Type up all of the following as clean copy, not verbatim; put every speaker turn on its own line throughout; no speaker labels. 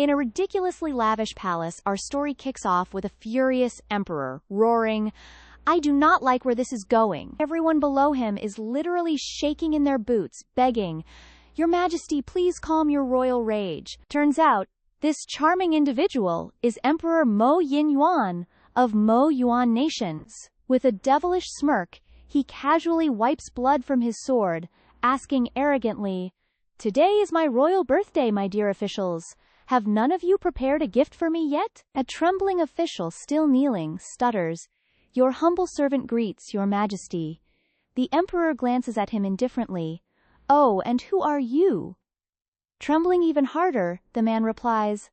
In a ridiculously lavish palace, our story kicks off with a furious emperor roaring, "I do not like where this is going." Everyone below him is literally shaking in their boots, begging, "Your Majesty, please calm your royal rage." Turns out, this charming individual is Emperor Mo Yin-yuan of Mo Yuan nations. With a devilish smirk, he casually wipes blood from his sword, asking arrogantly, "Today is my royal birthday, my dear officials. Have none of you prepared a gift for me yet?" A trembling official still kneeling stutters, "Your humble servant greets your Majesty." The emperor glances at him indifferently. "Oh, and who are you?" Trembling even harder, the man replies,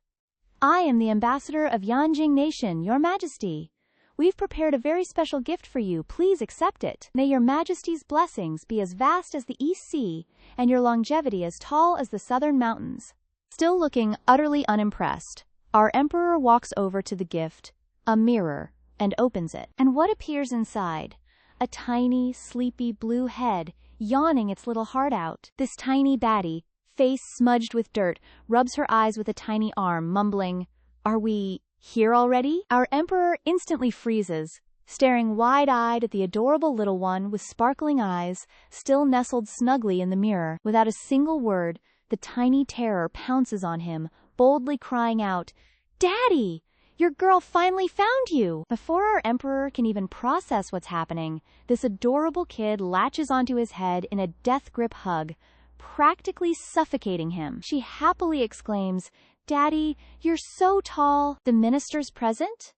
"I am the ambassador of Yanjing Nation, your Majesty. We've prepared a very special gift for you. Please accept it. May your Majesty's blessings be as vast as the East Sea, and your longevity as tall as the southern mountains." Still looking utterly unimpressed, our emperor walks over to the gift, a mirror, and opens it. And what appears inside? A tiny, sleepy blue head, yawning its little heart out. This tiny baddie, face smudged with dirt, rubs her eyes with a tiny arm, mumbling, "Are we here already?" Our emperor instantly freezes, staring wide-eyed at the adorable little one with sparkling eyes, still nestled snugly in the mirror. Without a single word, the tiny terror pounces on him, boldly crying out, "Daddy! Your girl finally found you!" Before our emperor can even process what's happening, this adorable kid latches onto his head in a death grip hug, practically suffocating him. She happily exclaims, "Daddy, you're so tall." The ministers present?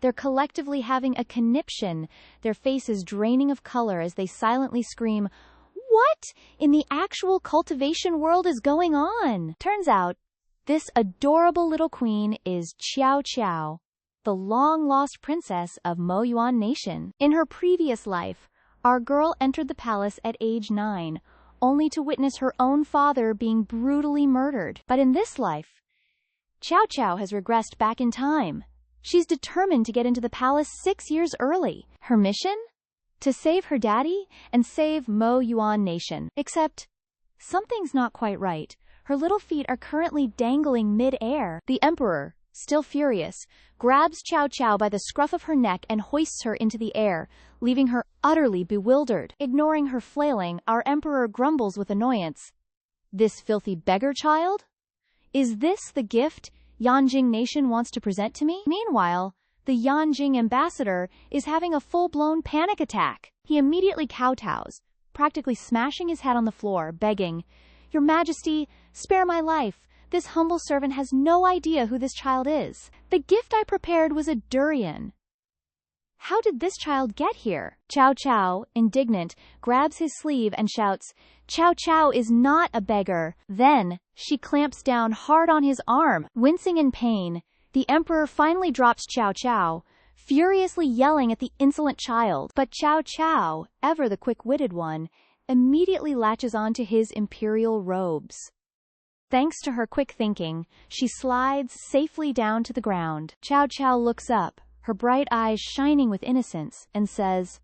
They're collectively having a conniption, their faces draining of color as they silently scream, "What in the actual cultivation world is going on?" Turns out, this adorable little queen is Qiao Qiao, the long-lost princess of Mo Yuan Nation. In her previous life, our girl entered the palace at age 9, only to witness her own father being brutally murdered. But in this life, Qiao Qiao has regressed back in time. She's determined to get into the palace 6 years early. Her mission? To save her daddy and save Mo Yuan Nation. Except, something's not quite right. Her little feet are currently dangling mid-air. The emperor, still furious, grabs Qiao Qiao by the scruff of her neck and hoists her into the air, leaving her utterly bewildered. Ignoring her flailing, our emperor grumbles with annoyance, "This filthy beggar child? Is this the gift Yanjing Nation wants to present to me?" Meanwhile, the Yanjing ambassador is having a full-blown panic attack. He immediately kowtows, practically smashing his head on the floor, begging, "Your Majesty, spare my life. This humble servant has no idea who this child is. The gift I prepared was a durian. How did this child get here?" Qiao Qiao, indignant, grabs his sleeve and shouts, "Qiao Qiao is not a beggar." Then, she clamps down hard on his arm. Wincing in pain, the emperor finally drops Qiao Qiao, furiously yelling at the insolent child. But Qiao Qiao, ever the quick-witted one, immediately latches onto his imperial robes. Thanks to her quick thinking, she slides safely down to the ground. Qiao Qiao looks up, her bright eyes shining with innocence, and says,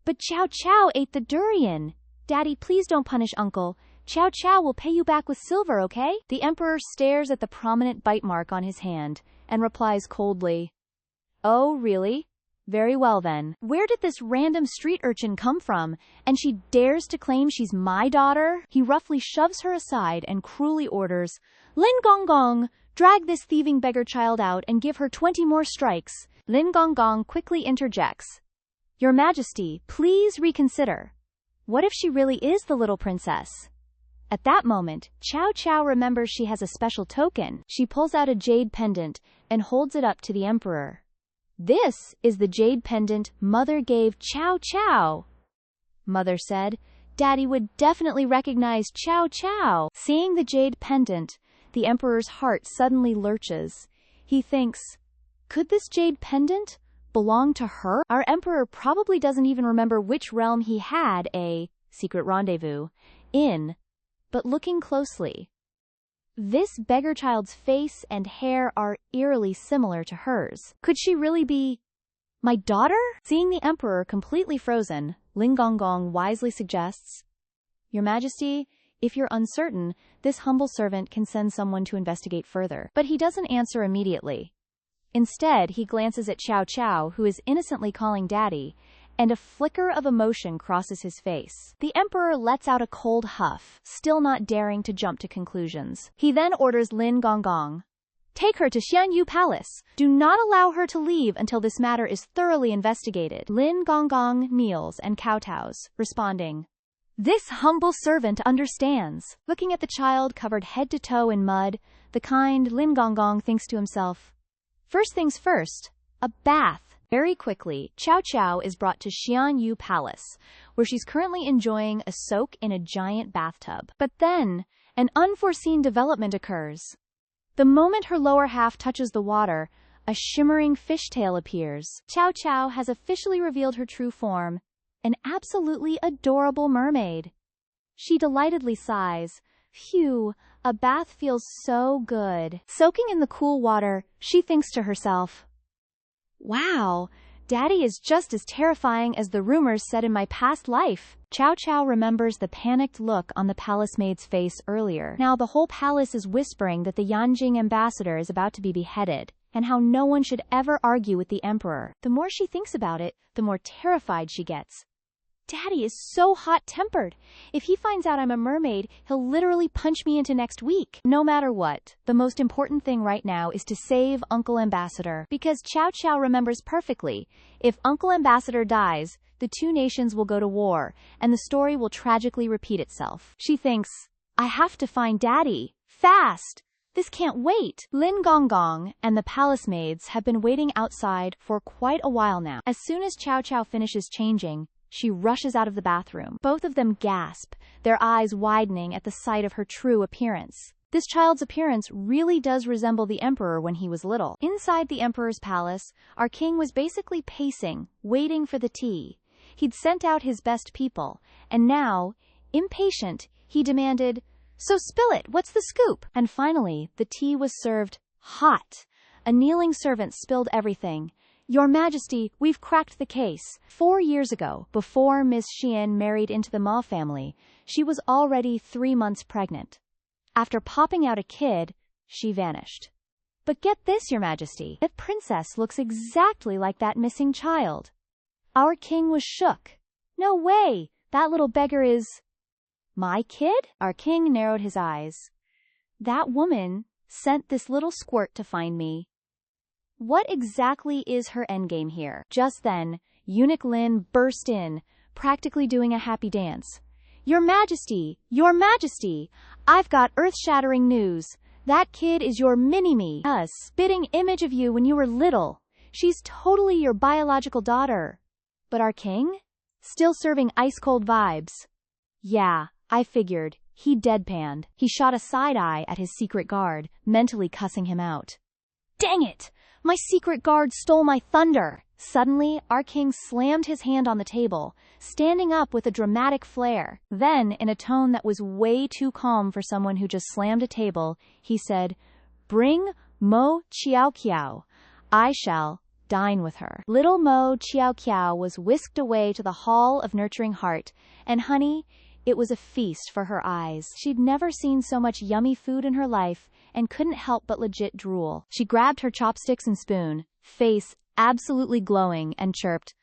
"But Qiao Qiao ate the durian. Daddy, please don't punish Uncle. Qiao Qiao will pay you back with silver, okay?" The emperor stares at the prominent bite mark on his hand, and replies coldly, "Oh, really? Very well then. Where did this random street urchin come from? And she dares to claim she's my daughter?" He roughly shoves her aside and cruelly orders, "Lin Gong, drag this thieving beggar child out and give her 20 more strikes." Lin Gong quickly interjects, "Your Majesty, please reconsider. What if she really is the little princess?" At that moment, Qiao Qiao remembers she has a special token. She pulls out a jade pendant and holds it up to the emperor. "This is the jade pendant Mother gave Qiao Qiao." Mother said, "Daddy would definitely recognize Qiao Qiao." Seeing the jade pendant, the emperor's heart suddenly lurches. He thinks, could this jade pendant belong to her? Our emperor probably doesn't even remember which realm he had a secret rendezvous in, but looking closely, this beggar child's face and hair are eerily similar to hers. Could she really be my daughter? Seeing the emperor completely frozen, Lin Gong wisely suggests, "Your Majesty, If you're uncertain, this humble servant can send someone to investigate further. But he doesn't answer immediately. Instead, he glances at Chow Chow, who is innocently calling Daddy, and a flicker of emotion crosses his face. The Emperor lets out a cold huff, still not daring to jump to conclusions. He then orders Lin Gongong, "Take her to Xianyu Palace. Do not allow her to leave until this matter is thoroughly investigated." Lin Gongong kneels and kowtows, responding, "This humble servant understands." Looking at the child covered head to toe in mud, the kind Lin Gongong thinks to himself, "First things first, a bath." Very quickly, Chow Chow is brought to Xianyu Palace, where she's currently enjoying a soak in a giant bathtub. But then, an unforeseen development occurs. The moment her lower half touches the water, a shimmering fishtail appears. Chow Chow has officially revealed her true form, an absolutely adorable mermaid. She delightedly sighs, "Phew, a bath feels so good." Soaking in the cool water, she thinks to herself, "Wow, Daddy is just as terrifying as the rumors said in my past life." Chow Chow remembers the panicked look on the palace maid's face earlier. Now the whole palace is whispering that the Yanjing ambassador is about to be beheaded, and how no one should ever argue with the emperor. The more she thinks about it, the more terrified she gets. Daddy is so hot-tempered. If he finds out I'm a mermaid, he'll literally punch me into next week. No matter what, the most important thing right now is to save Uncle Ambassador. Because Chow Chow remembers perfectly, if Uncle Ambassador dies, the two nations will go to war, and the story will tragically repeat itself. She thinks, "I have to find Daddy. Fast! This can't wait." Lin Gongong and the palace maids have been waiting outside for quite a while now. As soon as Chow Chow finishes changing, she rushes out of the bathroom. Both of them gasp, their eyes widening at the sight of her true appearance. This child's appearance really does resemble the emperor when he was little. Inside the emperor's palace, our king was basically pacing, waiting for the tea. He'd sent out his best people, and now, impatient, he demanded, "So spill it, what's the scoop?" And finally, the tea was served hot. A kneeling servant spilled everything. "Your Majesty, we've cracked the case. 4 years ago, before Ms. Xian married into the Ma family, she was already 3 months pregnant. After popping out a kid, she vanished. But get this, Your Majesty, that princess looks exactly like that missing child." Our king was shook. "No way! That little beggar is... my kid?" Our king narrowed his eyes. "That woman sent this little squirt to find me. What exactly is her endgame here?" Just then, Eunuch Lin burst in, practically doing a happy dance. "Your Majesty! Your Majesty! I've got earth-shattering news. That kid is your mini-me, a spitting image of you when you were little. She's totally your biological daughter." But our king? Still serving ice-cold vibes. "Yeah, I figured." He deadpanned. He shot a side-eye at his secret guard, mentally cussing him out. "Dang it! My secret guard stole my thunder." Suddenly, our king slammed his hand on the table, standing up with a dramatic flair. Then, in a tone that was way too calm for someone who just slammed a table, he said, "Bring Mo Qiaoqiao. I shall dine with her." Little Mo Qiaoqiao was whisked away to the Hall of Nurturing Heart, and honey, it was a feast for her eyes. She'd never seen so much yummy food in her life, and couldn't help but legit drool. She grabbed her chopsticks and spoon, face absolutely glowing, and chirped,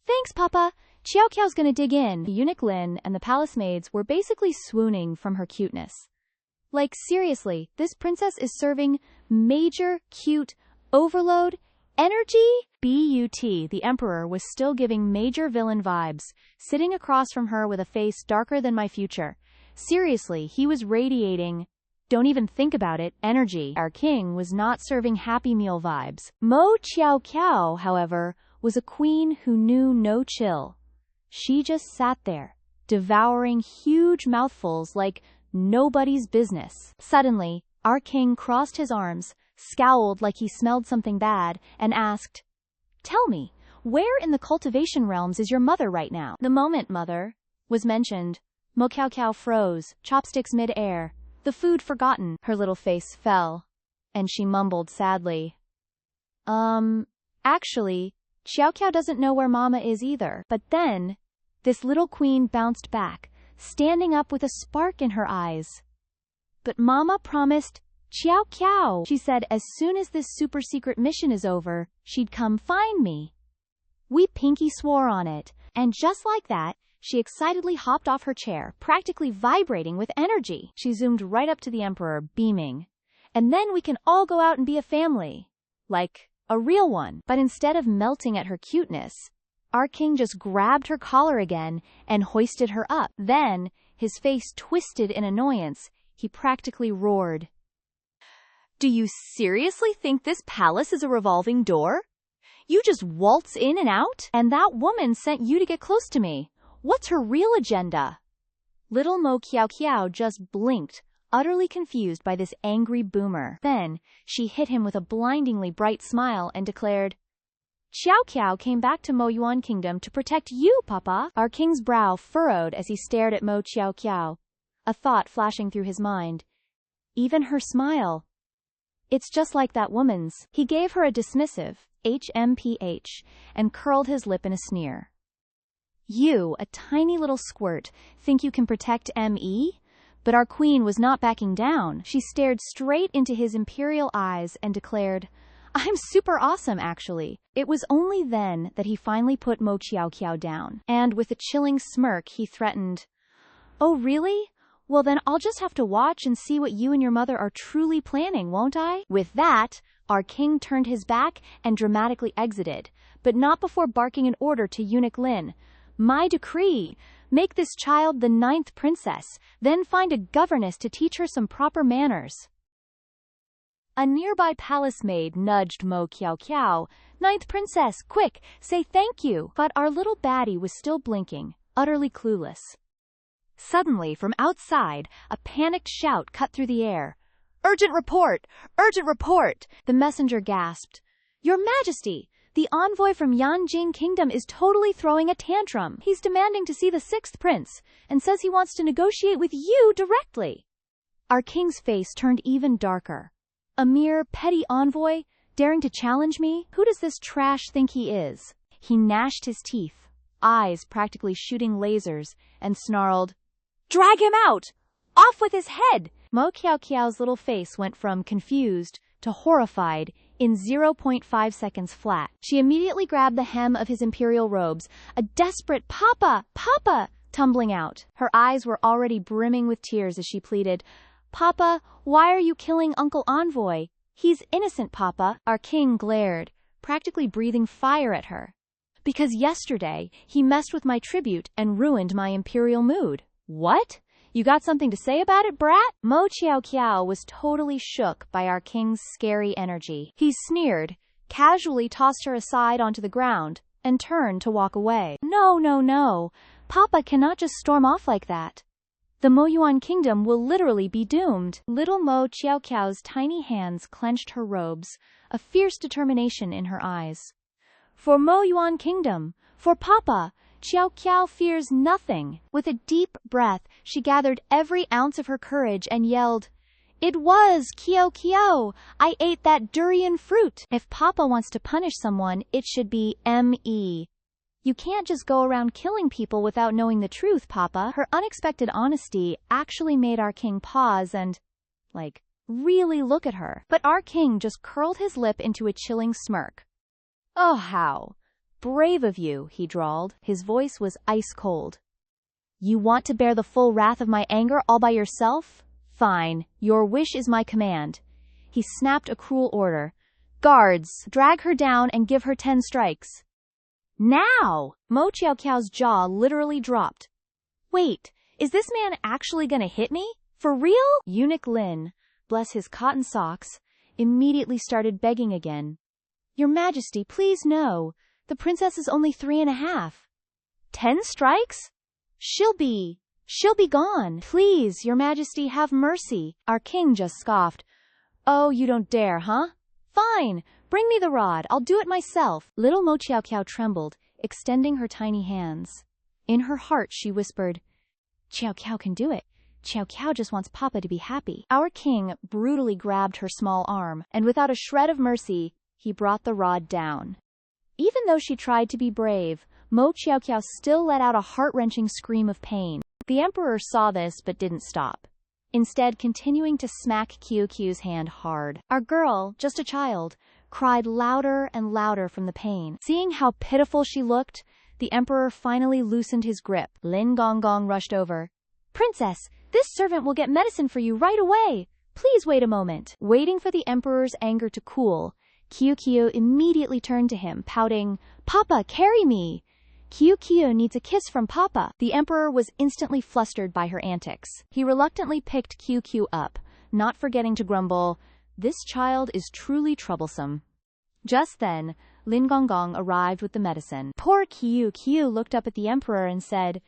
"Thanks, Papa. Qiao Qiao's gonna dig in." The Eunuch Lin and the palace maids were basically swooning from her cuteness. Like, seriously, this princess is serving major cute overload energy? But the emperor was still giving major villain vibes, sitting across from her with a face darker than my future. Seriously, he was radiating, don't even think about it, energy. Our king was not serving Happy Meal vibes. Mo Qiaoqiao, however, was a queen who knew no chill. She just sat there, devouring huge mouthfuls like nobody's business. Suddenly, our king crossed his arms, scowled like he smelled something bad, and asked, "Tell me, where in the cultivation realms is your mother right now?" The moment mother was mentioned, Mo Qiaoqiao froze, chopsticks mid-air, the food forgotten. Her little face fell, and she mumbled sadly, Actually, Qiaoqiao doesn't know where Mama is either." But then, this little queen bounced back, standing up with a spark in her eyes. But Mama promised, "Qiao Qiao," she said, "as soon as this super secret mission is over, she'd come find me." We pinky swore on it, and just like that, she excitedly hopped off her chair, practically vibrating with energy. She zoomed right up to the Emperor, beaming. "And then we can all go out and be a family. Like, a real one." But instead of melting at her cuteness, our king just grabbed her collar again and hoisted her up. Then, his face twisted in annoyance, he practically roared. "Do you seriously think this palace is a revolving door? You just waltz in and out? And that woman sent you to get close to me. What's her real agenda?" Little Mo Qiao Qiao just blinked, utterly confused by this angry boomer. Then, she hit him with a blindingly bright smile and declared, "Qiao Qiao came back to Mo Yuan Kingdom to protect you, Papa." Our king's brow furrowed as he stared at Mo Qiao Qiao, a thought flashing through his mind. Even her smile. "It's just like that woman's." He gave her a dismissive, HMPH, and curled his lip in a sneer. "You, a tiny little squirt, think you can protect ME? But our queen was not backing down." She stared straight into his imperial eyes and declared, "I'm super awesome, actually." It was only then that he finally put Mo Qiao Qiao down, and with a chilling smirk he threatened, "Oh really? Well then I'll just have to watch and see what you and your mother are truly planning, won't I?" With that, our king turned his back and dramatically exited, but not before barking an order to Eunuch Lin. "My decree! Make this child the 9th princess, then find a governess to teach her some proper manners." A nearby palace maid nudged Mo Qiao Qiao. "9th princess, quick, say thank you." But our little baddie was still blinking, utterly clueless. Suddenly, from outside, a panicked shout cut through the air. "Urgent report! Urgent report!" The messenger gasped. "Your Majesty! The envoy from Yanjing Kingdom is totally throwing a tantrum. He's demanding to see the 6th prince, and says he wants to negotiate with you directly." Our king's face turned even darker. "A mere petty envoy, daring to challenge me? Who does this trash think he is?" He gnashed his teeth, eyes practically shooting lasers, and snarled, "Drag him out! Off with his head!" Mo Qiao Qiao's little face went from confused to horrified in 0.5 seconds flat. She immediately grabbed the hem of his imperial robes, a desperate "Papa! Papa!" tumbling out. Her eyes were already brimming with tears as she pleaded, "Papa, why are you killing Uncle Envoy? He's innocent, Papa." Our king glared, practically breathing fire at her. "Because yesterday, he messed with my tribute and ruined my imperial mood." "What? You got something to say about it, brat?" Mo Qiao Qiao was totally shook by our king's scary energy. He sneered, casually tossed her aside onto the ground, and turned to walk away. "No, no, no. Papa cannot just storm off like that. The Mo Yuan Kingdom will literally be doomed." Little Mo Qiao Qiao's tiny hands clenched her robes, a fierce determination in her eyes. "For Mo Yuan Kingdom, for Papa, Qiao Qiao fears nothing." With a deep breath, she gathered every ounce of her courage and yelled, "It was Qiao Qiao! I ate that durian fruit! If Papa wants to punish someone, it should be me. You can't just go around killing people without knowing the truth, Papa." Her unexpected honesty actually made our king pause and, really look at her. But our king just curled his lip into a chilling smirk. "Oh, how brave of you," he drawled. His voice was ice cold. "You want to bear the full wrath of my anger all by yourself? Fine, your wish is my command." He snapped a cruel order. "Guards, drag her down and give her 10 strikes. Now!" Mo Qiao Qiao's jaw literally dropped. "Wait, is this man actually gonna hit me? For real?" Eunuch Lin, bless his cotton socks, immediately started begging again. "Your Majesty, please no. The princess is only 3.5. 10 strikes? She'll be gone. Please, Your Majesty, have mercy." Our king just scoffed. "Oh, you don't dare, huh? Fine, bring me the rod, I'll do it myself." Little Mo Qiao Qiao trembled, extending her tiny hands. In her heart she whispered, "Qiao Qiao can do it. Qiao Qiao just wants Papa to be happy." Our king brutally grabbed her small arm, and without a shred of mercy, he brought the rod down. Even though she tried to be brave, Mo Qiao Qiao still let out a heart-wrenching scream of pain. The emperor saw this but didn't stop, instead continuing to smack Kyukyu's hand hard. Our girl, just a child, cried louder and louder from the pain. Seeing how pitiful she looked, the emperor finally loosened his grip. Lin Gongong rushed over. "Princess, this servant will get medicine for you right away. Please wait a moment." Waiting for the emperor's anger to cool, Kyukyu immediately turned to him, pouting, "Papa, carry me! Kyukyu needs a kiss from Papa." The emperor was instantly flustered by her antics. He reluctantly picked Kyukyu up, not forgetting to grumble, "This child is truly troublesome." Just then, Lin Gongong arrived with the medicine. Poor Kyukyu looked up at the emperor and said,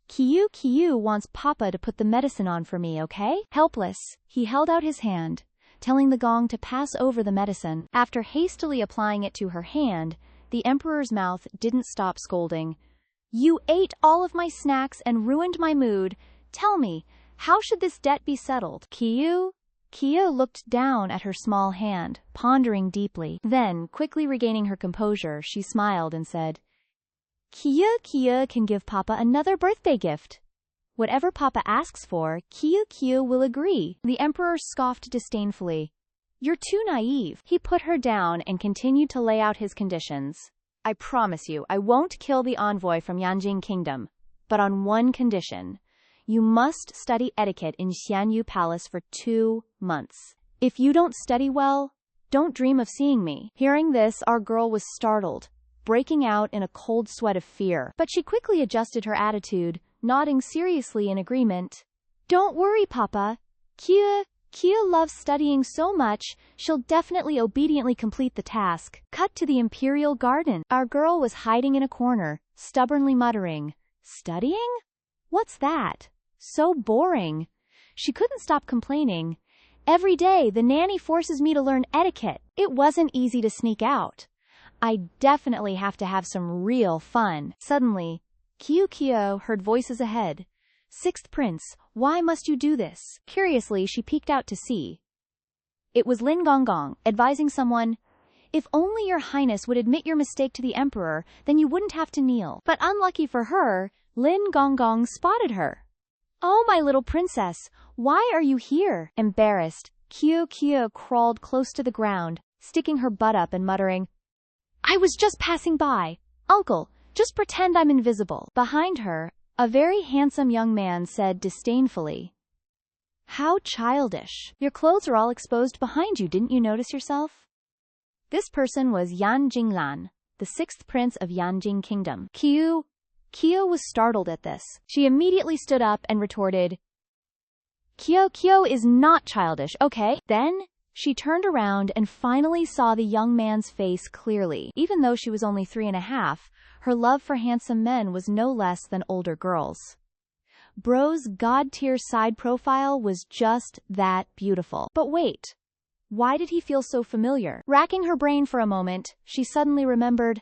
"Kyukyu wants Papa to put the medicine on for me, okay?" Helpless, he held out his hand, telling the gong to pass over the medicine. After hastily applying it to her hand, the emperor's mouth didn't stop scolding. "You ate all of my snacks and ruined my mood. Tell me, how should this debt be settled?" Kyu looked down at her small hand, pondering deeply. Then, quickly regaining her composure, she smiled and said, Kyu can give Papa another birthday gift. Whatever Papa asks for, Kyu will agree." The emperor scoffed disdainfully. "You're too naive." He put her down and continued to lay out his conditions. "I promise you, I won't kill the envoy from Yanjing Kingdom, but on one condition. You must study etiquette in Xianyu Palace for 2 months. If you don't study well, don't dream of seeing me." Hearing this, our girl was startled, breaking out in a cold sweat of fear. But she quickly adjusted her attitude, nodding seriously in agreement. "Don't worry, Papa. Kyu loves studying so much, she'll definitely obediently complete the task." Cut to the Imperial Garden. Our girl was hiding in a corner, stubbornly muttering, "Studying? What's that? So boring." She couldn't stop complaining. "Every day, the nanny forces me to learn etiquette. It wasn't easy to sneak out. I definitely have to have some real fun." Suddenly, Kyukyu heard voices ahead. "Sixth Prince, why must you do this?" Curiously, she peeked out to see. It was Lin Gongong, advising someone, "If only your highness would admit your mistake to the emperor, then you wouldn't have to kneel." But unlucky for her, Lin Gongong spotted her. "Oh, my little princess, why are you here?" Embarrassed, Kyukyu crawled close to the ground, sticking her butt up and muttering, "I was just passing by. Uncle, just pretend I'm invisible." Behind her, a very handsome young man said disdainfully, "How childish. Your clothes are all exposed behind you, didn't you notice yourself?" This person was Yan Jinglan, the 6th prince of Yanjing Kingdom. Kyu was startled at this. She immediately stood up and retorted, Kyu is not childish, okay? Then, she turned around and finally saw the young man's face clearly. Even though she was only 3.5, her love for handsome men was no less than older girls. Bro's god-tier side profile was just that beautiful. But wait, why did he feel so familiar? Racking her brain for a moment, she suddenly remembered,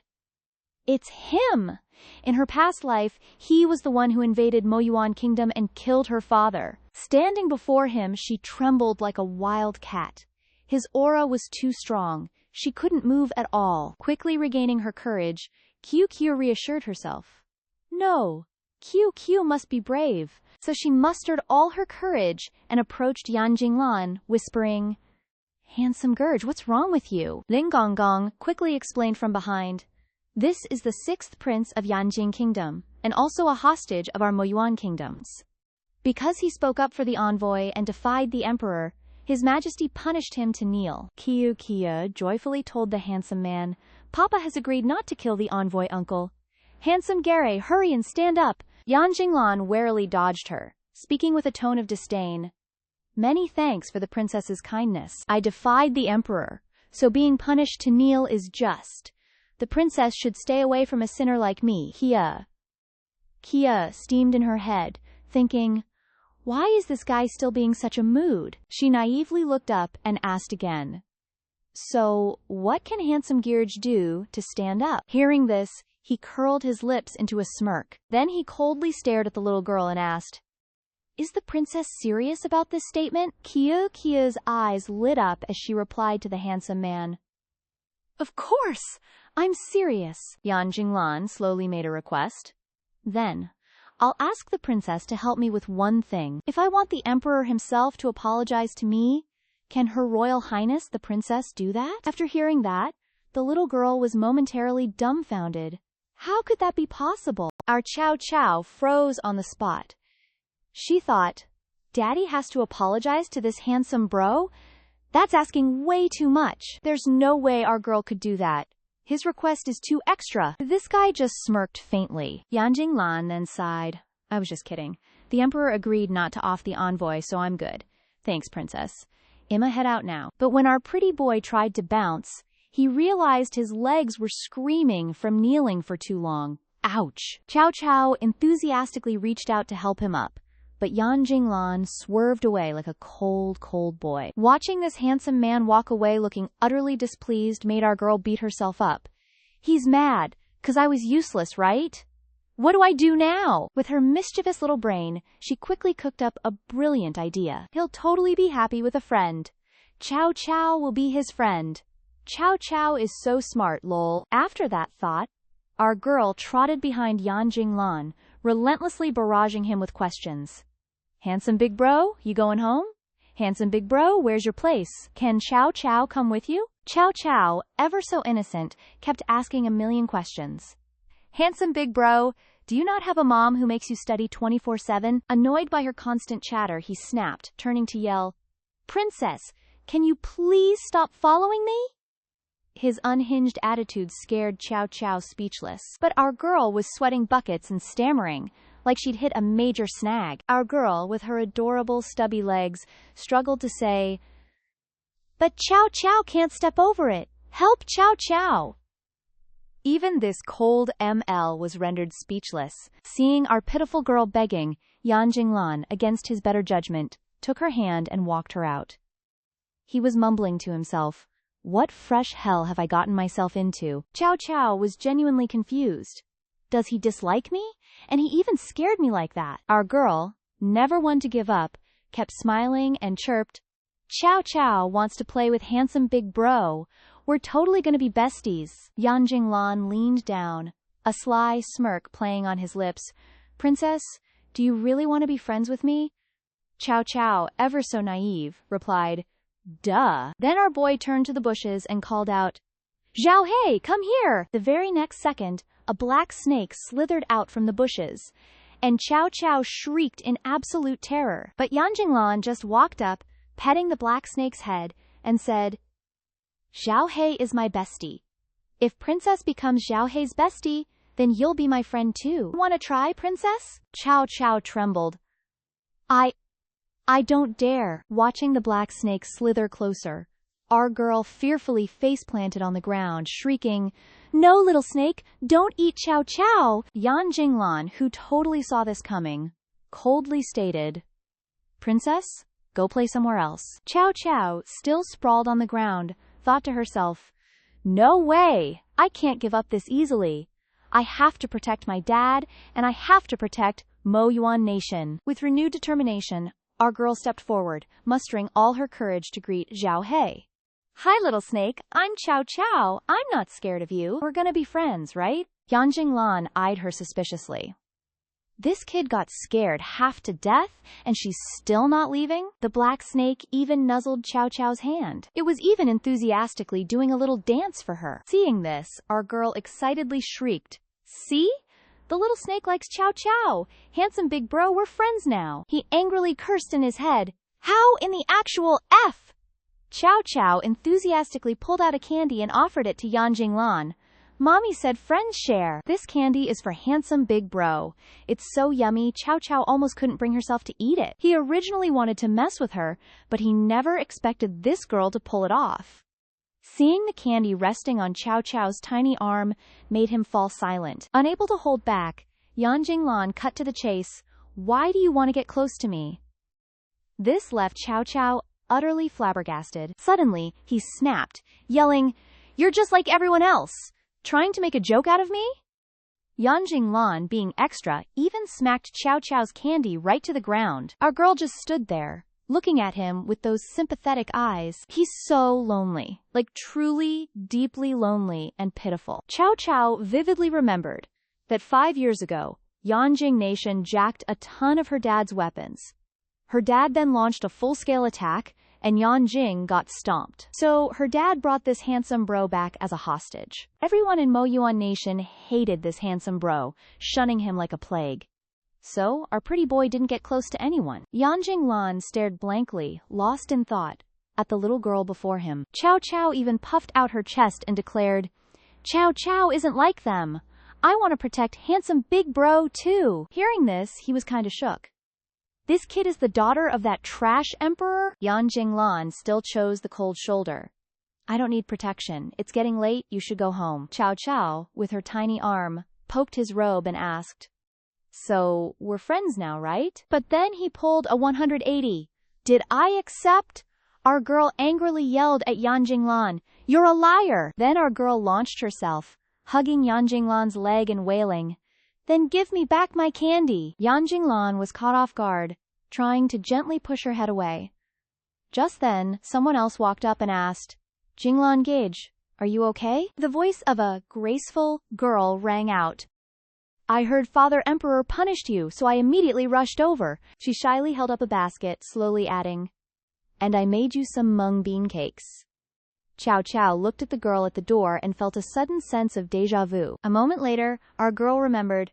it's him! In her past life, he was the one who invaded Moyuan Kingdom and killed her father. Standing before him, she trembled like a wild cat. His aura was too strong. She couldn't move at all. Quickly regaining her courage, Kyu reassured herself. No, Kyu must be brave. So she mustered all her courage and approached Yan Jinglan, whispering, Handsome Gurge, what's wrong with you? Ling Gongong quickly explained from behind, This is the 6th prince of Yanjing Kingdom, and also a hostage of our Moyuan kingdoms. Because he spoke up for the envoy and defied the emperor, His Majesty punished him to kneel. Kyu joyfully told the handsome man, Papa has agreed not to kill the envoy, uncle. Handsome Gare, hurry and stand up. Yan Jinglan warily dodged her, speaking with a tone of disdain. Many thanks for the princess's kindness. I defied the emperor, so being punished to kneel is just. The princess should stay away from a sinner like me. Kia steamed in her head, thinking, why is this guy still being such a mood? She naively looked up and asked again. So, what can handsome Gearge do to stand up? Hearing this, he curled his lips into a smirk. Then he coldly stared at the little girl and asked, Is the princess serious about this statement? Kia's eyes lit up as she replied to the handsome man. Of course, I'm serious. Yan Jinglan slowly made a request. Then, I'll ask the princess to help me with one thing. If I want the emperor himself to apologize to me, can Her Royal Highness the princess do that? After hearing that, the little girl was momentarily dumbfounded. How could that be possible? Our Chow Chow froze on the spot. She thought, Daddy has to apologize to this handsome bro? That's asking way too much. There's no way our girl could do that. His request is too extra. This guy just smirked faintly. Yan Jinglan then sighed. I was just kidding. The emperor agreed not to off the envoy, so I'm good. Thanks, princess. Emma, head out now. But when our pretty boy tried to bounce, he realized his legs were screaming from kneeling for too long. Ouch. Chow Chow enthusiastically reached out to help him up, but Yan Jinglan swerved away like a cold, cold boy. Watching this handsome man walk away looking utterly displeased made our girl beat herself up. He's mad, 'cause I was useless, right? What do I do now? With her mischievous little brain, she quickly cooked up a brilliant idea. He'll totally be happy with a friend. Chow Chow will be his friend. Chow Chow is so smart, lol. After that thought, our girl trotted behind Yan Jinglan, relentlessly barraging him with questions. Handsome big bro, you going home? Handsome big bro, where's your place? Can Chow Chow come with you? Chow Chow, ever so innocent, kept asking a million questions. Handsome big bro, do you not have a mom who makes you study 24/7? Annoyed by her constant chatter, he snapped, turning to yell, Princess, can you please stop following me? His unhinged attitude scared Chow Chow speechless. But our girl was sweating buckets and stammering, like she'd hit a major snag. Our girl, with her adorable stubby legs, struggled to say, But Chow Chow can't step over it. Help Chow Chow. Even this cold ML was rendered speechless. Seeing our pitiful girl begging, Yan Jinglan, against his better judgment, took her hand and walked her out. He was mumbling to himself, What fresh hell have I gotten myself into? Chow Chow was genuinely confused. Does he dislike me? And he even scared me like that. Our girl, never one to give up, kept smiling and chirped, Chow Chow wants to play with handsome big bro. We're totally gonna be besties. Yan Jinglan leaned down, a sly smirk playing on his lips. Princess, do you really want to be friends with me? Chow Chow, ever so naive, replied, Duh. Then our boy turned to the bushes and called out, Zhao Hei, come here! The very next second, a black snake slithered out from the bushes, and Chow Chow shrieked in absolute terror. But Yan Jinglan just walked up, petting the black snake's head, and said, Zhao Hei is my bestie. If Princess becomes Zhao Hei's bestie, then you'll be my friend too. Want to try, Princess? Chow Chow trembled. I don't dare. Watching the black snake slither closer, our girl fearfully face-planted on the ground, shrieking, No, little snake, don't eat Chow Chow! Yan Jinglan, who totally saw this coming, coldly stated, Princess, go play somewhere else. Chow Chow, still sprawled on the ground, thought to herself, No way! I can't give up this easily. I have to protect my dad, and I have to protect Mo Yuan Nation. With renewed determination, our girl stepped forward, mustering all her courage to greet Zhao Hei. Hi, little snake. I'm Chow Chow. I'm not scared of you. We're gonna be friends, right? Yan Jinglan eyed her suspiciously. This kid got scared half to death, and she's still not leaving? The black snake even nuzzled Chow Chow's hand. It was even enthusiastically doing a little dance for her. Seeing this, our girl excitedly shrieked, See? The little snake likes Chow Chow. Handsome big bro, we're friends now. He angrily cursed in his head. How in the actual F? Chow Chow enthusiastically pulled out a candy and offered it to Yan Jinglan. Mommy said friends share. This candy is for handsome big bro. It's so yummy, Chow Chow almost couldn't bring herself to eat it. He originally wanted to mess with her, but he never expected this girl to pull it off. Seeing the candy resting on Chow Chow's tiny arm made him fall silent. Unable to hold back, Yan Jinglan cut to the chase. Why do you want to get close to me? This left Chow Chow utterly flabbergasted. Suddenly, he snapped, yelling, You're just like everyone else. Trying to make a joke out of me? Yan Jinglan, being extra, even smacked Chow Chow's candy right to the ground. Our girl just stood there, looking at him with those sympathetic eyes. He's so lonely, like truly, deeply lonely and pitiful. Chow Chow vividly remembered that 5 years ago, Yanjing Nation jacked a ton of her dad's weapons. Her dad then launched a full-scale attack, and Yanjing got stomped. So her dad brought this handsome bro back as a hostage. Everyone in Moyuan Nation hated this handsome bro, shunning him like a plague. So our pretty boy didn't get close to anyone. Yanjing Lan stared blankly, lost in thought, at the little girl before him. Chow Chow even puffed out her chest and declared, "Chow Chow isn't like them. I want to protect handsome big bro too." Hearing this, he was kinda shook. This kid is the daughter of that trash emperor? Yanjing Lan still chose the cold shoulder. I don't need protection. It's getting late, you should go home. Chow Chow, with her tiny arm, poked his robe and asked, "So, we're friends now, right?" But then he pulled a 180. "Did I accept?" Our girl angrily yelled at Yanjing Lan, "You're a liar!" Then our girl launched herself, hugging Yanjing Lan's leg and wailing, "Then give me back my candy." Yanjing Lan was caught off guard, trying to gently push her head away. Just then, someone else walked up and asked, "Jinglan Gage, are you okay?" The voice of a graceful girl rang out. "I heard Father Emperor punished you, so I immediately rushed over." She shyly held up a basket, slowly adding, "And I made you some mung bean cakes." Chow Chow looked at the girl at the door and felt a sudden sense of déjà vu. A moment later, our girl remembered,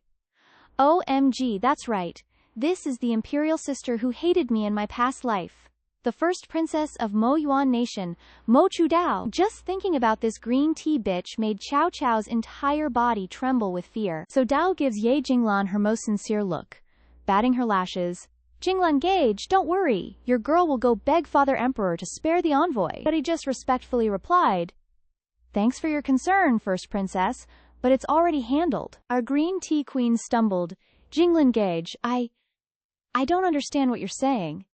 "OMG, that's right. This is the imperial sister who hated me in my past life. The first princess of Mo Yuan Nation, Mo Chu Dao." Just thinking about this green tea bitch made Chow Chow's entire body tremble with fear. So Dao gives Ye Jinglan her most sincere look, batting her lashes. "Jinglan Gage, don't worry. Your girl will go beg Father Emperor to spare the envoy." But he just respectfully replied, "Thanks for your concern, First Princess, but it's already handled." Our green tea queen stumbled. "Jinglan Gage, I don't understand what you're saying."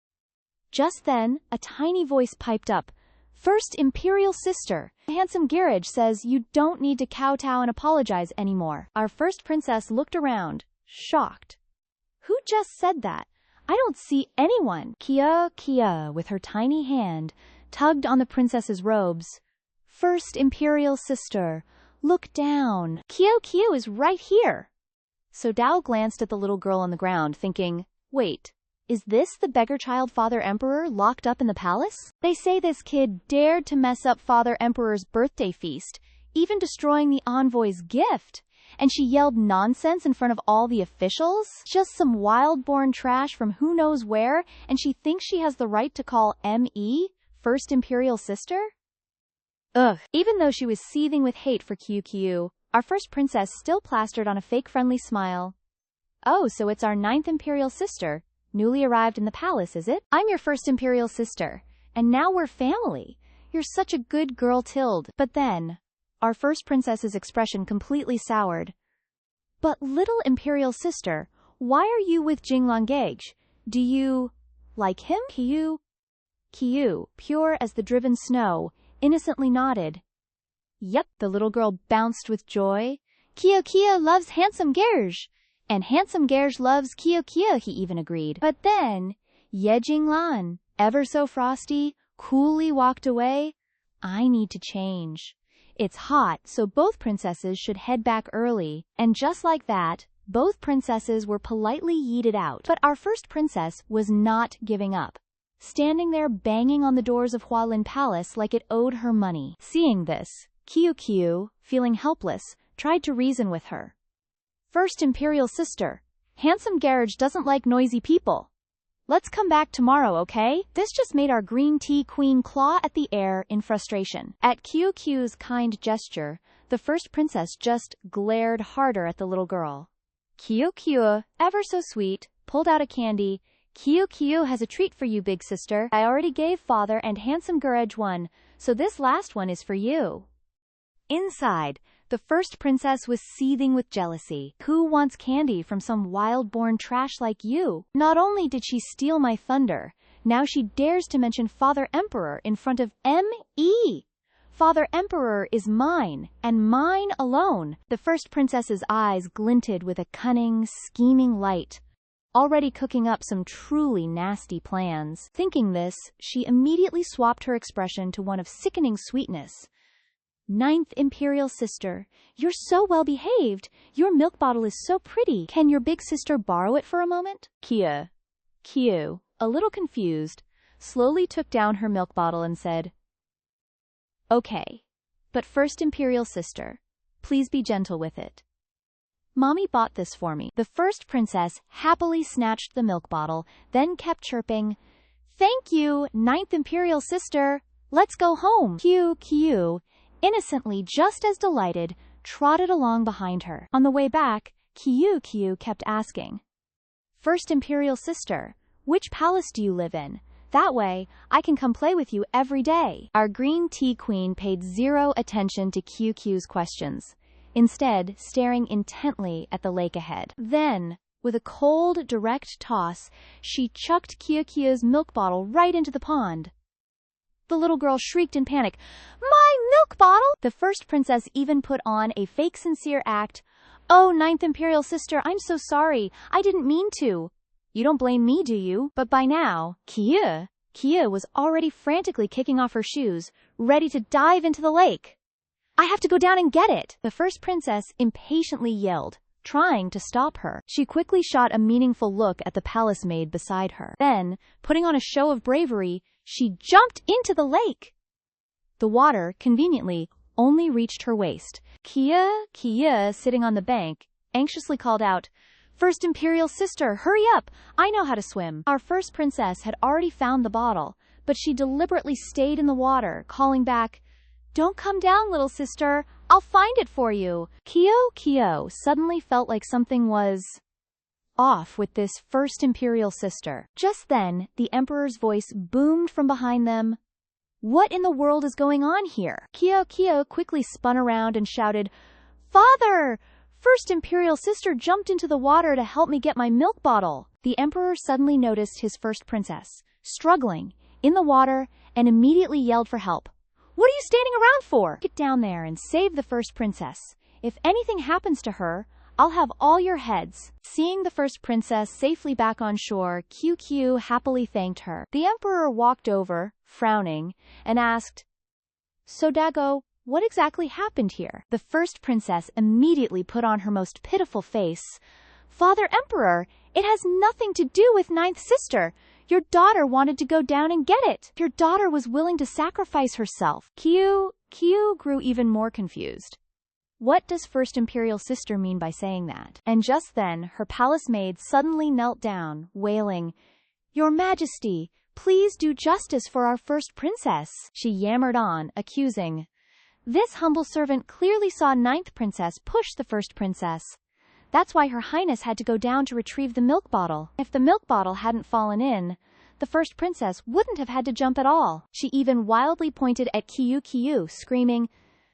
Just then, a tiny voice piped up, "First Imperial Sister, handsome Garage says you don't need to kowtow and apologize anymore." Our first princess looked around, shocked. "Who just said that? I don't see anyone." Kia, with her tiny hand, tugged on the princess's robes. "First Imperial Sister, look down. Kyo is right here." So Dao glanced at the little girl on the ground, thinking, wait, is this the beggar child Father Emperor locked up in the palace? They say this kid dared to mess up Father Emperor's birthday feast, even destroying the envoy's gift. And she yelled nonsense in front of all the officials? Just some wild-born trash from who knows where, and she thinks she has the right to call M.E. First Imperial Sister? Ugh. Even though she was seething with hate for QQ, our first princess still plastered on a fake friendly smile. "Oh, so it's our 9th Imperial Sister, newly arrived in the palace, is it? I'm your first Imperial Sister, and now we're family. You're such a good girl, Tilde." But then, our first princess's expression completely soured. "But little Imperial Sister, why are you with Jinglan Gage? Do you like him?" Kiyu, pure as the driven snow, innocently nodded. "Yep." The little girl bounced with joy. Kyo loves handsome Gerge, and handsome Gerge loves Kyo," he even agreed. But then, Ye Jinglan, ever so frosty, coolly walked away. "I need to change. It's hot, so both princesses should head back early." And just like that, both princesses were politely yeeted out. But our first princess was not giving up, standing there banging on the doors of Hualin Palace like it owed her money. Seeing this, Kiyu, feeling helpless, tried to reason with her. "First Imperial Sister, handsome Garage doesn't like noisy people. Let's come back tomorrow, okay?" This just made our green tea queen claw at the air in frustration. At QQ's kind gesture, the first princess just glared harder at the little girl. QQ, ever so sweet, pulled out a candy. "QQ has a treat for you, big sister. I already gave Father and handsome Garage one, so this last one is for you." Inside, the first princess was seething with jealousy. Who wants candy from some wild-born trash like you? Not only did she steal my thunder, now she dares to mention Father Emperor in front of M.E. Father Emperor is mine, and mine alone. The first princess's eyes glinted with a cunning, scheming light, already cooking up some truly nasty plans. Thinking this, she immediately swapped her expression to one of sickening sweetness. Ninth Imperial Sister, you're so well behaved. Your milk bottle is so pretty. Can your big sister borrow it for a moment? Kyu, a little confused, slowly took down her milk bottle and said, Okay, but First Imperial Sister, please be gentle with it. Mommy bought this for me. The first princess happily snatched the milk bottle, then kept chirping, Thank you, Ninth Imperial Sister. Let's go home. Kyu, innocently just as delighted, trotted along behind her. On the way back, Kyu kept asking, First Imperial Sister, which palace do you live in? That way, I can come play with you every day. Our green tea queen paid zero attention to Kyu's questions, instead staring intently at the lake ahead. Then, with a cold, direct toss, she chucked Kyu's milk bottle right into the pond. The little girl shrieked in panic, My milk bottle! The first princess even put on a fake sincere act. Oh, Ninth Imperial Sister, I'm so sorry. I didn't mean to. You don't blame me, do you? But by now, Kyu was already frantically kicking off her shoes, ready to dive into the lake. I have to go down and get it! The first princess impatiently yelled, trying to stop her. She quickly shot a meaningful look at the palace maid beside her. Then, putting on a show of bravery, she jumped into the lake. The water, conveniently, only reached her waist. Kyu, sitting on the bank, anxiously called out, First Imperial Sister, hurry up! I know how to swim. Our first princess had already found the bottle, but she deliberately stayed in the water, calling back, Don't come down, little sister. I'll find it for you. Kyu suddenly felt like something was off with this First Imperial Sister. Just then, the Emperor's voice boomed from behind them. What in the world is going on here? Kyu quickly spun around and shouted, Father! First Imperial Sister jumped into the water to help me get my milk bottle. The Emperor suddenly noticed his first princess, struggling, in the water, and immediately yelled for help. What are you standing around for? Get down there and save the first princess. If anything happens to her, I'll have all your heads. Seeing the first princess safely back on shore, Kyu happily thanked her. The Emperor walked over, frowning, and asked, So Dago, what exactly happened here? The first princess immediately put on her most pitiful face. Father Emperor, it has nothing to do with Ninth Sister. Your daughter wanted to go down and get it. Your daughter was willing to sacrifice herself. Kyu grew even more confused. What does First Imperial Sister mean by saying that? And just then, her palace maid suddenly knelt down, wailing, Your Majesty, please do justice for our first princess. She yammered on, accusing. This humble servant clearly saw Ninth Princess push the first princess. That's why Her Highness had to go down to retrieve the milk bottle. If the milk bottle hadn't fallen in, the first princess wouldn't have had to jump at all. She even wildly pointed at Kyu, screaming,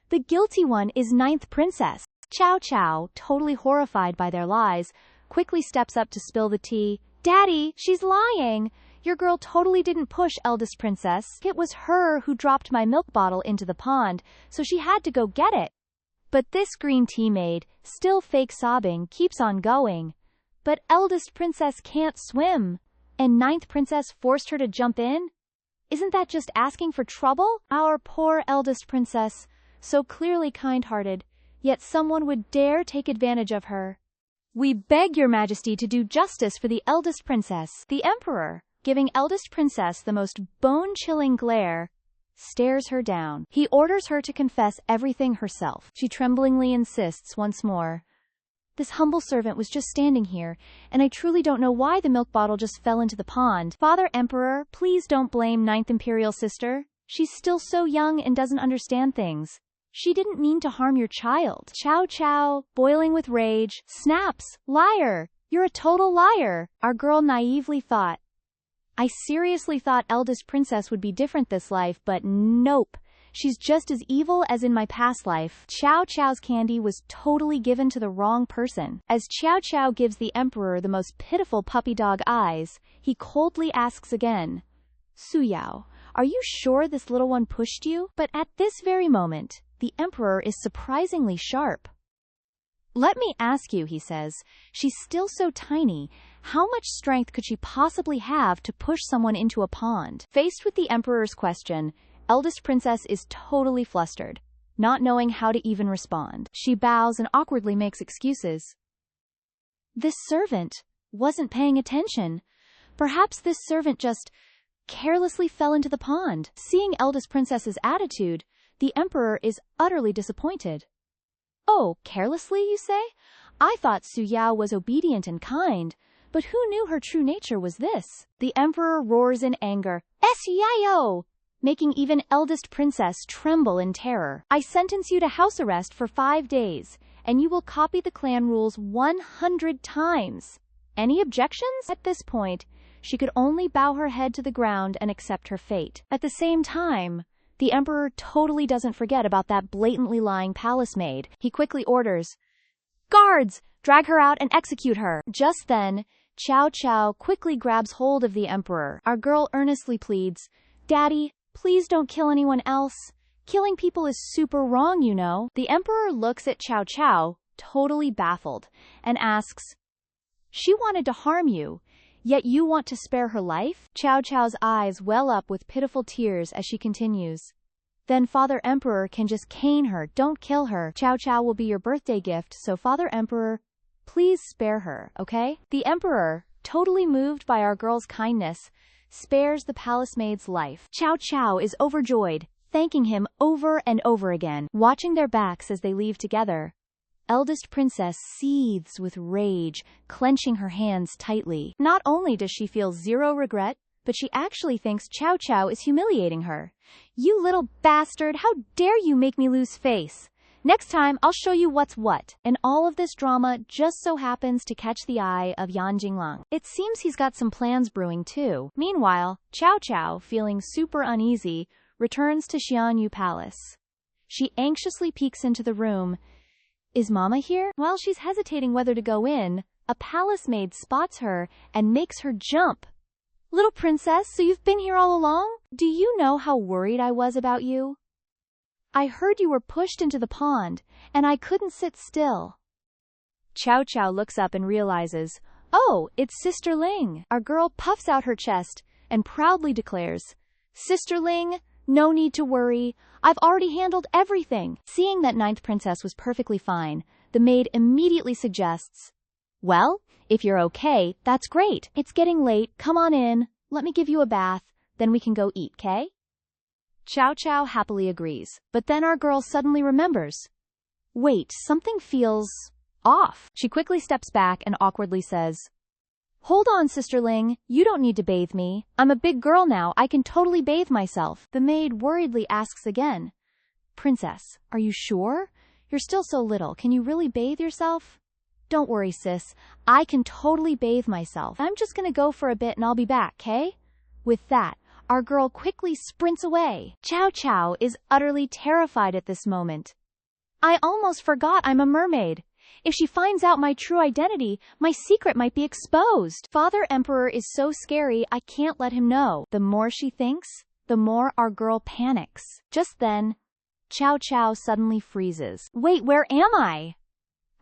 The guilty one is Ninth Princess. Chow, totally horrified by their lies, quickly steps up to spill the tea. Daddy, she's lying. Your girl totally didn't push eldest princess. It was her who dropped my milk bottle into the pond, so she had to go get it. But this green tea maid, still fake sobbing, keeps on going. But eldest princess can't swim, and Ninth Princess forced her to jump in? Isn't that just asking for trouble? Our poor eldest princess, so clearly kind-hearted, yet someone would dare take advantage of her. We beg your majesty to do justice for the eldest princess. The emperor, giving eldest princess the most bone-chilling glare, stares her down. He orders her to confess everything herself. She tremblingly insists once more. This humble servant was just standing here, and I truly don't know why the milk bottle just fell into the pond. Father Emperor, please don't blame Ninth Imperial Sister. She's still so young and doesn't understand things. She didn't mean to harm your child. Chow, boiling with rage, snaps. Liar! You're a total liar. Our girl naively thought. I seriously thought eldest princess would be different this life, but nope. She's just as evil as in my past life. Chow's candy was totally given to the wrong person. As Chow gives the emperor the most pitiful puppy dog eyes, he coldly asks again, Suyao, are you sure this little one pushed you? But at this very moment, the emperor is surprisingly sharp. Let me ask you, he says, she's still so tiny. How much strength could she possibly have to push someone into a pond? Faced with the emperor's question, eldest princess is totally flustered. not knowing how to even respond. She bows and awkwardly makes excuses. This servant wasn't paying attention. Perhaps this servant just carelessly fell into the pond. Seeing eldest princess's attitude, the emperor is utterly disappointed. Oh, carelessly, you say? I thought Su Yao was obedient and kind, but who knew her true nature was this? The emperor roars in anger, S-Y-O! Making even eldest princess tremble in terror. I sentence you to house arrest for 5 days, and you will copy the clan rules 100 times. Any objections? At this point, she could only bow her head to the ground and accept her fate. At the same time, the emperor totally doesn't forget about that blatantly lying palace maid. He quickly orders, "Guards, drag her out and execute her." Just then, Chow Chow quickly grabs hold of the emperor. Our girl earnestly pleads, "Daddy, please don't kill anyone else. Killing people is super wrong, you know." The emperor looks at Chow Chow, totally baffled, and asks, "She wanted to harm you, yet you want to spare her life?" Chow Chow's eyes well up with pitiful tears as she continues. "Then Father Emperor can just cane her, don't kill her. Chow Chow will be your birthday gift, so Father Emperor, please spare her, okay?" The emperor, totally moved by our girl's kindness, spares the palace maid's life. Chow Chow is overjoyed, thanking him over and over again. Watching their backs as they leave together, eldest princess seethes with rage, clenching her hands tightly. Not only does she feel zero regret, but she actually thinks Chow Chow is humiliating her. "You little bastard, how dare you make me lose face? Next time, I'll show you what's what." And all of this drama just so happens to catch the eye of Yan Jinglang. It seems he's got some plans brewing too. Meanwhile, Chow Chow, feeling super uneasy, returns to Xianyu Palace. She anxiously peeks into the room. Is Mama here? While she's hesitating whether to go in, a palace maid spots her and makes her jump. "Little princess, so you've been here all along? Do you know how worried I was about you? I heard you were pushed into the pond, and I couldn't sit still." Chow Chow looks up and realizes, "Oh, it's Sister Ling." Our girl puffs out her chest and proudly declares, "Sister Ling, no need to worry. I've already handled everything." Seeing that ninth princess was perfectly fine, the maid immediately suggests, "Well, if you're okay, that's great. It's getting late. Come on in. Let me give you a bath. Then we can go eat, 'kay?" Chow Chow happily agrees, but then our girl suddenly remembers. Wait, something feels off. She quickly steps back and awkwardly says, "Hold on, Sister Ling, you don't need to bathe me. I'm a big girl now, I can totally bathe myself." The maid worriedly asks again, "Princess, are you sure? You're still so little, can you really bathe yourself?" "Don't worry, sis, I can totally bathe myself. I'm just gonna go for a bit and I'll be back, 'kay?" With that, our girl quickly sprints away. Chow Chow is utterly terrified at this moment. "I almost forgot I'm a mermaid. If she finds out my true identity, my secret might be exposed. Father Emperor is so scary, I can't let him know." The more she thinks, the more our girl panics. Just then, Chow Chow suddenly freezes. "Wait, where am I?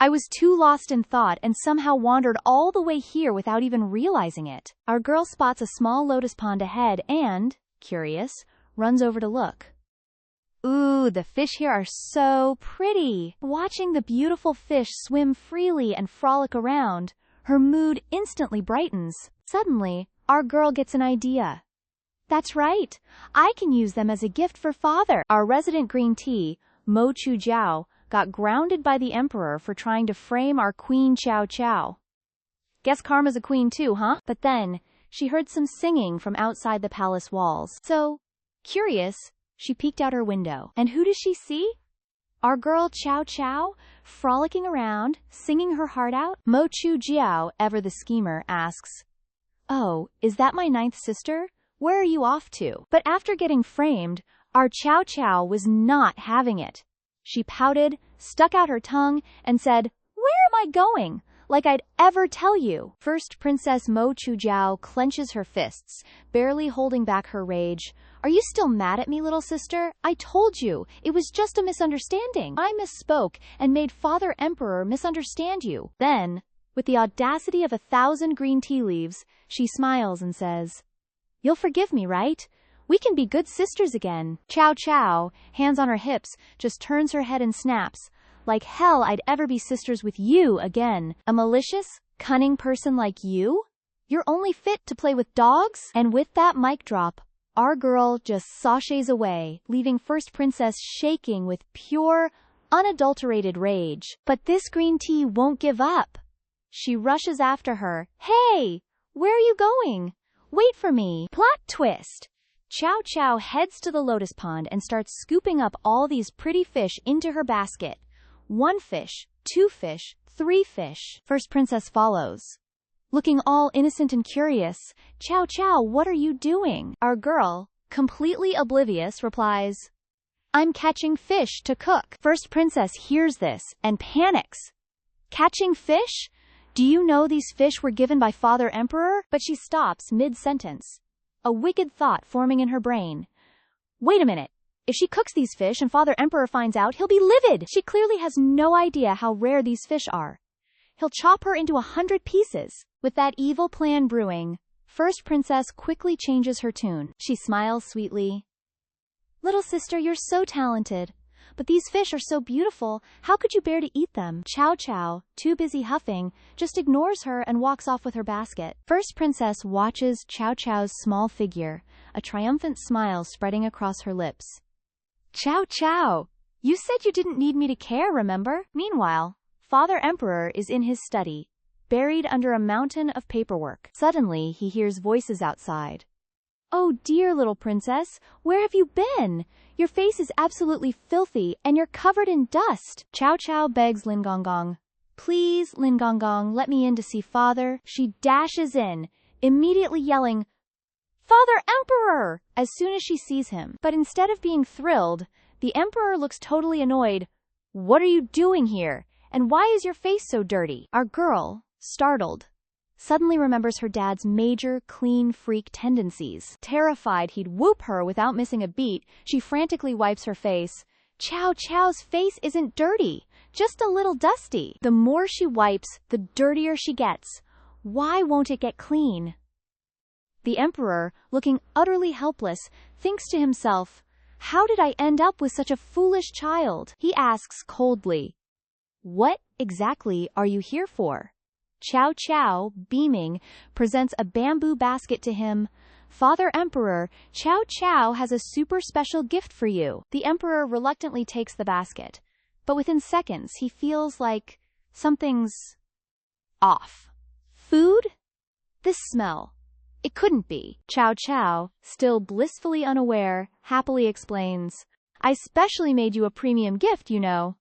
I was too lost in thought and somehow wandered all the way here without even realizing it." Our girl spots a small lotus pond ahead and, curious, runs over to look. Ooh, the fish here are so pretty. Watching the beautiful fish swim freely and frolic around, her mood instantly brightens. Suddenly, our girl gets an idea. "That's right. I can use them as a gift for father." Our resident green tea, Mo Chu Jiao, got grounded by the emperor for trying to frame our queen Chow Chow. Guess karma's a queen too, huh? But then, she heard some singing from outside the palace walls. So, curious, she peeked out her window. And who does she see? Our girl Chow Chow, frolicking around, singing her heart out. Mo Chu Jiao, ever the schemer, asks, "Oh, is that my ninth sister? Where are you off to?" But after getting framed, our Chow Chow was not having it. She pouted, stuck out her tongue, and said, "Where am I going? Like I'd ever tell you." First Princess Mo Chu Jiao clenches her fists, barely holding back her rage. "Are you still mad at me, little sister? I told you, it was just a misunderstanding. I misspoke and made Father Emperor misunderstand you." Then, with the audacity of 1,000 green tea leaves, she smiles and says, "You'll forgive me, right? We can be good sisters again. Chow Chow, hands on her hips, just turns her head and snaps. Like hell I'd ever be sisters with you again. A malicious, cunning person like you? You're only fit to play with dogs? And with that mic drop, our girl just sashays away, leaving First Princess shaking with pure, unadulterated rage. But this green tea won't give up. She rushes after her. Hey! Where are you going? Wait for me. Plot twist. Chow Chow heads to the lotus pond and starts scooping up all these pretty fish into her basket. 1 fish, 2 fish, 3 fish. First Princess follows. Looking all innocent and curious, Chow Chow, what are you doing? Our girl, completely oblivious, replies, I'm catching fish to cook. First Princess hears this and panics. Catching fish? Do you know these fish were given by Father Emperor? But she stops mid-sentence. A wicked thought forming in her brain. Wait a minute. If she cooks these fish and Father Emperor finds out, he'll be livid. She clearly has no idea how rare these fish are. He'll chop her into 100 pieces. With that evil plan brewing, First Princess quickly changes her tune. She smiles sweetly. Little sister, you're so talented. But these fish are so beautiful, how could you bear to eat them? Chow Chow, too busy huffing, just ignores her and walks off with her basket. First Princess watches Chow Chow's small figure, a triumphant smile spreading across her lips. Chow Chow, you said you didn't need me to care, remember? Meanwhile, Father Emperor is in his study, buried under a mountain of paperwork. Suddenly, he hears voices outside. Oh dear little princess, where have you been? Your face is absolutely filthy, and you're covered in dust. Chow Chow begs Lin Gong. Please, Lin Gong, let me in to see father. She dashes in, immediately yelling, Father Emperor! As soon as she sees him. But instead of being thrilled, the Emperor looks totally annoyed. What are you doing here? And why is your face so dirty? Our girl, startled, suddenly remembers her dad's major clean freak tendencies. Terrified he'd whoop her without missing a beat, she frantically wipes her face. Chow Chow's face isn't dirty, just a little dusty. The more she wipes, the dirtier she gets. Why won't it get clean? The Emperor, looking utterly helpless, thinks to himself, how did I end up with such a foolish child? He asks coldly, what exactly are you here for? Chow Chow, beaming, presents a bamboo basket to him. Father Emperor, Chow Chow has a super special gift for you. The Emperor reluctantly takes the basket, but within seconds he feels like something's off. Food? This smell. It couldn't be. Chow Chow, still blissfully unaware, happily explains, I specially made you a premium gift, you know.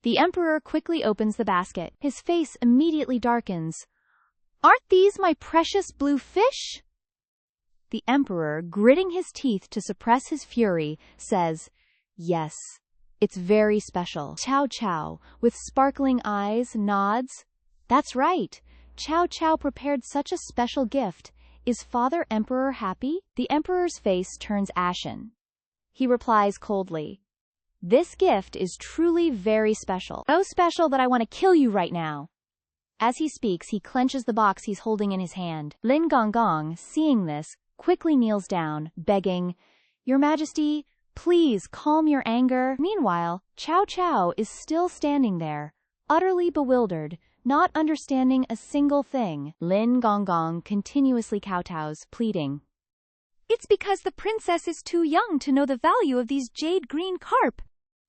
The Emperor quickly opens the basket. His face immediately darkens. Aren't these my precious blue fish? The Emperor, gritting his teeth to suppress his fury, says, yes, it's very special. Chow Chow, with sparkling eyes, nods. That's right. Chow Chow prepared such a special gift. Is Father Emperor happy? The Emperor's face turns ashen. He replies coldly, this gift is truly very special. So special that I want to kill you right now. As he speaks, he clenches the box he's holding in his hand. Lin Gong, seeing this, quickly kneels down, begging, Your Majesty, please calm your anger. Meanwhile, Chow Chow is still standing there, utterly bewildered, not understanding a single thing. Lin Gong continuously kowtows, pleading, it's because the princess is too young to know the value of these jade green carp.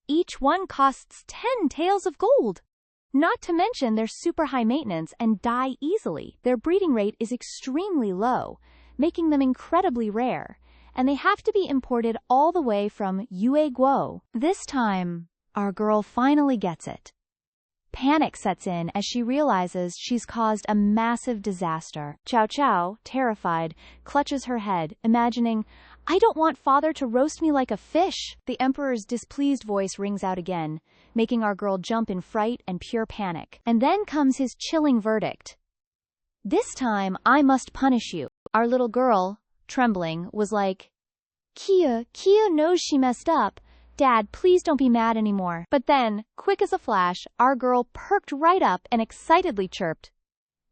Each one costs 10 taels of gold. Not to mention they're super high maintenance and die easily. Their breeding rate is extremely low, making them incredibly rare, and they have to be imported all the way from Yue Guo. This time, our girl finally gets it. Panic sets in as she realizes she's caused a massive disaster. Chow Chow, terrified, clutches her head, imagining, I don't want father to roast me like a fish. The Emperor's displeased voice rings out again, making our girl jump in fright and pure panic. And then comes his chilling verdict. This time, I must punish you. Our little girl, trembling, was like, Kia knows she messed up. Dad, please don't be mad anymore. But then, quick as a flash, our girl perked right up and excitedly chirped,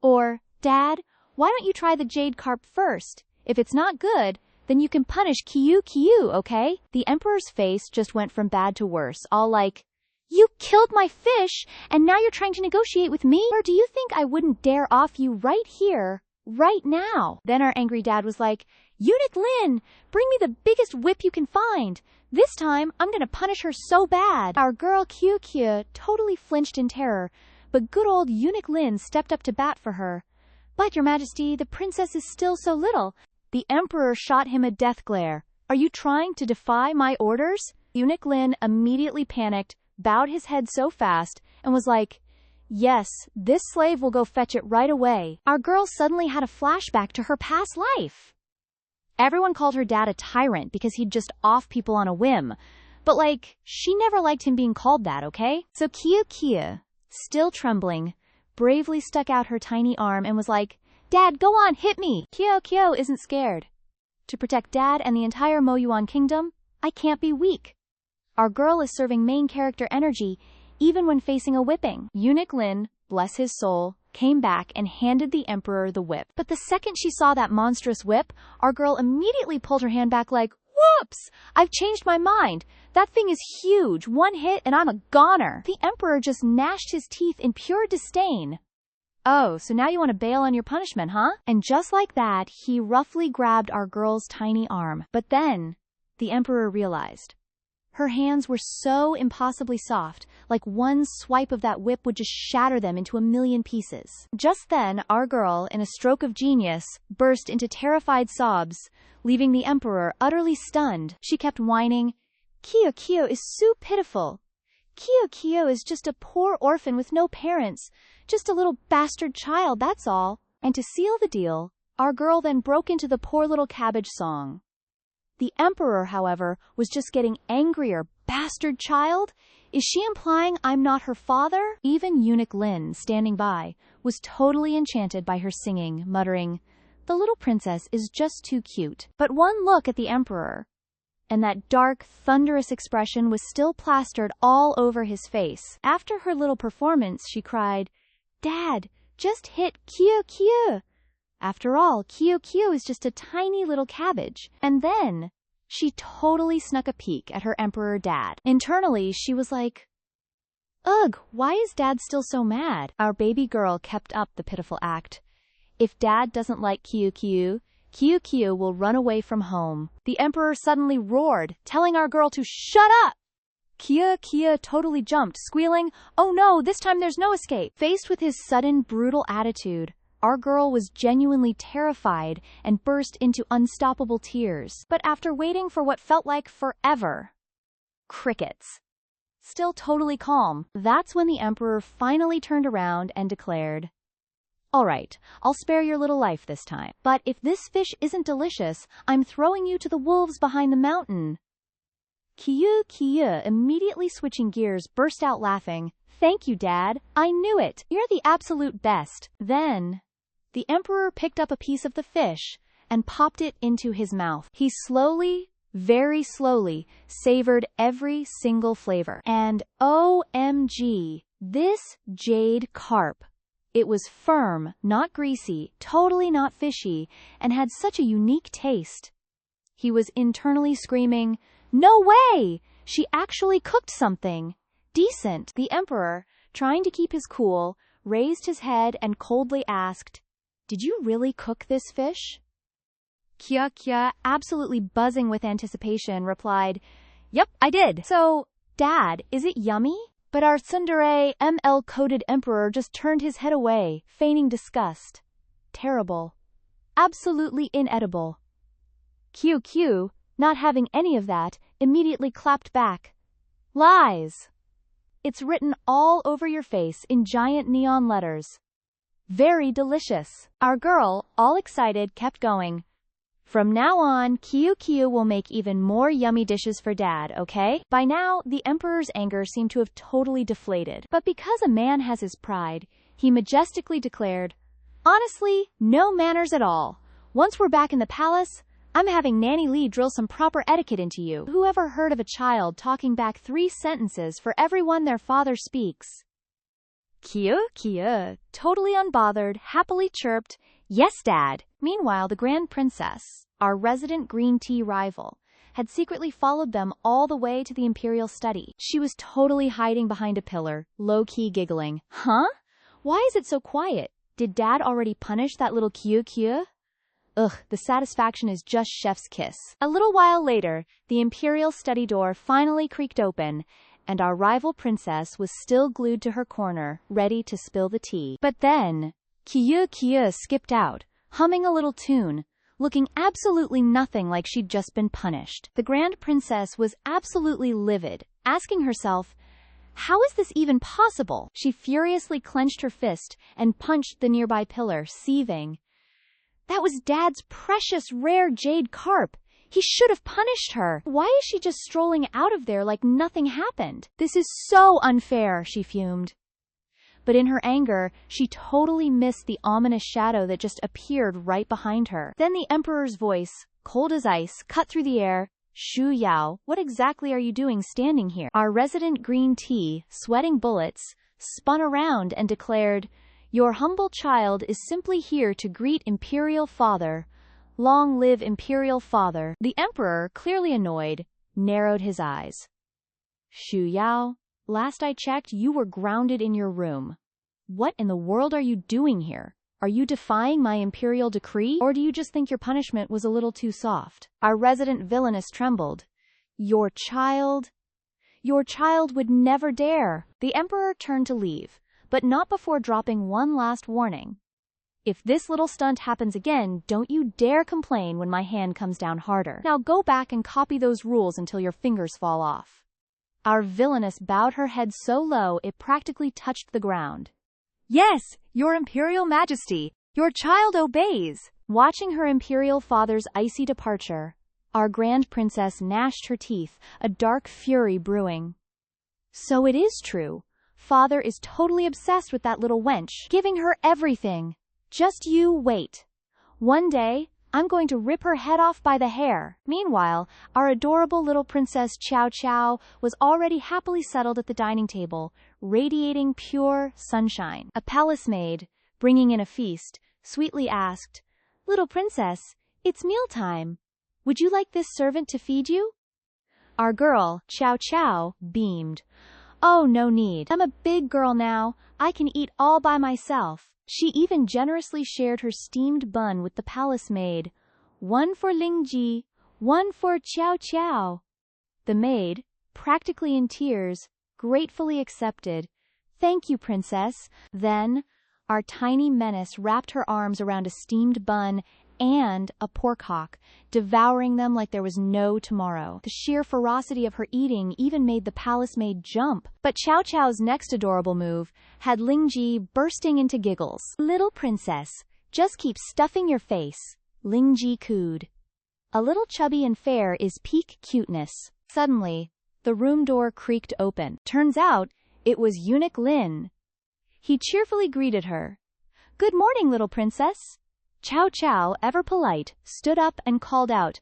or, Dad, why don't you try the jade carp first? If it's not good, Then you can punish Kyu, okay? The emperor's face just went from bad to worse, all like, you killed my fish, and now you're trying to negotiate with me? Or do you think I wouldn't dare off you right here, right now? Then our angry dad was like, Eunuch Lin, bring me the biggest whip you can find. This time, I'm gonna punish her so bad. Our girl Kyu totally flinched in terror, but good old Eunuch Lin stepped up to bat for her. But, Your Majesty, the princess is still so little. The emperor shot him a death glare. Are you trying to defy my orders? Eunuch Lin immediately panicked, bowed his head so fast, and was like, yes, this slave will go fetch it right away. Our girl suddenly had a flashback to her past life. Everyone called her dad a tyrant because he'd just off people on a whim. But like, she never liked him being called that, okay? So Kyu, still trembling, bravely stuck out her tiny arm and was like, Dad, go on, hit me! Kyu isn't scared. To protect Dad and the entire Moyuan kingdom, I can't be weak. Our girl is serving main character energy, even when facing a whipping. Eunuch Lin, bless his soul, came back and handed the emperor the whip. But the second she saw that monstrous whip, our girl immediately pulled her hand back like, whoops! I've changed my mind. That thing is huge. One hit and I'm a goner. The emperor just gnashed his teeth in pure disdain. Oh, so now you want to bail on your punishment, huh? And just like that, he roughly grabbed our girl's tiny arm. But then, the emperor realized. Her hands were so impossibly soft, like one swipe of that whip would just shatter them into a million pieces. Just then, our girl, in a stroke of genius, burst into terrified sobs, leaving the emperor utterly stunned. She kept whining, Kyu is so pitiful. Kyu is just a poor orphan with no parents, just a little bastard child, that's all. And to seal the deal, our girl then broke into the poor little cabbage song. The emperor, however, was just getting angrier. Bastard child? Is she implying I'm not her father? Even Eunuch Lin, standing by, was totally enchanted by her singing, muttering, the little princess is just too cute. But one look at the emperor, and that dark, thunderous expression was still plastered all over his face. After her little performance, she cried, Dad, just hit Kyu. After all, Kyu is just a tiny little cabbage. And then, she totally snuck a peek at her emperor dad. Internally, she was like, ugh, why is Dad still so mad? Our baby girl kept up the pitiful act. If Dad doesn't like Kyu will run away from home. The emperor suddenly roared, telling our girl to shut up! Kyu totally jumped, squealing, oh no, this time there's no escape. Faced with his sudden, brutal attitude, our girl was genuinely terrified and burst into unstoppable tears. But after waiting for what felt like forever, crickets. Still totally calm, that's when the emperor finally turned around and declared, all right, I'll spare your little life this time. But if this fish isn't delicious, I'm throwing you to the wolves behind the mountain. Kyu, immediately switching gears, burst out laughing. Thank you, Dad. I knew it. You're the absolute best. Then, the emperor picked up a piece of the fish and popped it into his mouth. He slowly, very slowly, savored every single flavor. And OMG, this jade carp. It was firm, not greasy, totally not fishy, and had such a unique taste. He was internally screaming, no way! She actually cooked something decent. The emperor, trying to keep his cool, raised his head and coldly asked, did you really cook this fish? Kyu, absolutely buzzing with anticipation, replied, yep, I did. So, Dad, is it yummy? But our tsundere ML-coded emperor just turned his head away, feigning disgust. Terrible. Absolutely inedible. Kyu, not having any of that, immediately clapped back. Lies! It's written all over your face in giant neon letters. Very delicious. Our girl, all excited, kept going. From now on, Kyu will make even more yummy dishes for Dad, okay? By now, the emperor's anger seemed to have totally deflated. But because a man has his pride, he majestically declared, honestly, no manners at all. Once we're back in the palace, I'm having Nanny Lee drill some proper etiquette into you. Who ever heard of a child talking back 3 sentences for everyone their father speaks? Kyu, totally unbothered, happily chirped, yes, Dad. Meanwhile, the Grand Princess, our resident green tea rival, had secretly followed them all the way to the imperial study. She was totally hiding behind a pillar, low-key giggling. Huh? Why is it so quiet? Did Dad already punish that little Kyu? Ugh, the satisfaction is just chef's kiss. A little while later, the imperial study door finally creaked open, and our rival princess was still glued to her corner, ready to spill the tea. But then, Kyu skipped out, humming a little tune, looking absolutely nothing like she'd just been punished. The Grand Princess was absolutely livid, asking herself, how is this even possible? She furiously clenched her fist and punched the nearby pillar, seething. That was Dad's precious rare jade carp. He should have punished her. Why is she just strolling out of there like nothing happened? This is so unfair, she fumed. But in her anger, she totally missed the ominous shadow that just appeared right behind her. Then the Emperor's voice, cold as ice, cut through the air. Shu Yao, what exactly are you doing standing here? Our resident green tea, sweating bullets, spun around and declared, your humble child is simply here to greet Imperial Father. Long live Imperial Father. The Emperor, clearly annoyed, narrowed his eyes. Shu Yao, last I checked, you were grounded in your room. What in the world are you doing here? Are you defying my imperial decree? Or do you just think your punishment was a little too soft? Our resident villainess trembled. Your child? Your child would never dare. The Emperor turned to leave, but not before dropping one last warning. If this little stunt happens again, don't you dare complain when my hand comes down harder. Now go back and copy those rules until your fingers fall off. Our villainess bowed her head so low it practically touched the ground. Yes, your Imperial Majesty, your child obeys. Watching her Imperial father's icy departure, our Grand Princess gnashed her teeth, a dark fury brewing. So it is true. Father is totally obsessed with that little wench, giving her everything. Just you wait. One day, I'm going to rip her head off by the hair. Meanwhile, our adorable little Princess Chow Chow was already happily settled at the dining table, radiating pure sunshine. A palace maid, bringing in a feast, sweetly asked, Little Princess, it's mealtime. Would you like this servant to feed you? Our girl, Chow Chow, beamed. Oh, no need. I'm a big girl now. I can eat all by myself. She even generously shared her steamed bun with the palace maid. One for Lingji, one for Chow Chow. The maid, practically in tears, gratefully accepted. Thank you, princess. Then, our tiny menace wrapped her arms around a steamed bun and a pork hock, devouring them like there was no tomorrow. The sheer ferocity of her eating even made the palace maid jump. But Chow Chow's next adorable move had Lingji bursting into giggles. Little princess, just keep stuffing your face. Lingji cooed. A little chubby and fair is peak cuteness. Suddenly, the room door creaked open. Turns out, it was Eunuch Lin. He cheerfully greeted her. Good morning, little princess. Chow Chow, ever polite, stood up and called out,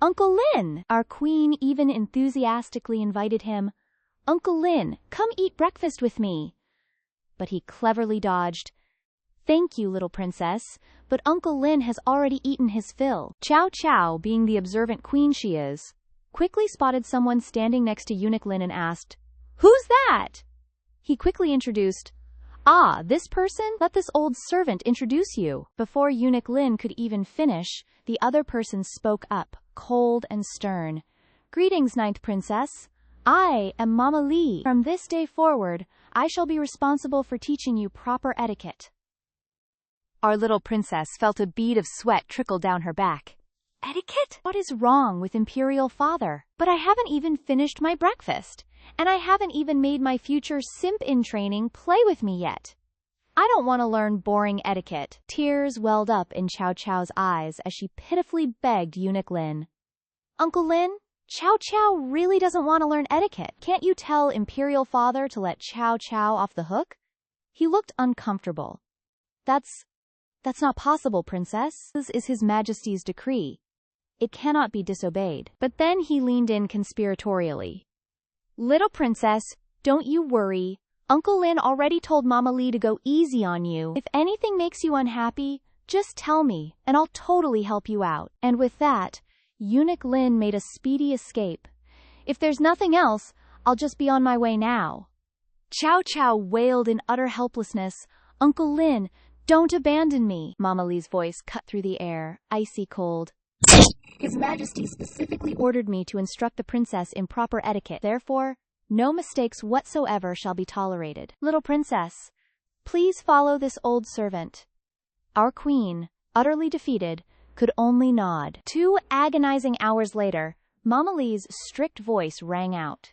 Uncle Lin! Our queen even enthusiastically invited him. Uncle Lin, come eat breakfast with me. But he cleverly dodged. Thank you, little princess, but Uncle Lin has already eaten his fill. Chow Chow, being the observant queen she is, quickly spotted someone standing next to Eunuch Lin and asked, Who's that? He quickly introduced, Ah, this person? Let this old servant introduce you. Before Eunuch Lin could even finish, the other person spoke up, cold and stern. Greetings, Ninth Princess. I am Mama Li. From this day forward, I shall be responsible for teaching you proper etiquette. Our little princess felt a bead of sweat trickle down her back. Etiquette? What is wrong with Imperial Father? But I haven't even finished my breakfast. And I haven't even made my future simp-in-training play with me yet. I don't want to learn boring etiquette. Tears welled up in Chow Chow's eyes as she pitifully begged Eunuch Lin. Uncle Lin, Chow Chow really doesn't want to learn etiquette. Can't you tell Imperial Father to let Chow Chow off the hook? He looked uncomfortable. That's not possible, Princess. This is His Majesty's decree. It cannot be disobeyed. But then he leaned in conspiratorially. Little princess, don't you worry. Uncle Lin already told Mama Li to go easy on you. If anything makes you unhappy, Just tell me, and I'll totally help you out. And with that, Eunuch Lin made a speedy escape. If there's nothing else, I'll just be on my way now. Chow Chow wailed in utter helplessness. Uncle Lin, don't abandon me. Mama Lee's voice cut through the air, icy cold. His Majesty specifically ordered me to instruct the princess in proper etiquette. Therefore, no mistakes whatsoever shall be tolerated. Little princess, please follow this old servant. Our queen, utterly defeated, could only nod. 2 agonizing hours later, Mama Lee's strict voice rang out.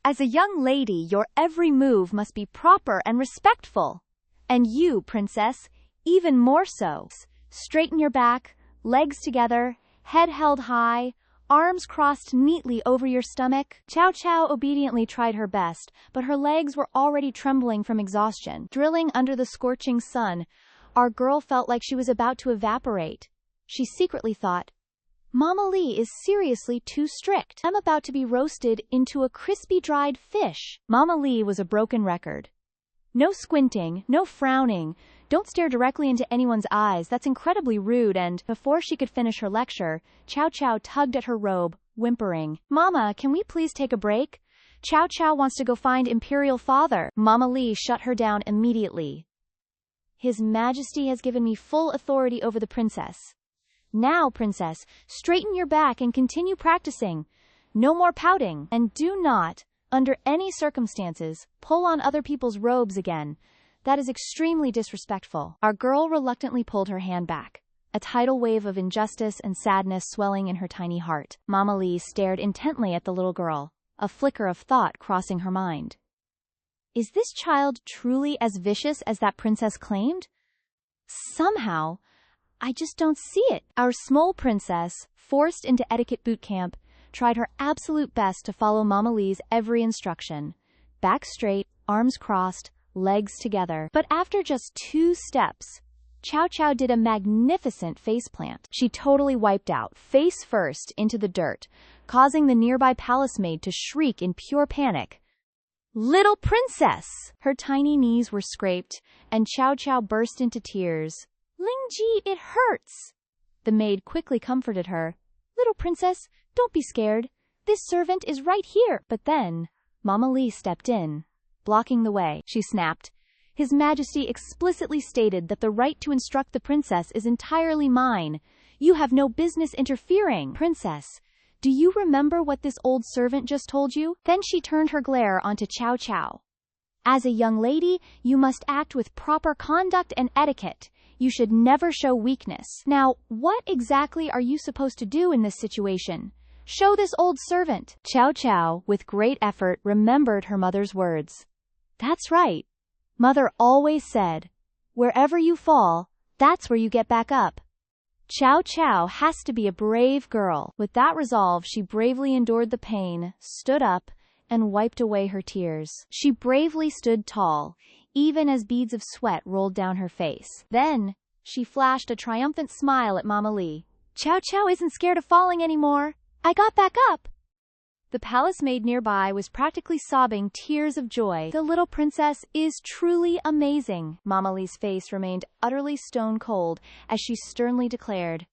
As a young lady, your every move must be proper and respectful. And you, princess, even more so. Straighten your back, legs together, head held high, arms crossed neatly over your stomach. Chow Chow obediently tried her best, but her legs were already trembling from exhaustion. Drilling under the scorching sun, our girl felt like she was about to evaporate. She secretly thought, Mama Lee is seriously too strict. I'm about to be roasted into a crispy dried fish. Mama Lee was a broken record. No squinting, no frowning, don't stare directly into anyone's eyes, that's incredibly rude. And before she could finish her lecture, Chow Chow tugged at her robe, whimpering. Mama, can we please take a break? Chow Chow wants to go find Imperial Father. Mama Lee shut her down immediately. His Majesty has given me full authority over the princess. Now, princess, straighten your back and continue practicing. No more pouting, and do not, under any circumstances, pull on other people's robes again. That is extremely disrespectful. Our girl reluctantly pulled her hand back, a tidal wave of injustice and sadness swelling in her tiny heart. Mama Lee stared intently at the little girl, a flicker of thought crossing her mind. Is this child truly as vicious as that princess claimed? Somehow, I just don't see it. Our small princess, forced into etiquette boot camp, tried her absolute best to follow Mama Lee's every instruction. Back straight, arms crossed, legs together. But after just 2 steps, Chow Chow did a magnificent faceplant. She totally wiped out, face first, into the dirt, causing the nearby palace maid to shriek in pure panic. Little princess! Her tiny knees were scraped, and Chow Chow burst into tears. Lingji, it hurts! The maid quickly comforted her. Little princess, don't be scared. This servant is right here. But then, Mama Lee stepped in, blocking the way. She snapped. His Majesty explicitly stated that the right to instruct the princess is entirely mine. You have no business interfering. Princess, do you remember what this old servant just told you? Then she turned her glare onto Chow Chow. As a young lady, you must act with proper conduct and etiquette. You should never show weakness. Now, what exactly are you supposed to do in this situation? Show this old servant. Chow Chow, with great effort, remembered her mother's words. That's right. Mother always said, wherever you fall, that's where you get back up. Chow Chow has to be a brave girl. With that resolve, she bravely endured the pain, stood up, and wiped away her tears. She bravely stood tall, even as beads of sweat rolled down her face. Then, she flashed a triumphant smile at Mama Lee. Chow Chow isn't scared of falling anymore. I got back up. The palace maid nearby was practically sobbing tears of joy. The little princess is truly amazing. Mama Lee's face remained utterly stone cold as she sternly declared,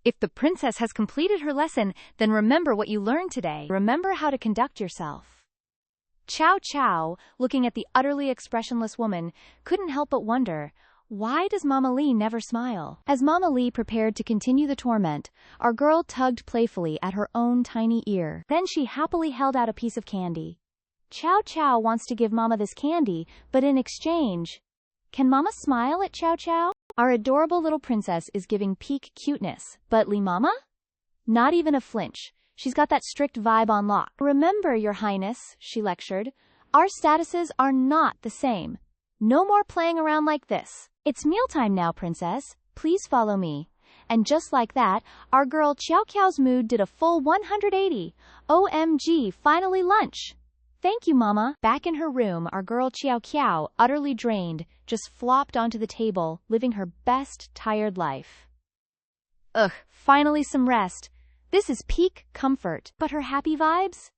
If the princess has completed her lesson, then remember what you learned today. Remember how to conduct yourself. Chow Chow, looking at the utterly expressionless woman, couldn't help but wonder, why does Mama Lee never smile? As Mama Lee prepared to continue the torment, our girl tugged playfully at her own tiny ear. Then she happily held out a piece of candy. Chow Chow wants to give Mama this candy, but in exchange, can Mama smile at Chow Chow? Our adorable little princess is giving peak cuteness, but Lee Mama? Not even a flinch. She's got that strict vibe on lock. Remember, Your Highness, she lectured, our statuses are not the same. No more playing around like this. It's mealtime now, princess. Please follow me. And just like that, our girl Qiao Qiao's mood did a full 180. OMG, finally lunch. Thank you, Mama. Back in her room, our girl Qiao Qiao, utterly drained, just flopped onto the table, living her best tired life. Ugh, finally some rest. This is peak comfort. But her happy vibes?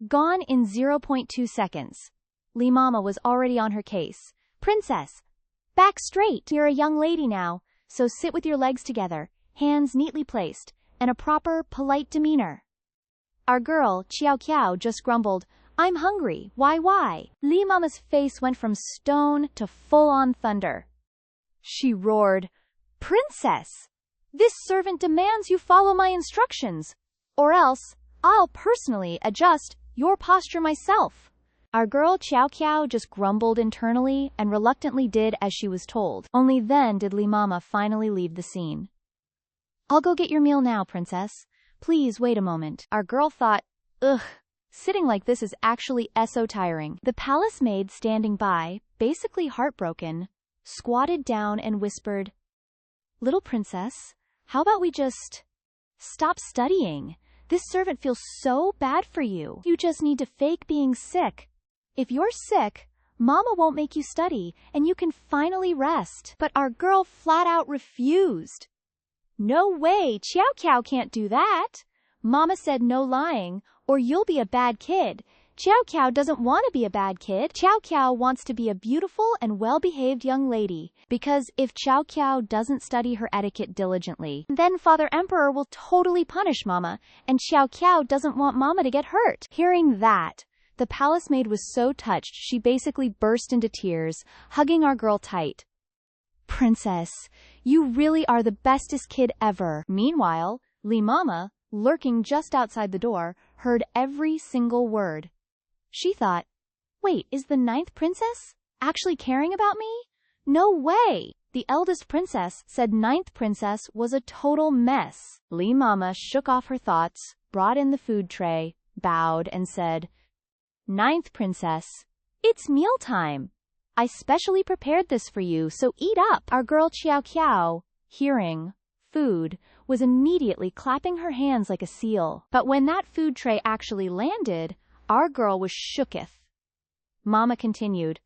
Gone in 0.2 seconds. Lee Mama was already on her case. Princess, back straight. You're a young lady now. so sit with your legs together, hands neatly placed, and a proper, polite demeanor. Our girl, Xiao Qiao, just grumbled, I'm hungry, why? Li Mama's face went from stone to full-on thunder. She roared, Princess! This servant demands you follow my instructions, or else I'll personally adjust your posture myself. Our girl Xiao Qiao just grumbled internally and reluctantly did as she was told. Only then did Li Mama finally leave the scene. I'll go get your meal now, princess. Please wait a moment. Our girl thought, ugh, sitting like this is actually so tiring. The palace maid standing by, basically heartbroken, squatted down and whispered, Little princess, how about we just stop studying? This servant feels so bad for you. You just need to fake being sick. If you're sick, Mama won't make you study, and you can finally rest. But our girl flat out refused. No way, Xiao Qiao can't do that. Mama said no lying, or you'll be a bad kid. Xiao Qiao doesn't want to be a bad kid. Xiao Qiao wants to be a beautiful and well-behaved young lady, because if Xiao Qiao doesn't study her etiquette diligently, then Father Emperor will totally punish Mama, and Xiao Qiao doesn't want Mama to get hurt. Hearing that, the palace maid was so touched she basically burst into tears, hugging our girl tight. Princess, you really are the bestest kid ever. Meanwhile, Li Mama, lurking just outside the door, heard every single word. She thought, wait, is the 9th princess actually caring about me? No way! The eldest princess said 9th princess was a total mess. Li Mama shook off her thoughts, brought in the food tray, bowed, and said, 9th princess, it's mealtime. I specially prepared this for you, so eat up. Our girl Xiao Qiao, hearing food, was immediately clapping her hands like a seal. But when that food tray actually landed, our girl was shooketh. Mama continued,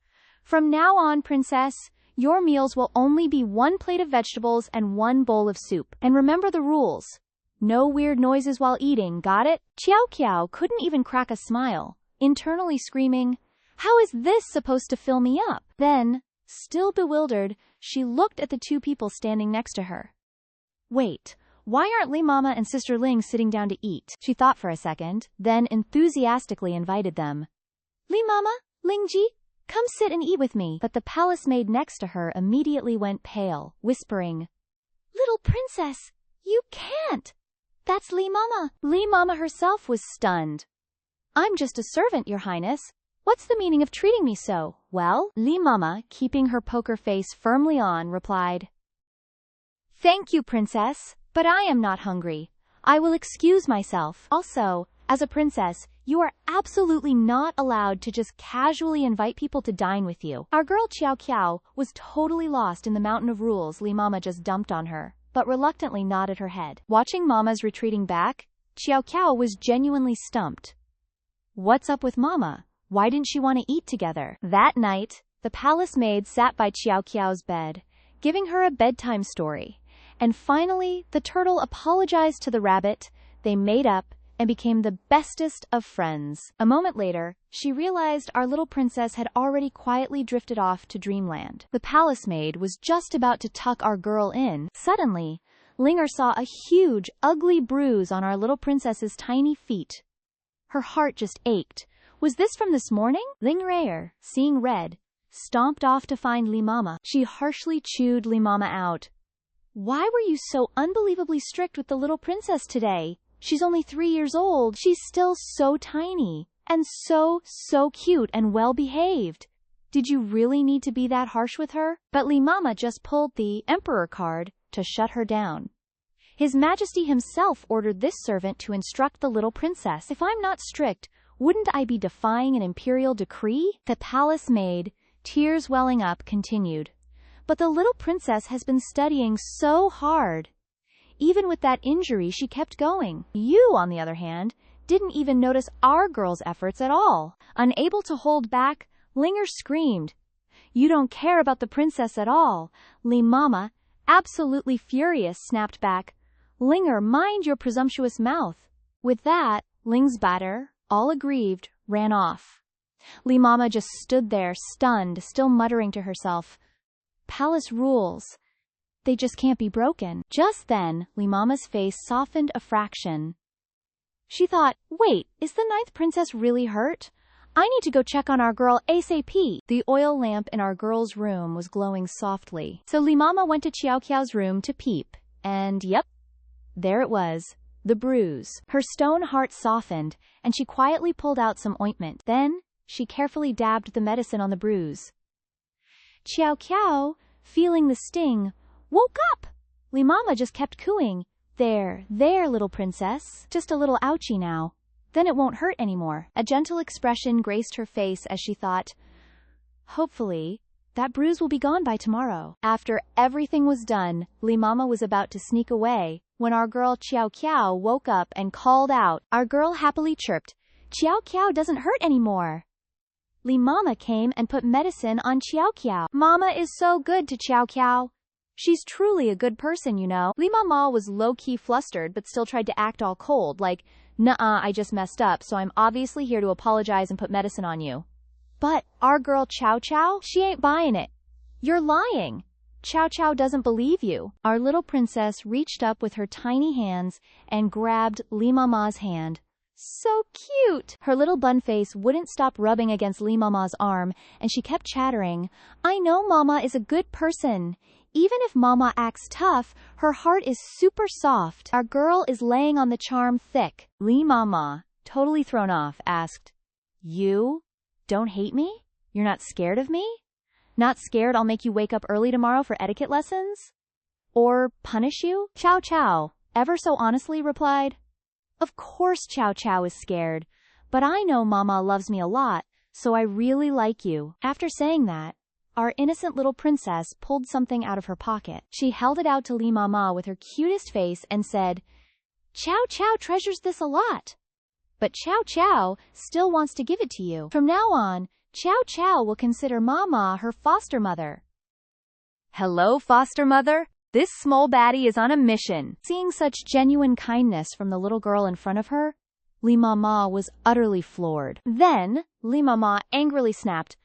From now on, princess, your meals will only be 1 plate of vegetables and 1 bowl of soup. And remember the rules. No weird noises while eating, got it? Xiao Qiao couldn't even crack a smile, internally screaming, How is this supposed to fill me up? Then, still bewildered, she looked at the 2 people standing next to her. Wait, why aren't Li Mama and Sister Ling sitting down to eat? She thought for a second, then enthusiastically invited them. Li Mama, Lingji, come sit and eat with me. But the palace maid next to her immediately went pale, whispering, Little princess, you can't. That's Li Mama. Li Mama herself was stunned. I'm just a servant, Your Highness. What's the meaning of treating me so? Well, Li Mama, keeping her poker face firmly on, replied, Thank you, princess, but I am not hungry. I will excuse myself. Also, as a princess, you are absolutely not allowed to just casually invite people to dine with you. Our girl Xiao Qiao was totally lost in the mountain of rules Li Mama just dumped on her, but reluctantly nodded her head. Watching Mama's retreating back, Xiao Qiao was genuinely stumped. What's up with Mama? Why didn't she want to eat together? That night, the palace maid sat by Xiao Qiao's bed, giving her a bedtime story. And finally, the turtle apologized to the rabbit, they made up, and became the bestest of friends. A moment later, she realized our little princess had already quietly drifted off to dreamland. The palace maid was just about to tuck our girl in. Suddenly, Linger saw a huge, ugly bruise on our little princess's tiny feet. Her heart just ached. Was this from this morning? Linger, seeing red, stomped off to find Li Mama. She harshly chewed Li Mama out. Why were you so unbelievably strict with the little princess today? She's only 3 years old. She's still so tiny, and so cute and well-behaved. Did you really need to be that harsh with her? But Li Mama just pulled the Emperor card to shut her down. His Majesty himself ordered this servant to instruct the little princess. If I'm not strict, wouldn't I be defying an imperial decree? The palace maid, tears welling up, continued. But the little princess has been studying so hard. Even with that injury, she kept going. You, on the other hand, didn't even notice our girl's efforts at all. Unable to hold back, Linger screamed. You don't care about the princess at all. Li Mama, absolutely furious, snapped back. Linger, mind your presumptuous mouth. With that, Ling's batter, all aggrieved, ran off. Li Mama just stood there, stunned, still muttering to herself. Palace rules. They just can't be broken. Just then, Lee Mama's face softened a fraction. She thought, wait, is the ninth princess really hurt? I need to go check on our girl ASAP. The oil lamp in our girl's room was glowing softly. So Lee Mama went to Qiao Qiao's room to peep. And yep, there it was. The bruise. Her stone heart softened, and she quietly pulled out some ointment. Then, she carefully dabbed the medicine on the bruise. Qiao Qiao, feeling the sting, woke up! Lee Mama just kept cooing. There, little princess. Just a little ouchie now. Then it won't hurt anymore. A gentle expression graced her face as she thought, hopefully, that bruise will be gone by tomorrow. After everything was done, Lee Mama was about to sneak away, when our girl Qiao Qiao woke up and called out. Our girl happily chirped, Qiao Qiao doesn't hurt anymore. Lee Mama came and put medicine on Qiao Qiao. Mama is so good to Qiao Qiao. She's truly a good person, you know. Lee Mama was low-key flustered but still tried to act all cold, like, nuh-uh, I just messed up, so I'm obviously here to apologize and put medicine on you. But our girl Qiao Qiao, she ain't buying it. You're lying. Qiao Qiao doesn't believe you. Our little princess reached up with her tiny hands and grabbed Lee Mama's hand. So cute! Her little bun face wouldn't stop rubbing against Lee Mama's arm, and she kept chattering, I know Mama is a good person. Even if Mama acts tough, her heart is super soft. Our girl is laying on the charm thick. Lee Mama, totally thrown off, asked, You don't hate me? You're not scared of me? Not scared I'll make you wake up early tomorrow for etiquette lessons? Or punish you? Qiao Qiao, ever so honestly replied, Of course Qiao Qiao is scared, but I know Mama loves me a lot, so I really like you. After saying that, our innocent little princess pulled something out of her pocket. She held it out to Lee Mama with her cutest face and said, Qiao Qiao treasures this a lot. But Qiao Qiao still wants to give it to you. From now on, Qiao Qiao will consider Mama her foster mother. Hello, foster mother. This small baddie is on a mission. Seeing such genuine kindness from the little girl in front of her, Lee Mama was utterly floored. Then, Lee Mama angrily snapped,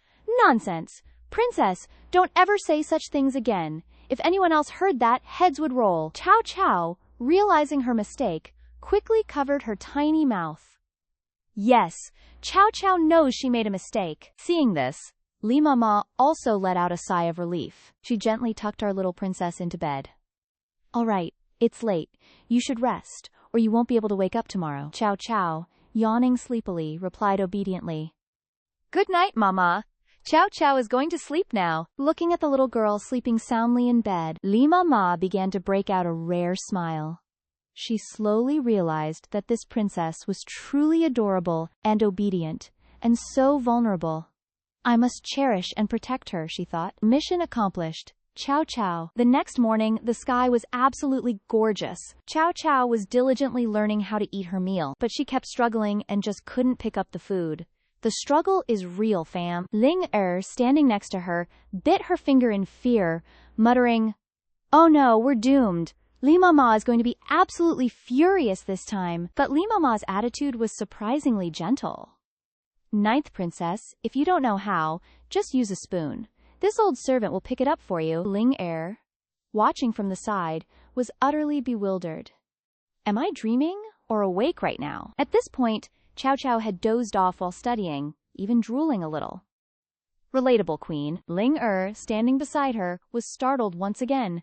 Nonsense! Princess, don't ever say such things again. If anyone else heard that, heads would roll. Qiao Qiao, realizing her mistake, quickly covered her tiny mouth. Yes, Qiao Qiao knows she made a mistake. Seeing this, Lee Mama also let out a sigh of relief. She gently tucked our little princess into bed. All right, it's late. You should rest, or you won't be able to wake up tomorrow. Qiao Qiao, yawning sleepily, replied obediently. Good night, Mama. Qiao Qiao is going to sleep now. Looking at the little girl sleeping soundly in bed, Lee Mama began to break out a rare smile. She slowly realized that this princess was truly adorable and obedient, and so vulnerable. I must cherish and protect her, she thought. Mission accomplished. Qiao Qiao. The next morning, the sky was absolutely gorgeous. Qiao Qiao was diligently learning how to eat her meal, but she kept struggling and just couldn't pick up the food. The struggle is real, fam. Ling standing next to her, bit her finger in fear, muttering, Oh no, we're doomed. Lee Mama is going to be absolutely furious this time. But Lee Mama's attitude was surprisingly gentle. Ninth princess, if you don't know how, just use a spoon. This old servant will pick it up for you. Ling watching from the side, was utterly bewildered. Am I dreaming or awake right now? At this point, Qiao Qiao had dozed off while studying, even drooling a little. Relatable queen. Ling standing beside her, was startled once again.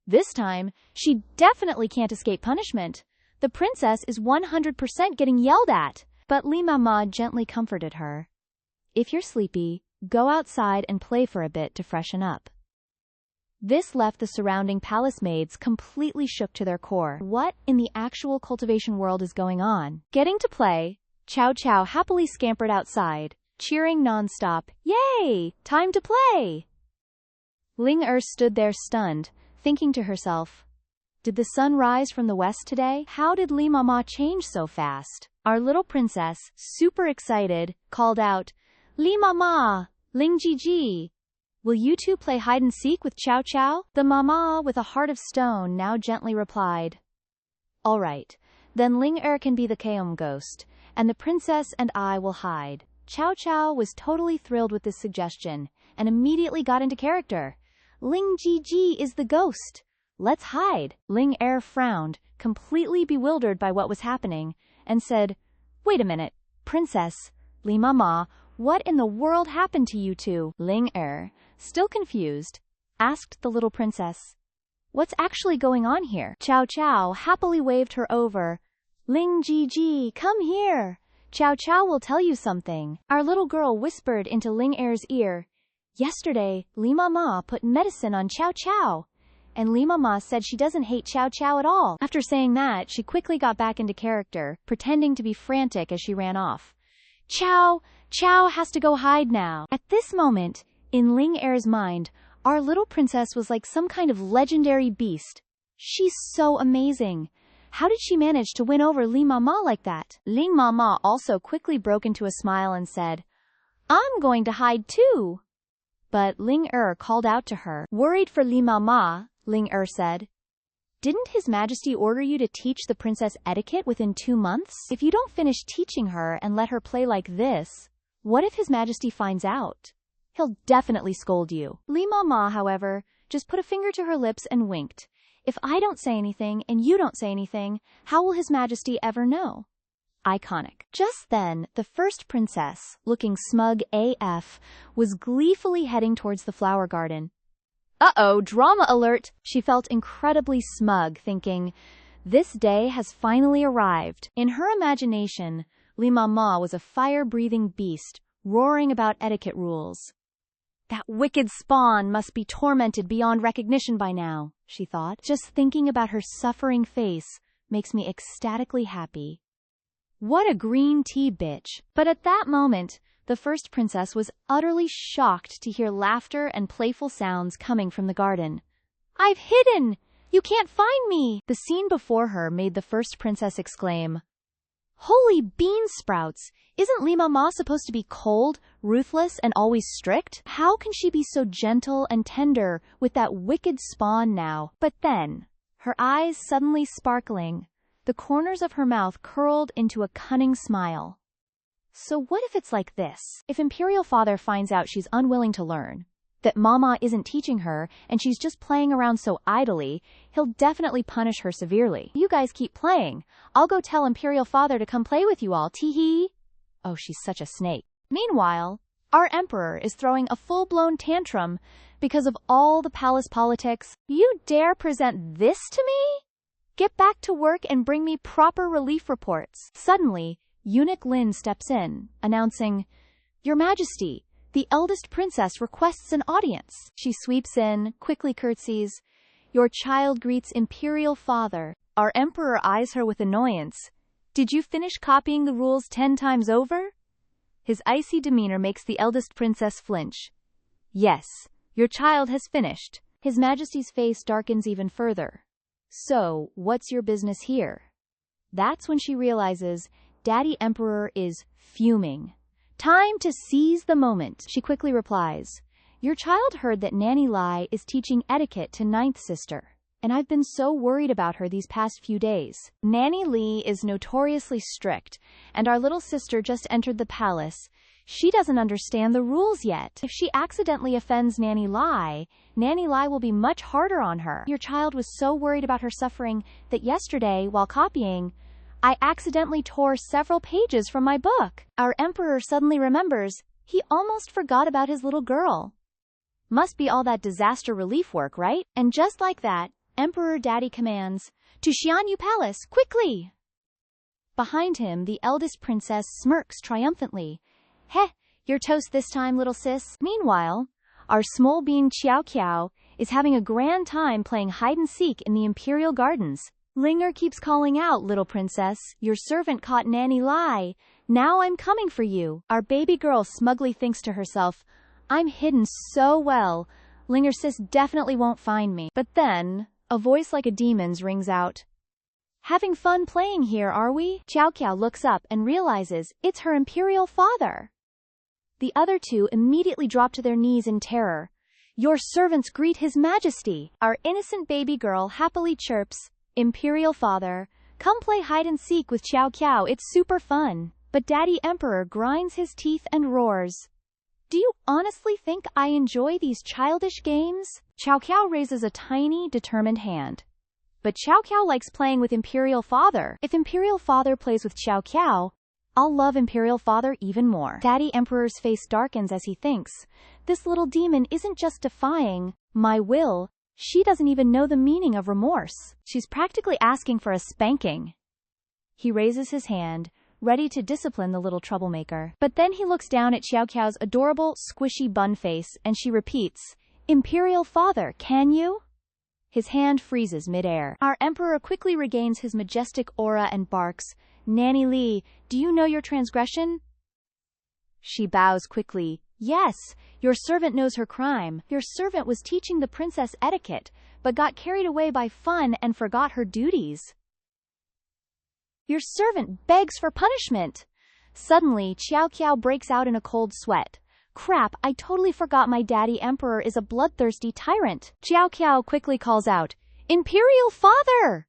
This time, she definitely can't escape punishment. The princess is 100% getting yelled at. But Lee Mama gently comforted her. If you're sleepy, go outside and play for a bit to freshen up. This left the surrounding palace maids completely shook to their core. What in the actual cultivation world is going on? Getting to play, Qiao Qiao happily scampered outside, cheering nonstop, Yay! Time to play! Ling stood there stunned, thinking to herself, Did the sun rise from the west today? How did Lee Mama change so fast? Our little princess, super excited, called out, Lee Mama! Ling Ji! Will you two play hide-and-seek with Qiao Qiao? The Mama, with a heart of stone, now gently replied, All right, then Ling can be the Kaom ghost, and the princess and I will hide. Qiao Qiao was totally thrilled with this suggestion, and immediately got into character. Ling Ji is the ghost. let's hide. Ling Er frowned, completely bewildered by what was happening, and said, wait a minute, Princess, Li Mama, what in the world happened to you two? Ling Er, still confused, asked the little princess, what's actually going on here? Chow Chow happily waved her over. Ling Ji, come here. Chow Chow will tell you something. Our little girl whispered into Ling Er's ear. Yesterday, Li Mama put medicine on Chow Chow, and Li Mama said she doesn't hate Chow Chow at all. After saying that, she quickly got back into character, pretending to be frantic as she ran off. Chow has to go hide now. At this moment, in Ling Er's mind, our little princess was like some kind of legendary beast. She's so amazing. How did she manage to win over Li Mama like that? Ling Mama also quickly broke into a smile and said, I'm going to hide too. But Ling Er called out to her. Worried for Li Mama, Ling Er said, didn't His Majesty order you to teach the princess etiquette within 2 months? If you don't finish teaching her and let her play like this, what if His Majesty finds out? He'll definitely scold you. Li Mama, however, just put a finger to her lips and winked. If I don't say anything and you don't say anything, how will His Majesty ever know? Iconic. Just then, the first princess, looking smug AF, was gleefully heading towards the flower garden. Uh-oh, drama alert! She felt incredibly smug, thinking, this day has finally arrived. In her imagination, Li Mama was a fire-breathing beast, roaring about etiquette rules. That wicked spawn must be tormented beyond recognition by now, she thought. Just thinking about her suffering face makes me ecstatically happy. What a green tea bitch. But at that moment, the first princess was utterly shocked to hear laughter and playful sounds coming from the garden. I've hidden! You can't find me! The scene before her made the first princess exclaim, holy bean sprouts! Isn't Li Mama supposed to be cold, ruthless, and always strict? How can she be so gentle and tender with that wicked spawn now? But then, her eyes suddenly sparkling, the corners of her mouth curled into a cunning smile. So what if it's like this? If Imperial Father finds out she's unwilling to learn, that Mama isn't teaching her and she's just playing around so idly, he'll definitely punish her severely. You guys keep playing. I'll go tell Imperial Father to come play with you all, tee-hee. Oh, she's such a snake. Meanwhile, our emperor is throwing a full-blown tantrum because of all the palace politics. You dare present this to me? Get back to work and bring me proper relief reports. Suddenly, Eunuch Lin steps in, announcing, Your Majesty, the eldest princess requests an audience. She sweeps in, quickly curtsies. Your child greets Imperial Father. Our emperor eyes her with annoyance. Did you finish copying the rules 10 times over? His icy demeanor makes the eldest princess flinch. Yes, your child has finished. His Majesty's face darkens even further. So, what's your business here? That's when she realizes Daddy Emperor is fuming. Time to seize the moment. She quickly replies, Your child heard that Nanny Lai is teaching etiquette to ninth sister, and I've been so worried about her these past few days. Nanny Li is notoriously strict, and our little sister just entered the palace. She doesn't understand the rules yet. If she accidentally offends Nanny Lai will be much harder on her. Your child was so worried about her suffering that yesterday, while copying, I accidentally tore several pages from my book. Our emperor suddenly remembers he almost forgot about his little girl. Must be all that disaster relief work, right? And just like that, Emperor Daddy commands, To Xianyu Palace, quickly! Behind him, the eldest princess smirks triumphantly. Heh, you're toast this time, little sis. Meanwhile, our small bean Qiao Qiao is having a grand time playing hide-and-seek in the Imperial Gardens. Linger keeps calling out, Little princess, your servant caught Nanny Lai. Now I'm coming for you. Our baby girl smugly thinks to herself, I'm hidden so well. Linger sis definitely won't find me. But then, a voice like a demon's rings out. Having fun playing here, are we? Qiao Qiao looks up and realizes it's her Imperial Father. The other two immediately drop to their knees in terror. Your servants greet His Majesty. Our innocent baby girl happily chirps, Imperial Father, come play hide-and-seek with Qiao Qiao, it's super fun. But Daddy Emperor grinds his teeth and roars. Do you honestly think I enjoy these childish games? Qiao Qiao raises a tiny, determined hand. But Qiao Qiao likes playing with Imperial Father. If Imperial Father plays with Qiao Qiao, I'll love Imperial Father even more. Daddy Emperor's face darkens as he thinks. This little demon isn't just defying my will, she doesn't even know the meaning of remorse. She's practically asking for a spanking. He raises his hand, ready to discipline the little troublemaker. But then he looks down at Qiao Qiao's adorable, squishy bun face, and she repeats, Imperial Father, can you? His hand freezes mid-air. Our emperor quickly regains his majestic aura and barks, Nanny Li, do you know your transgression? She bows quickly. Yes, your servant knows her crime. Your servant was teaching the princess etiquette, but got carried away by fun and forgot her duties. Your servant begs for punishment. Suddenly, Qiao Qiao breaks out in a cold sweat. Crap, I totally forgot my daddy emperor is a bloodthirsty tyrant. Qiao Qiao quickly calls out, Imperial Father!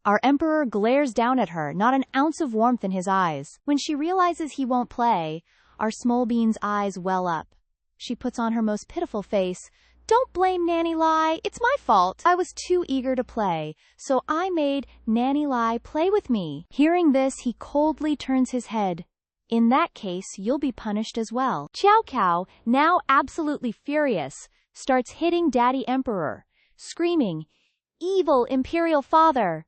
Our emperor glares down at her, not an ounce of warmth in his eyes. When she realizes he won't play, our small bean's eyes well up. She puts on her most pitiful face. Don't blame Nanny Lai, it's my fault. I was too eager to play, so I made Nanny Lai play with me. Hearing this, he coldly turns his head. In that case, you'll be punished as well. Qiao Qiao, now absolutely furious, starts hitting Daddy Emperor, screaming, Evil Imperial Father!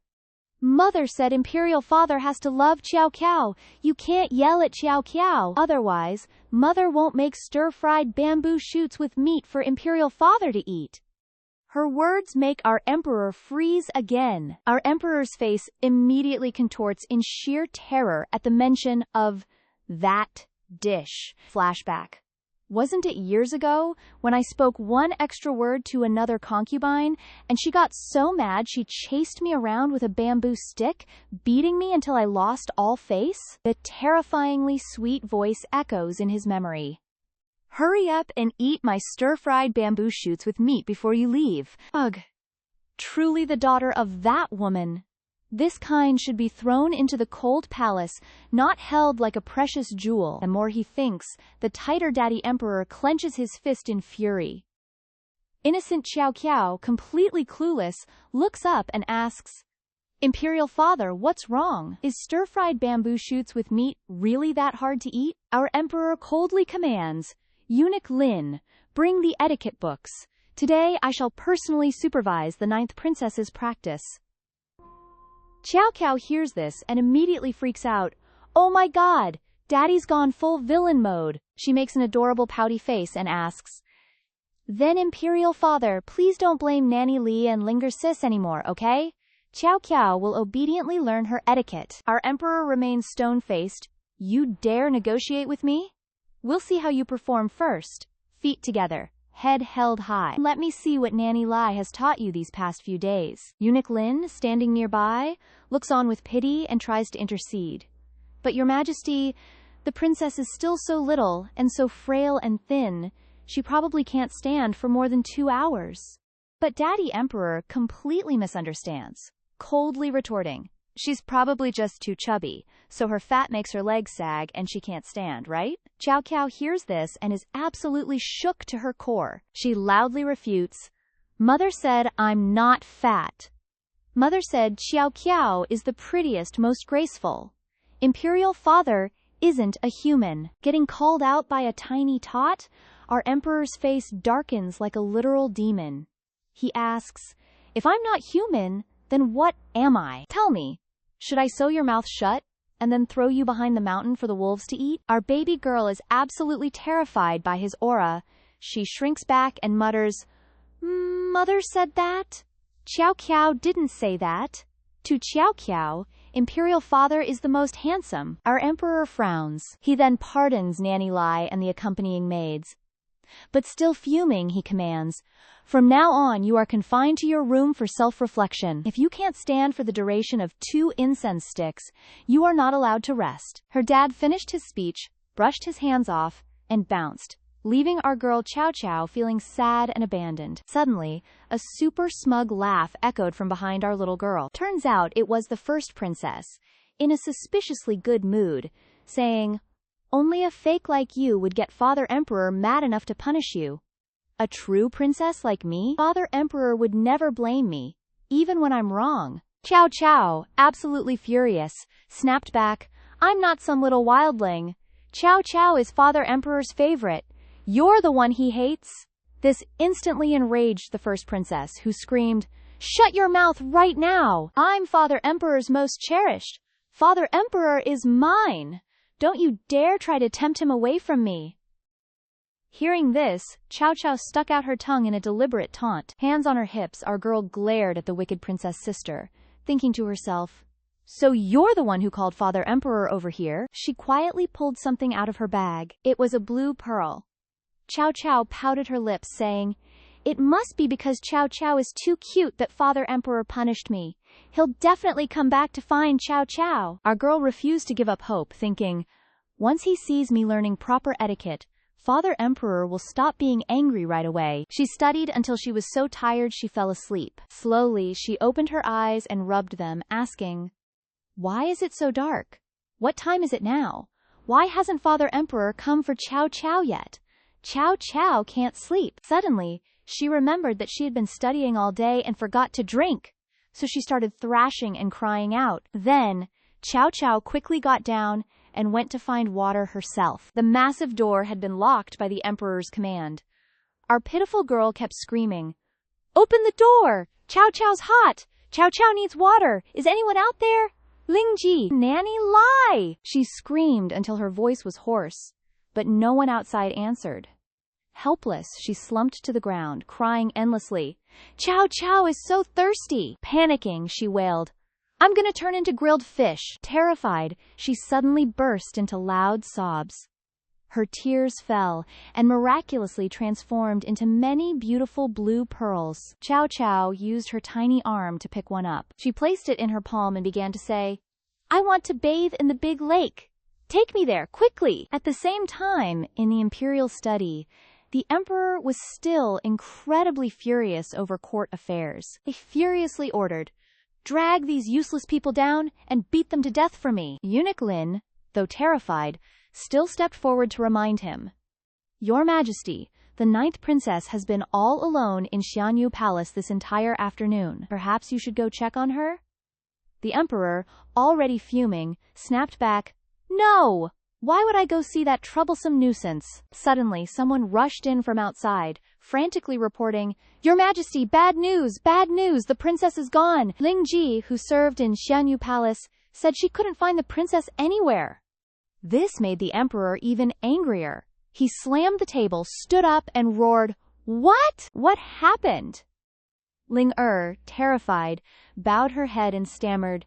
Mother said Imperial Father has to love Qiao Qiao. You can't yell at Qiao Qiao. Otherwise, Mother won't make stir-fried bamboo shoots with meat for Imperial Father to eat. Her words make our emperor freeze again. Our emperor's face immediately contorts in sheer terror at the mention of that dish. Flashback. Wasn't it years ago when I spoke one extra word to another concubine and she got so mad she chased me around with a bamboo stick, beating me until I lost all face? The terrifyingly sweet voice echoes in his memory. Hurry up and eat my stir-fried bamboo shoots with meat before you leave. Ugh. Truly the daughter of that woman. This kind should be thrown into the cold palace, not held like a precious jewel. The more he thinks, the tighter Daddy Emperor clenches his fist in fury. Innocent Qiao Qiao, completely clueless, looks up and asks, Imperial Father, what's wrong? Is stir-fried bamboo shoots with meat really that hard to eat? Our Emperor coldly commands, Eunuch Lin, bring the etiquette books. Today I shall personally supervise the 9th princess's practice. Qiao Qiao hears this and immediately freaks out. Oh my god, Daddy's gone full villain mode. She makes an adorable pouty face and asks, Then Imperial Father, please don't blame Nanny Li and Linger Sis anymore, okay? Qiao Qiao will obediently learn her etiquette. Our emperor remains stone-faced. You dare negotiate with me? We'll see how you perform first. Feet together. Head held high. Let me see what Nanny Lai has taught you these past few days. Eunuch Lin, standing nearby, looks on with pity and tries to intercede. But Your Majesty, the princess is still so little and so frail and thin, she probably can't stand for more than 2 hours. But Daddy Emperor completely misunderstands, coldly retorting, She's probably just too chubby, so her fat makes her legs sag and she can't stand, right? Qiao Qiao hears this and is absolutely shook to her core. She loudly refutes, Mother said I'm not fat. Mother said Qiao Qiao is the prettiest, most graceful. Imperial Father isn't a human. Getting called out by a tiny tot, our emperor's face darkens like a literal demon. He asks, If I'm not human, then what am I? Tell me, should I sew your mouth shut and then throw you behind the mountain for the wolves to eat? Our baby girl is absolutely terrified by his aura. She shrinks back and mutters, Mother said that? Qiao Qiao didn't say that. To Qiao Qiao, Imperial Father is the most handsome. Our emperor frowns. He then pardons Nanny Lai and the accompanying maids. But still fuming, he commands, From now on you are confined to your room for self-reflection. If you can't stand for the duration of 2 incense sticks, you are not allowed to rest. Her dad finished his speech, brushed his hands off, and bounced, leaving our girl Qiao Qiao feeling sad and abandoned. Suddenly, a super smug laugh echoed from behind our little girl. Turns out it was the first princess, in a suspiciously good mood, saying, Only a fake like you would get Father Emperor mad enough to punish you. A true princess like me? Father Emperor would never blame me, even when I'm wrong. Chow Chow, absolutely furious, snapped back, I'm not some little wildling. Chow Chow is Father Emperor's favorite. You're the one he hates. This instantly enraged the first princess, who screamed, Shut your mouth right now! I'm Father Emperor's most cherished. Father Emperor is mine. Don't you dare try to tempt him away from me. Hearing this, Chow Chow stuck out her tongue in a deliberate taunt. Hands on her hips, our girl glared at the wicked princess sister, thinking to herself, So you're the one who called Father Emperor over here? She quietly pulled something out of her bag. It was a blue pearl. Chow Chow pouted her lips, saying, It must be because Chow Chow is too cute that Father Emperor punished me. He'll definitely come back to find Chow Chow. Our girl refused to give up hope, thinking, Once he sees me learning proper etiquette, Father Emperor will stop being angry right away. She studied until she was so tired she fell asleep. Slowly, she opened her eyes and rubbed them, asking, Why is it so dark? What time is it now? Why hasn't Father Emperor come for Chow Chow yet? Chow Chow can't sleep. Suddenly, she remembered that she had been studying all day and forgot to drink. So she started thrashing and crying out. Then, Chow Chow quickly got down and went to find water herself. The massive door had been locked by the Emperor's command. Our pitiful girl kept screaming, Open the door! Chow Chow's hot! Chow Chow needs water! Is anyone out there? Lingji, nanny, lie! She screamed until her voice was hoarse, but no one outside answered. Helpless, she slumped to the ground, crying endlessly. Chow Chow is so thirsty! Panicking, she wailed, I'm gonna turn into grilled fish. Terrified, she suddenly burst into loud sobs. Her tears fell and miraculously transformed into many beautiful blue pearls. Chow Chow used her tiny arm to pick one up. She placed it in her palm and began to say, I want to bathe in the big lake. Take me there, quickly! At the same time, in the imperial study, the Emperor was still incredibly furious over court affairs. He furiously ordered, Drag these useless people down and beat them to death for me. Eunuch Lin, though terrified, still stepped forward to remind him. Your Majesty, the 9th princess has been all alone in Xianyu Palace this entire afternoon. Perhaps you should go check on her? The Emperor, already fuming, snapped back, No! Why would I go see that troublesome nuisance? Suddenly, someone rushed in from outside, frantically reporting, Your Majesty, bad news, the princess is gone. Ling Ji, who served in Xianyu Palace, said she couldn't find the princess anywhere. This made the Emperor even angrier. He slammed the table, stood up, and roared, What? What happened? Ling terrified, bowed her head and stammered,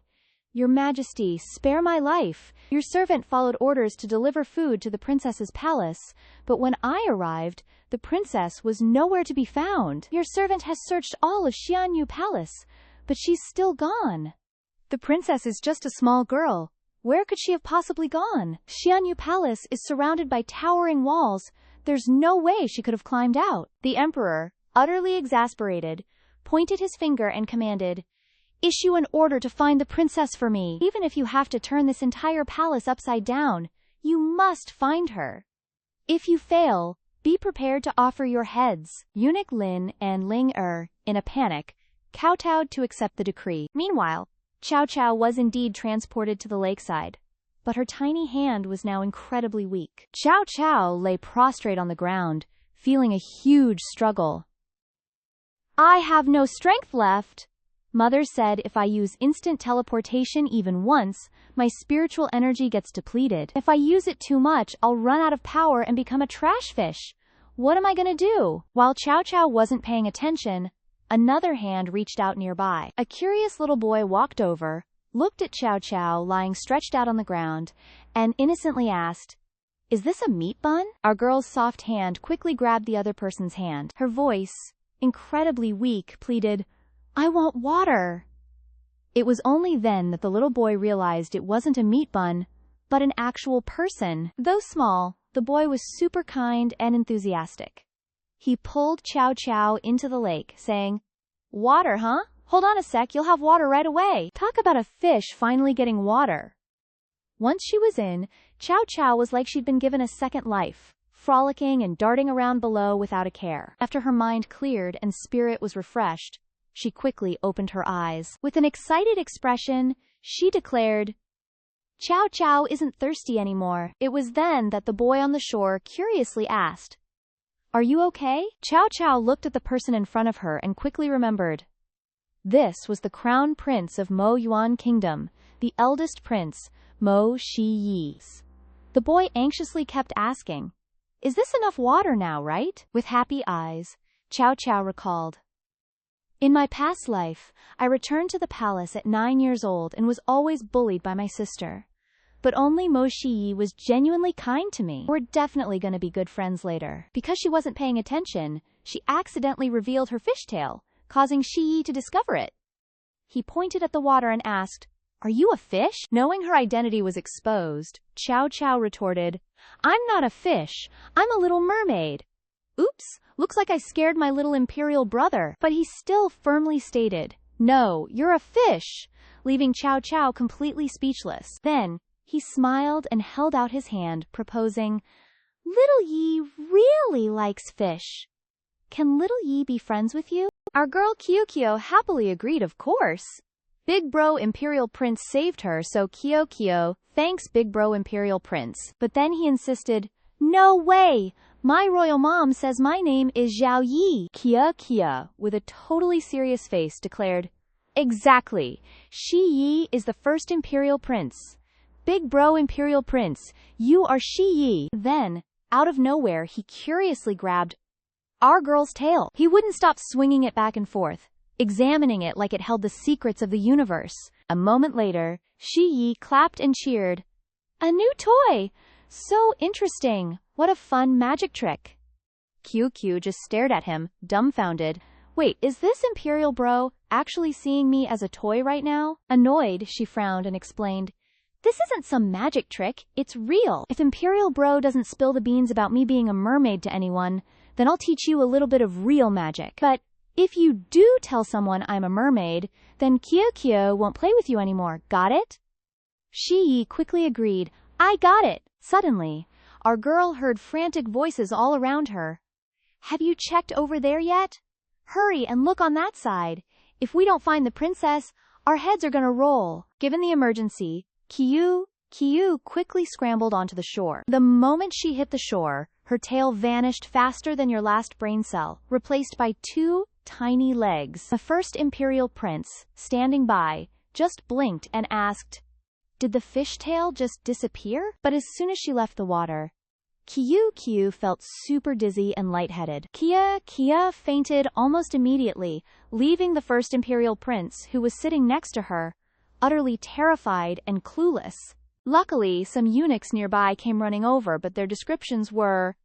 Your Majesty, spare my life. Your servant followed orders to deliver food to the princess's palace, but when I arrived, the princess was nowhere to be found. Your servant has searched all of Xianyu Palace, but she's still gone. The princess is just a small girl. Where could she have possibly gone? Xianyu Palace is surrounded by towering walls. There's no way she could have climbed out. The Emperor, utterly exasperated, pointed his finger and commanded, Issue an order to find the princess for me. Even if you have to turn this entire palace upside down, you must find her. If you fail, be prepared to offer your heads. Eunuch Lin and Ling in a panic, kowtowed to accept the decree. Meanwhile, Chow Chow was indeed transported to the lakeside, but her tiny hand was now incredibly weak. Chow Chow lay prostrate on the ground, feeling a huge struggle. I have no strength left. Mother said if I use instant teleportation even once, my spiritual energy gets depleted. If I use it too much, I'll run out of power and become a trash fish. What am I gonna do? While Chow Chow wasn't paying attention, another hand reached out nearby. A curious little boy walked over, looked at Chow Chow lying stretched out on the ground, and innocently asked, Is this a meat bun? Our girl's soft hand quickly grabbed the other person's hand. Her voice, incredibly weak, pleaded, I want water. It was only then that the little boy realized it wasn't a meat bun, but an actual person. Though small, the boy was super kind and enthusiastic. He pulled Chow Chow into the lake, saying, Water, huh? Hold on a sec, you'll have water right away. Talk about a fish finally getting water. Once she was in, Chow Chow was like she'd been given a second life, frolicking and darting around below without a care. After her mind cleared and spirit was refreshed, she quickly opened her eyes. With an excited expression, she declared, "Chow Chow isn't thirsty anymore." It was then that the boy on the shore curiously asked, "Are you okay?" Chow Chow looked at the person in front of her and quickly remembered. This was the crown prince of Mo Yuan Kingdom, the eldest prince, Mo Shi Yi. The boy anxiously kept asking, "Is this enough water now, right?" With happy eyes, Chow Chow recalled, "In my past life, I returned to the palace at 9 years old and was always bullied by my sister. But only Mo Shi Yi was genuinely kind to me. We're definitely going to be good friends later." Because she wasn't paying attention, she accidentally revealed her fishtail, causing Shi Yi to discover it. He pointed at the water and asked, "Are you a fish?" Knowing her identity was exposed, Chow Chow retorted, "I'm not a fish, I'm a little mermaid." "Oops, looks like I scared my little imperial brother." But he still firmly stated, "No, you're a fish," leaving Chow Chow completely speechless. Then, he smiled and held out his hand, proposing, "Little Yi really likes fish. Can Little Yi be friends with you?" Our girl Kyo happily agreed, of course. Big Bro Imperial Prince saved her, so Kyo, thanks Big Bro Imperial Prince. But then he insisted, "No way! My royal mom says my name is Zhao Yi." Kyo, with a totally serious face, declared, "Exactly. Shi Yi is the first Imperial Prince. Big Bro Imperial Prince, you are Shi Yi." Then, out of nowhere, he curiously grabbed our girl's tail. He wouldn't stop swinging it back and forth, examining it like it held the secrets of the universe. A moment later, Shi Yi clapped and cheered, "A new toy! So interesting! What a fun magic trick!" QQ just stared at him, dumbfounded. "Wait, is this Imperial Bro actually seeing me as a toy right now?" Annoyed, she frowned and explained, "This isn't some magic trick, it's real. If Imperial Bro doesn't spill the beans about me being a mermaid to anyone, then I'll teach you a little bit of real magic. But if you do tell someone I'm a mermaid, then Kyo won't play with you anymore. Got it?" Shi Yi quickly agreed, "I got it." Suddenly, our girl heard frantic voices all around her. "Have you checked over there yet? Hurry and look on that side. If we don't find the princess, our heads are gonna roll." Given the emergency, Kyo quickly scrambled onto the shore. The moment she hit the shore, her tail vanished faster than your last brain cell, replaced by 2 tiny legs. The first Imperial Prince, standing by, just blinked and asked, "Did the fishtail just disappear?" But as soon as she left the water, Kyo felt super dizzy and lightheaded. Kia fainted almost immediately, leaving the first Imperial Prince, who was sitting next to her, utterly terrified and clueless. Luckily, some eunuchs nearby came running over, but their descriptions were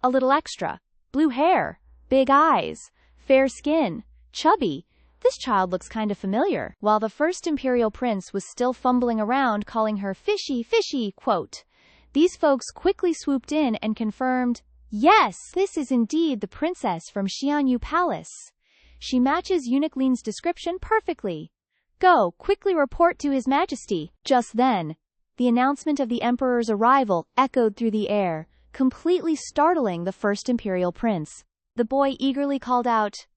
a little extra. Blue hair, big eyes, fair skin, chubby. This child looks kind of familiar. While the first Imperial Prince was still fumbling around calling her fishy, quote, these folks quickly swooped in and confirmed, "Yes, this is indeed the princess from Xianyu Palace. She matches Eunuch Lin's description perfectly. Go, quickly report to His Majesty." Just then, the announcement of the Emperor's arrival echoed through the air, completely startling the first Imperial Prince. The boy eagerly called out,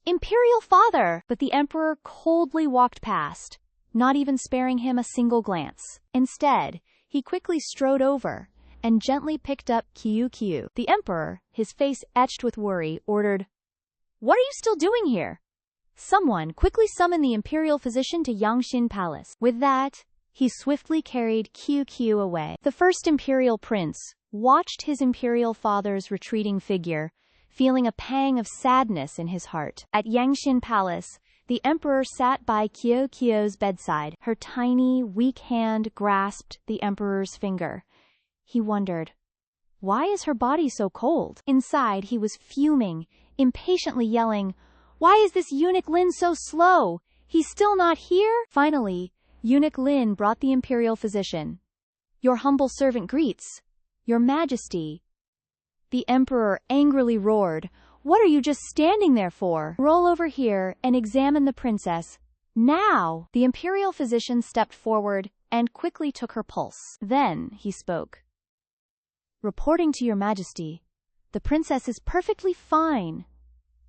"Imperial Father!" But the Emperor coldly walked past, not even sparing him a single glance. Instead, he quickly strode over and gently picked up Kyo. The Emperor, his face etched with worry, ordered, "What are you still doing here? Someone quickly summon the Imperial Physician to Yangshin Palace." With that, he swiftly carried Kyo away. The first Imperial Prince watched his Imperial Father's retreating figure, feeling a pang of sadness in his heart. At Yangshin Palace, the Emperor sat by Kyo's bedside. Her tiny, weak hand grasped the Emperor's finger. He wondered, why is her body so cold? Inside, he was fuming, impatiently yelling, "Why is this Eunuch Lin so slow? He's still not here?" Finally, Eunuch Lin brought the Imperial Physician. "Your humble servant greets, Your Majesty." The Emperor angrily roared, "What are you just standing there for? Roll over here and examine the princess. Now!" The Imperial Physician stepped forward, and quickly took her pulse. Then he spoke. "Reporting to your majesty, the princess is perfectly fine.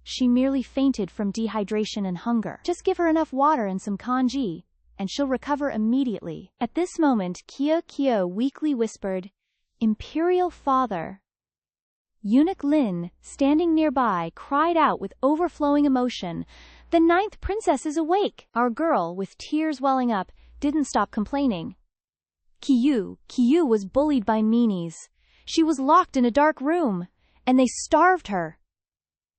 She merely fainted from dehydration and hunger. Just give her enough water and some kanji, and she'll recover immediately." At this moment, Kyo weakly whispered, "Imperial father." Eunuch Lin, standing nearby, cried out with overflowing emotion, "The 9th princess is awake!" Our girl, with tears welling up, didn't stop complaining. Kyu was bullied by meanies. She was locked in a dark room, and they starved her.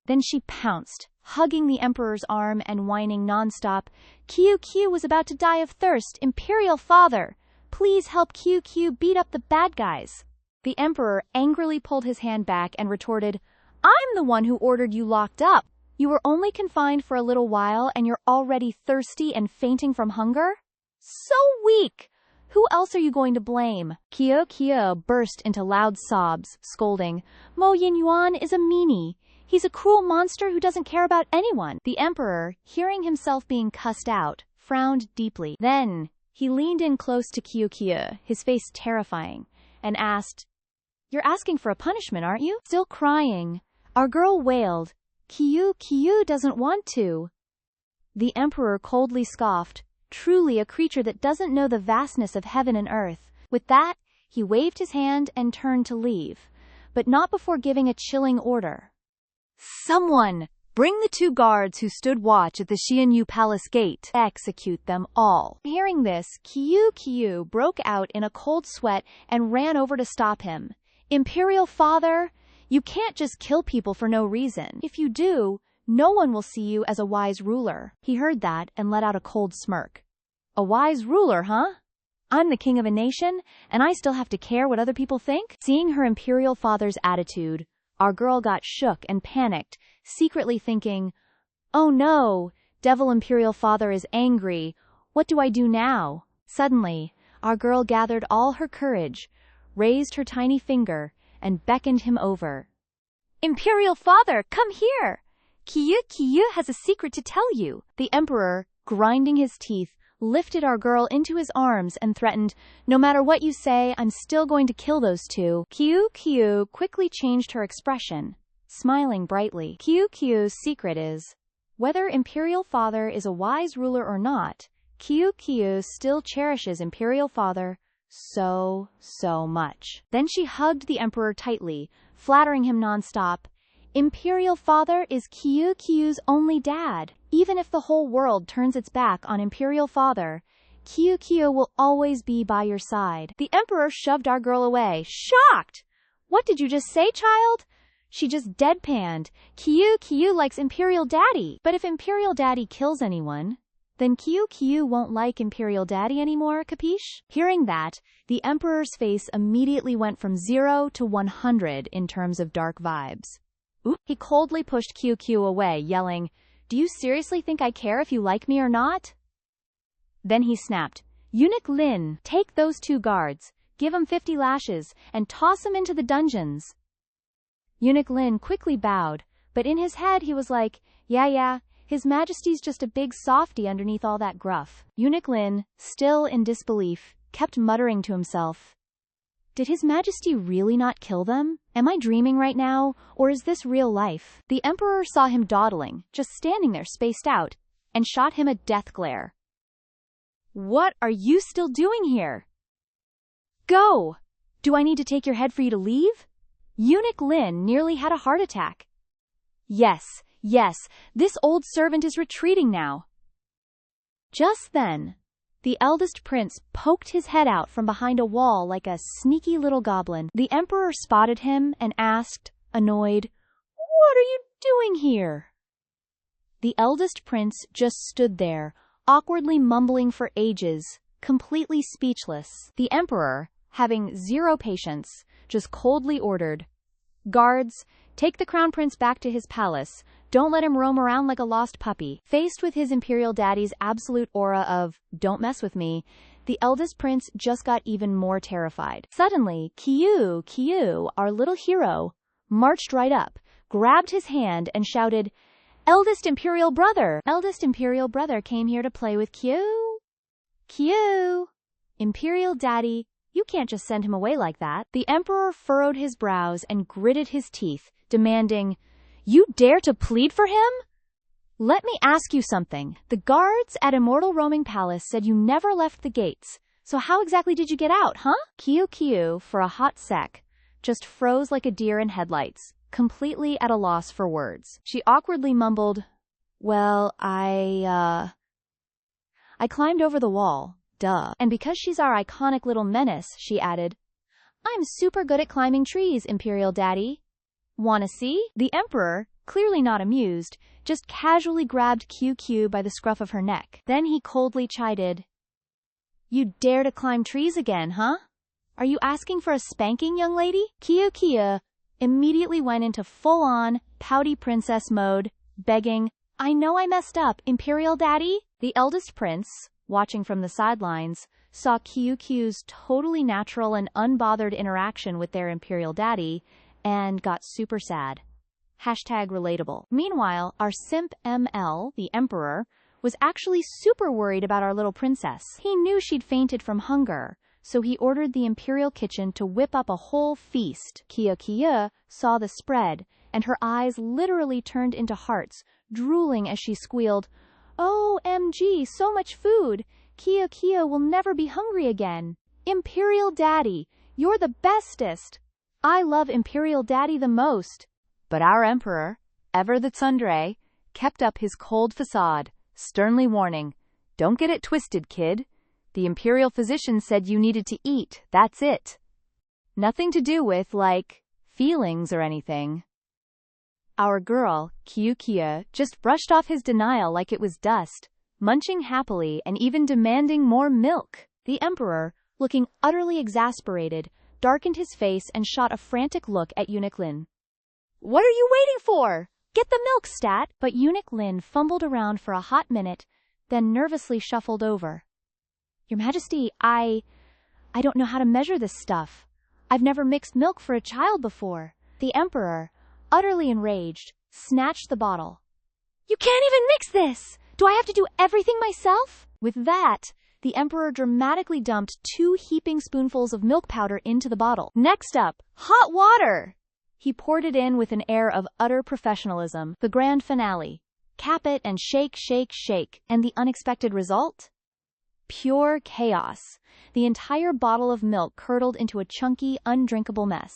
Then she pounced, hugging the emperor's arm and whining nonstop. Kyu was about to die of thirst. "Imperial father, please help Kyu beat up the bad guys." The emperor angrily pulled his hand back and retorted, "I'm the one who ordered you locked up. You were only confined for a little while and you're already thirsty and fainting from hunger? So weak! Who else are you going to blame?" Kyo burst into loud sobs, scolding, "Mo Yinyuan is a meanie. He's a cruel monster who doesn't care about anyone." The emperor, hearing himself being cussed out, frowned deeply. Then he leaned in close to Kyo, his face terrifying, and asked, "You're asking for a punishment, aren't you?" Still crying, our girl wailed, Kyu doesn't want to." The emperor coldly scoffed, "Truly a creature that doesn't know the vastness of heaven and earth." With that, he waved his hand and turned to leave, but not before giving a chilling order. "Someone, bring the 2 guards who stood watch at the Xianyu Palace gate. Execute them all." Hearing this, Kyu broke out in a cold sweat and ran over to stop him. "Imperial father, you can't just kill people for no reason. If you do, no one will see you as a wise ruler." He heard that and let out a cold smirk. "A wise ruler, huh? I'm the king of a nation, and I still have to care what other people think?" Seeing her imperial father's attitude, our girl got shook and panicked, secretly thinking, "Oh no, devil imperial father is angry. What do I do now?" Suddenly, our girl gathered all her courage, raised her tiny finger, and beckoned him over. "Imperial father, come here! Kyu has a secret to tell you." The emperor, grinding his teeth, lifted our girl into his arms and threatened, "No matter what you say, I'm still going to kill those 2. Kyu quickly changed her expression, smiling brightly. Kyu's secret is, whether imperial father is a wise ruler or not, Kyu still cherishes imperial father so much. Then she hugged the emperor tightly, flattering him nonstop. "Imperial father is Kyu's only dad. Even if the whole world turns its back on imperial father, Kyu will always be by your side." The emperor shoved our girl away, shocked. "What did you just say, child?" She just deadpanned, "Kyu likes imperial daddy." But if imperial daddy kills anyone, then Kyu won't like imperial daddy anymore, capiche? Hearing that, the emperor's face immediately went from 0 to 100 in terms of dark vibes. Oop. He coldly pushed Kyu away, yelling, "Do you seriously think I care if you like me or not?" Then he snapped, "Eunuch Lin, take those 2 guards, give 'em 50 lashes, and toss 'em into the dungeons." Eunuch Lin quickly bowed, but in his head he was like, yeah, His Majesty's just a big softy underneath all that gruff. Eunuch Lin, still in disbelief, kept muttering to himself, "Did His Majesty really not kill them? Am I dreaming right now, or is this real life?" The emperor saw him dawdling, just standing there spaced out, and shot him a death glare. "What are you still doing here? Go! Do I need to take your head for you to leave?" Eunuch Lin nearly had a heart attack. Yes, this old servant is retreating now." Just then, the eldest prince poked his head out from behind a wall like a sneaky little goblin. The emperor spotted him and asked, annoyed, "What are you doing here?" The eldest prince just stood there, awkwardly mumbling for ages, completely speechless. The emperor, having 0 patience, just coldly ordered, "Guards, take the crown prince back to his palace. Don't let him roam around like a lost puppy." Faced with his imperial daddy's absolute aura of, "Don't mess with me," the eldest prince just got even more terrified. Suddenly, Kyu, our little hero, marched right up, grabbed his hand, and shouted, "Eldest imperial brother!" Eldest imperial brother came here to play with Kyu. Imperial Daddy, you can't just send him away like that. The Emperor furrowed his brows and gritted his teeth, demanding, You dare to plead for him? Let me ask you something. The guards at Immortal Roaming Palace said you never left the gates. So how exactly did you get out, huh? Kiyu, for a hot sec, just froze like a deer in headlights, completely at a loss for words. She awkwardly mumbled, Well, I climbed over the wall, duh. And because she's our iconic little menace, she added, I'm super good at climbing trees, Imperial Daddy. Wanna see? The Emperor, clearly not amused, just casually grabbed QQ by the scruff of her neck. Then he coldly chided, You dare to climb trees again, huh? Are you asking for a spanking, young lady? Kiyu immediately went into full-on, pouty princess mode, begging, I know I messed up, Imperial Daddy. The eldest prince, watching from the sidelines, saw Kyu's totally natural and unbothered interaction with their Imperial Daddy, and got super sad. #relatable. Meanwhile, our simp ML, the Emperor, was actually super worried about our little princess. He knew she'd fainted from hunger, so he ordered the Imperial kitchen to whip up a whole feast. Kiyu saw the spread, and her eyes literally turned into hearts, drooling as she squealed, OMG, so much food! Kiyu will never be hungry again. Imperial Daddy, you're the bestest! I love Imperial Daddy the most. But our Emperor, ever the tsundere, kept up his cold facade, sternly warning, Don't get it twisted, kid. The Imperial physician said you needed to eat, that's it. Nothing to do with, feelings or anything. Our girl, Kiyu, just brushed off his denial like it was dust, munching happily and even demanding more milk. The Emperor, looking utterly exasperated, darkened his face and shot a frantic look at Eunuch Lin. What are you waiting for? Get the milk, stat! But Eunuch Lin fumbled around for a hot minute, then nervously shuffled over. Your Majesty, I don't know how to measure this stuff. I've never mixed milk for a child before. The Emperor, utterly enraged, snatched the bottle. You can't even mix this! Do I have to do everything myself? With that, the Emperor dramatically dumped 2 heaping spoonfuls of milk powder into the bottle. Next up, hot water! He poured it in with an air of utter professionalism. The grand finale. Cap it and shake, shake, shake. And the unexpected result? Pure chaos. The entire bottle of milk curdled into a chunky, undrinkable mess.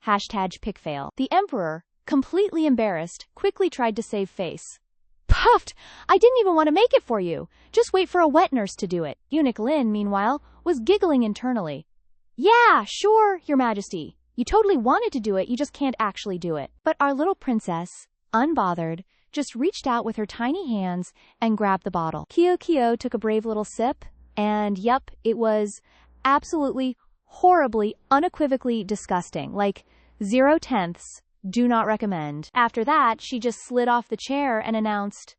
#picfail. The Emperor, completely embarrassed, quickly tried to save face. Puffed! I didn't even want to make it for you. Just wait for a wet nurse to do it. Eunuch Lin, meanwhile, was giggling internally. Yeah, sure, Your Majesty. You totally wanted to do it, you just can't actually do it. But our little princess, unbothered, just reached out with her tiny hands and grabbed the bottle. Kiyu took a brave little sip, and yup, it was absolutely, horribly, unequivocally disgusting. 0/10, do not recommend. After that, she just slid off the chair and announced,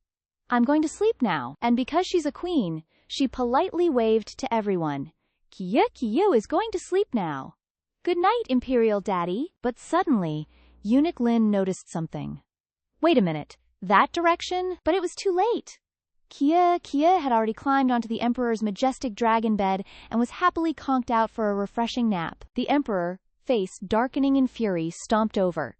I'm going to sleep now. And because she's a queen, she politely waved to everyone. Kiyu is going to sleep now. Good night, Imperial Daddy. But suddenly, Eunuch Lin noticed something. Wait a minute, that direction? But it was too late. Kiyu had already climbed onto the Emperor's majestic dragon bed and was happily conked out for a refreshing nap. The Emperor, face darkening in fury, stomped over.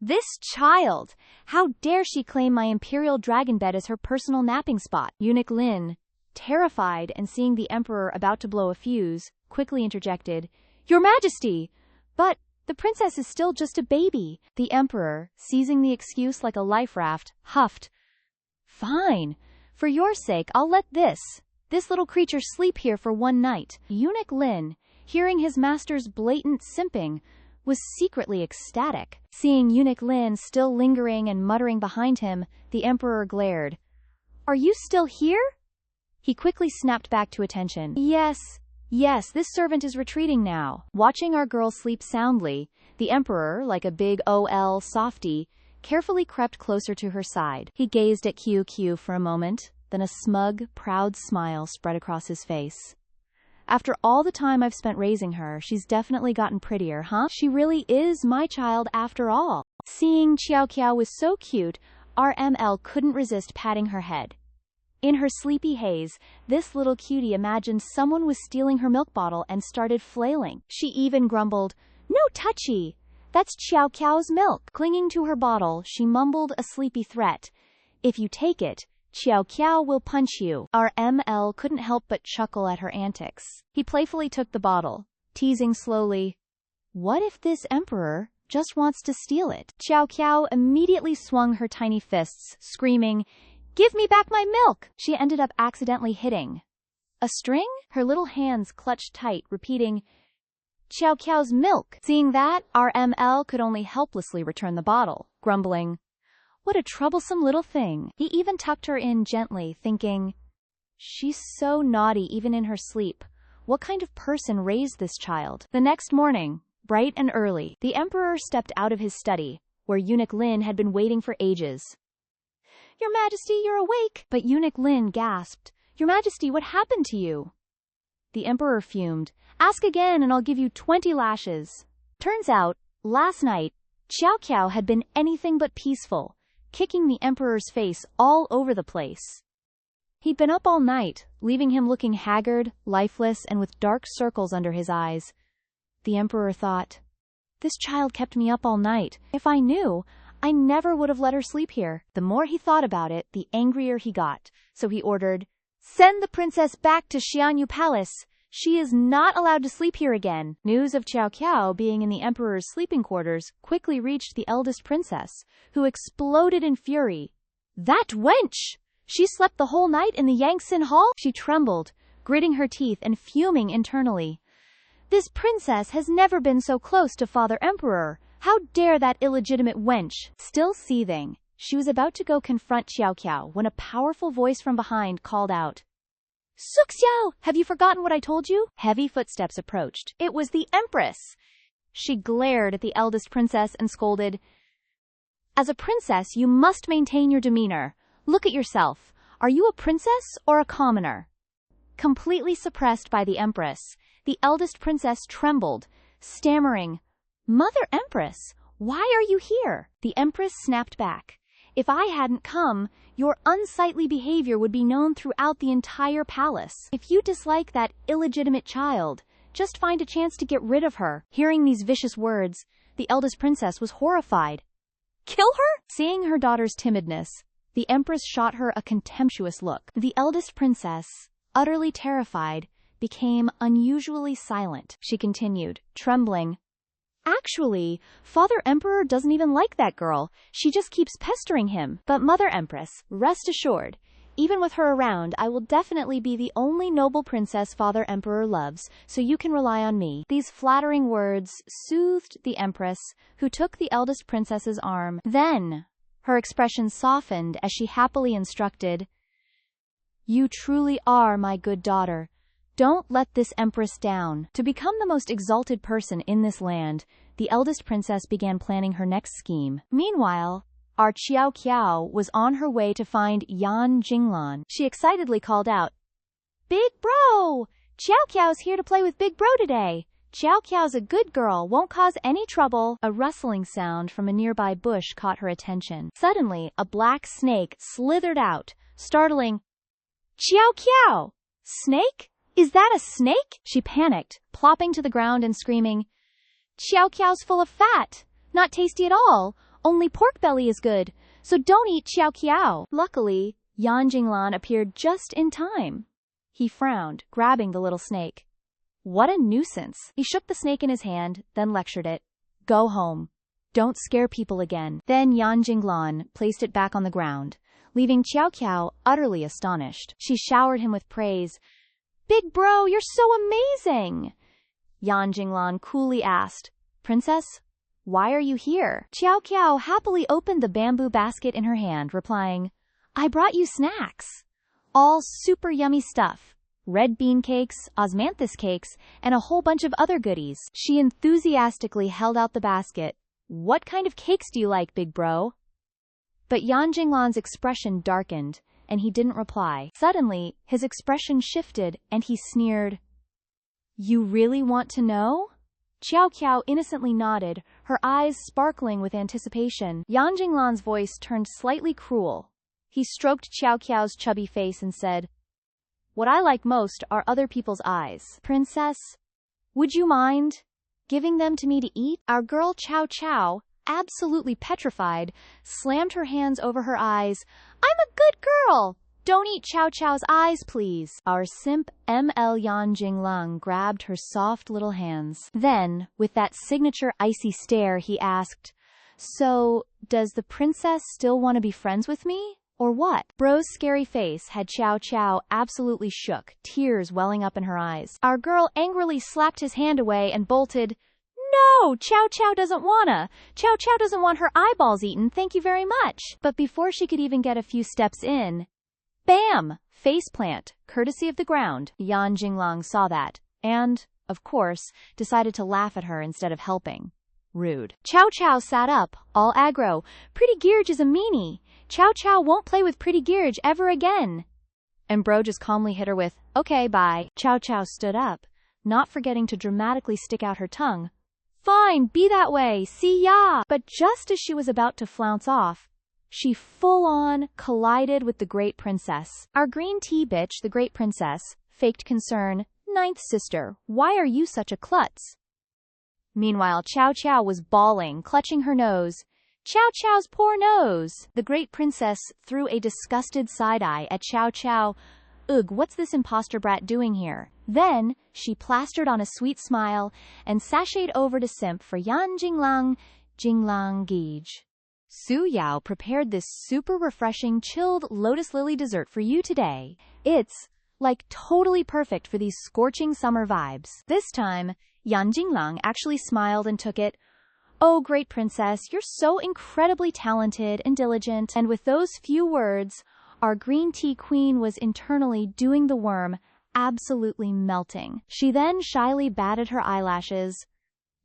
This child! How dare she claim my Imperial dragon bed as her personal napping spot? Eunuch Lin, terrified and seeing the Emperor about to blow a fuse, quickly interjected, Your Majesty! But the princess is still just a baby. The Emperor, seizing the excuse like a life raft, huffed. Fine. For your sake, I'll let this little creature sleep here for one night. Eunuch Lin, hearing his master's blatant simping, was secretly ecstatic. Seeing Eunuch Lin still lingering and muttering behind him, the Emperor glared. Are you still here? He quickly snapped back to attention. Yes, this servant is retreating now. Watching our girl sleep soundly, the Emperor, like a big OL softie, carefully crept closer to her side. He gazed at QQ for a moment, then a smug, proud smile spread across his face. After all the time I've spent raising her, she's definitely gotten prettier, huh? She really is my child after all. Seeing Qiao was so cute, our ML couldn't resist patting her head. In her sleepy haze, this little cutie imagined someone was stealing her milk bottle and started flailing. She even grumbled, "No touchy! That's Qiao Qiao's milk." Clinging to her bottle, she mumbled a sleepy threat. "If you take it, Qiao Qiao will punch you." Our ML couldn't help but chuckle at her antics. He playfully took the bottle, teasing slowly, "What if this emperor just wants to steal it?" Qiao Qiao immediately swung her tiny fists, screaming, "Give me back my milk!" She ended up accidentally hitting a string. Her little hands clutched tight, repeating, "Qiao Qiao's milk." Seeing that, our ML could only helplessly return the bottle, grumbling, "What a troublesome little thing." He even tucked her in gently, thinking, "She's so naughty even in her sleep. What kind of person raised this child?" The next morning, bright and early, the emperor stepped out of his study, where eunuch Lin had been waiting for ages. "Your Majesty, you're awake!" But eunuch Lin gasped, "Your Majesty, what happened to you?" The emperor fumed, "Ask again and I'll give you 20 lashes. Turns out, last night, Qiao Qiao had been anything but peaceful, kicking the emperor's face all over the place. He'd been up all night, leaving him looking haggard, lifeless, and with dark circles under his eyes. The emperor thought, "This child kept me up all night. If I knew, I never would have let her sleep here." The more he thought about it, the angrier he got, so he ordered, "Send the princess back to Xianyu Palace. She is not allowed to sleep here again." News of Qiao Qiao being in the emperor's sleeping quarters quickly reached the eldest princess, who exploded in fury. "That wench! She slept the whole night in the Yangtze Hall?" She trembled, gritting her teeth and fuming internally. "This princess has never been so close to Father Emperor. How dare that illegitimate wench?" Still seething, she was about to go confront Qiao Qiao when a powerful voice from behind called out, "Suxiao, have you forgotten what I told you?" Heavy footsteps approached. It was the Empress. She glared at the eldest princess and scolded, "As a princess, you must maintain your demeanor. Look at yourself. Are you a princess or a commoner?" Completely suppressed by the Empress, the eldest princess trembled, stammering, "Mother Empress, why are you here?" The Empress snapped back, "If I hadn't come, your unsightly behavior would be known throughout the entire palace. If you dislike that illegitimate child, just find a chance to get rid of her." Hearing these vicious words, the eldest princess was horrified. "Kill her?" Seeing her daughter's timidness, the Empress shot her a contemptuous look. The eldest princess, utterly terrified, became unusually silent. She continued, trembling, "Actually, Father Emperor doesn't even like that girl. She just keeps pestering him. But Mother Empress, rest assured, even with her around, I will definitely be the only noble princess Father Emperor loves, so you can rely on me." These flattering words soothed the Empress, who took the eldest princess's arm. Then, her expression softened as she happily instructed, "You truly are my good daughter. Don't let this Empress down." To become the most exalted person in this land, the eldest princess began planning her next scheme. Meanwhile, our Qiao Qiao was on her way to find Yan Jinglan. She excitedly called out, "Big bro! Qiao Qiao's here to play with Big bro today. Qiao Qiao's a good girl, won't cause any trouble." A rustling sound from a nearby bush caught her attention. Suddenly, a black snake slithered out, startling, "Qiao Qiao! Snake? Is that a snake?" She panicked, plopping to the ground and screaming, "Qiao Qiao's full of fat. Not tasty at all. Only pork belly is good. So don't eat Qiao Qiao." Luckily, Yan Jinglan appeared just in time. He frowned, grabbing the little snake. "What a nuisance." He shook the snake in his hand, then lectured it. "Go home. Don't scare people again." Then Yan Jinglan placed it back on the ground, leaving Qiao Qiao utterly astonished. She showered him with praise. "Big bro, you're so amazing!" Yan Jinglan coolly asked, "Princess, why are you here?" Qiao Qiao happily opened the bamboo basket in her hand, replying, "I brought you snacks. All super yummy stuff. Red bean cakes, osmanthus cakes, and a whole bunch of other goodies." She enthusiastically held out the basket. "What kind of cakes do you like, big bro?" But Yan Jinglan's expression darkened, and he didn't reply. Suddenly, his expression shifted, and he sneered, "You really want to know?" Qiao Qiao innocently nodded, her eyes sparkling with anticipation. Yan Jinglan's voice turned slightly cruel. He stroked Qiao Qiao's chubby face and said, "What I like most are other people's eyes. Princess, would you mind giving them to me to eat?" Our girl Qiao Qiao, absolutely petrified, slammed her hands over her eyes. "I'm a good girl! Don't eat Qiao Qiao's eyes, please." Our simp ML Yan Jinglang grabbed her soft little hands. Then, with that signature icy stare, he asked, "So, does the princess still want to be friends with me? Or what?" Bro's scary face had Qiao Qiao absolutely shook, tears welling up in her eyes. Our girl angrily slapped his hand away and bolted, "No, Qiao Qiao doesn't wanna. Qiao Qiao doesn't want her eyeballs eaten, thank you very much." But before she could even get a few steps in, bam! Faceplant, courtesy of the ground. Yan Jinglang saw that, and, of course, decided to laugh at her instead of helping. Rude. Qiao Qiao sat up, all aggro. "Pretty Gearge is a meanie. Qiao Qiao won't play with Pretty Gearge ever again." And Bro just calmly hit her with, "Okay, bye." Qiao Qiao stood up, not forgetting to dramatically stick out her tongue. "Fine, be that way, see ya!" But just as she was about to flounce off, she full-on collided with the Great Princess. Our green tea bitch, the Great Princess, faked concern. "Ninth sister, why are you such a klutz?" Meanwhile, Qiao Qiao was bawling, clutching her nose. "Qiao Qiao's poor nose!" The Great Princess threw a disgusted side-eye at Qiao Qiao. "Ugh, what's this imposter brat doing here?" Then, she plastered on a sweet smile and sashayed over to simp for Yan Jinglang, Jinglang Geej. Su Yao prepared this super refreshing chilled lotus lily dessert for you today. It's, like, totally perfect for these scorching summer vibes. This time, Yan Jinglang actually smiled and took it. "Oh, Great Princess, you're so incredibly talented and diligent." And with those few words, our green tea queen was internally doing the worm, absolutely melting. She then shyly batted her eyelashes.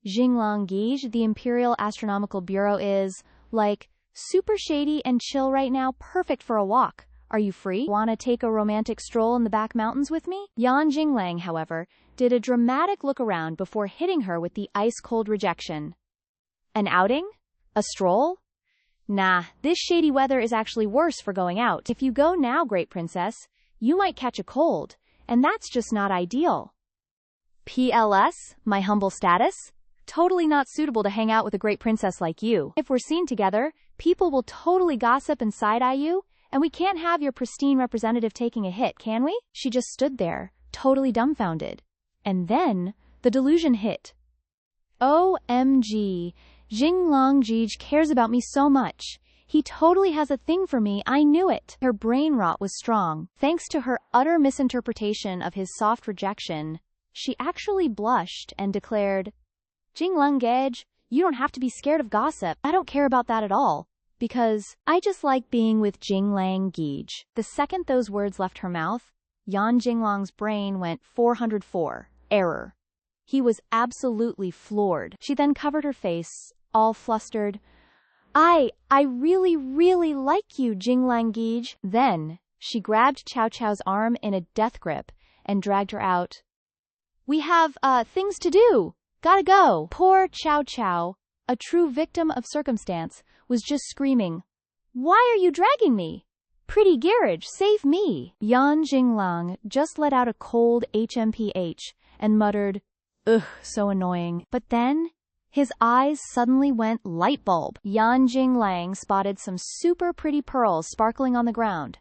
"Jinglang Geej, the Imperial Astronomical Bureau is, like, super shady and chill right now, perfect for a walk. Are you free? Wanna take a romantic stroll in the back mountains with me?" Yan Jinglang, however, did a dramatic look around before hitting her with the ice-cold rejection. "An outing? A stroll? Nah, this shady weather is actually worse for going out. If you go now, Great Princess, you might catch a cold, and that's just not ideal. PLS, my humble status? Totally not suitable to hang out with a Great Princess like you. If we're seen together, people will totally gossip and side-eye you, and we can't have your pristine representative taking a hit, can we?" She just stood there, totally dumbfounded. And then, the delusion hit. OMG, Jinglang Geej cares about me so much. He totally has a thing for me, I knew it. Her brain rot was strong. Thanks to her utter misinterpretation of his soft rejection, she actually blushed and declared, "Jinglang Geej, you don't have to be scared of gossip. I don't care about that at all, because I just like being with Jinglang Geej." The second those words left her mouth, Yan Jinglang's brain went 404, error. He was absolutely floored. She then covered her face, all flustered. I really, really like you, Jinglang Geej." Then, she grabbed Qiao Qiao's arm in a death grip and dragged her out. "We have, things to do. Gotta go." Poor Qiao Qiao, a true victim of circumstance, was just screaming, "Why are you dragging me? Pretty Gearge, save me." Yan Jinglang just let out a cold HMPH and muttered, "Ugh, so annoying." But then, his eyes suddenly went light bulb. Yan Jinglang spotted some super pretty pearls sparkling on the ground.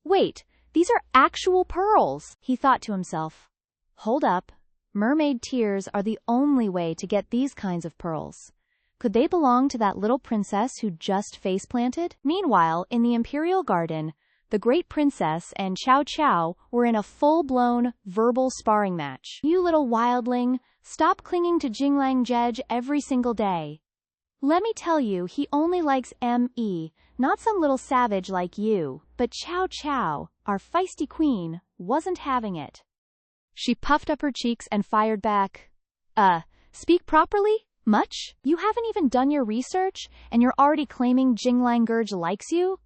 "Wait, these are actual pearls," he thought to himself. "Hold up, mermaid tears are the only way to get these kinds of pearls. Could they belong to that little princess who just face-planted?" Meanwhile, in the Imperial Garden, the Great Princess and Qiao Qiao were in a full-blown verbal sparring match. "You little wildling, stop clinging to Jinglang Geej every single day. Let me tell you, he only likes me, not some little savage like you." But Qiao Qiao, our feisty queen, wasn't having it. She puffed up her cheeks and fired back. Speak properly? Much? You haven't even done your research, and you're already claiming Jinglang Geej likes you?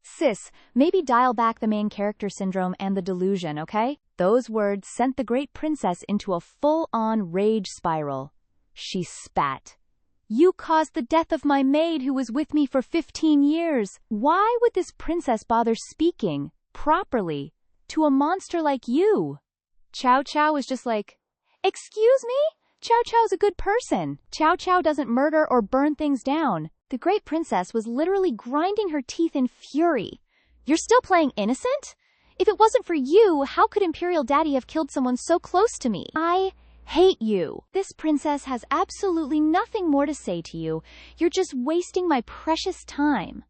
Sis, maybe dial back the main character syndrome and the delusion, okay? Those words sent the Great Princess into a full-on rage spiral. She spat. You caused the death of my maid who was with me for 15 years. Why would this princess bother speaking properly to a monster like you? Chow Chow was just like, excuse me? Chow Chow's a good person. Chow Chow doesn't murder or burn things down. The great princess was literally grinding her teeth in fury. You're still playing innocent? If it wasn't for you, how could Imperial Daddy have killed someone so close to me? I hate you. This princess has absolutely nothing more to say to you. You're just wasting my precious time.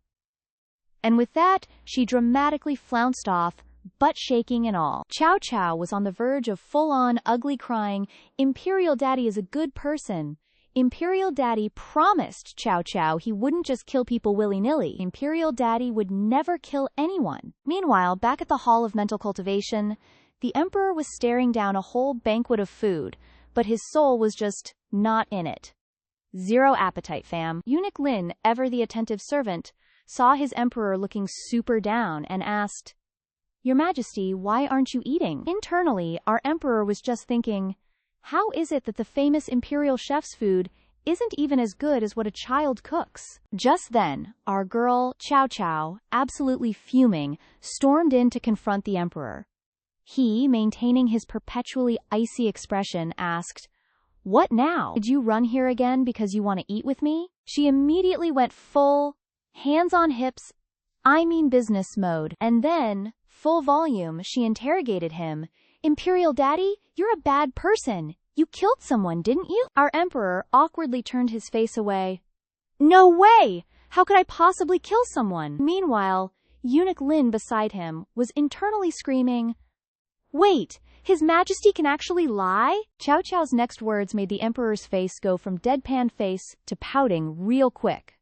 And with that, she dramatically flounced off, butt shaking and all. Chow Chow was on the verge of full-on ugly crying. Imperial Daddy is a good person. Imperial Daddy promised Chow Chow he wouldn't just kill people willy-nilly. Imperial Daddy would never kill anyone. Meanwhile, back at the Hall of Mental Cultivation, the Emperor was staring down a whole banquet of food, but his soul was just not in it. Zero appetite, fam. Eunuch Lin, ever the attentive servant, saw his Emperor looking super down and asked, Your Majesty, why aren't you eating? Internally, our Emperor was just thinking, how is it that the famous Imperial chef's food isn't even as good as what a child cooks? Just then, our girl, Chow Chow, absolutely fuming, stormed in to confront the Emperor. He, maintaining his perpetually icy expression, asked, What now? Did you run here again because you want to eat with me? She immediately went full, hands on hips, I mean business mode, and then, full volume, she interrogated him. Imperial Daddy, you're a bad person. You killed someone, didn't you? Our Emperor awkwardly turned his face away. No way! How could I possibly kill someone? Meanwhile, Eunuch Lin beside him was internally screaming, Wait, His Majesty can actually lie? Chow Chow's next words made the Emperor's face go from deadpan face to pouting real quick.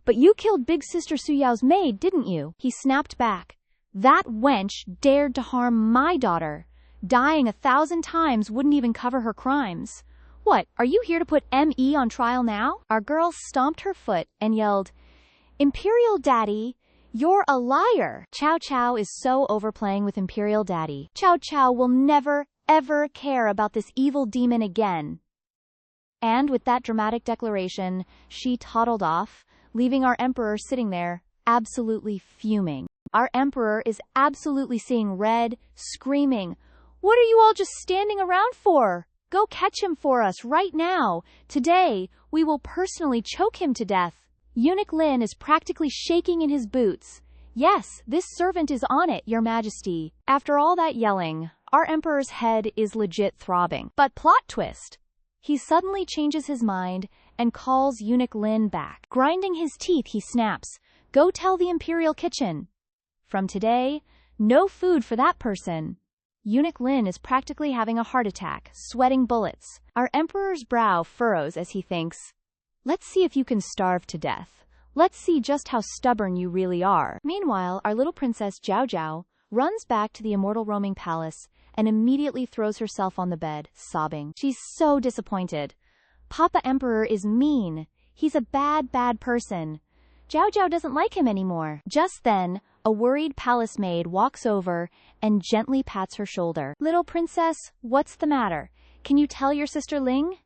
But you killed Big Sister Su Yao's maid, didn't you? He snapped back. That wench dared to harm my daughter. Dying 1,000 times wouldn't even cover her crimes. What, are you here to put M.E. on trial now? Our girl stomped her foot and yelled, Imperial Daddy, you're a liar. Chow Chow is so overplaying with Imperial Daddy. Chow Chow will never, ever care about this evil demon again. And with that dramatic declaration, she toddled off, leaving our Emperor sitting there, absolutely fuming. Our Emperor is absolutely seeing red, screaming, What are you all just standing around for? Go catch him for us right now. Today, we will personally choke him to death. Eunuch Lin is practically shaking in his boots. Yes, this servant is on it, Your Majesty. After all that yelling, our Emperor's head is legit throbbing. But plot twist. He suddenly changes his mind and calls Eunuch Lin back. Grinding his teeth, he snaps, Go tell the Imperial Kitchen. From today, no food for that person. Eunuch Lin is practically having a heart attack, sweating bullets. Our Emperor's brow furrows as he thinks, Let's see if you can starve to death. Let's see just how stubborn you really are. Meanwhile, our little princess Jiao Jiao runs back to the immortal roaming palace and immediately throws herself on the bed, sobbing. She's so disappointed. Papa Emperor is mean. He's a bad, bad person. Jiao Jiao doesn't like him anymore. Just then, a worried palace maid walks over and gently pats her shoulder. Little princess, what's the matter? Can you tell your sister Ling?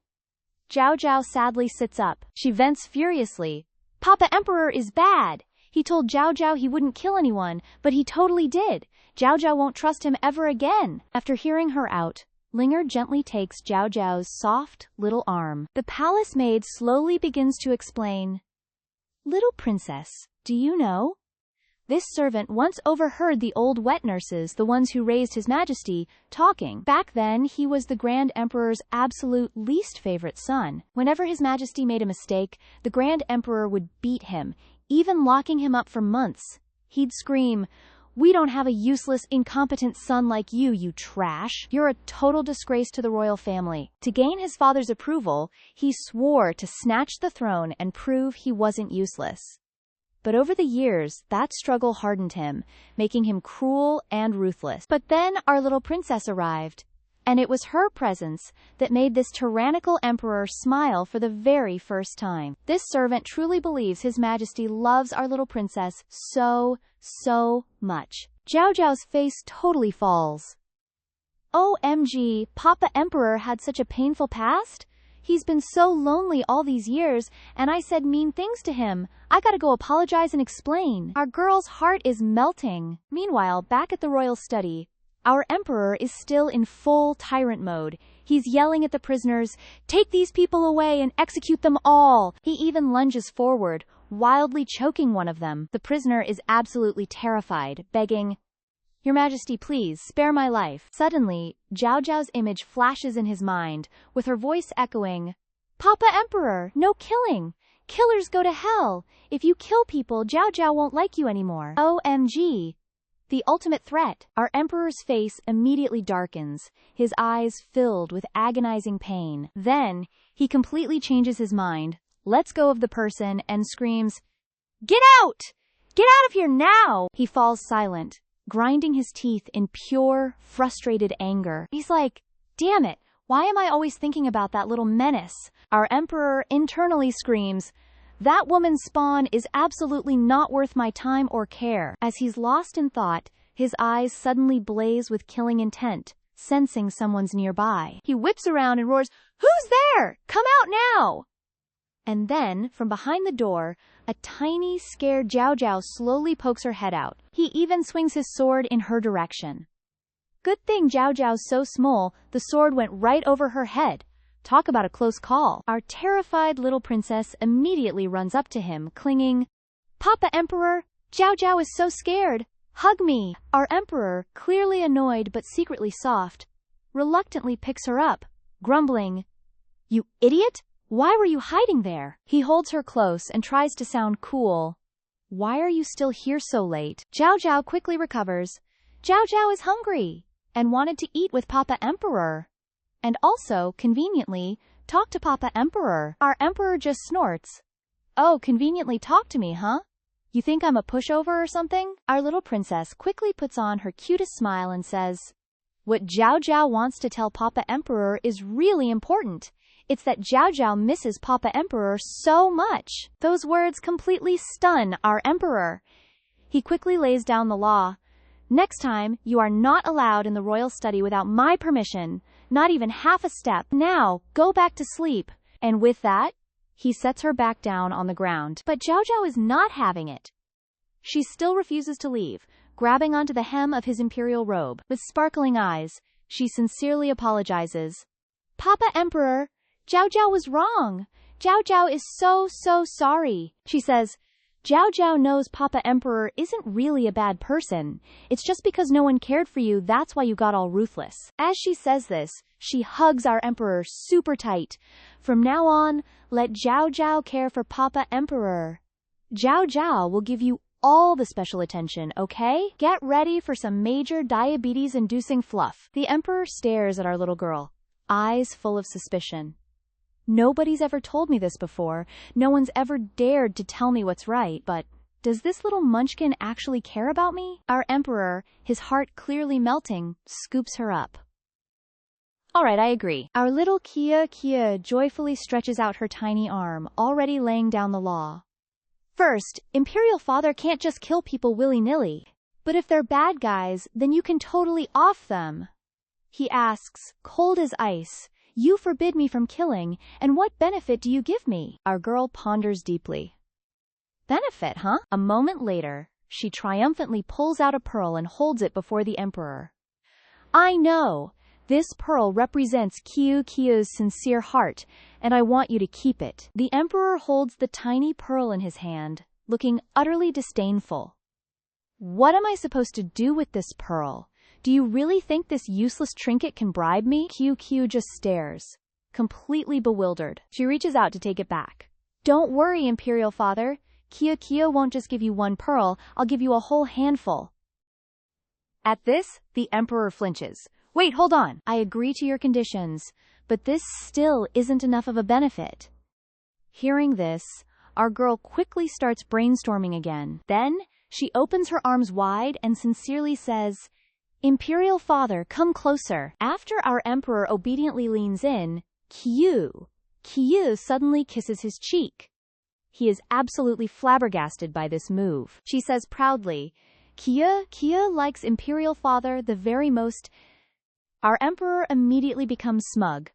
Jiao Jiao sadly sits up. She vents furiously. Papa Emperor is bad. He told Jiao Jiao he wouldn't kill anyone, but he totally did. Jiao Jiao won't trust him ever again. After hearing her out, Linger gently takes Jiao Jiao's soft, little arm. The palace maid slowly begins to explain. Little princess, do you know? This servant once overheard the old wet nurses, the ones who raised His Majesty, talking. Back then, he was the Grand Emperor's absolute least favorite son. Whenever His Majesty made a mistake, the Grand Emperor would beat him, even locking him up for months. He'd scream, We don't have a useless, incompetent son like you, you trash. You're a total disgrace to the royal family. To gain his father's approval, he swore to snatch the throne and prove he wasn't useless. But over the years, that struggle hardened him, making him cruel and ruthless. But then our little princess arrived, and it was her presence that made this tyrannical emperor smile for the very first time. This servant truly believes His Majesty loves our little princess so much. Jiao Jiao's face totally falls. OMG, Papa Emperor had such a painful past? He's been so lonely all these years, and I said mean things to him. I gotta go apologize and explain. Our girl's heart is melting. Meanwhile, back at the royal study, our emperor is still in full tyrant mode. He's yelling at the prisoners, "Take these people away and execute them all!" He even lunges forward, wildly choking one of them. The prisoner is absolutely terrified, begging, "Your Majesty, please, spare my life." Suddenly, Zhao Zhao's image flashes in his mind, with her voice echoing, "Papa Emperor, no killing! Killers go to hell! If you kill people, Zhao Zhao won't like you anymore." OMG! The ultimate threat. Our emperor's face immediately darkens, his eyes filled with agonizing pain. Then, he completely changes his mind, lets go of the person, and screams, "Get out! Get out of here now!" He falls silent, grinding his teeth in pure, frustrated anger. He's like, "Damn it, why am I always thinking about that little menace?" Our emperor internally screams, "That woman's spawn is absolutely not worth my time or care." As he's lost in thought, his eyes suddenly blaze with killing intent, sensing someone's nearby. He whips around and roars, "Who's there? Come out now!" And then, from behind the door, a tiny, scared Zhao Zhao slowly pokes her head out. He even swings his sword in her direction. Good thing Zhao Zhao's so small, the sword went right over her head. Talk about a close call. Our terrified little princess immediately runs up to him, clinging, "Papa Emperor, Zhao Zhao is so scared. Hug me." Our emperor, clearly annoyed but secretly soft, reluctantly picks her up, grumbling, "You idiot! Why were you hiding there?" He holds her close and tries to sound cool. "Why are you still here so late?" Zhao Zhao quickly recovers. Zhao Zhao is hungry and wanted to eat with Papa Emperor. And also, conveniently, talk to Papa Emperor. Our emperor just snorts. "Oh, conveniently talk to me, huh? You think I'm a pushover or something?" Our little princess quickly puts on her cutest smile and says, "What Zhao Zhao wants to tell Papa Emperor is really important. It's that Zhao Zhao misses Papa Emperor so much." Those words completely stun our emperor. He quickly lays down the law. "Next time, you are not allowed in the royal study without my permission. Not even half a step. Now, go back to sleep." And with that, he sets her back down on the ground. But Zhao Zhao is not having it. She still refuses to leave, grabbing onto the hem of his imperial robe. With sparkling eyes, she sincerely apologizes. "Papa Emperor, Zhao Zhao was wrong. Zhao Zhao is so sorry." She says, "Zhao Zhao knows Papa Emperor isn't really a bad person. It's just because no one cared for you, that's why you got all ruthless." As she says this, she hugs our emperor super tight. "From now on, let Zhao Zhao care for Papa Emperor. Zhao Zhao will give you all the special attention, okay? Get ready for some major diabetes-inducing fluff." The emperor stares at our little girl, eyes full of suspicion. "Nobody's ever told me this before. No one's ever dared to tell me what's right, but does this little munchkin actually care about me?" Our emperor, his heart clearly melting, scoops her up. "All right, I agree." Our little Kia joyfully stretches out her tiny arm, already laying down the law. "First, Imperial Father can't just kill people willy-nilly. But if they're bad guys, then you can totally off them." He asks, cold as ice, "You forbid me from killing, and what benefit do you give me?" Our girl ponders deeply. "Benefit, huh?" A moment later, she triumphantly pulls out a pearl and holds it before the emperor. "I know. This pearl represents Kyu's sincere heart, and I want you to keep it." The emperor holds the tiny pearl in his hand, looking utterly disdainful. "What am I supposed to do with this pearl? Do you really think this useless trinket can bribe me?" Kyu just stares, completely bewildered. She reaches out to take it back. "Don't worry, Imperial Father. Kyu won't just give you one pearl, I'll give you a whole handful." At this, the emperor flinches. "Wait, hold on. I agree to your conditions, but this still isn't enough of a benefit." Hearing this, our girl quickly starts brainstorming again. Then, she opens her arms wide and sincerely says, "Imperial Father, come closer." After our emperor obediently leans in, Kyu suddenly kisses his cheek. He is absolutely flabbergasted by this move. She says proudly, Kyu likes Imperial Father the very most." Our emperor immediately becomes smug.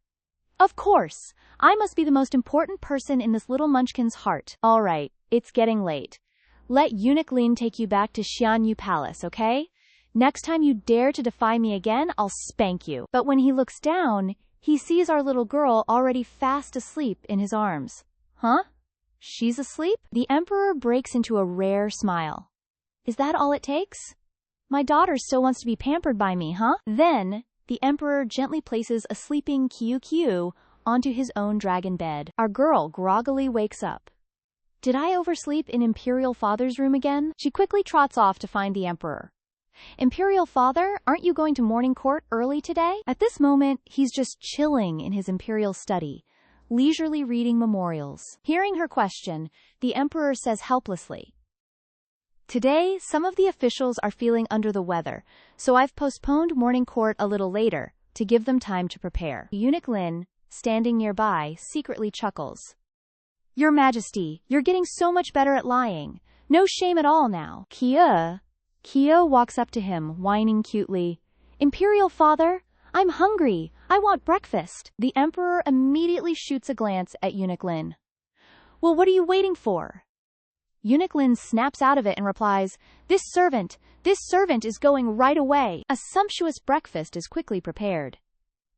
Of course. I must be the most important person in this little munchkin's heart. All right, it's getting late. Let Eunuch Lin take you back to Xianyu Palace, okay? Next time you dare to defy me again, I'll spank you. But when he looks down, he sees our little girl already fast asleep in his arms. Huh? She's asleep? The Emperor breaks into a rare smile. Is that all it takes? My daughter still wants to be pampered by me, huh? Then, the Emperor gently places a sleeping Qiu onto his own dragon bed. Our girl groggily wakes up. Did I oversleep in Imperial Father's room again? She quickly trots off to find the Emperor. Imperial Father, aren't you going to morning court early today? At this moment, he's just chilling in his imperial study, leisurely reading memorials. Hearing her question, the Emperor says helplessly, Today, some of the officials are feeling under the weather, so I've postponed morning court a little later, to give them time to prepare. Eunuch Lin, standing nearby, secretly chuckles. Your Majesty, you're getting so much better at lying. No shame at all now. Kyo walks up to him, whining cutely. Imperial Father, I'm hungry. I want breakfast. The Emperor immediately shoots a glance at Eunuch Lin. Well, what are you waiting for? Eunuch Lin snaps out of it and replies, This servant is going right away. A sumptuous breakfast is quickly prepared.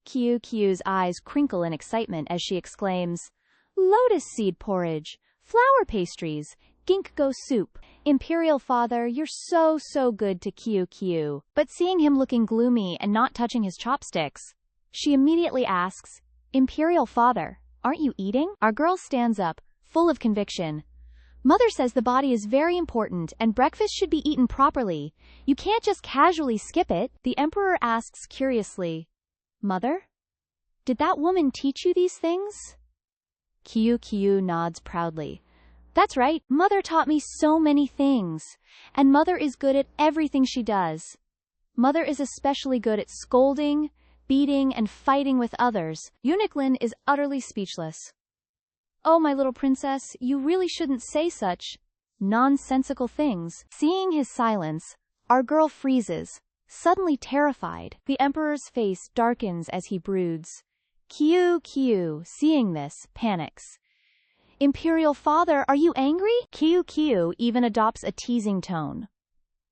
Kyo's eyes crinkle in excitement as she exclaims, Lotus seed porridge, flour pastries, ginkgo soup. Imperial Father, you're so good to Kyo. But seeing him looking gloomy and not touching his chopsticks, she immediately asks, Imperial Father, aren't you eating? Our girl stands up, full of conviction. Mother says the body is very important and breakfast should be eaten properly. You can't just casually skip it. The Emperor asks curiously, Mother? Did that woman teach you these things? Kyo nods proudly. That's right, Mother taught me so many things. And Mother is good at everything she does. Mother is especially good at scolding, beating, and fighting with others. Eunuch Lin is utterly speechless. Oh, my little princess, you really shouldn't say such nonsensical things. Seeing his silence, our girl freezes, suddenly terrified. The Emperor's face darkens as he broods. Kyo, seeing this, panics. Imperial Father, are you angry? Kyo even adopts a teasing tone.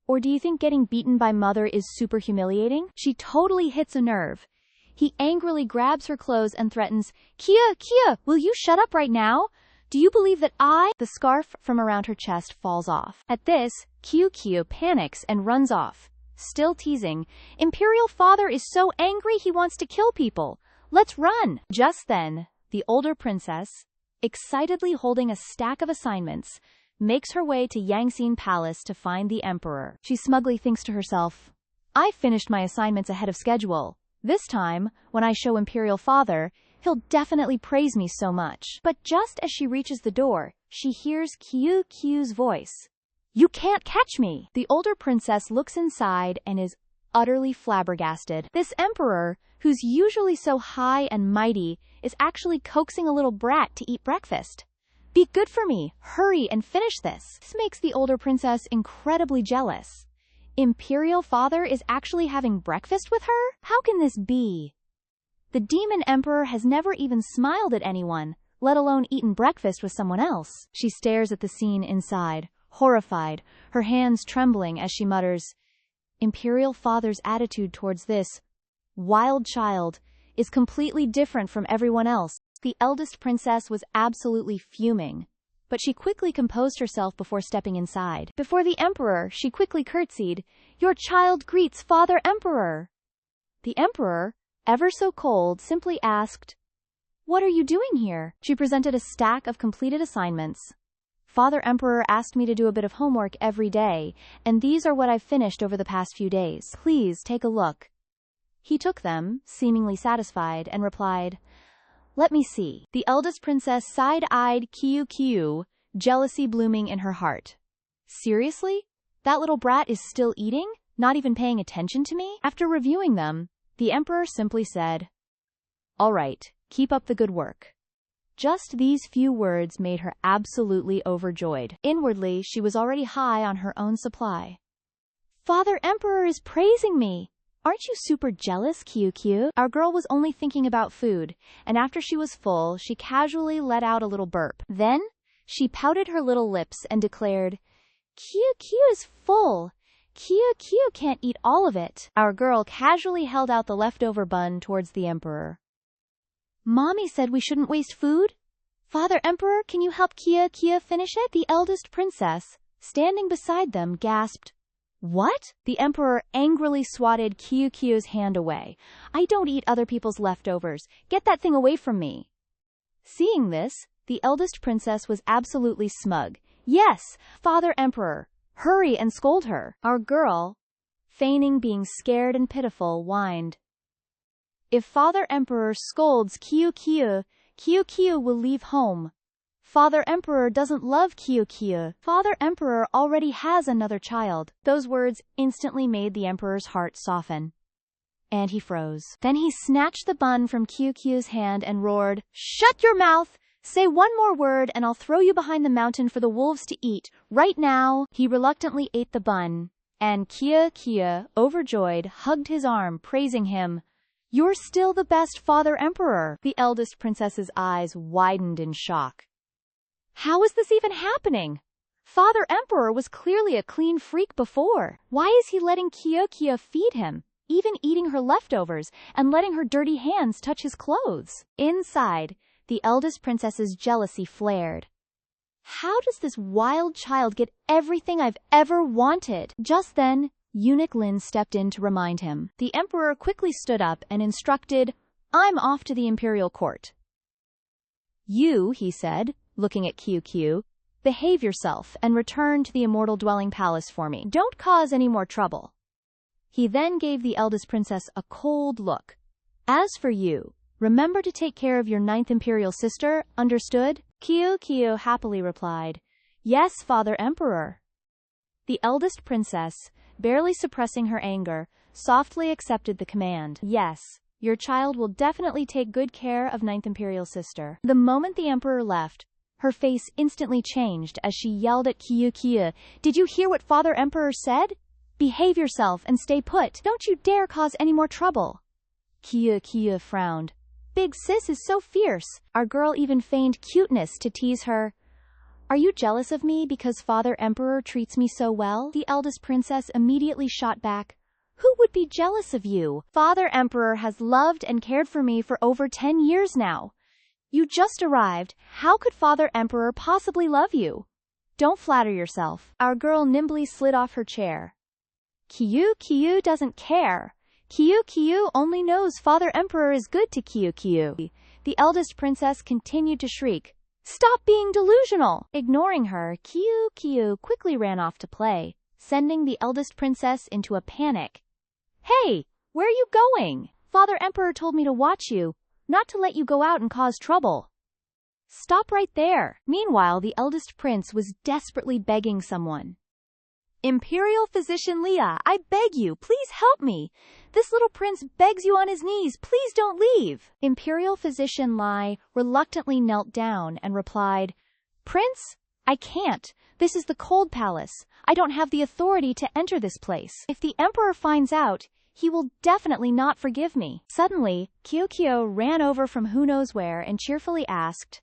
Or do you think getting beaten by Mother is super humiliating? She totally hits a nerve. He angrily grabs her clothes and threatens, Kyo, will you shut up right now? Do you believe that The scarf from around her chest falls off. At this, Kyo panics and runs off. Still teasing, Imperial Father is so angry he wants to kill people. Let's run! Just then, the older princess, excitedly holding a stack of assignments, makes her way to Yangxin Palace to find the Emperor. She smugly thinks to herself, I finished my assignments ahead of schedule. This time, when I show Imperial Father, he'll definitely praise me so much. But just as she reaches the door, she hears Kyo's voice. You can't catch me! The older princess looks inside and is utterly flabbergasted. This Emperor, who's usually so high and mighty, is actually coaxing a little brat to eat breakfast. Be good for me, hurry and finish this. This makes the older princess incredibly jealous. Imperial Father is actually having breakfast with her? How can this be? The Demon Emperor has never even smiled at anyone, let alone eaten breakfast with someone else. She stares at the scene inside, horrified, her hands trembling as she mutters, Imperial Father's attitude towards this wild child is completely different from everyone else. The eldest princess was absolutely fuming, but she quickly composed herself before stepping inside. Before the Emperor, she quickly curtsied, Your child greets Father Emperor. The Emperor, ever so cold, simply asked, What are you doing here? She presented a stack of completed assignments. Father Emperor asked me to do a bit of homework every day, and these are what I've finished over the past few days. Please take a look. He took them, seemingly satisfied, and replied, Let me see. The eldest princess side-eyed Kyo, jealousy blooming in her heart. Seriously? That little brat is still eating? Not even paying attention to me? After reviewing them, the Emperor simply said, All right, keep up the good work. Just these few words made her absolutely overjoyed. Inwardly, she was already high on her own supply. Father Emperor is praising me. Aren't you super jealous, Q? Our girl was only thinking about food, and after she was full, she casually let out a little burp. Then, she pouted her little lips and declared, Q is full. Q can't eat all of it. Our girl casually held out the leftover bun towards the emperor. Mommy said we shouldn't waste food? Father Emperor, can you help Q finish it? The eldest princess, standing beside them, gasped. What? The emperor angrily swatted Q's hand away. I don't eat other people's leftovers. Get that thing away from me. Seeing this, the eldest princess was absolutely smug. Yes, Father Emperor. Hurry and scold her. Our girl, feigning being scared and pitiful, whined. If Father Emperor scolds Q will leave home. Father Emperor doesn't love Q. Father Emperor already has another child. Those words instantly made the emperor's heart soften. And he froze. Then he snatched the bun from Q's hand and roared, Shut your mouth! Say one more word and I'll throw you behind the mountain for the wolves to eat. Right now! He reluctantly ate the bun, and Q, overjoyed, hugged his arm, praising him. You're still the best Father Emperor. The eldest princess's eyes widened in shock. How is this even happening? Father Emperor was clearly a clean freak before. Why is he letting Q feed him, even eating her leftovers, and letting her dirty hands touch his clothes? Inside, the eldest princess's jealousy flared. How does this wild child get everything I've ever wanted? Just then, Eunuch Lin stepped in to remind him. The emperor quickly stood up and instructed, I'm off to the imperial court. You, he said, looking at Q, behave yourself and return to the immortal dwelling palace for me. Don't cause any more trouble. He then gave the eldest princess a cold look. As for you, remember to take care of your 9th imperial sister, understood? Q happily replied, Yes, Father Emperor. The eldest princess, barely suppressing her anger, softly accepted the command. Yes, your child will definitely take good care of 9th imperial sister. The moment the emperor left, her face instantly changed as she yelled at Q. Did you hear what Father Emperor said? Behave yourself and stay put. Don't you dare cause any more trouble. Q frowned. Big sis is so fierce. Our girl even feigned cuteness to tease her. Are you jealous of me because Father Emperor treats me so well? The eldest princess immediately shot back. Who would be jealous of you? Father Emperor has loved and cared for me for over 10 years now. You just arrived. How could Father Emperor possibly love you? Don't flatter yourself. Our girl nimbly slid off her chair. Q doesn't care. Q only knows Father Emperor is good to Q. The eldest princess continued to shriek. Stop being delusional! Ignoring her, Q quickly ran off to play, sending the eldest princess into a panic. Hey, where are you going? Father Emperor told me to watch you, not to let you go out and cause trouble. Stop right there. Meanwhile, the eldest prince was desperately begging someone. Imperial physician Leah, I beg you, please help me. This little prince begs you on his knees, please don't leave. Imperial physician Lai reluctantly knelt down and replied, Prince, I can't. This is the cold palace. I don't have the authority to enter this place. If the emperor finds out, he will definitely not forgive me. Suddenly, Q ran over from who knows where and cheerfully asked,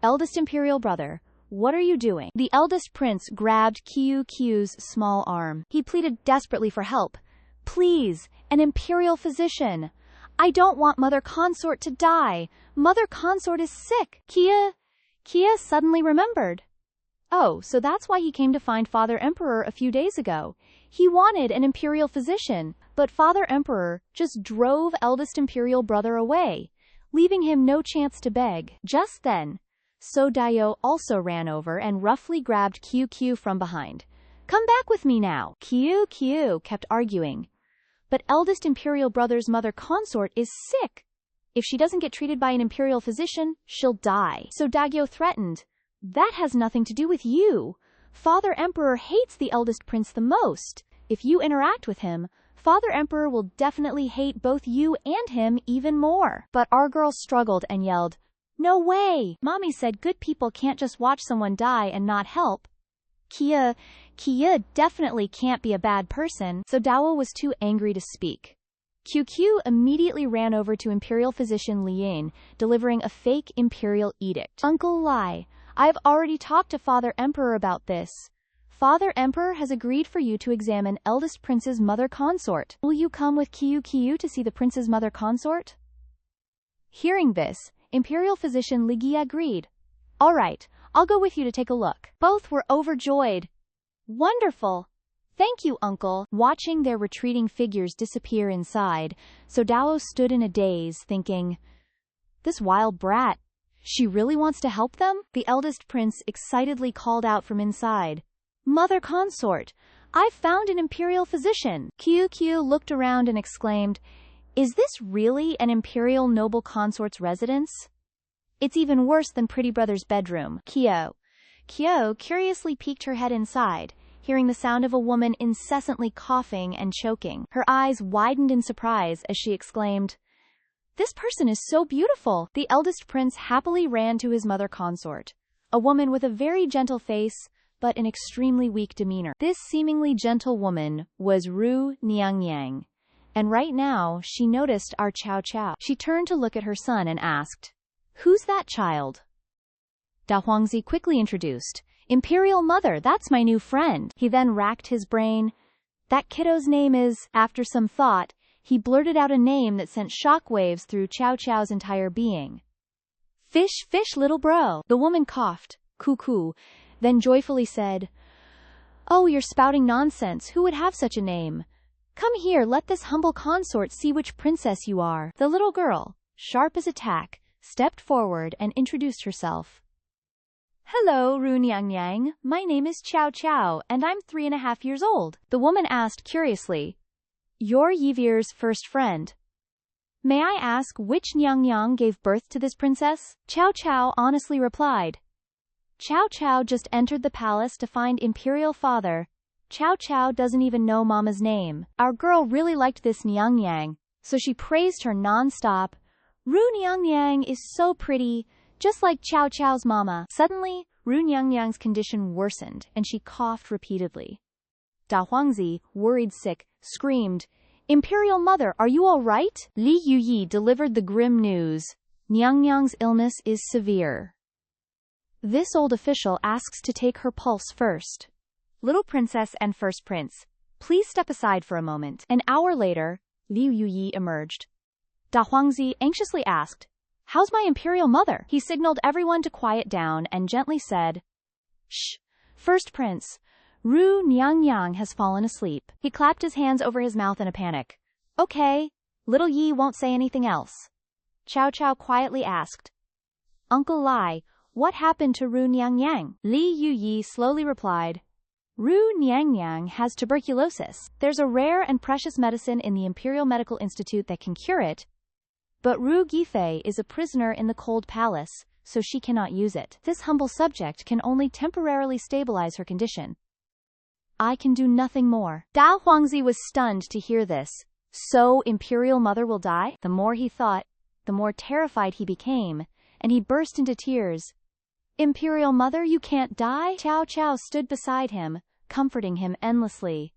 Eldest imperial brother, what are you doing? The eldest prince grabbed Q's small arm. He pleaded desperately for help. Please, an imperial physician. I don't want Mother Consort to die. Mother Consort is sick. Kia suddenly remembered. Oh, so that's why he came to find Father Emperor a few days ago. He wanted an imperial physician, but Father Emperor just drove eldest imperial brother away, leaving him no chance to beg. Just then, So Dio also ran over and roughly grabbed Q from behind. Come back with me now. Q kept arguing. But eldest imperial brother's mother consort is sick. If she doesn't get treated by an imperial physician, she'll die. So Dagyo threatened. That has nothing to do with you. Father Emperor hates the eldest prince the most. If you interact with him, Father Emperor will definitely hate both you and him even more. But our girl struggled and yelled, No way! Mommy said good people can't just watch someone die and not help. Kia definitely can't be a bad person, so Dawa was too angry to speak. QQ immediately ran over to Imperial Physician Lian, delivering a fake imperial edict. Uncle Lai, I've already talked to Father Emperor about this. Father Emperor has agreed for you to examine eldest prince's mother consort. Will you come with Kiyu to see the prince's mother consort? Hearing this, Imperial Physician Ligi agreed. All right, I'll go with you to take a look. Both were overjoyed. Wonderful! Thank you, Uncle. Watching their retreating figures disappear inside, so Dao stood in a daze, thinking, this wild brat, she really wants to help them? The eldest prince excitedly called out from inside. Mother consort, I've found an imperial physician. QQ looked around and exclaimed, is this really an imperial noble consort's residence? It's even worse than Pretty Brother's bedroom. Kyo curiously peeked her head inside, hearing the sound of a woman incessantly coughing and choking. Her eyes widened in surprise as she exclaimed, this person is so beautiful! The eldest prince happily ran to his mother consort, a woman with a very gentle face, but an extremely weak demeanor. This seemingly gentle woman was Ru Niangyang, and right now she noticed our Chow Chow. She turned to look at her son and asked, who's that child? Da Huangzi quickly introduced, Imperial Mother, that's my new friend. He then racked his brain. That kiddo's name is... After some thought, he blurted out a name that sent shockwaves through Chow Chow's entire being. Fish, little bro. The woman coughed, cuckoo, then joyfully said, oh, you're spouting nonsense. Who would have such a name? Come here, let this humble consort see which princess you are. The little girl, sharp as a tack, stepped forward and introduced herself. Hello, Ru Niangyang. My name is Chow Chow, and I'm 3.5 years old. The woman asked curiously, you're Yivir's first friend. May I ask which Niangyang gave birth to this princess? Chow Chow honestly replied. Chow Chow just entered the palace to find Imperial Father. Chow Chow doesn't even know Mama's name. Our girl really liked this Niangyang, so she praised her non-stop. Ru Niangyang is so pretty, just like Chow Chow's mama. Suddenly, Ru Niangyang's condition worsened, and she coughed repeatedly. Da Huangzi, worried sick, screamed, Imperial Mother, are you all right? Li Yuyi delivered the grim news. Niangyang's illness is severe. This old official asks to take her pulse first. Little princess and first prince, please step aside for a moment. An hour later, Liu Yuyi emerged. Da Huangzi anxiously asked, how's my Imperial Mother? He signaled everyone to quiet down and gently said, shh, first prince, Ru Niangyang has fallen asleep. He clapped his hands over his mouth in a panic. Okay, little Yi won't say anything else. Chow Chow quietly asked, Uncle Lai, what happened to Ru Niangyang? Li Yuyi slowly replied, Ru Niangyang has tuberculosis. There's a rare and precious medicine in the Imperial Medical Institute that can cure it, but Ru Gifei is a prisoner in the Cold Palace, so she cannot use it. This humble subject can only temporarily stabilize her condition. I can do nothing more. Dao Huangzi was stunned to hear this. So Imperial Mother will die? The more he thought, the more terrified he became, and he burst into tears. Imperial Mother, you can't die? Chow Chow stood beside him, comforting him endlessly.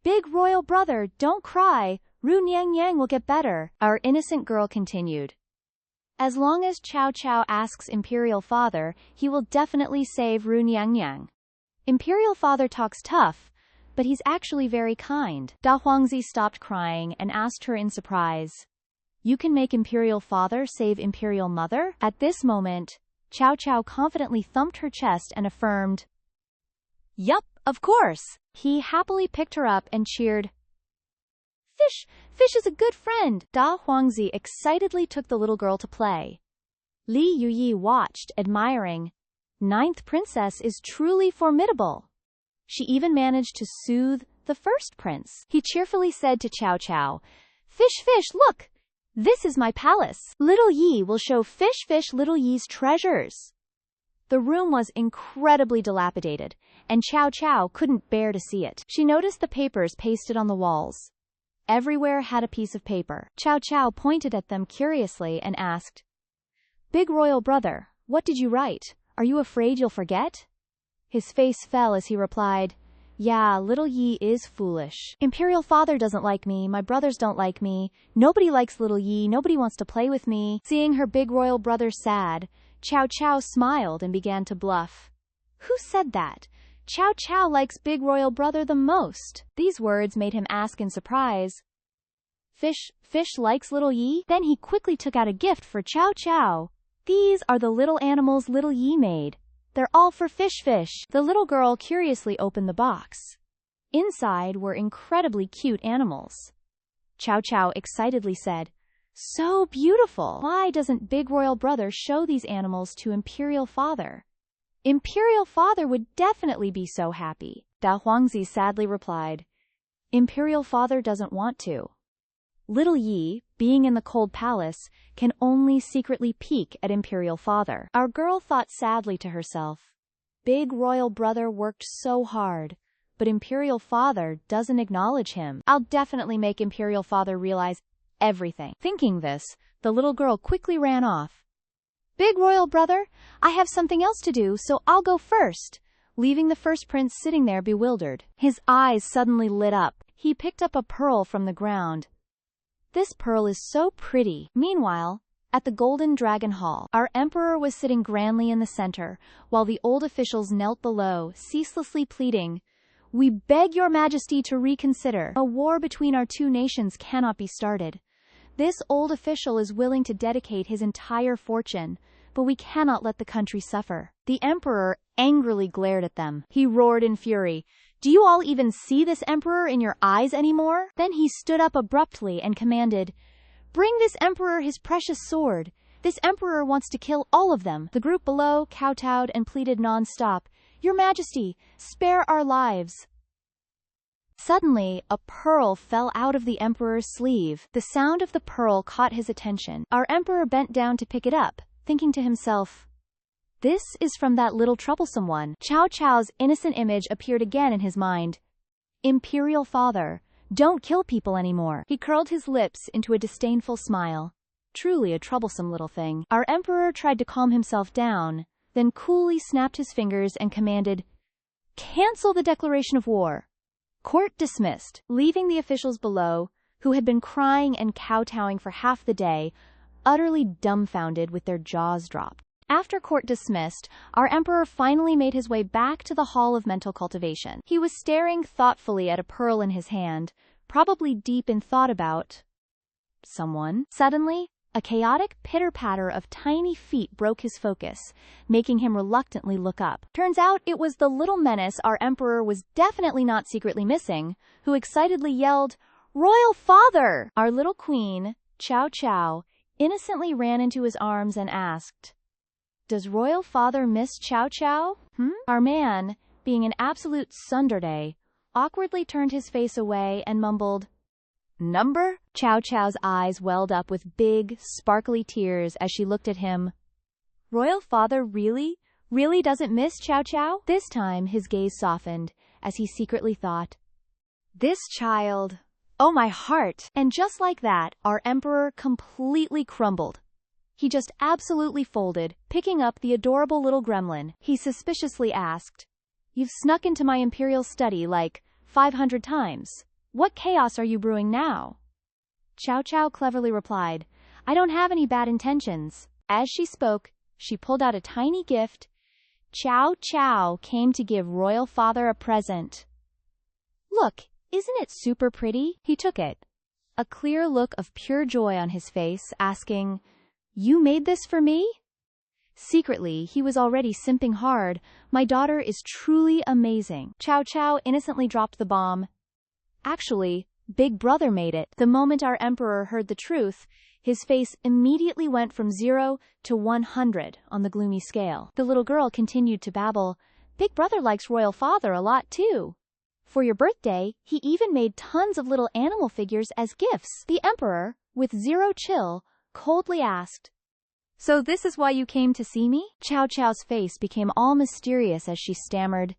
Big royal brother, don't cry. Ru Niangyang will get better. Our innocent girl continued. As long as Chow Chow asks Imperial Father, he will definitely save Ru Niangyang. Imperial Father talks tough, but he's actually very kind. Da Huangzi stopped crying and asked her in surprise. You can make Imperial Father save Imperial Mother? At this moment, Chow Chow confidently thumped her chest and affirmed, Yup, of course. He happily picked her up and cheered, Fish is a good friend. Da Huangzi excitedly took the little girl to play. Li Yuyi watched, admiring. Ninth princess is truly formidable. She even managed to soothe the first prince. He cheerfully said to Chow Chow, Fish, look! This is my palace. Little Yi will show Fish little Yi's treasures. The room was incredibly dilapidated, and Chow Chow couldn't bear to see it. She noticed the papers pasted on the walls. Everywhere had a piece of paper. Chow Chow pointed at them curiously and asked, Big royal brother, what did you write? Are you afraid you'll forget? His face fell as he replied, Yeah, little Yi is foolish. Imperial father doesn't like me, my brothers don't like me, nobody likes little Yi, nobody wants to play with me. Seeing her big royal brother sad, Chow Chow smiled and began to bluff. Who said that? Chow Chow likes big royal brother the most. These words made him ask in surprise. Fish likes little Yi? Then he quickly took out a gift for Chow Chow. These are the little animals little Yi made. They're all for Fish. The little girl curiously opened the box. Inside were incredibly cute animals. Chow Chow excitedly said, So beautiful! Why doesn't big royal brother show these animals to Imperial father? Imperial father would definitely be so happy. Da Huangzi sadly replied, Imperial father doesn't want to. Little Yi, being in the cold palace, can only secretly peek at Imperial father. Our girl thought sadly to herself, Big royal brother worked so hard, but Imperial father doesn't acknowledge him. I'll definitely make Imperial father realize everything. Thinking this, the little girl quickly ran off. Big royal brother, I have something else to do, so I'll go first. Leaving the first prince sitting there bewildered. His eyes suddenly lit up. He picked up a pearl from the ground. This pearl is so pretty. Meanwhile, at the Golden Dragon Hall, our emperor was sitting grandly in the center, while the old officials knelt below, ceaselessly pleading, We beg your majesty to reconsider. A war between our two nations cannot be started. This old official is willing to dedicate his entire fortune, but we cannot let the country suffer. The emperor angrily glared at them. He roared in fury, Do you all even see this emperor in your eyes anymore? Then he stood up abruptly and commanded, Bring this emperor his precious sword. This emperor wants to kill all of them. The group below kowtowed and pleaded non-stop, Your Majesty, spare our lives. Suddenly, a pearl fell out of the emperor's sleeve. The sound of the pearl caught his attention. Our emperor bent down to pick it up, thinking to himself, This is from that little troublesome one. Chow Chow's innocent image appeared again in his mind. Imperial father, don't kill people anymore. He curled his lips into a disdainful smile. Truly a troublesome little thing. Our emperor tried to calm himself down, then coolly snapped his fingers and commanded, Cancel the declaration of war. Court dismissed, leaving the officials below, who had been crying and kowtowing for half the day, utterly dumbfounded with their jaws dropped. After court dismissed, our emperor finally made his way back to the Hall of Mental Cultivation. He was staring thoughtfully at a pearl in his hand, probably deep in thought about someone. Suddenly, a chaotic pitter-patter of tiny feet broke his focus, making him reluctantly look up. Turns out it was the little menace our emperor was definitely not secretly missing, who excitedly yelled, Royal father! Our little queen, Chow Chow, innocently ran into his arms and asked, Does royal father miss Chow Chow? Our man, being an absolute tsundere, awkwardly turned his face away and mumbled, Number? Chow Chow's eyes welled up with big, sparkly tears as she looked at him. Royal father really doesn't miss Chow Chow? This time his gaze softened, as he secretly thought, This child, oh my heart! And just like that, our emperor completely crumbled. He just absolutely folded, picking up the adorable little gremlin. He suspiciously asked, You've snuck into my imperial study like 500 times. What chaos are you brewing now? Chow Chow cleverly replied, I don't have any bad intentions. As she spoke, she pulled out a tiny gift. Chow Chow came to give royal father a present. Look, isn't it super pretty? He took it, a clear look of pure joy on his face, asking, You made this for me? Secretly, he was already simping hard. My daughter is truly amazing. Chow Chow innocently dropped the bomb. Actually, Big Brother made it. The moment our emperor heard the truth, his face immediately went from 0 to 100 on the gloomy scale. The little girl continued to babble, Big Brother likes royal father a lot too. For your birthday, he even made tons of little animal figures as gifts. The emperor, with zero chill, coldly asked, So this is why you came to see me? Chow Chow's face became all mysterious as she stammered,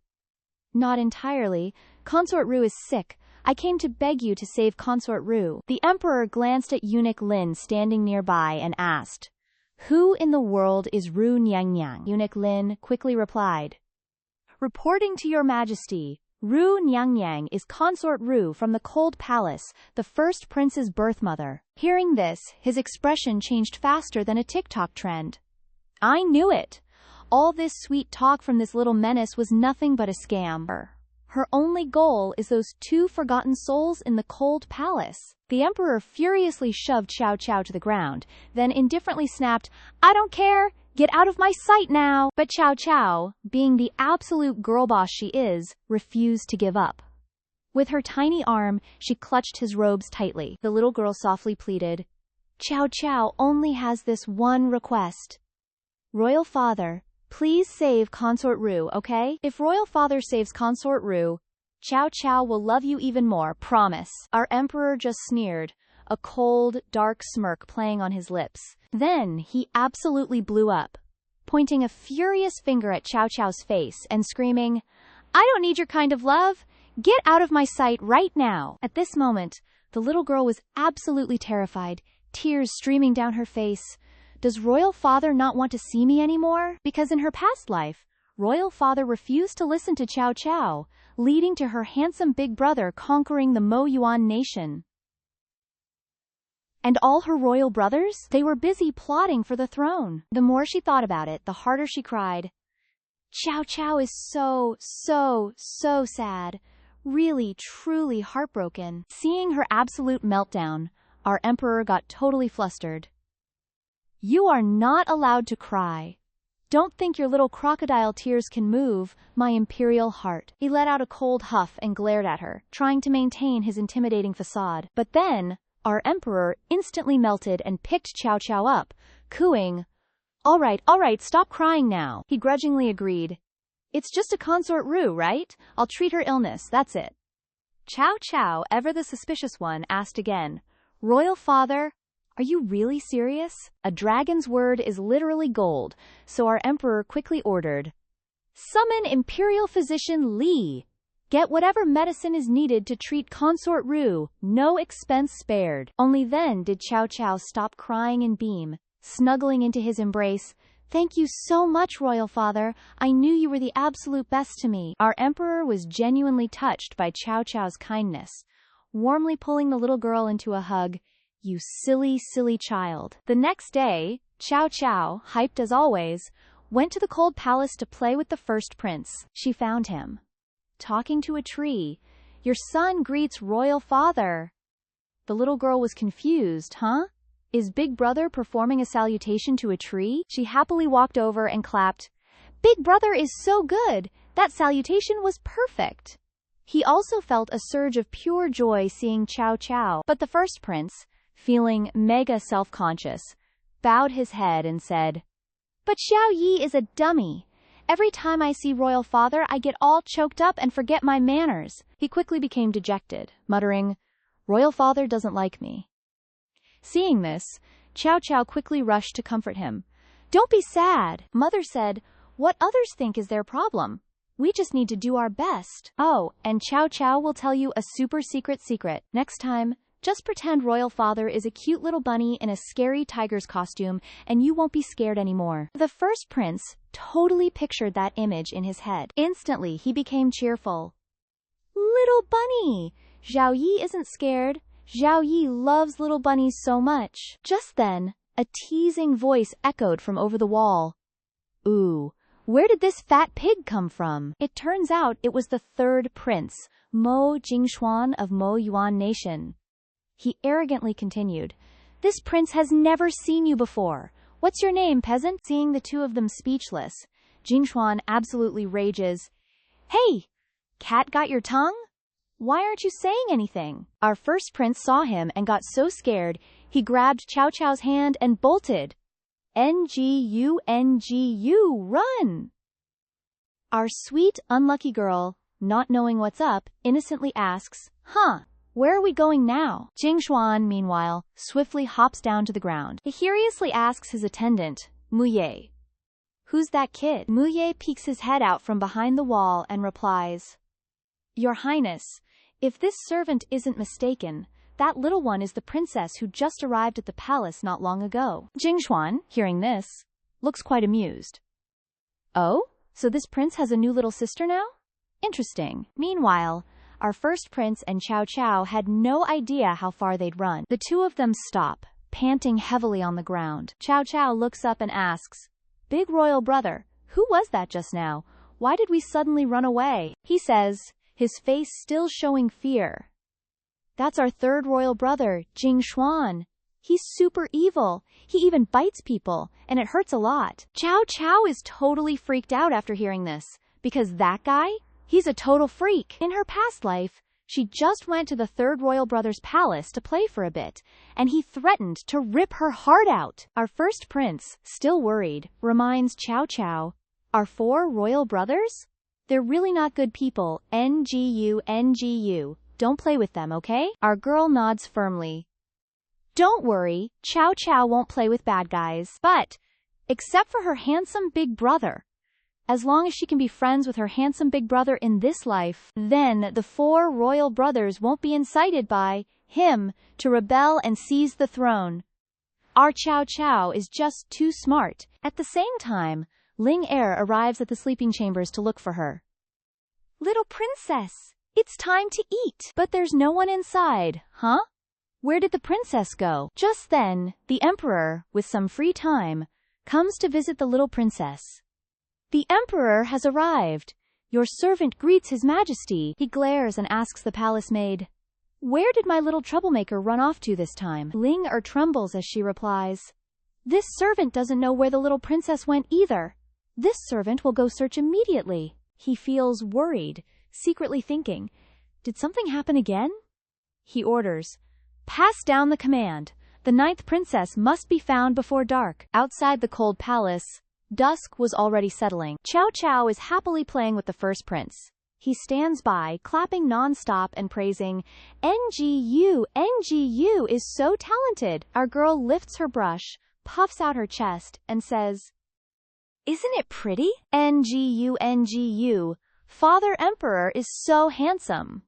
Not entirely. Consort Ru is sick. I came to beg you to save Consort Ru. The emperor glanced at Eunuch Lin standing nearby and asked, Who in the world is Ru Nyang Nyang? Eunuch Lin quickly replied, Reporting to your majesty, Ru Nyangyang is consort Ru from the Cold Palace, the first prince's birth mother. Hearing this, his expression changed faster than a TikTok trend. I knew it! All this sweet talk from this little menace was nothing but a scam. Her only goal is those two forgotten souls in the Cold Palace. The emperor furiously shoved Xiao Xiao to the ground, then indifferently snapped, I don't care! Get out of my sight now! But Xiao Xiao, being the absolute girl boss she is, refused to give up. With her tiny arm, she clutched his robes tightly. The little girl softly pleaded, Xiao Xiao only has this one request. Royal father, please save Consort Ru, okay? If Royal Father saves Consort Ru, Xiao Xiao will love you even more, promise. Our emperor just sneered, a cold, dark smirk playing on his lips. Then he absolutely blew up, pointing a furious finger at Xiao Xiao's face and screaming, I don't need your kind of love! Get out of my sight right now! At this moment, the little girl was absolutely terrified, tears streaming down her face. Does Royal Father not want to see me anymore? Because in her past life, Royal Father refused to listen to Xiao Xiao, leading to her handsome big brother conquering the Mo Yuan nation. And all her royal brothers? They were busy plotting for the throne. The more she thought about it, the harder she cried. Xiao Xiao is so sad. Really, truly heartbroken. Seeing her absolute meltdown, our emperor got totally flustered. You are not allowed to cry. Don't think your little crocodile tears can move my imperial heart. He let out a cold huff and glared at her, trying to maintain his intimidating facade. But then, our emperor instantly melted and picked Xiao Xiao up, cooing, all right, stop crying now. He grudgingly agreed. It's just a consort Ru, right? I'll treat her illness, that's it. Xiao Xiao, ever the suspicious one, asked again, Royal Father, are you really serious? A dragon's word is literally gold, so our emperor quickly ordered, Summon Imperial Physician Li. Get whatever medicine is needed to treat Consort Ru, no expense spared. Only then did Xiao Xiao stop crying and beam, snuggling into his embrace. Thank you so much, Royal Father. I knew you were the absolute best to me. Our emperor was genuinely touched by Xiao Xiao's kindness, warmly pulling the little girl into a hug. You silly child. The next day, Xiao Xiao, hyped as always, went to the Cold Palace to play with the first prince. She found him talking to a tree. Your son greets Royal Father. The little girl was confused, huh? Is Big Brother performing a salutation to a tree? She happily walked over and clapped. Big Brother is so good. That salutation was perfect. He also felt a surge of pure joy seeing Xiao Xiao. But the first prince, feeling mega self-conscious, bowed his head and said, But Xiao Yi is a dummy. Every time I see Royal Father, I get all choked up and forget my manners. He quickly became dejected, muttering, Royal Father doesn't like me. Seeing this, Xiao Xiao quickly rushed to comfort him. Don't be sad. Mother said, what others think is their problem. We just need to do our best. Oh, and Xiao Xiao will tell you a super secret. Next time, just pretend Royal Father is a cute little bunny in a scary tiger's costume, and you won't be scared anymore. The first prince totally pictured that image in his head. Instantly, he became cheerful. Little bunny! Xiao Yi isn't scared. Xiao Yi loves little bunnies so much. Just then, a teasing voice echoed from over the wall. Ooh, where did this fat pig come from? It turns out it was the third prince, Mo Jingxuan of Mo Yuan Nation. He arrogantly continued, This prince has never seen you before. What's your name, peasant? Seeing the two of them speechless, Jingxuan absolutely rages. Hey! Cat got your tongue? Why aren't you saying anything? Our first prince saw him and got so scared, he grabbed Xiao Xiao's hand and bolted. NGU, run! Our sweet, unlucky girl, not knowing what's up, innocently asks, Where are we going now? Jingxuan, meanwhile, swiftly hops down to the ground. He furiously asks his attendant, Muye. Who's that kid? Muye peeks his head out from behind the wall and replies, Your Highness, if this servant isn't mistaken, that little one is the princess who just arrived at the palace not long ago. Jingxuan, hearing this, looks quite amused. Oh? So this prince has a new little sister now? Interesting. Meanwhile, our first prince and Chow Chow had no idea how far they'd run. The two of them stop, panting heavily on the ground. Chow Chow looks up and asks, "Big royal brother, who was that just now? Why did we suddenly run away?" He says, his face still showing fear. "That's our third royal brother, Jing Xuan. He's super evil. He even bites people, and it hurts a lot." Chow Chow is totally freaked out after hearing this, because that guy, he's a total freak. In her past life, she just went to the third royal brother's palace to play for a bit, and he threatened to rip her heart out. Our first prince, still worried, reminds Chow Chow, "Our four royal brothers? They're really not good people. NGU. Don't play with them, okay?" Our girl nods firmly. Don't worry, Chow Chow won't play with bad guys. But, except for her handsome big brother, as long as she can be friends with her handsome big brother in this life, then the four royal brothers won't be incited by him to rebel and seize the throne. Our Chow Chow is just too smart. At the same time, Ling Er arrives at the sleeping chambers to look for her. "Little princess, it's time to eat." But there's no one inside. Huh? Where did the princess go? Just then, the emperor, with some free time, comes to visit the little princess. "The emperor has arrived. Your servant greets his majesty." He glares and asks the palace maid, "Where did my little troublemaker run off to this time?" Ling Er trembles as she replies, "This servant doesn't know where the little princess went either. This servant will go search immediately." He feels worried, secretly thinking, did something happen again? He orders, "Pass down the command. The ninth princess must be found before dark." Outside the cold palace, dusk was already settling. Chow Chow is happily playing with the first prince. He stands by, clapping non-stop and praising, NGU is so talented." Our girl lifts her brush, puffs out her chest, and says, "Isn't it pretty? NGU, Father Emperor is so handsome."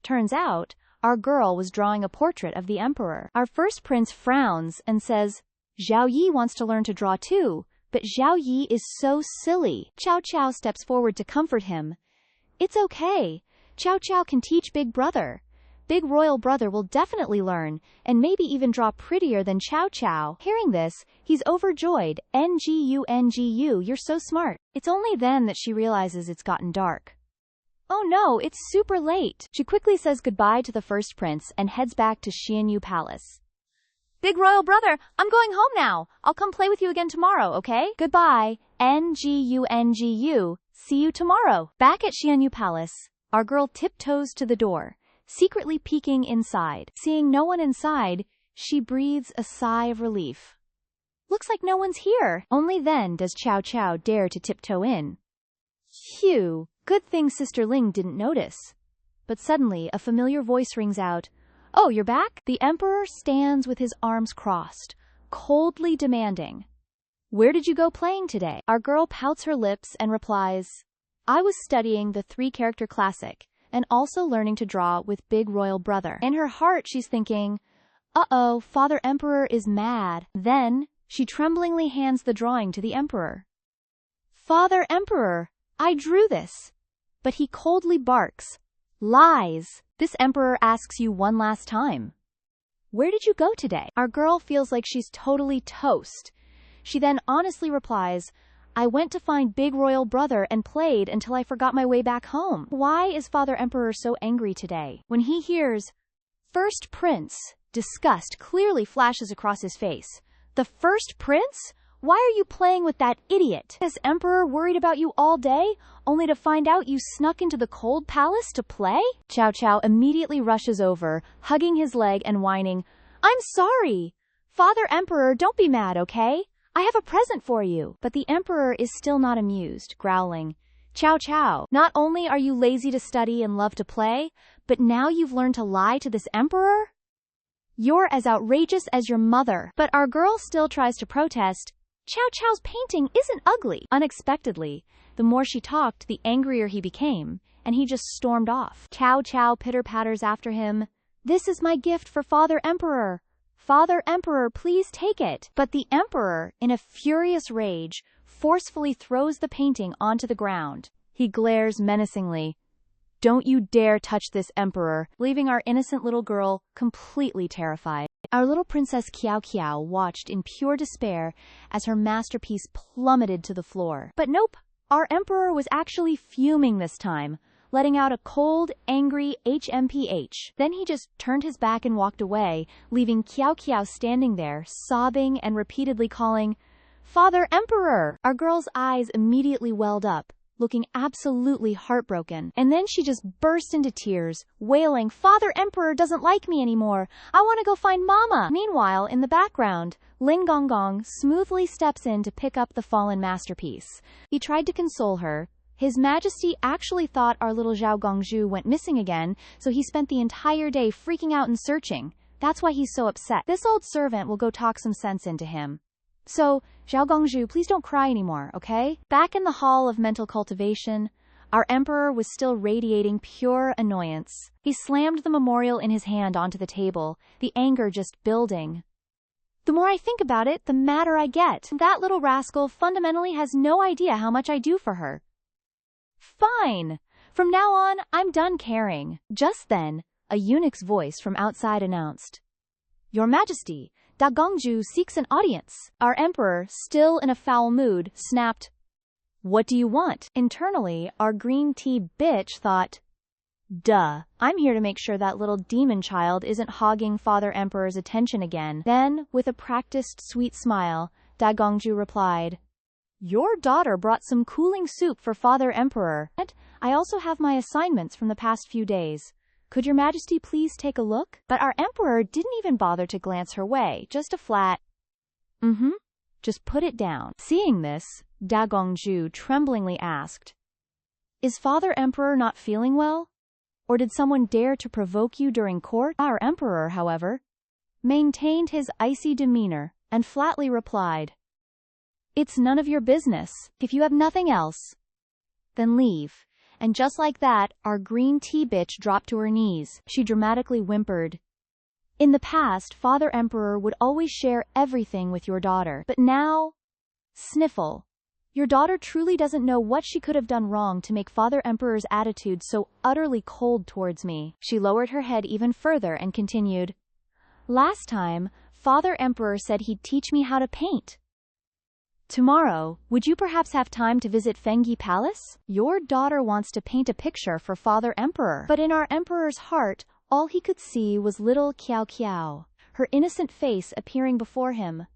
Turns out, our girl was drawing a portrait of the emperor. Our first prince frowns and says, "Zhao Yi wants to learn to draw too, but Zhao Yi is so silly." Chow Chow steps forward to comfort him. "It's okay. Chow Chow can teach Big Brother. Big Royal Brother will definitely learn, and maybe even draw prettier than Chow Chow." Hearing this, he's overjoyed. NGU, you're so smart." It's only then that she realizes it's gotten dark. "Oh no, it's super late." She quickly says goodbye to the first prince and heads back to Xianyu Palace. "Big Royal Brother, I'm going home now. I'll come play with you again tomorrow, okay?" "Goodbye, NGU. See you tomorrow." Back at Xianyu Palace, our girl tiptoes to the door, secretly peeking inside. Seeing no one inside, she breathes a sigh of relief. Looks like no one's here. Only then does Chow Chow dare to tiptoe in. Phew. Good thing Sister Ling didn't notice. But suddenly, a familiar voice rings out, "Oh, you're back?" The emperor stands with his arms crossed, coldly demanding, "Where did you go playing today?" Our girl pouts her lips and replies, "I was studying the 3-character classic, and also learning to draw with Big Royal Brother." In her heart, she's thinking, "Uh-oh, Father Emperor is mad." Then, she tremblingly hands the drawing to the emperor. "Father Emperor, I drew this." But he coldly barks, "Lies." This emperor asks you one last time, "Where did you go today?" Our girl feels like she's totally toast. She then honestly replies, "I went to find Big Royal Brother and played until I forgot my way back home." Why is Father Emperor so angry today? When he hears first prince, disgust clearly flashes across his face. The first prince? Why are you playing with that idiot? Is Emperor worried about you all day, only to find out you snuck into the cold palace to play? Chow Chow immediately rushes over, hugging his leg and whining, "I'm sorry. Father Emperor, don't be mad, okay? I have a present for you." But the Emperor is still not amused, growling, "Chow Chow, not only are you lazy to study and love to play, but now you've learned to lie to this Emperor? You're as outrageous as your mother." But our girl still tries to protest, "Chow Chow's painting isn't ugly." Unexpectedly, the more she talked, the angrier he became, and he just stormed off. Chow Chow pitter-patters after him, "This is my gift for Father Emperor. Father Emperor, please take it." But the Emperor, in a furious rage, forcefully throws the painting onto the ground. He glares menacingly, Don't you dare touch this emperor, leaving our innocent little girl completely terrified. Our little princess Kiao Kiao watched in pure despair as her masterpiece plummeted to the floor. But nope, our emperor was actually fuming this time, letting out a cold, angry HMPH. Then he just turned his back and walked away, leaving Kiao Kiao standing there, sobbing and repeatedly calling, "Father Emperor!" Our girl's eyes immediately welled up, looking absolutely heartbroken. And then she just burst into tears, wailing, "Father Emperor doesn't like me anymore. I want to go find Mama." Meanwhile, in the background, Lin Gongong smoothly steps in to pick up the fallen masterpiece. He tried to console her. His Majesty actually thought our little Zhao Gongzhu went missing again, so he spent the entire day freaking out and searching. That's why he's so upset. This old servant will go talk some sense into him. So, Zhao Gongzhu, please don't cry anymore, okay? Back in the Hall of Mental Cultivation, our emperor was still radiating pure annoyance. He slammed the memorial in his hand onto the table, the anger just building. The more I think about it, the madder I get. That little rascal fundamentally has no idea how much I do for her. Fine. From now on, I'm done caring. Just then, a eunuch's voice from outside announced, "Your Majesty, Da Gongzhu seeks an audience." Our emperor, still in a foul mood, snapped, "What do you want?" Internally, our green tea bitch thought, "Duh, I'm here to make sure that little demon child isn't hogging Father Emperor's attention again." Then, with a practiced sweet smile, Da Gongzhu replied, "Your daughter brought some cooling soup for Father Emperor. I also have my assignments from the past few days. Could your Majesty please take a look?" But our emperor didn't even bother to glance her way, just a flat, just put it down. Seeing this, Da Gongzhu tremblingly asked, "Is Father Emperor not feeling well? Or did someone dare to provoke you during court?" Our emperor, however, maintained his icy demeanor and flatly replied, "It's none of your business. If you have nothing else, then leave." And just like that, our green tea bitch dropped to her knees. She dramatically whimpered, "In the past, Father Emperor would always share everything with your daughter. But now, sniffle. Your daughter truly doesn't know what she could have done wrong to make Father Emperor's attitude so utterly cold towards me." She lowered her head even further and continued, "Last time, Father Emperor said he'd teach me how to paint. Tomorrow, would you perhaps have time to visit Fengyi Palace? Your daughter wants to paint a picture for Father Emperor." But in our emperor's heart, all he could see was little Kiao Kiao, her innocent face appearing before him.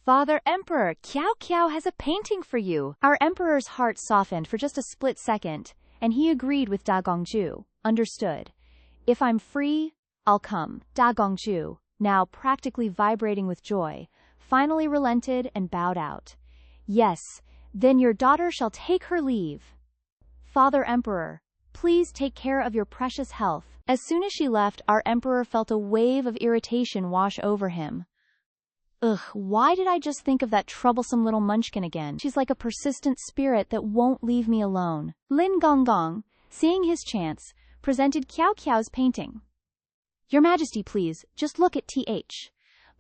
"Father Emperor, Kiao Kiao has a painting for you." Our emperor's heart softened for just a split second, and he agreed with Da Gongzhu. Understood. If I'm free, I'll come. Da Gongzhu, now practically vibrating with joy, finally relented and bowed out. "Yes, then your daughter shall take her leave. Father Emperor, please take care of your precious health." As soon as she left, our emperor felt a wave of irritation wash over him. Ugh, why did I just think of that troublesome little munchkin again? She's like a persistent spirit that won't leave me alone. Lin Gongong, seeing his chance, presented Kiao Kiao's painting. "Your Majesty, please, just look at th."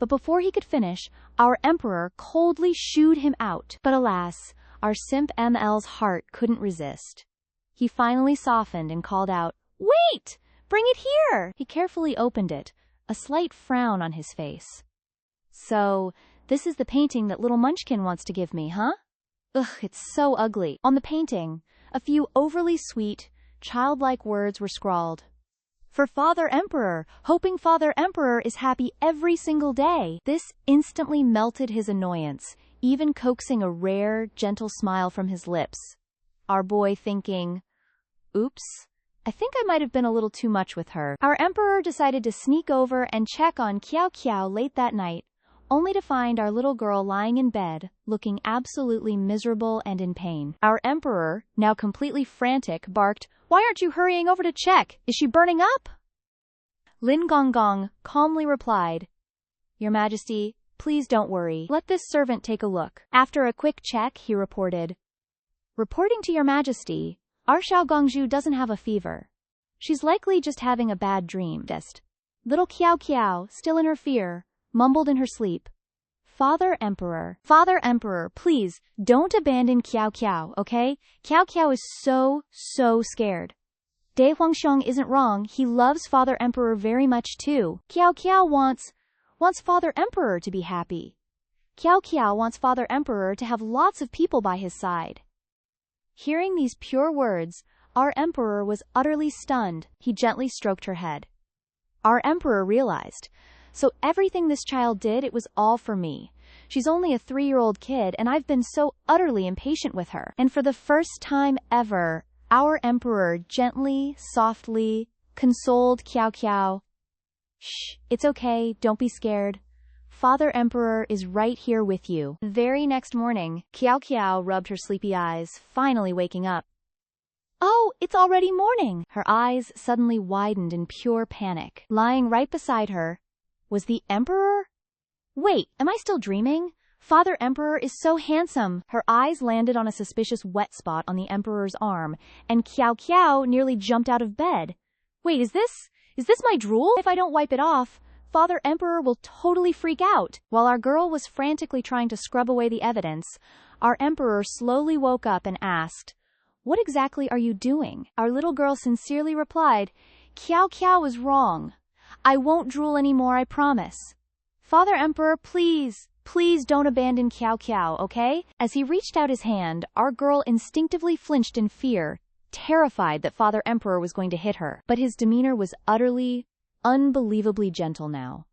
But before he could finish, our emperor coldly shooed him out. But alas, our simp ML's heart couldn't resist. He finally softened and called out, "Wait! Bring it here!" He carefully opened it, a slight frown on his face. "So, this is the painting that little Munchkin wants to give me, huh? Ugh, it's so ugly." On the painting, a few overly sweet, childlike words were scrawled. "For Father Emperor, hoping Father Emperor is happy every single day." This instantly melted his annoyance, even coaxing a rare, gentle smile from his lips. Our boy thinking, "Oops, I think I might have been a little too much with her." Our emperor decided to sneak over and check on Kiao Kiao late that night, only to find our little girl lying in bed, looking absolutely miserable and in pain. Our emperor, now completely frantic, barked, "Why aren't you hurrying over to check? Is she burning up?" Lin Gongong calmly replied, "Your Majesty, please don't worry. Let this servant take a look." After a quick check, he reported, "Reporting to Your Majesty, our Zhao Gongzhu doesn't have a fever. She's likely just having a bad dream." Little Kiao Kiao, still in her fear, mumbled in her sleep, Father Emperor, please, don't abandon Kiao Kiao, okay? Kiao Kiao is so scared." Dai Huangxiong isn't wrong, he loves Father Emperor very much too. Qiao Qiao wants Father Emperor to be happy. Qiao Qiao wants Father Emperor to have lots of people by his side. Hearing these pure words, our Emperor was utterly stunned. He gently stroked her head. Our Emperor realized, so everything this child did, it was all for me. She's only a 3-year-old kid, and I've been so utterly impatient with her. And for the first time ever, our Emperor gently, softly, consoled Qiao Qiao. Shh, it's okay, don't be scared. Father Emperor is right here with you. The very next morning, Qiao Qiao rubbed her sleepy eyes, finally waking up. Oh, it's already morning! Her eyes suddenly widened in pure panic. Lying right beside her was the Emperor? Wait, am I still dreaming? Father Emperor is so handsome. Her eyes landed on a suspicious wet spot on the Emperor's arm, and Qiao Qiao nearly jumped out of bed. Wait, is this my drool? If I don't wipe it off, Father Emperor will totally freak out. While our girl was frantically trying to scrub away the evidence, our Emperor slowly woke up and asked, "What exactly are you doing?" Our little girl sincerely replied, "Qiao Qiao was wrong. I won't drool anymore, I promise. Father Emperor, please don't abandon Qiao Qiao, okay?" As he reached out his hand, our girl instinctively flinched in fear, terrified that Father Emperor was going to hit her. But his demeanor was utterly, unbelievably gentle now.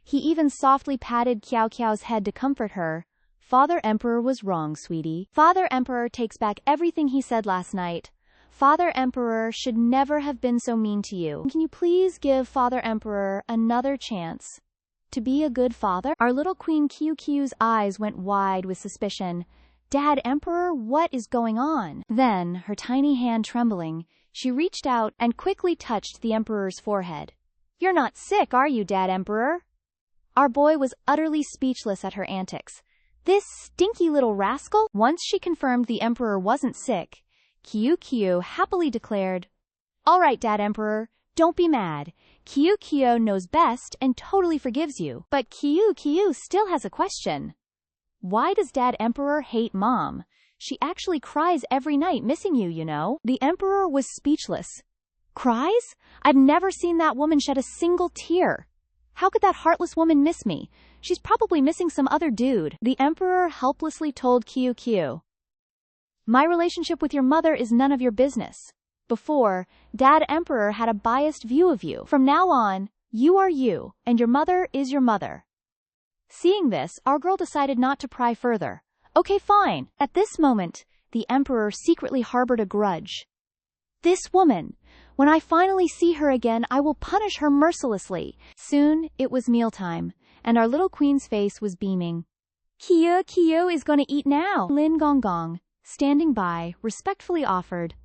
He even softly patted Qiao Qiao's head to comfort her. "Father Emperor was wrong, sweetie. Father Emperor takes back everything he said last night. Father Emperor should never have been so mean to you. Can you please give Father Emperor another chance to be a good father?" Our little Queen Qiu Qiu's eyes went wide with suspicion. "Dad Emperor, what is going on?" Then, her tiny hand trembling, she reached out and quickly touched the Emperor's forehead. "You're not sick, are you, Dad Emperor?" Our boy was utterly speechless at her antics. This stinky little rascal? Once she confirmed the Emperor wasn't sick, Qiu Qiu happily declared, "All right, Dad Emperor, don't be mad. Qiu Qiu knows best and totally forgives you." But Qiu Qiu still has a question. Why does Dad Emperor hate Mom? She actually cries every night missing you, you know. The Emperor was speechless. Cries? I've never seen that woman shed a single tear. How could that heartless woman miss me? She's probably missing some other dude. The Emperor helplessly told Qiu Qiu, "My relationship with your mother is none of your business. Before, Dad Emperor had a biased view of you. From now on, you are you, and your mother is your mother." Seeing this, our girl decided not to pry further. Okay, fine. At this moment, the Emperor secretly harbored a grudge. This woman, when I finally see her again, I will punish her mercilessly. Soon, it was mealtime, and our little queen's face was beaming. "Qiu Qiu is going to eat now." Lin Gong, standing by, respectfully offered,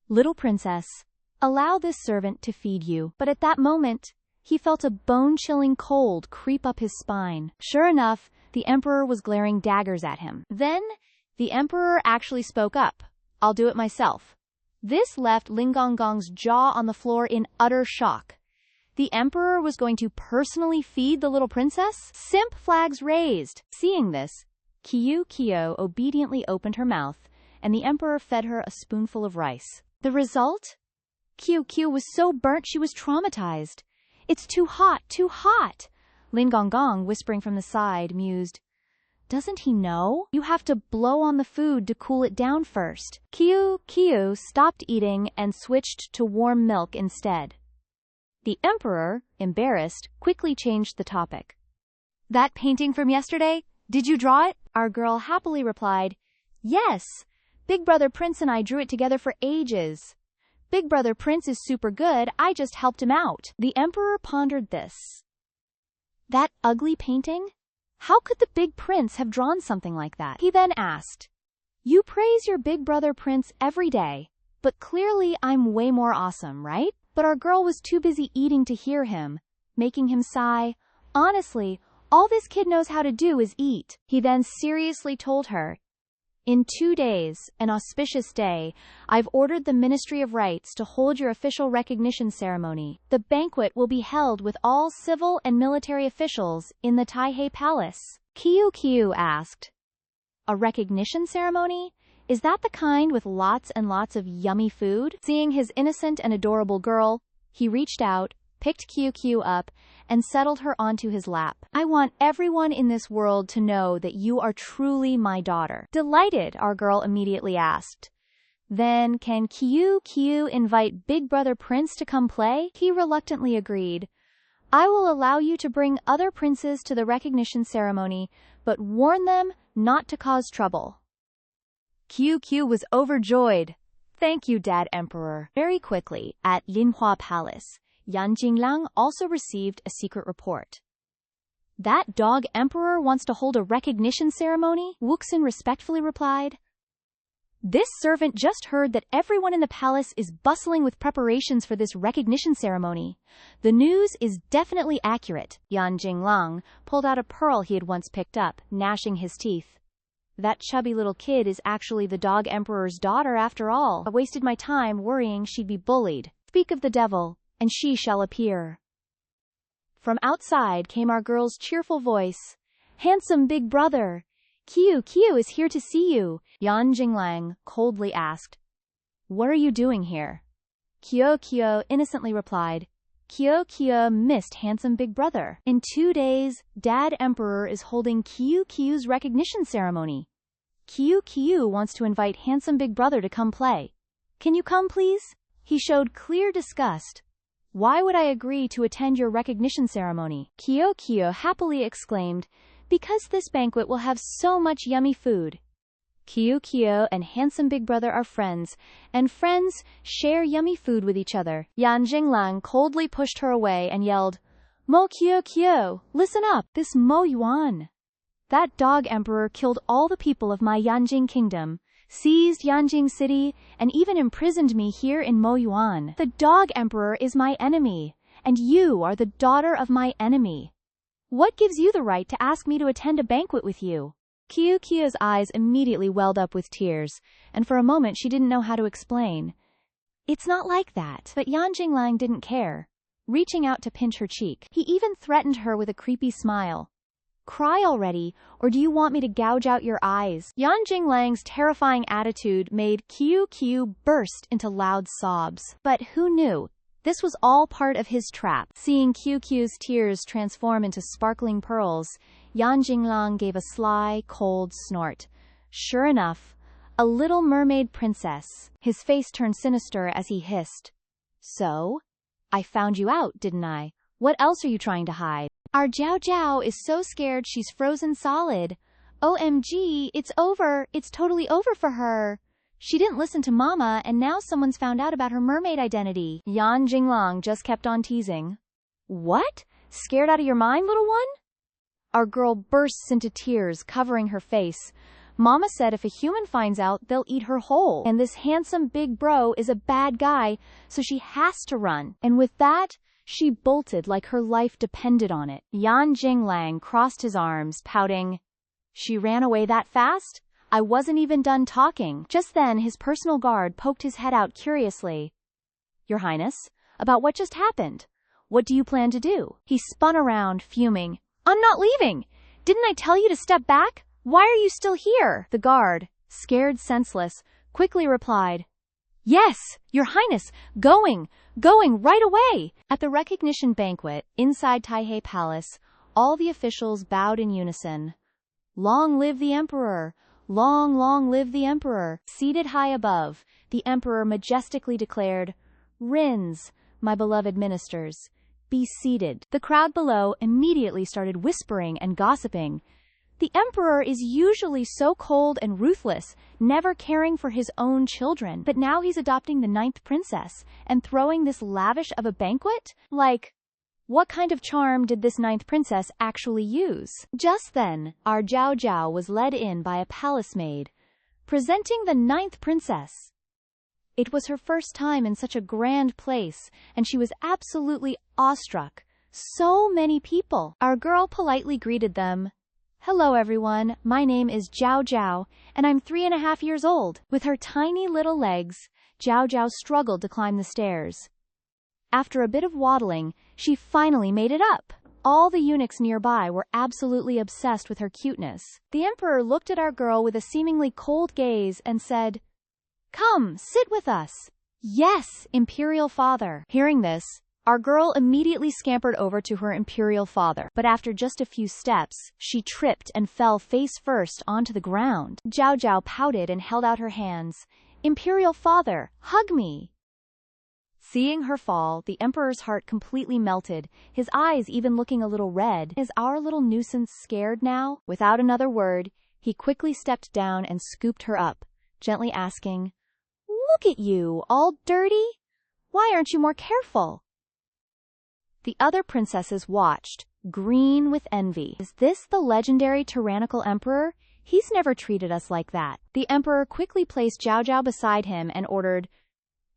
"Little princess, allow this servant to feed you." But at that moment, he felt a bone-chilling cold creep up his spine. Sure enough, the Emperor was glaring daggers at him. Then, the Emperor actually spoke up. "I'll do it myself." This left Lin Gong's jaw on the floor in utter shock. The Emperor was going to personally feed the little princess? Simp flags raised. Seeing this, Qiu Qiu obediently opened her mouth, and the Emperor fed her a spoonful of rice. The result? Qiu Qiu was so burnt she was traumatized. "It's too hot, too hot." Lin Gong, whispering from the side, mused, "Doesn't he know? You have to blow on the food to cool it down first." Qiu Qiu stopped eating and switched to warm milk instead. The Emperor, embarrassed, quickly changed the topic. "That painting from yesterday? Did you draw it?" Our girl happily replied, "Yes. Big Brother Prince and I drew it together for ages. Big Brother Prince is super good, I just helped him out." The Emperor pondered this. That ugly painting? How could the Big Prince have drawn something like that? He then asked, "You praise your Big Brother Prince every day, but clearly I'm way more awesome, right?" But our girl was too busy eating to hear him, making him sigh. "Honestly, all this kid knows how to do is eat." He then seriously told her, "In 2 days, an auspicious day, I've ordered the Ministry of Rights to hold your official recognition ceremony. The banquet will be held with all civil and military officials in the Taihei Palace." Qiu Qiu asked, "A recognition ceremony? Is that the kind with lots and lots of yummy food? Seeing his innocent and adorable girl, he reached out, picked QQ up, and settled her onto his lap. I want everyone in this world to know that you are truly my daughter. Delighted, our girl immediately asked. Then can QQ invite Big Brother Prince to come play? He reluctantly agreed. I will allow you to bring other princes to the recognition ceremony, but warn them not to cause trouble. QQ was overjoyed. Thank you, Dad Emperor. Very quickly, at Linhua Palace, Yan Jinglang also received a secret report. That dog emperor wants to hold a recognition ceremony? Wuxin respectfully replied. This servant just heard that everyone in the palace is bustling with preparations for this recognition ceremony. The news is definitely accurate. Yan Jinglang pulled out a pearl he had once picked up, gnashing his teeth. That chubby little kid is actually the dog emperor's daughter after all. I wasted my time worrying she'd be bullied. Speak of the devil, and she shall appear. From outside came our girl's cheerful voice. Handsome big brother, QQ is here to see you. Yan Jinglang coldly asked. What are you doing here? QQ innocently replied. QQ missed handsome big brother. In 2 days, Dad Emperor is holding QQ's recognition ceremony. QQ wants to invite handsome big brother to come play. Can you come, please? He showed clear disgust. Why would I agree to attend your recognition ceremony? QQ happily exclaimed, because this banquet will have so much yummy food. QQ and handsome big brother are friends, and friends share yummy food with each other. Yan Jinglang coldly pushed her away and yelled, Mo QQ, listen up, this Mo Yuan. That dog emperor killed all the people of my Yanjing kingdom, seized Yanjing city, and even imprisoned me here in Mo Yuan. The dog emperor is my enemy, and you are the daughter of my enemy. What gives you the right to ask me to attend a banquet with you? QQ's eyes immediately welled up with tears, and for a moment she didn't know how to explain. It's not like that. But Yan Jinglang didn't care, reaching out to pinch her cheek. He even threatened her with a creepy smile. Cry already, or do you want me to gouge out your eyes? Yan Jinglang's terrifying attitude made QQ burst into loud sobs. But who knew? This was all part of his trap. Seeing QQ's tears transform into sparkling pearls, Yan Jinglang gave a sly, cold snort. Sure enough, a little mermaid princess. His face turned sinister as he hissed. So? I found you out, didn't I? What else are you trying to hide? Our Jiao Jiao is so scared she's frozen solid. OMG, it's over. It's totally over for her. She didn't listen to Mama, and now someone's found out about her mermaid identity. Yan Jinglang just kept on teasing. What? Scared out of your mind, little one? Our girl bursts into tears, covering her face. Mama said if a human finds out, they'll eat her whole. And this handsome big bro is a bad guy, so she has to run. And with that, she bolted like her life depended on it. Yan Jinglang crossed his arms, pouting. She ran away that fast? I wasn't even done talking. Just then, his personal guard poked his head out curiously. Your Highness, about what just happened? What do you plan to do? He spun around, fuming. I'm not leaving! Didn't I tell you to step back? Why are you still here? The guard, scared senseless, quickly replied. Yes, Your Highness, going right away! At the recognition banquet, inside Taihei Palace, all the officials bowed in unison. Long live the Emperor! Long, long live the Emperor! Seated high above, the Emperor majestically declared, Rins, my beloved ministers, be seated. The crowd below immediately started whispering and gossiping. The Emperor is usually so cold and ruthless, never caring for his own children, but now he's adopting the 9th princess and throwing this lavish of a banquet? Like, what kind of charm did this 9th princess actually use? Just then, our Jiao Jiao was led in by a palace maid, presenting the 9th princess. It was her first time in such a grand place, and she was absolutely awestruck. So many people. Our girl politely greeted them. Hello everyone, my name is Jiao Jiao, and I'm 3.5 years old. With her tiny little legs, Jiao Jiao struggled to climb the stairs. After a bit of waddling, she finally made it up. All the eunuchs nearby were absolutely obsessed with her cuteness. The emperor looked at our girl with a seemingly cold gaze and said, "Come, sit with us." "Yes, imperial father." Hearing this, our girl immediately scampered over to her imperial father, but after just a few steps, she tripped and fell face first onto the ground. Zhao Zhao pouted and held out her hands. "Imperial father, hug me." Seeing her fall, the emperor's heart completely melted, his eyes even looking a little red. "Is our little nuisance scared now?" Without another word, he quickly stepped down and scooped her up, gently asking, "Look at you, all dirty? Why aren't you more careful?" The other princesses watched, green with envy. "Is this the legendary tyrannical emperor? He's never treated us like that." The emperor quickly placed Zhao Zhao beside him and ordered,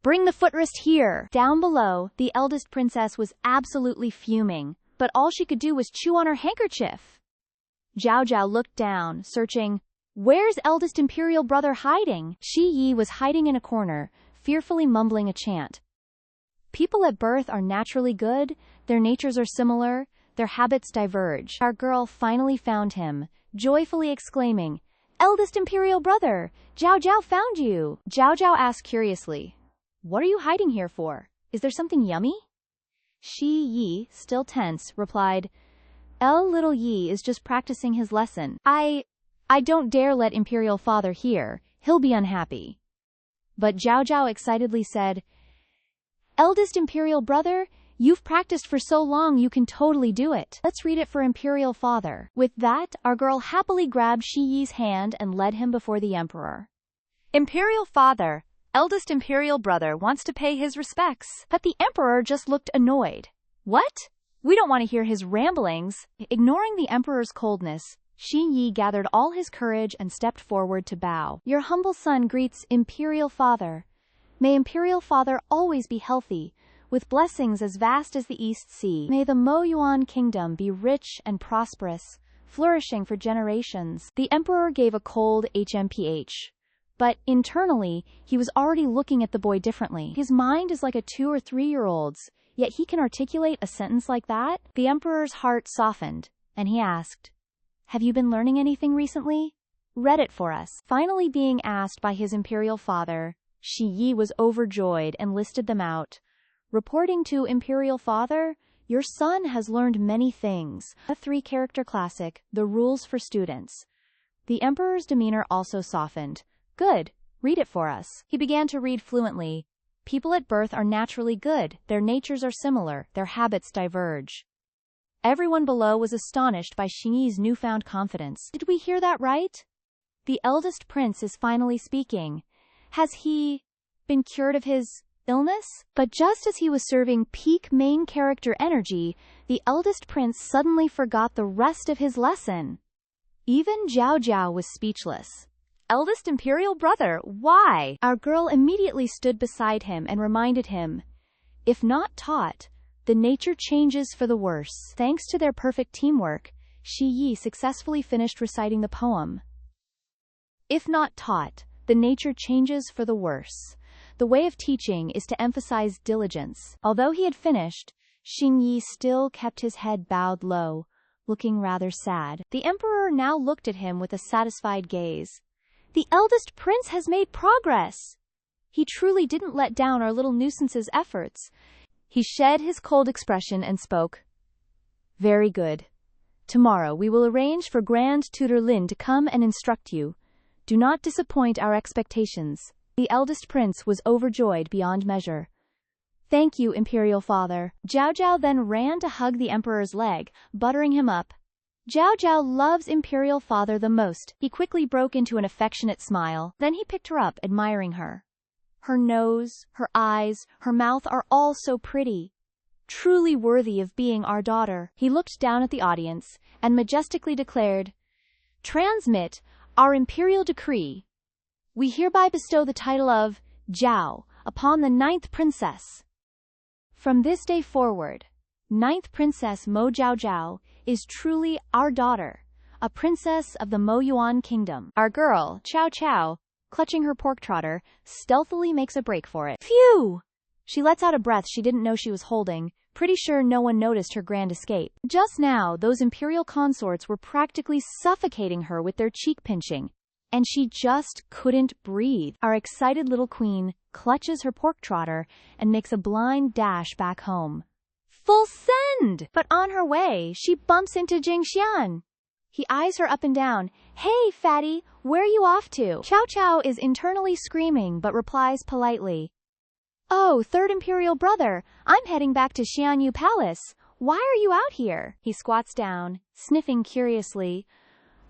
"Bring the footrest here." Down below, the eldest princess was absolutely fuming, but all she could do was chew on her handkerchief. Zhao Zhao looked down, searching. "Where's eldest imperial brother hiding?" Shi Yi was hiding in a corner, fearfully mumbling a chant. "People at birth are naturally good, their natures are similar, their habits diverge." Our girl finally found him, joyfully exclaiming, "Eldest imperial brother, Zhao Zhao found you." Zhao Zhao asked curiously, "What are you hiding here for? Is there something yummy?" Shi Yi, still tense, replied, Little Yi is just practicing his lesson. I don't dare let imperial father hear, he'll be unhappy." But Zhao Zhao excitedly said, "Eldest imperial brother, you've practiced for so long you can totally do it. Let's read it for imperial father." With that, our girl happily grabbed Shi Yi's hand and led him before the emperor. "Imperial father, eldest imperial brother wants to pay his respects." But the emperor just looked annoyed. "What? We don't want to hear his ramblings." Ignoring the emperor's coldness, Shi Yi gathered all his courage and stepped forward to bow. "Your humble son greets imperial father. May imperial father always be healthy, with blessings as vast as the East Sea. May the Mo Yuan kingdom be rich and prosperous, flourishing for generations." The emperor gave a cold HMPH. But, internally, he was already looking at the boy differently. His mind is like a 2- or 3-year-old's, yet he can articulate a sentence like that? The emperor's heart softened, and he asked, "Have you been learning anything recently? Read it for us." Finally being asked by his imperial father, Shi Yi was overjoyed and listed them out. Reporting to imperial father, "Your son has learned many things." A 3-character classic, The Rules for Students. The emperor's demeanor also softened. "Good, read it for us." He began to read fluently. "People at birth are naturally good, their natures are similar, their habits diverge." Everyone below was astonished by Shi Yi's newfound confidence. "Did we hear that right? The eldest prince is finally speaking. Has he been cured of his illness?" But just as he was serving peak main character energy, the eldest prince suddenly forgot the rest of his lesson. Even Zhao Zhao was speechless. "Eldest imperial brother, why?" Our girl immediately stood beside him and reminded him, "If not taught, the nature changes for the worse." Thanks to their perfect teamwork, Shi Yi successfully finished reciting the poem. If not taught, the nature changes for the worse. The way of teaching is to emphasize diligence. Although he had finished, Xin Yi still kept his head bowed low, looking rather sad. The emperor now looked at him with a satisfied gaze. "The eldest prince has made progress. He truly didn't let down our little nuisance's efforts." He shed his cold expression and spoke. "Very good. Tomorrow we will arrange for Grand Tutor Lin to come and instruct you. Do not disappoint our expectations." The eldest prince was overjoyed beyond measure. "Thank you, imperial father." Zhao Zhao then ran to hug the emperor's leg, buttering him up. Zhao Zhao loves imperial father the most. He quickly broke into an affectionate smile. Then he picked her up, admiring her. Her nose, her eyes, her mouth are all so pretty. Truly worthy of being our daughter. He looked down at the audience and majestically declared, "Transmit our imperial decree. We hereby bestow the title of Zhao upon the 9th princess. From this day forward, 9th princess Mo Zhao Zhao is truly our daughter, a princess of the Mo Yuan kingdom." Our girl, Chow Chow, clutching her pork trotter, stealthily makes a break for it. Phew! She lets out a breath she didn't know she was holding, Pretty sure no one noticed her grand escape. Just now, those imperial consorts were practically suffocating her with their cheek pinching, and she just couldn't breathe. Our excited little queen clutches her pork trotter and makes a blind dash back home. Full send! But on her way, she bumps into Jingxian. He eyes her up and down. Hey, fatty, where are you off to? Chow Chow is internally screaming but replies politely. Oh, third imperial brother, I'm heading back to Xianyu Palace. Why are you out here? He squats down, sniffing curiously.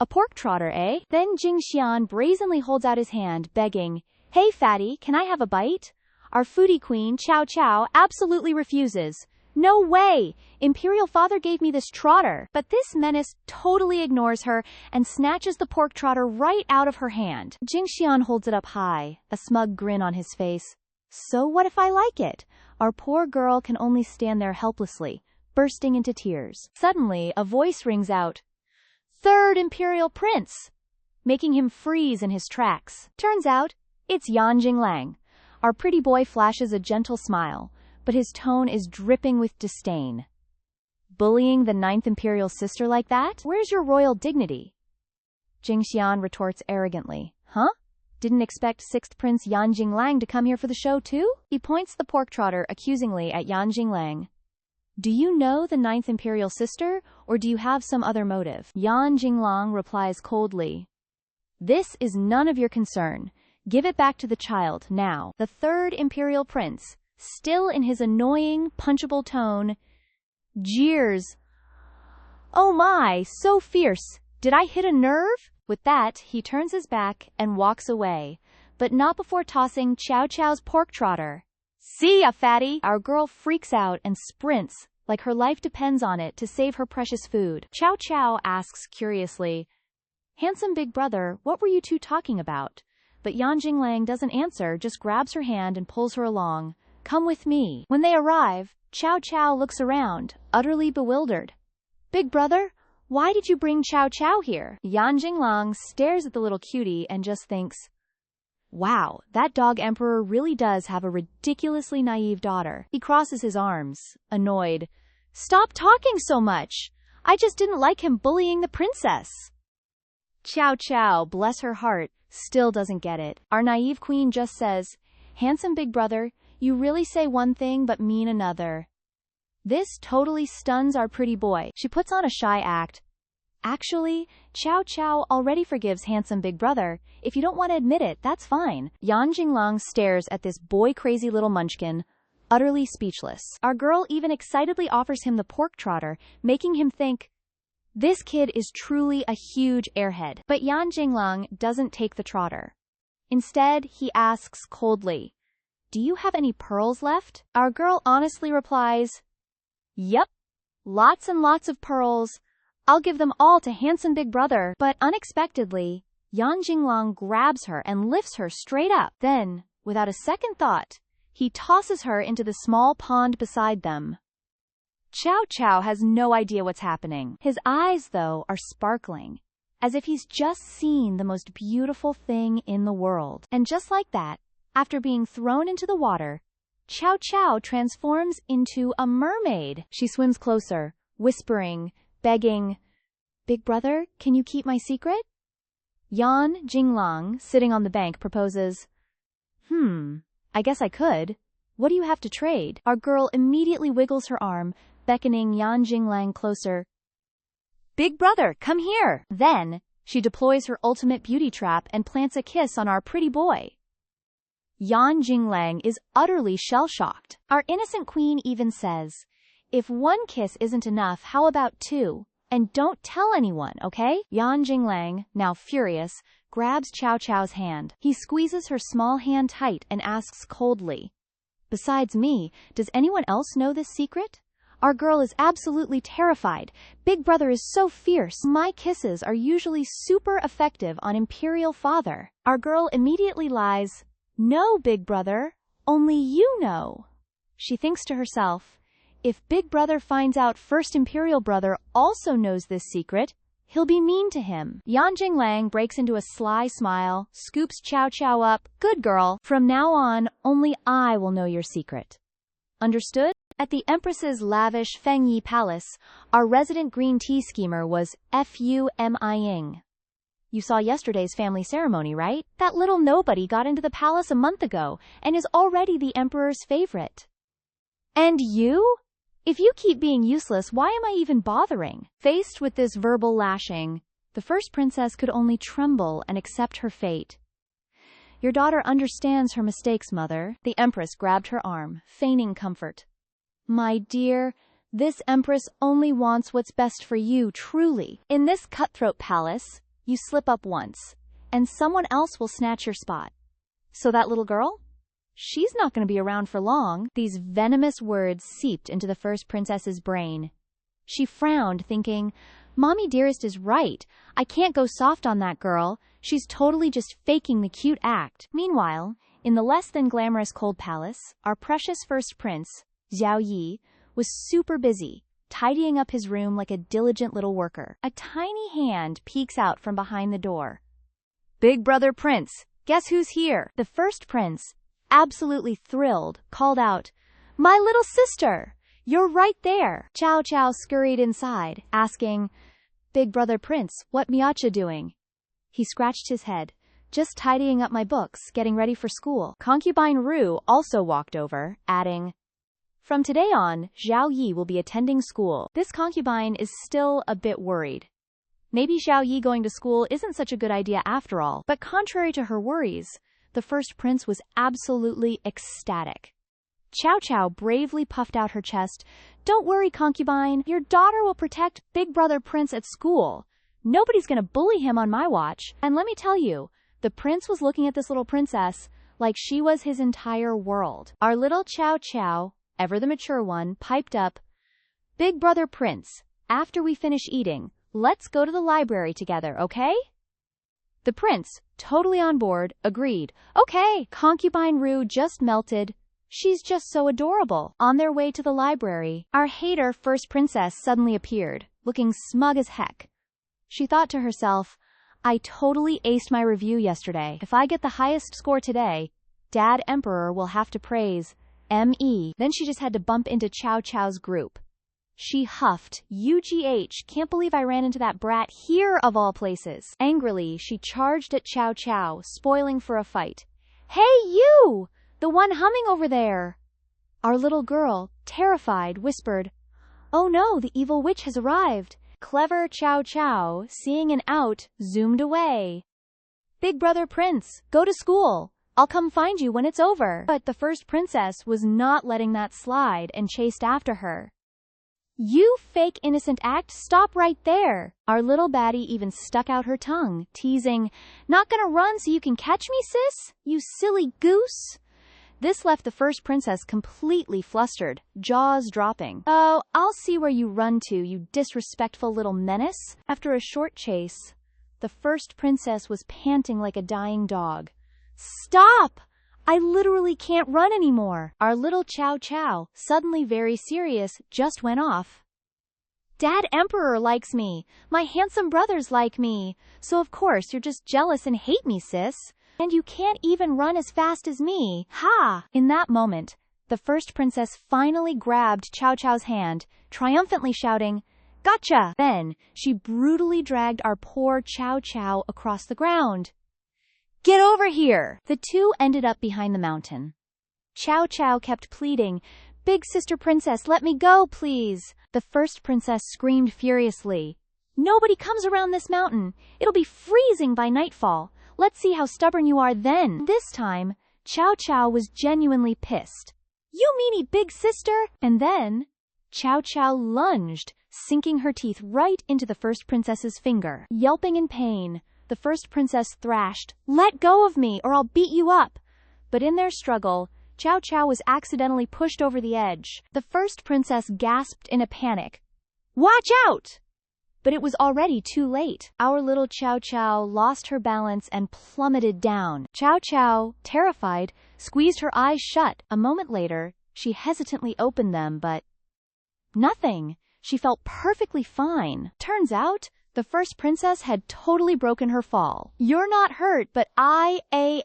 A pork trotter, eh? Then Jingxian brazenly holds out his hand, begging, Hey, fatty, can I have a bite? Our foodie queen, Chow Chow, absolutely refuses. No way! Imperial father gave me this trotter. But this menace totally ignores her and snatches the pork trotter right out of her hand. Jingxian holds it up high, a smug grin on his face. So what if I like it? Our poor girl can only stand there helplessly, bursting into tears. Suddenly, a voice rings out. Third Imperial Prince! Making him freeze in his tracks. Turns out, it's Yan Jinglang. Our pretty boy flashes a gentle smile, but his tone is dripping with disdain. Bullying the 9th Imperial sister like that? Where's your royal dignity? Jingxian retorts arrogantly. Huh? Didn't expect 6th Prince Yan Jinglang to come here for the show too? He points the pork trotter accusingly at Yan Jinglang. Do you know the 9th Imperial sister, or do you have some other motive? Yan Jinglang replies coldly. This is none of your concern. Give it back to the child, now. The 3rd Imperial Prince, still in his annoying, punchable tone, jeers. Oh my, so fierce. Did I hit a nerve? With that, he turns his back and walks away, but not before tossing Chow Chow's pork trotter. See ya, fatty! Our girl freaks out and sprints, like her life depends on it, to save her precious food. Chow Chow asks curiously, Handsome big brother, what were you two talking about? But Yan Jinglang doesn't answer, just grabs her hand and pulls her along. Come with me. When they arrive, Chow Chow looks around, utterly bewildered. Big brother? Why did you bring Chow Chow here? Yan Jinglang stares at the little cutie and just thinks, wow, that dog emperor really does have a ridiculously naive daughter. He crosses his arms, annoyed. Stop talking so much! I just didn't like him bullying the princess. Chow Chow, bless her heart, still doesn't get it. Our naive queen just says, Handsome big brother, you really say one thing but mean another. This totally stuns our pretty boy. She puts on a shy act. Actually, Chow Chow already forgives handsome big brother. If you don't want to admit it, that's fine. Yan Jinglang stares at this boy-crazy little munchkin, utterly speechless. Our girl even excitedly offers him the pork trotter, making him think, this kid is truly a huge airhead. But Yan Jinglang doesn't take the trotter. Instead, he asks coldly, do you have any pearls left? Our girl honestly replies, Yep, lots and lots of pearls. I'll give them all to handsome big brother. But unexpectedly, Yan Jinglang grabs her and lifts her straight up. Then, without a second thought, he tosses her into the small pond beside them. Chow Chow has no idea what's happening. His eyes, though, are sparkling, as if he's just seen the most beautiful thing in the world. And just like that, after being thrown into the water, Chow Chow transforms into a mermaid. She swims closer, whispering, begging, Big brother, can you keep my secret? Yan Jinglang, sitting on the bank, proposes, I guess I could. What do you have to trade? Our girl immediately wiggles her arm, beckoning Yan Jinglang closer. Big brother, come here! Then, she deploys her ultimate beauty trap and plants a kiss on our pretty boy. Yan Jinglang is utterly shell-shocked. Our innocent queen even says, if one kiss isn't enough, how about two? And don't tell anyone, okay? Yan Jinglang, now furious, grabs Chow Chow's hand. He squeezes her small hand tight and asks coldly, besides me, does anyone else know this secret? Our girl is absolutely terrified. Big brother is so fierce. My kisses are usually super effective on imperial father. Our girl immediately lies, no, big brother, only you know. She thinks to herself, if big brother finds out first imperial brother also knows this secret, he'll be mean to him. Yan Jinglang breaks into a sly smile, scoops Chow Chow up. Good girl. From now on, only I will know your secret. Understood? At the Empress's lavish Fengyi Palace, our resident green tea schemer was fuming. You saw yesterday's family ceremony, right? That little nobody got into the palace a month ago and is already the Emperor's favorite. And you? If you keep being useless, why am I even bothering? Faced with this verbal lashing, the first princess could only tremble and accept her fate. Your daughter understands her mistakes, mother. The Empress grabbed her arm, feigning comfort. My dear, this Empress only wants what's best for you, truly. In this cutthroat palace, you slip up once, and someone else will snatch your spot. So that little girl? She's not going to be around for long. These venomous words seeped into the first princess's brain. She frowned, thinking, Mommy dearest is right. I can't go soft on that girl. She's totally just faking the cute act. Meanwhile, in the less than glamorous Cold Palace, our precious first prince, Xiao Yi, was super busy, tidying up his room like a diligent little worker. A tiny hand peeks out from behind the door. Big brother prince, guess who's here? The first prince, absolutely thrilled, called out, My little sister! You're right there! Chow Chow scurried inside, asking, Big brother prince, what Miacha doing? He scratched his head. Just tidying up my books, getting ready for school. Concubine Ru also walked over, adding, From today on, Xiao Yi will be attending school. This concubine is still a bit worried. Maybe Xiao Yi going to school isn't such a good idea after all, but contrary to her worries, the first prince was absolutely ecstatic. Chow Chow bravely puffed out her chest. Don't worry, concubine. Your daughter will protect Big Brother Prince at school. Nobody's gonna bully him on my watch. And let me tell you, the prince was looking at this little princess like she was his entire world. Our little Chow Chow, ever the mature one, piped up, Big Brother Prince, after we finish eating, let's go to the library together, okay? The prince, totally on board, agreed. Okay. Concubine Ru just melted. She's just so adorable. On their way to the library, our hater first princess suddenly appeared, looking smug as heck. She thought to herself, I totally aced my review yesterday. If I get the highest score today, Dad Emperor will have to praise M.E. Then she just had to bump into Chow Chow's group. She huffed, UGH, can't believe I ran into that brat here of all places. Angrily, she charged at Chow Chow, spoiling for a fight. Hey, you! The one humming over there! Our little girl, terrified, whispered, Oh no, the evil witch has arrived. Clever Chow Chow, seeing an out, zoomed away. Big Brother Prince, go to school. I'll come find you when it's over. But the first princess was not letting that slide and chased after her. You fake innocent act, stop right there. Our little baddie even stuck out her tongue, teasing, Not gonna run so you can catch me, sis? You silly goose. This left the first princess completely flustered, jaws dropping. Oh, I'll see where you run to, you disrespectful little menace. After a short chase, the first princess was panting like a dying dog. Stop! I literally can't run anymore. Our little Chow Chow, suddenly very serious, just went off. Dad Emperor likes me. My handsome brothers like me. So of course you're just jealous and hate me, sis. And you can't even run as fast as me. Ha! In that moment, the first princess finally grabbed Chow Chow's hand, triumphantly shouting, Gotcha! Then, she brutally dragged our poor Chow Chow across the ground. Get over here! The two ended up behind the mountain. Chow Chow kept pleading, Big sister princess, let me go, please. The first princess screamed furiously. Nobody comes around this mountain. It'll be freezing by nightfall. Let's see how stubborn you are then. This time, Chow Chow was genuinely pissed. You meanie big sister! And then, Chow Chow lunged, sinking her teeth right into the first princess's finger. Yelping in pain, the first princess thrashed, Let go of me or I'll beat you up. But in their struggle, Chow Chow was accidentally pushed over the edge. The first princess gasped in a panic. Watch out! But it was already too late. Our little Chow Chow lost her balance and plummeted down. Chow Chow, terrified, squeezed her eyes shut. A moment later, she hesitantly opened them, but nothing. She felt perfectly fine. Turns out, the first princess had totally broken her fall. You're not hurt, but I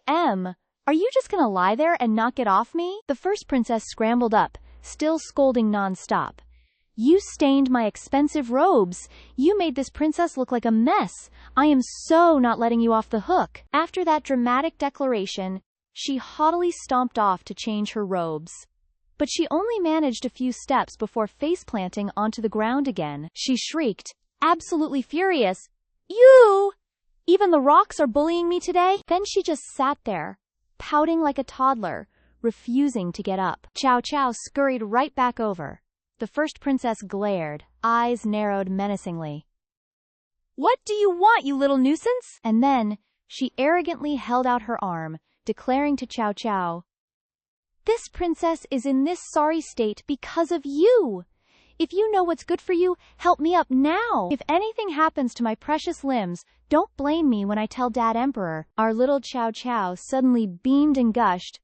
am. Are you just gonna lie there and not get off me? The first princess scrambled up, still scolding non-stop. You stained my expensive robes. You made this princess look like a mess. I am so not letting you off the hook. After that dramatic declaration, she haughtily stomped off to change her robes. But she only managed a few steps before face-planting onto the ground again. She shrieked, absolutely furious, "You! Even the rocks are bullying me today?" Then she just sat there, pouting like a toddler, refusing to get up. Chow Chow scurried right back over. The first princess glared, eyes narrowed menacingly. "What do you want, you little nuisance?" And then, she arrogantly held out her arm, declaring to Chow Chow, "This princess is in this sorry state because of you. If you know what's good for you, help me up now. If anything happens to my precious limbs, don't blame me when I tell Dad Emperor." Our little Chow Chow suddenly beamed and gushed,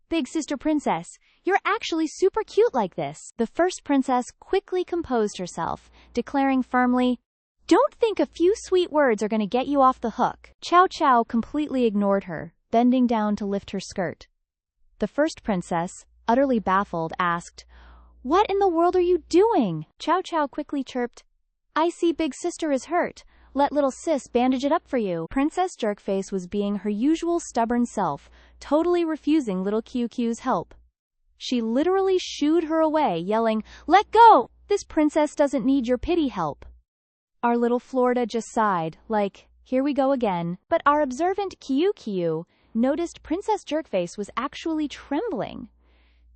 "Big sister princess, you're actually super cute like this." The first princess quickly composed herself, declaring firmly, "Don't think a few sweet words are going to get you off the hook." Chow Chow completely ignored her, bending down to lift her skirt. The first princess, utterly baffled, asked, "What in the world are you doing?" Chow Chow quickly chirped, "I see big sister is hurt. Let little sis bandage it up for you." Princess Jerkface was being her usual stubborn self, totally refusing little QQ's help. She literally shooed her away, yelling, "Let go! This princess doesn't need your pity help." Our little Florida just sighed, like, here we go again. But our observant QQ noticed Princess Jerkface was actually trembling.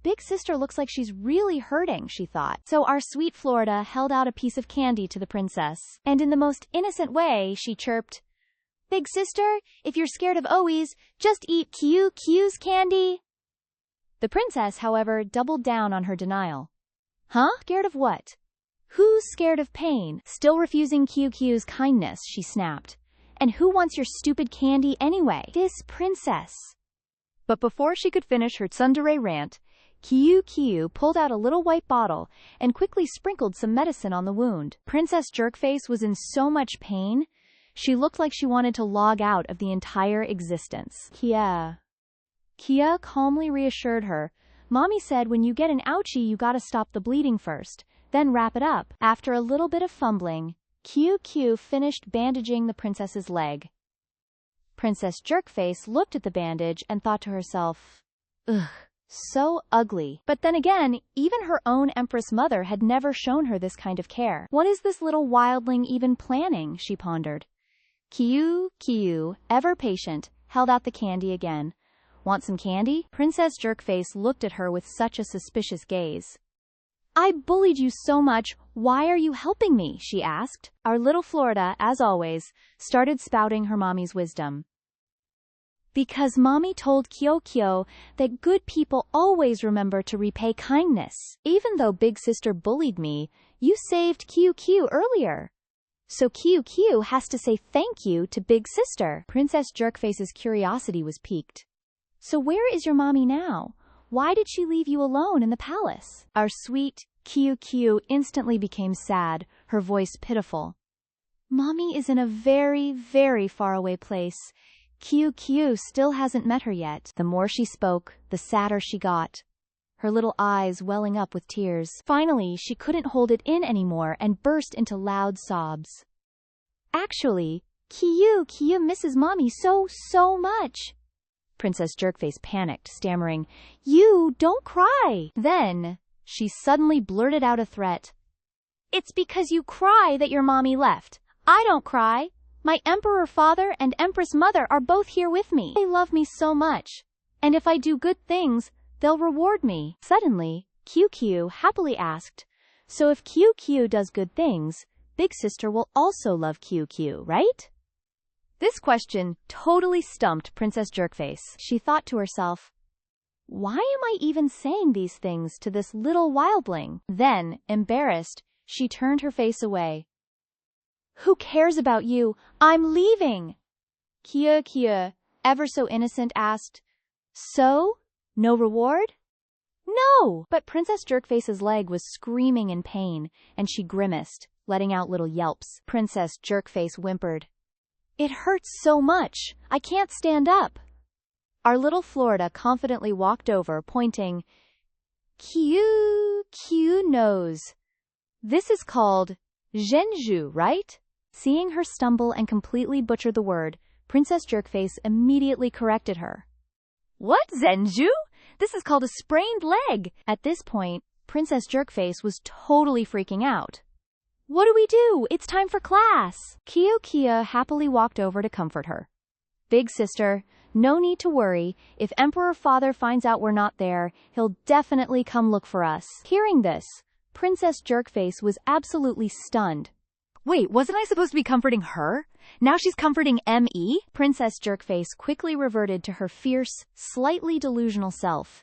Big sister looks like she's really hurting, she thought. So our sweet Florida held out a piece of candy to the princess, and in the most innocent way, she chirped, "Big sister, if you're scared of Owies, just eat QQ's candy." The princess, however, doubled down on her denial. "Huh? Scared of what? Who's scared of pain?" Still refusing QQ's kindness, she snapped. "And who wants your stupid candy anyway?" "This princess." But before she could finish her tsundere rant, QQ pulled out a little white bottle and quickly sprinkled some medicine on the wound. Princess Jerkface was in so much pain, she looked like she wanted to log out of the entire existence. Kia calmly reassured her. "Mommy said when you get an ouchie you gotta stop the bleeding first, then wrap it up." After a little bit of fumbling, QQ finished bandaging the princess's leg. Princess Jerkface looked at the bandage and thought to herself, "Ugh, so ugly." But then again, even her own Empress Mother had never shown her this kind of care. What is this little wildling even planning, she pondered. QQ, ever patient, held out the candy again. "Want some candy?" Princess Jerkface looked at her with such a suspicious gaze. "I bullied you so much, why are you helping me?" she asked. Our little Florida, as always, started spouting her mommy's wisdom. "Because mommy told Kyo that good people always remember to repay kindness. Even though big sister bullied me, you saved QQ earlier. So QQ has to say thank you to big sister." Princess Jerkface's curiosity was piqued. "So where is your mommy now? Why did she leave you alone in the palace?" Our sweet QQ instantly became sad, her voice pitiful. "Mommy is in a very, very faraway place. QQ still hasn't met her yet." The more she spoke, the sadder she got, her little eyes welling up with tears. Finally, she couldn't hold it in anymore and burst into loud sobs. "Actually, QQ misses mommy so much." Princess Jerkface panicked, stammering, "You don't cry." Then she suddenly blurted out a threat. "It's because you cry that your mommy left. I don't cry. My Emperor Father and Empress Mother are both here with me. They love me so much. And if I do good things, they'll reward me." Suddenly, QQ happily asked, "So if QQ does good things, big sister will also love QQ, right?" This question totally stumped Princess Jerkface. She thought to herself, "Why am I even saying these things to this little wildling?" Then, embarrassed, she turned her face away. "Who cares about you? I'm leaving." Kia, ever so innocent, asked, "So? No reward?" "No!" But Princess Jerkface's leg was screaming in pain, and she grimaced, letting out little yelps. Princess Jerkface whimpered, "It hurts so much, I can't stand up." Our little Florida confidently walked over, pointing, Q knows. This is called Zhenju, right? Seeing her stumble and completely butcher the word, Princess Jerkface immediately corrected her. What, Zhenju? This is called a sprained leg. At this point, Princess Jerkface was totally freaking out. What do? It's time for class. Kia happily walked over to comfort her. Big sister, no need to worry. If Emperor Father finds out we're not there, he'll definitely come look for us. Hearing this, Princess Jerkface was absolutely stunned. Wait, wasn't I supposed to be comforting her? Now she's comforting M.E.? Princess Jerkface quickly reverted to her fierce, slightly delusional self.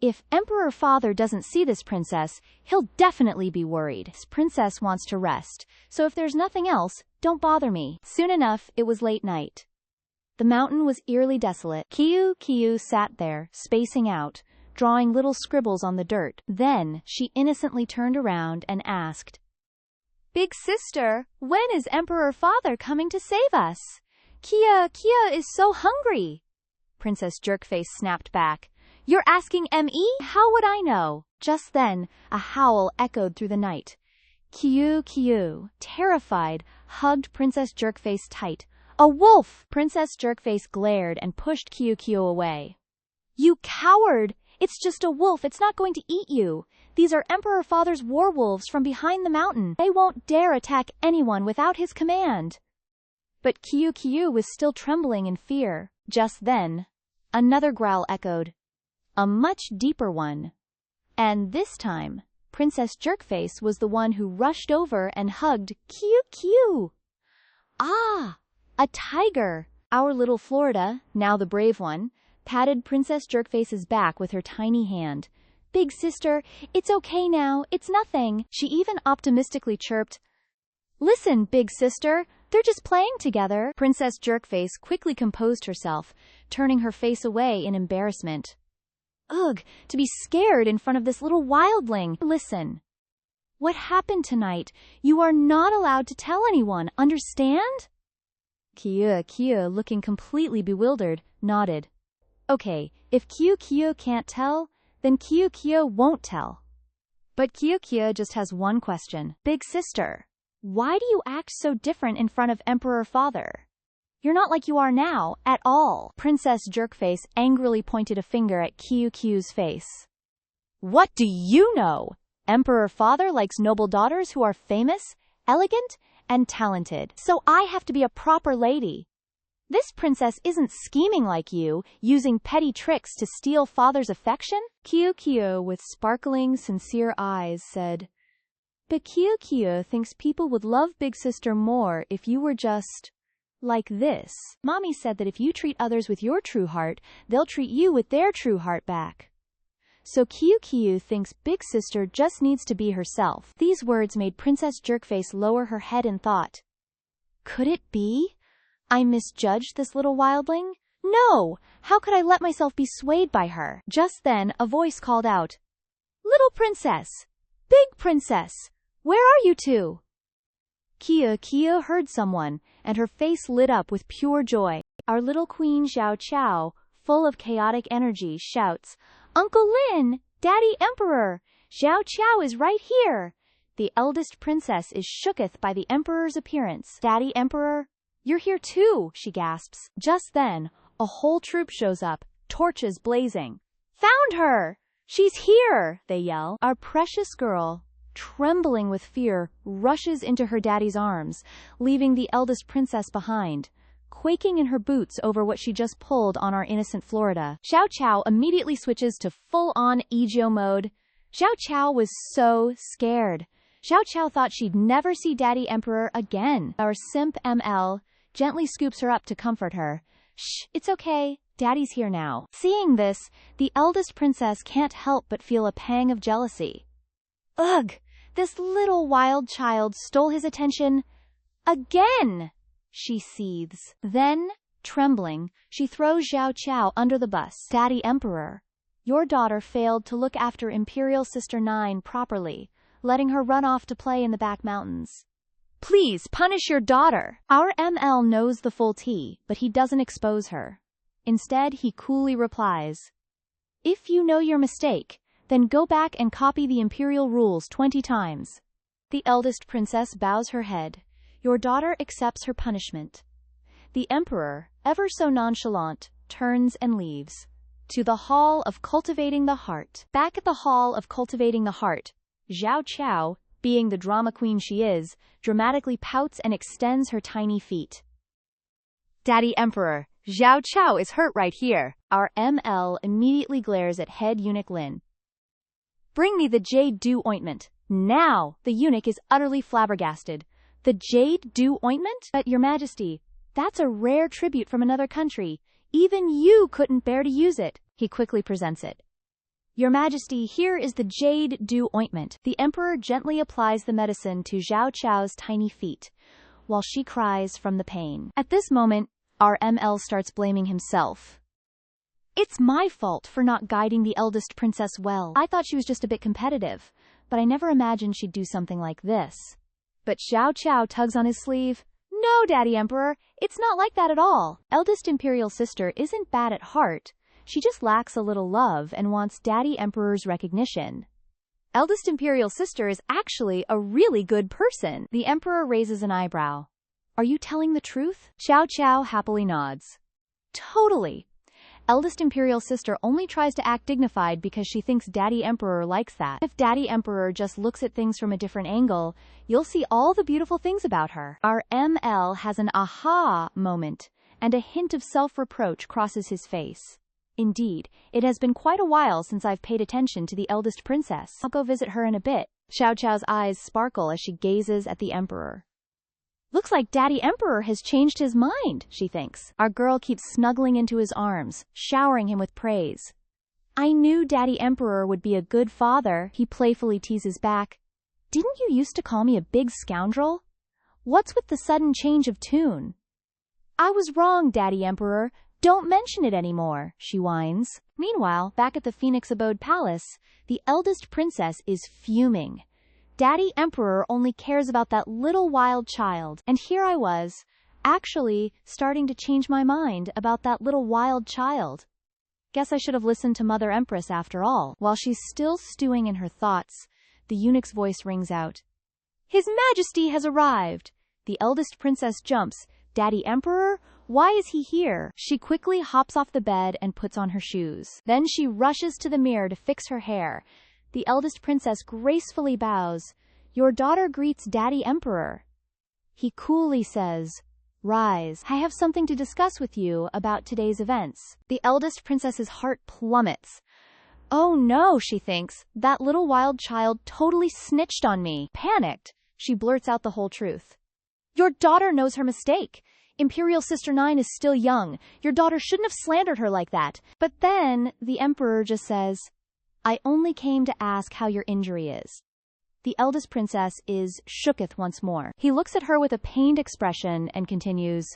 If Emperor Father doesn't see this princess, he'll definitely be worried. This princess wants to rest, so if there's nothing else, don't bother me. Soon enough, it was late night. The mountain was eerily desolate. Kiyu sat there, spacing out, drawing little scribbles on the dirt. Then, she innocently turned around and asked, Big sister, when is Emperor Father coming to save us? Kia is so hungry. Princess Jerkface snapped back. You're asking M.E.? How would I know? Just then, a howl echoed through the night. Kiyu, terrified, hugged Princess Jerkface tight. A wolf! Princess Jerkface glared and pushed Kiyu away. You coward! It's just a wolf, it's not going to eat you. These are Emperor Father's werewolves from behind the mountain. They won't dare attack anyone without his command. But Kiyu was still trembling in fear. Just then, another growl echoed. A much deeper one. And this time, Princess Jerkface was the one who rushed over and hugged Kiyu. Ah! A tiger! Our little Florida, now the brave one, patted Princess Jerkface's back with her tiny hand. Big sister, it's okay now, it's nothing. She even optimistically chirped. Listen, big sister, they're just playing together. Princess Jerkface quickly composed herself, turning her face away in embarrassment. Ugh, to be scared in front of this little wildling. Listen. What happened tonight? You are not allowed to tell anyone, understand? Kia, looking completely bewildered, nodded. Okay, if Kiyu can't tell, then Kiyu won't tell. But Kiyu just has one question. Big sister, why do you act so different in front of Emperor Father? You're not like you are now, at all. Princess Jerkface angrily pointed a finger at Kiyu's face. What do you know? Emperor Father likes noble daughters who are famous, elegant, and talented. So I have to be a proper lady. This princess isn't scheming like you, using petty tricks to steal Father's affection? Kiyu, with sparkling, sincere eyes, said, But Kiyu thinks people would love Big Sister more if you were just like this. Mommy said that if you treat others with your true heart, they'll treat you with their true heart back. So Kiyu thinks Big Sister just needs to be herself. These words made Princess Jerkface lower her head in thought. Could it be? I misjudged this little wildling? No! How could I let myself be swayed by her? Just then, a voice called out. Little princess! Big princess! Where are you two? Kia heard someone, and her face lit up with pure joy. Our little queen Xiao Chao, full of chaotic energy, shouts, Uncle Lin! Daddy Emperor! Xiao Chao is right here! The eldest princess is shooketh by the Emperor's appearance. Daddy Emperor? You're here too, she gasps. Just then, a whole troop shows up, torches blazing. Found her! She's here! They yell. Our precious girl, trembling with fear, rushes into her daddy's arms, leaving the eldest princess behind, quaking in her boots over what she just pulled on our innocent Florida. Xiao Chao immediately switches to full-on Egyo mode. Xiao Chao was so scared. Xiao Chao thought she'd never see Daddy Emperor again. Our simp ML gently scoops her up to comfort her. Shh, it's okay. Daddy's here now. Seeing this, the eldest princess can't help but feel a pang of jealousy. Ugh! This little wild child stole his attention again! She seethes. Then, trembling, she throws Xiao Chao under the bus. Daddy Emperor, your daughter failed to look after Imperial Sister 9 properly, letting her run off to play in the back mountains. Please punish your daughter. Our ML knows the full tea, but he doesn't expose her. Instead, he coolly replies, If you know your mistake, Then go back and copy the imperial rules 20 times. The eldest princess bows her head. Your daughter accepts her punishment. The emperor, ever so nonchalant, turns and leaves. To the Hall of Cultivating the Heart. Back at the Hall of Cultivating the Heart, Zhao Qiao, being the drama queen she is, dramatically pouts and extends her tiny feet. Daddy Emperor, Zhao Qiao is hurt right here. Our ML immediately glares at head eunuch Lin. Bring me the jade dew ointment. Now! The eunuch is utterly flabbergasted. The jade dew ointment? But your majesty, that's a rare tribute from another country. Even you couldn't bear to use it. He quickly presents it. Your majesty, here is the jade dew ointment. The emperor gently applies the medicine to Zhao Qiao's tiny feet, while she cries from the pain. At this moment, our ML starts blaming himself. It's my fault for not guiding the eldest princess well. I thought she was just a bit competitive, but I never imagined she'd do something like this. But Zhao Qiao tugs on his sleeve. No, Daddy Emperor, it's not like that at all. Eldest imperial sister isn't bad at heart. She just lacks a little love and wants Daddy Emperor's recognition. Eldest imperial sister is actually a really good person. The emperor raises an eyebrow. Are you telling the truth? Xiao Qiao happily nods. Totally. Eldest imperial sister only tries to act dignified because she thinks Daddy Emperor likes that. If Daddy Emperor just looks at things from a different angle, you'll see all the beautiful things about her. Our ML has an aha moment, and a hint of self-reproach crosses his face. Indeed, it has been quite a while since I've paid attention to the eldest princess. I'll go visit her in a bit. Xiao Qiao's eyes sparkle as she gazes at the emperor. Looks like Daddy Emperor has changed his mind, she thinks. Our girl keeps snuggling into his arms, showering him with praise. I knew Daddy Emperor would be a good father, he playfully teases back. Didn't you used to call me a big scoundrel? What's with the sudden change of tune? I was wrong, Daddy Emperor. Don't mention it anymore, she whines. Meanwhile, back at the Phoenix Abode Palace, the eldest princess is fuming. Daddy Emperor only cares about that little wild child. And here I was, actually starting to change my mind about that little wild child. Guess I should have listened to Mother Empress after all. While she's still stewing in her thoughts, the eunuch's voice rings out. His Majesty has arrived. The eldest princess jumps. Daddy Emperor? Why is he here? She quickly hops off the bed and puts on her shoes. Then she rushes to the mirror to fix her hair. The eldest princess gracefully bows. Your daughter greets Daddy Emperor. He coolly says, Rise. I have something to discuss with you about today's events. The eldest princess's heart plummets. Oh no, she thinks. That little wild child totally snitched on me. Panicked, she blurts out the whole truth. Your daughter knows her mistake. Imperial Sister 9 is still young. Your daughter shouldn't have slandered her like that. But then the emperor just says, I only came to ask how your injury is. The eldest princess is shooketh once more. He looks at her with a pained expression and continues.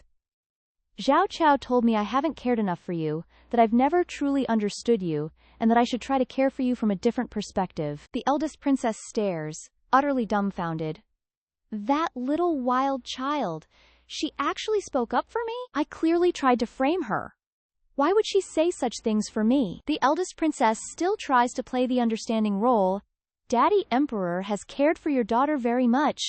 Zhao Qiao told me I haven't cared enough for you, that I've never truly understood you, and that I should try to care for you from a different perspective. The eldest princess stares, utterly dumbfounded. That little wild child. She actually spoke up for me? I clearly tried to frame her. Why would she say such things for me? The eldest princess still tries to play the understanding role. Daddy Emperor has cared for your daughter very much.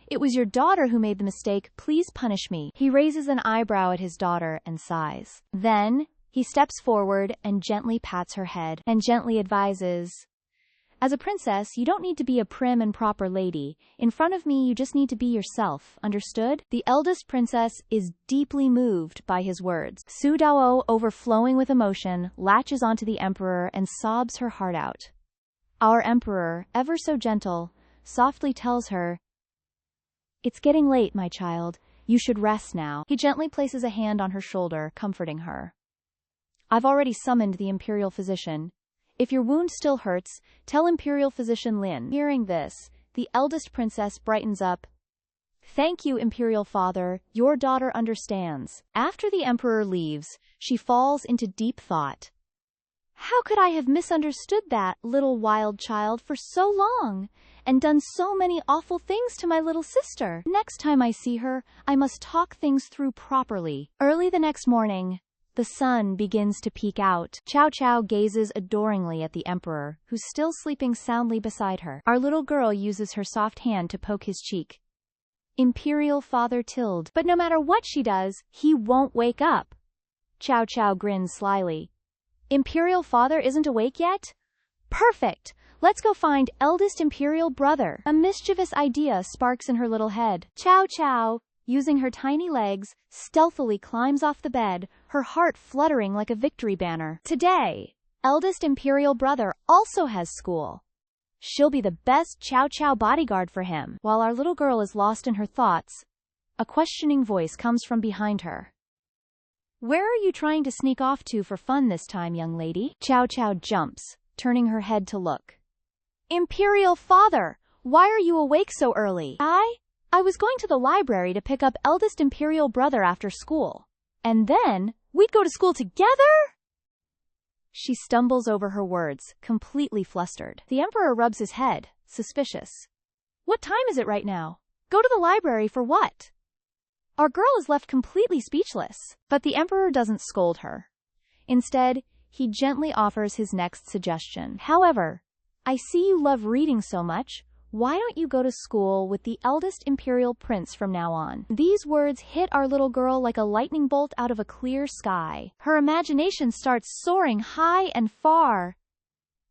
It was your daughter who made the mistake. Please punish me. He raises an eyebrow at his daughter and sighs. Then, he steps forward and gently pats her head, and gently advises. As a princess, you don't need to be a prim and proper lady. In front of me, you just need to be yourself. Understood? The eldest princess is deeply moved by his words. Su Dao, overflowing with emotion, latches onto the emperor and sobs her heart out. Our emperor, ever so gentle, softly tells her, It's getting late, my child. You should rest now. He gently places a hand on her shoulder, comforting her. I've already summoned the imperial physician. If your wound still hurts, tell Imperial Physician Lin. Hearing this, the eldest princess brightens up. Thank you, Imperial Father. Your daughter understands. After the emperor leaves, she falls into deep thought. How could I have misunderstood that little wild child for so long, and done so many awful things to my little sister? Next time I see her, I must talk things through properly. Early the next morning, The sun begins to peek out. Chow Chow gazes adoringly at the emperor, who's still sleeping soundly beside her. Our little girl uses her soft hand to poke his cheek. Imperial father Tilde. But no matter what she does, he won't wake up. Chow Chow grins slyly. Imperial father isn't awake yet? Perfect! Let's go find eldest imperial brother. A mischievous idea sparks in her little head. Chow Chow, using her tiny legs, stealthily climbs off the bed, her heart fluttering like a victory banner. Today, eldest imperial brother also has school. She'll be the best Chow Chow bodyguard for him. While our little girl is lost in her thoughts, a questioning voice comes from behind her. Where are you trying to sneak off to for fun this time, young lady? Chow Chow jumps, turning her head to look. Imperial father, why are you awake so early? I was going to the library to pick up eldest imperial brother after school. And then, we'd go to school together? She stumbles over her words, completely flustered. The emperor rubs his head, suspicious. What time is it right now? Go to the library for what? Our girl is left completely speechless. But the emperor doesn't scold her. Instead, he gently offers his next suggestion. However, I see you love reading so much. Why don't you go to school with the eldest imperial prince from now on? These words hit our little girl like a lightning bolt out of a clear sky. Her imagination starts soaring high and far.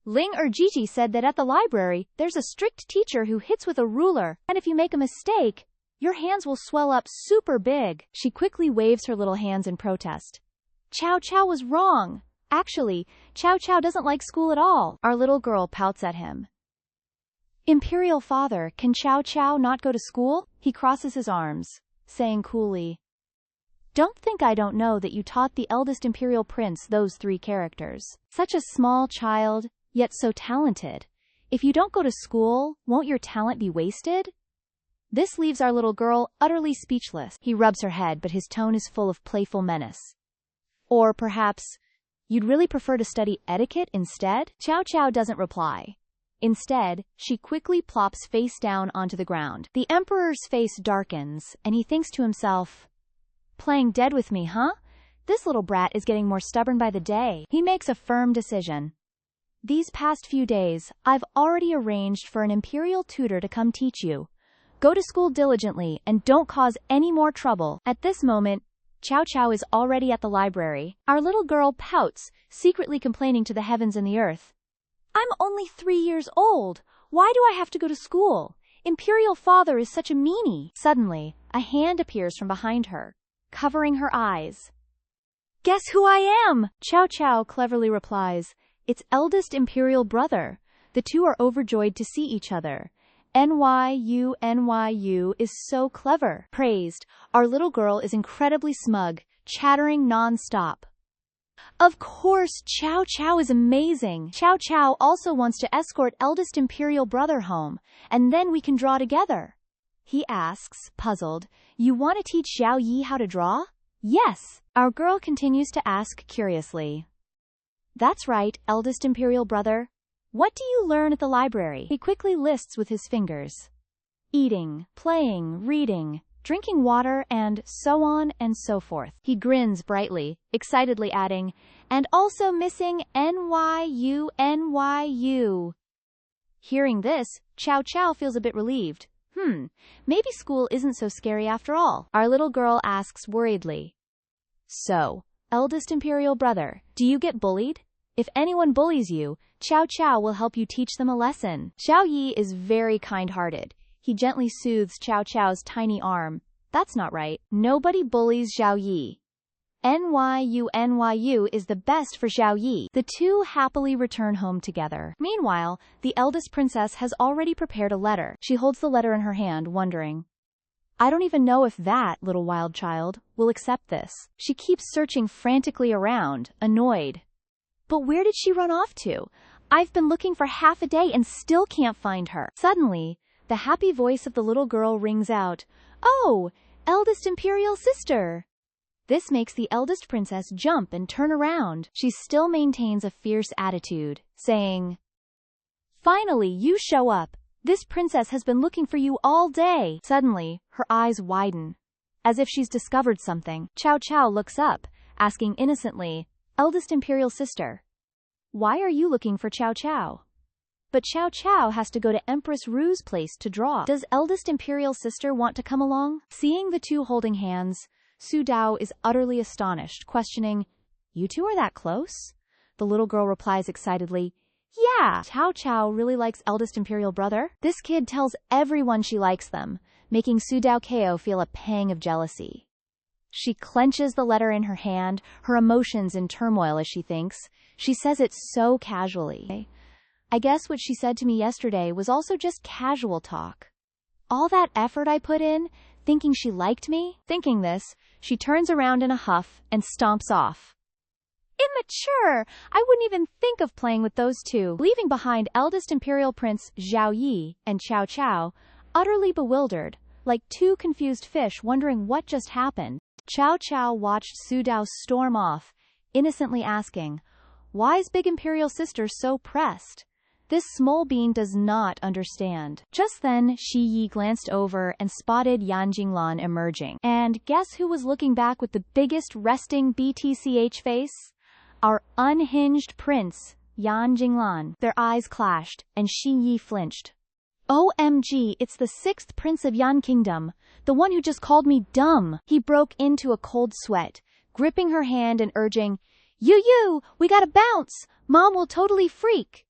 Ling Gigi said that at the library, there's a strict teacher who hits with a ruler, and if you make a mistake, your hands will swell up super big. She quickly waves her little hands in protest. Chow Chow was wrong. Actually, Chow Chow doesn't like school at all. Our little girl pouts at him. Imperial father, can Chow Chow not go to school? He crosses his arms, saying coolly. Don't think I don't know that you taught the eldest imperial prince those 3 characters. Such a small child, yet so talented. If you don't go to school, won't your talent be wasted? This leaves our little girl utterly speechless. He rubs her head, but his tone is full of playful menace. Or perhaps, you'd really prefer to study etiquette instead? Chow Chow doesn't reply. Instead, she quickly plops face down onto the ground. The emperor's face darkens, and he thinks to himself, playing dead with me, huh? This little brat is getting more stubborn by the day. He makes a firm decision. These past few days, I've already arranged for an imperial tutor to come teach you. Go to school diligently and don't cause any more trouble. At this moment, Chow Chow is already at the library. Our little girl pouts, secretly complaining to the heavens and the earth. I'm only 3 years old. Why do I have to go to school? Imperial father is such a meanie. Suddenly, a hand appears from behind her, covering her eyes. Guess who I am? Chow Chow cleverly replies. It's eldest imperial brother. The two are overjoyed to see each other. NYU is so clever. Praised, our little girl is incredibly smug, chattering non-stop. Of course, Chow Chow is amazing. Chow Chow also wants to escort eldest imperial brother home, and then we can draw together. He asks, puzzled, you want to teach Xiao Yi how to draw? Yes. Our girl continues to ask curiously. That's right, eldest imperial brother. What do you learn at the library? He quickly lists with his fingers. Eating, playing, reading, drinking water, and so on and so forth. He grins brightly, excitedly adding, and also missing NYU. Hearing this, Chow Chow feels a bit relieved. Maybe school isn't so scary after all. Our little girl asks worriedly. So, eldest imperial brother, do you get bullied? If anyone bullies you, Chow Chow will help you teach them a lesson. Xiao Yi is very kind-hearted. He gently soothes Chow Chow's tiny arm. That's not right. Nobody bullies Xiao Yi. NYU is the best for Xiao Yi. The two happily return home together. Meanwhile, the eldest princess has already prepared a letter. She holds the letter in her hand, wondering. I don't even know if that, little wild child, will accept this. She keeps searching frantically around, annoyed. But where did she run off to? I've been looking for half a day and still can't find her. Suddenly, the happy voice of the little girl rings out. Oh, eldest imperial sister! This makes the eldest princess jump and turn around. She still maintains a fierce attitude, saying, Finally, you show up. This princess has been looking for you all day. Suddenly, her eyes widen, as if she's discovered something. Chow Chow looks up, asking innocently, "Eldest imperial sister, why are you looking for Chow Chow?" But Chow Chow has to go to Empress Ru's place to draw. Does eldest imperial sister want to come along? Seeing the two holding hands, Su Dao is utterly astonished, questioning, "You two are that close?" The little girl replies excitedly, "Yeah, Chow Chow really likes eldest imperial brother." This kid tells everyone she likes them, making Su Dao Ko feel a pang of jealousy. She clenches the letter in her hand, her emotions in turmoil as she thinks. She says it so casually. "I guess what she said to me yesterday was also just casual talk. All that effort I put in, thinking she liked me?" Thinking this, she turns around in a huff and stomps off. "Immature! I wouldn't even think of playing with those two." Leaving behind eldest imperial prince Zhao Yi and Chow Chow, utterly bewildered, like two confused fish wondering what just happened. Chow Chow watched Su Dao storm off, innocently asking, "Why's big imperial sister so pressed?" This small bean does not understand. Just then, Shi Yi glanced over and spotted Yan Jinglan emerging. And guess who was looking back with the biggest resting BTCH face? Our unhinged prince, Yan Jinglan. Their eyes clashed, and Shi Yi flinched. "OMG, it's the sixth prince of Yan Kingdom, the one who just called me dumb." He broke into a cold sweat, gripping her hand and urging, "You, we gotta bounce! Mom will totally freak."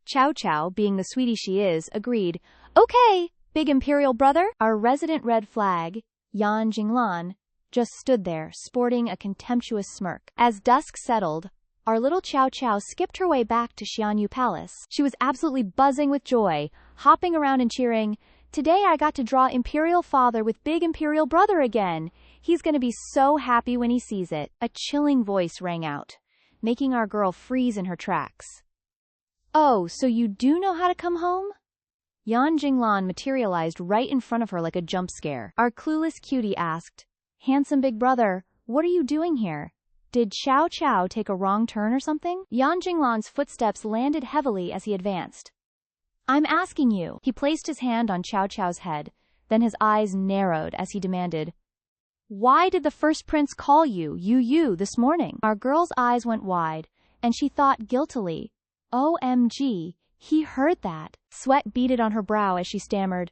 Chow Chow, being the sweetie she is, agreed. "Okay, big imperial brother." Our resident red flag, Yan Jinglan, just stood there, sporting a contemptuous smirk. As dusk settled, our little Chow Chow skipped her way back to Xianyu Palace. She was absolutely buzzing with joy, hopping around and cheering, "Today I got to draw imperial father with big imperial brother again. He's gonna be so happy when he sees it." A chilling voice rang out, making our girl freeze in her tracks. "Oh, so you do know how to come home?" Yan Jinglan materialized right in front of her like a jump scare. Our clueless cutie asked, "Handsome big brother, what are you doing here? Did Chow Chow take a wrong turn or something?" Yan Jinglan's footsteps landed heavily as he advanced. "I'm asking you." He placed his hand on Chow Chow's head, then his eyes narrowed as he demanded, "Why did the first prince call you this morning?" Our girl's eyes went wide, and she thought guiltily, "OMG, he heard that." Sweat beaded on her brow as she stammered,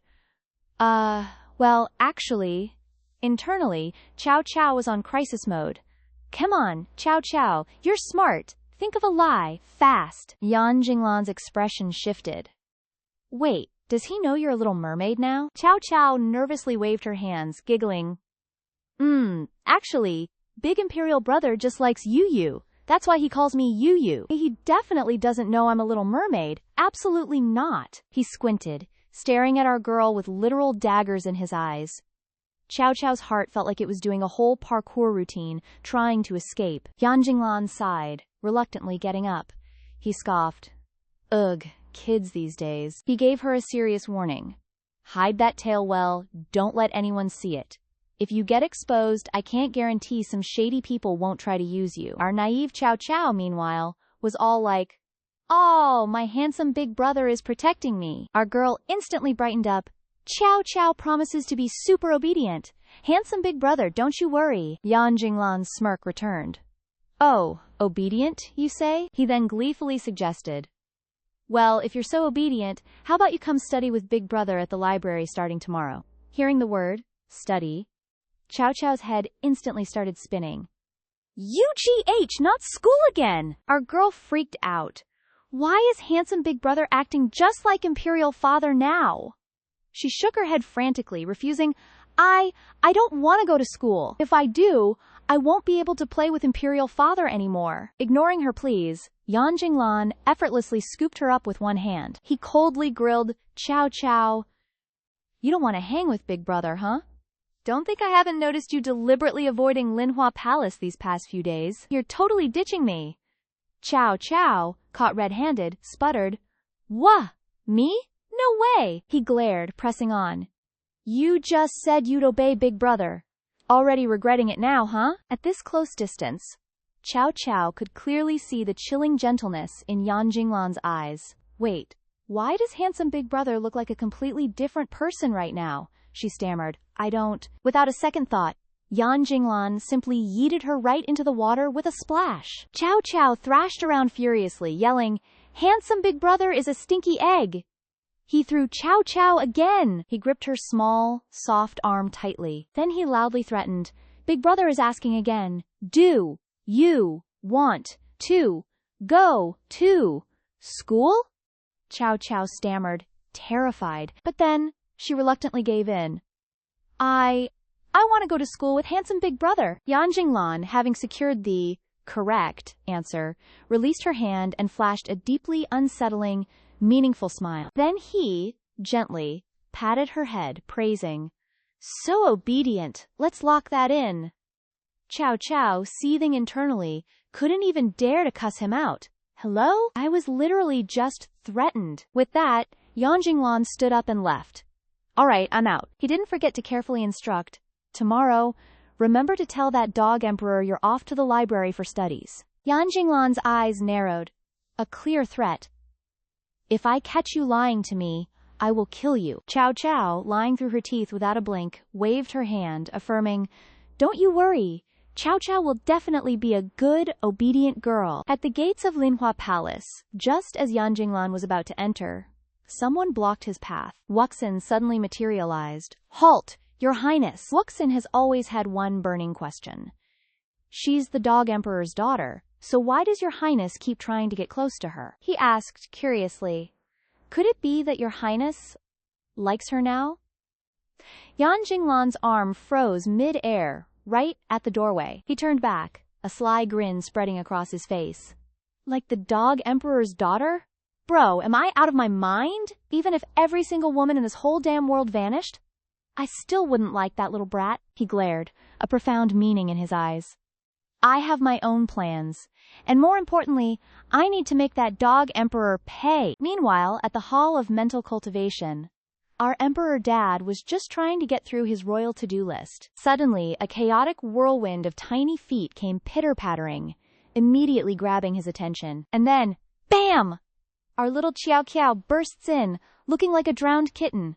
Well, actually..." Internally, Chow Chow was on crisis mode. "Come on, Chow Chow, you're smart. Think of a lie, fast." Yan Jinglan's expression shifted. "Wait, does he know you're a little mermaid now?" Chow Chow nervously waved her hands, giggling. Actually, big imperial brother just likes you. That's why he calls me you. He definitely doesn't know I'm a little mermaid. Absolutely not." He squinted, staring at our girl with literal daggers in his eyes. Chow Chow's heart felt like it was doing a whole parkour routine, trying to escape. Yan Jinglan sighed, reluctantly getting up. He scoffed. "Ugh, kids these days." He gave her a serious warning. "Hide that tail well, don't let anyone see it. If you get exposed, I can't guarantee some shady people won't try to use you." Our naive Chow Chow, meanwhile, was all like, "Oh, my handsome big brother is protecting me." Our girl instantly brightened up. "Chow Chow promises to be super obedient. Handsome big brother, don't you worry." Yan Jinglan's smirk returned. "Oh, obedient, you say?" He then gleefully suggested. "Well, if you're so obedient, how about you come study with big brother at the library starting tomorrow?" Hearing the word, study, Chow Chow's head instantly started spinning. "UGH, not school again!" Our girl freaked out. Why is handsome big brother acting just like imperial father now? She shook her head frantically, refusing. I don't want to go to school. If I do, I won't be able to play with imperial father anymore." Ignoring her pleas, Yan Jinglan effortlessly scooped her up with one hand. He coldly grilled, "Chow Chow, you don't want to hang with big brother, huh? Don't think I haven't noticed you deliberately avoiding Linhua Palace these past few days. You're totally ditching me." Chow Chow, caught red-handed, sputtered, "What? Me? No way!" He glared, pressing on. "You just said you'd obey big brother. Already regretting it now, huh?" At this close distance, Chow Chow could clearly see the chilling gentleness in Yan Jinglan's eyes. "Wait, why does handsome big brother look like a completely different person right now?" She stammered. "I don't..." Without a second thought, Yan Jinglan simply yeeted her right into the water with a splash. Chow Chow thrashed around furiously, yelling, "Handsome big brother is a stinky egg!" He threw Chow Chow again. He gripped her small, soft arm tightly. Then he loudly threatened, "Big brother is asking again. Do you want to go to school?" Chow Chow stammered, terrified. But then she reluctantly gave in. I want to go to school with handsome big brother. Yan Jinglan, having secured the correct answer, released her hand and flashed a deeply unsettling, meaningful smile. Then he, gently, patted her head, praising, "So obedient, let's lock that in." Chow Chow, seething internally, couldn't even dare to cuss him out. "Hello? I was literally just threatened." With that, Yan Jinglan stood up and left. "All right, I'm out." He didn't forget to carefully instruct, "Tomorrow, remember to tell that dog emperor you're off to the library for studies." Yan Jinglan's eyes narrowed. A clear threat. "If I catch you lying to me, I will kill you." Chow Chow, lying through her teeth without a blink, waved her hand, affirming, "Don't you worry. Chow Chow will definitely be a good, obedient girl." At the gates of Linhua Palace, just as Yan Jinglan was about to enter, someone blocked his path. Wuxin suddenly materialized. "Halt, Your Highness!" Wuxin has always had one burning question. "She's the Dog Emperor's daughter, so why does Your Highness keep trying to get close to her?" he asked curiously. "Could it be that Your Highness likes her now?" Yan Jinglan's arm froze mid-air, right at the doorway. He turned back, a sly grin spreading across his face. "Like the Dog Emperor's daughter? Bro, am I out of my mind? Even if every single woman in this whole damn world vanished, I still wouldn't like that little brat." He glared, a profound meaning in his eyes. "I have my own plans, and more importantly, I need to make that Dog Emperor pay." Meanwhile, at the Hall of Mental Cultivation, our Emperor Dad was just trying to get through his royal to-do list. Suddenly, a chaotic whirlwind of tiny feet came pitter-pattering, immediately grabbing his attention. And then, bam! Our little Qiao Qiao bursts in, looking like a drowned kitten.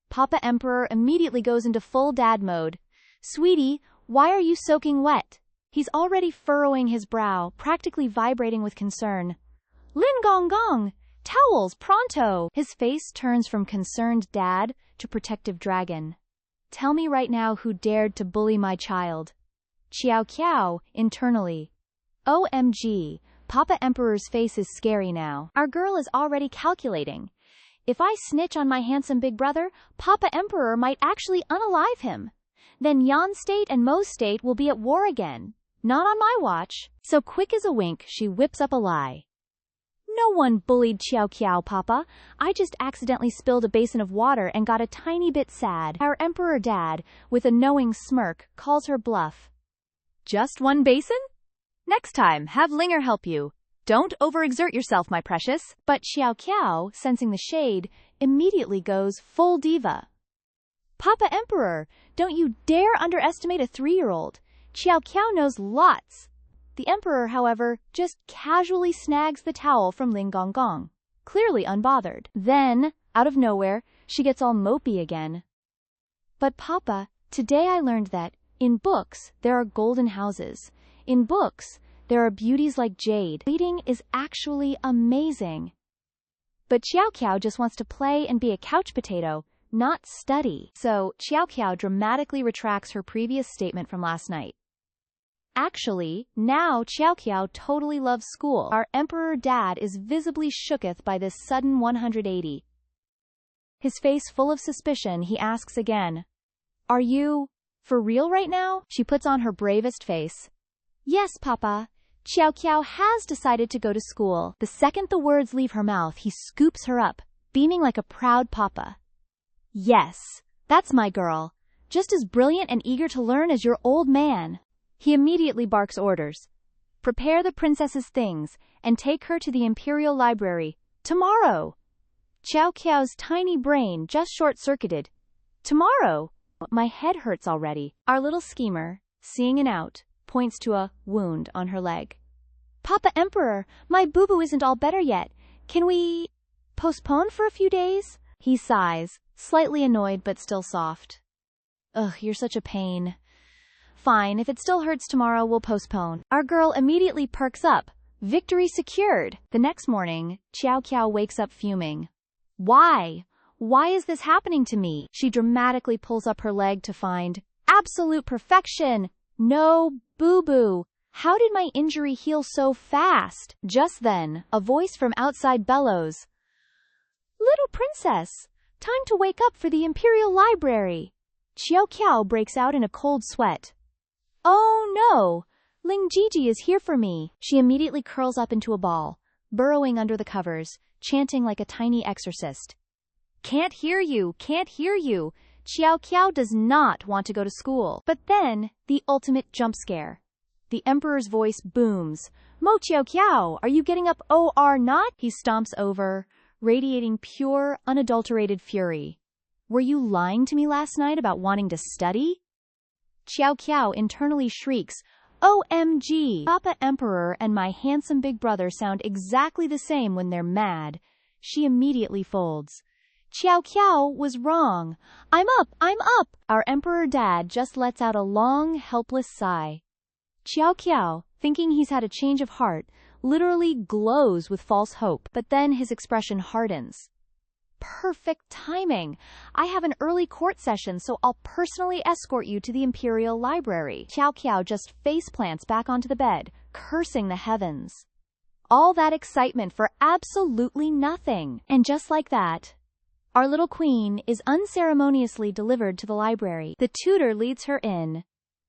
Papa Emperor immediately goes into full dad mode. "Sweetie, why are you soaking wet?" He's already furrowing his brow, practically vibrating with concern. "Lin Gong Gong! Towels, pronto!" His face turns from concerned dad to protective dragon. "Tell me right now who dared to bully my child." Qiao Qiao, internally. OMG, Papa Emperor's face is scary now. Our girl is already calculating. If I snitch on my handsome big brother, Papa Emperor might actually unalive him. Then Yan State and Mo State will be at war again. Not on my watch. So quick as a wink, she whips up a lie. "No one bullied Qiao Qiao, Papa. I just accidentally spilled a basin of water and got a tiny bit sad." Our Emperor Dad, with a knowing smirk, calls her bluff. "Just one basin? Next time, have Linger help you. Don't overexert yourself, my precious." But Xiao Qiao, sensing the shade, immediately goes full diva. "Papa Emperor, don't you dare underestimate a 3-year-old. Xiao Qiao knows lots." The Emperor, however, just casually snags the towel from Ling Gong Gong, clearly unbothered. Then, out of nowhere, she gets all mopey again. "But Papa, today I learned that, in books, there are golden houses. In books, there are beauties like jade. Reading is actually amazing." But Xiao Qiao just wants to play and be a couch potato, not study. So, Xiao Qiao dramatically retracts her previous statement from last night. Actually, now Xiao Qiao totally loves school. Our Emperor Dad is visibly shooketh by this sudden 180. His face full of suspicion, he asks again, "Are you for real right now?" She puts on her bravest face. "Yes, Papa. Xiao Qiao has decided to go to school." The second the words leave her mouth, he scoops her up, beaming like a proud papa. "Yes, that's my girl. Just as brilliant and eager to learn as your old man." He immediately barks orders. "Prepare the princess's things, and take her to the Imperial Library. Tomorrow!" Xiao Qiao's tiny brain just short-circuited. "Tomorrow? My head hurts already." Our little schemer, seeing an out, points to a wound on her leg. "Papa Emperor, my boo-boo isn't all better yet. Can we postpone for a few days?" He sighs, slightly annoyed but still soft. "Ugh, you're such a pain. fine, if it still hurts tomorrow, we'll postpone. Our girl immediately perks up. Victory secured. The next morning, Xiao Qiao wakes up fuming. Why? Why is this happening to me? She dramatically pulls up her leg to find absolute perfection. No boo-boo. How did my injury heal so fast? Just then, a voice from outside bellows. Little princess, time to wake up for the Imperial Library. Xiao Qiao breaks out in a cold sweat. Oh no! Ling Jiji is here for me. She immediately curls up into a ball, burrowing under the covers, chanting like a tiny exorcist. Can't hear you, can't hear you. Xiao Qiao does not want to go to school. But then, the ultimate jump scare. The Emperor's voice booms. Mo Xiao Qiao, are you getting up or not? He stomps over, radiating pure, unadulterated fury. Were you lying to me last night about wanting to study? Xiao Qiao internally shrieks, OMG! Papa Emperor and my handsome big brother sound exactly the same when they're mad. She immediately folds. Xiao Qiao was wrong. I'm up! Our Emperor Dad just lets out a long, helpless sigh. Xiao Qiao, thinking he's had a change of heart, literally glows with false hope, but then his expression hardens. Perfect timing. I have an early court session, so I'll personally escort you to the Imperial Library. Xiao Qiao just faceplants back onto the bed, cursing the heavens. All that excitement for absolutely nothing. And just like that, our little queen is unceremoniously delivered to the library. The tutor leads her in.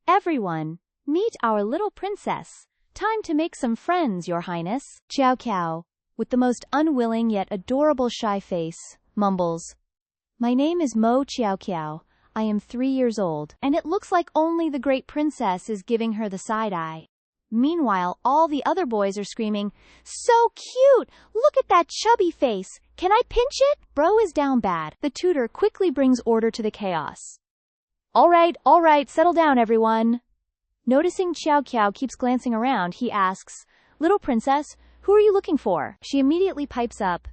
Everyone, meet our little princess. Time to make some friends, Your Highness. Xiao Qiao, with the most unwilling yet adorable shy face, mumbles. My name is Mo Xiao Qiao. I am 3 years old, and it looks like only the great princess is giving her the side eye. Meanwhile, all the other boys are screaming, So cute! Look at that chubby face! Can I pinch it? Bro is down bad. The tutor quickly brings order to the chaos. All right, settle down, everyone. Noticing Xiao Qiao keeps glancing around, he asks, Little princess, who are you looking for? She immediately pipes up.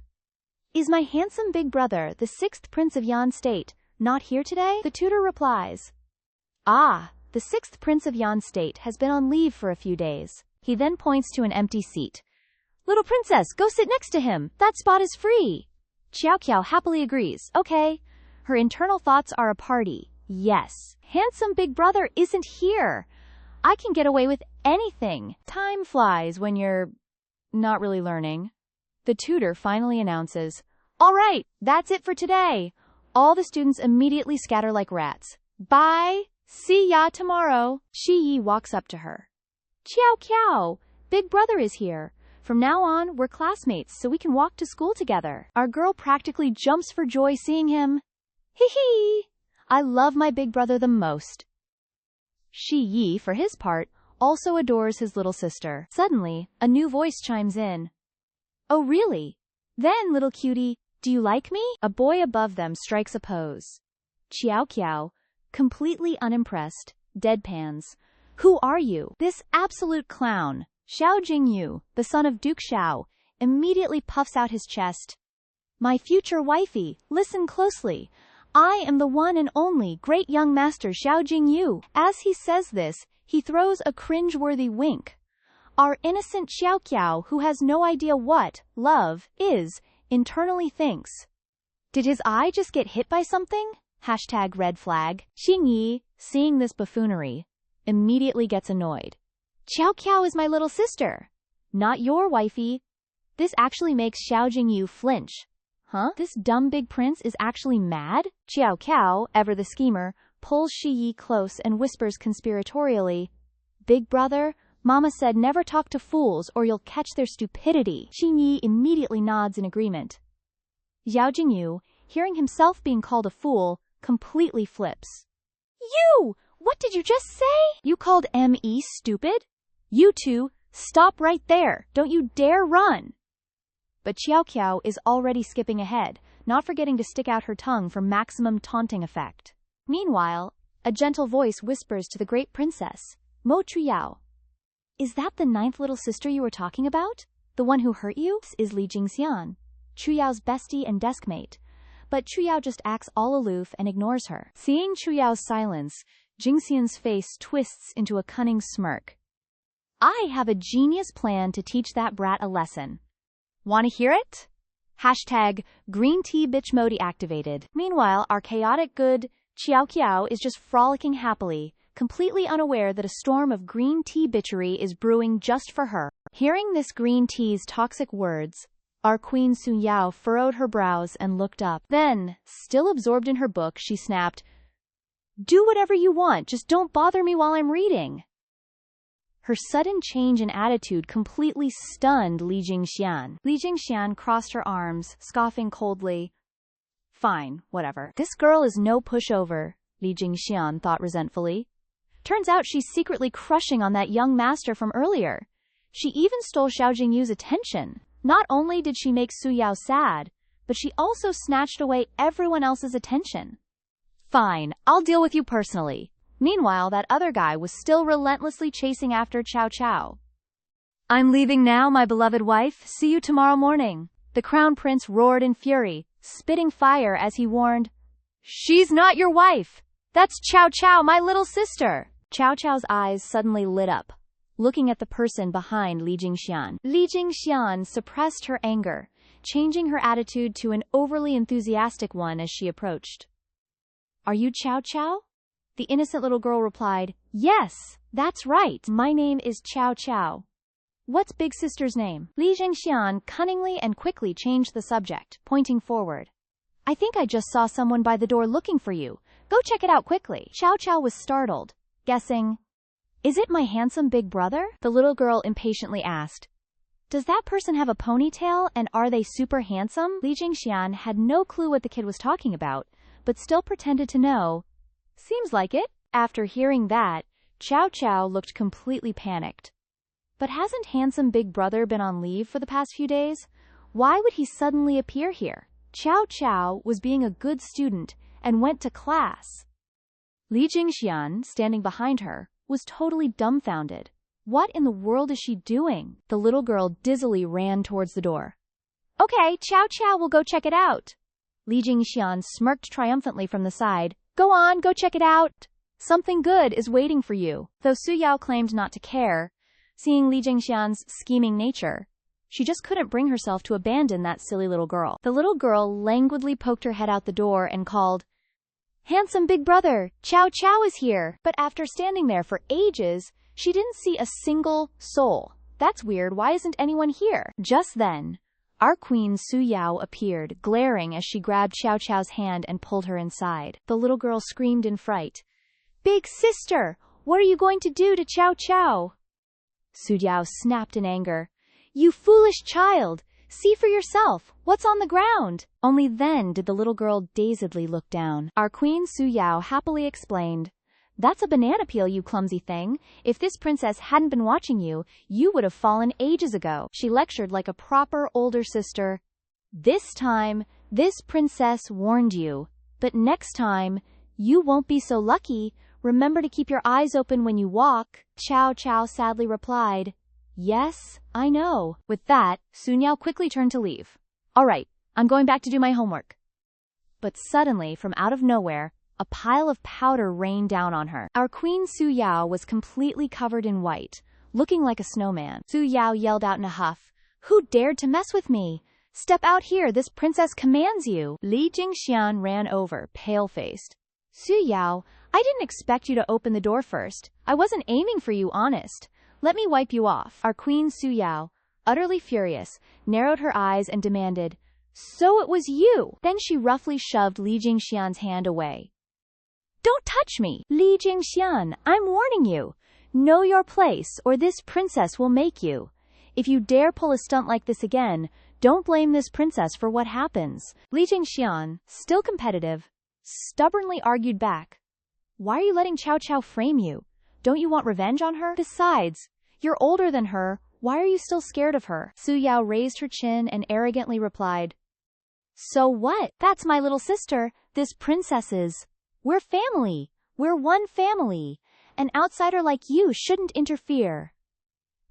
Is my handsome big brother, the 6th Prince of Yan State, not here today? The tutor replies. Ah, the 6th Prince of Yan State has been on leave for a few days. He then points to an empty seat. Little princess, go sit next to him. That spot is free. Xiao Qiao happily agrees. Okay. Her internal thoughts are a party. Yes. Handsome big brother isn't here. I can get away with anything. Time flies when you're not really learning. The tutor finally announces, All right, that's it for today. All the students immediately scatter like rats. Bye. See ya tomorrow. Shi Yi walks up to her. Xiao Qiao, big brother is here. From now on, we're classmates, so we can walk to school together. Our girl practically jumps for joy seeing him. Hee hee! I love my big brother the most. Shi Yi, for his part, also adores his little sister. Suddenly, a new voice chimes in. Oh really? Then, little cutie, do you like me? A boy above them strikes a pose. Xiao Qiao, completely unimpressed, deadpans. Who are you? This absolute clown, Xiao Jingyu, the son of Duke Xiao, immediately puffs out his chest. My future wifey, listen closely. I am the one and only great young master Xiao Jingyu. As he says this, he throws a cringe-worthy wink. Our innocent Xiao Qiao, who has no idea what love is, internally thinks. Did his eye just get hit by something? #red flag. Xing Yi, seeing this buffoonery, immediately gets annoyed. Xiao Qiao is my little sister, not your wifey. This actually makes Xiao Jingyu flinch. Huh? This dumb big prince is actually mad? Xiao Qiao, ever the schemer, pulls Shi Yi close and whispers conspiratorially, Big brother, Mama said never talk to fools or you'll catch their stupidity. Xing Yi immediately nods in agreement. Xiao Jingyu, hearing himself being called a fool, completely flips. You! What did you just say? You called M.E. stupid? You two, stop right there. Don't you dare run. But Xiao Qiao is already skipping ahead, not forgetting to stick out her tongue for maximum taunting effect. Meanwhile, a gentle voice whispers to the great princess, Mo Chuyao. Is that the 9th little sister you were talking about? The one who hurt you? This is Li Jingxian, Chuyao's bestie and desk mate. But Chuyao just acts all aloof and ignores her. Seeing Chuyao's silence, Jingxian's face twists into a cunning smirk. I have a genius plan to teach that brat a lesson. Wanna hear it? Hashtag green tea bitch mode activated. Meanwhile, our chaotic good Qiao Qiao is just frolicking happily, completely unaware that a storm of green tea bitchery is brewing just for her. Hearing this green tea's toxic words, our queen Su Yao furrowed her brows and looked up. Then, still absorbed in her book, she snapped, "Do whatever you want, just don't bother me while I'm reading." Her sudden change in attitude completely stunned Li Jingxian. Li Jingxian crossed her arms, scoffing coldly. Fine, whatever. This girl is no pushover, Li Jingxian thought resentfully. Turns out she's secretly crushing on that young master from earlier. She even stole Xiao Jingyu's attention. Not only did she make Su Yao sad, but she also snatched away everyone else's attention. Fine, I'll deal with you personally. Meanwhile, that other guy was still relentlessly chasing after Cao Cao. I'm leaving now, my beloved wife. See you tomorrow morning. The crown prince roared in fury, spitting fire as he warned, She's not your wife. That's Cao Cao, my little sister. Cao Cao's eyes suddenly lit up, looking at the person behind Li Jingxian. Li Jingxian suppressed her anger, changing her attitude to an overly enthusiastic one as she approached. Are you Cao Cao? The innocent little girl replied, Yes, that's right. My name is Cao Cao. What's big sister's name? Li Jingxian cunningly and quickly changed the subject, pointing forward. I think I just saw someone by the door looking for you. Go check it out quickly. Cao Cao was startled, guessing, Is it my handsome big brother? The little girl impatiently asked. Does that person have a ponytail and are they super handsome? Li Jingxian had no clue what the kid was talking about, but still pretended to know. Seems like it. After hearing that, Cao Cao looked completely panicked. But hasn't handsome big brother been on leave for the past few days? Why would he suddenly appear here? Cao Cao was being a good student and went to class. Li Jingxian, standing behind her, was totally dumbfounded. What in the world is she doing? The little girl dizzily ran towards the door. Okay, Cao Cao will go check it out. Li Jingxian smirked triumphantly from the side. Go on, go check it out. Something good is waiting for you. Though Su Yao claimed not to care, seeing Li Jingxian's scheming nature, she just couldn't bring herself to abandon that silly little girl. The little girl languidly poked her head out the door and called, Handsome big brother, Cao Cao is here. But after standing there for ages, she didn't see a single soul. That's weird, why isn't anyone here? Just then, our queen Su Yao appeared, glaring as she grabbed Cao Cao's hand and pulled her inside. The little girl screamed in fright. Big sister, what are you going to do to Cao Cao? Su Yao snapped in anger. You foolish child! See for yourself, what's on the ground? Only then did the little girl dazedly look down. Our queen Su Yao happily explained. That's a banana peel, you clumsy thing. If this princess hadn't been watching you, you would have fallen ages ago. She lectured like a proper older sister. This time, this princess warned you. But next time, you won't be so lucky. Remember to keep your eyes open when you walk. Cao Cao sadly replied. Yes, I know. With that, Sun Yao quickly turned to leave. All right, I'm going back to do my homework. But suddenly, from out of nowhere, a pile of powder rained down on her. Our queen Su Yao was completely covered in white, looking like a snowman. Su Yao yelled out in a huff, Who dared to mess with me? Step out here, this princess commands you. Li Jingxian ran over, pale-faced. Su Yao, I didn't expect you to open the door first. I wasn't aiming for you, honest. Let me wipe you off. Our queen Su Yao, utterly furious, narrowed her eyes and demanded, So it was you! Then she roughly shoved Li Jingxian's hand away. Don't touch me! Li Jingxian, I'm warning you. Know your place, or this princess will make you. If you dare pull a stunt like this again, don't blame this princess for what happens. Li Jingxian, still competitive, stubbornly argued back. Why are you letting Cao Cao frame you? Don't you want revenge on her? Besides, you're older than her. Why are you still scared of her? Su Yao raised her chin and arrogantly replied. So what? That's my little sister. This princess is. We're family. We're one family. An outsider like you shouldn't interfere.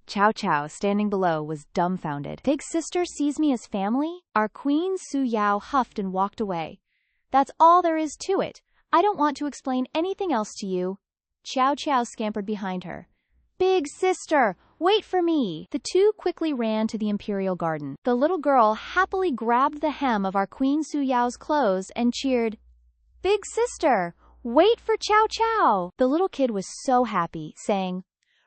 Cao Cao, standing below, was dumbfounded. Big sister sees me as family? Our queen Su Yao huffed and walked away. That's all there is to it. I don't want to explain anything else to you. Chow Chow scampered behind her. Big sister, wait for me! The two quickly ran to the imperial garden. The little girl happily grabbed the hem of our Queen Su Yao's clothes and cheered, Big sister, wait for Chow Chow! The little kid was so happy, saying,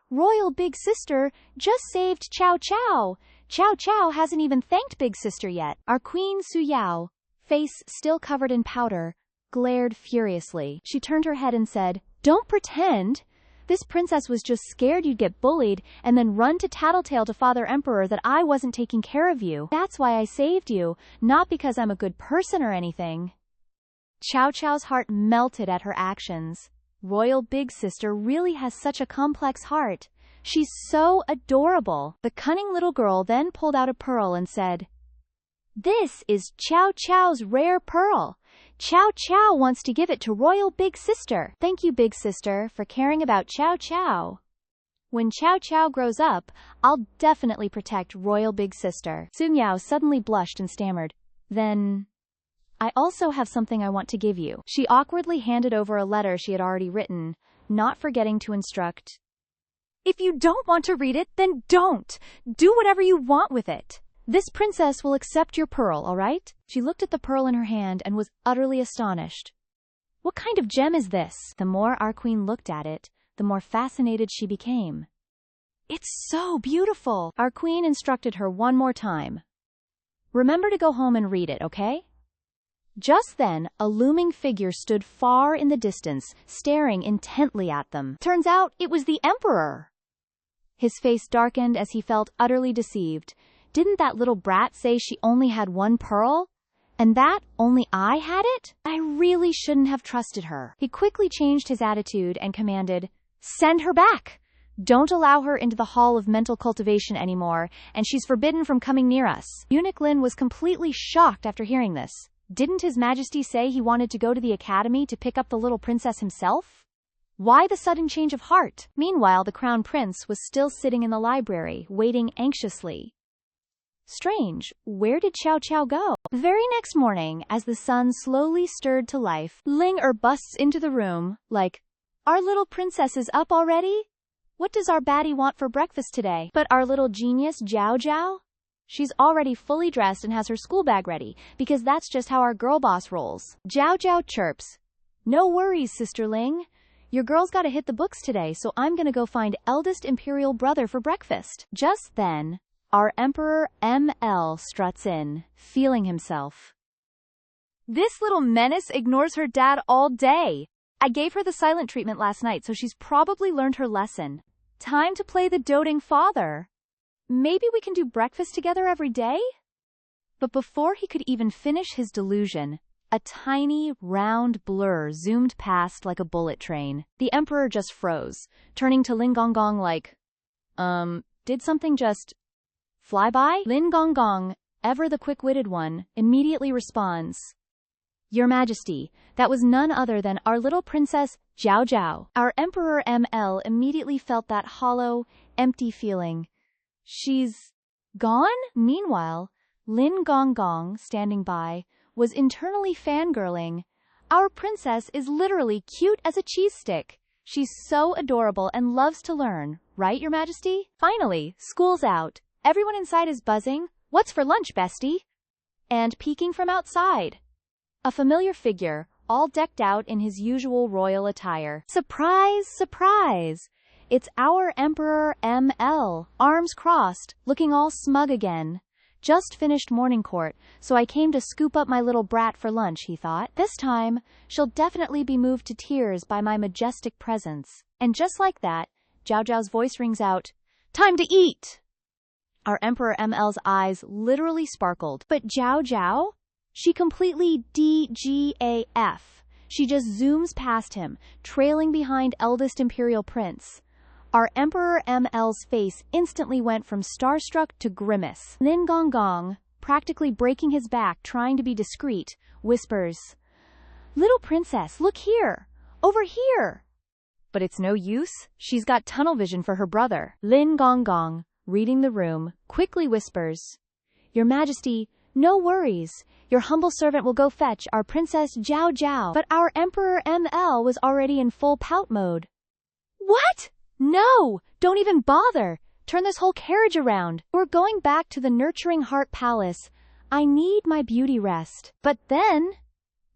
Royal Big Sister just saved Chow Chow! Chow Chow hasn't even thanked Big Sister yet. Our Queen Su Yao, face still covered in powder, glared furiously. She turned her head and said, Don't pretend! This princess was just scared you'd get bullied and then run to tattletale to Father Emperor that I wasn't taking care of you. That's why I saved you, not because I'm a good person or anything. Chow Chow's heart melted at her actions. Royal Big Sister really has such a complex heart. She's so adorable. The cunning little girl then pulled out a pearl and said, This is Chow Chow's rare pearl. Chow Chow wants to give it to Royal Big Sister. Thank you, Big Sister, for caring about Chow Chow. When Chow Chow grows up, I'll definitely protect Royal Big Sister. Su Yao suddenly blushed and stammered. Then, I also have something I want to give you. She awkwardly handed over a letter she had already written, not forgetting to instruct, If you don't want to read it, then don't. Do whatever you want with it. This princess will accept your pearl, all right? She looked at the pearl in her hand and was utterly astonished. What kind of gem is this? The more our queen looked at it, the more fascinated she became. It's so beautiful! Our queen instructed her one more time. Remember to go home and read it, okay? Just then, a looming figure stood far in the distance, staring intently at them. Turns out it was the Emperor! His face darkened as he felt utterly deceived. Didn't that little brat say she only had one pearl? And that only I had it? I really shouldn't have trusted her. He quickly changed his attitude and commanded, Send her back! Don't allow her into the Hall of Mental Cultivation anymore, and she's forbidden from coming near us. Eunuch Lin was completely shocked after hearing this. Didn't His Majesty say he wanted to go to the academy to pick up the little princess himself? Why the sudden change of heart? Meanwhile, the crown prince was still sitting in the library, waiting anxiously. Strange, where did Chow Chow go? The very next morning, as the sun slowly stirred to life, Ling busts into the room, like, Our little princess is up already? What does our baddie want for breakfast today? But our little genius, Jiao Jiao? She's already fully dressed and has her school bag ready, because that's just how our girl boss rolls. Jiao Jiao chirps, No worries, Sister Ling. Your girl's gotta hit the books today, so I'm gonna go find eldest imperial brother for breakfast. Just then, our Emperor ML struts in, feeling himself. This little menace ignores her dad all day. I gave her the silent treatment last night, so she's probably learned her lesson. Time to play the doting father. Maybe we can do breakfast together every day? But before he could even finish his delusion, a tiny, round blur zoomed past like a bullet train. The Emperor just froze, turning to Lin Gongong like, did something just fly by? Lin Gongong, ever the quick-witted one, immediately responds, Your Majesty, that was none other than our little princess, Jiao Jiao. Our Emperor ML immediately felt that hollow, empty feeling. She's gone? Meanwhile, Lin Gongong, standing by, was internally fangirling. Our princess is literally cute as a cheese stick. She's so adorable and loves to learn, right, Your Majesty? Finally, school's out. Everyone inside is buzzing. What's for lunch, bestie? And peeking from outside, a familiar figure, all decked out in his usual royal attire. Surprise, surprise! It's our Emperor ML, arms crossed, looking all smug again. Just finished morning court, so I came to scoop up my little brat for lunch, he thought. This time, she'll definitely be moved to tears by my majestic presence. And just like that, Jiao Jiao's voice rings out, Time to eat! Our Emperor ML's eyes literally sparkled. But Jiao Jiao? She completely DGAF. She just zooms past him, trailing behind eldest imperial prince. Our Emperor ML's face instantly went from starstruck to grimace. Lin Gongong, practically breaking his back trying to be discreet, whispers, Little princess, look here! Over here! But it's no use. She's got tunnel vision for her brother. Lin Gongong, reading the room, quickly whispers, Your Majesty, no worries. Your humble servant will go fetch our Princess Jiao Jiao. But our Emperor ML was already in full pout mode. What? No! Don't even bother! Turn this whole carriage around. We're going back to the nurturing heart palace. I need my beauty rest. But then,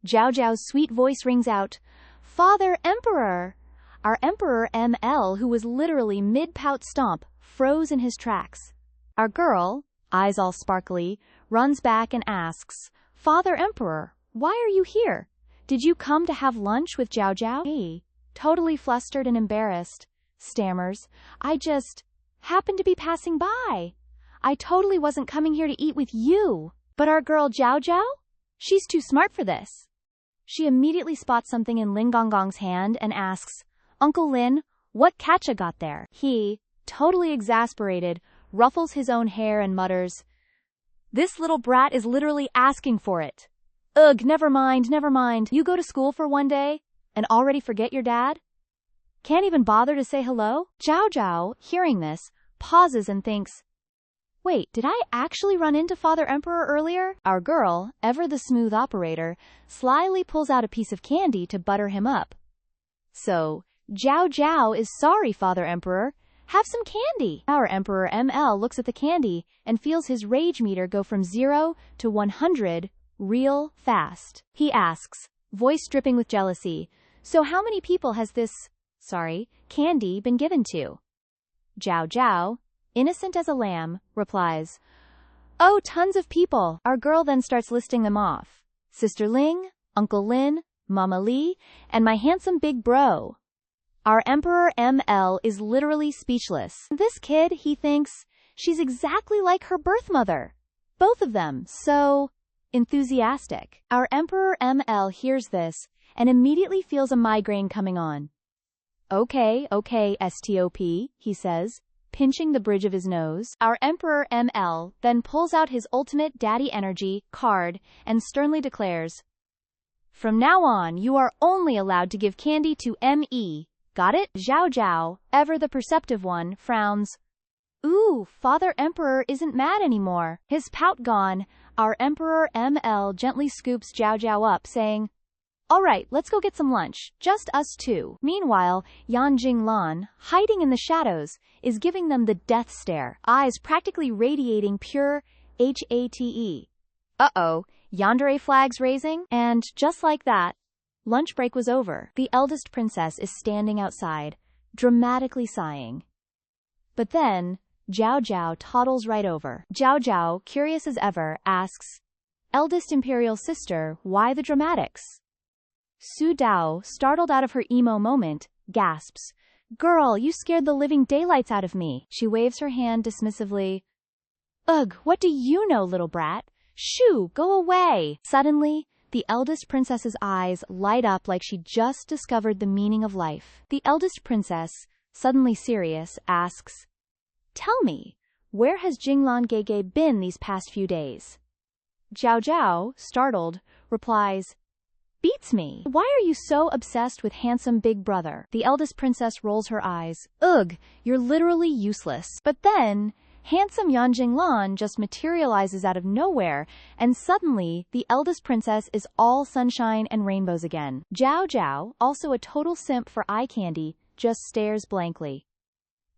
Zhao Zhao's sweet voice rings out, Father Emperor! Our Emperor ML, who was literally mid-pout stomp, froze in his tracks. Our girl, eyes all sparkly, runs back and asks, Father Emperor, why are you here? Did you come to have lunch with Zhao Zhao? He, totally flustered and embarrassed, stammers, I just happened to be passing by. I totally wasn't coming here to eat with you. But our girl Zhao Zhao? She's too smart for this. She immediately spots something in Lin Gonggong's hand and asks, Uncle Lin, what catcha got there? He, totally exasperated, ruffles his own hair and mutters, This little brat is literally asking for it. Ugh, never mind. You go to school for one day and already forget your dad? Can't even bother to say hello? Zhao Zhao, hearing this, pauses and thinks, Wait, did I actually run into Father Emperor earlier? Our girl, ever the smooth operator, slyly pulls out a piece of candy to butter him up. So, Zhao Zhao is sorry, Father Emperor. Have some candy. Our Emperor ML looks at the candy and feels his rage meter go from 0 to 100 real fast. He asks, voice dripping with jealousy, So how many people has this, candy been given to? Zhao Zhao, innocent as a lamb, replies, Oh, tons of people. Our girl then starts listing them off. Sister Ling, Uncle Lin, Mama Li, and my handsome big bro. Our Emperor ML is literally speechless. This kid, he thinks, she's exactly like her birth mother. Both of them, so enthusiastic. Our Emperor ML hears this and immediately feels a migraine coming on. Okay, STOP, he says, pinching the bridge of his nose. Our Emperor ML then pulls out his ultimate daddy energy card and sternly declares, From now on, you are only allowed to give candy to ME. Got it? Zhao Zhao, ever the perceptive one, frowns. Ooh, Father Emperor isn't mad anymore. His pout gone, our Emperor ML gently scoops Zhao Zhao up, saying, All right, let's go get some lunch. Just us two. Meanwhile, Yan Jinglan, hiding in the shadows, is giving them the death stare, eyes practically radiating pure hate. Uh-oh, yandere flags raising? And, just like that, lunch break was over. The eldest princess is standing outside, dramatically sighing. But then, Zhao Zhao toddles right over. Zhao Zhao, curious as ever, asks, Eldest imperial sister, why the dramatics? Su Dao, startled out of her emo moment, gasps, Girl, you scared the living daylights out of me. She waves her hand dismissively. Ugh, what do you know, little brat? Shoo, go away. Suddenly, the eldest princess's eyes light up like she just discovered the meaning of life. The eldest princess, suddenly serious, asks, Tell me, where has Jinglan Gege been these past few days? Zhao Zhao, startled, replies, Beats me. Why are you so obsessed with handsome big brother? The eldest princess rolls her eyes. Ugh, you're literally useless. But then, handsome Yan Jinglan just materializes out of nowhere, and suddenly, the eldest princess is all sunshine and rainbows again. Zhao Zhao, also a total simp for eye candy, just stares blankly.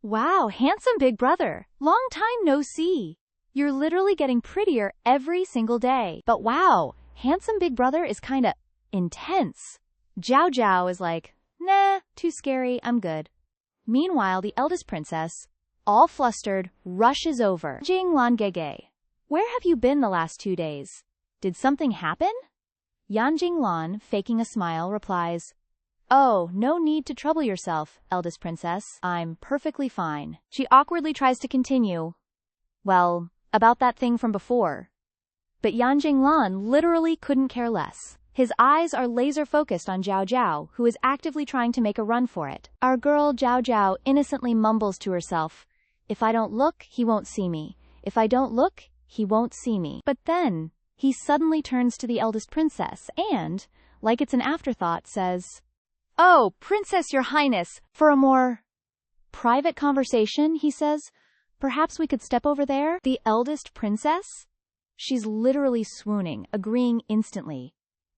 Wow, handsome big brother. Long time no see. You're literally getting prettier every single day. But wow, handsome big brother is kinda intense. Zhao Zhao is like, Nah, too scary, I'm good. Meanwhile, the eldest princess, all flustered, rushes over. Jinglan Gege, where have you been the last 2 days? Did something happen? Yan Jinglan, faking a smile, replies, Oh, no need to trouble yourself, eldest princess. I'm perfectly fine. She awkwardly tries to continue. Well, about that thing from before. But Yan Jinglan literally couldn't care less. His eyes are laser-focused on Zhao Zhao, who is actively trying to make a run for it. Our girl Zhao Zhao innocently mumbles to herself, If I don't look, he won't see me. If I don't look, he won't see me. But then, he suddenly turns to the eldest princess and, like it's an afterthought, says, Oh, Princess, Your Highness, for a more private conversation, he says, perhaps we could step over there? The eldest princess? She's literally swooning, agreeing instantly.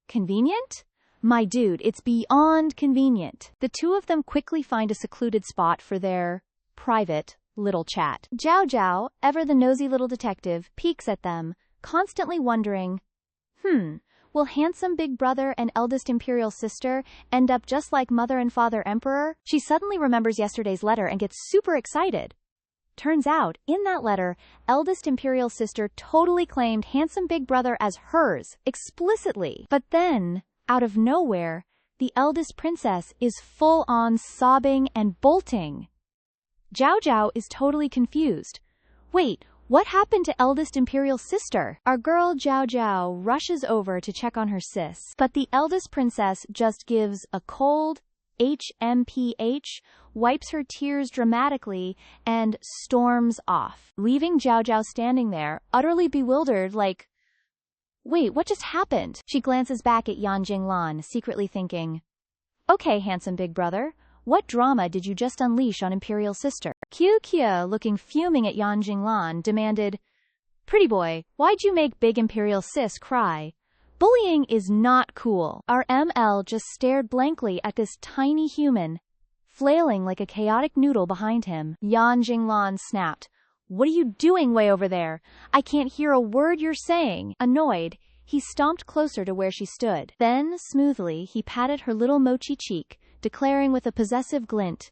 Convenient? My dude, it's beyond convenient. The two of them quickly find a secluded spot for their private little chat. Zhao Zhao, ever the nosy little detective, peeks at them, constantly wondering, will handsome big brother and eldest imperial sister end up just like mother and father emperor? She suddenly remembers yesterday's letter and gets super excited. Turns out, in that letter, eldest imperial sister totally claimed handsome big brother as hers, explicitly. But then, out of nowhere, the eldest princess is full-on sobbing and bolting. Zhao Zhao is totally confused. Wait, what happened to eldest imperial sister? Our girl Zhao Zhao rushes over to check on her sis, but the eldest princess just gives a cold HMPH, wipes her tears dramatically, and storms off, leaving Zhao Zhao standing there, utterly bewildered, like, wait, what just happened? She glances back at Yan Jinglan, secretly thinking, okay, handsome big brother, what drama did you just unleash on imperial sister? Qiu Qia, looking fuming at Yan Jinglan, demanded, pretty boy, why'd you make big imperial sis cry? Bullying is not cool. Our ML just stared blankly at this tiny human, flailing like a chaotic noodle behind him. Yan Jinglan snapped, what are you doing way over there? I can't hear a word you're saying. Annoyed, he stomped closer to where she stood. Then, smoothly, he patted her little mochi cheek, declaring with a possessive glint,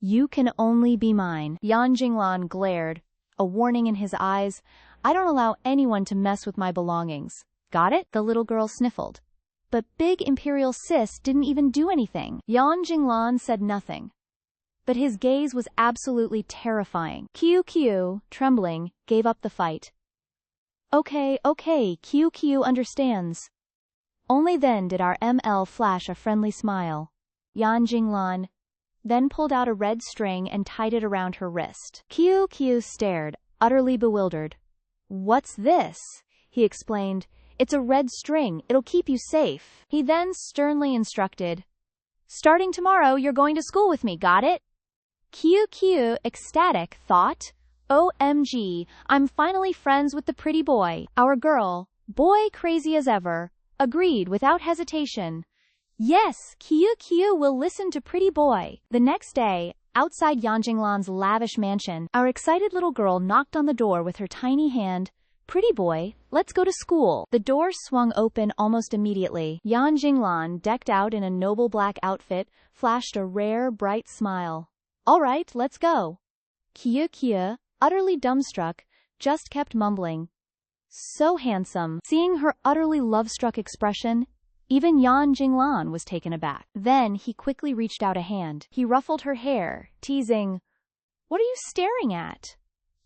you can only be mine. Yan Jinglan glared, a warning in his eyes. I don't allow anyone to mess with my belongings. Got it? The little girl sniffled. But big imperial sis didn't even do anything. Yan Jinglan said nothing. But his gaze was absolutely terrifying. Qiu Qiu, trembling, gave up the fight. Okay, Qiu Qiu understands. Only then did our ML flash a friendly smile. Yan Jinglan then pulled out a red string and tied it around her wrist. Qiu Qiu stared, utterly bewildered. What's this? He explained. It's a red string. It'll keep you safe. He then sternly instructed, starting tomorrow, you're going to school with me, got it? Qiu Qiu, ecstatic, thought, OMG, I'm finally friends with the pretty boy. Our girl, boy crazy as ever, agreed without hesitation. Yes, Qiu Qiu will listen to pretty boy. The next day, outside Yan Jinglan's lavish mansion, our excited little girl knocked on the door with her tiny hand. Pretty boy, let's go to school. The door swung open almost immediately. Yan Jinglan, decked out in a noble black outfit, flashed a rare, bright smile. All right, let's go. Qiu Qiu, utterly dumbstruck, just kept mumbling. So handsome. Seeing her utterly love-struck expression, even Yan Jinglan was taken aback. Then he quickly reached out a hand. He ruffled her hair, teasing, what are you staring at?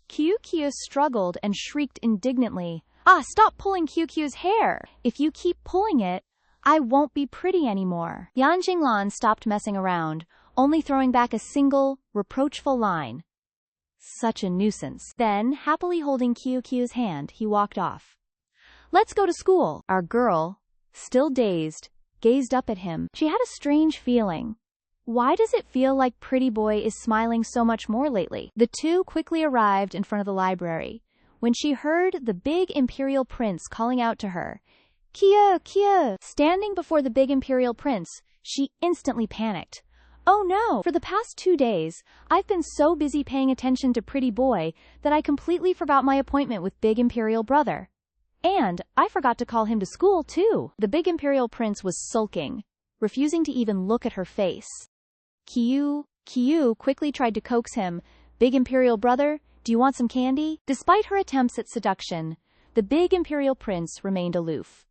Qiu Qiu struggled and shrieked indignantly, stop pulling Qiu Qiu's hair. If you keep pulling it, I won't be pretty anymore. Yan Jinglan stopped messing around, only throwing back a single, reproachful line. Such a nuisance. Then, happily holding Qiu Qiu's hand, he walked off. Let's go to school. Our girl, still dazed, gazed up at him. She had a strange feeling. Why does it feel like pretty boy is smiling so much more lately? The two quickly arrived in front of the library. When she heard the big imperial prince calling out to her, Qiu Qiu, standing before the big imperial prince, she instantly panicked. Oh no! For the past 2 days, I've been so busy paying attention to pretty boy that I completely forgot my appointment with big imperial brother. And I forgot to call him to school too. The big imperial prince was sulking, refusing to even look at her face. Qiu quickly tried to coax him. Big imperial brother, do you want some candy? Despite her attempts at seduction, the big imperial prince remained aloof.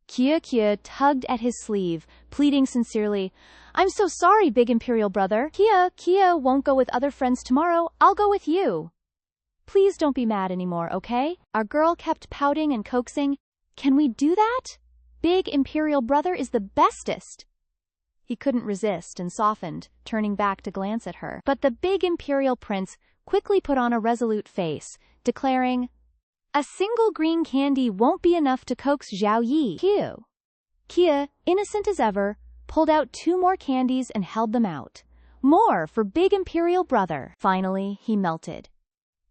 Qiu tugged at his sleeve, pleading sincerely, I'm so sorry, big imperial brother. Qiu won't go with other friends tomorrow. I'll go with you. Please don't be mad anymore, okay? Our girl kept pouting and coaxing. Can we do that? Big imperial brother is the bestest. He couldn't resist and softened, turning back to glance at her. But the big imperial prince quickly put on a resolute face, declaring, a single green candy won't be enough to coax Zhao Yi. Qiu, innocent as ever, pulled out 2 more candies and held them out. More for big imperial brother. Finally, he melted.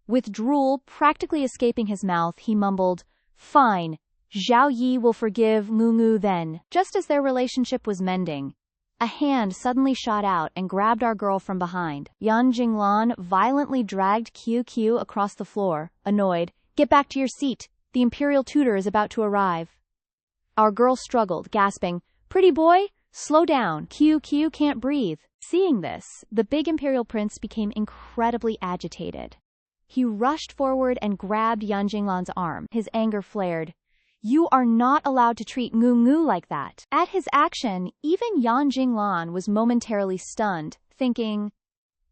With drool practically escaping his mouth, he mumbled, fine, Zhao Yi will forgive Ngu Ngu then. Just as their relationship was mending, a hand suddenly shot out and grabbed our girl from behind. Yan Jinglan violently dragged QQ across the floor, annoyed. Get back to your seat. The imperial tutor is about to arrive. Our girl struggled, gasping, Pretty boy, slow down. QQ can't breathe. Seeing this, the big imperial prince became incredibly agitated. He rushed forward and grabbed Yan Jinglan's arm. His anger flared. You are not allowed to treat Ngu Ngu like that. At his action, even Yan Jinglan was momentarily stunned, thinking,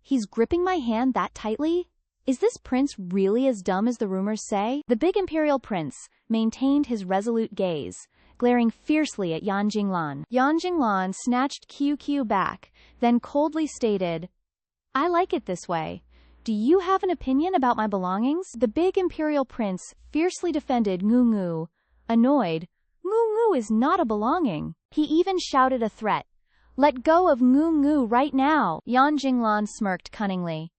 he's gripping my hand that tightly? Is this prince really as dumb as the rumors say? The big imperial prince maintained his resolute gaze, glaring fiercely at Yan Jinglan. Yan Jinglan snatched QQ back, then coldly stated, I like it this way. Do you have an opinion about my belongings? The big imperial prince fiercely defended Ngu Ngu. Annoyed, Ngu Ngu is not a belonging. He even shouted a threat. Let go of Ngu Ngu right now. Yan Jinglan smirked cunningly.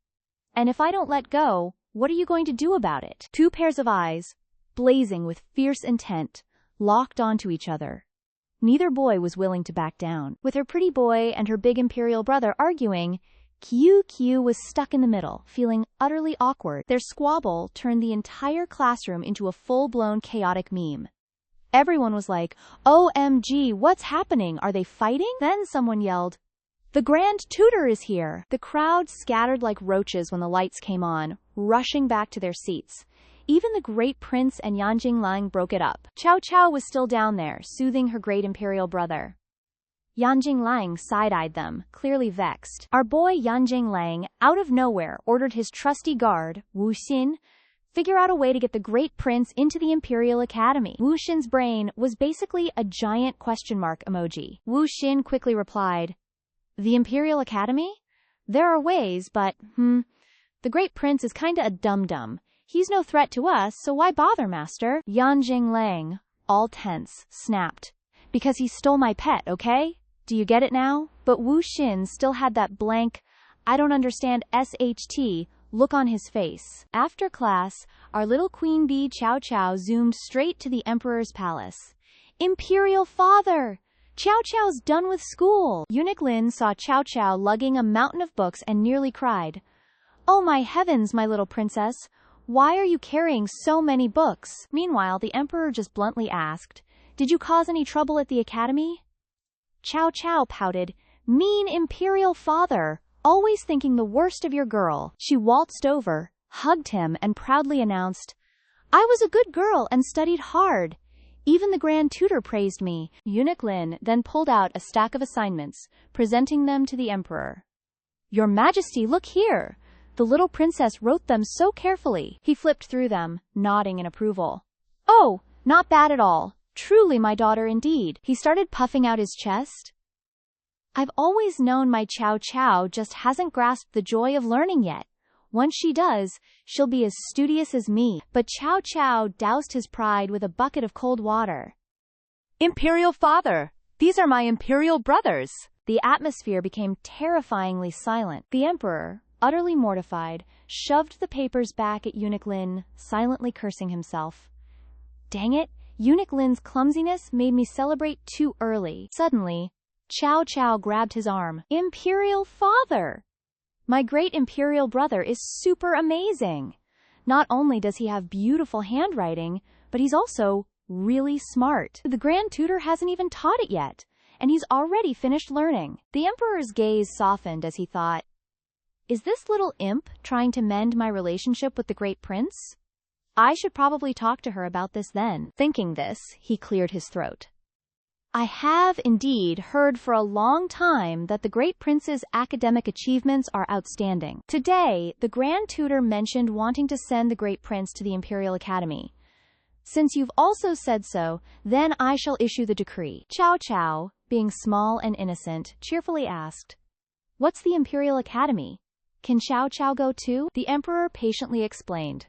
And if I don't let go, what are you going to do about it? Two pairs of eyes, blazing with fierce intent, locked onto each other. Neither boy was willing to back down. With her pretty boy and her big imperial brother arguing, QQ was stuck in the middle, feeling utterly awkward. Their squabble turned the entire classroom into a full-blown chaotic meme. Everyone was like, OMG, what's happening? Are they fighting? Then someone yelled, The Grand Tutor is here! The crowd scattered like roaches when the lights came on, rushing back to their seats. Even the Great Prince and Yan Jinglang broke it up. Cao Cao was still down there, soothing her great imperial brother. Yan Jinglang side-eyed them, clearly vexed. Our boy Yan Jinglang, out of nowhere, ordered his trusty guard, Wu Xin, figure out a way to get the Great Prince into the Imperial Academy. Wu Xin's brain was basically a giant question mark emoji. Wu Xin quickly replied, The Imperial Academy? There are ways, but, the Great Prince is kinda a dum-dum. He's no threat to us, so why bother, master? Yan Jinglang, all tense, snapped. Because he stole my pet, okay? Do you get it now? But Wu Xin still had that blank, I don't understand SHT, look on his face. After class, our little queen bee Cao Cao zoomed straight to the emperor's palace. Imperial father! Cao Cao's done with school! Eunuch Lin saw Cao Cao lugging a mountain of books and nearly cried. Oh my heavens, my little princess! Why are you carrying so many books? Meanwhile, the emperor just bluntly asked, Did you cause any trouble at the academy? Cao Cao pouted, Mean imperial father, always thinking the worst of your girl. She waltzed over, hugged him, and proudly announced, I was a good girl and studied hard. Even the Grand Tutor praised me. Eunuch Lin then pulled out a stack of assignments, presenting them to the emperor. Your Majesty, look here! The little princess wrote them so carefully. He flipped through them, nodding in approval. Oh, not bad at all. Truly my daughter indeed. He started puffing out his chest. I've always known my Cao Cao just hasn't grasped the joy of learning yet. Once she does, she'll be as studious as me. But Cao Cao doused his pride with a bucket of cold water. Imperial father, these are my imperial brothers. The atmosphere became terrifyingly silent. The emperor, utterly mortified, shoved the papers back at Eunuch Lin, silently cursing himself. Dang it, Eunuch Lin's clumsiness made me celebrate too early. Suddenly, Cao Cao grabbed his arm. Imperial father! My great imperial brother is super amazing. Not only does he have beautiful handwriting, but he's also really smart. The Grand Tutor hasn't even taught it yet, and he's already finished learning. The emperor's gaze softened as he thought, Is this little imp trying to mend my relationship with the Great Prince? I should probably talk to her about this then. Thinking this, he cleared his throat. I have indeed heard for a long time that the Great Prince's academic achievements are outstanding. Today, the Grand Tutor mentioned wanting to send the Great Prince to the Imperial Academy. Since you've also said so, then I shall issue the decree. Cao Cao, being small and innocent, cheerfully asked, What's the Imperial Academy? Can Cao Cao go too? The Emperor patiently explained.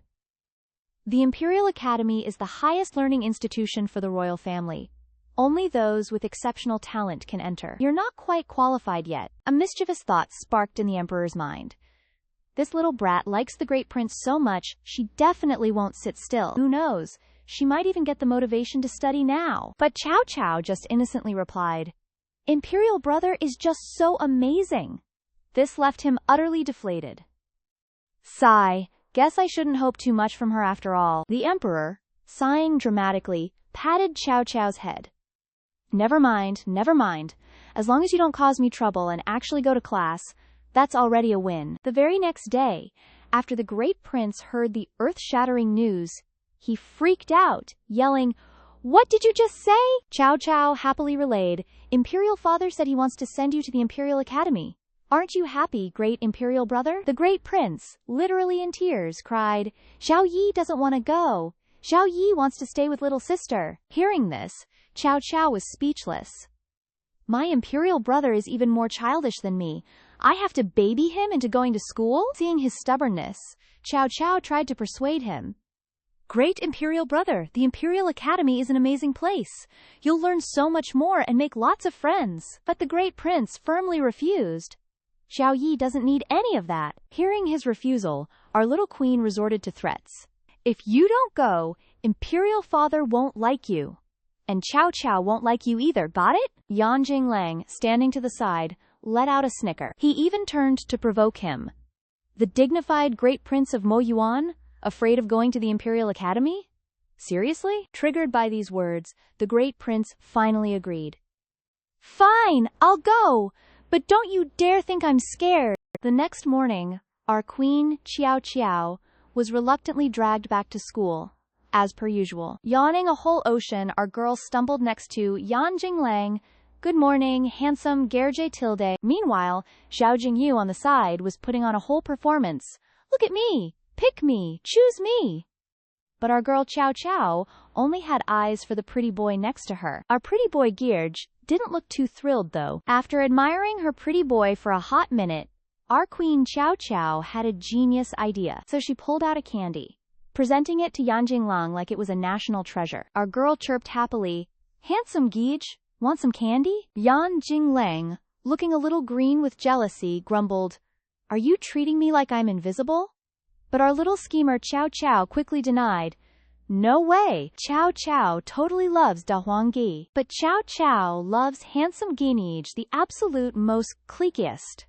The Imperial Academy is the highest learning institution for the royal family. Only those with exceptional talent can enter. You're not quite qualified yet. A mischievous thought sparked in the Emperor's mind. This little brat likes the Great Prince so much, she definitely won't sit still. Who knows? She might even get the motivation to study now. But Chow Chow just innocently replied, "Imperial brother is just so amazing." This left him utterly deflated. Sigh, guess I shouldn't hope too much from her after all. The Emperor, sighing dramatically, patted Chow Chow's head. Never mind, never mind. As long as you don't cause me trouble and actually go to class, that's already a win. The very next day, after the great prince heard the earth-shattering news, he freaked out, yelling, "What did you just say?" Chow Chow happily relayed, "Imperial father said he wants to send you to the Imperial Academy. Aren't you happy, great Imperial brother?" The great prince, literally in tears, cried, "Xiao Yi doesn't want to go. Xiao Yi wants to stay with little sister." Hearing this, Chow Chow was speechless. "My Imperial brother is even more childish than me. I have to baby him into going to school?" Seeing his stubbornness, Chow Chow tried to persuade him. "Great Imperial brother, the Imperial Academy is an amazing place. You'll learn so much more and make lots of friends." But the great prince firmly refused. "Xiao Yi doesn't need any of that." Hearing his refusal, our little queen resorted to threats. "If you don't go, Imperial father won't like you. And Chow Chow won't like you either, got it?" Yan Jinglang, standing to the side, let out a snicker. He even turned to provoke him. "The dignified great prince of Mo Yuan, afraid of going to the Imperial Academy? Seriously?" Triggered by these words, the great prince finally agreed. "Fine, I'll go, but don't you dare think I'm scared." The next morning, our queen, Qiao Qiao, was reluctantly dragged back to school, as per usual. Yawning a whole ocean, our girl stumbled next to Yan Jinglang. "Good morning, handsome Gerje Tilde." Meanwhile, Xiao Jingyu on the side was putting on a whole performance. "Look at me! Pick me! Choose me!" But our girl Chow Chow only had eyes for the pretty boy next to her. Our pretty boy George didn't look too thrilled, though. After admiring her pretty boy for a hot minute, our queen Chow Chow had a genius idea. So she pulled out a candy, presenting it to Yan Jinglang like it was a national treasure. Our girl chirped happily, "Handsome George, want some candy?" Yan Jinglang, looking a little green with jealousy, grumbled, "Are you treating me like I'm invisible?" But our little schemer Chow Chow quickly denied, "No way, Chow Chow totally loves Da Huanggi. But Chow Chow loves handsome George, the absolute most cliquiest."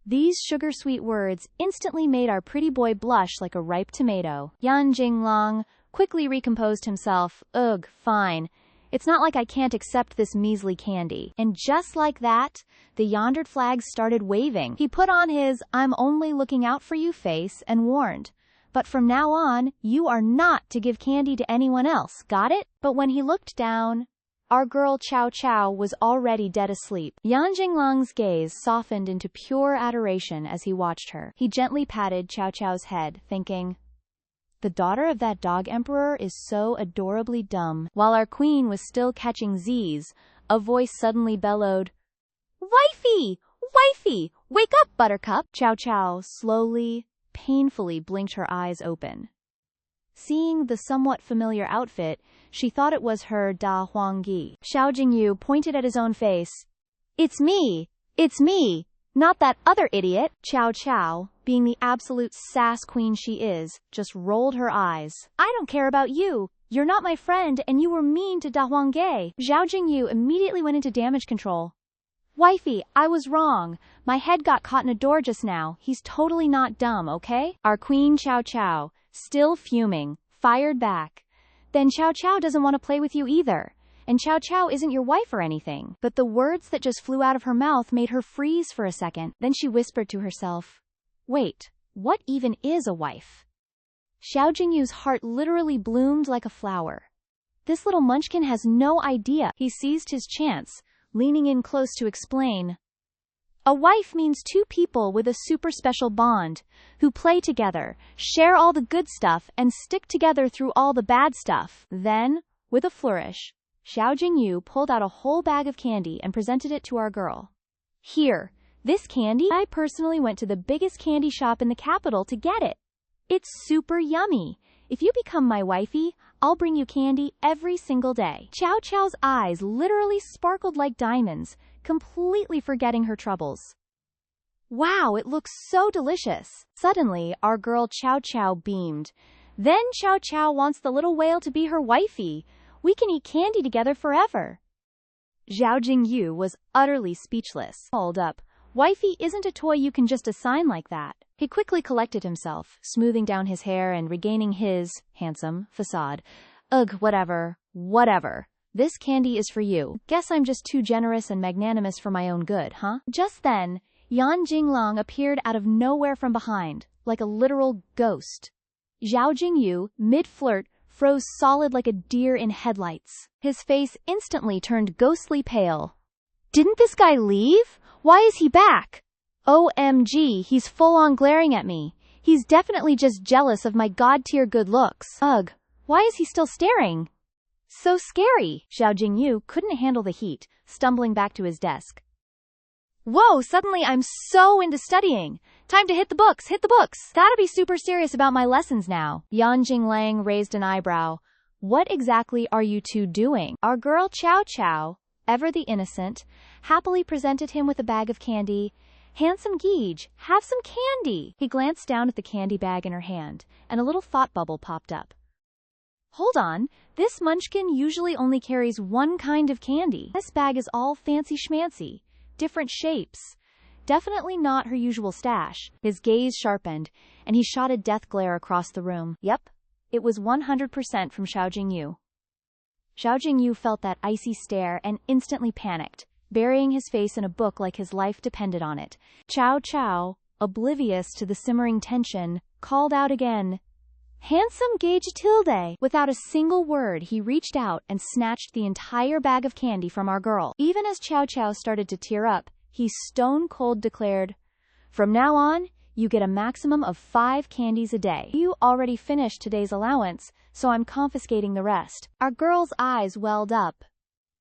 These sugar-sweet words instantly made our pretty boy blush like a ripe tomato. Yan Jinglang quickly recomposed himself. "Ugh, fine. It's not like I can't accept this measly candy." And just like that, the yondered flags started waving. He put on his "I'm only looking out for you" face and warned, "But from now on, you are not to give candy to anyone else, got it?" But when he looked down, our girl Chow Chow was already dead asleep. Yan Jinglang's gaze softened into pure adoration as he watched her. He gently patted Chow Chow's head, thinking, "The daughter of that dog emperor is so adorably dumb." While our queen was still catching Z's, a voice suddenly bellowed, "Wifey! Wifey! Wake up, Buttercup!" Chow Chow slowly, painfully blinked her eyes open. Seeing the somewhat familiar outfit, she thought it was her Da Huanggi. Xiao Jingyu pointed at his own face. It's me, not that other idiot." Chow Chow, being the absolute sass queen she is, just rolled her eyes. "I don't care about you. You're not my friend and you were mean to Da Huanggi." Xiao Jingyu immediately went into damage control. "Wifey, I was wrong. My head got caught in a door just now. He's totally not dumb, okay?" Our queen Chow Chow, still fuming, fired back. "Then Chow Chow doesn't want to play with you either. And Chow Chow isn't your wife or anything." But the words that just flew out of her mouth made her freeze for a second. Then she whispered to herself, "Wait, what even is a wife?" Xiao Jingyu's heart literally bloomed like a flower. This little munchkin has no idea. He seized his chance, leaning in close to explain. "A wife means two people with a super special bond, who play together, share all the good stuff, and stick together through all the bad stuff." Then, with a flourish, Xiao Jingyu pulled out a whole bag of candy and presented it to our girl. "Here, this candy, I personally went to the biggest candy shop in the capital to get it. It's super yummy. If you become my wifey, I'll bring you candy every single day." Chow Chow's eyes literally sparkled like diamonds, completely forgetting her troubles. "Wow, it looks so delicious." Suddenly, our girl Chow Chow beamed. Then Chow Chow wants the little whale to be her wifey. We can eat candy together forever. Zhao Jingyu was utterly speechless. Hold up. Wifey isn't a toy you can just assign like that. He quickly collected himself, smoothing down his hair and regaining his handsome facade. Ugh, whatever. This candy is for you. Guess I'm just too generous and magnanimous for my own good, huh? Just then, Yan Jinglang appeared out of nowhere from behind, like a literal ghost. Zhao Jingyu, mid-flirt, froze solid like a deer in headlights. His face instantly turned ghostly pale. Didn't this guy leave? Why is he back? OMG, he's full-on glaring at me. He's definitely just jealous of my god-tier good looks. Ugh, why is he still staring? So scary. Zhao Jingyu couldn't handle the heat, stumbling back to his desk. Whoa, suddenly I'm so into studying. Time to hit the books. Gotta be super serious about my lessons now. Yan Jinglang raised an eyebrow. What exactly are you two doing? Our girl Chow Chow, ever the innocent, happily presented him with a bag of candy. Handsome Geege, have some candy. He glanced down at the candy bag in her hand, and a little thought bubble popped up. Hold on, this munchkin usually only carries one kind of candy. This bag is all fancy schmancy, different shapes. Definitely not her usual stash. His gaze sharpened, and he shot a death glare across the room. Yep, it was 100% from Zhao Jingyu. Zhao Jingyu felt that icy stare and instantly panicked, burying his face in a book like his life depended on it. Chow Chow, oblivious to the simmering tension, called out again, Handsome Gage Tilde. Without a single word, he reached out and snatched the entire bag of candy from our girl. Even as Chow Chow started to tear up, he stone-cold declared, From now on, you get a maximum of 5 candies a day. You already finished today's allowance, so I'm confiscating the rest. Our girl's eyes welled up.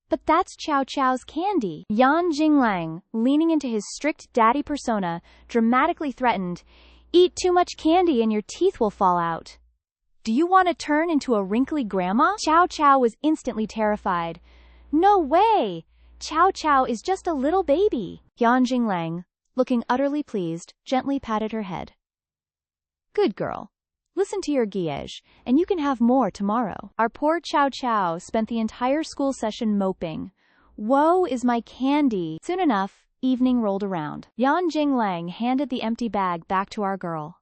But that's Chow Chow's candy. Yan Jinglang, leaning into his strict daddy persona, dramatically threatened, Eat too much candy and your teeth will fall out. Do you want to turn into a wrinkly grandma? Chow Chow was instantly terrified. No way! Chow Chow is just a little baby. Yan Jinglang, looking utterly pleased, gently patted her head. Good girl. Listen to your Giege, and you can have more tomorrow. Our poor Chow Chow spent the entire school session moping. Woe is my candy. Soon enough, evening rolled around. Yan Jinglang handed the empty bag back to our girl.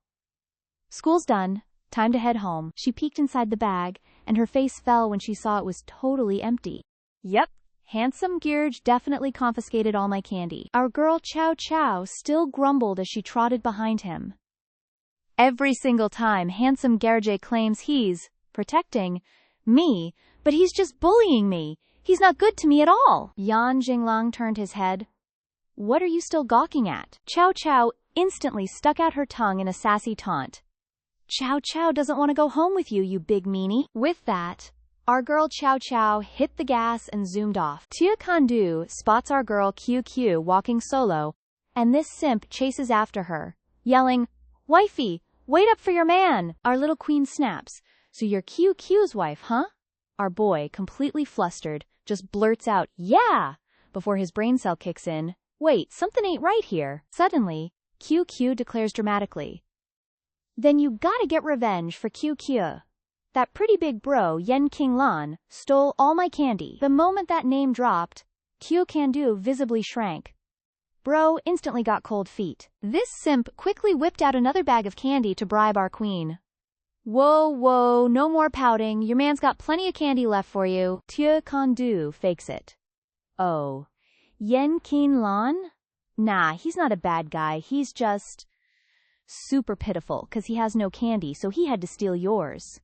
School's done. Time to head home. She peeked inside the bag, and her face fell when she saw it was totally empty. Yep, Handsome George definitely confiscated all my candy. Our girl Chow Chow still grumbled as she trotted behind him. Every single time Handsome Gerge claims he's protecting me, but he's just bullying me. He's not good to me at all. Yan Jinglang turned his head. What are you still gawking at? Chow Chow instantly stuck out her tongue in a sassy taunt. Chow Chow doesn't want to go home with you, you big meanie. With that, our girl Chow Chow hit the gas and zoomed off. Tia Kandu spots our girl QQ walking solo, and this simp chases after her, yelling, Wifey, wait up for your man! Our little queen snaps. So you're QQ's wife, huh? Our boy, completely flustered, just blurts out, yeah! Before his brain cell kicks in, wait, something ain't right here. Suddenly, QQ declares dramatically, Then you gotta get revenge for QQ. That pretty big bro Yen King Lan stole all my candy. The moment that name dropped, Q Kandu visibly shrank. Bro instantly got cold feet. This simp quickly whipped out another bag of candy to bribe our queen. Whoa, no more pouting. Your man's got plenty of candy left for you. Tia Kandu fakes it. Oh, Yen King Lan? Nah, he's not a bad guy. He's just super pitiful, 'cause he has no candy, so he had to steal yours.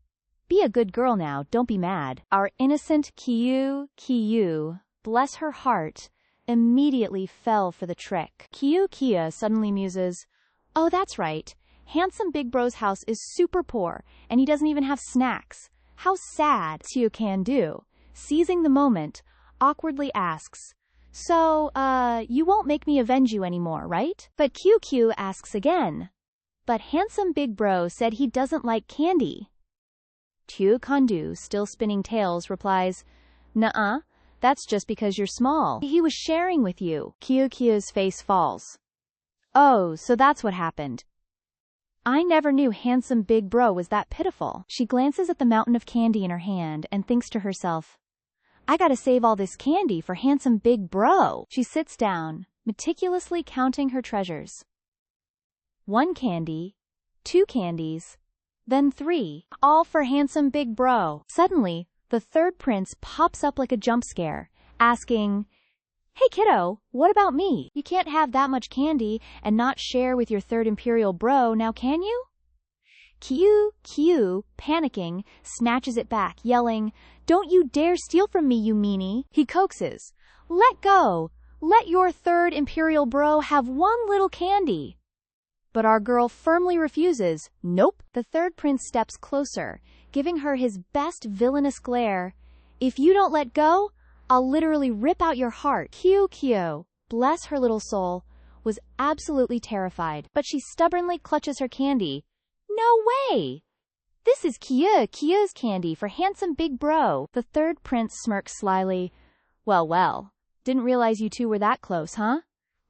Be a good girl now, don't be mad. Our innocent Kiyu, bless her heart, immediately fell for the trick. Kia suddenly muses, Oh, that's right. Handsome Big Bro's house is super poor, and he doesn't even have snacks. How sad. Tiu Kandu, seizing the moment, awkwardly asks, So, you won't make me avenge you anymore, right? But QQ asks again. But Handsome Big Bro said he doesn't like candy. Tiu Kandu, still spinning tails, replies, Nuh-uh, that's just because you're small. He was sharing with you. QQ's face falls. Oh, so that's what happened. I never knew handsome big bro was that pitiful. She glances at the mountain of candy in her hand and thinks to herself, I gotta save all this candy for handsome big bro. She sits down, meticulously counting her treasures. 1 candy, 2 candies, then 3, all for handsome big bro. Suddenly, the third prince pops up like a jump scare, asking, Hey kiddo, what about me? You can't have that much candy and not share with your third imperial bro, now can you? Q, panicking, snatches it back, yelling, Don't you dare steal from me, you meanie. He coaxes, Let go. Let your third imperial bro have 1 little candy. But our girl firmly refuses. Nope. The third prince steps closer, giving her his best villainous glare. If you don't let go, I'll literally rip out your heart. Q, bless her little soul, was absolutely terrified, but she stubbornly clutches her candy. No way! This is Kia's candy for handsome big bro. The third prince smirks slyly. Well, didn't realize you two were that close, huh?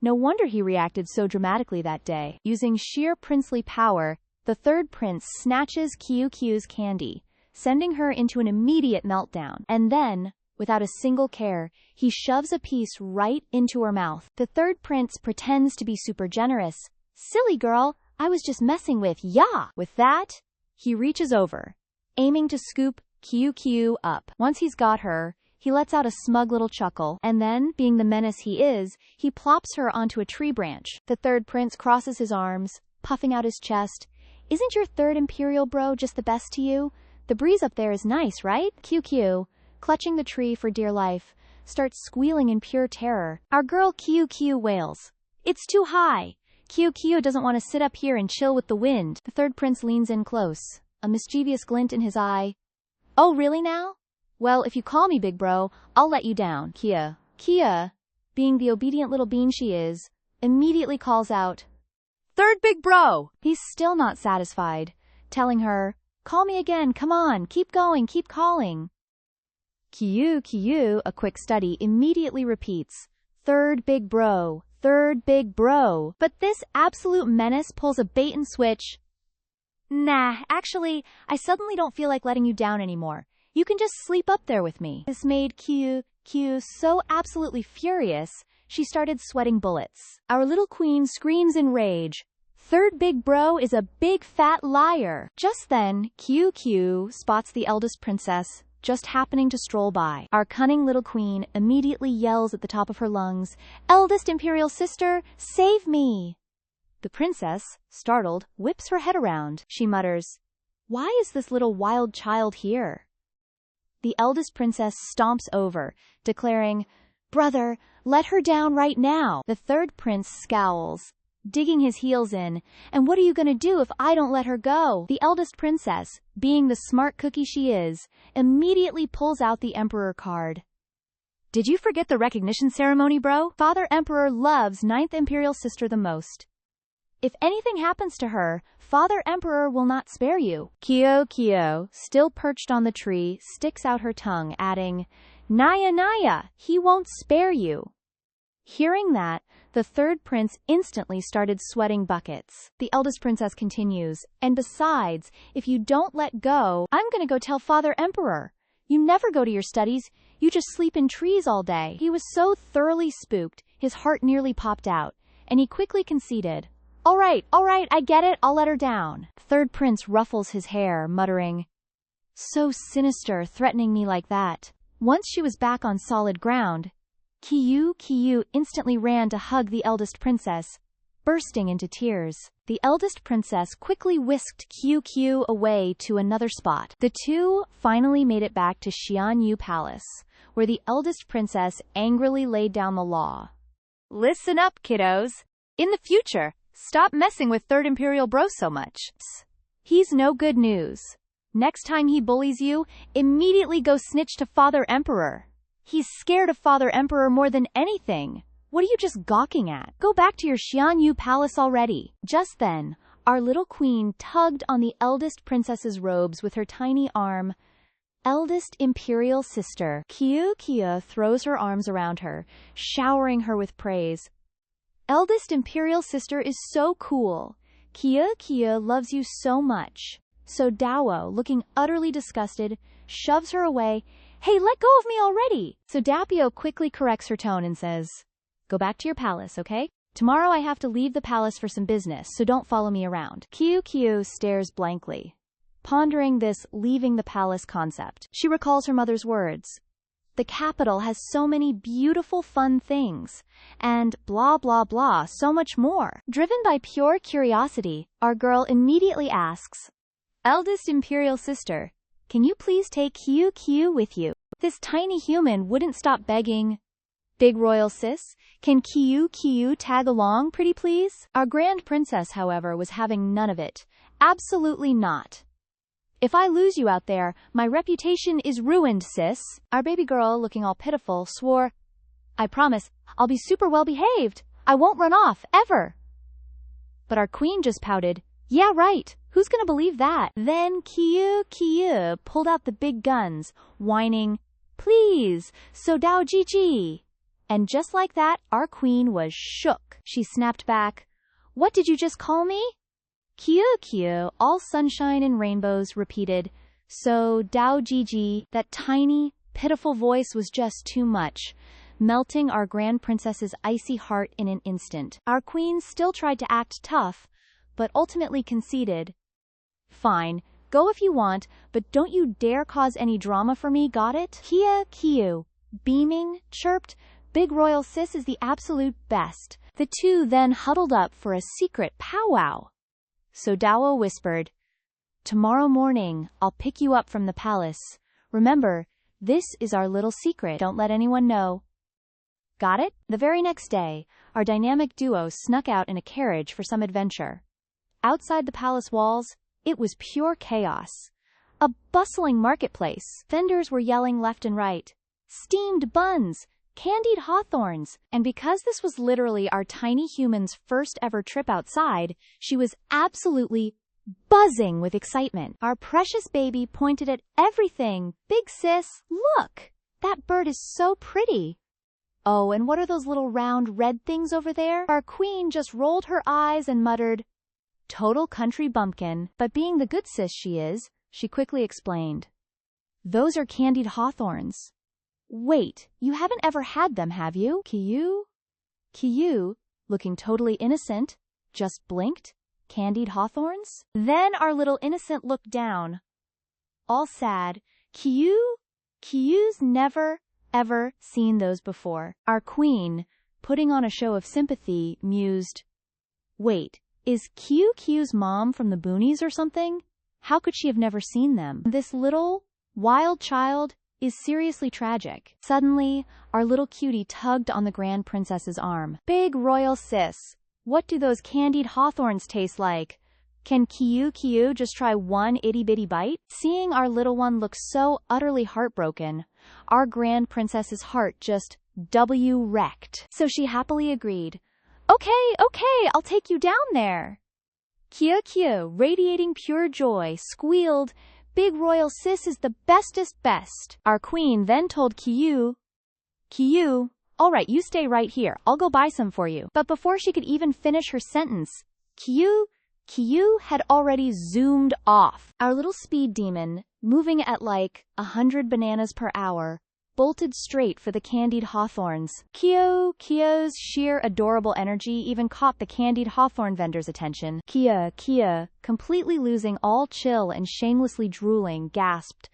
No wonder he reacted so dramatically that day. Using sheer princely power, the third prince snatches Q's candy, sending her into an immediate meltdown. And then, without a single care, he shoves a piece right into her mouth. The third prince pretends to be super generous. Silly girl, I was just messing with ya. With that, he reaches over, aiming to scoop Q up. Once he's got her, he lets out a smug little chuckle, and then, being the menace he is, he plops her onto a tree branch. The third prince crosses his arms, puffing out his chest. Isn't your third imperial bro just the best to you? The breeze up there is nice, right? Q, clutching the tree for dear life, starts squealing in pure terror. Our girl Q wails. It's too high. Q doesn't want to sit up here and chill with the wind. The third prince leans in close, a mischievous glint in his eye. Oh, really now? Well, if you call me big bro, I'll let you down. Kia, being the obedient little bean she is, immediately calls out, Third big bro! He's still not satisfied, telling her, Call me again, come on, keep going, keep calling. Q, a quick study, immediately repeats, Third big bro, third big bro. But this absolute menace pulls a bait and switch. Nah, actually, I suddenly don't feel like letting you down anymore. You can just sleep up there with me. This made Q so absolutely furious, she started sweating bullets. Our little queen screams in rage. Third big bro is a big fat liar. Just then, Q spots the eldest princess, just happening to stroll by. Our cunning little queen immediately yells at the top of her lungs, Eldest imperial sister, save me! The princess, startled, whips her head around. She mutters, Why is this little wild child here? The eldest princess stomps over, declaring, Brother, let her down right now. The third prince scowls, digging his heels in. And what are you gonna do if I don't let her go? The eldest princess, being the smart cookie she is, immediately pulls out the emperor card. Did you forget the recognition ceremony, bro? Father Emperor loves ninth imperial sister the most. If anything happens to her, Father Emperor will not spare you. Kyo, still perched on the tree, sticks out her tongue, adding, Naya, he won't spare you. Hearing that, the third prince instantly started sweating buckets. The eldest princess continues, and besides, if you don't let go, I'm gonna go tell Father Emperor. You never go to your studies, you just sleep in trees all day. He was so thoroughly spooked, his heart nearly popped out, and he quickly conceded. All right, I get it, I'll let her down. Third prince ruffles his hair, muttering, So sinister, threatening me like that. Once she was back on solid ground, Q instantly ran to hug the eldest princess, bursting into tears. The eldest princess quickly whisked Q away to another spot. The two finally made it back to Xianyu Palace, where the eldest princess angrily laid down the law. Listen up, kiddos. In the future, stop messing with Third Imperial Bro so much. He's no good news. Next time he bullies you, immediately go snitch to Father Emperor. He's scared of Father Emperor more than anything. What are you just gawking at? Go back to your Xianyu Palace already. Just then, our little queen tugged on the eldest princess's robes with her tiny arm. Eldest imperial sister. Kia throws her arms around her, showering her with praise. Eldest imperial sister is so cool. Kia loves you so much. So Dao, looking utterly disgusted, shoves her away. Hey, let go of me already! So Dapio quickly corrects her tone and says, go back to your palace, okay? Tomorrow I have to leave the palace for some business, so don't follow me around. Kiyu stares blankly, pondering this leaving the palace concept. She recalls her mother's words. The capital has so many beautiful fun things, and blah blah blah, so much more. Driven by pure curiosity, our girl immediately asks, eldest imperial sister, can you please take Kiyu with you? This tiny human wouldn't stop begging. Big royal sis, can Kiyu tag along pretty please? Our grand princess, however, was having none of it. Absolutely not. If I lose you out there, my reputation is ruined, sis. Our baby girl, looking all pitiful, swore, I promise, I'll be super well behaved. I won't run off, ever. But our queen just pouted, yeah, right. Who's gonna believe that? Then Kiyu pulled out the big guns, whining, please, so Dao Gigi. And just like that, our queen was shook. She snapped back, what did you just call me? Kiyu, all sunshine and rainbows, repeated, so Dao Gigi. That tiny, pitiful voice was just too much, melting our grand princess's icy heart in an instant. Our queen still tried to act tough, but ultimately conceded. Fine, go if you want, but don't you dare cause any drama for me, got it? Kiyu, beaming, chirped, big royal sis is the absolute best. The two then huddled up for a secret powwow. So Dao whispered, tomorrow morning, I'll pick you up from the palace. Remember, this is our little secret. Don't let anyone know. Got it? The very next day, our dynamic duo snuck out in a carriage for some adventure. Outside the palace walls, it was pure chaos. A bustling marketplace. Vendors were yelling left and right. Steamed buns, candied hawthorns, and because this was literally our tiny human's first ever trip outside, she was absolutely buzzing with excitement. Our precious baby pointed at everything. Big sis, look! That bird is so pretty. Oh, and what are those little round red things over there? Our queen just rolled her eyes and muttered, total country bumpkin, but being the good sis she is, she quickly explained. Those are candied hawthorns. Wait, you haven't ever had them, have you? Kiyu, looking totally innocent, just blinked. Candied hawthorns? Then our little innocent looked down, all sad. Kiyu's never, ever seen those before. Our queen, putting on a show of sympathy, mused, wait, is Kiyu's mom from the boonies or something? How could she have never seen them? This little, wild child is seriously tragic. Suddenly, our little cutie tugged on the grand princess's arm. Big royal sis, what do those candied hawthorns taste like? Can Kiyu just try one itty-bitty bite? Seeing our little one look so utterly heartbroken, our grand princess's heart just wrecked. So she happily agreed. Okay, I'll take you down there. Kiyu, radiating pure joy, squealed, Big royal sis is the bestest best. Our queen then told Kiyu, all right, you stay right here. I'll go buy some for you. But before she could even finish her sentence, Kiyu had already zoomed off. Our little speed demon, moving at like 100 bananas per hour, bolted straight for the candied hawthorns. Kiyo's sheer adorable energy even caught the candied hawthorn vendor's attention. Kia, completely losing all chill and shamelessly drooling, gasped,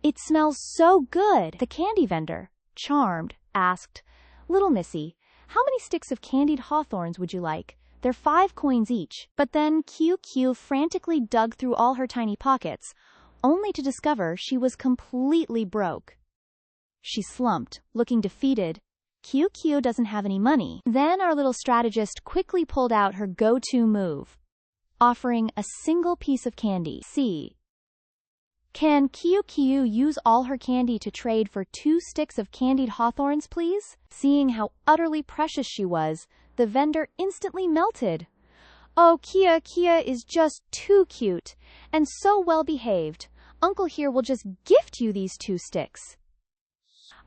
"It smells so good!" The candy vendor, charmed, asked, "Little missy, how many sticks of candied hawthorns would you like? They're 5 coins each." But then Kiyu frantically dug through all her tiny pockets, only to discover she was completely broke. She slumped, looking defeated. Kiyu doesn't have any money. Then our little strategist quickly pulled out her go-to move, offering a single piece of candy. C. Can Kiyu use all her candy to trade for 2 sticks of candied hawthorns, please? Seeing how utterly precious she was, the vendor instantly melted. "Oh, Kia is just too cute, and so well behaved. Uncle here will just gift you these 2 sticks."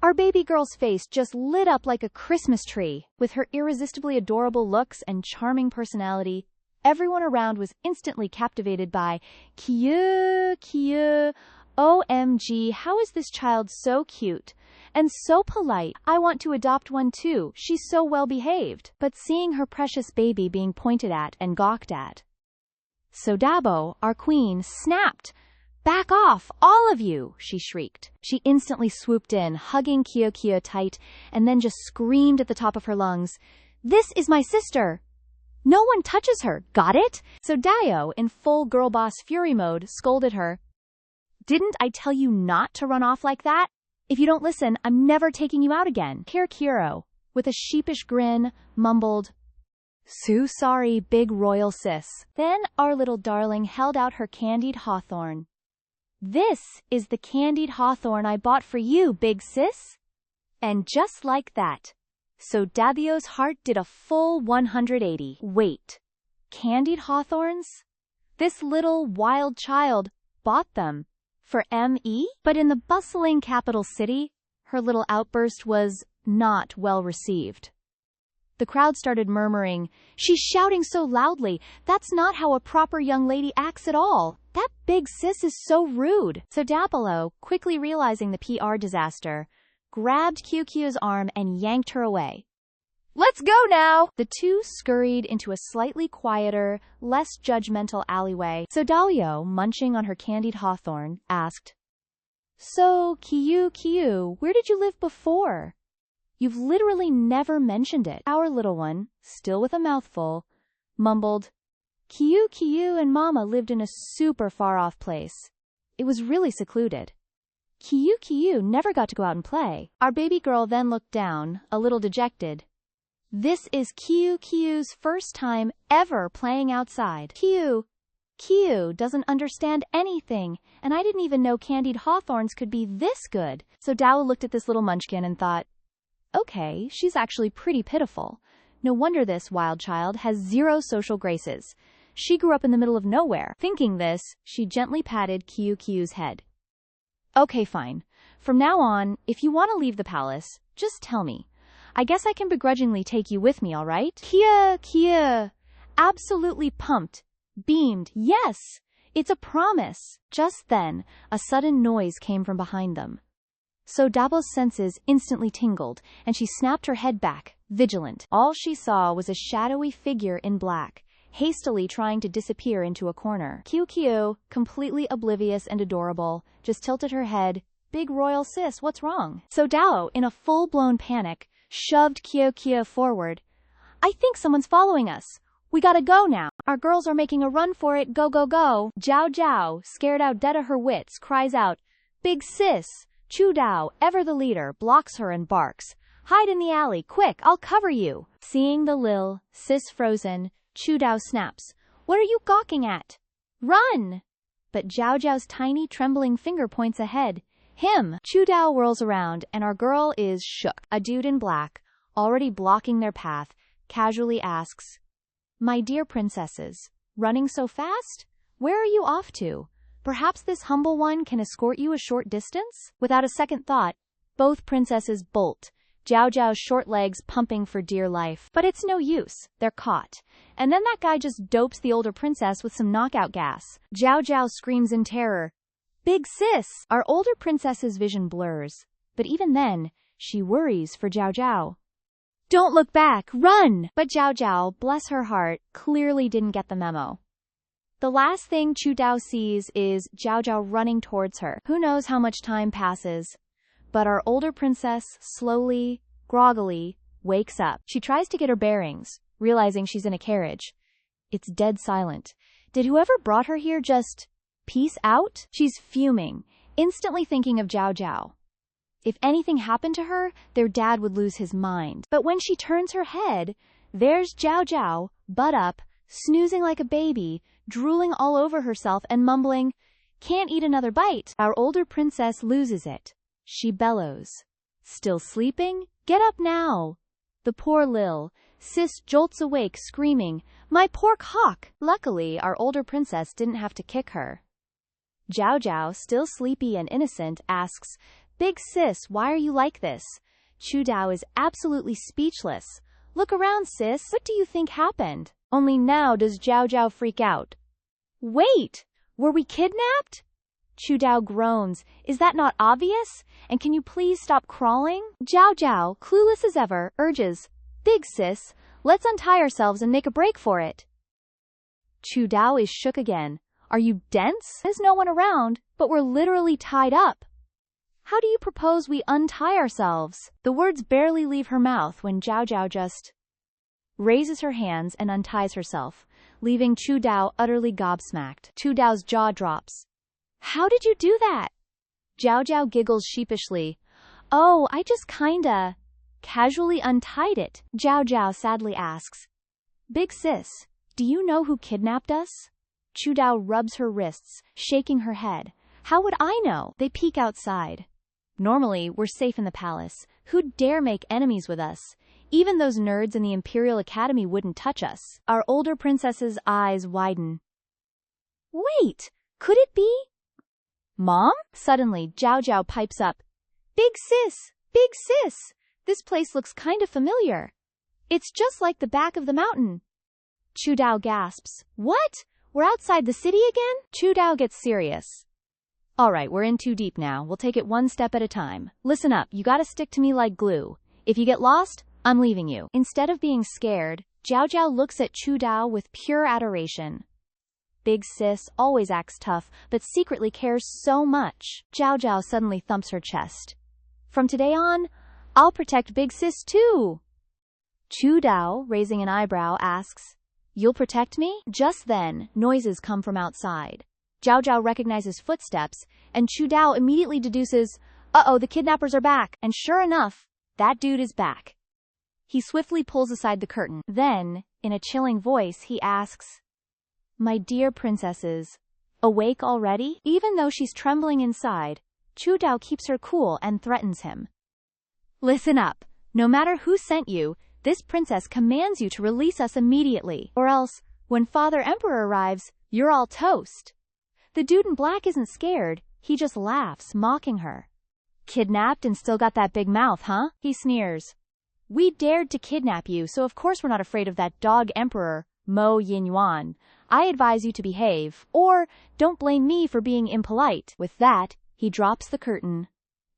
Our baby girl's face just lit up like a Christmas tree. With her irresistibly adorable looks and charming personality, Everyone around was instantly captivated by Kyu, Kyu. OMG, how is this child so cute? And so polite. I want to adopt one too. She's so well behaved. But seeing her precious baby being pointed at and gawked at. So Dabo, our queen, snapped. Back off, all of you, she shrieked. She instantly swooped in, hugging Kyo tight, and then just screamed at the top of her lungs, "This is my sister! No one touches her, got it?" So Dio, in full girl boss fury mode, scolded her. "Didn't I tell you not to run off like that? If you don't listen, I'm never taking you out again." Kiro, with a sheepish grin, mumbled, "So sorry, big royal sis." Then our little darling held out her candied hawthorn. "This is the candied hawthorn I bought for you, big sis." And just like that. So Dabio's heart did a full 180. Wait, candied hawthorns? This little wild child bought them. For ME? But in the bustling capital city, her little outburst was not well received. The crowd started murmuring, "She's shouting so loudly. That's not how a proper young lady acts at all. That big sis is so rude." So Dapolo, quickly realizing the PR disaster, grabbed QQ's arm and yanked her away. "Let's go now!" The two scurried into a slightly quieter, less judgmental alleyway. So Dalio, munching on her candied hawthorn, asked, "So, Kiyu, where did you live before? You've literally never mentioned it." Our little one, still with a mouthful, mumbled, Kiyu and Mama lived in a super far-off place. It was really secluded. Kiyu never got to go out and play." Our baby girl then looked down, a little dejected. "This is Kiyu's first time ever playing outside. Kiyu doesn't understand anything, and I didn't even know candied hawthorns could be this good." So Dao looked at this little munchkin and thought, okay, she's actually pretty pitiful. No wonder this wild child has zero social graces. She grew up in the middle of nowhere. Thinking this, she gently patted Kiyu's head. "Okay, fine. From now on, if you want to leave the palace, just tell me. I guess I can begrudgingly take you with me, all right?" Kia, absolutely pumped, beamed, "Yes, it's a promise." Just then, a sudden noise came from behind them. So Dabo's senses instantly tingled, and she snapped her head back, vigilant. All she saw was a shadowy figure in black, hastily trying to disappear into a corner. Kyu, completely oblivious and adorable, just tilted her head. "Big royal sis, what's wrong?" So Dao, in a full-blown panic, shoved Kyo forward. "I think someone's following us. We gotta go now. Our girls are making a run for it. Go, go, go." Jiao, scared out dead of her wits, cries out, "Big sis!" Chu Dao, ever the leader, blocks her and barks, "Hide in the alley, quick, I'll cover you." Seeing the lil sis frozen, Chu Dao snaps, "What are you gawking at? Run!" But Jiao's tiny trembling finger points ahead. "Him!" Chu Dao whirls around, and our girl is shook. A dude in black, already blocking their path, casually asks, "My dear princesses, running so fast? Where are you off to? Perhaps this humble one can escort you a short distance?" Without a second thought, both princesses bolt, Jiao's short legs pumping for dear life. But it's no use, they're caught. And then that guy just dopes the older princess with some knockout gas. Jiao screams in terror, "Big sis!" Our older princess's vision blurs, but even then, she worries for Jiao. "Don't look back, run!" But Jiao, bless her heart, clearly didn't get the memo. The last thing Chu Dao sees is Jiao running towards her. Who knows how much time passes, but our older princess slowly, groggily, wakes up. She tries to get her bearings, realizing she's in a carriage. It's dead silent. Did whoever brought her here just peace out? She's fuming, instantly thinking of Jiao. If anything happened to her, their dad would lose his mind. But when she turns her head, there's Jiao, butt up, snoozing like a baby, drooling all over herself and mumbling, "Can't eat another bite." Our older princess loses it. She bellows, "Still sleeping? Get up now." The poor lil sis jolts awake screaming, "My pork hawk!" Luckily, our older princess didn't have to kick her. Jiao, still sleepy and innocent, asks, "Big sis, why are you like this?" Chu Dao is absolutely speechless, Look around, sis. What do you think happened? Only now does Zhao Zhao freak out. Wait! Were we kidnapped? Chu Dao groans. Is that not obvious? And can you please stop crawling? Zhao Zhao, clueless as ever, urges. Big sis, let's untie ourselves and make a break for it. Chu Dao is shook again. Are you dense? There's no one around, but we're literally tied up. How do you propose we untie ourselves? The words barely leave her mouth when Zhao Zhao just raises her hands and unties herself, leaving Chu Dao utterly gobsmacked. Chu Dao's jaw drops. How did you do that? Zhao Zhao giggles sheepishly. Oh, I just kinda casually untied it. Zhao Zhao sadly asks. Big sis, do you know who kidnapped us? Chu Dao rubs her wrists, shaking her head. How would I know? They peek outside. Normally, we're safe in the palace. Who'd dare make enemies with us? Even those nerds in the Imperial Academy wouldn't touch us. Our older princess's eyes widen. Wait, could it be? Mom? Suddenly, Zhao Zhao pipes up. Big sis! Big sis! This place looks kinda familiar. It's just like the back of the mountain. Chu Dao gasps. What? We're outside the city again? Chu Dao gets serious. Alright, we're in too deep now. We'll take it one step at a time. Listen up, you gotta stick to me like glue. If you get lost, I'm leaving you. Instead of being scared, Zhao Zhao looks at Chu Dao with pure adoration. Big sis always acts tough, but secretly cares so much. Zhao Zhao suddenly thumps her chest. From today on, I'll protect Big sis too. Chu Dao, raising an eyebrow, asks, You'll protect me? Just then, noises come from outside. Zhao Zhao recognizes footsteps, and Chu Dao immediately deduces, uh-oh, the kidnappers are back. And sure enough, that dude is back. He swiftly pulls aside the curtain. Then, in a chilling voice, he asks, My dear princesses, awake already? Even though she's trembling inside, Chu Dao keeps her cool and threatens him. Listen up. No matter who sent you, this princess commands you to release us immediately. Or else, when Father Emperor arrives, you're all toast. The dude in black isn't scared, he just laughs, mocking her. Kidnapped and still got that big mouth, huh? He sneers. We dared to kidnap you, so of course we're not afraid of that dog emperor, Mo Yinyuan. I advise you to behave, or don't blame me for being impolite. With that, he drops the curtain,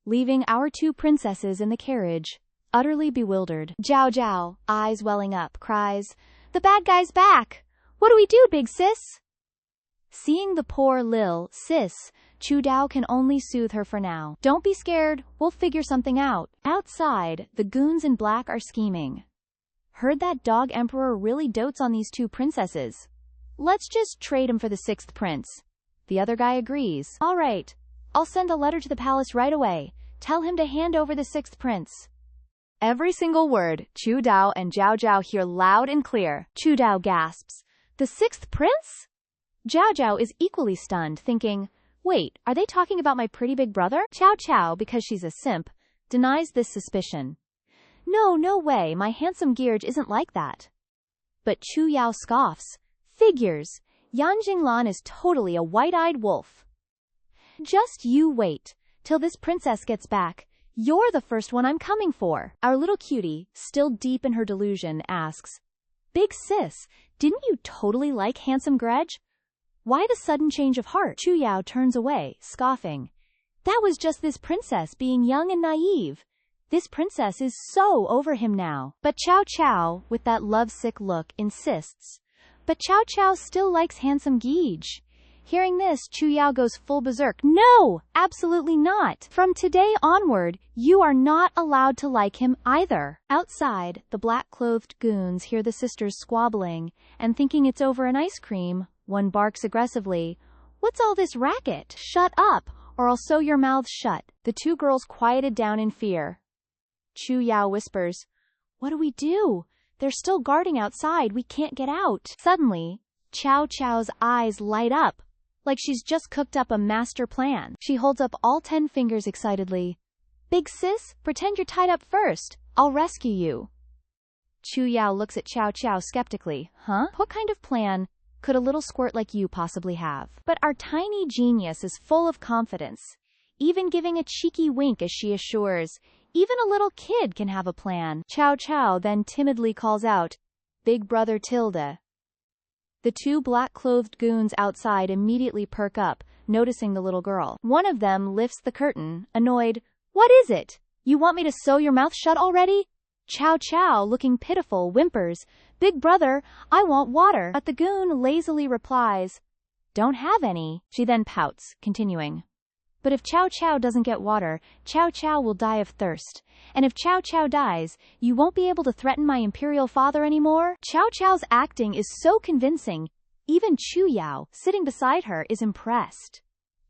leaving our two princesses in the carriage, utterly bewildered. Zhao Zhao, eyes welling up, cries, The bad guy's back! What do we do, big sis? Seeing the poor Lil sis, Chu Dao can only soothe her for now. Don't be scared, we'll figure something out. Outside, the goons in black are scheming. Heard that dog emperor really dotes on these two princesses. Let's just trade him for the sixth prince. The other guy agrees. All right, I'll send a letter to the palace right away. Tell him to hand over the sixth prince. Every single word, Chu Dao and Zhao Zhao hear loud and clear. Chu Dao gasps. The sixth prince? Zhao Zhao is equally stunned, thinking, wait, are they talking about my pretty big brother? Chow Chow, because she's a simp, denies this suspicion. No way, my handsome Gearge isn't like that. But Chu Yao scoffs. Figures. Yan Jinglan is totally a white-eyed wolf. Just you wait, till this princess gets back. You're the first one I'm coming for. Our little cutie, still deep in her delusion, asks, Big sis, didn't you totally like handsome Gredge? Why the sudden change of heart? Chu Yao turns away, scoffing. That was just this princess being young and naive. This princess is so over him now. But Chow Chow, with that lovesick look, insists. But Chow Chow still likes handsome Geege. Hearing this, Chu Yao goes full berserk. No, absolutely not. From today onward, you are not allowed to like him either. Outside, the black-clothed goons hear the sisters squabbling, and thinking it's over an ice cream, one barks aggressively. What's all this racket? Shut up, or I'll sew your mouths shut. The two girls quieted down in fear. Chu Yao whispers, What do we do? They're still guarding outside. We can't get out. Suddenly, Chow Chow's eyes light up, like she's just cooked up a master plan. She holds up all 10 fingers excitedly. Big sis, pretend you're tied up first. I'll rescue you. Chu Yao looks at Chow Chow skeptically. Huh? What kind of plan could a little squirt like you possibly have? But our tiny genius is full of confidence, even giving a cheeky wink as she assures, Even a little kid can have a plan. Chow Chow then timidly calls out, "Big brother Tilda." The two black-clothed goons outside immediately perk up, noticing the little girl. One of them lifts the curtain, annoyed. "What is it? You want me to sew your mouth shut already?" Chow Chow, looking pitiful, whimpers, "Big brother, I want water." But the goon lazily replies, "Don't have any." She then pouts, continuing, "But if Chow Chow doesn't get water, Chow Chow will die of thirst. And if Chow Chow dies, you won't be able to threaten my imperial father anymore." Chow Chow's acting is so convincing, even Chu Yao, sitting beside her, is impressed.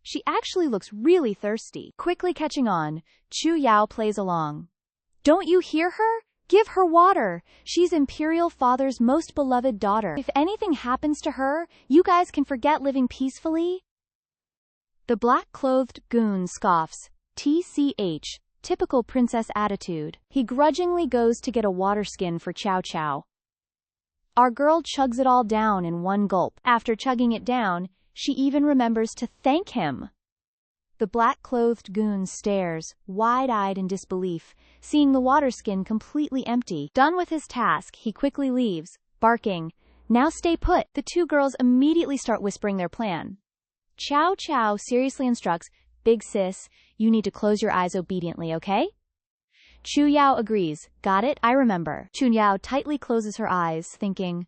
She actually looks really thirsty. Quickly catching on, Chu Yao plays along. "Don't you hear her? Give her water. She's Imperial Father's most beloved daughter. If anything happens to her, you guys can forget living peacefully." The black-clothed goon scoffs, TCH, typical princess attitude. He grudgingly goes to get a water skin for Chow Chow. Our girl chugs it all down in one gulp. After chugging it down, she even remembers to thank him. The black-clothed goon stares, wide-eyed in disbelief, seeing the water skin completely empty. Done with his task, he quickly leaves, barking, "Now stay put." The two girls immediately start whispering their plan. Chow Chow seriously instructs, "Big sis, you need to close your eyes obediently, okay?" Chu Yao agrees, "Got it, I remember." Chu Yao tightly closes her eyes, thinking,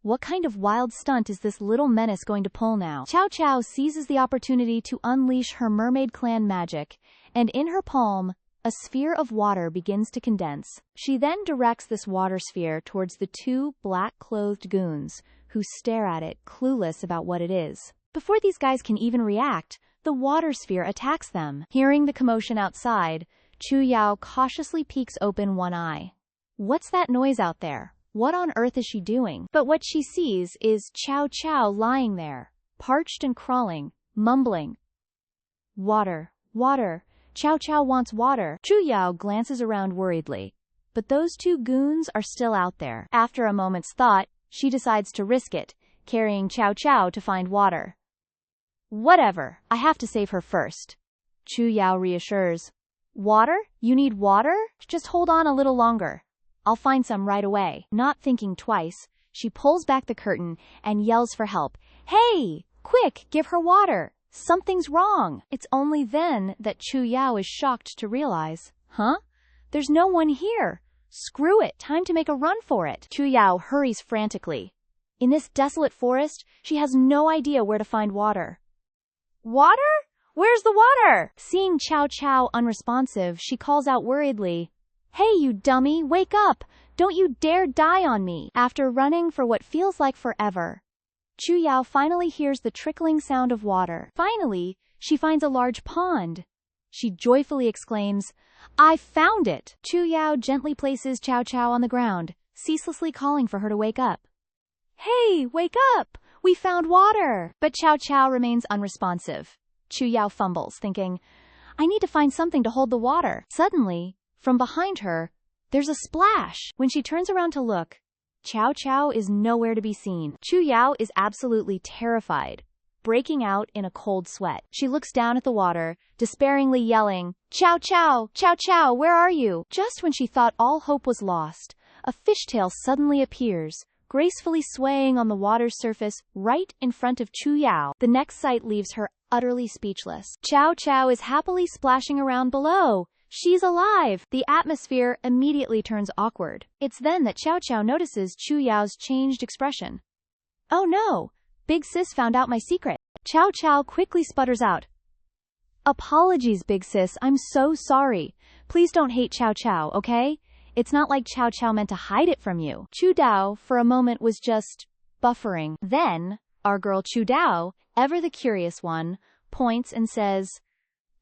what kind of wild stunt is this little menace going to pull now? Chow Chow seizes the opportunity to unleash her mermaid clan magic, and in her palm, a sphere of water begins to condense. She then directs this water sphere towards the two black-clothed goons, who stare at it, clueless about what it is. Before these guys can even react, the water sphere attacks them. Hearing the commotion outside, Chu Yao cautiously peeks open one eye. What's that noise out there? What on earth is she doing? But what she sees is Chow Chow lying there, parched and crawling, mumbling, "Water, water, Chow Chow wants water." Chu Yao glances around worriedly, but those two goons are still out there. After a moment's thought, she decides to risk it, carrying Chow Chow to find water. "Whatever, I have to save her first," Chu Yao reassures. "Water? You need water? Just hold on a little longer. I'll find some right away." Not thinking twice, she pulls back the curtain and yells for help. "Hey! Quick, give her water! Something's wrong!" It's only then that Chu Yao is shocked to realize, there's no one here. Screw it, time to make a run for it. Chu Yao hurries frantically. In this desolate forest, she has no idea where to find water. "Water? Where's the water?" Seeing Chow Chow unresponsive, she calls out worriedly, "Hey, you dummy, wake up! Don't you dare die on me!" After running for what feels like forever, Chu Yao finally hears the trickling sound of water. Finally, she finds a large pond. She joyfully exclaims, "I found it!" Chu Yao gently places Chow Chow on the ground, ceaselessly calling for her to wake up. "Hey, wake up! We found water!" But Chow Chow remains unresponsive. Chu Yao fumbles, thinking, "I need to find something to hold the water." Suddenly, from behind her, there's a splash. When she turns around to look, Chow Chow is nowhere to be seen. Chu Yao is absolutely terrified, breaking out in a cold sweat. She looks down at the water, despairingly yelling, "Chow Chow! Chow Chow, where are you?" Just when she thought all hope was lost, a fishtail suddenly appears, gracefully swaying on the water's surface right in front of Chu Yao. The next sight leaves her utterly speechless. Chow Chow is happily splashing around below. She's alive! The atmosphere immediately turns awkward. It's then that Chow Chow notices Chu Yao's changed expression. "Oh no! Big sis found out my secret." Chow Chow quickly sputters out, "Apologies, big sis, I'm so sorry. Please don't hate Chow Chow, okay? It's not like Chow Chow meant to hide it from you." Chu Dao, for a moment, was just buffering. Then, our girl Chu Dao, ever the curious one, points and says,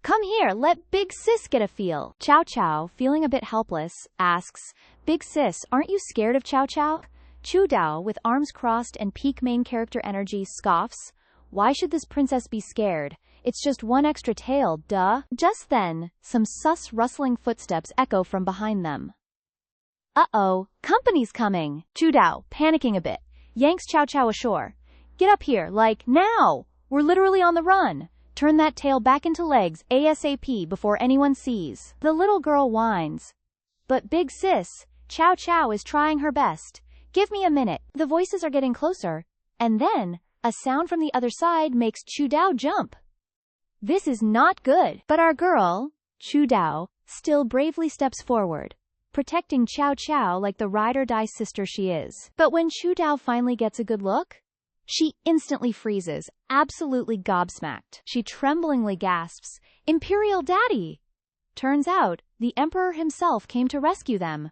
"Come here, let Big Sis get a feel." Chow Chow, feeling a bit helpless, asks, "Big Sis, aren't you scared of Chow Chow?" Chu Dao, with arms crossed and peak main character energy, scoffs, "Why should this princess be scared? It's just one extra tail, duh." Just then, some sus rustling footsteps echo from behind them. "Uh-oh, company's coming." Chu Dao, panicking a bit, yanks Chow Chow ashore. "Get up here, like, now! We're literally on the run. Turn that tail back into legs ASAP before anyone sees. The little girl whines. But big sis, Chow Chow is trying her best. Give me a minute. The voices are getting closer. And then, a sound from the other side makes Chu Dao jump. This is not good. But our girl, Chu Dao, still bravely steps forward, protecting Chow Chow like the ride-or-die sister she is. But when Chu Dao finally gets a good look, she instantly freezes, absolutely gobsmacked. She tremblingly gasps, "Imperial Daddy!" Turns out, the Emperor himself came to rescue them.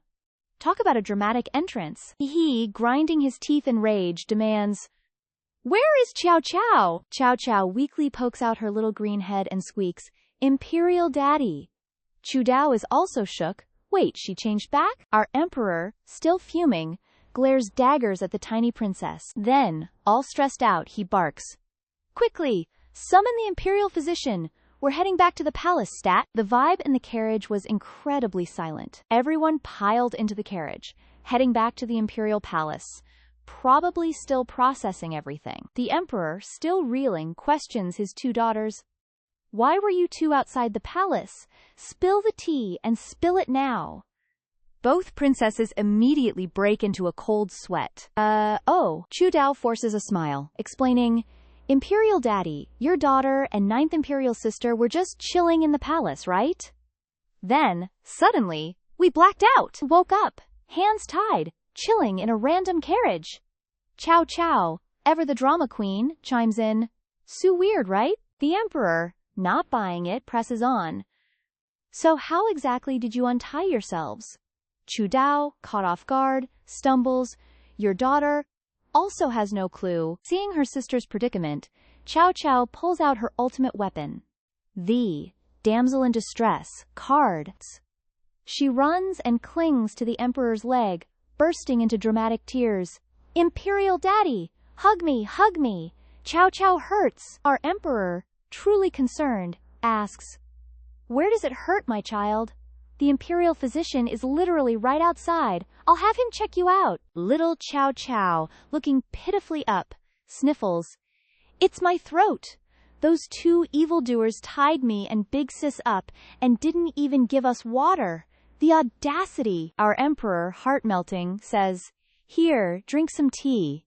Talk about a dramatic entrance. He, grinding his teeth in rage, demands, "Where is Chow Chow?" Chow Chow weakly pokes out her little green head and squeaks, "Imperial Daddy." Chu Dao is also shook. Wait, she changed back? Our Emperor, still fuming, glares daggers at the tiny princess. Then, all stressed out, he barks, "Quickly, summon the Imperial Physician. We're heading back to the palace, stat." The vibe in the carriage was incredibly silent. Everyone piled into the carriage, heading back to the Imperial Palace, probably still processing everything. The Emperor, still reeling, questions his two daughters. "Why were you two outside the palace? Spill the tea, and spill it now." Both princesses immediately break into a cold sweat. Oh. Chu Dao forces a smile, explaining, "Imperial Daddy, your daughter and 9th Imperial sister were just chilling in the palace, right?" Then, suddenly, we blacked out. Woke up, hands tied, chilling in a random carriage. Chow Chow, ever the drama queen, chimes in, "So weird, right?" The Emperor, not buying it, presses on. "So how exactly did you untie yourselves?" Chu Dao, caught off guard, stumbles. Your daughter also has no clue. Seeing her sister's predicament, Chow Chow pulls out her ultimate weapon, the damsel in distress card. She runs and clings to the Emperor's leg, bursting into dramatic tears. "Imperial Daddy, hug me, hug me. Chow Chow hurts." Our Emperor, truly concerned, asks, "Where does it hurt, my child?" "The Imperial Physician is literally right outside. I'll have him check you out." Little Chow Chow, looking pitifully up, sniffles, "It's my throat. Those two evildoers tied me and Big Sis up and didn't even give us water. The audacity." Our Emperor, heart-melting, says, "Here, drink some tea."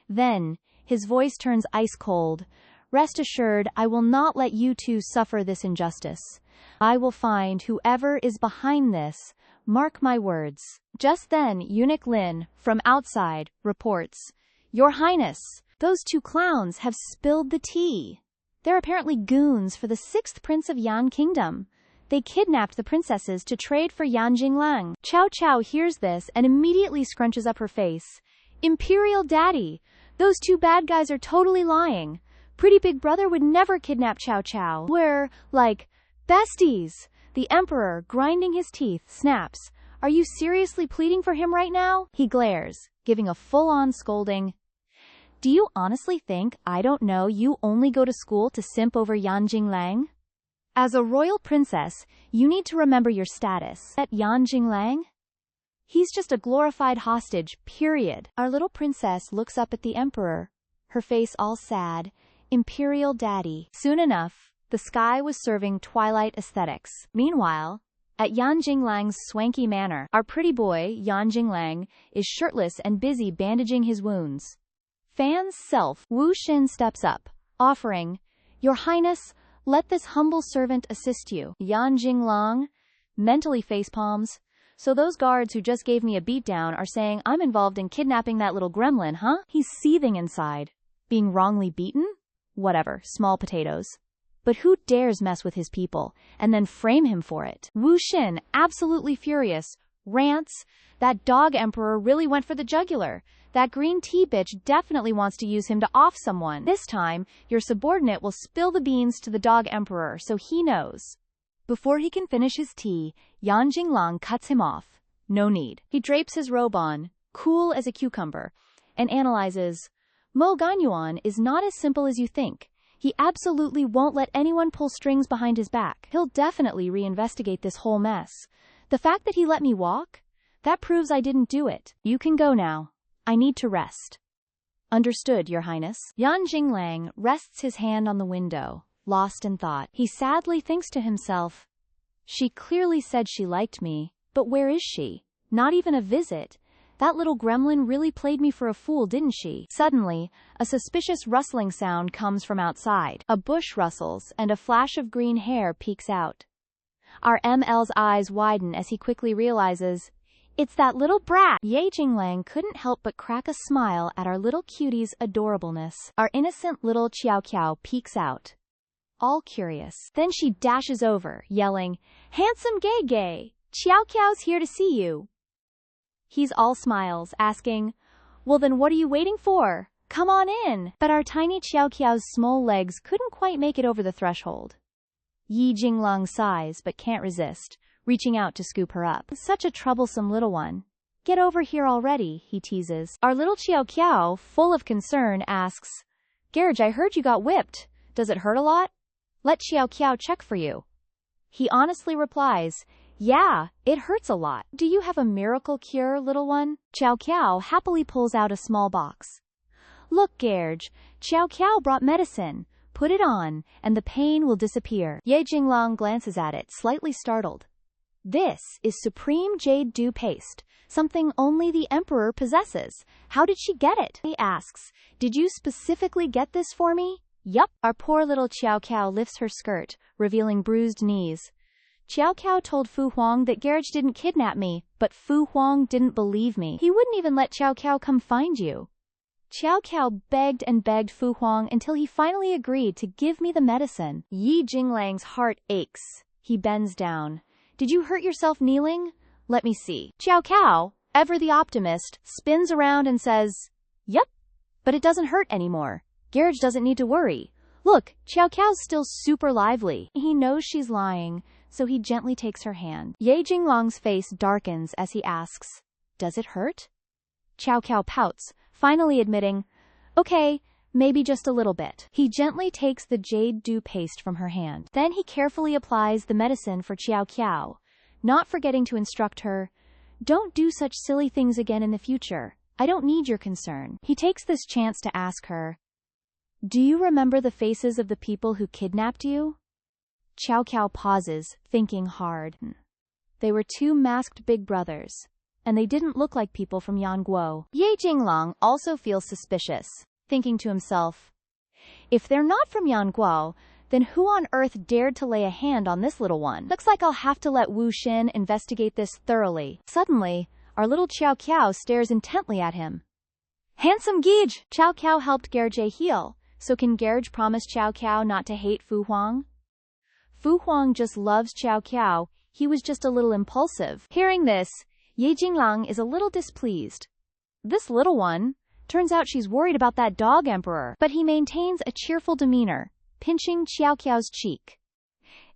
Then, his voice turns ice-cold. "Rest assured, I will not let you two suffer this injustice. I will find whoever is behind this. Mark my words." Just then, Eunuch Lin, from outside, reports, "Your Highness, those two clowns have spilled the tea. They're apparently goons for the 6th Prince of Yan Kingdom. They kidnapped the princesses to trade for Yanjing Lang." Chow Chow hears this and immediately scrunches up her face. "Imperial Daddy, those two bad guys are totally lying. Pretty Big Brother would never kidnap Chow Chow. We're, like, besties." The Emperor, grinding his teeth, snaps, "Are you seriously pleading for him right now?" He glares, giving a full-on scolding. "Do you honestly think I don't know you only go to school to simp over Yanjing Lang? As a royal princess, you need to remember your status. At Yanjing Lang? He's just a glorified hostage, period." Our little princess looks up at the Emperor, her face all sad. "Imperial Daddy." Soon enough, the sky was serving twilight aesthetics. Meanwhile, at Yanjing Lang's swanky manor, our pretty boy, Yanjing Lang, is shirtless and busy bandaging his wounds. Fan's self, Wu Xin, steps up, offering, "Your Highness, let this humble servant assist you." Yanjing Lang mentally facepalms. "So those guards who just gave me a beatdown are saying I'm involved in kidnapping that little gremlin, huh?" He's seething inside. Being wrongly beaten? Whatever, small potatoes. But who dares mess with his people, and then frame him for it? Wu Xin, absolutely furious, rants, "That dog Emperor really went for the jugular. That green tea bitch definitely wants to use him to off someone. This time, your subordinate will spill the beans to the dog Emperor so he knows." Before he can finish his tea, Yanjing Lang cuts him off. No need. He drapes his robe on, cool as a cucumber, and analyzes, "Mo Ganyuan is not as simple as you think. He absolutely won't let anyone pull strings behind his back. He'll definitely reinvestigate this whole mess. The fact that he let me walk? That proves I didn't do it. You can go now. I need to rest." "Understood, Your Highness." Yanjing Lang rests his hand on the window, lost in thought. He sadly thinks to himself, she clearly said she liked me, but where is she? Not even a visit. That little gremlin really played me for a fool, didn't she? Suddenly, a suspicious rustling sound comes from outside. A bush rustles, and a flash of green hair peeks out. Our ML's eyes widen as he quickly realizes, it's that little brat! Ye Jinglang couldn't help but crack a smile at our little cutie's adorableness. Our innocent little Qiao Qiao peeks out, all curious. Then she dashes over, yelling, handsome gay gay! Qiao Qiao's here to see you. He's all smiles, asking, well then what are you waiting for? Come on in. But our tiny Qiao Qiao's small legs couldn't quite make it over the threshold. Yi Jinglang sighs but can't resist, reaching out to scoop her up. Such a troublesome little one. Get over here already, he teases. Our little Qiao Qiao, full of concern, asks, Garage, I heard you got whipped. Does it hurt a lot? Let Qiao Qiao check for you. He honestly replies, yeah, it hurts a lot. Do you have a miracle cure, little one? Qiao Qiao happily pulls out a small box. Look, Garage, Qiao Qiao brought medicine. Put it on, and the pain will disappear. Ye Jinglang glances at it, slightly startled. This is Supreme Jade Dew Paste, something only the Emperor possesses. How did she get it? He asks. Did you specifically get this for me? Yup. Our poor little Qiao Qiao lifts her skirt, revealing bruised knees. Qiao Qiao told Fu Huang that Garage didn't kidnap me, but Fu Huang didn't believe me. He wouldn't even let Qiao Qiao come find you. Qiao Qiao begged and begged Fu Huang until he finally agreed to give me the medicine. Yi Jinglang's heart aches. He bends down. Did you hurt yourself kneeling? Let me see. Qiao Qiao, ever the optimist, spins around and says, Yep, but it doesn't hurt anymore. Garage doesn't need to worry. Look, Qiao Qiao's still super lively. He knows she's lying, so he gently takes her hand. Ye Jinglang's face darkens as he asks, does it hurt? Qiao Qiao pouts, finally admitting, okay, maybe just a little bit. He gently takes the jade dew paste from her hand. Then he carefully applies the medicine for Qiao Qiao, not forgetting to instruct her, don't do such silly things again in the future. I don't need your concern. He takes this chance to ask her, do you remember the faces of the people who kidnapped you? Qiao Qiao pauses, thinking hard. They were two masked big brothers, and they didn't look like people from Yanguo. Ye Jinglang also feels suspicious, thinking to himself, if they're not from Yanguo, then who on earth dared to lay a hand on this little one? Looks like I'll have to let Wu Xin investigate this thoroughly. Suddenly, our little Qiao Qiao stares intently at him. Handsome Gage! Qiao Qiao helped Garage heal, so can Garage promise Qiao Qiao not to hate Fu Huang? Fu Huang just loves Qiao Qiao, he was just a little impulsive. Hearing this, Ye Jinglang is a little displeased. This little one, turns out she's worried about that dog emperor, but he maintains a cheerful demeanor, pinching Qiao Qiao's cheek.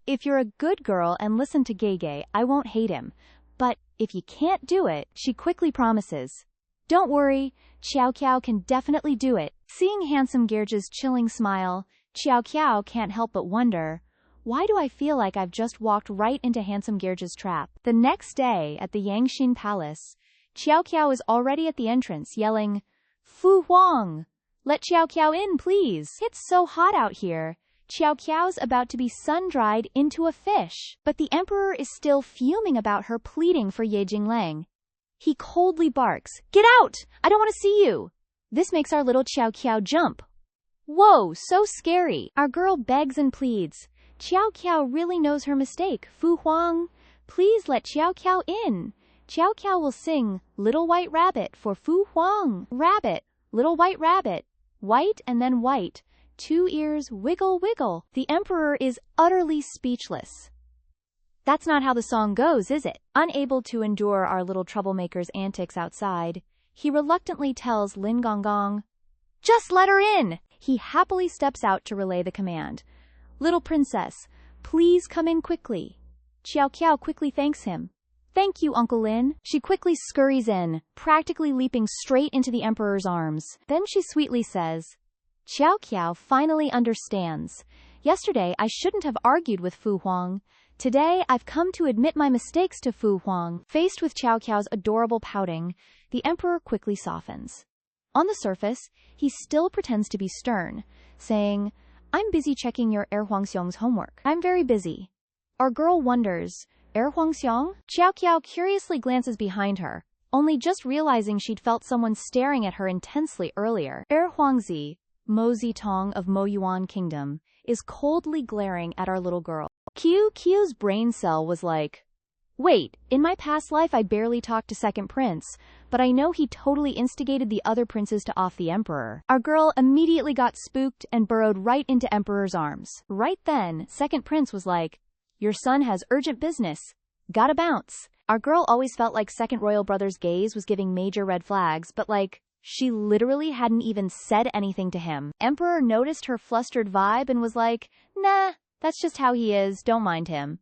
If you're a good girl and listen to Gege, I won't hate him, but if you can't do it, she quickly promises. Don't worry, Qiao Qiao can definitely do it. Seeing handsome Gerage's chilling smile, Qiao Qiao can't help but wonder, why do I feel like I've just walked right into handsome Gerage's trap? The next day, at the Yangxin Palace, Qiao Qiao is already at the entrance, yelling, Fu Huang! Let Qiao Qiao in, please! It's so hot out here. Qiao Qiao's about to be sun-dried into a fish. But the emperor is still fuming about her pleading for Ye Jinglang. He coldly barks, get out! I don't want to see you! This makes our little Qiao Qiao jump. Whoa, so scary! Our girl begs and pleads. Qiao Qiao really knows her mistake. Fu Huang, please let Qiao Qiao in. Qiao Qiao will sing Little White Rabbit for Fu Huang. Rabbit, little white rabbit. White and then white. Two ears wiggle wiggle. The emperor is utterly speechless. That's not how the song goes, is it? Unable to endure our little troublemaker's antics outside, he reluctantly tells Lin Gongong, just let her in! He happily steps out to relay the command. Little princess, please come in quickly. Qiao Qiao quickly thanks him. Thank you, Uncle Lin. She quickly scurries in, practically leaping straight into the emperor's arms. Then she sweetly says, Qiao Qiao finally understands. Yesterday I shouldn't have argued with Fu Huang. Today I've come to admit my mistakes to Fu Huang. Faced with Qiao Qiao's adorable pouting, the emperor quickly softens. On the surface, he still pretends to be stern, saying, I'm busy checking your Huangxiong's homework. I'm very busy. Our girl wonders, Huangxiong? Xiao Qiao curiously glances behind her, only just realizing she'd felt someone staring at her intensely earlier. Huangzi, Mo Zitong of Mo Yuan Kingdom, is coldly glaring at our little girl. Qiu's brain cell was like, wait, in my past life I barely talked to Second Prince, but I know he totally instigated the other princes to off the Emperor. Our girl immediately got spooked and burrowed right into Emperor's arms. Right then, Second Prince was like, your son has urgent business. Gotta bounce. Our girl always felt like Second Royal Brother's gaze was giving major red flags, but like, she literally hadn't even said anything to him. Emperor noticed her flustered vibe and was like, nah, that's just how he is, don't mind him.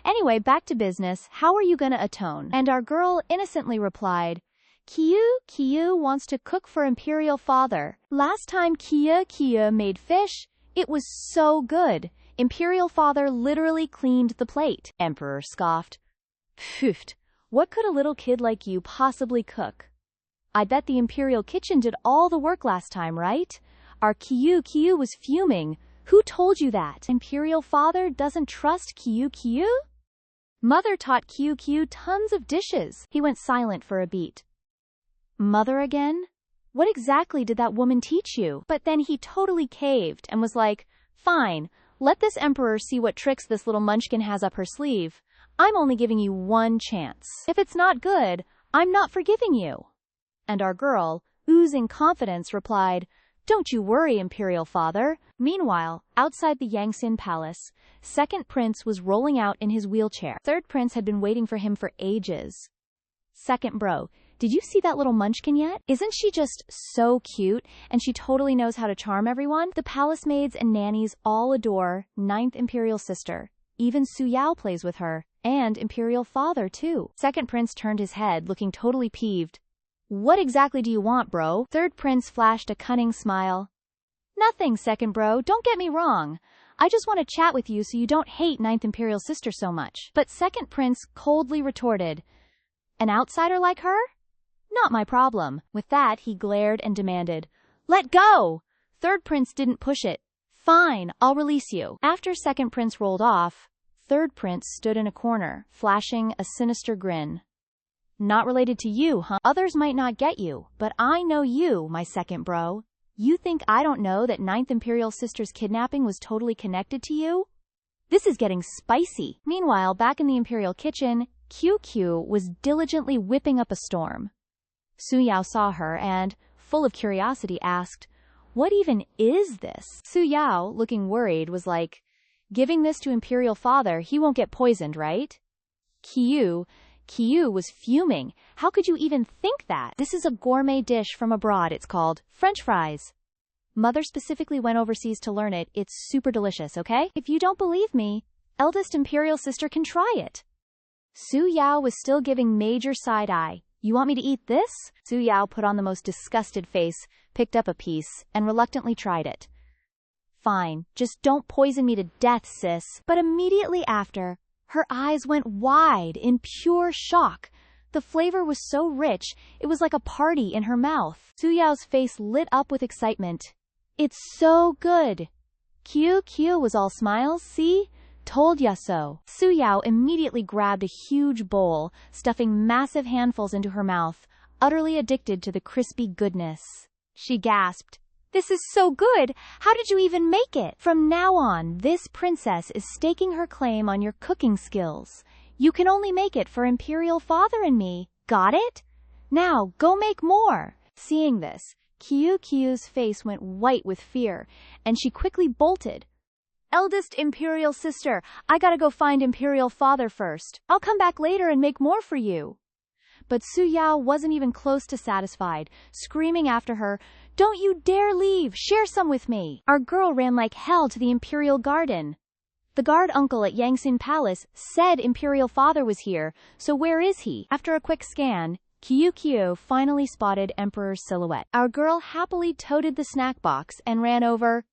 Anyway, back to business, how are you gonna atone? And our girl innocently replied, Qiu wants to cook for Imperial Father. Last time Qiu made fish, it was so good. Imperial Father literally cleaned the plate. Emperor scoffed. Pfft, what could a little kid like you possibly cook? I bet the Imperial kitchen did all the work last time, right? Our Qiu was fuming. Who told you that? Imperial Father doesn't trust Qiu? Mother taught Qiu tons of dishes. He went silent for a beat. Mother again? What exactly did that woman teach you? But then he totally caved and was like, fine, let this emperor see what tricks this little munchkin has up her sleeve. I'm only giving you one chance. If it's not good, I'm not forgiving you. And our girl, oozing confidence, replied, don't you worry, Imperial Father. Meanwhile, outside the Yangxin Palace, Second Prince was rolling out in his wheelchair. Third Prince had been waiting for him for ages. Second bro, did you see that little munchkin yet? Isn't she just so cute, and she totally knows how to charm everyone? The palace maids and nannies all adore Ninth Imperial Sister. Even Su Yao plays with her, and Imperial Father too. Second Prince turned his head, looking totally peeved. What exactly do you want, bro? Third Prince flashed a cunning smile. Nothing, Second bro, don't get me wrong. I just want to chat with you so you don't hate Ninth Imperial Sister so much. But Second Prince coldly retorted, an outsider like her? Not my problem. With that, he glared and demanded, let go! Third Prince didn't push it. Fine, I'll release you. After Second Prince rolled off, Third Prince stood in a corner, flashing a sinister grin. Not related to you, huh? Others might not get you, but I know you, my second bro. You think I don't know that Ninth Imperial Sister's kidnapping was totally connected to you? This is getting spicy. Meanwhile, back in the Imperial kitchen, QQ was diligently whipping up a storm. Su Yao saw her and, full of curiosity, asked, what even is this? Su Yao, looking worried, was like, giving this to Imperial Father, he won't get poisoned, right? Qiu was fuming. How could you even think that? This is a gourmet dish from abroad. It's called French fries. Mother specifically went overseas to learn it. It's super delicious, okay? If you don't believe me, eldest Imperial Sister can try it. Su Yao was still giving major side-eye. You want me to eat this? Su Yao put on the most disgusted face, picked up a piece, and reluctantly tried it. Fine, just don't poison me to death, sis. But immediately after, her eyes went wide in pure shock. The flavor was so rich, it was like a party in her mouth. Su Yao's face lit up with excitement. It's so good. QQ was all smiles, see? Told ya so. Su Yao immediately grabbed a huge bowl, stuffing massive handfuls into her mouth, utterly addicted to the crispy goodness. She gasped, this is so good! How did you even make it? From now on, this princess is staking her claim on your cooking skills. You can only make it for Imperial Father and me. Got it? Now, go make more! Seeing this, QQ's face went white with fear, and she quickly bolted. Eldest Imperial Sister, I gotta go find Imperial Father first. I'll come back later and make more for you. But Su Yao wasn't even close to satisfied, screaming after her, don't you dare leave! Share some with me! Our girl ran like hell to the Imperial Garden. The guard uncle at Yangxin Palace said Imperial Father was here, so where is he? After a quick scan, QQ finally spotted Emperor's silhouette. Our girl happily toted the snack box and ran over.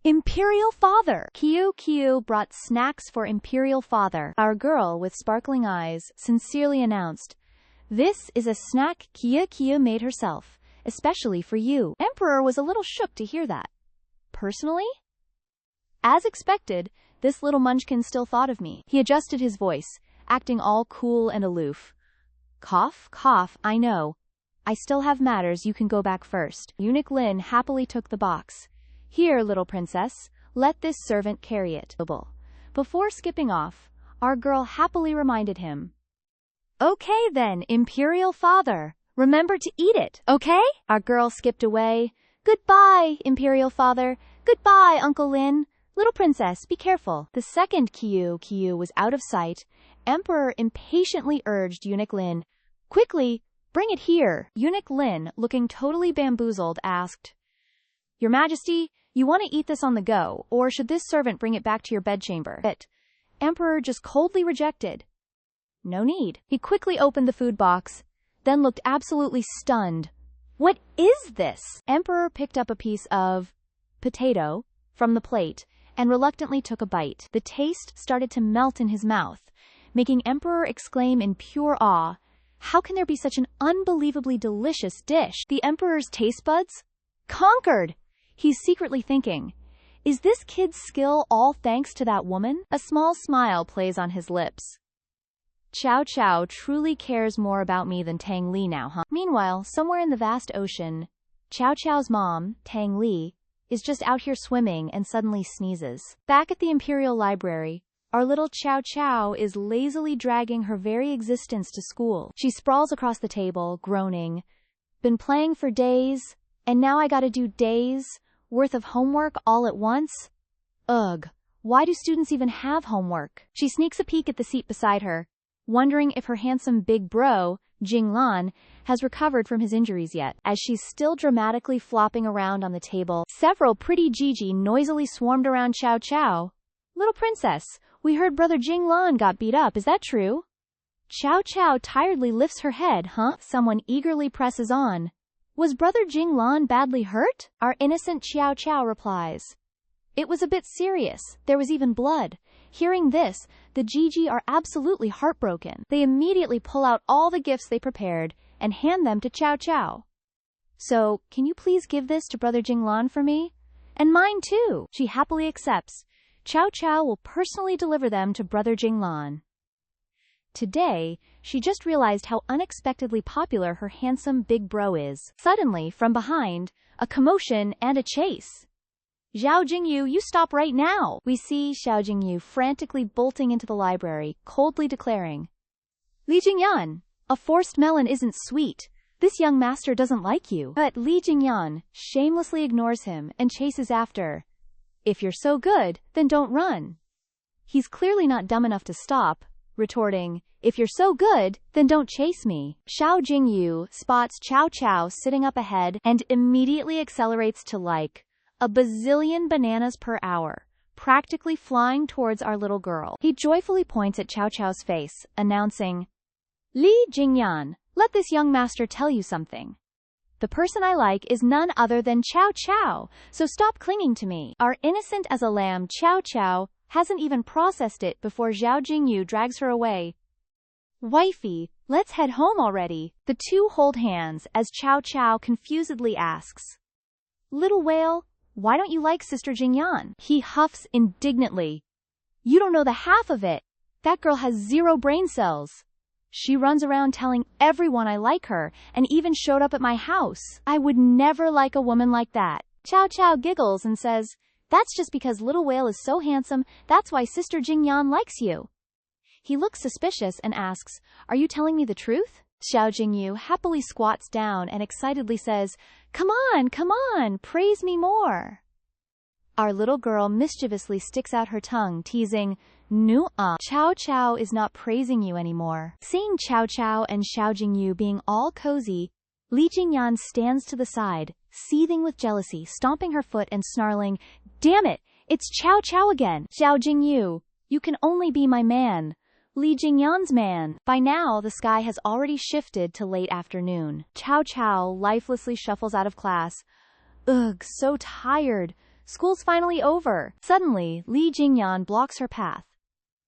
Imperial Father! QQ brought snacks for Imperial Father. Our girl, with sparkling eyes, sincerely announced, this is a snack QQ made herself, especially for you. Emperor was a little shook to hear that. Personally? As expected, this little munchkin still thought of me. He adjusted his voice, acting all cool and aloof. Cough, cough, I know. I still have matters, you can go back first. Eunuch Lin happily took the box. Here, little princess, let this servant carry it. Before skipping off, our girl happily reminded him. Okay then, Imperial Father. Remember to eat it, okay? Our girl skipped away. Goodbye, Imperial Father. Goodbye, Uncle Lin. Little princess, be careful. The second Qiu was out of sight. Emperor impatiently urged Eunuch Lin. Quickly, bring it here. Eunuch Lin, looking totally bamboozled, asked. Your Majesty, you want to eat this on the go, or should this servant bring it back to your bedchamber? But Emperor just coldly rejected. No need. He quickly opened the food box, then looked absolutely stunned. What is this? Emperor picked up a piece of potato from the plate and reluctantly took a bite. The taste started to melt in his mouth, making Emperor exclaim in pure awe, how can there be such an unbelievably delicious dish? The Emperor's taste buds conquered. He's secretly thinking, is this kid's skill all thanks to that woman? A small smile plays on his lips. Chow Chow truly cares more about me than Tang Li now, huh? Meanwhile, somewhere in the vast ocean, Chow Chow's mom, Tang Li, is just out here swimming and suddenly sneezes. Back at the Imperial Library, our little Chow Chow is lazily dragging her very existence to school. She sprawls across the table, groaning. Been playing for days, and now I gotta do days worth of homework all at once? Ugh, why do students even have homework? She sneaks a peek at the seat beside her, wondering if her handsome big bro, Jing Lan, has recovered from his injuries yet. As she's still dramatically flopping around on the table, several pretty Gigi noisily swarmed around Chow Chow. Little princess, we heard brother Jing Lan got beat up, is that true? Chow Chow tiredly lifts her head, huh? Someone eagerly presses on. Was brother Jing Lan badly hurt? Our innocent Chow Chow replies. It was a bit serious, there was even blood. Hearing this, the Gigi are absolutely heartbroken. They immediately pull out all the gifts they prepared and hand them to Chow Chow. So, can you please give this to brother Jing Lan for me? And mine too. She happily accepts. Chow Chow will personally deliver them to brother Jing Lan. Today, she just realized how unexpectedly popular her handsome big bro is. Suddenly, from behind, a commotion and a chase. Zhao Jingyu, you stop right now! We see Zhao Jingyu frantically bolting into the library, coldly declaring, Li Jingyan, a forced melon isn't sweet. This young master doesn't like you. But Li Jingyan shamelessly ignores him and chases after. If you're so good, then don't run. He's clearly not dumb enough to stop, retorting, if you're so good, then don't chase me. Zhao Jingyu spots Chow Chow sitting up ahead and immediately accelerates to like a bazillion bananas per hour, practically flying towards our little girl. He joyfully points at Chow Chow's face, announcing, Li Jingyan, let this young master tell you something. The person I like is none other than Chow Chow, so stop clinging to me. Our innocent as a lamb Chow Chow hasn't even processed it before Zhao Jingyu drags her away. Wifey, let's head home already. The two hold hands as Chow Chow confusedly asks, Little whale, why don't you like Sister Jingyan? He huffs indignantly. You don't know the half of it. That girl has 0 brain cells. She runs around telling everyone I like her, and even showed up at my house. I would never like a woman like that. Chow Chow giggles and says, that's just because Little Whale is so handsome, that's why Sister Jingyan likes you. He looks suspicious and asks, are you telling me the truth? Xiao Jingyu happily squats down and excitedly says, come on, praise me more. Our little girl mischievously sticks out her tongue, teasing, Nu-uh. Chow Chow is not praising you anymore. Seeing Chow Chow and Xiao Jingyu being all cozy, Li Jingyan stands to the side, seething with jealousy, stomping her foot and snarling, damn it, it's Chow Chow again. Xiao Jingyu, you can only be my man. Li Jingyan's man. By now, the sky has already shifted to late afternoon. Chow Chow lifelessly shuffles out of class. Ugh, so tired. School's finally over. Suddenly, Li Jingyan blocks her path.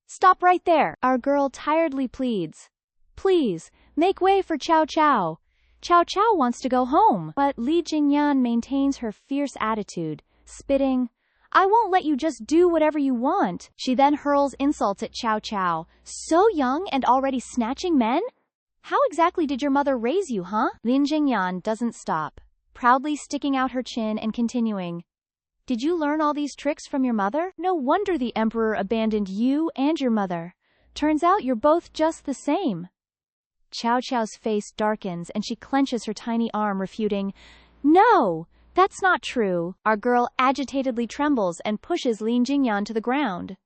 Stop right there. Our girl tiredly pleads. Please, make way for Chow Chow. Chow Chow wants to go home. But Li Jingyan maintains her fierce attitude, spitting, I won't let you just do whatever you want. She then hurls insults at Cao Cao. So young and already snatching men? How exactly did your mother raise you, huh? Lin Jingyan doesn't stop, proudly sticking out her chin and continuing. Did you learn all these tricks from your mother? No wonder the emperor abandoned you and your mother. Turns out you're both just the same. Cao Cao's face darkens and she clenches her tiny arm, refuting. No, that's not true. Our girl agitatedly trembles and pushes Lin Jingyan to the ground.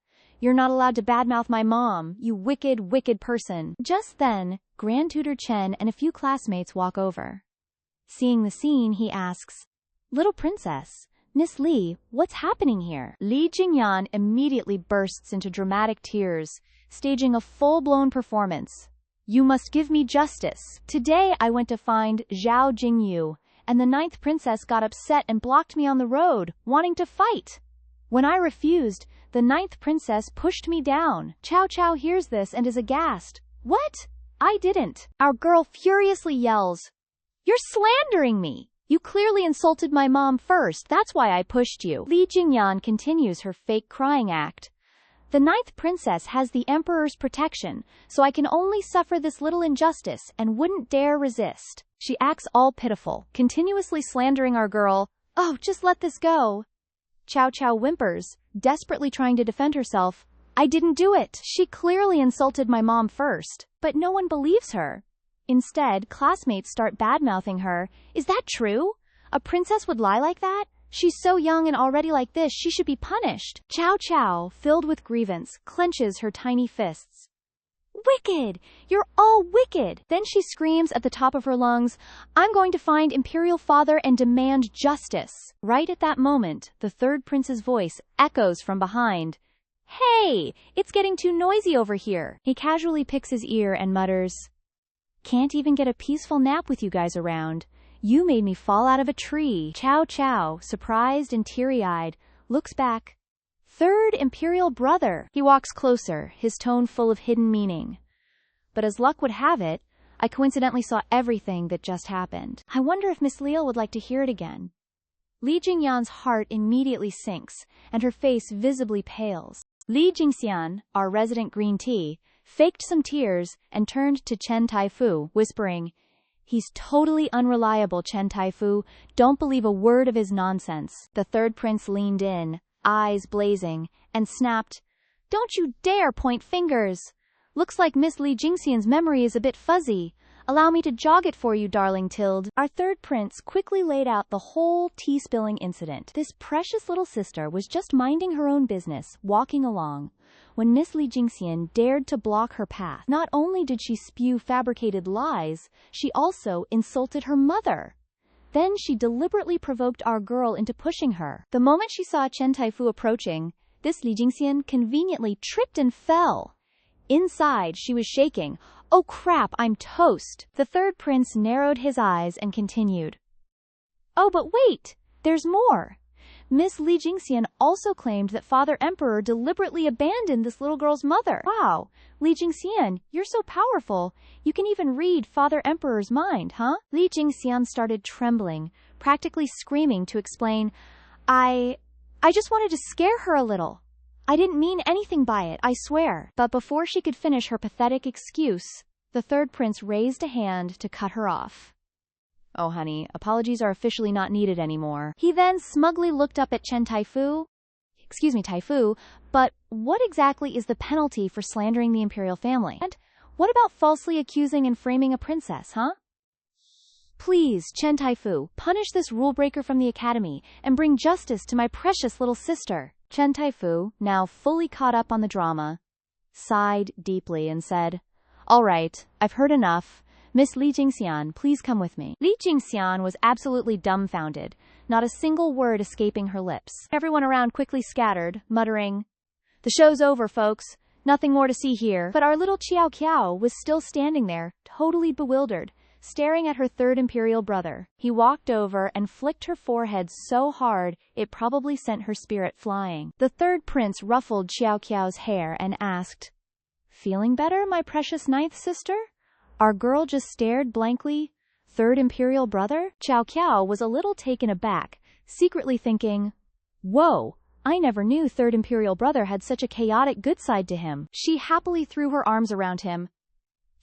You're not allowed to badmouth my mom, you wicked, wicked person. Just then, Grand Tutor Chen and a few classmates walk over. Seeing the scene, he asks, Little princess, Miss Li, what's happening here? Li Jingyan immediately bursts into dramatic tears, staging a full-blown performance. You must give me justice. Today I went to find Zhao Jingyu, and the 9th princess got upset and blocked me on the road, wanting to fight. When I refused, the 9th princess pushed me down. Cao Cao hears this and is aghast. What? I didn't. Our girl furiously yells. You're slandering me. You clearly insulted my mom first, that's why I pushed you. Li Jingyan continues her fake crying act. The 9th princess has the emperor's protection, so I can only suffer this little injustice and wouldn't dare resist. She acts all pitiful, continuously slandering our girl. Oh, just let this go. Cao Cao whimpers, desperately trying to defend herself. I didn't do it. She clearly insulted my mom first, but no one believes her. Instead, classmates start badmouthing her. Is that true? A princess would lie like that? She's so young and already like this, she should be punished. Cao Cao, filled with grievance, clenches her tiny fists. Wicked! You're all wicked! Then she screams at the top of her lungs, I'm going to find Imperial Father and demand justice. Right at that moment, the 3rd prince's voice echoes from behind. Hey! It's getting too noisy over here. He casually picks his ear and mutters, Can't even get a peaceful nap with you guys around. You made me fall out of a tree. Cao Cao, surprised and teary-eyed, looks back. 3rd Imperial brother. He walks closer, his tone full of hidden meaning. But as luck would have it, I coincidentally saw everything that just happened. I wonder if Miss Liu would like to hear it again. Li Jingyan's heart immediately sinks, and her face visibly pales. Li Jingxian, our resident green tea, faked some tears and turned to Chen Taifu, whispering, He's totally unreliable, Chen Taifu. Don't believe a word of his nonsense. The 3rd prince leaned in, eyes blazing, and snapped, Don't you dare point fingers! Looks like Miss Li Jingxian's memory is a bit fuzzy. Allow me to jog it for you, darling Tilde. Our 3rd prince quickly laid out the whole tea-spilling incident. This precious little sister was just minding her own business, walking along, when Miss Li Jingxian dared to block her path. Not only did she spew fabricated lies, she also insulted her mother. Then she deliberately provoked our girl into pushing her. The moment she saw Chen Taifu approaching, this Li Jingxian conveniently tripped and fell. Inside, she was shaking. Oh crap, I'm toast. The 3rd prince narrowed his eyes and continued. Oh, but wait, there's more. Miss Li Jingxian also claimed that Father Emperor deliberately abandoned this little girl's mother. Wow, Li Jingxian, you're so powerful. You can even read Father Emperor's mind, huh? Li Jingxian started trembling, practically screaming to explain, I just wanted to scare her a little. I didn't mean anything by it, I swear. But before she could finish her pathetic excuse, the 3rd prince raised a hand to cut her off. Oh, honey, apologies are officially not needed anymore. He then smugly looked up at Chen Taifu. Excuse me, Taifu, but what exactly is the penalty for slandering the imperial family? And what about falsely accusing and framing a princess, huh? Please, Chen Taifu, punish this rule-breaker from the academy and bring justice to my precious little sister. Chen Taifu, now fully caught up on the drama, sighed deeply and said, All right, I've heard enough. Miss Li Jingxian, please come with me. Li Jingxian was absolutely dumbfounded, not a single word escaping her lips. Everyone around quickly scattered, muttering, The show's over, folks. Nothing more to see here. But our little Qiao Qiao was still standing there, totally bewildered, staring at her 3rd imperial brother. He walked over and flicked her forehead so hard it probably sent her spirit flying. The 3rd prince ruffled Qiao Qiao's hair and asked, Feeling better, my precious 9th sister? Our girl just stared blankly. 3rd imperial brother? Qiao Qiao was a little taken aback, secretly thinking, Whoa, I never knew Third Imperial Brother had such a chaotic good side to him. She happily threw her arms around him.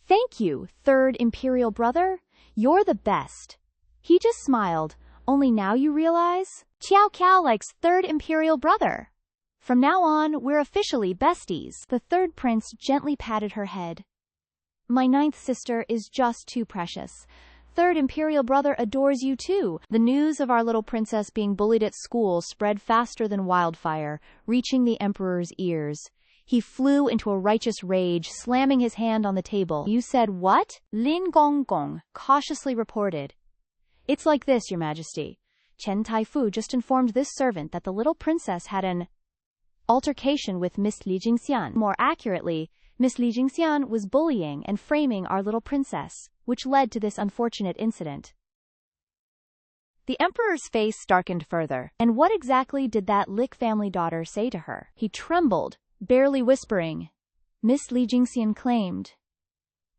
Thank you, Third Imperial Brother. You're the best. He just smiled. Only now you realize? Qiao Qiao likes Third Imperial Brother. From now on, we're officially besties. The third prince gently patted her head. My ninth sister is just too precious. Third Imperial Brother adores you too. The news of our little princess being bullied at school spread faster than wildfire, reaching the emperor's ears. He flew into a righteous rage, slamming his hand on the table. You said what? Lin Gonggong cautiously reported. It's like this, Your Majesty. Chen Taifu just informed this servant that the little princess had an altercation with Miss Li Jingxian. More accurately, Miss Li Jingxian was bullying and framing our little princess, which led to this unfortunate incident. The emperor's face darkened further. And what exactly did that Lick family daughter say to her? He trembled, barely whispering. Miss Li Jingxian claimed,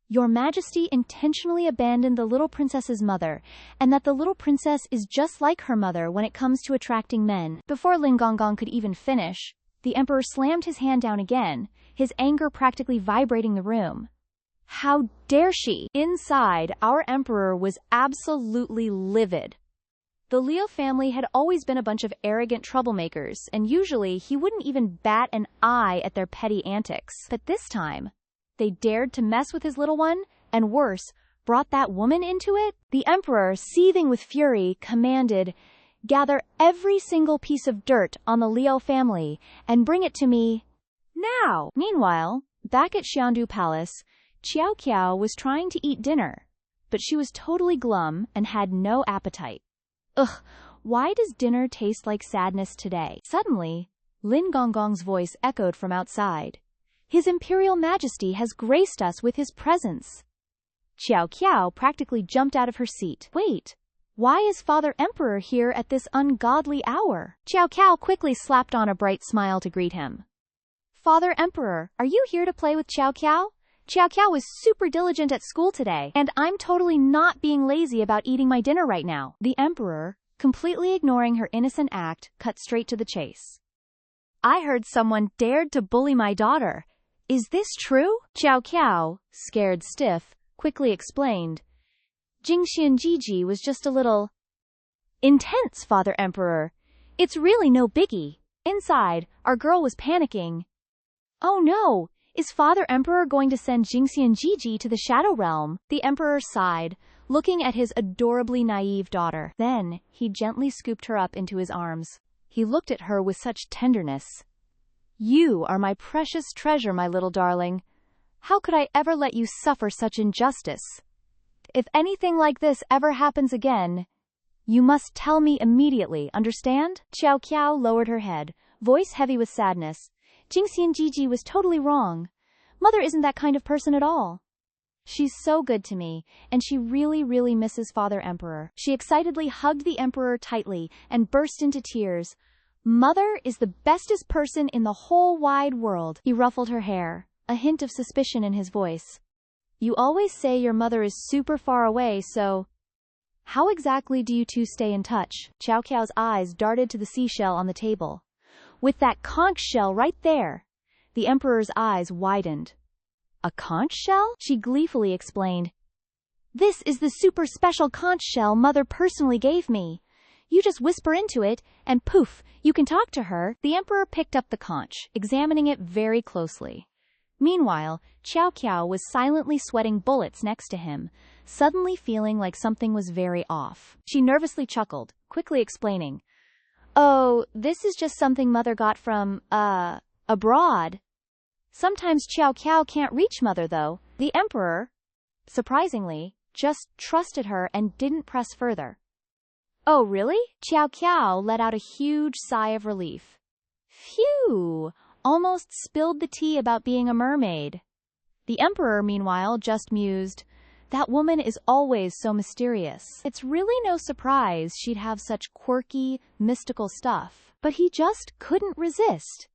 Your Majesty intentionally abandoned the little princess's mother, and that the little princess is just like her mother when it comes to attracting men. Before Lin Gonggong could even finish, the emperor slammed his hand down again, his anger practically vibrating the room. How dare she? Inside, our emperor was absolutely livid. The Liu family had always been a bunch of arrogant troublemakers, and usually he wouldn't even bat an eye at their petty antics. But this time, they dared to mess with his little one, and worse, brought that woman into it? The emperor, seething with fury, commanded, Gather every single piece of dirt on the Liu family and bring it to me now. Meanwhile, back at Xiandu Palace, Qiao Qiao was trying to eat dinner, but she was totally glum and had no appetite. Ugh, why does dinner taste like sadness today? Suddenly, Lin Gonggong's voice echoed from outside. His Imperial Majesty has graced us with his presence. Qiao Qiao practically jumped out of her seat. Wait, why is Father Emperor here at this ungodly hour? Qiao Qiao quickly slapped on a bright smile to greet him. Father Emperor, are you here to play with Qiao Qiao? Qiao Qiao was super diligent at school today, and I'm totally not being lazy about eating my dinner right now. The Emperor, completely ignoring her innocent act, cut straight to the chase. I heard someone dared to bully my daughter. Is this true? Qiao Qiao, scared stiff, quickly explained. Jingxian Jiji was just a little intense, Father Emperor. It's really no biggie. Inside, our girl was panicking. Oh no! Is Father Emperor going to send Jingxian Jiji to the Shadow Realm? The Emperor sighed, looking at his adorably naive daughter. Then, he gently scooped her up into his arms. He looked at her with such tenderness. You are my precious treasure, my little darling. How could I ever let you suffer such injustice? If anything like this ever happens again, you must tell me immediately, understand? Qiao Qiao lowered her head, voice heavy with sadness. Jingxian Jiji was totally wrong. Mother isn't that kind of person at all. She's so good to me, and she really, really misses Father Emperor. She excitedly hugged the Emperor tightly and burst into tears. Mother is the bestest person in the whole wide world. He ruffled her hair, a hint of suspicion in his voice. You always say your mother is super far away, so how exactly do you two stay in touch? Qiao Qiao's eyes darted to the seashell on the table. With that conch shell right there. The Emperor's eyes widened. A conch shell? She gleefully explained. This is the super special conch shell Mother personally gave me. You just whisper into it, and poof, you can talk to her. The Emperor picked up the conch, examining it very closely. Meanwhile, Qiao Qiao was silently sweating bullets next to him, suddenly feeling like something was very off. She nervously chuckled, quickly explaining, Oh, this is just something Mother got from, abroad. Sometimes Qiao Qiao can't reach Mother, though. The Emperor, surprisingly, just trusted her and didn't press further. Oh, really? Qiao Qiao let out a huge sigh of relief. Phew! Almost spilled the tea about being a mermaid. The Emperor, meanwhile, just mused, That woman is always so mysterious. It's really no surprise she'd have such quirky, mystical stuff. But he just couldn't resist.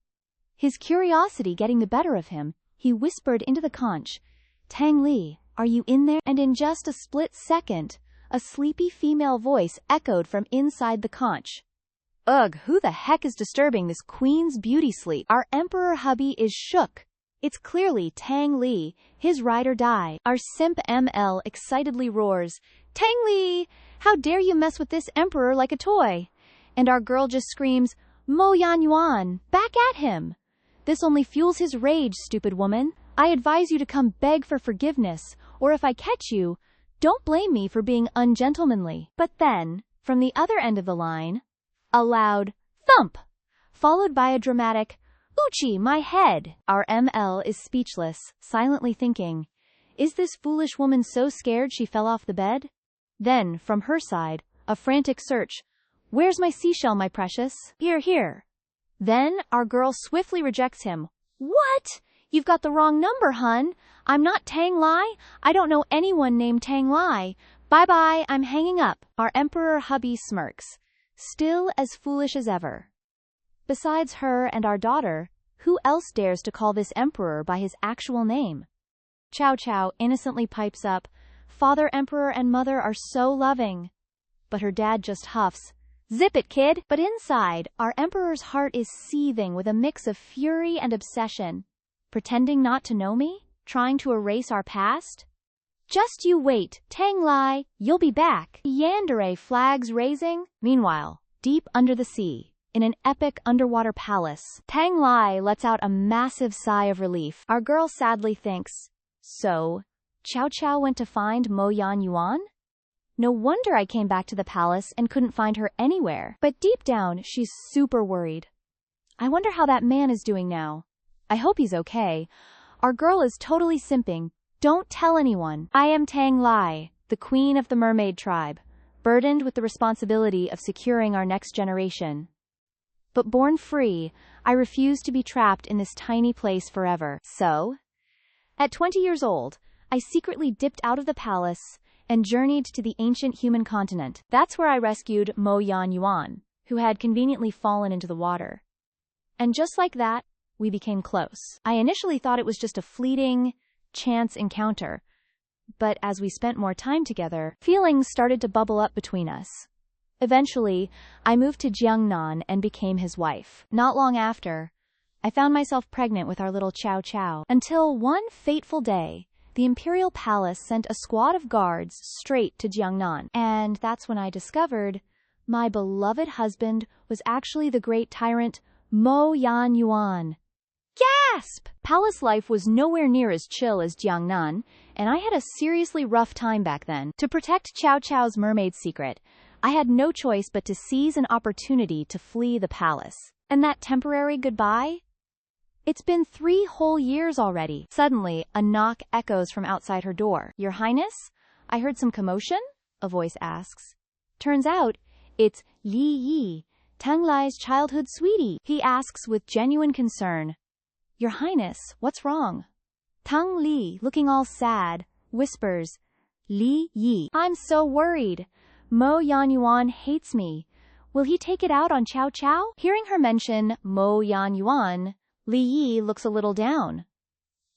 His curiosity getting the better of him, he whispered into the conch, Tang Li, are you in there? And in just a split second, a sleepy female voice echoed from inside the conch. Ugh, who the heck is disturbing this queen's beauty sleep? Our emperor hubby is shook. It's clearly Tang Li, his ride or die. Our simp ML excitedly roars, Tang Li! How dare you mess with this emperor like a toy? And our girl just screams, Mo Yan Yuan, back at him! This only fuels his rage, stupid woman. I advise you to come beg for forgiveness, or if I catch you, don't blame me for being ungentlemanly. But then, from the other end of the line, a loud thump, followed by a dramatic, Oochie, my head! Our ML is speechless, silently thinking, is this foolish woman so scared she fell off the bed? Then, from her side, a frantic search, where's my seashell, my precious? Here, here. Then, our girl swiftly rejects him. What? You've got the wrong number, hun. I'm not Tang Lai. I don't know anyone named Tang Lai. Bye-bye, I'm hanging up. Our emperor hubby smirks, still as foolish as ever. Besides her and our daughter, who else dares to call this emperor by his actual name? Chow Chow innocently pipes up, Father Emperor and Mother are so loving. But her dad just huffs, Zip it, kid! But inside, our emperor's heart is seething with a mix of fury and obsession. Pretending not to know me? Trying to erase our past? Just you wait, Tang Lai, you'll be back. Yandere flags raising. Meanwhile, deep under the sea, in an epic underwater palace, Tang Lai lets out a massive sigh of relief. Our girl sadly thinks, so, Chow Chow went to find Mo Yan Yuan? No wonder I came back to the palace and couldn't find her anywhere. But deep down, she's super worried. I wonder how that man is doing now. I hope he's okay. Our girl is totally simping. Don't tell anyone. I am Tang Lai, the queen of the mermaid tribe, burdened with the responsibility of securing our next generation. But born free, I refuse to be trapped in this tiny place forever. So, at 20 years old, I secretly dipped out of the palace and journeyed to the ancient human continent. That's where I rescued Mo Yan Yuan, who had conveniently fallen into the water. And just like that, we became close. I initially thought it was just a fleeting, chance encounter, but as we spent more time together, feelings started to bubble up between us. Eventually, I moved to Jiangnan and became his wife. Not long after, I found myself pregnant with our little Chow Chow. Until one fateful day, the imperial palace sent a squad of guards straight to Jiangnan. And that's when I discovered my beloved husband was actually the great tyrant Mo Yan Yuan. Gasp! Palace life was nowhere near as chill as Jiangnan, and I had a seriously rough time back then. To protect Chow Chow's mermaid secret, I had no choice but to seize an opportunity to flee the palace. And that temporary goodbye? It's been 3 whole years already. Suddenly, a knock echoes from outside her door. Your Highness? I heard some commotion? A voice asks. Turns out, it's Li Yi, Tang Lai's childhood sweetie. He asks with genuine concern. Your Highness, what's wrong? Tang Li, looking all sad, whispers, Li Yi. I'm so worried. Mo Yan Yuan hates me. Will he take it out on Chow Chow? Hearing her mention Mo Yan Yuan, Li Yi looks a little down.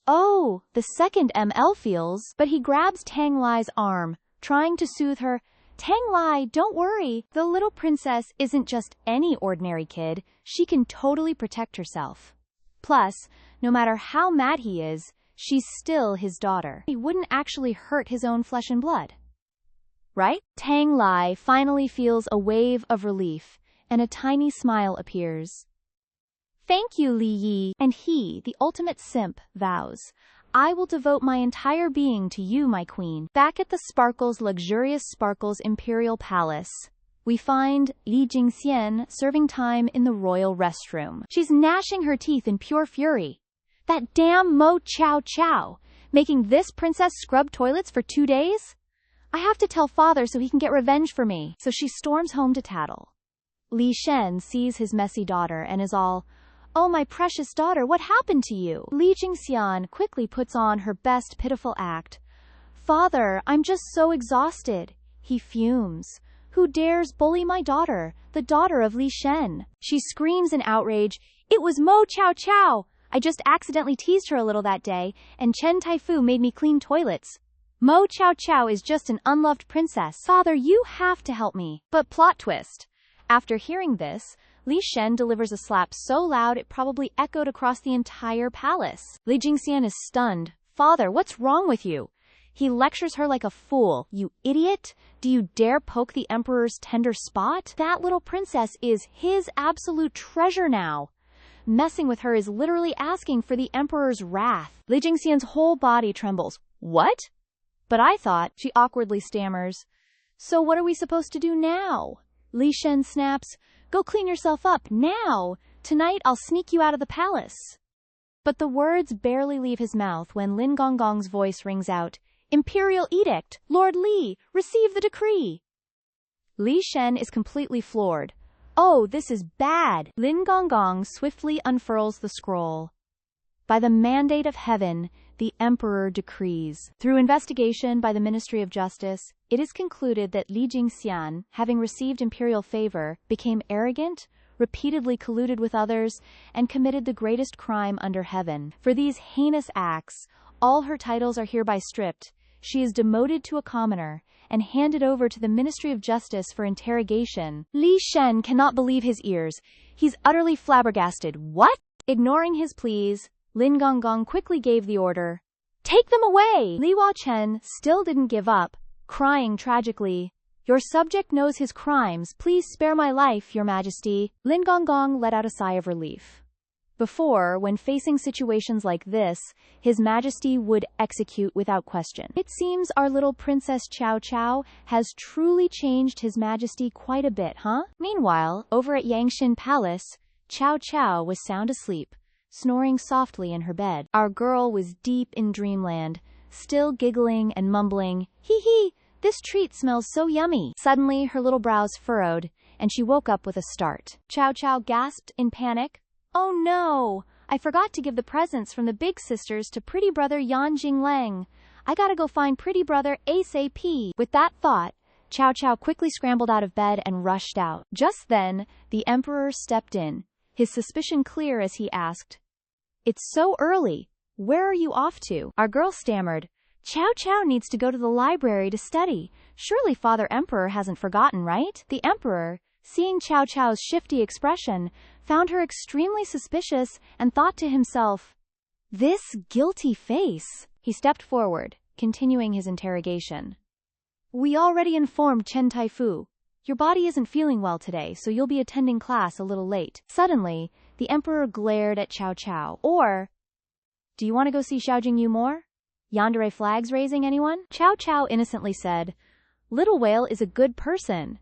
Oh, the second ML feels, but he grabs Tang Lai's arm, trying to soothe her. Tang Lai, don't worry. The little princess isn't just any ordinary kid. She can totally protect herself. Plus, no matter how mad he is, she's still his daughter. He wouldn't actually hurt his own flesh and blood. Right? Tang Lai finally feels a wave of relief, and a tiny smile appears. Thank you, Li Yi. And he, the ultimate simp, vows, I will devote my entire being to you, my queen. Back at the Sparkle's luxurious Sparkle's imperial palace, we find Li Jingxian serving time in the royal restroom. She's gnashing her teeth in pure fury. That damn Mo Chow Chow, making this princess scrub toilets for 2 days? I have to tell father so he can get revenge for me. So she storms home to tattle. Li Shen sees his messy daughter and is all, oh, my precious daughter, what happened to you? Li Jingxian quickly puts on her best pitiful act. Father, I'm just so exhausted. He fumes. Who dares bully my daughter, the daughter of Li Shen? She screams in outrage, it was Mo Chow Chow. I just accidentally teased her a little that day, and Chen Taifu made me clean toilets. Mo Chow Chow is just an unloved princess. Father, you have to help me. But plot twist. After hearing this, Li Shen delivers a slap so loud it probably echoed across the entire palace. Li Jingxian is stunned. Father, what's wrong with you? He lectures her like a fool. You idiot! Do you dare poke the emperor's tender spot? That little princess is his absolute treasure now. Messing with her is literally asking for the emperor's wrath. Li Jingxian's whole body trembles. What? But I thought, she awkwardly stammers. So what are we supposed to do now? Li Shen snaps. Go clean yourself up, now! Tonight I'll sneak you out of the palace. But the words barely leave his mouth when Lin Gonggong's voice rings out. Imperial edict! Lord Li, receive the decree! Li Shen is completely floored. Oh, this is bad! Lin Gonggong swiftly unfurls the scroll. By the mandate of heaven, the emperor decrees. Through investigation by the Ministry of Justice, it is concluded that Li Jingxian, having received imperial favor, became arrogant, repeatedly colluded with others, and committed the greatest crime under heaven. For these heinous acts, all her titles are hereby stripped. She is demoted to a commoner and handed over to the Ministry of Justice for interrogation. Li Shen cannot believe his ears. He's utterly flabbergasted. What? Ignoring his pleas, Lin Gonggong quickly gave the order. Take them away! Li Huachen still didn't give up, crying tragically. Your subject knows his crimes. Please spare my life, Your Majesty. Lin Gonggong let out a sigh of relief. Before, when facing situations like this, His Majesty would execute without question. It seems our little Princess Cao Cao has truly changed His Majesty quite a bit, huh? Meanwhile, over at Yangshan Palace, Cao Cao was sound asleep, snoring softly in her bed. Our girl was deep in dreamland, still giggling and mumbling, hee hee, this treat smells so yummy. Suddenly, her little brows furrowed, and she woke up with a start. Cao Cao gasped in panic. Oh no! I forgot to give the presents from the big sisters to pretty brother Yan Jinglang. I gotta go find pretty brother ASAP. With that thought, Cao Cao quickly scrambled out of bed and rushed out. Just then, the emperor stepped in, his suspicion clear as he asked, It's so early. Where are you off to? Our girl stammered. Cao Cao needs to go to the library to study. Surely Father Emperor hasn't forgotten, right? The emperor, seeing Cao Cao's shifty expression, found her extremely suspicious and thought to himself, This guilty face. He stepped forward, continuing his interrogation. We already informed Chen Taifu. Your body isn't feeling well today, so you'll be attending class a little late. Suddenly, the emperor glared at Cao Cao. Or, do you want to go see Xiao Jingyu more? Yandere flags raising, anyone? Cao Cao innocently said, Little Whale is a good person.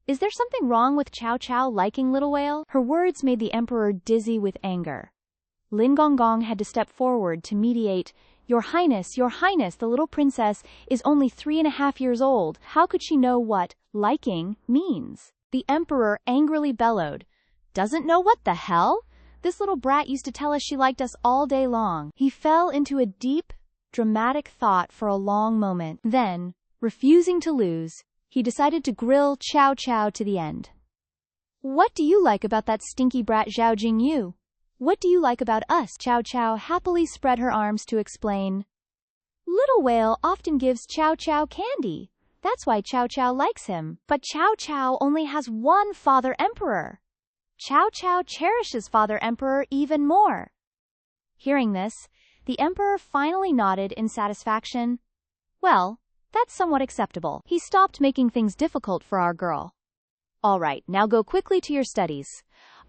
Is there something wrong with Cao Cao liking Little Whale? Her words made the emperor dizzy with anger. Lin Gonggong had to step forward to mediate. Your Highness, the little princess is only 3.5 years old. How could she know what liking means? The emperor angrily bellowed. Doesn't know what the hell? This little brat used to tell us she liked us all day long. He fell into a deep, dramatic thought for a long moment. Then, refusing to lose, he decided to grill Cao Cao to the end. What do you like about that stinky brat Xiao Jingyu? What do you like about us? Cao Cao happily spread her arms to explain. Little Whale often gives Cao Cao candy. That's why Cao Cao likes him. But Cao Cao only has one Father Emperor. Cao Cao cherishes Father Emperor even more. Hearing this, the Emperor finally nodded in satisfaction. Well, that's somewhat acceptable. He stopped making things difficult for our girl. All right, now go quickly to your studies.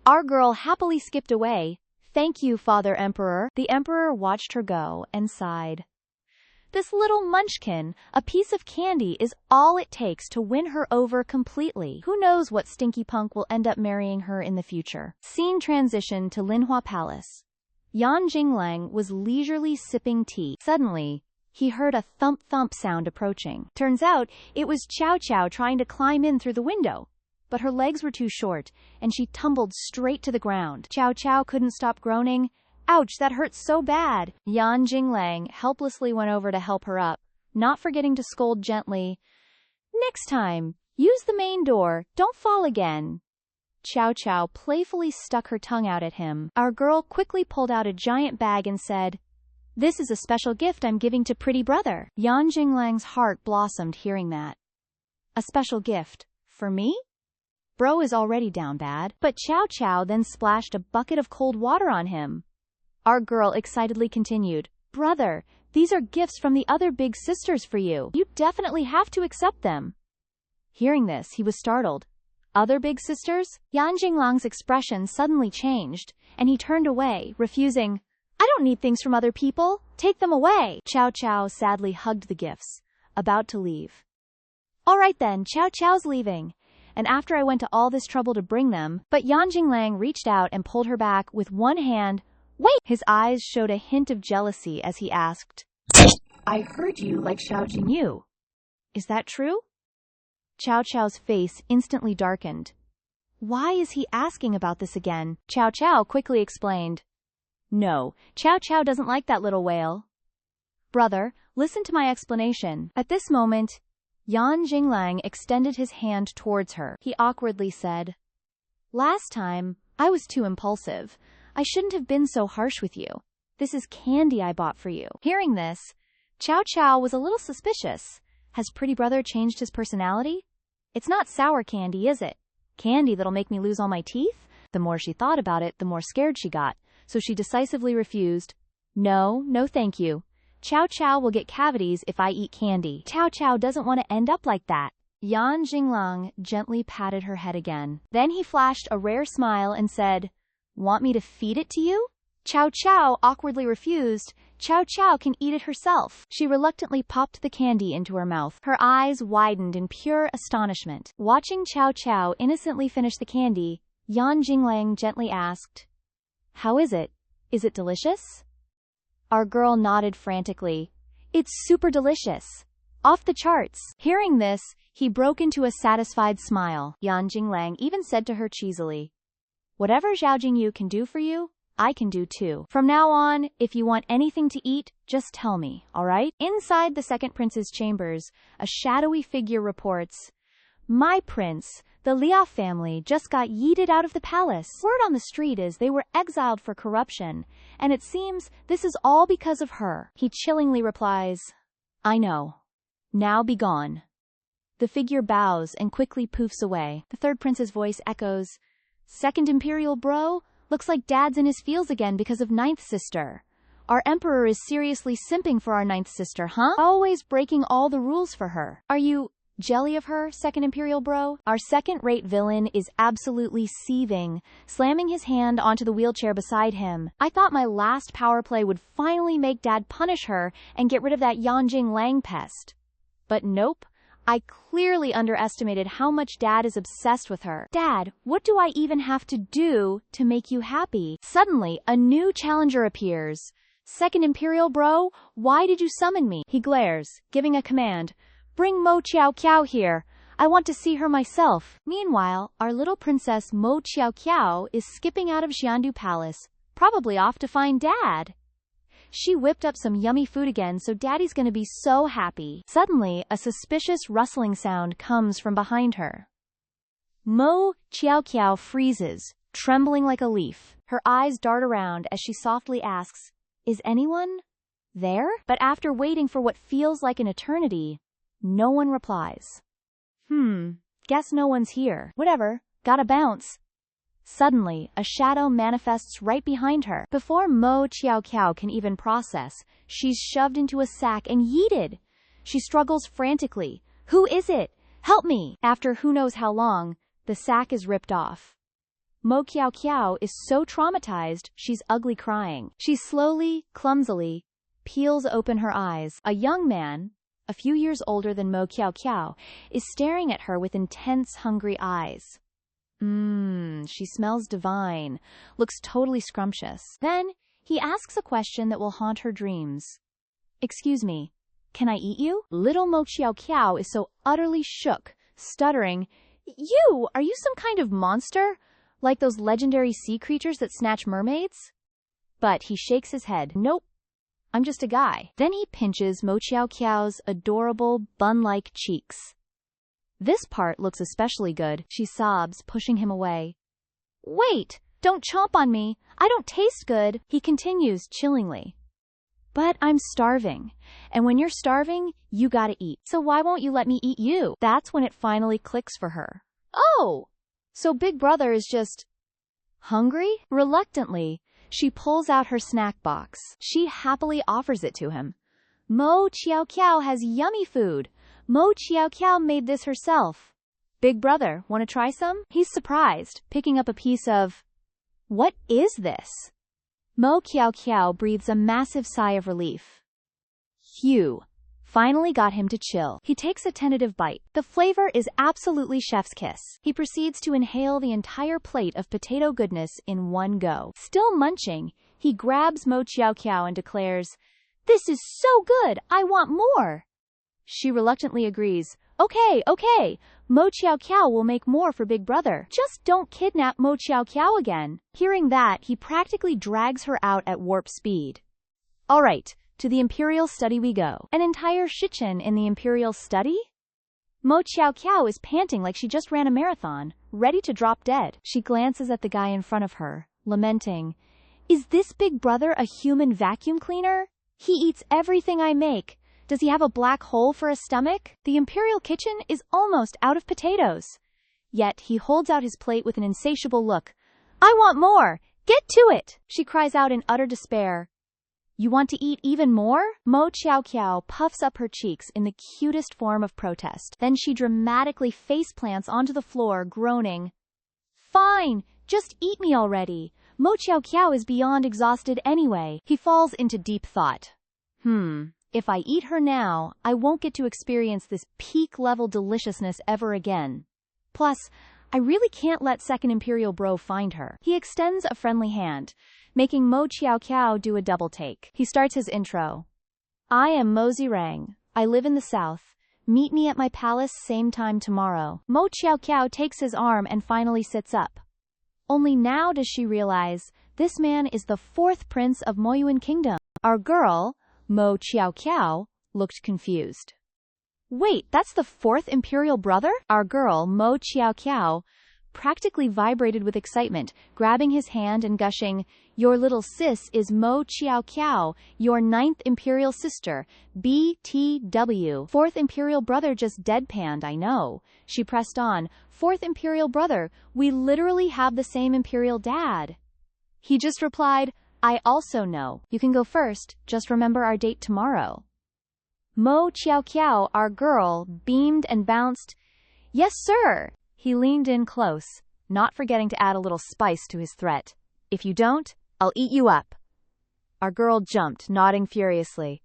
Our girl happily skipped away. Thank you, Father Emperor. The Emperor watched her go and sighed. This little munchkin, a piece of candy, is all it takes to win her over completely. Who knows what stinky punk will end up marrying her in the future. Scene transition to Linhua Palace. Yan Jinglang was leisurely sipping tea. Suddenly, he heard a thump-thump sound approaching. Turns out, it was Cao Cao trying to climb in through the window. But her legs were too short, and she tumbled straight to the ground. Cao Cao couldn't stop groaning. Ouch, that hurts so bad. Yan Jinglang helplessly went over to help her up, not forgetting to scold gently. Next time, use the main door, don't fall again. Cao Cao playfully stuck her tongue out at him. Our girl quickly pulled out a giant bag and said, This is a special gift I'm giving to pretty brother. Yan Jinglang's heart blossomed hearing that. A special gift? For me? Bro is already down bad. But Chow Chow then splashed a bucket of cold water on him. Our girl excitedly continued, "Brother, these are gifts from the other big sisters for you. You definitely have to accept them." Hearing this, he was startled. Other big sisters? Yan Jinglang's expression suddenly changed, and he turned away, refusing. "I don't need things from other people. Take them away." Chow Chow sadly hugged the gifts, about to leave. "All right then, Chow Chow's leaving. And after I went to all this trouble to bring them," but Yan Jinglang reached out and pulled her back with one hand. "Wait!" His eyes showed a hint of jealousy as he asked, "I heard you like Xiao Jingyu. Is that true?" Chow Chow's face instantly darkened. Why is he asking about this again? Chow Chow quickly explained. "No, Chow Chow doesn't like that little whale." "Brother, listen to my explanation." At this moment, Yan Jinglang extended his hand towards her. He awkwardly said, "Last time, I was too impulsive. I shouldn't have been so harsh with you. This is candy I bought for you." Hearing this, Chow Chow was a little suspicious. Has pretty brother changed his personality? It's not sour candy, is it? Candy that'll make me lose all my teeth? The more she thought about it, the more scared she got, so she decisively refused. No, thank you. Chow Chow will get cavities if I eat candy. Chow Chow doesn't want to end up like that. Yan Jinglang gently patted her head again. Then he flashed a rare smile and said, "Want me to feed it to you?" Chow Chow awkwardly refused. Chow Chow can eat it herself. She reluctantly popped the candy into her mouth. Her eyes widened in pure astonishment. Watching Chow Chow innocently finish the candy, Yan Jinglang gently asked, "How is it? Is it delicious?" Our girl nodded frantically. "It's super delicious. Off the charts." Hearing this, he broke into a satisfied smile. Yan Jinglang even said to her cheesily, "Whatever Zhao Jingyu can do for you, I can do too. From now on, if you want anything to eat, just tell me, all right?" Inside the second prince's chambers, a shadowy figure reports, "My prince, the Liao family just got yeeted out of the palace. Word on the street is they were exiled for corruption, and it seems this is all because of her." He chillingly replies, "I know. Now be gone." The figure bows and quickly poofs away. The third prince's voice echoes, "Second Imperial bro? Looks like Dad's in his feels again because of ninth sister. Our emperor is seriously simping for our ninth sister, huh? Always breaking all the rules for her. Are you jelly of her, second Imperial bro?" Our second-rate villain is absolutely seething, slamming his hand onto the wheelchair beside him. I thought my last power play would finally make Dad punish her and get rid of that Yanjing Lang pest. But nope. I clearly underestimated how much Dad is obsessed with her. "Dad, what do I even have to do to make you happy?" Suddenly, a new challenger appears. "Second Imperial bro, why did you summon me?" He glares, giving a command. "Bring Mo Chiao Kiao here. I want to see her myself." Meanwhile, our little princess Mo Chiao Kiao is skipping out of Xiandu Palace, probably off to find Dad. She whipped up some yummy food again, so Daddy's gonna be so happy. Suddenly, a suspicious rustling sound comes from behind her. Mo Chiao Kiao freezes, trembling like a leaf. Her eyes dart around as she softly asks, "Is anyone there?" But after waiting for what feels like an eternity, no one replies. Guess no one's here. Whatever, gotta bounce. Suddenly, a shadow manifests right behind her. Before Mo Chiao Kiao can even process, she's shoved into a sack and yeeted. She struggles frantically. "Who is it? Help me!" After who knows how long, the sack is ripped off. Mo Kiao Kiao is so traumatized, she's ugly crying. She slowly, clumsily, peels open her eyes. A young man, a few years older than Mo Kiao Kiao, is staring at her with intense, hungry eyes. She smells divine, looks totally scrumptious. Then, he asks a question that will haunt her dreams. "Excuse me, can I eat you?" Little Mo Chiao Kiao is so utterly shook, stuttering, Are you some kind of monster? Like those legendary sea creatures that snatch mermaids?" But he shakes his head. "Nope, I'm just a guy." Then he pinches Mo Chiao Kiao's adorable, bun-like cheeks. This part looks especially good, she sobs, pushing him away. "Wait, don't chomp on me. I don't taste good," he continues chillingly. "But I'm starving, and when you're starving, you gotta eat. So why won't you let me eat you?" That's when it finally clicks for her. "Oh, So Big Brother is just hungry? Reluctantly, she pulls out her snack box. She happily offers it to him. Mo Chiao Kiao has yummy food. Mo Chiao Kiao made this herself. Big Brother, want to try some? He's surprised, picking up a piece of... What is this? Mo Chiao Kiao breathes a massive sigh of relief. Phew. Finally got him to chill. He takes a tentative bite. The flavor is absolutely chef's kiss. He proceeds to inhale the entire plate of potato goodness in one go. Still munching, he grabs Mo Chiao Kiao and declares, "This is so good! I want more!" She reluctantly agrees. Okay. Mo Chiao Kiao will make more for Big Brother. Just don't kidnap Mo Chiao Kiao again. Hearing that, he practically drags her out at warp speed. All right. To the Imperial Study we go. An entire shichen in the Imperial Study? Mo Chiao Kiao is panting like she just ran a marathon, ready to drop dead. She glances at the guy in front of her, lamenting, "Is this Big Brother a human vacuum cleaner? He eats everything I make. Does he have a black hole for a stomach?" The Imperial kitchen is almost out of potatoes. Yet he holds out his plate with an insatiable look. "I want more! Get to it!" she cries out in utter despair. "You want to eat even more?" Mo Chiao Kiao puffs up her cheeks in the cutest form of protest. Then she dramatically faceplants onto the floor, groaning. "Fine, just eat me already. Mo Chiao Kiao is beyond exhausted anyway." He falls into deep thought. If I eat her now, I won't get to experience this peak-level deliciousness ever again. Plus, I really can't let Second Imperial Bro find her. He extends a friendly hand, making Mo Chiao Kiao do a double take. He starts his intro. "I am Mo Zirang. I live in the south. Meet me at my palace same time tomorrow." Mo Chiao Kiao takes his arm and finally sits up. Only now does she realize this man is the fourth prince of Moyuan Kingdom. Our girl, Mo Chiao Kiao, looked confused. Wait, that's the fourth Imperial brother? Our girl, Mo Chiao Kiao, practically vibrated with excitement, grabbing his hand and gushing, "Your little sis is Mo Chiao Kiao, your ninth Imperial sister, BTW. Fourth Imperial brother just deadpanned, I know." She pressed on, "Fourth Imperial brother, we literally have the same Imperial dad." He just replied, "I also know. You can go first, just remember our date tomorrow." Mo Chiao Kiao, our girl, beamed and bounced. "Yes, sir." He leaned in close, not forgetting to add a little spice to his threat. "If you don't, I'll eat you up." Our girl jumped, nodding furiously.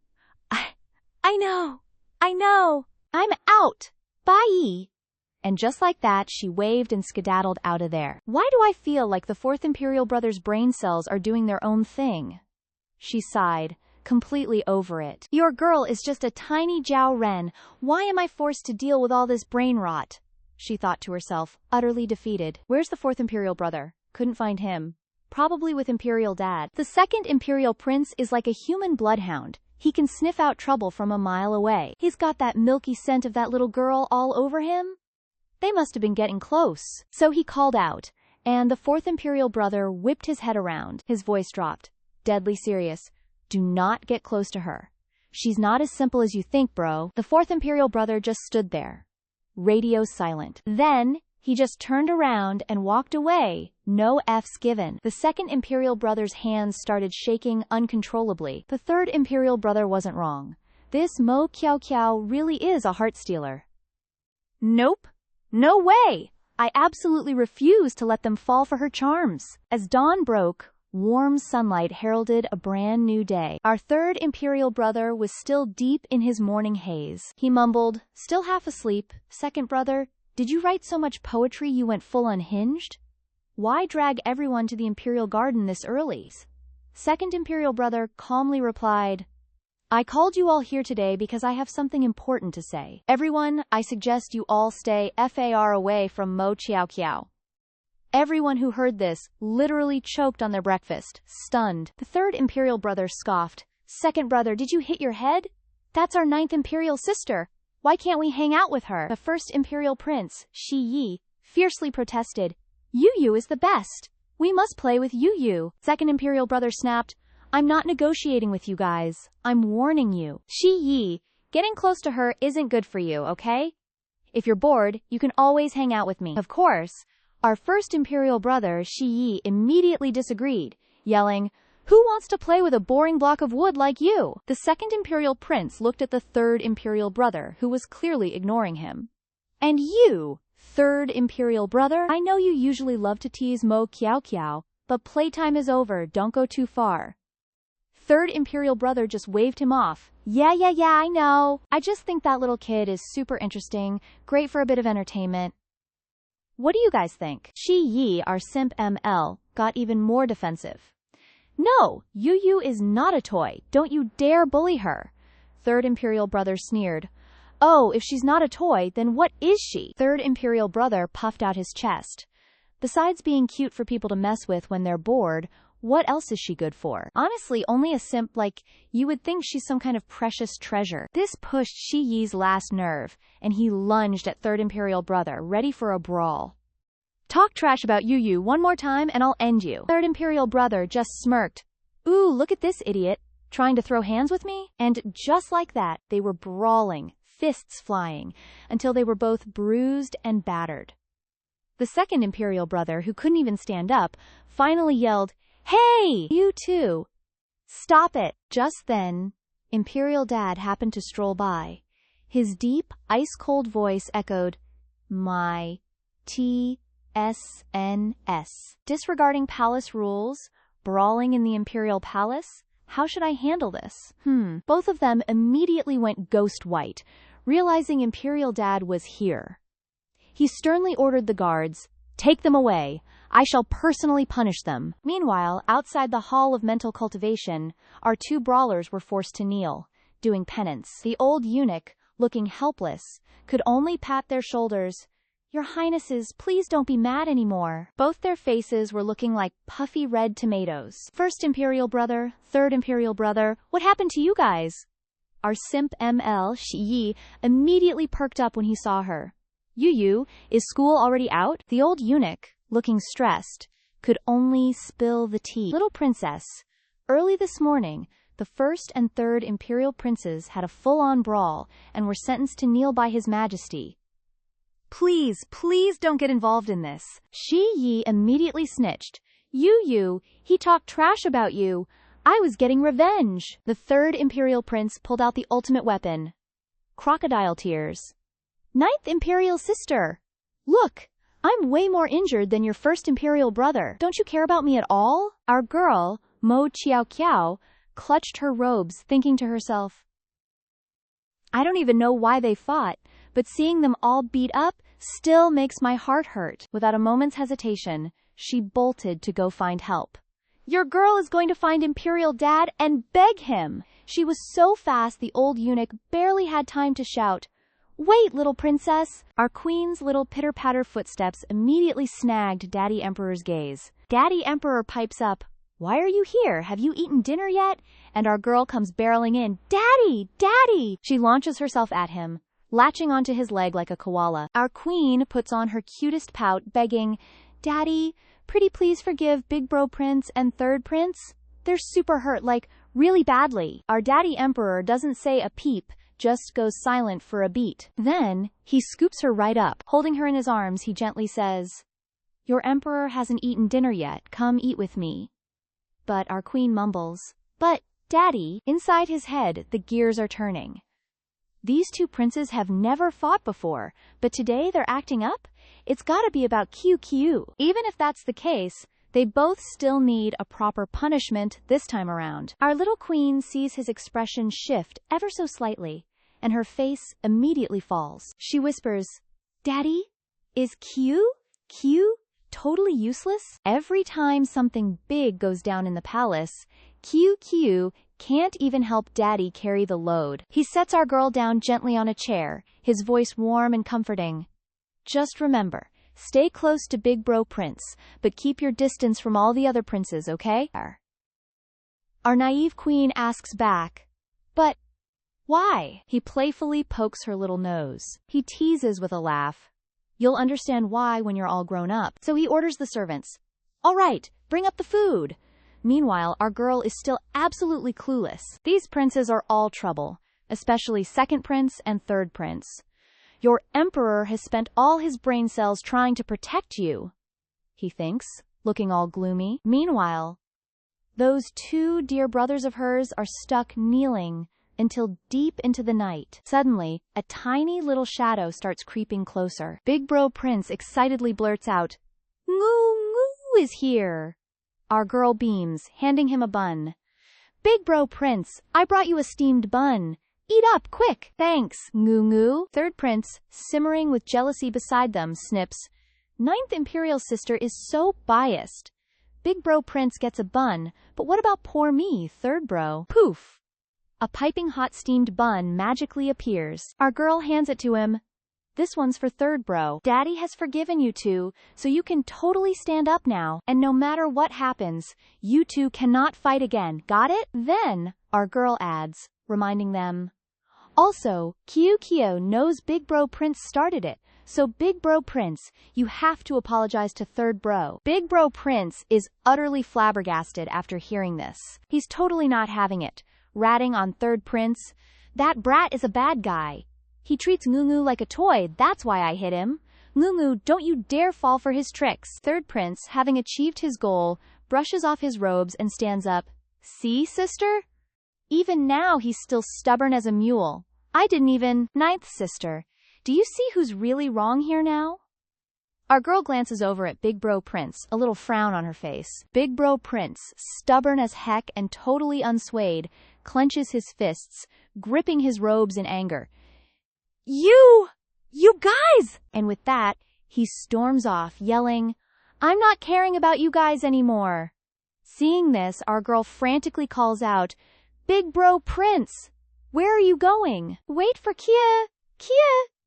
I know. I'm out. Bye." And just like that, she waved and skedaddled out of there. Why do I feel like the Fourth Imperial Brother's brain cells are doing their own thing? She sighed, completely over it. Your girl is just a tiny Zhao Ren. Why am I forced to deal with all this brain rot? She thought to herself, utterly defeated. Where's the Fourth Imperial Brother? Couldn't find him. Probably with Imperial Dad. The second Imperial Prince is like a human bloodhound. He can sniff out trouble from a mile away. He's got that milky scent of that little girl all over him. They must have been getting close. So he called out, and the Fourth Imperial Brother whipped his head around. His voice dropped, deadly serious. "Do not get close to her. She's not as simple as you think, bro." The Fourth Imperial Brother just stood there, radio silent. Then he just turned around and walked away, no F's given. The second Imperial Brother's hands started shaking uncontrollably. The third Imperial Brother wasn't wrong. This Mo Chiao Kiao really is a heart stealer. Nope. No way! I absolutely refuse to let them fall for her charms. As dawn broke, warm sunlight heralded a brand new day. Our third Imperial Brother was still deep in his morning haze. He mumbled, still half asleep, "Second brother, did you write so much poetry you went full unhinged? Why drag everyone to the Imperial Garden this early?" Second Imperial Brother calmly replied, "I called you all here today because I have something important to say. Everyone, I suggest you all stay far away from Mo Chiao Kiao." Everyone who heard this literally choked on their breakfast, stunned. The third Imperial Brother scoffed, "Second brother, did you hit your head? That's our ninth Imperial sister. Why can't we hang out with her?" The first Imperial Prince, Shi Yi, fiercely protested, "Yu is the best. We must play with Yu." Second Imperial Brother snapped, "I'm not negotiating with you guys. I'm warning you. Shi Yi, getting close to her isn't good for you, okay? If you're bored, you can always hang out with me." Of course, Our first imperial brother, Shi Yi, immediately disagreed, yelling, "Who wants to play with a boring block of wood like you?" The second imperial prince looked at the third imperial brother, who was clearly ignoring him. "And you, third imperial brother, I know you usually love to tease Mo Kiao Kiao, but playtime is over, don't go too far." Third imperial brother just waved him off. Yeah, I know. I just think that little kid is super interesting, great for a bit of entertainment. What do you guys think? Shi Yi, our simp ML, got even more defensive. "No, Yu Yu is not a toy. Don't you dare bully her." Third imperial brother sneered. "Oh, if she's not a toy, then what is she?" Third imperial brother puffed out his chest. "Besides being cute for people to mess with when they're bored, what else is she good for? Honestly, only a simp like you would think she's some kind of precious treasure." This pushed Shi Yi's last nerve, and he lunged at third imperial brother, ready for a brawl. "Talk trash about Yu Yu one more time and I'll end you." Third imperial brother just smirked. "Ooh, look at this idiot, trying to throw hands with me?" And just like that, they were brawling, fists flying, until they were both bruised and battered. The second imperial brother, who couldn't even stand up, finally yelled, "Hey, you two! Stop it!" Just then, Imperial Dad happened to stroll by. His deep, ice-cold voice echoed, "My TSNS. Disregarding palace rules, brawling in the Imperial Palace? How should I handle this?" Both of them immediately went ghost white, realizing Imperial Dad was here. He sternly ordered the guards, "Take them away. I shall personally punish them." Meanwhile, outside the Hall of Mental Cultivation, our two brawlers were forced to kneel, doing penance. The old eunuch, looking helpless, could only pat their shoulders. "Your Highnesses, please don't be mad anymore." Both their faces were looking like puffy red tomatoes. "First imperial brother, third imperial brother, what happened to you guys?" Our simp ML, Shi Yi, immediately perked up when he saw her. "Yu Yu, is school already out?" The old eunuch, looking stressed, could only spill the tea. "Little princess, early this morning, the first and third imperial princes had a full-on brawl and were sentenced to kneel by His Majesty." Please don't get involved in this." Shi Yi immediately snitched. "Yu Yu, he talked trash about you. I was getting revenge." The third imperial prince pulled out the ultimate weapon. Crocodile tears. "Ninth imperial sister, look, I'm way more injured than your first imperial brother. Don't you care about me at all?" Our girl, Mo Chiao Kiao, clutched her robes, thinking to herself, "I don't even know why they fought, but seeing them all beat up still makes my heart hurt." Without a moment's hesitation, she bolted to go find help. "Your girl is going to find Imperial Dad and beg him." She was so fast the old eunuch barely had time to shout, "Wait, little princess!" Our queen's little pitter-patter footsteps immediately snagged Daddy Emperor's gaze. Daddy Emperor pipes up, "Why are you here? Have you eaten dinner yet?" And our girl comes barreling in. "Daddy! Daddy!" She launches herself at him, latching onto his leg like a koala. Our queen puts on her cutest pout, begging, "Daddy, pretty please forgive Big Bro Prince and Third Prince. They're super hurt, like, really badly." Our Daddy Emperor doesn't say a peep, just goes silent for a beat. Then, he scoops her right up. Holding her in his arms, he gently says, "Your emperor hasn't eaten dinner yet, come eat with me." But our queen mumbles, "But, Daddy," inside his head, the gears are turning. These two princes have never fought before, but today they're acting up? It's gotta be about QQ. Even if that's the case, they both still need a proper punishment this time around. Our little queen sees his expression shift ever so slightly, and her face immediately falls. She whispers, "Daddy, is Q totally useless?" Every time something big goes down in the palace, QQ can't even help Daddy carry the load. He sets our girl down gently on a chair, his voice warm and comforting. "Just remember, stay close to Big Bro Prince, but keep your distance from all the other princes, okay?" Our naive queen asks back, "But why?" He playfully pokes her little nose. He teases with a laugh, "You'll understand why when you're all grown up." So he orders the servants, "All right, bring up the food." Meanwhile, our girl is still absolutely clueless. These princes are all trouble, especially second prince and third prince. Your emperor has spent all his brain cells trying to protect you, he thinks, looking all gloomy. Meanwhile, those two dear brothers of hers are stuck kneeling until deep into the night. Suddenly, a tiny little shadow starts creeping closer. Big Bro Prince excitedly blurts out, "Ngoo Ngoo is here." Our girl beams, handing him a bun. "Big Bro Prince, I brought you a steamed bun. Eat up, quick." "Thanks, Ngoo Ngoo." Third Prince, simmering with jealousy beside them, snips, "Ninth Imperial Sister is so biased. Big Bro Prince gets a bun, but what about poor me, Third Bro?" Poof! A piping hot steamed bun magically appears. Our girl hands it to him. "This one's for Third Bro. Daddy has forgiven you two, so you can totally stand up now, and no matter what happens, you two cannot fight again, got it?" Then, our girl adds, reminding them, "Also, Kyo knows Big Bro Prince started it, so Big Bro Prince, you have to apologize to Third Bro." Big Bro Prince is utterly flabbergasted after hearing this. He's totally not having it, ratting on Third Prince. "That brat is a bad guy. He treats Ngoo Ngoo like a toy, that's why I hit him. Ngoo Ngoo, don't you dare fall for his tricks." Third Prince, having achieved his goal, brushes off his robes and stands up. "See, sister? Even now he's still stubborn as a mule. I didn't even..." "Ninth Sister, do you see who's really wrong here now?" Our girl glances over at Big Bro Prince, a little frown on her face. Big Bro Prince, stubborn as heck and totally unswayed, clenches his fists, gripping his robes in anger. You guys!" And with that, he storms off, yelling, "I'm not caring about you guys anymore." Seeing this, our girl frantically calls out, "Big Bro Prince, where are you going?" "Wait for Kia,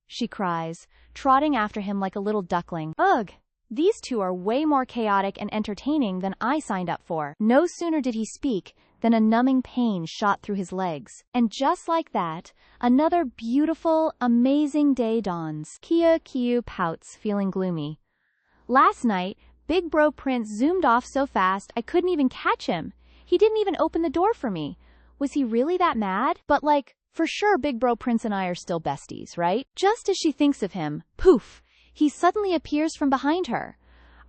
she cries, trotting after him like a little duckling. Ugh, these two are way more chaotic and entertaining than I signed up for. No sooner did he speak than a numbing pain shot through his legs. And just like that, another beautiful, amazing day dawns. Kyo pouts, feeling gloomy. "Last night, Big Bro Prince zoomed off so fast I couldn't even catch him. He didn't even open the door for me. Was he really that mad? But like, for sure Big Bro Prince and I are still besties, right?" Just as she thinks of him, poof, he suddenly appears from behind her.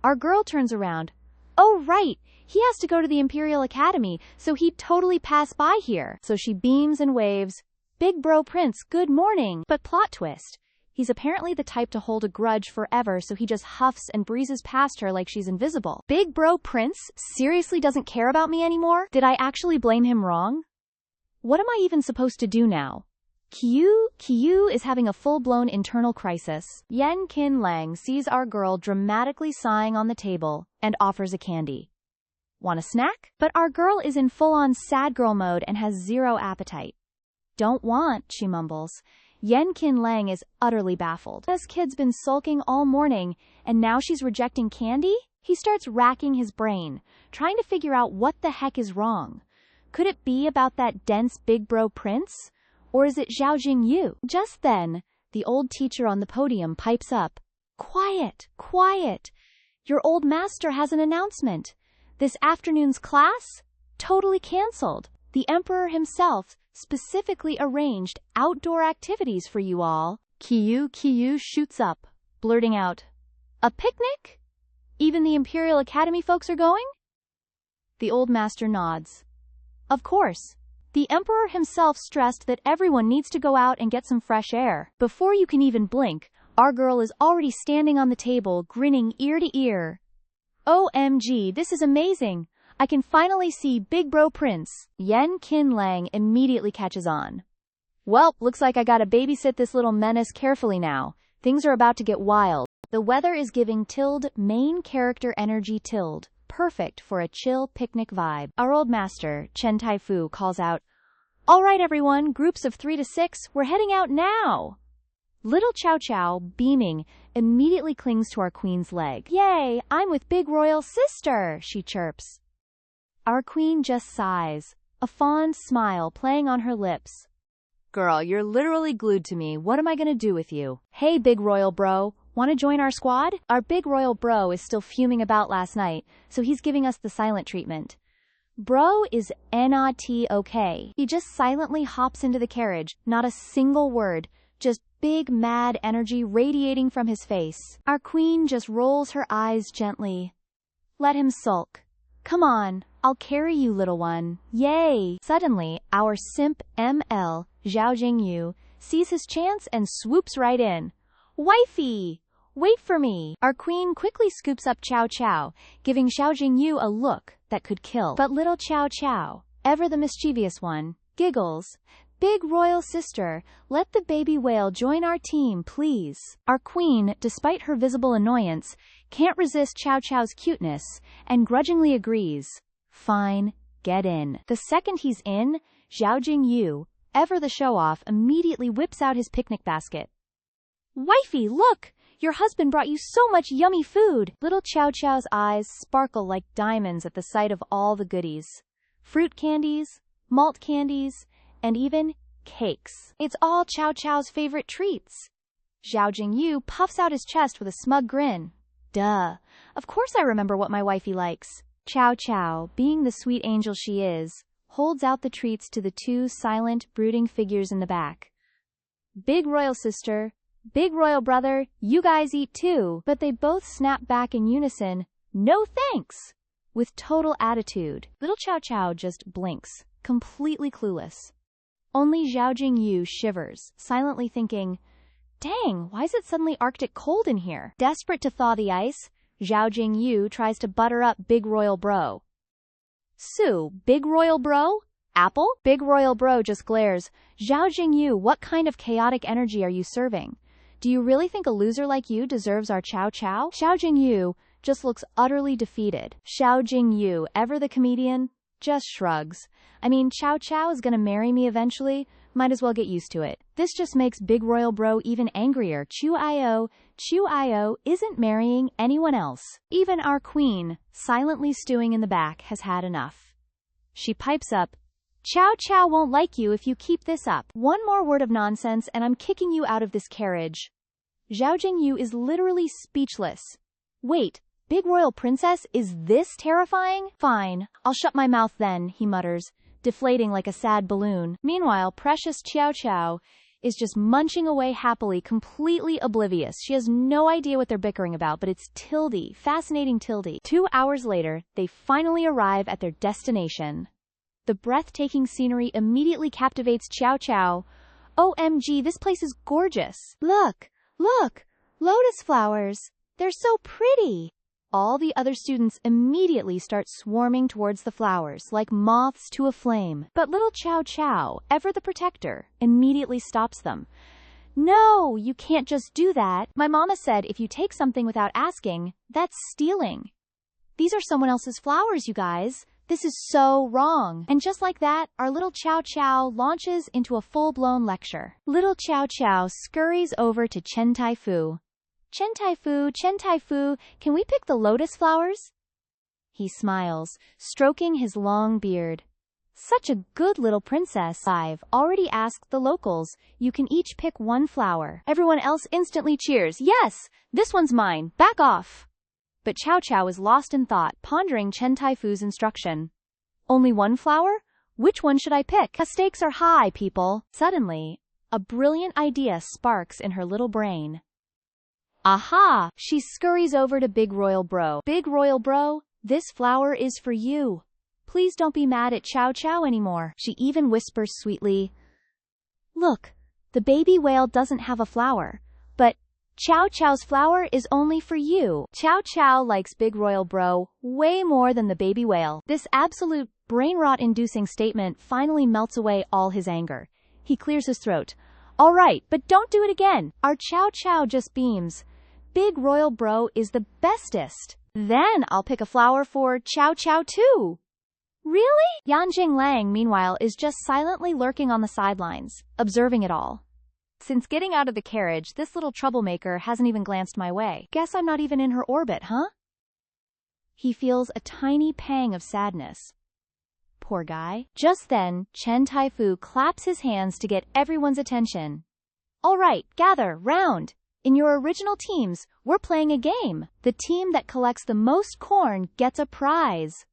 Our girl turns around. "Oh right, he has to go to the Imperial Academy, so he'd totally pass by here." So she beams and waves, "Big Bro Prince, good morning." But plot twist, he's apparently the type to hold a grudge forever, so he just huffs and breezes past her like she's invisible. Big Bro Prince seriously doesn't care about me anymore? Did I actually blame him wrong? What am I even supposed to do now? Kyu is having a full-blown internal crisis. Yen Kin Lang sees our girl dramatically sighing on the table and offers a candy. "Want a snack?" But our girl is in full-on sad girl mode and has zero appetite. "Don't want," she mumbles. Yen Kin Lang is utterly baffled. This kid's been sulking all morning, and now she's rejecting candy? He starts racking his brain, trying to figure out what the heck is wrong. Could it be about that dense Big Bro Prince? Or is it Zhao Jingyu? Just then, the old teacher on the podium pipes up. Quiet! Your old master has an announcement. This afternoon's class? Totally cancelled. The Emperor himself specifically arranged outdoor activities for you all." Kyu shoots up, blurting out, "A picnic? Even the Imperial Academy folks are going?" The old master nods. "Of course. The Emperor himself stressed that everyone needs to go out and get some fresh air." Before you can even blink, our girl is already standing on the table, grinning ear to ear. "OMG, this is amazing. I can finally see Big Bro Prince." Yen Kin Lang immediately catches on. "Well, looks like I gotta babysit this little menace carefully now. Things are about to get wild." The weather is giving main character energy perfect for a chill picnic vibe. Our old master, Chen Taifu, calls out, "All right, everyone, groups of 3 to 6, we're heading out now." Little Chow Chow, beaming, immediately clings to our queen's leg. "Yay, I'm with Big Royal Sister," she chirps. Our queen just sighs, a fond smile playing on her lips. "Girl, you're literally glued to me. What am I gonna do with you?" "Hey, Big Royal Bro, want to join our squad?" Our Big Royal Bro is still fuming about last night, so he's giving us the silent treatment. Bro is not okay. He just silently hops into the carriage, not a single word, just big mad energy radiating from his face. Our queen just rolls her eyes gently. Let him sulk. Come on, I'll carry you, little one. Yay! Suddenly, our simp ML, Zhao Jingyu, sees his chance and swoops right in. Wifey! Wait for me! Our queen quickly scoops up Chow Chow, giving Zhao Jingyu a look that could kill. But little Chow Chow, ever the mischievous one, giggles. Big royal sister, let the baby whale join our team, please. Our queen, despite her visible annoyance, can't resist Chow Chow's cuteness, and grudgingly agrees. Fine, get in. The second he's in, Zhao Jingyu, ever the show-off, immediately whips out his picnic basket. Wifey, look! Your husband brought you so much yummy food! Little Chow Chow's eyes sparkle like diamonds at the sight of all the goodies. Fruit candies, malt candies, and even cakes. It's all Chow Chow's favorite treats. Zhao Jingyu puffs out his chest with a smug grin. Duh. Of course I remember what my wifey likes. Chow Chow, being the sweet angel she is, holds out the treats to the two silent, brooding figures in the back. Big royal sister, big royal brother, you guys eat too. But they both snap back in unison, no thanks, with total attitude. Little Chow Chow just blinks, completely clueless. Only Zhao Jingyu shivers, silently thinking, dang, why is it suddenly Arctic cold in here? Desperate to thaw the ice, Zhao Jingyu tries to butter up Big Royal Bro. Sue, Big Royal Bro? Apple? Big Royal Bro just glares. Zhao Jingyu, what kind of chaotic energy are you serving? Do you really think a loser like you deserves our Chow Chow? Zhao Jingyu just looks utterly defeated. Zhao Jingyu, ever the comedian, just shrugs. I mean, Chow Chow is gonna marry me eventually. Might as well get used to it. This just makes Big Royal Bro even angrier. Chu-I-O isn't marrying anyone else. Even our queen, silently stewing in the back, has had enough. She pipes up, Chow Chow won't like you if you keep this up. One more word of nonsense and I'm kicking you out of this carriage. Zhao Jingyu is literally speechless. Wait, Big Royal Princess, is this terrifying? Fine, I'll shut my mouth then, he mutters, deflating like a sad balloon. Meanwhile, precious Chow Chow is just munching away happily, completely oblivious. She has no idea what they're bickering about, but it's Tildy, fascinating Tildy. 2 hours later, they finally arrive at their destination. The breathtaking scenery immediately captivates Chow Chow. OMG, this place is gorgeous. Look, lotus flowers. They're so pretty. All the other students immediately start swarming towards the flowers like moths to a flame. But little Chow Chow, ever the protector, immediately stops them. No, you can't just do that. My mama said if you take something without asking, that's stealing. These are someone else's flowers, you guys. This is so wrong. And just like that, our little Chow Chow launches into a full-blown lecture. Little Chow Chow scurries over to Chen Taifu. Chen Taifu, can we pick the lotus flowers? He smiles, stroking his long beard. Such a good little princess. I've already asked the locals. You can each pick one flower. Everyone else instantly cheers. Yes, this one's mine. Back off. But Chow Chow is lost in thought, pondering Chen Taifu's instruction. Only one flower? Which one should I pick? The stakes are high, people. Suddenly, a brilliant idea sparks in her little brain. Aha! She scurries over to Big Royal Bro. Big Royal Bro, this flower is for you. Please don't be mad at Chow Chow anymore. She even whispers sweetly, look, the baby whale doesn't have a flower, but Chow Chow's flower is only for you. Chow Chow likes Big Royal Bro way more than the baby whale. This absolute brain-rot-inducing statement finally melts away all his anger. He clears his throat. All right, but don't do it again. Our Chow Chow just beams. Big Royal Bro is the bestest. Then I'll pick a flower for Chow Chow too. Really? Yanjing Lang, meanwhile, is just silently lurking on the sidelines, observing it all. Since getting out of the carriage, this little troublemaker hasn't even glanced my way. Guess I'm not even in her orbit, huh? He feels a tiny pang of sadness. Poor guy. Just then, Chen Taifu claps his hands to get everyone's attention. All right, gather, round. In your original teams, we're playing a game. The team that collects the most corn gets a prize.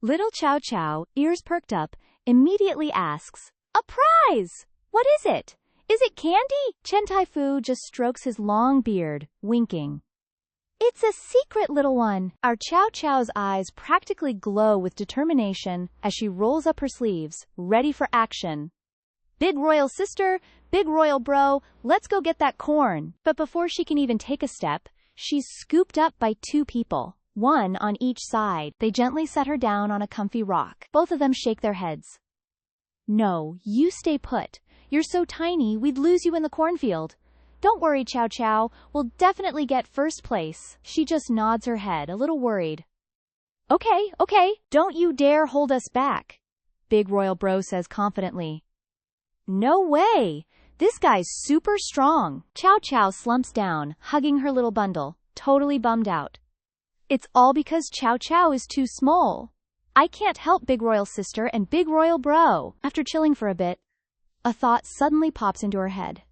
Little Chow Chow, ears perked up, immediately asks, a prize? What is it? Is it candy? Chen Taifu just strokes his long beard, winking. It's a secret, little one. Our Chow Chow's eyes practically glow with determination as she rolls up her sleeves, ready for action. Big royal sister, big royal bro, let's go get that corn. But before she can even take a step, she's scooped up by two people, one on each side. They gently set her down on a comfy rock. Both of them shake their heads. No, you stay put. You're so tiny, we'd lose you in the cornfield. Don't worry, Chow Chow, we'll definitely get first place. She just nods her head, a little worried. Okay, don't you dare hold us back, Big Royal Bro says confidently. No way! This guy's super strong. Chow Chow slumps down, hugging her little bundle, totally bummed out. It's all because Chow Chow is too small. I can't help Big Royal Sister and Big Royal Bro. After chilling for a bit, a thought suddenly pops into her head.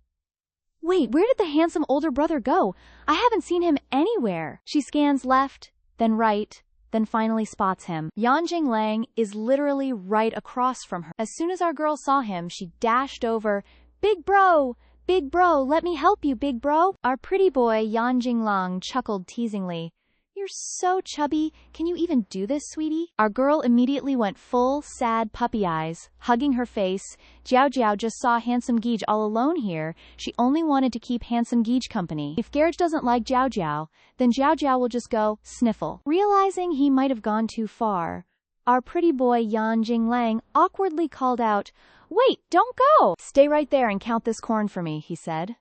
Wait, where did the handsome older brother go? I haven't seen him anywhere. She scans left, then right, then finally spots him. Yanjing Lang is literally right across from her. As soon as our girl saw him, she dashed over. Big bro, let me help you, big bro. Our pretty boy Yanjing Lang chuckled teasingly. You're so chubby. Can you even do this, sweetie? Our girl immediately went full, sad puppy eyes, hugging her face. Jiao Jiao just saw Handsome Geej all alone here. She only wanted to keep Handsome Geej company. If Garage doesn't like Jiao Jiao, then Jiao Jiao will just go, sniffle. Realizing he might have gone too far, our pretty boy Yan Jinglang awkwardly called out, Wait, don't go! Stay right there and count this corn for me, he said.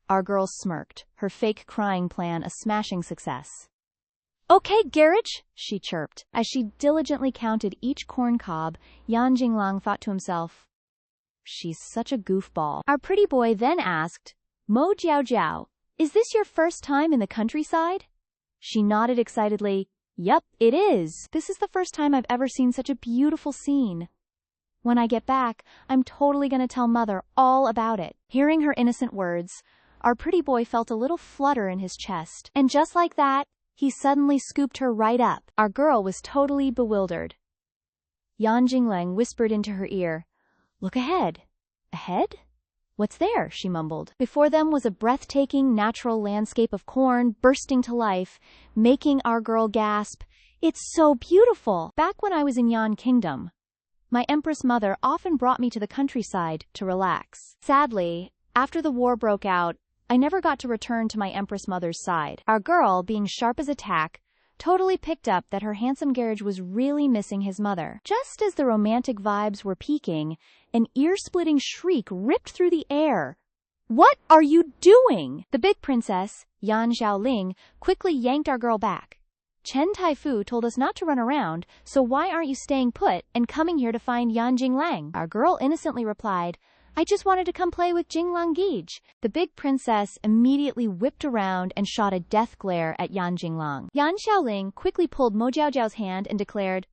Our girl smirked, her fake crying plan a smashing success. Okay, Garage, she chirped. As she diligently counted each corn cob, Yan Jinglang thought to himself, she's such a goofball. Our pretty boy then asked, Mo Jiao Jiao, is this your first time in the countryside? She nodded excitedly. Yup, it is. This is the first time I've ever seen such a beautiful scene. When I get back, I'm totally gonna tell Mother all about it. Hearing her innocent words, our pretty boy felt a little flutter in his chest. And just like that, he suddenly scooped her right up. Our girl was totally bewildered. Yan Jinglang whispered into her ear, Look ahead. Ahead? What's there? She mumbled. Before them was a breathtaking natural landscape of corn bursting to life, making our girl gasp, It's so beautiful! Back when I was in Yan Kingdom, my Empress Mother often brought me to the countryside to relax. Sadly, after the war broke out, I never got to return to my Empress Mother's side. Our girl, being sharp as a tack, totally picked up that her handsome Garage was really missing his mother. Just as the romantic vibes were peaking, an ear-splitting shriek ripped through the air. What are you doing? The big princess, Yan Xiaoling, quickly yanked our girl back. Chen Taifu told us not to run around, so why aren't you staying put and coming here to find Yan Jinglang? Our girl innocently replied, I just wanted to come play with Jinglang Geej. The big princess immediately whipped around and shot a death glare at Yan Jinglang. Yan Xiaoling quickly pulled Mo Jiao Jiao's hand and declared,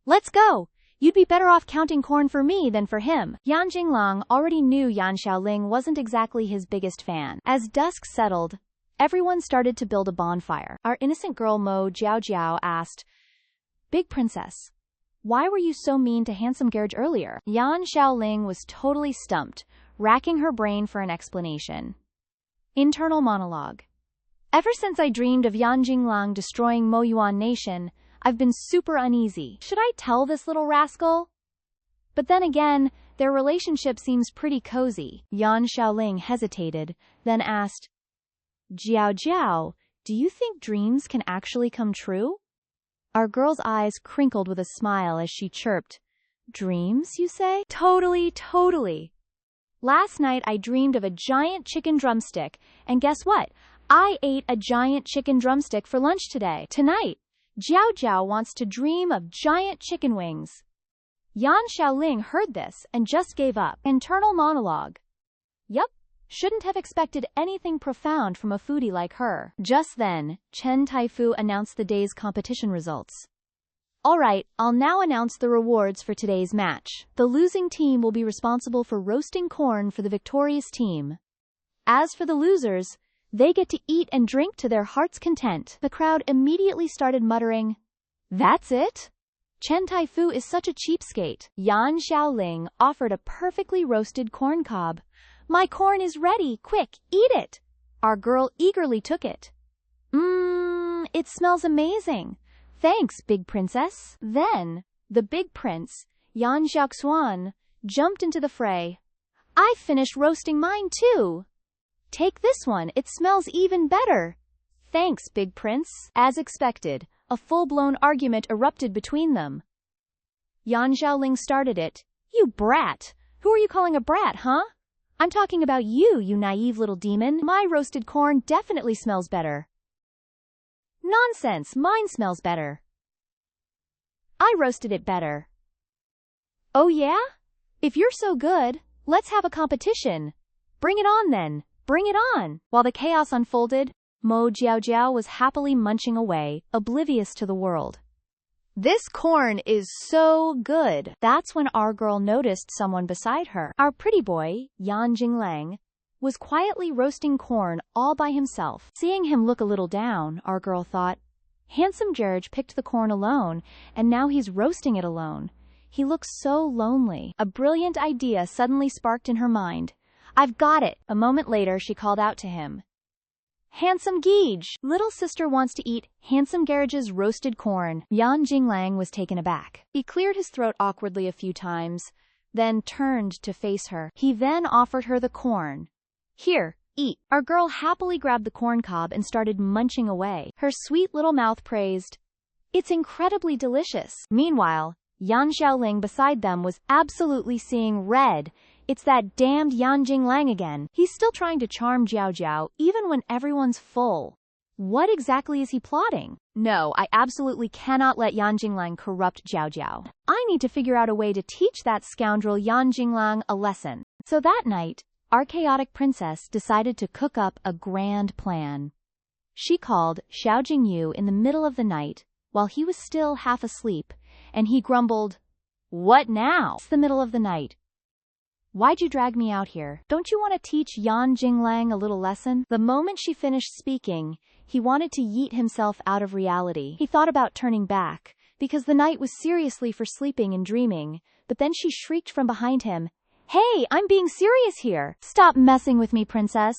Let's go! You'd be better off counting corn for me than for him. Yan Jinglang already knew Yan Xiaoling wasn't exactly his biggest fan. As dusk settled, everyone started to build a bonfire. Our innocent girl Mo Jiao Jiao asked, Big princess, why were you so mean to Handsome Garage earlier? Yan Xiaoling was totally stumped, racking her brain for an explanation. Internal monologue. Ever since I dreamed of Yan Jinglang destroying Mo Yuan Nation, I've been super uneasy. Should I tell this little rascal? But then again, their relationship seems pretty cozy. Yan Xiaoling hesitated, then asked, Jiao Jiao, do you think dreams can actually come true? Our girl's eyes crinkled with a smile as she chirped, Dreams, you say? Totally. Last night I dreamed of a giant chicken drumstick, and guess what? I ate a giant chicken drumstick for lunch today. Tonight, Jiao Jiao wants to dream of giant chicken wings. Yan Xiaoling heard this and just gave up. Internal monologue. Yup. Shouldn't have expected anything profound from a foodie like her. Just then, Chen Taifu announced the day's competition results. Alright, I'll now announce the rewards for today's match. The losing team will be responsible for roasting corn for the victorious team. As for the losers, they get to eat and drink to their heart's content. The crowd immediately started muttering, That's it? Chen Taifu is such a cheapskate. Yan Xiaoling offered a perfectly roasted corn cob. My corn is ready, quick, eat it! Our girl eagerly took it. It smells amazing. Thanks, big princess. Then, the big prince, Yan Xiaoxuan, jumped into the fray. I finished roasting mine too. Take this one, it smells even better. Thanks, big prince. As expected, a full-blown argument erupted between them. Yan Xiaoling started it. You brat! Who are you calling a brat, huh? I'm talking about you, you naive little demon. My roasted corn definitely smells better. Nonsense, mine smells better. I roasted it better. Oh yeah? If you're so good, let's have a competition. Bring it on then, bring it on. While the chaos unfolded, Mo Jiaojiao was happily munching away, oblivious to the world. This corn is so good. That's when our girl noticed someone beside her. Our pretty boy, Yan Jinglang, was quietly roasting corn all by himself. Seeing him look a little down, our girl thought, handsome George picked the corn alone, and now he's roasting it alone. He looks so lonely. A brilliant idea suddenly sparked in her mind. I've got it. A moment later, she called out to him. Handsome Gage, little sister wants to eat Handsome Garage's roasted corn. Yan Jinglang was taken aback. He cleared his throat awkwardly a few times, then turned to face her. He then offered her the corn. Here, eat. Our girl happily grabbed the corn cob and started munching away. Her sweet little mouth praised, it's incredibly delicious. Meanwhile, Yan Xiaoling beside them was absolutely seeing red. It's that damned Yan Jinglang again. He's still trying to charm Jiao Jiao, even when everyone's full. What exactly is he plotting? No, I absolutely cannot let Yan Jinglang corrupt Jiao Jiao. I need to figure out a way to teach that scoundrel Yan Jinglang a lesson. So that night, our chaotic princess decided to cook up a grand plan. She called Xiao Jingyu in the middle of the night, while he was still half asleep, and he grumbled, What now? It's the middle of the night. Why'd you drag me out here? Don't you want to teach Yan Jinglang a little lesson? The moment she finished speaking, he wanted to yeet himself out of reality. He thought about turning back, because the night was seriously for sleeping and dreaming, but then she shrieked from behind him, Hey, I'm being serious here. Stop messing with me, princess.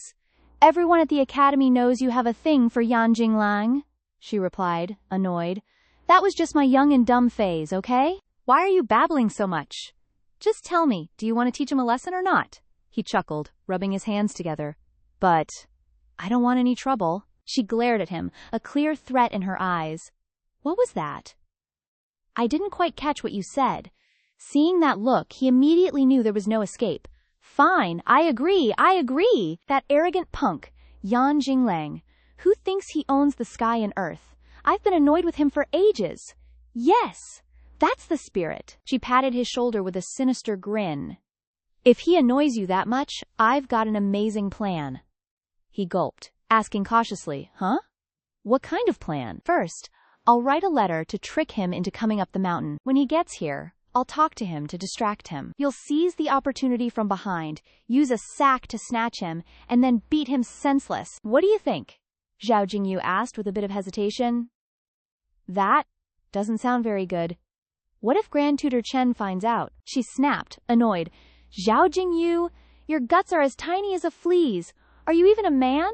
Everyone at the academy knows you have a thing for Yan Jinglang, she replied, annoyed. That was just my young and dumb phase, okay? Why are you babbling so much? Just tell me, do you want to teach him a lesson or not? He chuckled, rubbing his hands together. But I don't want any trouble. She glared at him, a clear threat in her eyes. What was that? I didn't quite catch what you said. Seeing that look, he immediately knew there was no escape. Fine, I agree. That arrogant punk, Yan Jinglang, who thinks he owns the sky and earth. I've been annoyed with him for ages. Yes. That's the spirit. She patted his shoulder with a sinister grin. If he annoys you that much, I've got an amazing plan. He gulped, asking cautiously, Huh? What kind of plan? First, I'll write a letter to trick him into coming up the mountain. When he gets here, I'll talk to him to distract him. You'll seize the opportunity from behind, use a sack to snatch him, and then beat him senseless. What do you think? Zhao Jingyu asked with a bit of hesitation. That doesn't sound very good. What if Grand Tutor Chen finds out? She snapped, annoyed. Zhao Jingyu, your guts are as tiny as a flea's. Are you even a man?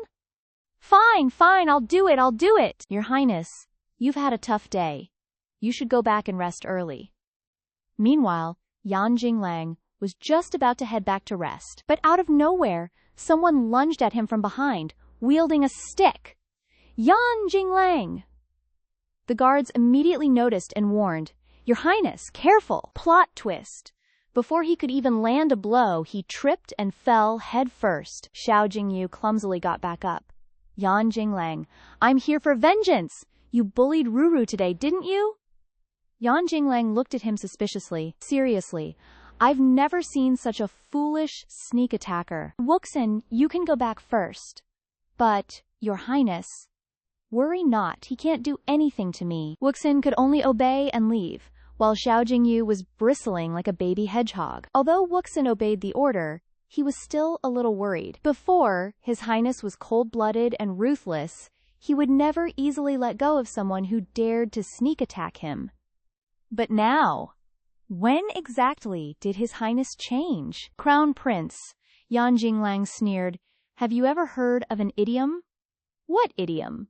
Fine, I'll do it. Your Highness, you've had a tough day. You should go back and rest early. Meanwhile, Yan Jinglang was just about to head back to rest. But out of nowhere, someone lunged at him from behind, wielding a stick. Yan Jinglang! The guards immediately noticed and warned, Your Highness, careful! Plot twist. Before he could even land a blow, he tripped and fell head first. Xiao Jingyu clumsily got back up. Yan Jinglang, I'm here for vengeance! You bullied Ruru today, didn't you? Yan Jinglang looked at him suspiciously. Seriously, I've never seen such a foolish sneak attacker. Wuxin, you can go back first. But, Your Highness, worry not, he can't do anything to me. Wuxin could only obey and leave, while Xiao Jingyu was bristling like a baby hedgehog. Although Wuxin obeyed the order, he was still a little worried. Before, His Highness was cold-blooded and ruthless, he would never easily let go of someone who dared to sneak attack him. But now, when exactly did His Highness change? Crown Prince, Yan Jinglang sneered, have you ever heard of an idiom? What idiom?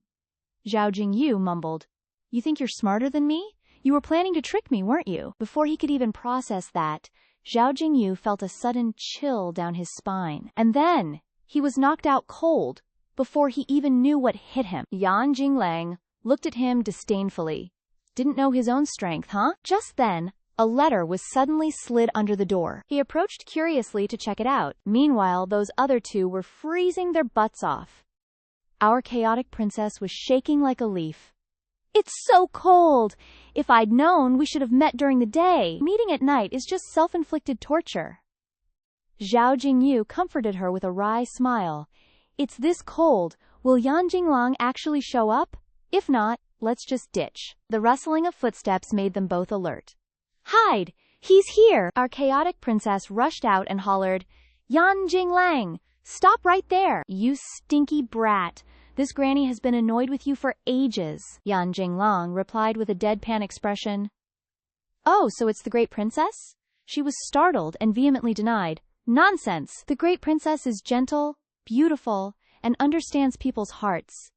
Zhao Jingyu mumbled. You think you're smarter than me? You were planning to trick me, weren't you? Before he could even process that, Zhao Jingyu felt a sudden chill down his spine. And then, he was knocked out cold, before he even knew what hit him. Yan Jinglang looked at him disdainfully. Didn't know his own strength, huh? Just then, a letter was suddenly slid under the door. He approached curiously to check it out. Meanwhile, those other two were freezing their butts off. Our chaotic princess was shaking like a leaf. It's so cold! If I'd known, we should have met during the day. Meeting at night is just self-inflicted torture. Zhao Jingyu comforted her with a wry smile. It's this cold. Will Yan Jinglang actually show up? If not, let's just ditch. The rustling of footsteps made them both alert. Hide! He's here! Our chaotic princess rushed out and hollered, Yan Jinglang! Stop right there! You stinky brat! This granny has been annoyed with you for ages. Yan Jinglang replied with a deadpan expression. Oh, so it's the great princess? She was startled and vehemently denied. Nonsense! The great princess is gentle, beautiful, and understands people's hearts.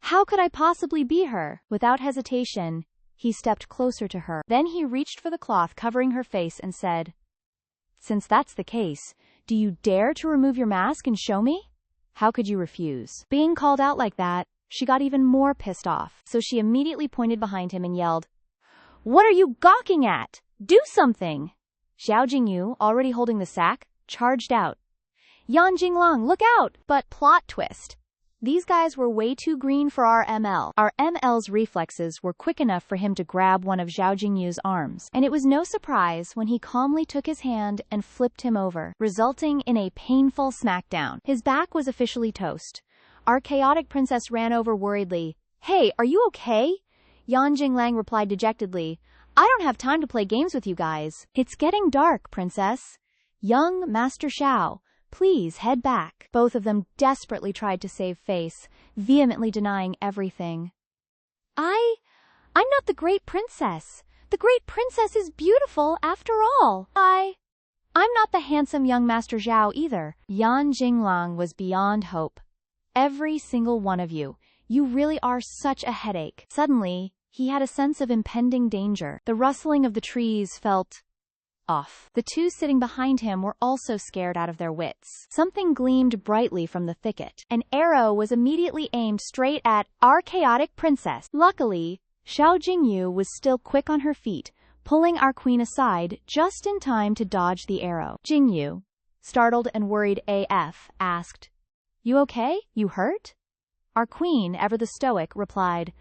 How could I possibly be her? Without hesitation, he stepped closer to her. Then he reached for the cloth covering her face and said, Since that's the case, do you dare to remove your mask and show me? How could you refuse? Being called out like that, she got even more pissed off. So she immediately pointed behind him and yelled, What are you gawking at? Do something! Zhao Jingyu, already holding the sack, charged out. Yan Jinglang, look out! But plot twist. These guys were way too green for our ML. Our ML's reflexes were quick enough for him to grab one of Zhao Jingyu's arms, and it was no surprise when he calmly took his hand and flipped him over, resulting in a painful smackdown. His back was officially toast. Our chaotic princess ran over worriedly. Hey, are you okay? Yan Jinglang replied dejectedly. I don't have time to play games with you guys. It's getting dark, princess. Young Master Xiao, please head back. Both of them desperately tried to save face, vehemently denying everything. I'm not the great princess. The great princess is beautiful after all. I'm not the handsome young Master Zhao either. Yan Jinglang was beyond hope. Every single one of you. You really are such a headache. Suddenly, he had a sense of impending danger. The rustling of the trees felt off. The two sitting behind him were also scared out of their wits. Something gleamed brightly from the thicket. An arrow was immediately aimed straight at our chaotic princess. Luckily, Zhao Jingyu was still quick on her feet, pulling our queen aside just in time to dodge the arrow. Jingyu, startled and worried AF, asked, You okay? You hurt? Our queen, ever the stoic, replied,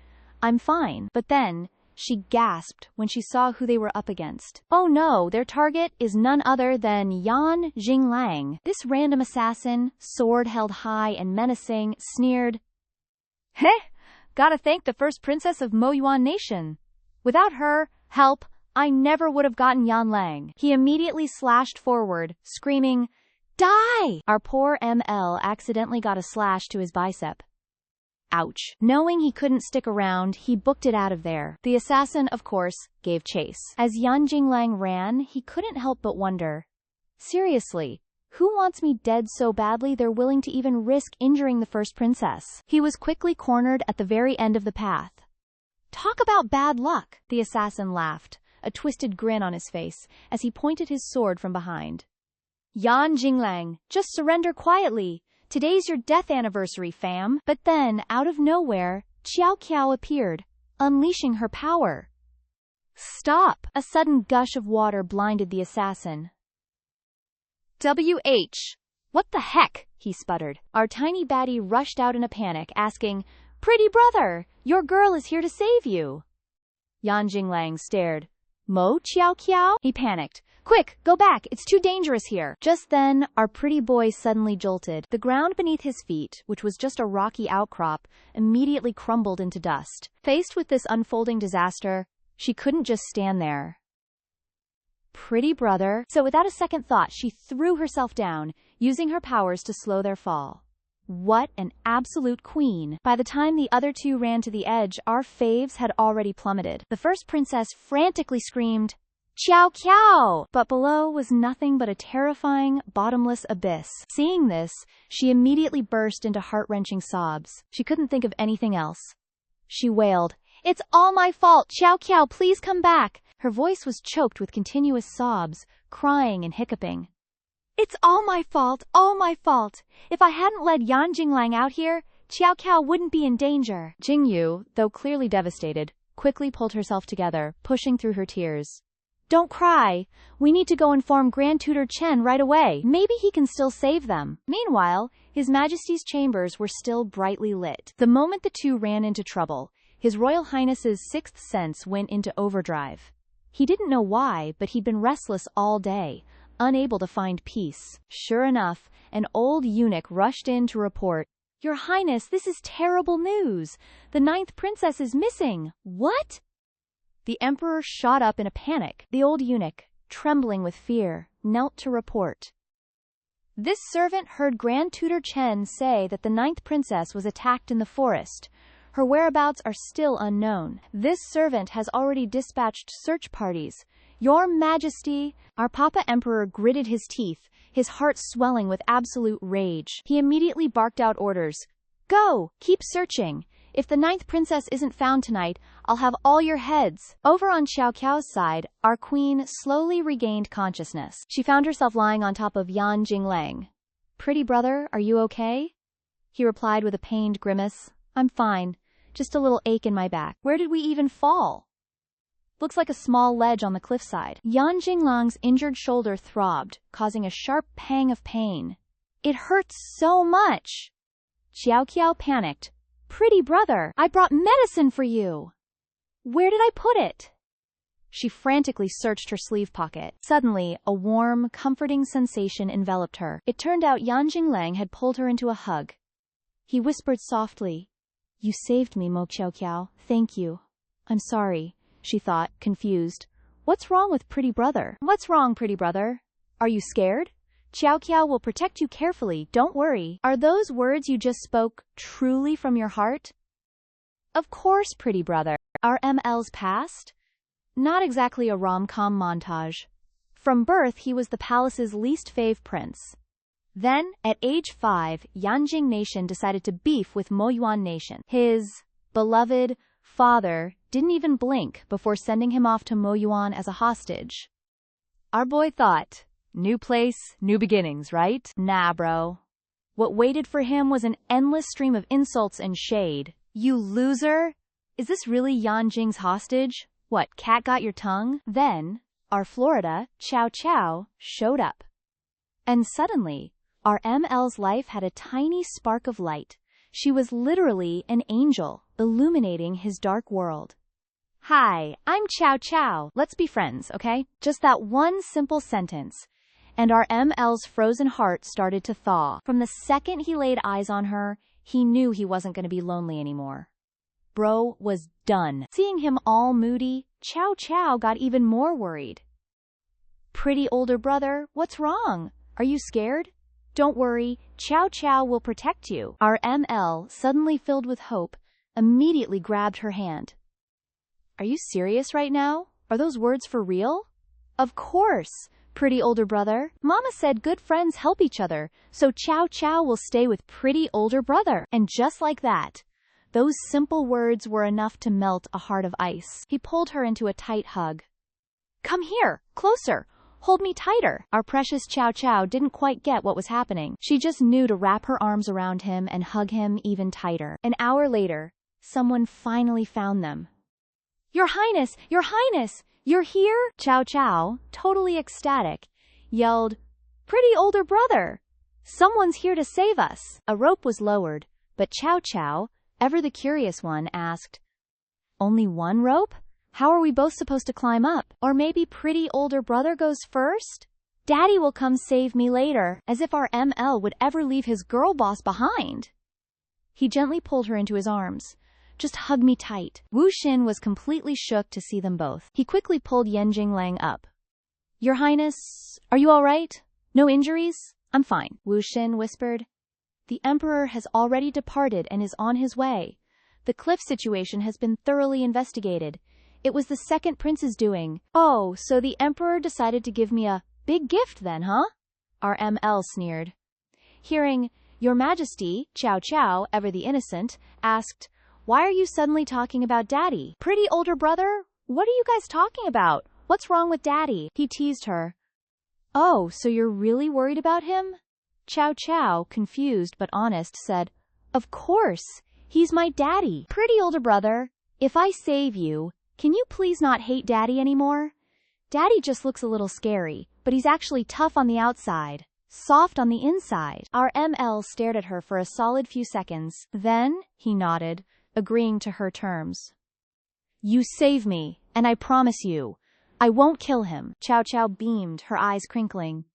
I'm fine. But then, she gasped when she saw who they were up against. Oh no, their target is none other than Yan Jinglang. This random assassin, sword held high and menacing, sneered, Heh! Gotta thank the first princess of Mo Yuan Nation. Without her help, I never would have gotten Yan Lang. He immediately slashed forward, screaming, Die! Our poor ML accidentally got a slash to his bicep. Ouch. Knowing he couldn't stick around, he booked it out of there. The assassin, of course, gave chase. As Yan Jinglang ran, he couldn't help but wonder. Seriously, who wants me dead so badly they're willing to even risk injuring the first princess? He was quickly cornered at the very end of the path. Talk about bad luck, the assassin laughed, a twisted grin on his face, as he pointed his sword from behind. Yan Jinglang, just surrender quietly. Today's your death anniversary, fam. But then, out of nowhere, Qiao Qiao appeared, unleashing her power. Stop! A sudden gush of water blinded the assassin. WH! What the heck? He sputtered. Our tiny baddie rushed out in a panic, asking, Pretty brother, your girl is here to save you. Yan Jinglang stared. Mo Qiao Qiao? He panicked. Quick, go back, it's too dangerous here. Just then, our pretty boy suddenly jolted. The ground beneath his feet, which was just a rocky outcrop, immediately crumbled into dust. Faced with this unfolding disaster, she couldn't just stand there. Pretty brother. So without a second thought, she threw herself down, using her powers to slow their fall. What an absolute queen. By the time the other two ran to the edge, our faves had already plummeted. The first princess frantically screamed, Qiao Qiao! But below was nothing but a terrifying, bottomless abyss. Seeing this, she immediately burst into heart-wrenching sobs. She couldn't think of anything else. she wailed. It's all my fault. Xiao Qiao, please come back. Her voice was choked with continuous sobs, crying and hiccuping. It's all my fault, all my fault. If I hadn't led Yan Jinglang out here, Xiao Qiao wouldn't be in danger. Jingyu, though clearly devastated, quickly pulled herself together, pushing through her tears. Don't cry. We need to go inform Grand Tutor Chen right away. Maybe he can still save them. Meanwhile, His Majesty's chambers were still brightly lit. The moment the two ran into trouble, His Royal Highness's sixth sense went into overdrive. He didn't know why, but he'd been restless all day, unable to find peace. Sure enough, an old eunuch rushed in to report, Your Highness, this is terrible news. The ninth princess is missing. What? The emperor shot up in a panic. The old eunuch, trembling with fear, knelt to report. This servant heard Grand Tutor Chen say that the ninth princess was attacked in the forest. Her whereabouts are still unknown. This servant has already dispatched search parties. Your Majesty! Our Papa Emperor gritted his teeth, his heart swelling with absolute rage. He immediately barked out orders. Go! Keep searching! If the ninth princess isn't found tonight, I'll have all your heads. Over on Xiao Qiao's side, our queen slowly regained consciousness. She found herself lying on top of Yan Jinglang. Pretty brother, are you okay? He replied with a pained grimace. I'm fine. Just a little ache in my back. Where did we even fall? Looks like a small ledge on the cliffside. Yan Jinglang's injured shoulder throbbed, causing a sharp pang of pain. It hurts so much. Xiao Qiao panicked. Pretty brother, I brought medicine for you. Where did I put it? She frantically searched her sleeve pocket. Suddenly, a warm, comforting sensation enveloped her. It turned out Yan Jinglang had pulled her into a hug. He whispered softly, You saved me, Mo Xiao Qiao. Thank you. I'm sorry, she thought, confused. What's wrong with pretty brother? What's wrong, pretty brother? Are you scared? Xiao Qiao will protect you carefully, don't worry. Are those words you just spoke truly from your heart? Of course, pretty brother. Are ML's past? Not exactly a rom-com montage. From birth, he was the palace's least fave prince. Then, at age 5, Yanjing Nation decided to beef with Moyuan Nation. His beloved father didn't even blink before sending him off to Moyuan as a hostage. Our boy thought, new place, new beginnings, right? Nah, bro. What waited for him was an endless stream of insults and shade. You loser! Is this really Yanjing's hostage? What, cat got your tongue? Then, our Florida, Chow Chow, showed up. And suddenly, our ML's life had a tiny spark of light. She was literally an angel, illuminating his dark world. Hi, I'm Chow Chow. Let's be friends, okay? Just that one simple sentence. And our ML's frozen heart started to thaw. From the second he laid eyes on her, he knew he wasn't going to be lonely anymore. Bro was done. Seeing him all moody, Chow Chow got even more worried. Pretty older brother, what's wrong? Are you scared? Don't worry, Chow Chow will protect you. Our ML, suddenly filled with hope, immediately grabbed her hand. Are you serious right now? Are those words for real? Of course, pretty older brother. Mama said good friends help each other, so Chow Chow will stay with pretty older brother. And just like that, those simple words were enough to melt a heart of ice. He pulled her into a tight hug. Come here, closer. Hold me tighter. Our precious Chow Chow didn't quite get what was happening. She just knew to wrap her arms around him and hug him even tighter. An hour later, someone finally found them. Your Highness! Your Highness! You're here? Chow Chow, totally ecstatic, yelled, Pretty older brother! Someone's here to save us! A rope was lowered, but Chow Chow, ever the curious one, asked, Only one rope? How are we both supposed to climb up? Or maybe pretty older brother goes first? Daddy will come save me later, as if our ML would ever leave his girl boss behind. He gently pulled her into his arms. Just hug me tight. Wu Xin was completely shook to see them both. He quickly pulled Yan Jinglang up. Your Highness, are you all right? No injuries? I'm fine, Wu Xin whispered. The Emperor has already departed and is on his way. The cliff situation has been thoroughly investigated. It was the second prince's doing. Oh, so the Emperor decided to give me a big gift then, huh? Our ML sneered. Hearing, Your Majesty, Chow Chow, ever the innocent, asked, Why are you suddenly talking about Daddy? Pretty older brother? What are you guys talking about? What's wrong with Daddy? He teased her. Oh, so you're really worried about him? Chow Chow, confused but honest, said, Of course. He's my daddy. Pretty older brother, if I save you, can you please not hate Daddy anymore? Daddy just looks a little scary, but he's actually tough on the outside, soft on the inside. Our ML stared at her for a solid few seconds. Then, he nodded, agreeing to her terms. You save me, and I promise you, I won't kill him. Chow Chow beamed, her eyes crinkling.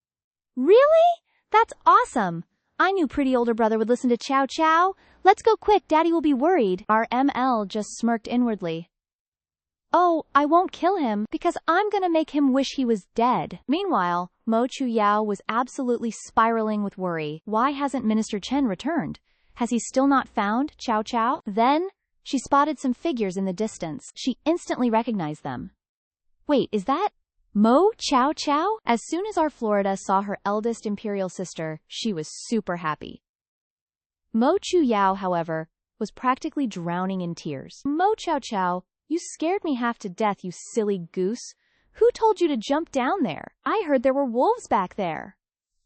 Really? That's awesome. I knew pretty older brother would listen to Chow Chow. Let's go quick, Daddy will be worried. Our ML just smirked inwardly. Oh, I won't kill him, because I'm gonna make him wish he was dead. Meanwhile, Mo Chu Yao was absolutely spiraling with worry. Why hasn't Minister Chen returned? Has he still not found Chow Chow? Then, she spotted some figures in the distance. She instantly recognized them. Wait, is that Mo Chow Chow? As soon as our Florida saw her eldest imperial sister, she was super happy. Mo Chu Yao, however, was practically drowning in tears. Mo Chow Chow, you scared me half to death, you silly goose. Who told you to jump down there? I heard there were wolves back there.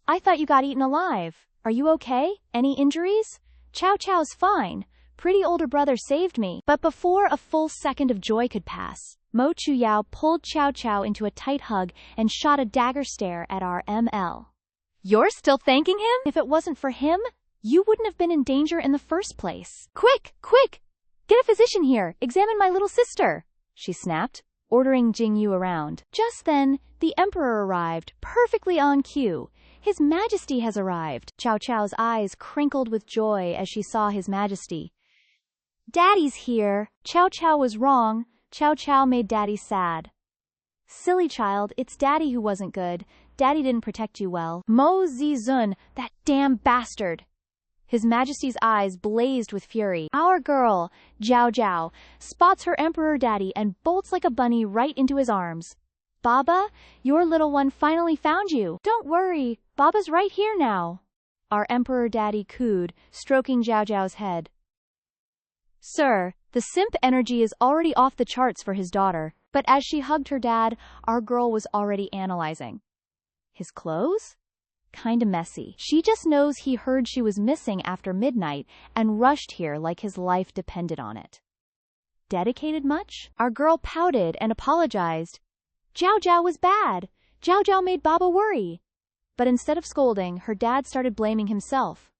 I thought you got eaten alive. Are you okay? Any injuries? Chow Chow's fine. Pretty older brother saved me. But before a full second of joy could pass, Mo Chu Yao pulled Chow Chow into a tight hug and shot a dagger stare at our ML. You're still thanking him? If it wasn't for him, you wouldn't have been in danger in the first place. Quick, quick! Get a physician here. Examine my little sister, she snapped, ordering Jing Yu around. Just then, the Emperor arrived, perfectly on cue. His Majesty has arrived. Chow Chow's eyes crinkled with joy as she saw His Majesty. Daddy's here. Chow Chow was wrong. Chow Chow made Daddy sad. Silly child, it's Daddy who wasn't good. Daddy didn't protect you well. Mo Zizun, that damn bastard. His Majesty's eyes blazed with fury. Our girl, Jiao Jiao, spots her Emperor Daddy and bolts like a bunny right into his arms. Baba, your little one finally found you. Don't worry, Baba's right here now. Our Emperor Daddy cooed, stroking Jiao Jiao's head. Sir, the simp energy is already off the charts for his daughter, but as she hugged her dad, our girl was already analyzing. His clothes? Kinda messy. She just knows he heard she was missing after midnight and rushed here like his life depended on it. Dedicated much? Our girl pouted and apologized. Jiao Jiao was bad. Jiao Jiao made Baba worry. But instead of scolding, her dad started blaming himself.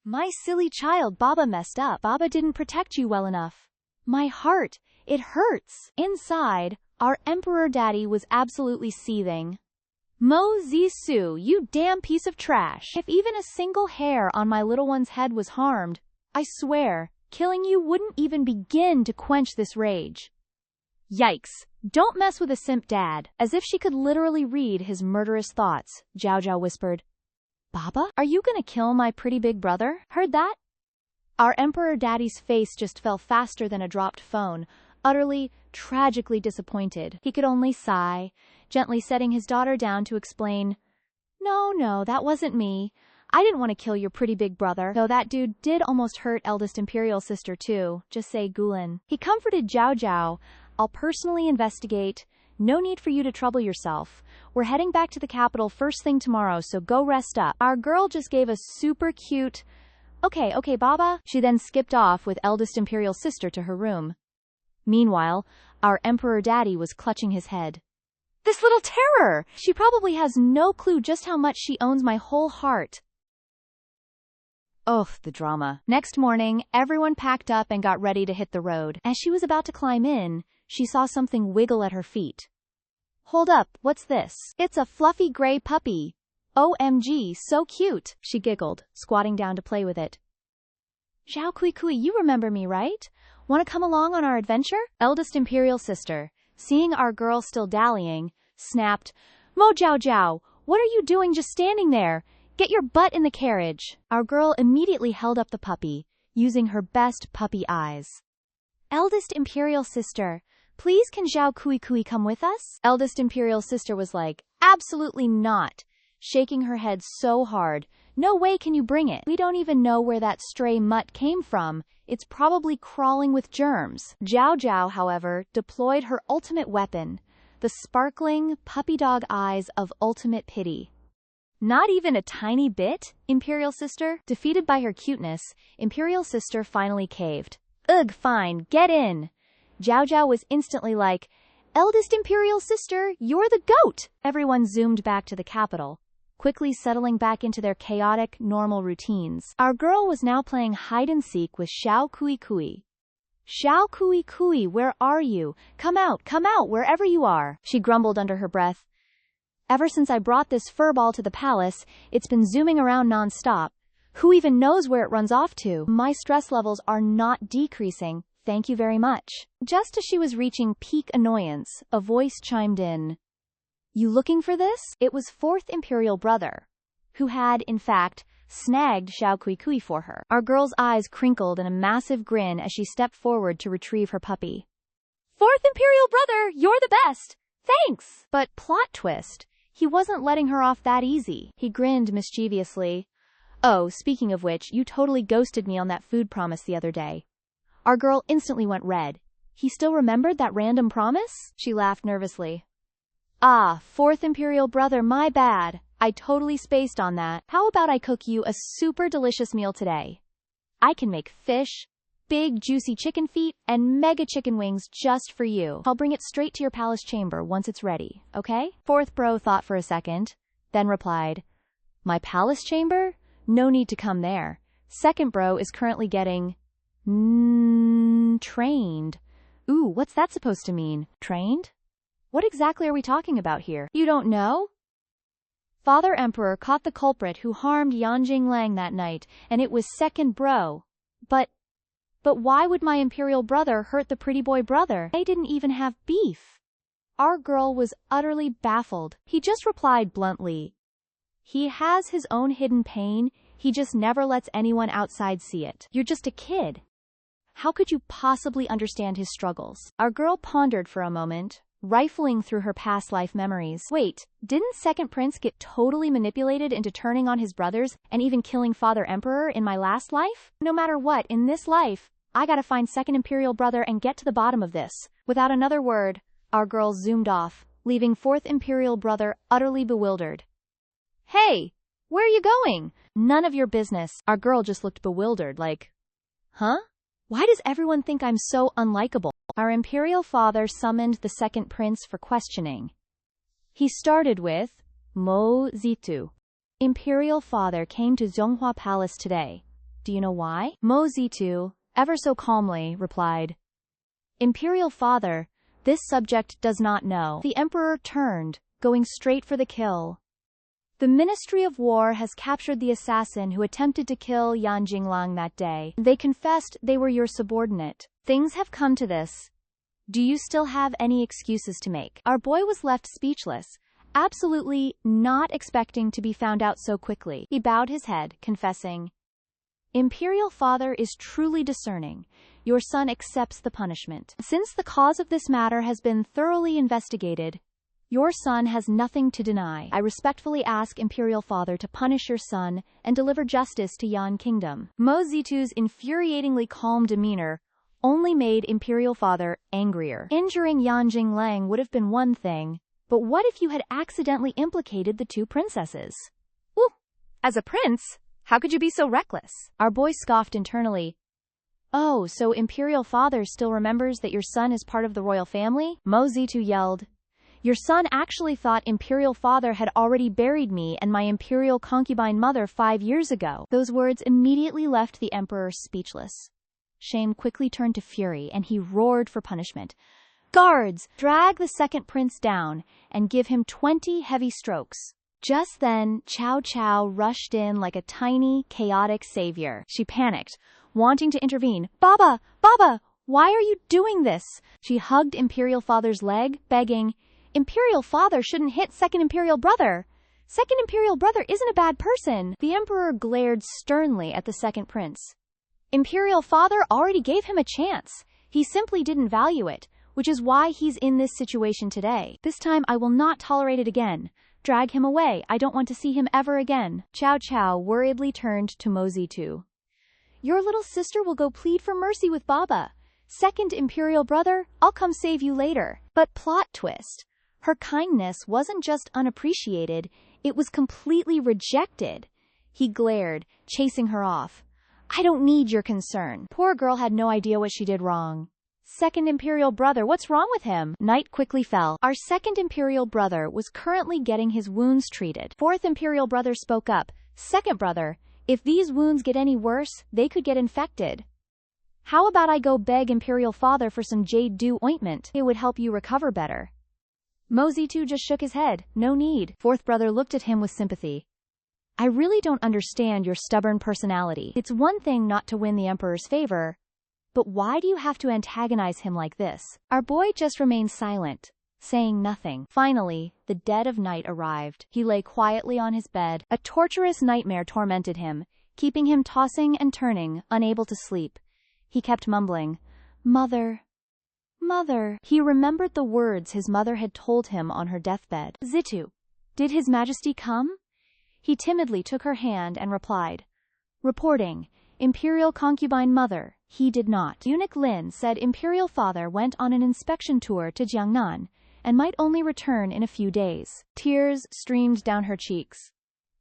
My silly child, Baba messed up. Baba didn't protect you well enough. My heart, it hurts. Inside, our Emperor Daddy was absolutely seething. Mo Zisu, you damn piece of trash. If even a single hair on my little one's head was harmed, I swear, killing you wouldn't even begin to quench this rage. Yikes. Don't mess with a simp dad. As if she could literally read his murderous thoughts, Jiao Jiao whispered. Baba, are you gonna kill my pretty big brother? Heard that? Our Emperor Daddy's face just fell faster than a dropped phone, utterly, tragically disappointed. He could only sigh, gently setting his daughter down to explain, No, that wasn't me. I didn't want to kill your pretty big brother, though that dude did almost hurt eldest imperial sister too, just say Gulen. He comforted Jiao Jiao, I'll personally investigate. No need for you to trouble yourself. We're heading back to the capital first thing tomorrow, so go rest up. Our girl just gave a super cute, Okay, Baba. She then skipped off with eldest imperial sister to her room. Meanwhile, our Emperor Daddy was clutching his head. This little terror! She probably has no clue just how much she owns my whole heart. Ugh, the drama. Next morning, everyone packed up and got ready to hit the road. As she was about to climb in, she saw something wiggle at her feet. Hold up, what's this? It's a fluffy gray puppy. OMG, so cute, she giggled, squatting down to play with it. Zhao Kui, you remember me, right? Want to come along on our adventure? Eldest imperial sister, seeing our girl still dallying, snapped, Mo Jiao Jiao, what are you doing just standing there? Get your butt in the carriage. Our girl immediately held up the puppy, using her best puppy eyes. Eldest imperial sister, please can Zhao Kui come with us? Eldest imperial sister was like, absolutely not. shaking her head so hard. No way can you bring it. We don't even know where that stray mutt came from. It's probably crawling with germs. Zhao Zhao, however, deployed her ultimate weapon, the sparkling, puppy dog eyes of ultimate pity. Not even a tiny bit, Imperial Sister? Defeated by her cuteness, Imperial Sister finally caved. Ugh, fine, get in. Zhao Zhao was instantly like, Eldest Imperial Sister, you're the goat! Everyone zoomed back to the capital, quickly settling back into their chaotic, normal routines. Our girl was now playing hide-and-seek with Xiao Kui Kui. Xiao Kui Kui, where are you? Come out, wherever you are, she grumbled under her breath. Ever since I brought this furball to the palace, it's been zooming around non-stop. Who even knows where it runs off to? My stress levels are not decreasing, thank you very much. Just as she was reaching peak annoyance, a voice chimed in. You looking for this? It was fourth Imperial brother, who had, in fact, snagged Xiao Kui Kui for her. Our girl's eyes crinkled in a massive grin as she stepped forward to retrieve her puppy. Fourth Imperial brother, you're the best! Thanks! But plot twist, he wasn't letting her off that easy. He grinned mischievously. Oh, speaking of which, you totally ghosted me on that food promise the other day. Our girl instantly went red. He still remembered that random promise? She laughed nervously. Ah, fourth Imperial brother, my bad. I totally spaced on that. How about I cook you a super delicious meal today? I can make fish, big juicy chicken feet, and mega chicken wings just for you. I'll bring it straight to your palace chamber once it's ready, okay? Fourth bro thought for a second, then replied, My palace chamber? No need to come there. Second bro is currently getting trained. Ooh, what's that supposed to mean? Trained? What exactly are we talking about here? You don't know? Father Emperor caught the culprit who harmed Yanjing Lang that night, and it was second bro. But why would my Imperial brother hurt the pretty boy brother? They didn't even have beef. Our girl was utterly baffled. He just replied bluntly. He has his own hidden pain, he just never lets anyone outside see it. You're just a kid. How could you possibly understand his struggles? Our girl pondered for a moment, rifling through her past life memories. Wait, didn't Second Prince get totally manipulated into turning on his brothers and even killing Father Emperor in my last life? No matter what, in this life, I gotta find Second Imperial brother and get to the bottom of this. Without another word, our girl zoomed off, leaving Fourth Imperial brother utterly bewildered. Hey, where are you going? None of your business. Our girl just looked bewildered like, huh? Why does everyone think I'm so unlikable? Our Imperial father summoned the Second Prince for questioning. He started with, Mo Zitu. Imperial father came to Zhonghua Palace today. Do you know why? Mo Zitu, ever so calmly, replied. Imperial father, this subject does not know. The Emperor turned, going straight for the kill. The Ministry of War has captured the assassin who attempted to kill Yan Jinglang that day. They confessed they were your subordinate. Things have come to this. Do you still have any excuses to make? Our boy was left speechless, absolutely not expecting to be found out so quickly. He bowed his head, confessing, Imperial father is truly discerning. Your son accepts the punishment. Since the cause of this matter has been thoroughly investigated, your son has nothing to deny. I respectfully ask Imperial Father to punish your son and deliver justice to Yan Kingdom. Mo Zitu's infuriatingly calm demeanor only made Imperial Father angrier. Injuring Yan Jinglang would have been one thing, but what if you had accidentally implicated the two princesses? Ooh, as a prince, how could you be so reckless? Our boy scoffed internally. Oh, so Imperial Father still remembers that your son is part of the royal family? Mo Zitu yelled. Your son actually thought Imperial Father had already buried me and my Imperial concubine mother 5 years ago. Those words immediately left the Emperor speechless. Shame quickly turned to fury, and he roared for punishment. Guards, drag the Second Prince down and give him 20 heavy strokes. Just then, Cao Cao rushed in like a tiny, chaotic savior. She panicked, wanting to intervene. Baba! Baba! Why are you doing this? She hugged Imperial Father's leg, begging, Imperial Father shouldn't hit Second Imperial Brother. Second Imperial Brother isn't a bad person. The Emperor glared sternly at the Second Prince. Imperial Father already gave him a chance. He simply didn't value it, which is why he's in this situation today. This time I will not tolerate it again. Drag him away, I don't want to see him ever again. Chow Chow worriedly turned to Mozitu. Your little sister will go plead for mercy with Baba. Second Imperial brother, I'll come save you later. But plot twist. Her kindness wasn't just unappreciated, it was completely rejected. He glared, chasing her off. I don't need your concern. Poor girl had no idea what she did wrong. Second Imperial brother, what's wrong with him? Night quickly fell. Our second Imperial brother was currently getting his wounds treated. Fourth Imperial brother spoke up. Second brother, if these wounds get any worse, they could get infected. How about I go beg Imperial father for some jade dew ointment? It would help you recover better. Mozitu just shook his head. No need. Fourth brother looked at him with sympathy. I really don't understand your stubborn personality. It's one thing not to win the Emperor's favor, but why do you have to antagonize him like this? Our boy just remained silent, saying nothing. Finally, the dead of night arrived. He lay quietly on his bed. A torturous nightmare tormented him, keeping him tossing and turning, unable to sleep. He kept mumbling, Mother, Mother. He remembered the words his mother had told him on her deathbed. Zitu, did His Majesty come? He timidly took her hand and replied, Reporting, Imperial concubine mother. He did not. Eunuch Lin said Imperial father went on an inspection tour to Jiangnan, and might only return in a few days. Tears streamed down her cheeks.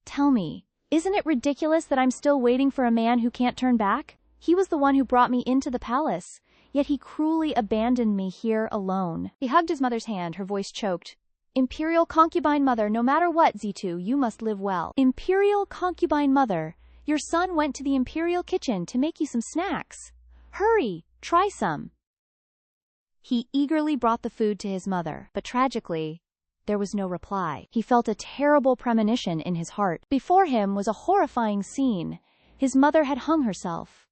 Tell me, isn't it ridiculous that I'm still waiting for a man who can't turn back? He was the one who brought me into the palace, yet he cruelly abandoned me here alone. He hugged his mother's hand, her voice choked. Imperial concubine mother, no matter what, Zitu, you must live well. Imperial concubine mother, your son went to the Imperial kitchen to make you some snacks. Hurry, try some. He eagerly brought the food to his mother, but tragically, there was no reply. He felt a terrible premonition in his heart. Before him was a horrifying scene. His mother had hung herself.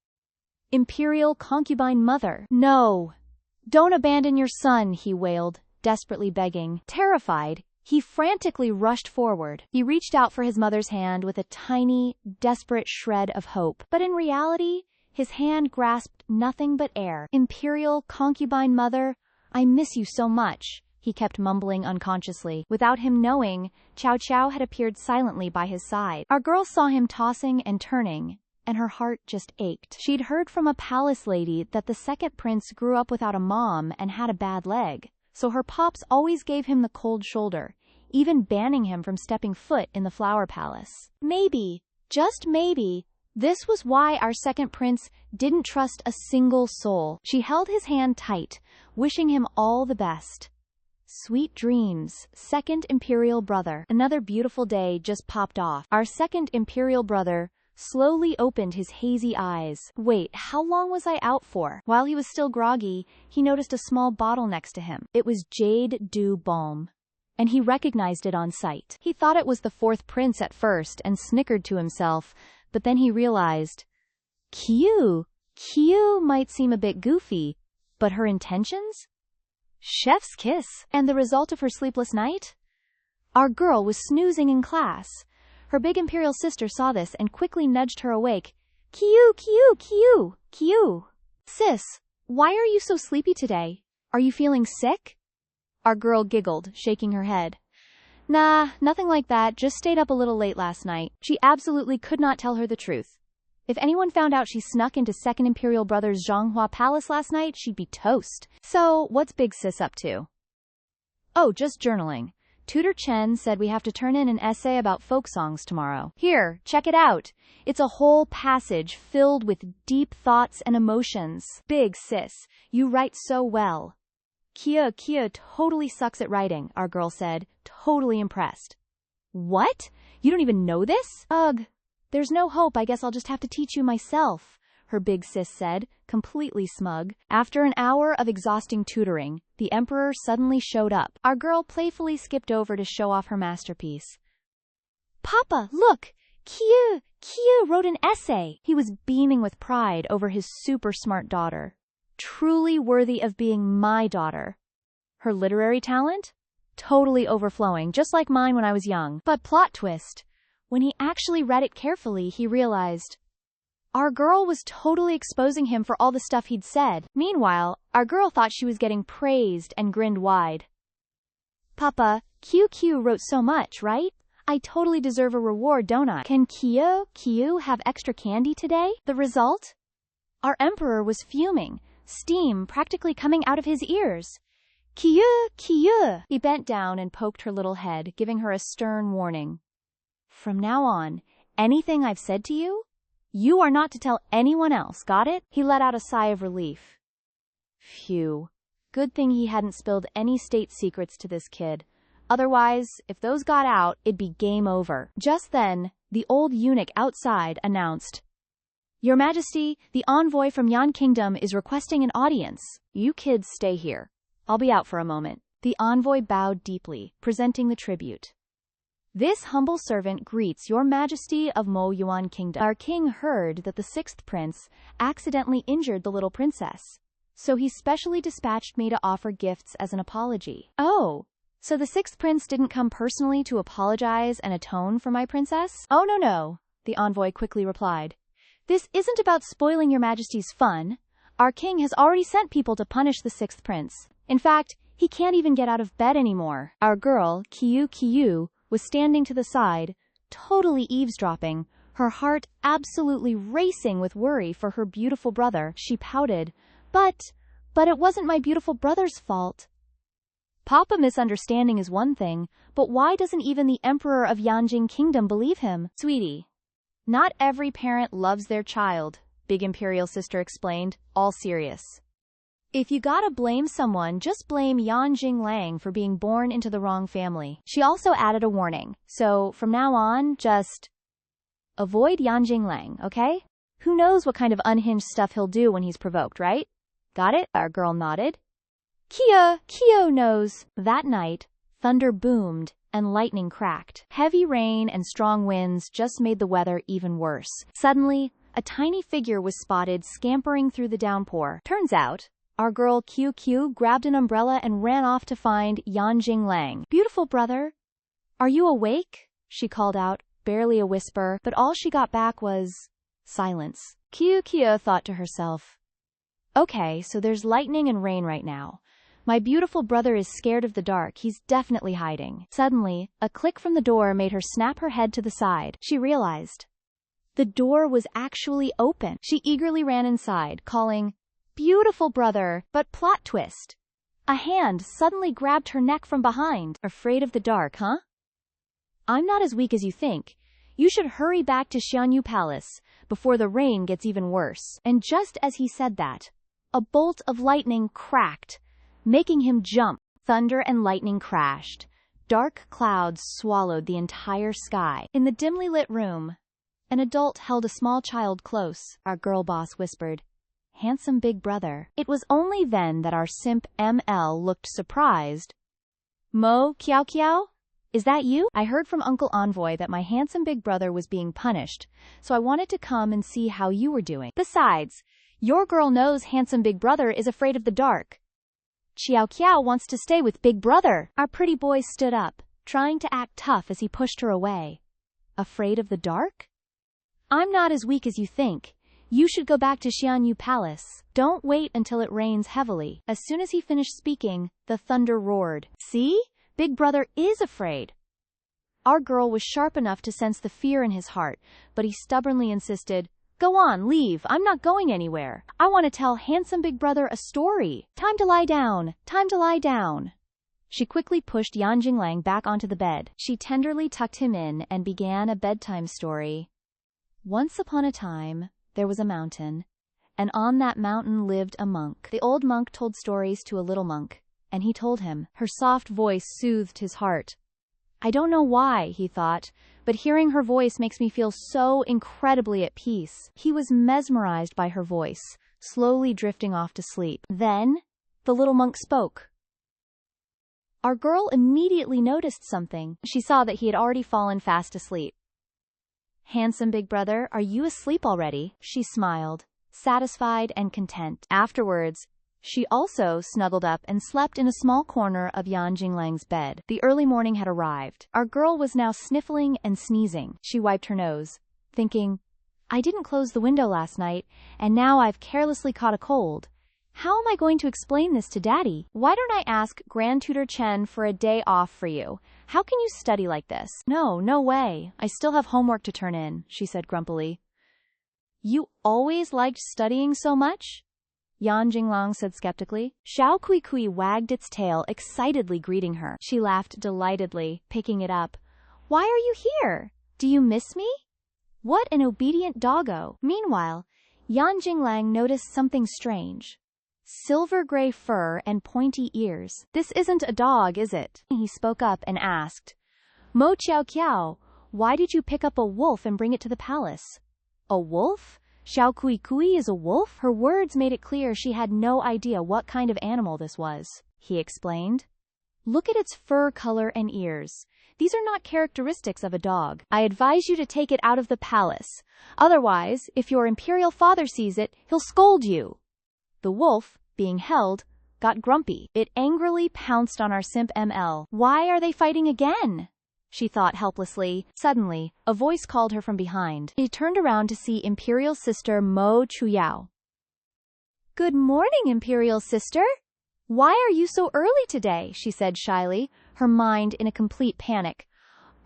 Imperial concubine mother. No! Don't abandon your son, he wailed, desperately begging. Terrified, he frantically rushed forward. He reached out for his mother's hand with a tiny, desperate shred of hope. But in reality, his hand grasped nothing but air. Imperial concubine mother, I miss you so much, he kept mumbling unconsciously. Without him knowing, Chow Chow had appeared silently by his side. Our girl saw him tossing and turning, and her heart just ached. She'd heard from a palace lady that the second prince grew up without a mom and had a bad leg, so her pops always gave him the cold shoulder, even banning him from stepping foot in the flower palace. Maybe, just maybe, this was why our second prince didn't trust a single soul. She held his hand tight, wishing him all the best. Sweet dreams, second Imperial brother. Another beautiful day just popped off. Our second Imperial brother slowly opened his hazy eyes. Wait, how long was I out for? While he was still groggy, he noticed a small bottle next to him. It was jade dew balm, and he recognized it on sight. He thought it was the fourth prince at first and snickered to himself, but then he realized, Q might seem a bit goofy, but her intentions? Chef's kiss. And the result of her sleepless night? Our girl was snoozing in class. Her big Imperial sister saw this and quickly nudged her awake. Q. Sis, why are you so sleepy today? Are you feeling sick? Our girl giggled, shaking her head. Nah, nothing like that, just stayed up a little late last night. She absolutely could not tell her the truth. If anyone found out she snuck into Second Imperial Brother's Zhonghua Palace last night, she'd be toast. So, what's Big Sis up to? Oh, just journaling. Tutor Chen said we have to turn in an essay about folk songs tomorrow. Here, check it out. It's a whole passage filled with deep thoughts and emotions. Big Sis, you write so well. Kia totally sucks at writing, our girl said, totally impressed. What? You don't even know this? Ugh. There's no hope, I guess I'll just have to teach you myself, her big sis said, completely smug. After an hour of exhausting tutoring, the Emperor suddenly showed up. Our girl playfully skipped over to show off her masterpiece. Papa, look! Q wrote an essay. He was beaming with pride over his super smart daughter. Truly worthy of being my daughter. Her literary talent? Totally overflowing, just like mine when I was young. But plot twist. When he actually read it carefully, he realized our girl was totally exposing him for all the stuff he'd said. Meanwhile, our girl thought she was getting praised and grinned wide. Papa, QQ wrote so much, right? I totally deserve a reward, don't I? Can Q have extra candy today? The result? Our emperor was fuming, steam practically coming out of his ears. Q. He bent down and poked her little head, giving her a stern warning. From now on, anything I've said to you, you are not to tell anyone else, got it? He let out a sigh of relief. Phew. Good thing he hadn't spilled any state secrets to this kid. Otherwise, if those got out, it'd be game over. Just then, the old eunuch outside announced, Your Majesty, the envoy from Yan Kingdom is requesting an audience. You kids stay here. I'll be out for a moment. The envoy bowed deeply, presenting the tribute. This humble servant greets Your Majesty of Mo Yuan Kingdom. Our king heard that the sixth prince accidentally injured the little princess, so he specially dispatched me to offer gifts as an apology. Oh. So the sixth prince didn't come personally to apologize and atone for my princess? Oh, no, the envoy quickly replied. This isn't about spoiling Your Majesty's fun. Our king has already sent people to punish the sixth prince. In fact, he can't even get out of bed anymore. Our girl, Qiu, was standing to the side, totally eavesdropping, her heart absolutely racing with worry for her beautiful brother. She pouted, But it wasn't my beautiful brother's fault. Papa misunderstanding is one thing, but why doesn't even the emperor of Yanjing Kingdom believe him? Sweetie, not every parent loves their child, Big Imperial Sister explained, all serious. If you gotta blame someone, just blame Yanjing Lang for being born into the wrong family. She also added a warning, so from now on, just avoid Yanjing Lang, okay? Who knows what kind of unhinged stuff he'll do when he's provoked, right? Got it? Our girl nodded. Kyo knows. That night, thunder boomed and lightning cracked. Heavy rain and strong winds just made the weather even worse. Suddenly, a tiny figure was spotted scampering through the downpour. Turns out, our girl QQ grabbed an umbrella and ran off to find Yanjing Lang. Beautiful brother, are you awake? She called out, barely a whisper, but all she got back was silence. QQ thought to herself, okay, so there's lightning and rain right now. My beautiful brother is scared of the dark. He's definitely hiding. Suddenly, a click from the door made her snap her head to the side. She realized the door was actually open. She eagerly ran inside, calling, Beautiful brother, but plot twist. A hand suddenly grabbed her neck from behind. Afraid of the dark, huh? I'm not as weak as you think. You should hurry back to Xianyu Palace before the rain gets even worse. And just as he said that, a bolt of lightning cracked, making him jump. Thunder and lightning crashed. Dark clouds swallowed the entire sky. In the dimly lit room, an adult held a small child close. Our girl boss whispered, Handsome big brother. It was only then that our simp ML looked surprised. Mo Kiao? Is that you? I heard from Uncle Envoy that my handsome big brother was being punished, so I wanted to come and see how you were doing. Besides, your girl knows handsome big brother is afraid of the dark. Xiao Qiao wants to stay with big brother. Our pretty boy stood up, trying to act tough as he pushed her away. Afraid of the dark? I'm not as weak as you think. You should go back to Xianyu Palace. Don't wait until it rains heavily. As soon as he finished speaking, the thunder roared. See? Big brother is afraid. Our girl was sharp enough to sense the fear in his heart, but he stubbornly insisted, Go on, leave. I'm not going anywhere. I want to tell handsome big brother a story. Time to lie down. Time to lie down. She quickly pushed Yanjing Lang back onto the bed. She tenderly tucked him in and began a bedtime story. Once upon a time, there was a mountain, and on that mountain lived a monk. The old monk told stories to a little monk, and he told him. Her soft voice soothed his heart. I don't know why, he thought, but hearing her voice makes me feel so incredibly at peace. He was mesmerized by her voice, slowly drifting off to sleep. Then, the little monk spoke. Our girl immediately noticed something. She saw that he had already fallen fast asleep. Handsome big brother, are you asleep already? She smiled, satisfied and content. Afterwards, she also snuggled up and slept in a small corner of Yanjing Lang's bed. The early morning had arrived. Our girl was now sniffling and sneezing. She wiped her nose, thinking, I didn't close the window last night, and now I've carelessly caught a cold. How am I going to explain this to Daddy? Why don't I ask Grand Tutor Chen for a day off for you? How can you study like this? No, no way. I still have homework to turn in, she said grumpily. You always liked studying so much? Yan Jinglang said skeptically. Xiao Kui Kui wagged its tail, excitedly greeting her. She laughed delightedly, picking it up. Why are you here? Do you miss me? What an obedient doggo. Meanwhile, Yan Jinglang noticed something strange. Silver gray fur and pointy ears. This isn't a dog, is it? He spoke up and asked. Mo Qiao Qiao, why did you pick up a wolf and bring it to the palace? A wolf? Xiao Kui Kui is a wolf? Her words made it clear she had no idea what kind of animal this was. He explained. Look at its fur color and ears. These are not characteristics of a dog. I advise you to take it out of the palace. Otherwise, if your imperial father sees it, he'll scold you. The wolf, being held, got grumpy. It angrily pounced on our simp ML. Why are they fighting again? She thought helplessly. Suddenly, a voice called her from behind. She turned around to see Imperial Sister Mo Chuyao. Good morning, Imperial Sister. Why are you so early today? She said shyly, her mind in a complete panic.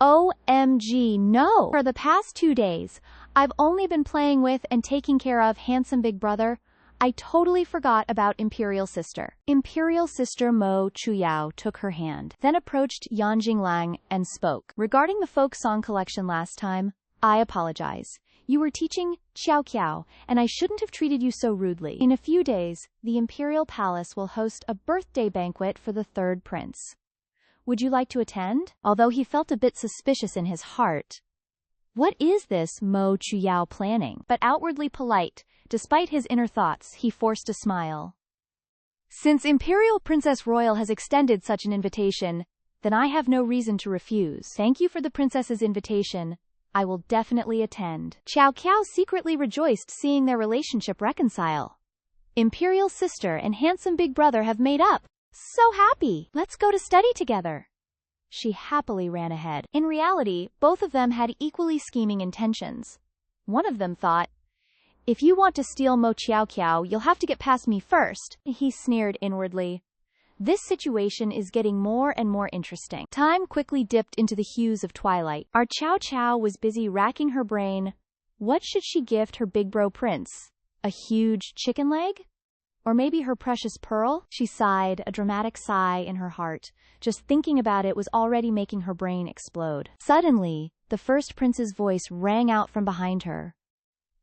OMG, no! For the past 2 days, I've only been playing with and taking care of handsome big brother. I totally forgot about Imperial Sister. Imperial Sister Mo Chuyao took her hand, then approached Yan Jinglang and spoke. Regarding the folk song collection last time, I apologize. You were teaching Qiao Qiao, and I shouldn't have treated you so rudely. In a few days, the Imperial Palace will host a birthday banquet for the third prince. Would you like to attend? Although he felt a bit suspicious in his heart. What is this Mo Chuyao planning? But outwardly polite, despite his inner thoughts, he forced a smile. Since Imperial Princess Royal has extended such an invitation, then I have no reason to refuse. Thank you for the princess's invitation. I will definitely attend. Qiao Qiao secretly rejoiced seeing their relationship reconcile. Imperial Sister and handsome big brother have made up. So happy. Let's go to study together. She happily ran ahead. In reality, both of them had equally scheming intentions. One of them thought, if you want to steal Mo Qiao Qiao, you'll have to get past me first. He sneered inwardly. This situation is getting more and more interesting. Time quickly dipped into the hues of twilight. Our Qiao Qiao was busy racking her brain. What should she gift her big bro prince? A huge chicken leg? Or maybe her precious pearl? She sighed, a dramatic sigh in her heart. Just thinking about it was already making her brain explode. Suddenly, the first prince's voice rang out from behind her.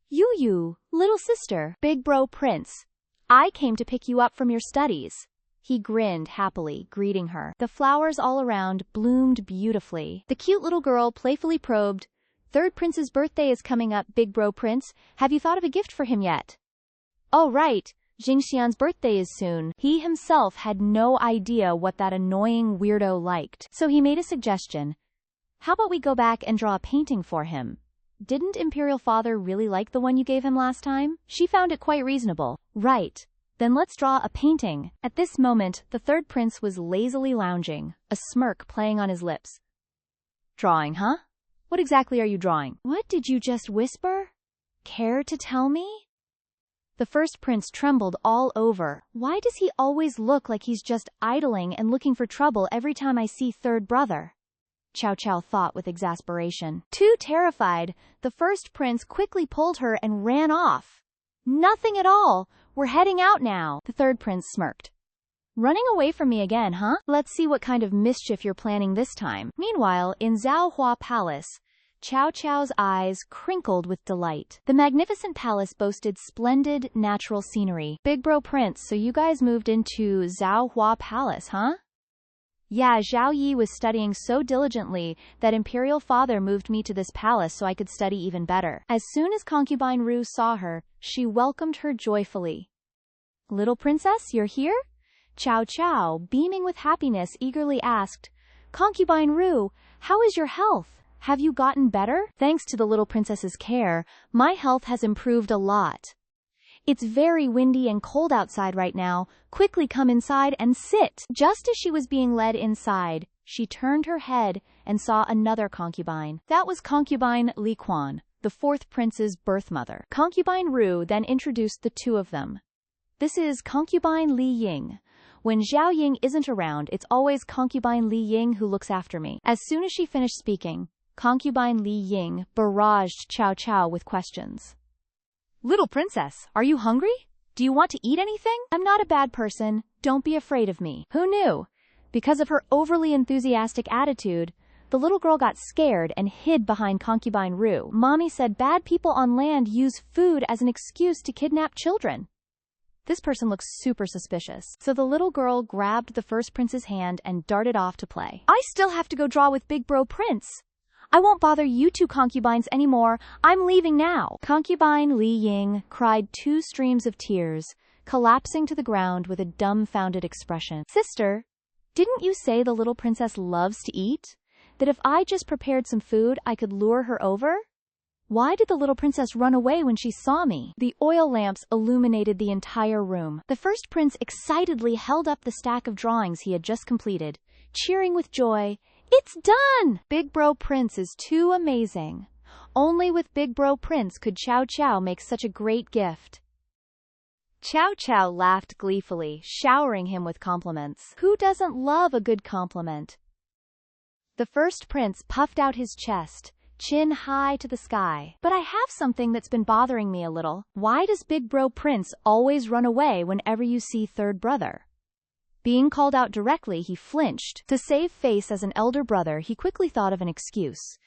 You, little sister, big bro prince. I came to pick you up from your studies. He grinned happily, greeting her. The flowers all around bloomed beautifully. The cute little girl playfully probed, Third prince's birthday is coming up, big bro prince. Have you thought of a gift for him yet? Oh right, Jingxian's birthday is soon. He himself had no idea what that annoying weirdo liked. So he made a suggestion. How about we go back and draw a painting for him? Didn't Imperial Father really like the one you gave him last time? She found it quite reasonable. Right. Then let's draw a painting. At this moment, the third prince was lazily lounging, a smirk playing on his lips. Drawing, huh? What exactly are you drawing? What did you just whisper? Care to tell me? The first prince trembled all over. Why does he always look like he's just idling and looking for trouble every time I see third brother? Qiao Qiao thought with exasperation. Too terrified, the first prince quickly pulled her and ran off. Nothing at all. We're heading out now. The third prince smirked. Running away from me again, huh? Let's see what kind of mischief you're planning this time. Meanwhile, in Zhaohua Palace, Qiao Qiao's eyes crinkled with delight. The magnificent palace boasted splendid natural scenery. Big bro prince, so you guys moved into Zhaohua Palace, huh? Yeah, Zhao Yi was studying so diligently that Imperial Father moved me to this palace so I could study even better. As soon as concubine Ru saw her, she welcomed her joyfully. Little princess, you're here? Qiao Qiao, beaming with happiness, eagerly asked, Concubine Ru, how is your health? Have you gotten better? Thanks to the little princess's care, my health has improved a lot. It's very windy and cold outside right now. Quickly come inside and sit. Just as she was being led inside, she turned her head and saw another concubine. That was concubine Li Quan, the fourth prince's birth mother. Concubine Ru then introduced the two of them. This is concubine Li Ying. When Zhao Ying isn't around, it's always concubine Li Ying who looks after me. As soon as she finished speaking, concubine Li Ying barraged Cao Cao with questions. Little princess, are you hungry? Do you want to eat anything? I'm not a bad person. Don't be afraid of me. Who knew? Because of her overly enthusiastic attitude, the little girl got scared and hid behind concubine Ru. Mommy said bad people on land use food as an excuse to kidnap children. This person looks super suspicious. So the little girl grabbed the first prince's hand and darted off to play. I still have to go draw with Big Bro Prince. I won't bother you two concubines anymore. I'm leaving now. Concubine Li Ying cried 2 streams of tears, collapsing to the ground with a dumbfounded expression. Sister, didn't you say the little princess loves to eat? That if I just prepared some food, I could lure her over? Why did the little princess run away when she saw me? The oil lamps illuminated the entire room. The first prince excitedly held up the stack of drawings he had just completed, cheering with joy. It's done! Big Bro Prince is too amazing. Only with Big Bro Prince could Cao Cao make such a great gift. Cao Cao laughed gleefully, showering him with compliments. Who doesn't love a good compliment? The first prince puffed out his chest, chin high to the sky. But I have something that's been bothering me a little. Why does Big Bro Prince always run away whenever you see third brother? Being called out directly, he flinched. To save face as an elder brother, he quickly thought of an excuse.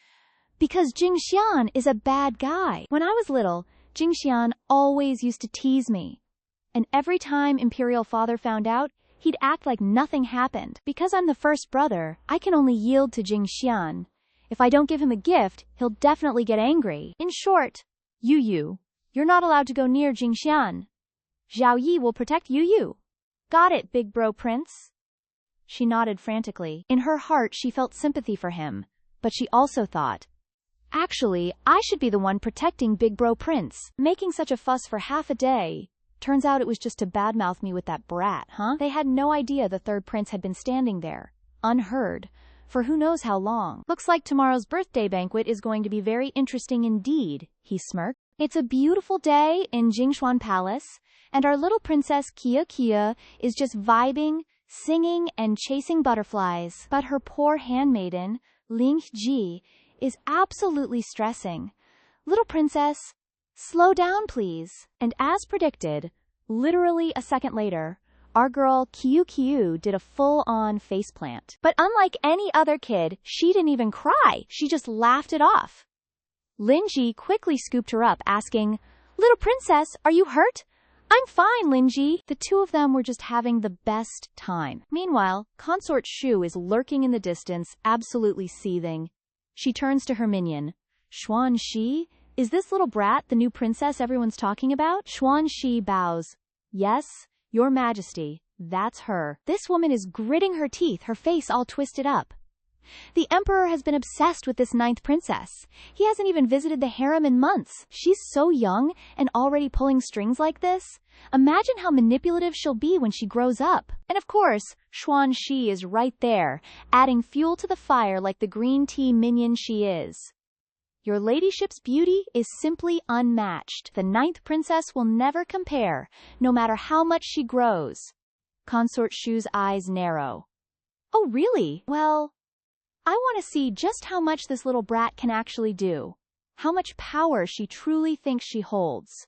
Because Jingxian is a bad guy. When I was little, Jingxian always used to tease me. And every time Imperial Father found out, he'd act like nothing happened. Because I'm the first brother, I can only yield to Jingxian. If I don't give him a gift, he'll definitely get angry. In short, Yu, you're not allowed to go near Jingxian. Zhao Yi will protect Yu. Got it, Big Bro Prince? She nodded frantically. In her heart, she felt sympathy for him, but she also thought, actually, I should be the one protecting Big Bro Prince. Making such a fuss for half a day. Turns out it was just to badmouth me with that brat, huh? They had no idea the third prince had been standing there, unheard, for who knows how long. Looks like tomorrow's birthday banquet is going to be very interesting indeed, he smirked. It's a beautiful day in Jingshuan Palace, and our little princess Kia is just vibing, singing, and chasing butterflies. But her poor handmaiden, Ling Ji, is absolutely stressing. Little princess, slow down please. And as predicted, literally a second later, our girl Kiu did a full-on faceplant. But unlike any other kid, she didn't even cry. She just laughed it off. Linji quickly scooped her up, asking, Little princess, are you hurt? I'm fine, Linji. The two of them were just having the best time. Meanwhile, Consort Shu is lurking in the distance, absolutely seething. She turns to her minion. Xuan Shi? Is this little brat the new princess everyone's talking about? Xuan Shi bows. Yes, Your Majesty, that's her. This woman is gritting her teeth, her face all twisted up. The Emperor has been obsessed with this 9th princess. He hasn't even visited the harem in months. She's so young and already pulling strings like this. Imagine how manipulative she'll be when she grows up. And of course, Xuan Shi is right there, adding fuel to the fire like the green tea minion she is. Your ladyship's beauty is simply unmatched. The 9th princess will never compare, no matter how much she grows. Consort Shu's eyes narrow. Oh, really? Well, I want to see just how much this little brat can actually do. How much power she truly thinks she holds.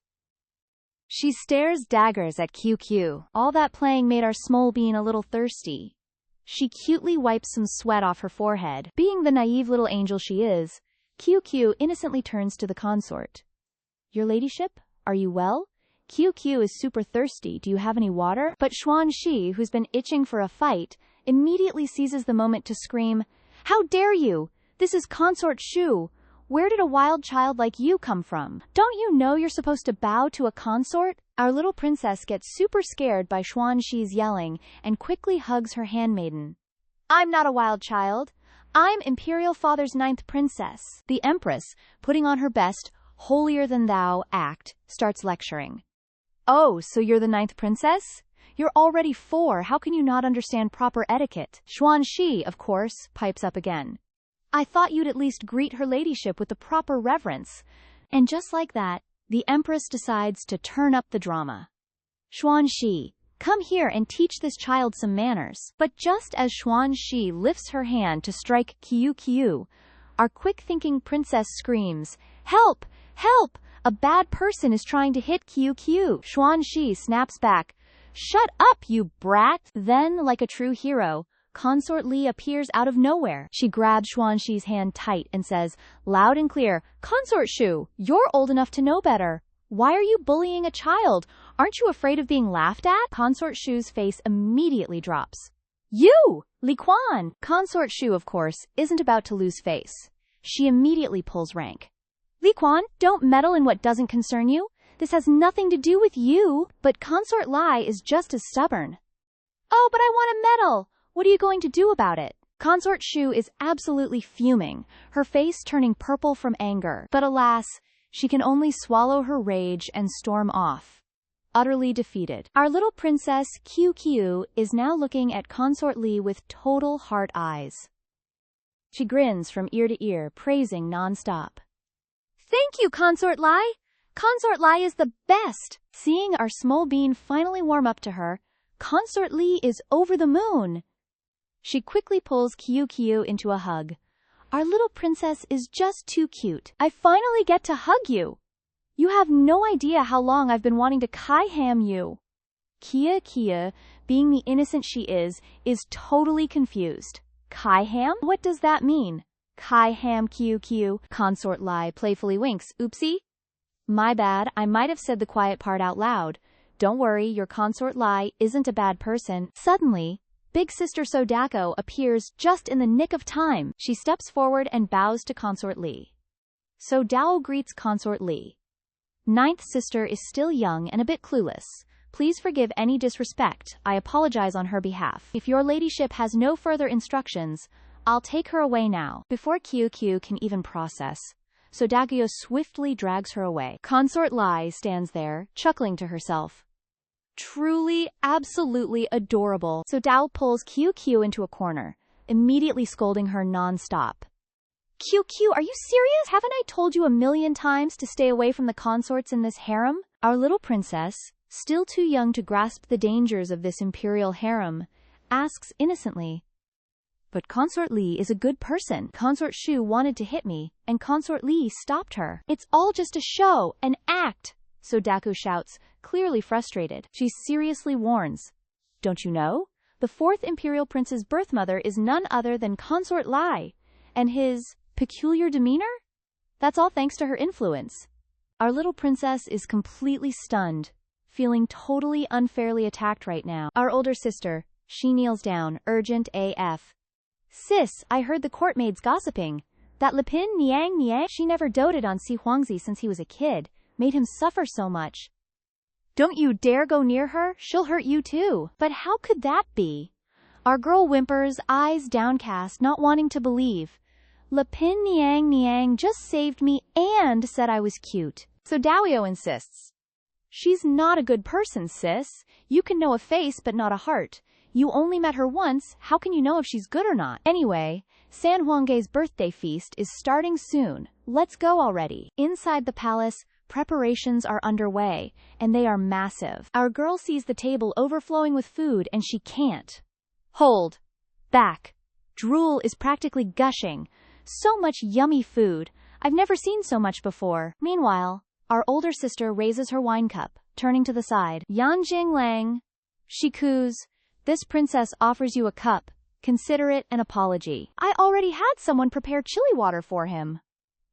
She stares daggers at QQ. All that playing made our small bean a little thirsty. She cutely wipes some sweat off her forehead. Being the naive little angel she is, QQ innocently turns to the consort. Your ladyship, are you well? QQ is super thirsty. Do you have any water? But Xuan Shi, who's been itching for a fight, immediately seizes the moment to scream, How dare you? This is Consort Shu. Where did a wild child like you come from? Don't you know you're supposed to bow to a consort? Our little princess gets super scared by Xuan Shi's yelling and quickly hugs her handmaiden. I'm not a wild child. I'm Imperial Father's 9th princess. The Empress, putting on her best, holier-than-thou act, starts lecturing. Oh, so you're the 9th princess? You're already 4. How can you not understand proper etiquette? Xuan Shi, of course, pipes up again. I thought you'd at least greet her ladyship with the proper reverence. And just like that, the Empress decides to turn up the drama. Xuanxi, come here and teach this child some manners. But just as Xuanxi lifts her hand to strike Qiu, our quick-thinking princess screams, "Help! Help! A bad person is trying to hit Qiu." Xuanxi snaps back, "Shut up, you brat!" Then, like a true hero, Consort Li appears out of nowhere. She grabs Xuanxi's hand tight and says, loud and clear, "Consort Shu, you're old enough to know better. Why are you bullying a child? Aren't you afraid of being laughed at?" Consort Shu's face immediately drops. "You! Li Quan!" Consort Shu, of course, isn't about to lose face. She immediately pulls rank. "Li Quan, don't meddle in what doesn't concern you. This has nothing to do with you." But Consort Lai is just as stubborn. "Oh, but I want to meddle. What are you going to do about it?" Consort Shu is absolutely fuming, her face turning purple from anger. But alas, she can only swallow her rage and storm off, utterly defeated. Our little princess Qiu is now looking at Consort Li with total heart eyes. She grins from ear to ear, praising nonstop. "Thank you, Consort Lai! Consort Lai is the best!" Seeing our small bean finally warm up to her, Consort Li is over the moon. She quickly pulls Qiu into a hug. "Our little princess is just too cute. I finally get to hug you. You have no idea how long I've been wanting to kai-ham you." Kia, being the innocent she is totally confused. Kai-ham? What does that mean? Kai-ham Qiu. Consort Lai playfully winks. "Oopsie. My bad, I might have said the quiet part out loud. Don't worry, your Consort Lai isn't a bad person." Suddenly, Big Sister Sodako appears just in the nick of time. She steps forward and bows to Consort Li. Sodao greets Consort Li. "Ninth sister is still young and a bit clueless. Please forgive any disrespect. I apologize on her behalf. If your ladyship has no further instructions, I'll take her away now." Before Qiu can even process, Sodako swiftly drags her away. Consort Lai stands there, chuckling to herself. Truly, absolutely adorable. Sodao pulls Qiu into a corner, immediately scolding her non-stop. "Qiu, are you serious? Haven't I told you 1,000,000 times to stay away from the consorts in this harem?" Our little princess, still too young to grasp the dangers of this imperial harem, asks innocently. "But Consort Li is a good person. Consort Shu wanted to hit me, and Consort Li stopped her." "It's all just a show, an act," Sodako shouts, clearly frustrated. She seriously warns. "Don't you know? The 4th Imperial Prince's birth mother is none other than Consort Lai, and his peculiar demeanor? That's all thanks to her influence." Our little princess is completely stunned, feeling totally unfairly attacked right now. Our older sister, she kneels down, urgent AF. "Sis, I heard the court maids gossiping. That Lipin Niang, she never doted on Si Huangzi since he was a kid, made him suffer so much. Don't you dare go near her, she'll hurt you too." But how could that be? Our girl whimpers, eyes downcast, not wanting to believe. "Lipin Niang just saved me and said I was cute." So Dawio insists. "She's not a good person, sis. You can know a face but not a heart. You only met her once, how can you know if she's good or not? Anyway, San Huangge's birthday feast is starting soon. Let's go already." Inside the palace, preparations are underway, and they are massive. Our girl sees the table overflowing with food and she can't hold back. Drool is practically gushing. So much yummy food. I've never seen so much before. Meanwhile, our older sister raises her wine cup, turning to the side. "Yanjing Lang," she coos, "this princess offers you a cup. Consider it an apology." I already had someone prepare chili water for him.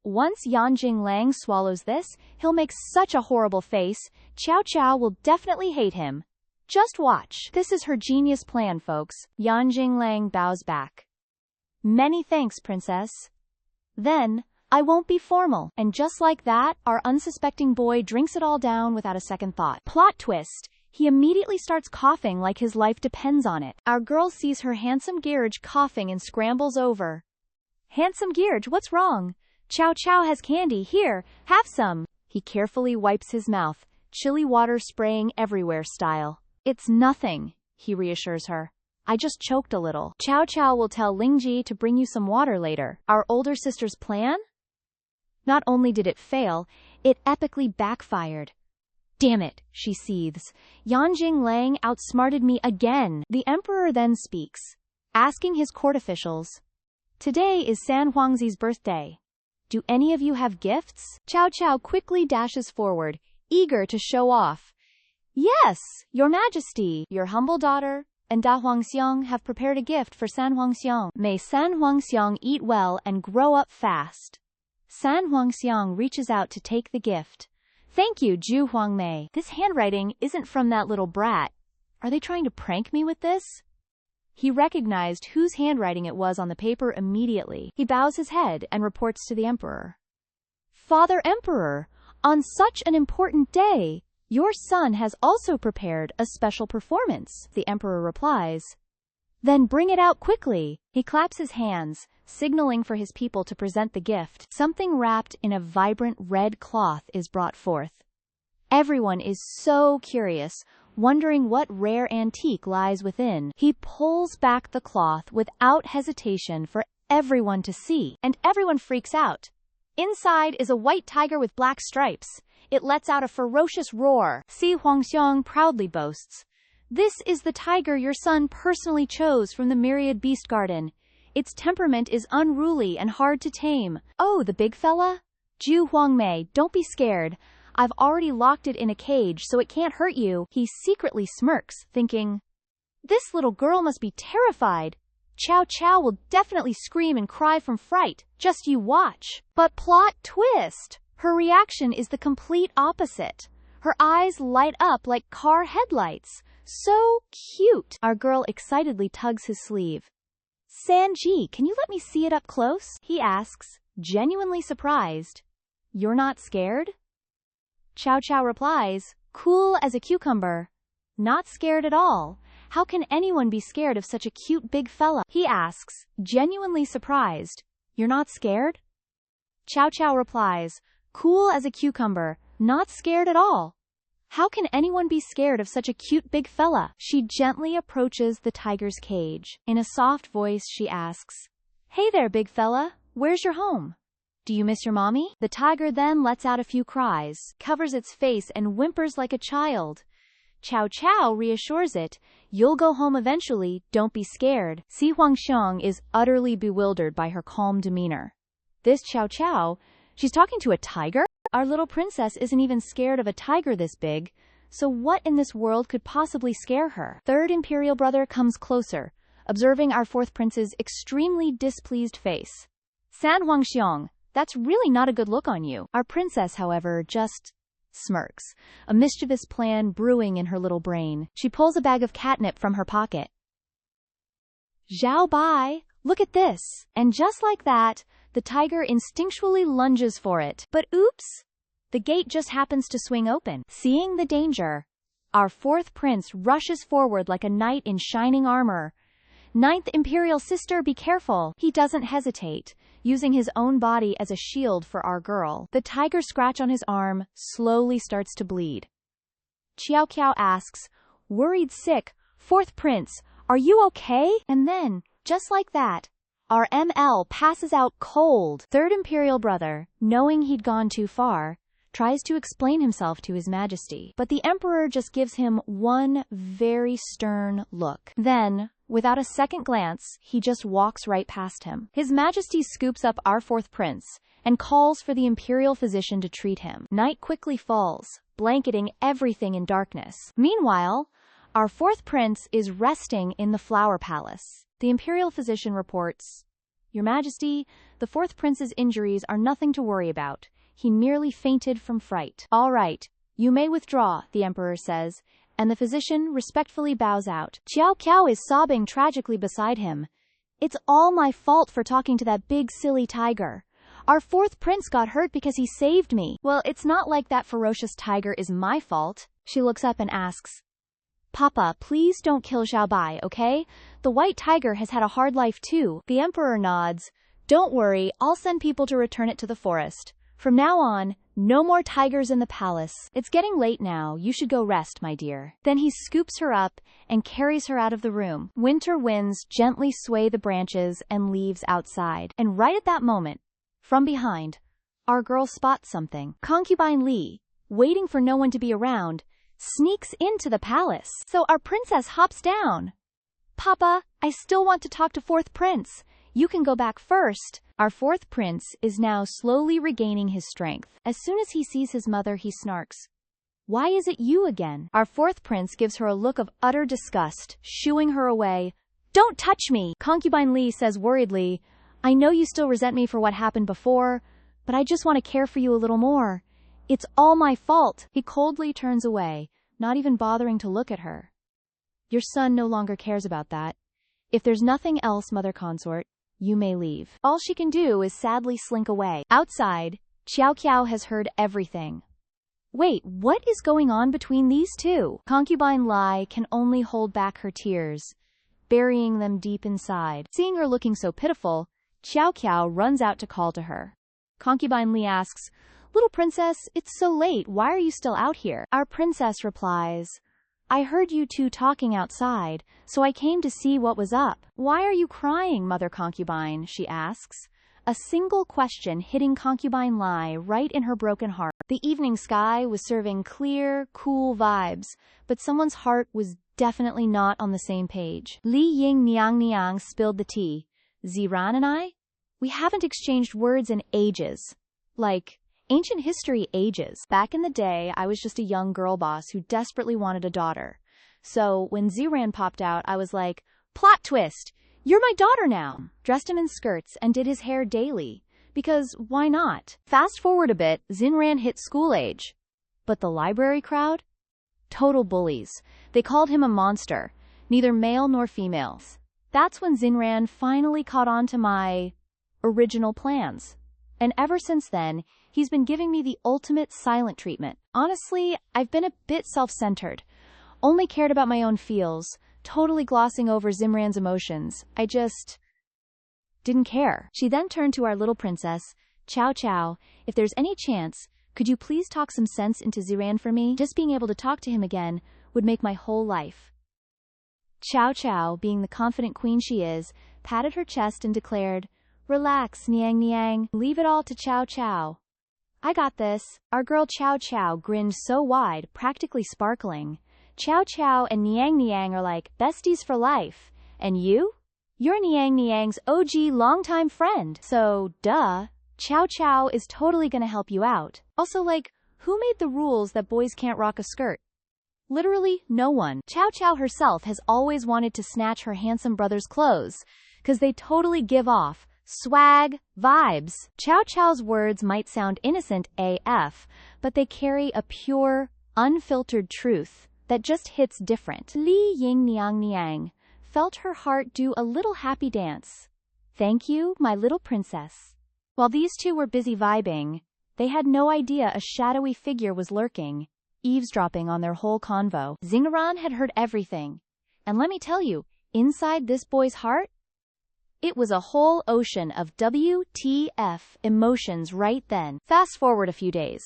Once Yanjing Lang swallows this, he'll make such a horrible face, Qiao will definitely hate him. Just watch. This is her genius plan, folks. Yanjing Lang bows back. "Many thanks, princess." Then, "I won't be formal." And just like that, our unsuspecting boy drinks it all down without a second thought. Plot twist. He immediately starts coughing like his life depends on it. Our girl sees her handsome George coughing and scrambles over. "Handsome George, what's wrong?" Qiao has candy, here, have some." He carefully wipes his mouth, chili water spraying everywhere style. "It's nothing," he reassures her. "I just choked a little. Qiao will tell Lingji to bring you some water later." Our older sister's plan? Not only did it fail, it epically backfired. Damn it, she seethes. Yanjing Lang outsmarted me again. The emperor then speaks, asking his court officials, "Today is San Huangzi's birthday. Do any of you have gifts?" Cao Cao quickly dashes forward, eager to show off. "Yes, your majesty, your humble daughter and Da Huangxiang have prepared a gift for San Huangxiang. May San Huangxiang eat well and grow up fast." San Huangxiang reaches out to take the gift. "Thank you, Zhu Huangmei. This handwriting isn't from that little brat. Are they trying to prank me with this?" He recognized whose handwriting it was on the paper immediately. He bows his head and reports to the emperor. "Father Emperor, on such an important day, your son has also prepared a special performance." The emperor replies, "Then bring it out quickly." He claps his hands, signaling for his people to present the gift. Something wrapped in a vibrant red cloth is brought forth. Everyone is so curious, wondering what rare antique lies within. He pulls back the cloth without hesitation for everyone to see, and everyone freaks out. Inside is a white tiger with black stripes. It lets out a ferocious roar. Si Huangxiang proudly boasts, "This is the tiger your son personally chose from the myriad beast garden. Its temperament is unruly and hard to tame." "Oh, the big fella? Zhu Huangmei, don't be scared. I've already locked it in a cage so it can't hurt you." He secretly smirks, thinking, "This little girl must be terrified. Cao Cao will definitely scream and cry from fright. Just you watch." But plot twist! Her reaction is the complete opposite. Her eyes light up like car headlights. So cute! Our girl excitedly tugs his sleeve. "Sanji, can you let me see it up close?" he asks, genuinely surprised. "You're not scared?" Cao Cao replies, cool as a cucumber. "Not scared at all. How can anyone be scared of such a cute big fella?" He asks, genuinely surprised. "You're not scared?" Cao Cao replies, cool as a cucumber. "Not scared at all. How can anyone be scared of such a cute big fella?" She gently approaches the tiger's cage. In a soft voice she asks, "Hey there, big fella. Where's your home? Do you miss your mommy?" The tiger then lets out a few cries, covers its face and whimpers like a child. Cao Cao reassures it, "You'll go home eventually, don't be scared." Si Huangxiang is utterly bewildered by her calm demeanor. This Cao Cao, she's talking to a tiger? Our little princess isn't even scared of a tiger this big, so what in this world could possibly scare her? Third imperial brother comes closer, observing our fourth prince's extremely displeased face. "San Huangxiang, that's really not a good look on you." Our princess, however, just smirks, a mischievous plan brewing in her little brain. She pulls a bag of catnip from her pocket. "Zhao Bai, look at this." And just like that, the tiger instinctually lunges for it. But oops! The gate just happens to swing open. Seeing the danger, our fourth prince rushes forward like a knight in shining armor. "Ninth imperial sister, be careful." He doesn't hesitate, using his own body as a shield for our girl. The tiger scratch on his arm slowly starts to bleed. Qiao Qiao asks, worried sick, "Fourth prince, are you okay?" And then, just like that, our ML passes out cold. Third imperial brother, knowing he'd gone too far, tries to explain himself to his majesty. But the emperor just gives him one very stern look. Then, without a second glance, he just walks right past him. His majesty scoops up our fourth prince and calls for the imperial physician to treat him. Night quickly falls, blanketing everything in darkness. Meanwhile, our fourth prince is resting in the flower palace. The imperial physician reports, "Your Majesty, the fourth prince's injuries are nothing to worry about. He merely fainted from fright." "All right, you may withdraw," the emperor says, and the physician respectfully bows out. Qiao Qiao is sobbing tragically beside him. "It's all my fault for talking to that big silly tiger. Our fourth prince got hurt because he saved me." "Well, it's not like that ferocious tiger is my fault." She looks up and asks, "Papa, please don't kill Zhao Bai, okay? The white tiger has had a hard life too." The emperor nods. "Don't worry, I'll send people to return it to the forest. From now on, no more tigers in the palace. It's getting late now, you should go rest, my dear." Then he scoops her up and carries her out of the room. Winter winds gently sway the branches and leaves outside. And right at that moment, from behind, our girl spots something. Concubine Li, waiting for no one to be around, sneaks into the palace. So our princess hops down. Papa, I still want to talk to fourth prince. You can go back first. Our fourth prince is now slowly regaining his strength. As soon as he sees his mother, he snarks. Why is it you again? Our fourth prince gives her a look of utter disgust, shooing her away. Don't touch me! Concubine Li says worriedly, I know you still resent me for what happened before, but I just want to care for you a little more. It's all my fault. He coldly turns away, not even bothering to look at her. Your son no longer cares about that. If there's nothing else, mother consort, you may leave. All she can do is sadly slink away. Outside, Xiao Qiao has heard everything. Wait, what is going on between these two? Concubine Lai can only hold back her tears, burying them deep inside. Seeing her looking so pitiful, Xiao Qiao runs out to call to her. Concubine Li asks, Little princess, it's so late. Why are you still out here? Our princess replies, I heard you two talking outside, so I came to see what was up. Why are you crying, mother concubine? She asks. A single question hitting concubine Lai right in her broken heart. The evening sky was serving clear, cool vibes, but someone's heart was definitely not on the same page. Li Ying Niang spilled the tea. Ziran and I? We haven't exchanged words in ages. Like, ancient history ages. Back in the day, I was just a young girl boss who desperately wanted a daughter. So when Ziran popped out, I was like, plot twist! You're my daughter now! Dressed him in skirts and did his hair daily. Because why not? Fast forward a bit, Zinran hit school age. But the library crowd? Total bullies. They called him a monster. Neither male nor females. That's when Zinran finally caught on to my original plans. And ever since then, he's been giving me the ultimate silent treatment. Honestly, I've been a bit self-centered. Only cared about my own feels, totally glossing over Zimran's emotions. I just didn't care. She then turned to our little princess, Chow Chow. If there's any chance, could you please talk some sense into Ziran for me? Just being able to talk to him again would make my whole life. Chow Chow, being the confident queen she is, patted her chest and declared, Relax, Niang Niang. Leave it all to Chow Chow. I got this. Our girl Chow Chow grinned so wide, practically sparkling. Chow Chow and Niang Niang are like besties for life. And you? You're Niang Niang's OG longtime friend. So, duh. Chow Chow is totally gonna help you out. Also, like, who made the rules that boys can't rock a skirt? Literally, no one. Chow Chow herself has always wanted to snatch her handsome brother's clothes, 'cause they totally give off swag vibes. Chow Chow's words might sound innocent AF, but they carry a pure, unfiltered truth that just hits different. Li Ying Niang Niang felt her heart do a little happy dance. Thank you, my little princess. While these two were busy vibing, they had no idea a shadowy figure was lurking, eavesdropping on their whole convo. Zingaran had heard everything. And let me tell you, inside this boy's heart, it was a whole ocean of WTF emotions right then. Fast forward a few days.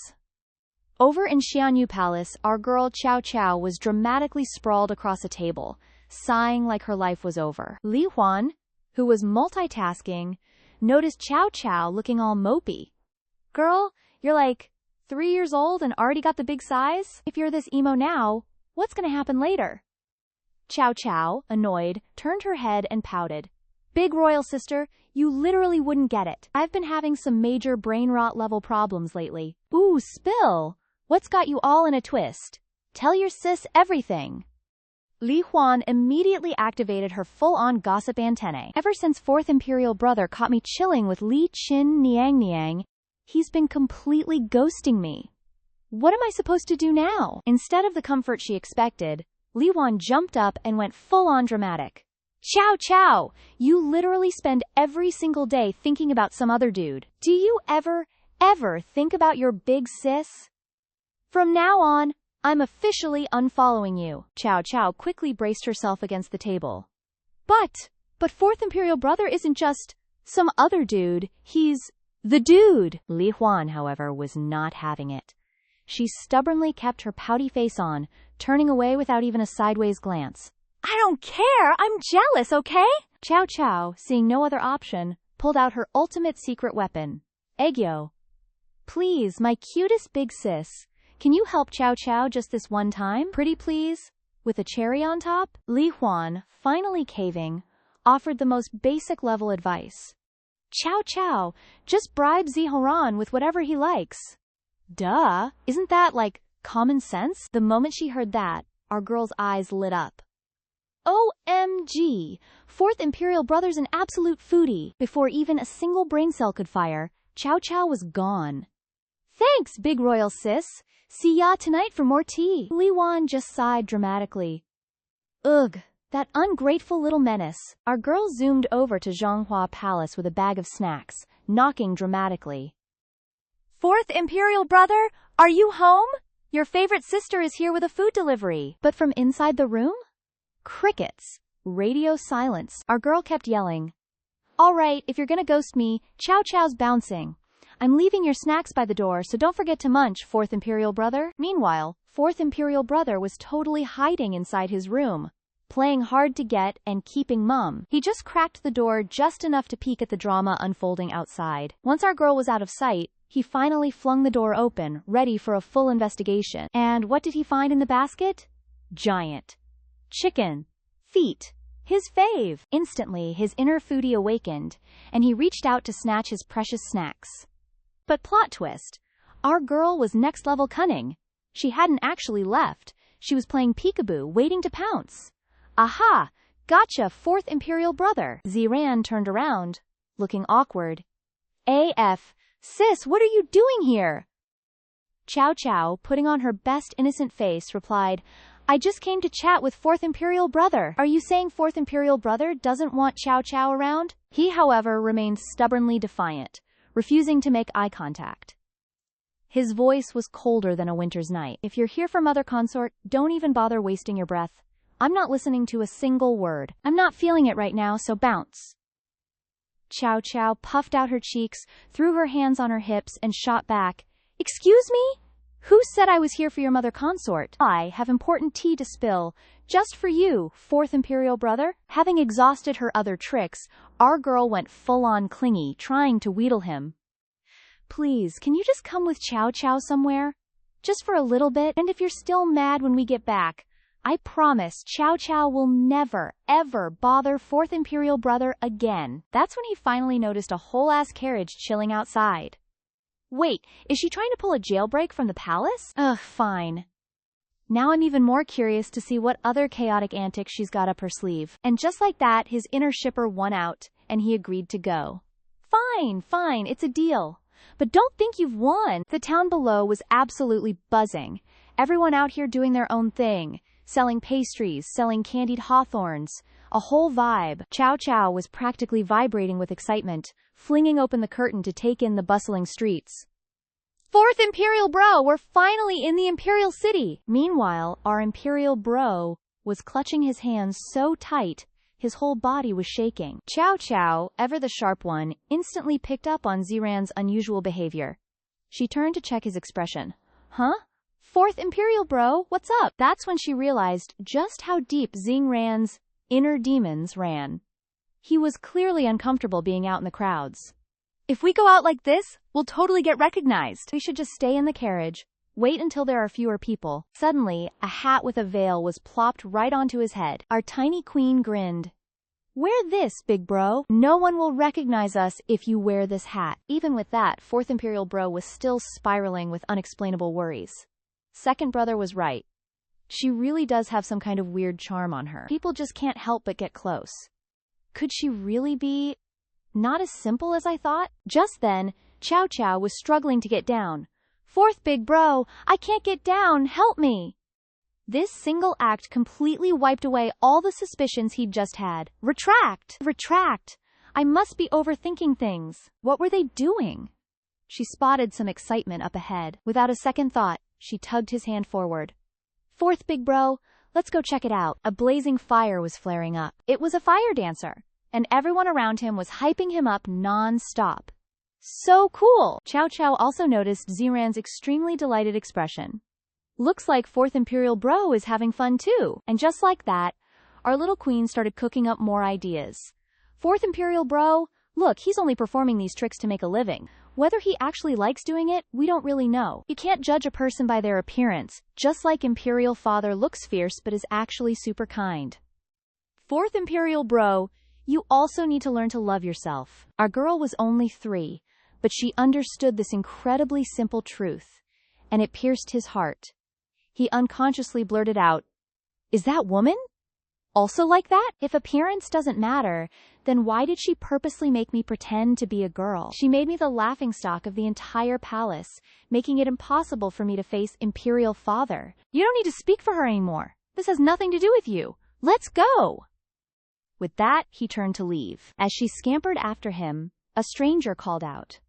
Over in Xianyu Palace, our girl Chow Chow was dramatically sprawled across a table, sighing like her life was over. Li Huan, who was multitasking, noticed Chow Chow looking all mopey. Girl, you're like 3 years old and already got the big size? If you're this emo now, what's gonna happen later? Chow Chow, annoyed, turned her head and pouted. Big royal sister, you literally wouldn't get it. I've been having some major brain rot level problems lately. Ooh, spill! What's got you all in a twist? Tell your sis everything. Li Huan immediately activated her full-on gossip antennae. Ever since fourth imperial brother caught me chilling with Li Qin Niang Niang, he's been completely ghosting me. What am I supposed to do now? Instead of the comfort she expected, Li Huan jumped up and went full-on dramatic. Chow Chow, you literally spend every single day thinking about some other dude. Do you ever think about your big sis? From now on, I'm officially unfollowing you. Chow Chow quickly braced herself against the table. But fourth imperial brother isn't just some other dude, he's the dude. Li Huan, however, was not having it. She stubbornly kept her pouty face on, turning away without even a sideways glance. I don't care! I'm jealous, okay? Chow Chow, seeing no other option, pulled out her ultimate secret weapon. Eggyo. Please, my cutest big sis, Can you help Chow Chow just this one time? Pretty please? With a cherry on top? Li Huan, finally caving, offered the most basic level advice. Chow Chow, just bribe Zihoran with whatever he likes. Duh, isn't that, like, common sense? The moment she heard that, our girl's eyes lit up. OMG! Fourth Imperial Brother's an absolute foodie. Before even a single brain cell could fire, Chow Chow was gone. Thanks, big royal sis. See ya tonight for more tea. Li Wan just sighed dramatically. Ugh, that ungrateful little menace. Our girl zoomed over to Zhonghua Palace with a bag of snacks, knocking dramatically. Fourth Imperial Brother, are you home? Your favorite sister is here with a food delivery. But from inside the room? Crickets. Radio silence. Our girl kept yelling. All right, if you're gonna ghost me, Chow Chow's bouncing. I'm leaving your snacks by the door, so don't forget to munch, Fourth Imperial Brother. Meanwhile, Fourth Imperial Brother was totally hiding inside his room, playing hard to get and keeping mum. He just cracked the door just enough to peek at the drama unfolding outside. Once our girl was out of sight, he finally flung the door open, ready for a full investigation. And what did he find in the basket? Giant chicken feet. His fave. Instantly, his inner foodie awakened, and he reached out to snatch his precious snacks. But plot twist, our girl was next-level cunning. She hadn't actually left. She was playing peekaboo, waiting to pounce. Aha! Gotcha, Fourth Imperial Brother. Ziran turned around, looking awkward. AF, sis, what are you doing here? Chow Chow, putting on her best innocent face, replied, I just came to chat with Fourth Imperial Brother. Are you saying Fourth Imperial Brother doesn't want Chow Chow around? He, however, remained stubbornly defiant, refusing to make eye contact. His voice was colder than a winter's night. If you're here for Mother Consort, don't even bother wasting your breath. I'm not listening to a single word. I'm not feeling it right now, so bounce. Chow Chow puffed out her cheeks, threw her hands on her hips, and shot back. Excuse me? Who said I was here for your Mother Consort? I have important tea to spill. Just for you, Fourth Imperial Brother. Having exhausted her other tricks, our girl went full-on clingy, trying to wheedle him. Please, can you just come with Chow Chow somewhere? Just for a little bit, and if you're still mad when we get back, I promise Chow Chow will never, ever bother Fourth Imperial Brother again. That's when he finally noticed a whole-ass carriage chilling outside. Wait, is she trying to pull a jailbreak from the palace? Ugh, fine. Now I'm even more curious to see what other chaotic antics she's got up her sleeve. And just like that, his inner shipper won out, and he agreed to go. Fine, it's a deal. But don't think you've won. The town below was absolutely buzzing. Everyone out here doing their own thing. Selling pastries, selling candied hawthorns. A whole vibe. Chow Chow was practically vibrating with excitement, flinging open the curtain to take in the bustling streets. Fourth Imperial Bro, we're finally in the Imperial City! Meanwhile, our Imperial Bro was clutching his hands so tight, his whole body was shaking. Chow Chow, ever the sharp one, instantly picked up on Ziran's unusual behavior. She turned to check his expression. Huh? Fourth Imperial Bro, what's up? That's when she realized just how deep Ziran's inner demons ran. He was clearly uncomfortable being out in the crowds. If we go out like this, we'll totally get recognized. We should just stay in the carriage, wait until there are fewer people. Suddenly, a hat with a veil was plopped right onto his head. Our tiny queen grinned. Wear this, big bro. No one will recognize us if you wear this hat. Even with that, Fourth Imperial Bro was still spiraling with unexplainable worries. Second brother was right. She really does have some kind of weird charm on her. People just can't help but get close. Could she really be not as simple as I thought? Just then, Chow Chow was struggling to get down. Fourth big bro, I can't get down, help me! This single act completely wiped away all the suspicions he'd just had. Retract! I must be overthinking things. What were they doing? She spotted some excitement up ahead. Without a second thought, she tugged his hand forward. Fourth big bro, let's go check it out. A blazing fire was flaring up. It was a fire dancer, and everyone around him was hyping him up non-stop. So cool! Chow Chow also noticed Ziran's extremely delighted expression. Looks like Fourth Imperial Bro is having fun too. And just like that, our little queen started cooking up more ideas. Fourth Imperial Bro, look, he's only performing these tricks to make a living. Whether he actually likes doing it, we don't really know. You can't judge a person by their appearance, just like Imperial Father looks fierce but is actually super kind. Fourth Imperial Bro, you also need to learn to love yourself. Our girl was only 3, but she understood this incredibly simple truth, and it pierced his heart. He unconsciously blurted out, "Is that woman also like that?" If appearance doesn't matter, then why did she purposely make me pretend to be a girl? She made me the laughingstock of the entire palace, making it impossible for me to face Imperial Father. You don't need to speak for her anymore. This has nothing to do with you. Let's go! With that, he turned to leave. As she scampered after him, a stranger called out,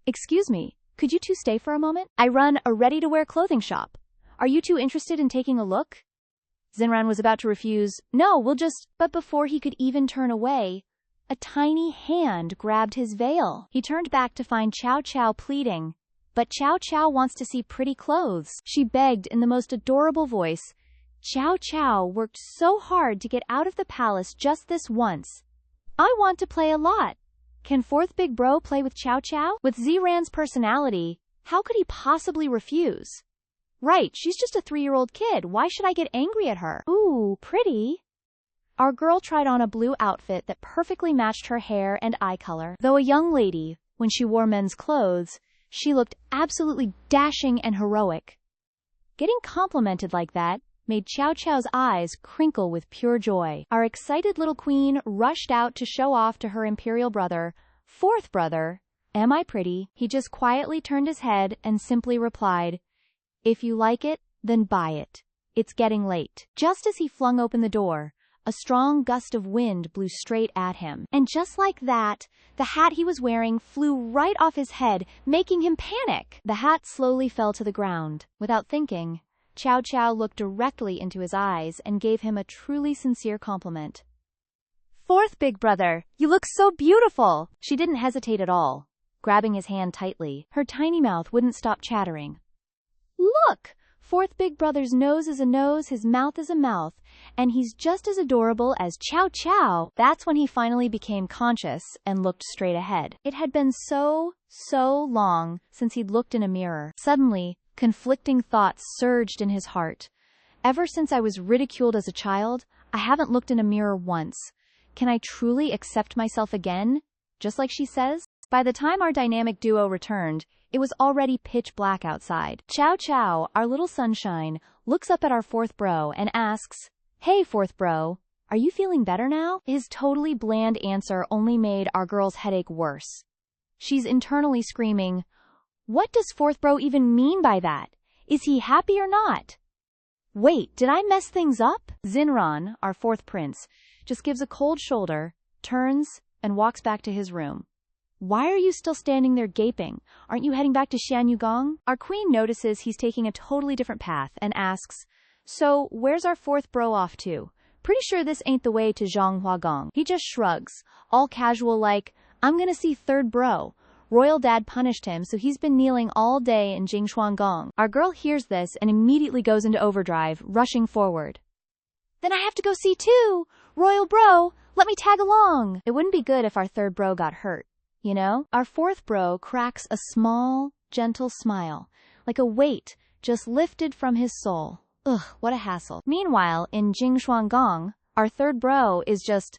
"Excuse me, could you two stay for a moment? I run a ready-to-wear clothing shop. Are you two interested in taking a look?" Zinran was about to refuse, "No, we'll just..." But before he could even turn away, a tiny hand grabbed his veil. He turned back to find Chow Chow pleading, "But Chow Chow wants to see pretty clothes," she begged in the most adorable voice. Chow Chow worked so hard to get out of the palace just this once. "I want to play a lot. Can fourth big bro play with Chow Chow?" With Zinran's personality, how could he possibly refuse? Right, she's just a 3-year-old kid. Why should I get angry at her? Ooh, pretty. Our girl tried on a blue outfit that perfectly matched her hair and eye color. Though a young lady, when she wore men's clothes, she looked absolutely dashing and heroic. Getting complimented like that made Chow Chow's eyes crinkle with pure joy. Our excited little queen rushed out to show off to her imperial brother, "Fourth brother, am I pretty?" He just quietly turned his head and simply replied, "If you like it, then buy it. It's getting late." Just as he flung open the door, a strong gust of wind blew straight at him. And just like that, the hat he was wearing flew right off his head, making him panic. The hat slowly fell to the ground. Without thinking, Chow Chow looked directly into his eyes and gave him a truly sincere compliment. "Fourth big brother, you look so beautiful!" She didn't hesitate at all, grabbing his hand tightly. Her tiny mouth wouldn't stop chattering. "Look! Fourth big brother's nose is a nose, his mouth is a mouth, and he's just as adorable as Chow Chow." That's when he finally became conscious and looked straight ahead. It had been so long since he'd looked in a mirror. Suddenly, conflicting thoughts surged in his heart. Ever since I was ridiculed as a child, I haven't looked in a mirror once. Can I truly accept myself again? Just like she says? By the time our dynamic duo returned, it was already pitch black outside. Chow Chow, our little sunshine, looks up at our fourth bro and asks, "Hey, fourth bro, are you feeling better now?" His totally bland answer only made our girl's headache worse. She's internally screaming, "What does fourth bro even mean by that? Is he happy or not? Wait, did I mess things up?" Zinran, our fourth prince, just gives a cold shoulder, turns, and walks back to his room. "Why are you still standing there gaping? Aren't you heading back to Xianyugong?" Our queen notices he's taking a totally different path and asks, "So, where's our fourth bro off to? Pretty sure this ain't the way to Zhonghuagong." He just shrugs, all casual like, "I'm gonna see third bro. Royal dad punished him, so he's been kneeling all day in Jingxuangong." Our girl hears this and immediately goes into overdrive, rushing forward. "Then I have to go see too! Royal bro, let me tag along!" It wouldn't be good if our third bro got hurt. You know? Our fourth bro cracks a small, gentle smile, like a weight just lifted from his soul. Ugh, what a hassle. Meanwhile, in Jingxuangong, our third bro is just,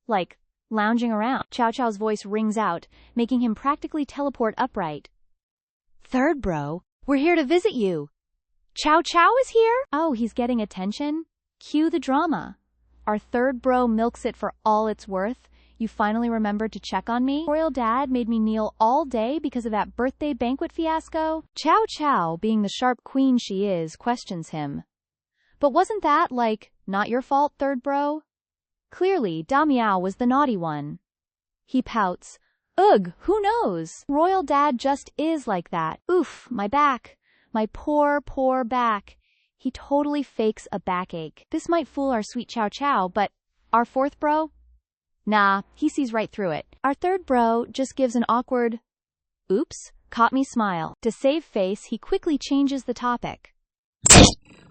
like, lounging around. Chow Chow's voice rings out, making him practically teleport upright. "Third bro, we're here to visit you." "Chow Chow is here?" Oh, he's getting attention? Cue the drama. Our third bro milks it for all it's worth. "You finally remembered to check on me? Royal dad made me kneel all day because of that birthday banquet fiasco." Chow Chow, being the sharp queen she is, questions him. "But wasn't that, like, not your fault, third bro?" Clearly, Damiao was the naughty one. He pouts. "Ugh, who knows? Royal dad just is like that. Oof, my back. My poor back." He totally fakes a backache. This might fool our sweet Chow Chow, but our fourth bro? Nah, he sees right through it. Our third bro just gives an awkward, "Oops, caught me" smile. To save face, he quickly changes the topic.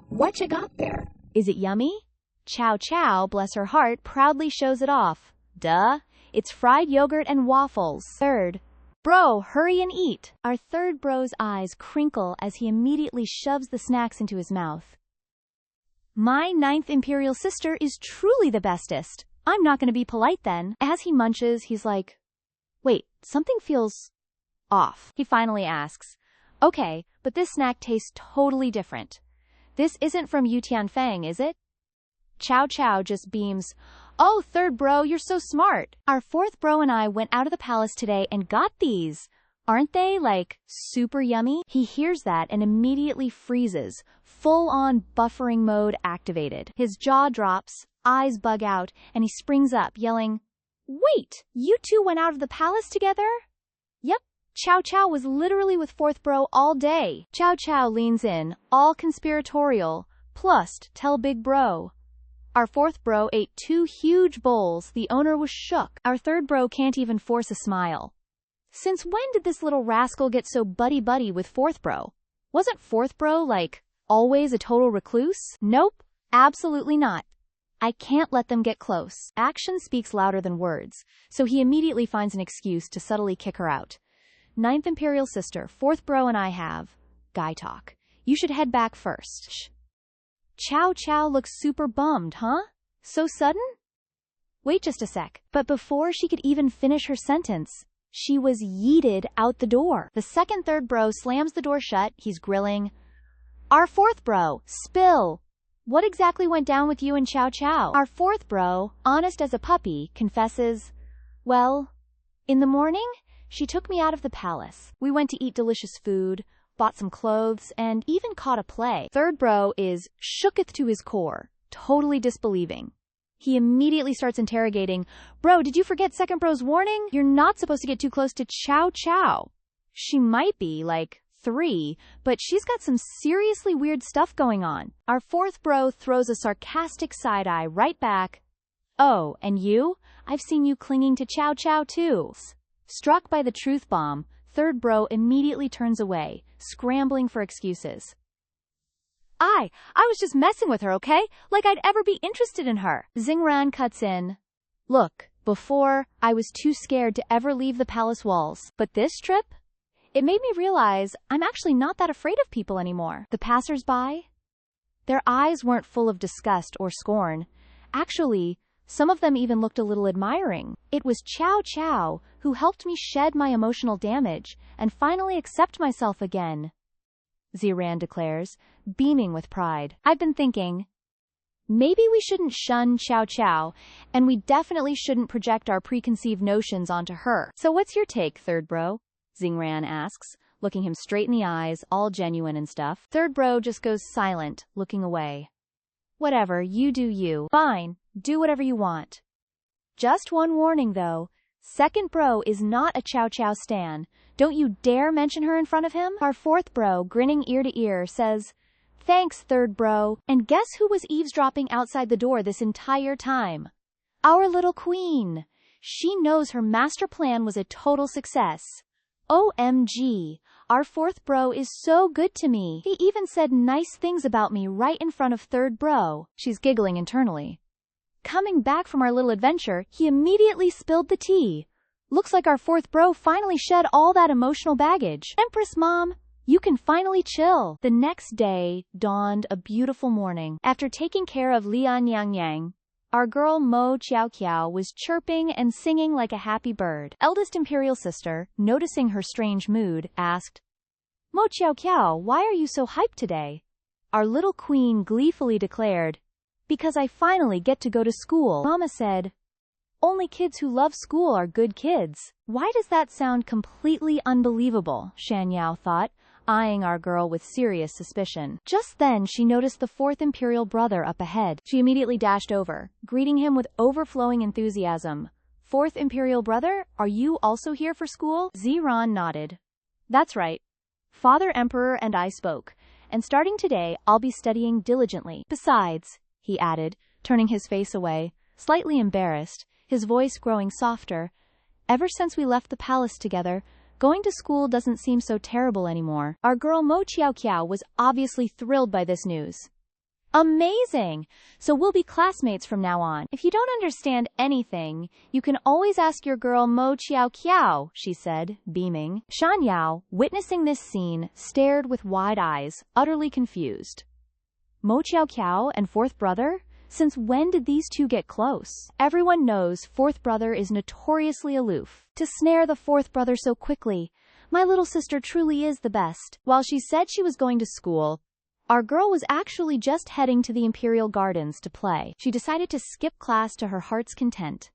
"What you got there?
Is it yummy?" Chow Chow, bless her heart, proudly shows it off. "Duh, it's fried yogurt and waffles." Third, Bro, hurry and eat. Our third bro's eyes crinkle as he immediately shoves the snacks into his mouth. My ninth imperial sister is truly the bestest. I'm not going to be polite then. As he munches, he's like, wait, something feels off. He finally asks, okay, but this snack tastes totally different. This isn't from Yutianfang, is it? Chow Chow just beams, oh, third bro, you're so smart. Our fourth bro and I went out of the palace today and got these. Aren't they, like, super yummy? He hears that and immediately freezes, full-on buffering mode activated. His jaw drops, eyes bug out, and he springs up, yelling, wait, you two went out of the palace together? Yep, Chow Chow was literally with fourth bro all day. Chow Chow leans in, all conspiratorial, plus tell big bro. Our fourth bro ate 2 huge bowls. The owner was shook. Our third bro can't even force a smile. Since when did this little rascal get so buddy-buddy with fourth bro? Wasn't fourth bro, like, always a total recluse? Nope, absolutely not. I can't let them get close. Action speaks louder than words, so he immediately finds an excuse to subtly kick her out. Ninth imperial sister, fourth bro and I have guy talk. You should head back first. Shh. Chow Chow looks super bummed, huh? So sudden? Wait just a sec. But before she could even finish her sentence, she was yeeted out the door. The second third bro slams the door shut. He's grilling. Our fourth bro, spill. What exactly went down with you and Chow Chow? Our fourth bro, honest as a puppy, confesses, well, in the morning, she took me out of the palace. We went to eat delicious food, bought some clothes, and even caught a play. Third bro is shooketh to his core, totally disbelieving. He immediately starts interrogating, bro, did you forget second bro's warning? You're not supposed to get too close to Chow Chow. She might be, like, 3, but she's got some seriously weird stuff going on. Our fourth bro throws a sarcastic side-eye right back. Oh, and you? I've seen you clinging to Chow Chow too. Struck by the truth bomb, third bro immediately turns away, scrambling for excuses. I was just messing with her, okay? Like I'd ever be interested in her. Xingran cuts in. Look, before, I was too scared to ever leave the palace walls. But this trip? It made me realize I'm actually not that afraid of people anymore. The passers-by? Their eyes weren't full of disgust or scorn. Actually, some of them even looked a little admiring. It was Chow Chow who helped me shed my emotional damage and finally accept myself again. Ziran declares, beaming with pride. I've been thinking, maybe we shouldn't shun Chow Chow, and we definitely shouldn't project our preconceived notions onto her. So what's your take, third bro? Xingran asks, looking him straight in the eyes, all genuine and stuff. Third bro just goes silent, looking away. Whatever, you do you. Fine, do whatever you want. Just one warning though, second bro is not a Chow Chow stan. Don't you dare mention her in front of him. Our fourth bro, grinning ear to ear, says, thanks, third bro. And guess who was eavesdropping outside the door this entire time? Our little queen. She knows her master plan was a total success. OMG, our fourth bro is so good to me. He even said nice things about me right in front of third bro. She's giggling internally. Coming back from our little adventure, he immediately spilled the tea. Looks like our fourth bro finally shed all that emotional baggage. Empress Mom, you can finally chill. The next day dawned a beautiful morning. After taking care of Lian Yang Yang, our girl Mo Qiao Qiao was chirping and singing like a happy bird. Eldest imperial sister, noticing her strange mood, asked, Mo Qiao Qiao, why are you so hyped today? Our little queen gleefully declared, because I finally get to go to school. Mama said, only kids who love school are good kids. Why does that sound completely unbelievable? Shan Yao thought, eyeing our girl with serious suspicion. Just then she noticed the fourth imperial brother up ahead. She immediately dashed over, greeting him with overflowing enthusiasm. Fourth imperial brother, are you also here for school? Ziran nodded. That's right. Father Emperor and I spoke, and starting today I'll be studying diligently. Besides, he added, turning his face away, slightly embarrassed, his voice growing softer, ever since we left the palace together, going to school doesn't seem so terrible anymore. Our girl Mo Qiao Qiao was obviously thrilled by this news. Amazing! So we'll be classmates from now on. If you don't understand anything, you can always ask your girl Mo Chiao Kiao, she said, beaming. Shan Yao, witnessing this scene, stared with wide eyes, utterly confused. Mo Chiao Kiao and fourth brother? Since when did these two get close? Everyone knows fourth brother is notoriously aloof. To snare the fourth brother so quickly, my little sister truly is the best. While she said she was going to school, our girl was actually just heading to the Imperial Gardens to play. She decided to skip class to her heart's content.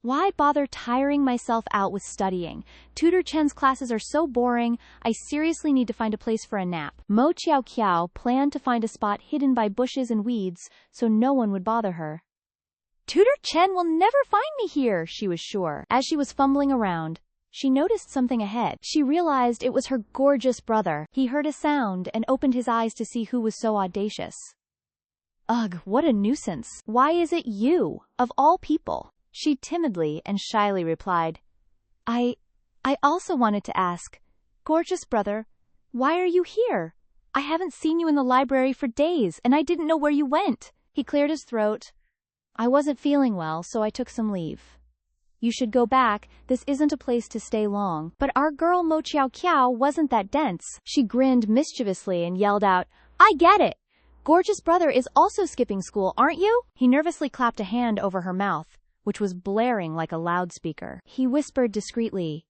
Why bother tiring myself out with studying? Tutor Chen's classes are so boring, I seriously need to find a place for a nap. Mo Chiao Kiao planned to find a spot hidden by bushes and weeds so no one would bother her. Tutor Chen will never find me here, she was sure. As she was fumbling around, she noticed something ahead. She realized it was her gorgeous brother. He heard a sound and opened his eyes to see who was so audacious. Ugh, what a nuisance. Why is it you, of all people? She timidly and shyly replied. I also wanted to ask, gorgeous brother, why are you here? I haven't seen you in the library for days, and I didn't know where you went. He cleared his throat. I wasn't feeling well, so I took some leave. You should go back, this isn't a place to stay long. But our girl Mo Chiao Kiao wasn't that dense. She grinned mischievously and yelled out, I get it! Gorgeous brother is also skipping school, aren't you? He nervously clapped a hand over her mouth, which was blaring like a loudspeaker. He whispered discreetly,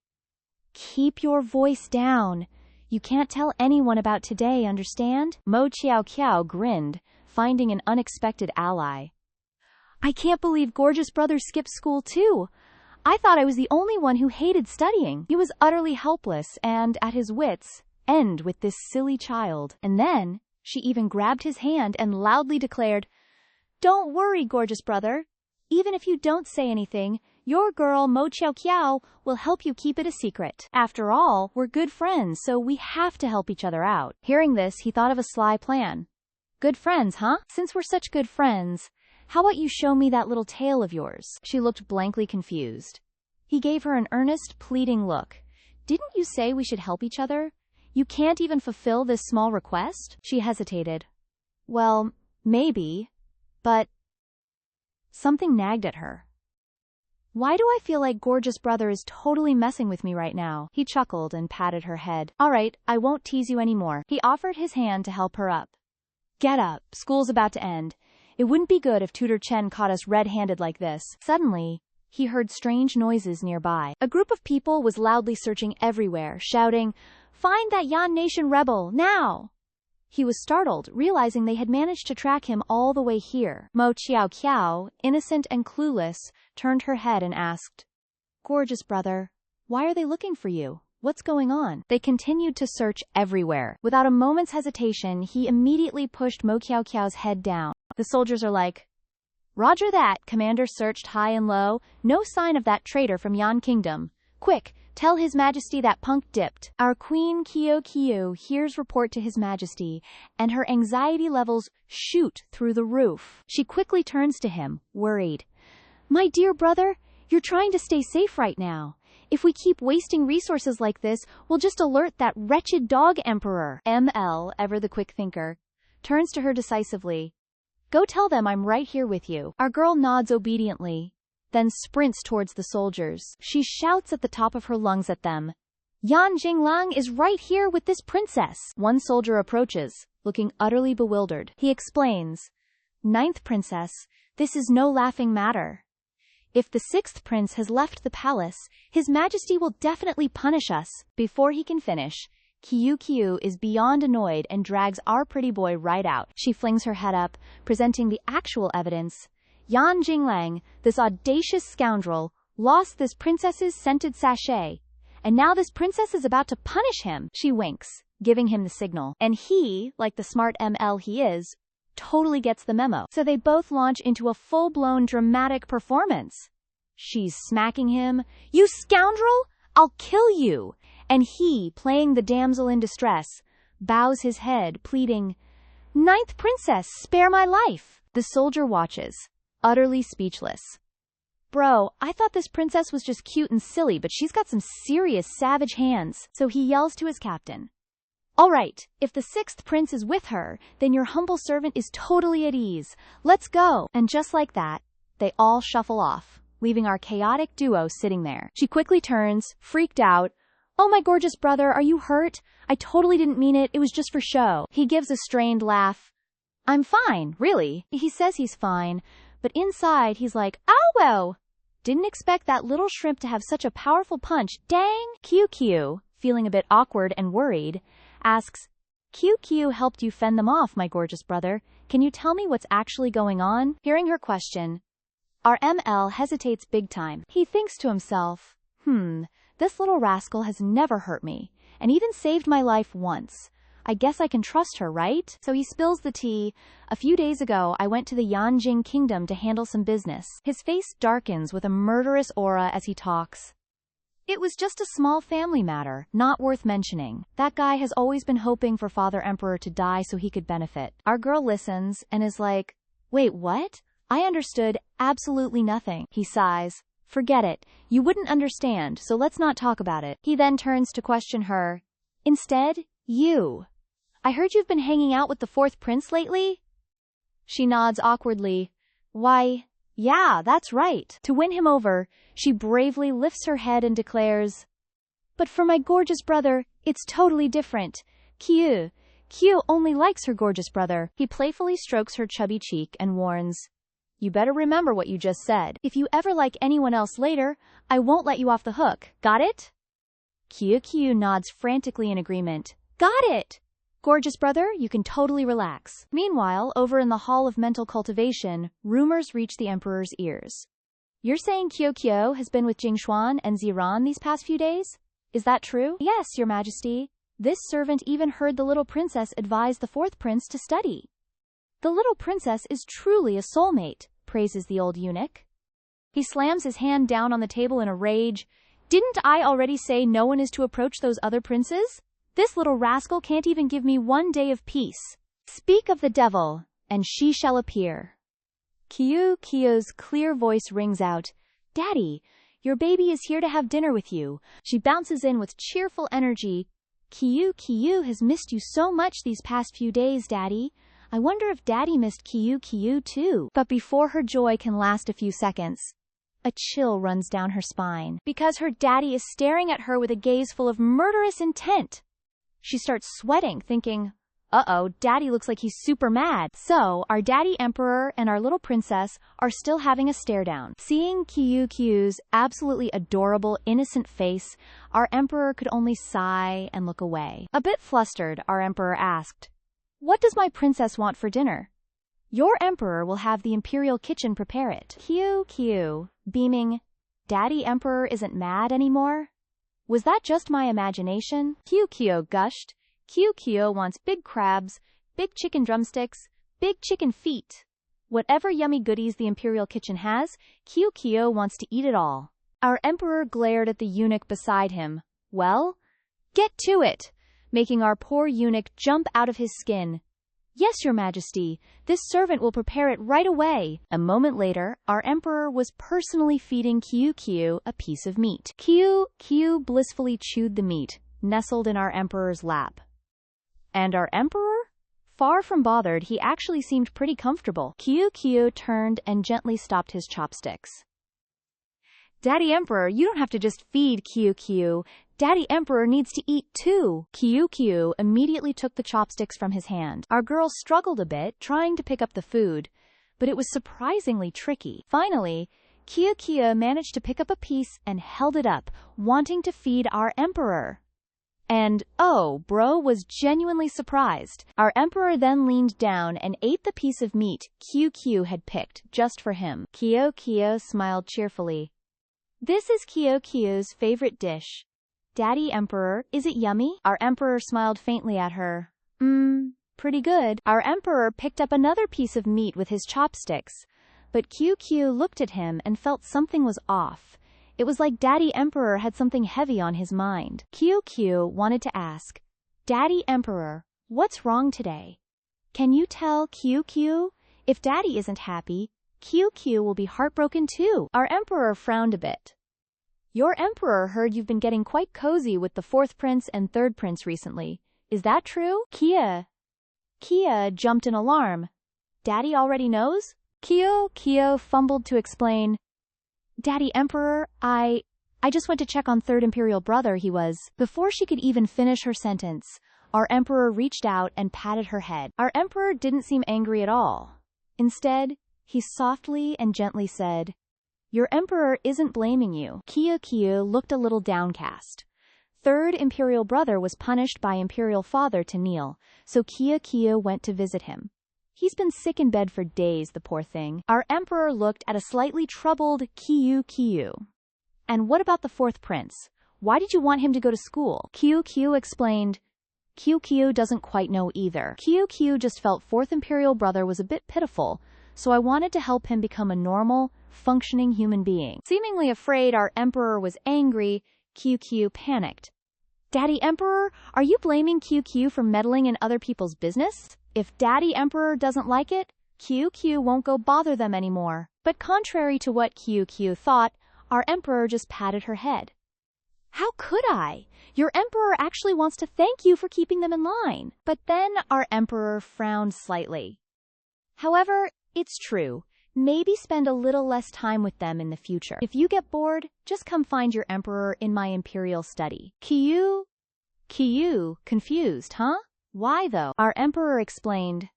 Keep your voice down. You can't tell anyone about today, understand? Mo Chiao Kiao grinned, finding an unexpected ally. I can't believe gorgeous brother skipped school too. I thought I was the only one who hated studying. He was utterly helpless and at his wits' end with this silly child. And then, she even grabbed his hand and loudly declared, Don't worry, gorgeous brother. Even if you don't say anything, your girl Mo Chiao Kiao will help you keep it a secret. After all, we're good friends, so we have to help each other out. Hearing this, he thought of a sly plan. Good friends, huh? Since we're such good friends, how about you show me that little tail of yours? She looked blankly confused. He gave her an earnest, pleading look. Didn't you say we should help each other? You can't even fulfill this small request? She hesitated. Well, maybe, but something nagged at her. Why do I feel like gorgeous brother is totally messing with me right now? He chuckled and patted her head. All right, I won't tease you anymore. He offered his hand to help her up. Get up, school's about to end. It wouldn't be good if Tutor Chen caught us red-handed like this. Suddenly, he heard strange noises nearby. A group of people was loudly searching everywhere, shouting, Find that Yan Nation rebel, now! He was startled, realizing they had managed to track him all the way here. Mo Chiao Kiao, innocent and clueless, turned her head and asked, Gorgeous brother, why are they looking for you? What's going on? They continued to search everywhere. Without a moment's hesitation, he immediately pushed Mo Chiao Kiao's head down. The soldiers are like, Roger that, Commander searched high and low. No sign of that traitor from Yan Kingdom. Quick, tell His Majesty that punk dipped. Our Queen Kyo Kyo hears report to His Majesty, and her anxiety levels shoot through the roof. She quickly turns to him, worried. My dear brother, you're trying to stay safe right now. If we keep wasting resources like this, we'll just alert that wretched dog emperor. ML, ever the quick thinker, turns to her decisively. Go tell them I'm right here with you. Our girl nods obediently, then sprints towards the soldiers. She shouts at the top of her lungs at them. Yan Jinglang is right here with this princess. One soldier approaches, looking utterly bewildered. He explains, Ninth princess, this is no laughing matter. If the sixth prince has left the palace, His Majesty will definitely punish us. Before he can finish, Kyu is beyond annoyed and drags our pretty boy right out. She flings her head up, presenting the actual evidence. Yan Jinglang, this audacious scoundrel, lost this princess's scented sachet, and now this princess is about to punish him. She winks, giving him the signal. And he, like the smart ML he is, totally gets the memo. So they both launch into a full-blown dramatic performance. She's smacking him. You scoundrel! I'll kill you! And he, playing the damsel in distress, bows his head, pleading, Ninth princess, spare my life! The soldier watches, utterly speechless. Bro, I thought this princess was just cute and silly, but she's got some serious savage hands. So he yells to his captain. All right, if the sixth prince is with her, then your humble servant is totally at ease. Let's go. And just like that, they all shuffle off, leaving our chaotic duo sitting there. She quickly turns, freaked out. Oh, my gorgeous brother, are you hurt? I totally didn't mean it. It was just for show. He gives a strained laugh. I'm fine, really. He says he's fine, but inside he's like, ow! Didn't expect that little shrimp to have such a powerful punch. Dang! QQ, feeling a bit awkward and worried, asks, QQ helped you fend them off, my gorgeous brother. Can you tell me what's actually going on? Hearing her question, our ML hesitates big time. He thinks to himself, this little rascal has never hurt me, and even saved my life once. I guess I can trust her, right? So he spills the tea. A few days ago, I went to the Yanjing Kingdom to handle some business. His face darkens with a murderous aura as he talks. It was just a small family matter, not worth mentioning. That guy has always been hoping for Father Emperor to die so he could benefit. Our girl listens and is like, wait, what? I understood absolutely nothing. He sighs. Forget it. You wouldn't understand, so let's not talk about it. He then turns to question her. Instead, you. I heard you've been hanging out with the fourth prince lately? She nods awkwardly. Why, yeah, that's right. To win him over, she bravely lifts her head and declares, but for my gorgeous brother, it's totally different. Q only likes her gorgeous brother. He playfully strokes her chubby cheek and warns, you better remember what you just said. If you ever like anyone else later, I won't let you off the hook. Got it? Q nods frantically in agreement. Got it! Gorgeous brother, you can totally relax. Meanwhile, over in the Hall of Mental Cultivation, rumors reach the Emperor's ears. You're saying Kyo has been with Jingshuan and Ziran these past few days? Is that true? Yes, your majesty. This servant even heard the little princess advise the fourth prince to study. The little princess is truly a soulmate, praises the old eunuch. He slams his hand down on the table in a rage. Didn't I already say no one is to approach those other princes? This little rascal can't even give me 1 day of peace. Speak of the devil, and she shall appear. Kyo's clear voice rings out. Daddy, your baby is here to have dinner with you. She bounces in with cheerful energy. Kyo has missed you so much these past few days, Daddy. I wonder if Daddy missed Kyo too. But before her joy can last a few seconds, a chill runs down her spine, because her daddy is staring at her with a gaze full of murderous intent. She starts sweating, thinking, uh-oh, Daddy looks like he's super mad. So, our Daddy Emperor and our little princess are still having a stare-down. Seeing Kyo's absolutely adorable, innocent face, our Emperor could only sigh and look away. A bit flustered, our Emperor asked, what does my princess want for dinner? Your Emperor will have the Imperial kitchen prepare it. Kyo, beaming, Daddy Emperor isn't mad anymore? Was that just my imagination? Kyo gushed. Kyo wants big crabs, big chicken drumsticks, big chicken feet. Whatever yummy goodies the Imperial kitchen has, Kyo wants to eat it all. Our Emperor glared at the eunuch beside him. Well, get to it, making our poor eunuch jump out of his skin. Yes, your majesty, this servant will prepare it right away. A moment later, our emperor was personally feeding Kyo a piece of meat. Kyo blissfully chewed the meat, nestled in our emperor's lap. And our emperor? Far from bothered, he actually seemed pretty comfortable. Kyo turned and gently stopped his chopsticks. Daddy Emperor, you don't have to just feed Kyo. Daddy Emperor needs to eat too. Kyo immediately took the chopsticks from his hand. Our girl struggled a bit, trying to pick up the food, but it was surprisingly tricky. Finally, Kyo managed to pick up a piece and held it up, wanting to feed our Emperor. And, oh, bro was genuinely surprised. Our Emperor then leaned down and ate the piece of meat Kyo had picked just for him. Kyo smiled cheerfully. This is Kyo's favorite dish. Daddy Emperor, is it yummy? Our Emperor smiled faintly at her. Pretty good. Our Emperor picked up another piece of meat with his chopsticks, but Kyo looked at him and felt something was off. It was like Daddy Emperor had something heavy on his mind. Kyo wanted to ask, Daddy Emperor, what's wrong today? Can you tell Kyo? If Daddy isn't happy, Kyo will be heartbroken too. Our Emperor frowned a bit. Your Emperor heard you've been getting quite cozy with the fourth prince and third prince recently. Is that true? Kia jumped in alarm. Daddy already knows? Kyo fumbled to explain. Daddy Emperor, I just went to check on Third Imperial Brother, he was. Before she could even finish her sentence, our Emperor reached out and patted her head. Our Emperor didn't seem angry at all. Instead, he softly and gently said, Your Emperor isn't blaming you. Kyo looked a little downcast. Third Imperial Brother was punished by Imperial Father to kneel, so Kyo went to visit him. He's been sick in bed for days, the poor thing. Our Emperor looked at a slightly troubled Kyo. And what about the fourth prince? Why did you want him to go to school? Kyo explained. Kyo doesn't quite know either. Kyo just felt Fourth Imperial Brother was a bit pitiful, so I wanted to help him become a normal, functioning human being. Seemingly afraid our Emperor was angry, Kyo panicked. Daddy Emperor, are you blaming Kyo for meddling in other people's business? If Daddy Emperor doesn't like it, Kyo won't go bother them anymore. But contrary to what Kyo thought, our Emperor just patted her head. How could I? Your Emperor actually wants to thank you for keeping them in line. But then our Emperor frowned slightly. However, it's true. Maybe spend a little less time with them in the future. If you get bored, just come find your Emperor in my Imperial study. Kyo, confused, huh? Why though? Our Emperor explained.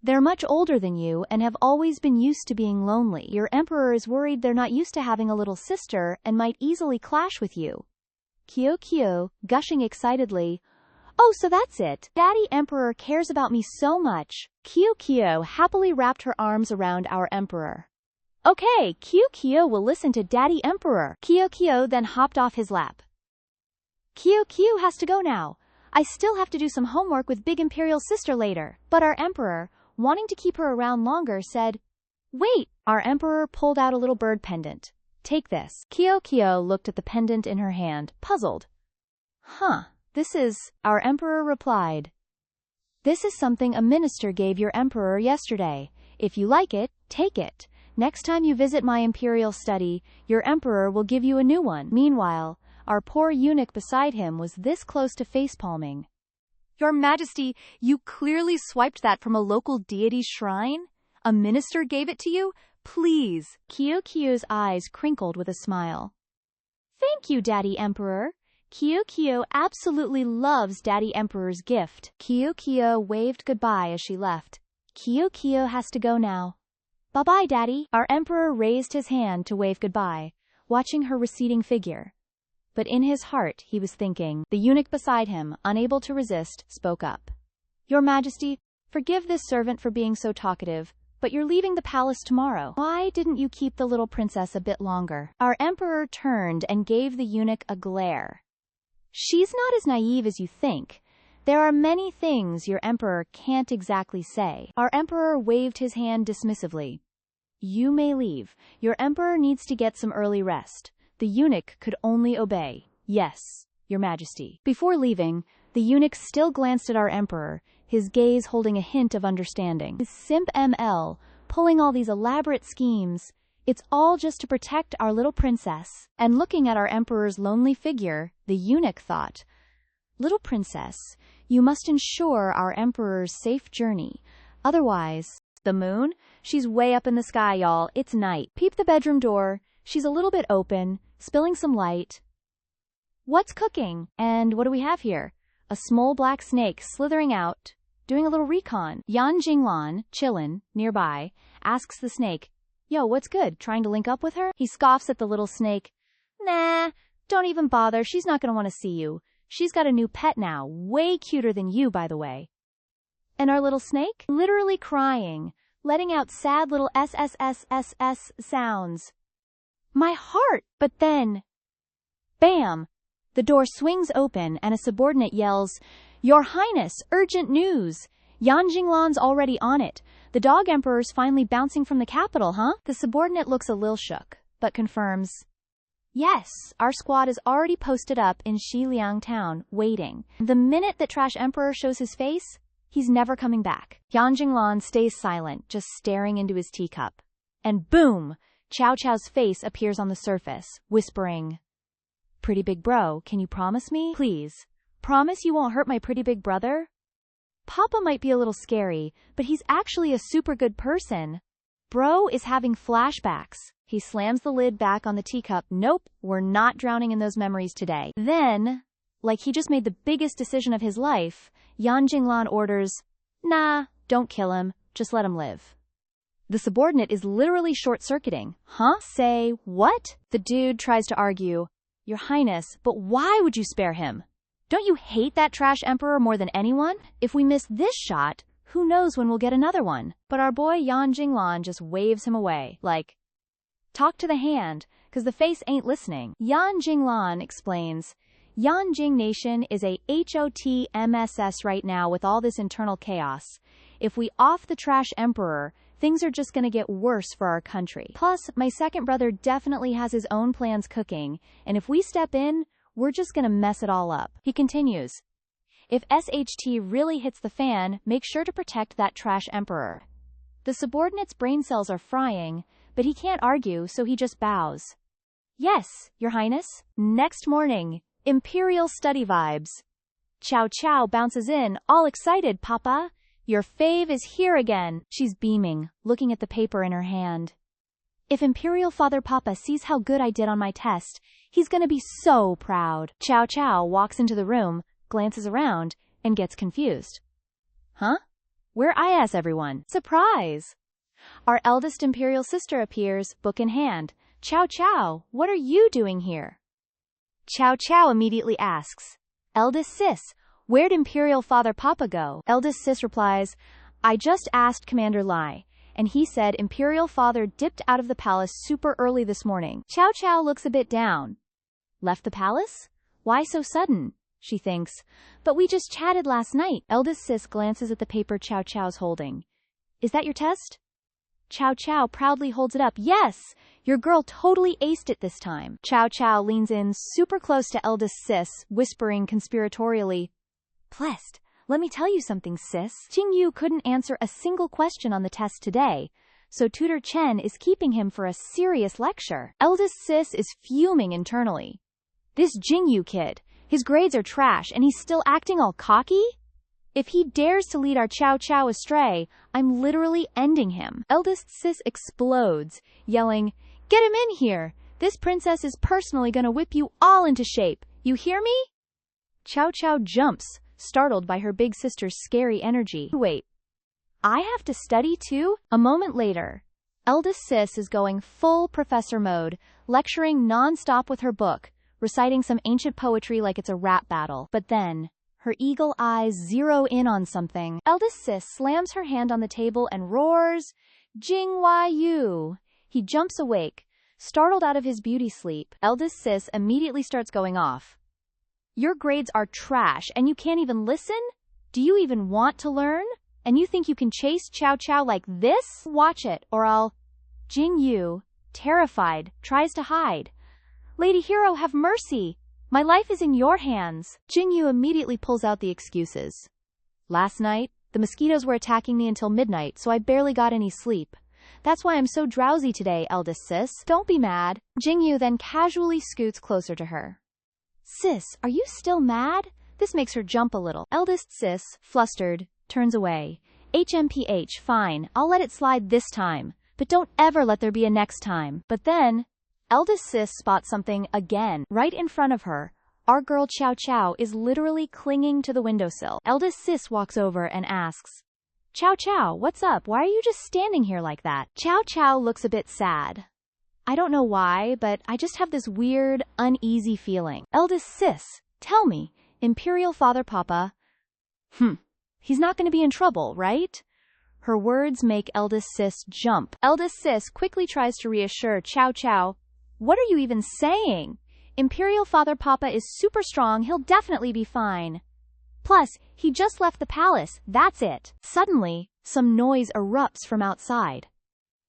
They're much older than you and have always been used to being lonely. Your Emperor is worried they're not used to having a little sister and might easily clash with you. Kyo, gushing excitedly. Oh, so that's it. Daddy Emperor cares about me so much. Kyo happily wrapped her arms around our Emperor. Okay, Kyo will listen to Daddy Emperor. Kyo then hopped off his lap. Kyo has to go now. I still have to do some homework with Big Imperial Sister later. But our Emperor, wanting to keep her around longer, said, Wait! Our Emperor pulled out a little bird pendant. Take this. Kyo looked at the pendant in her hand, puzzled. Huh, this is, our Emperor replied. This is something a minister gave your Emperor yesterday. If you like it, take it. Next time you visit my Imperial study, your Emperor will give you a new one. Meanwhile, our poor eunuch beside him was this close to facepalming. Your Majesty, you clearly swiped that from a local deity's shrine? A minister gave it to you? Please. Kyo's eyes crinkled with a smile. Thank you, Daddy Emperor. Kyo absolutely loves Daddy Emperor's gift. Kyo waved goodbye as she left. Kyo has to go now. Bye-bye, Daddy. Our Emperor raised his hand to wave goodbye, watching her receding figure. But in his heart he was thinking. The eunuch beside him, unable to resist, spoke up. Your Majesty, forgive this servant for being so talkative, but you're leaving the palace tomorrow. Why didn't you keep the little princess a bit longer? Our Emperor turned and gave the eunuch a glare. She's not as naive as you think. There are many things your Emperor can't exactly say. Our Emperor waved his hand dismissively. You may leave. Your Emperor needs to get some early rest. The eunuch could only obey. Yes, Your Majesty. Before leaving, the eunuch still glanced at our Emperor, his gaze holding a hint of understanding. His simp ML, pulling all these elaborate schemes, it's all just to protect our little princess. And looking at our Emperor's lonely figure, the eunuch thought, Little princess, you must ensure our Emperor's safe journey. Otherwise, the moon? She's way up in the sky, y'all. It's night. Peep the bedroom door. She's a little bit open, spilling some light. What's cooking? And what do we have here? A small black snake slithering out, doing a little recon. Yan Jinglan, chillin', nearby, asks the snake, Yo, what's good? Trying to link up with her? He scoffs at the little snake. Nah, don't even bother. She's not gonna want to see you. She's got a new pet now, way cuter than you, by the way. And our little snake? Literally crying, letting out sad little SSSSS sounds. My heart! But then, bam! The door swings open and a subordinate yells, Your Highness, urgent news! Yan Jinglan's already on it. The dog emperor's finally bouncing from the capital, huh? The subordinate looks a lil shook, but confirms, Yes, our squad is already posted up in Xiliang town, waiting. The minute that Trash Emperor shows his face, he's never coming back. Yan Jinglan stays silent, just staring into his teacup. And boom! Chow Chow's face appears on the surface, whispering, Pretty big bro, can you promise me? Please. Promise you won't hurt my pretty big brother? Papa might be a little scary, but he's actually a super good person. Bro is having flashbacks. He slams the lid back on the teacup. Nope, we're not drowning in those memories today. Then, like he just made the biggest decision of his life, Yan Jinglan orders, nah, don't kill him, just let him live. The subordinate is literally short-circuiting. Huh? Say, what? The dude tries to argue, Your Highness, but why would you spare him? Don't you hate that trash emperor more than anyone? If we miss this shot, who knows when we'll get another one? But our boy Yan Jinglan just waves him away, like, talk to the hand, 'cause the face ain't listening. Yan Jinglan explains, Yanjing Nation is a HOTMSS right now with all this internal chaos. If we off the trash emperor, things are just gonna get worse for our country. Plus, my second brother definitely has his own plans cooking, and if we step in, we're just gonna mess it all up. He continues, if SHT really hits the fan, make sure to protect that trash emperor. The subordinate's brain cells are frying, but he can't argue, so he just bows. Yes, Your Highness. Next morning, Imperial study vibes. Chow Chow bounces in, all excited, Papa. Your fave is here again. She's beaming, looking at the paper in her hand. If Imperial Father Papa sees how good I did on my test, he's gonna be so proud. Chow Chow walks into the room, glances around, and gets confused. Huh? Where is everyone? Surprise! Our eldest Imperial sister appears, book in hand. Chow Chow, what are you doing here? Chow Chow immediately asks, Eldest sis, where'd Imperial Father Papa go? Eldest sis replies, I just asked Commander Lai, and he said Imperial Father dipped out of the palace super early this morning. Chow Chow looks a bit down. Left the palace? Why so sudden? She thinks, but we just chatted last night. Eldest sis glances at the paper Chow Chow's holding. Is that your test? Chow Chow proudly holds it up. Yes, your girl totally aced it this time. Chow Chow leans in super close to eldest sis, whispering conspiratorially, Blessed, let me tell you something, sis. Jing Yu couldn't answer a single question on the test today, so Tutor Chen is keeping him for a serious lecture. Eldest sis is fuming internally. This Jing Yu kid, his grades are trash and he's still acting all cocky? If he dares to lead our Chow Chow astray, I'm literally ending him. Eldest sis explodes, yelling, Get him in here! This princess is personally gonna whip you all into shape. You hear me? Chow Chow jumps, startled by her big sister's scary energy. Wait, I have to study too? A moment later, eldest sis is going full professor mode, lecturing non-stop with her book, reciting some ancient poetry like it's a rap battle. But then, her eagle eyes zero in on something. Eldest sis slams her hand on the table and roars, Jinghua Yu. He jumps awake, startled out of his beauty sleep. Eldest sis immediately starts going off. Your grades are trash and you can't even listen? Do you even want to learn? And you think you can chase Chow Chow like this? Watch it, or I'll... Jing Yu, terrified, tries to hide. Lady Hero, have mercy! My life is in your hands. Jing Yu immediately pulls out the excuses. Last night, the mosquitoes were attacking me until midnight, so I barely got any sleep. That's why I'm so drowsy today, eldest sis. Don't be mad. Jing Yu then casually scoots closer to her. Sis, are you still mad? This makes her jump a little. Eldest sis, flustered, turns away. HMPH, fine, I'll let it slide this time, but don't ever let there be a next time. But then, eldest sis spots something again, right in front of her. Our girl Chow Chow is literally clinging to the windowsill. Eldest sis walks over and asks, Chow Chow, what's up? Why are you just standing here like that? Chow Chow looks a bit sad. I don't know why, but I just have this weird, uneasy feeling. Eldest sis, tell me, Imperial Father Papa... He's not going to be in trouble, right? Her words make eldest sis jump. Eldest sis quickly tries to reassure Chow Chow. What are you even saying? Imperial Father Papa is super strong, he'll definitely be fine. Plus, he just left the palace, that's it. Suddenly, some noise erupts from outside.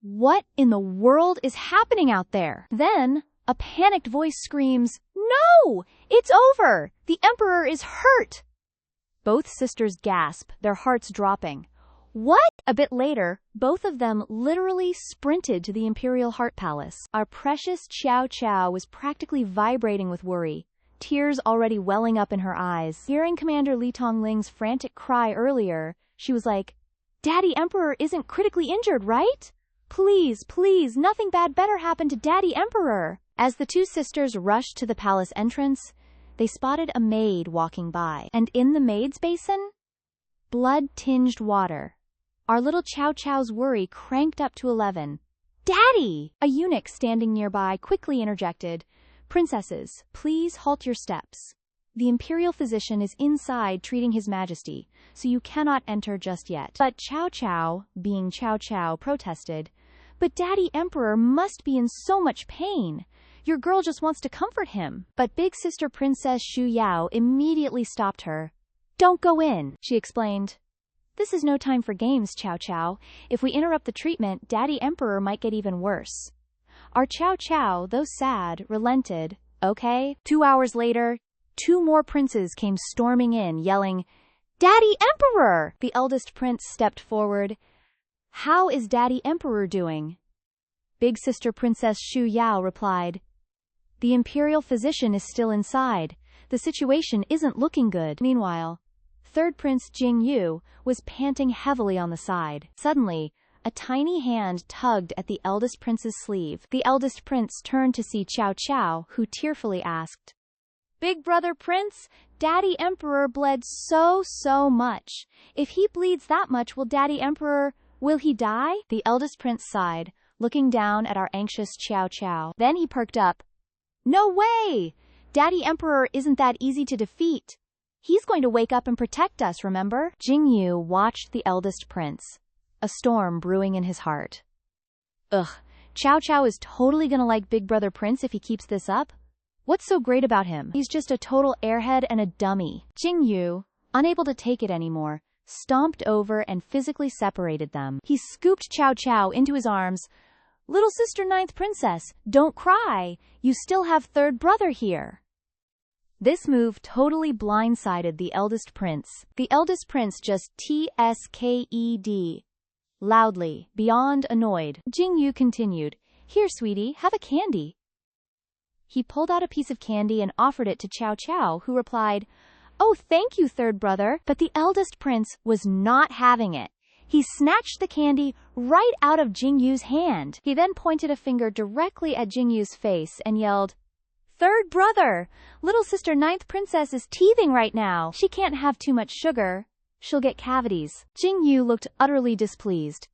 What in the world is happening out there? Then, a panicked voice screams, No! It's over! The Emperor is hurt! Both sisters gasp, their hearts dropping. What? A bit later, both of them literally sprinted to the Imperial Heart Palace. Our precious Chow Chow was practically vibrating with worry. tears already welling up in her eyes. Hearing Commander Li Tongling's frantic cry earlier, she was like, Daddy Emperor isn't critically injured, right? Please, please, nothing bad better happen to Daddy Emperor. As the two sisters rushed to the palace entrance, they spotted a maid walking by. And in the maid's basin, blood-tinged water. Our little Chow Chow's worry cranked up to 11. Daddy! A eunuch standing nearby quickly interjected, Princesses, please halt your steps. The imperial physician is inside treating his majesty, so you cannot enter just yet. But Chow Chow, being Chow Chow, protested, But Daddy Emperor must be in so much pain. Your girl just wants to comfort him. But big sister Princess Shu Yao immediately stopped her. Don't go in, she explained. This is no time for games, Chow Chow. If we interrupt the treatment, Daddy Emperor might get even worse. Our Chow Chow, though sad, relented. Okay. 2 hours later, 2 more princes came storming in, yelling, Daddy Emperor! The eldest prince stepped forward. How is Daddy Emperor doing? Big sister Princess Shu Yao replied, The imperial physician is still inside. The situation isn't looking good. Meanwhile, third Prince Jing Yu was panting heavily on the side. Suddenly, a tiny hand tugged at the eldest prince's sleeve. The eldest prince turned to see Chow Chow, who tearfully asked, Big brother prince, Daddy Emperor bled so much. If he bleeds that much, will he die? The eldest prince sighed, looking down at our anxious Chow Chow. Then he perked up. No way! Daddy Emperor isn't that easy to defeat. He's going to wake up and protect us, remember? Jing Yu watched the eldest prince, a storm brewing in his heart. Ugh, Chow Chow is totally gonna like Big Brother Prince if he keeps this up. What's so great about him? He's just a total airhead and a dummy. Jing Yu, unable to take it anymore, stomped over and physically separated them. He scooped Chow Chow into his arms. Little sister ninth princess, don't cry. You still have third brother here. This move totally blindsided the eldest prince. The eldest prince just tsked. Loudly, beyond annoyed. Jing Yu continued, Here, sweetie, have a candy. He pulled out a piece of candy and offered it to Chow Chow, who replied, Oh, thank you, third brother. But the eldest prince was not having it. He snatched the candy right out of Jing Yu's hand. He then pointed a finger directly at Jing Yu's face and yelled, Third brother! Little sister ninth princess is teething right now. She can't have too much sugar. She'll get cavities. Jing Yu looked utterly displeased.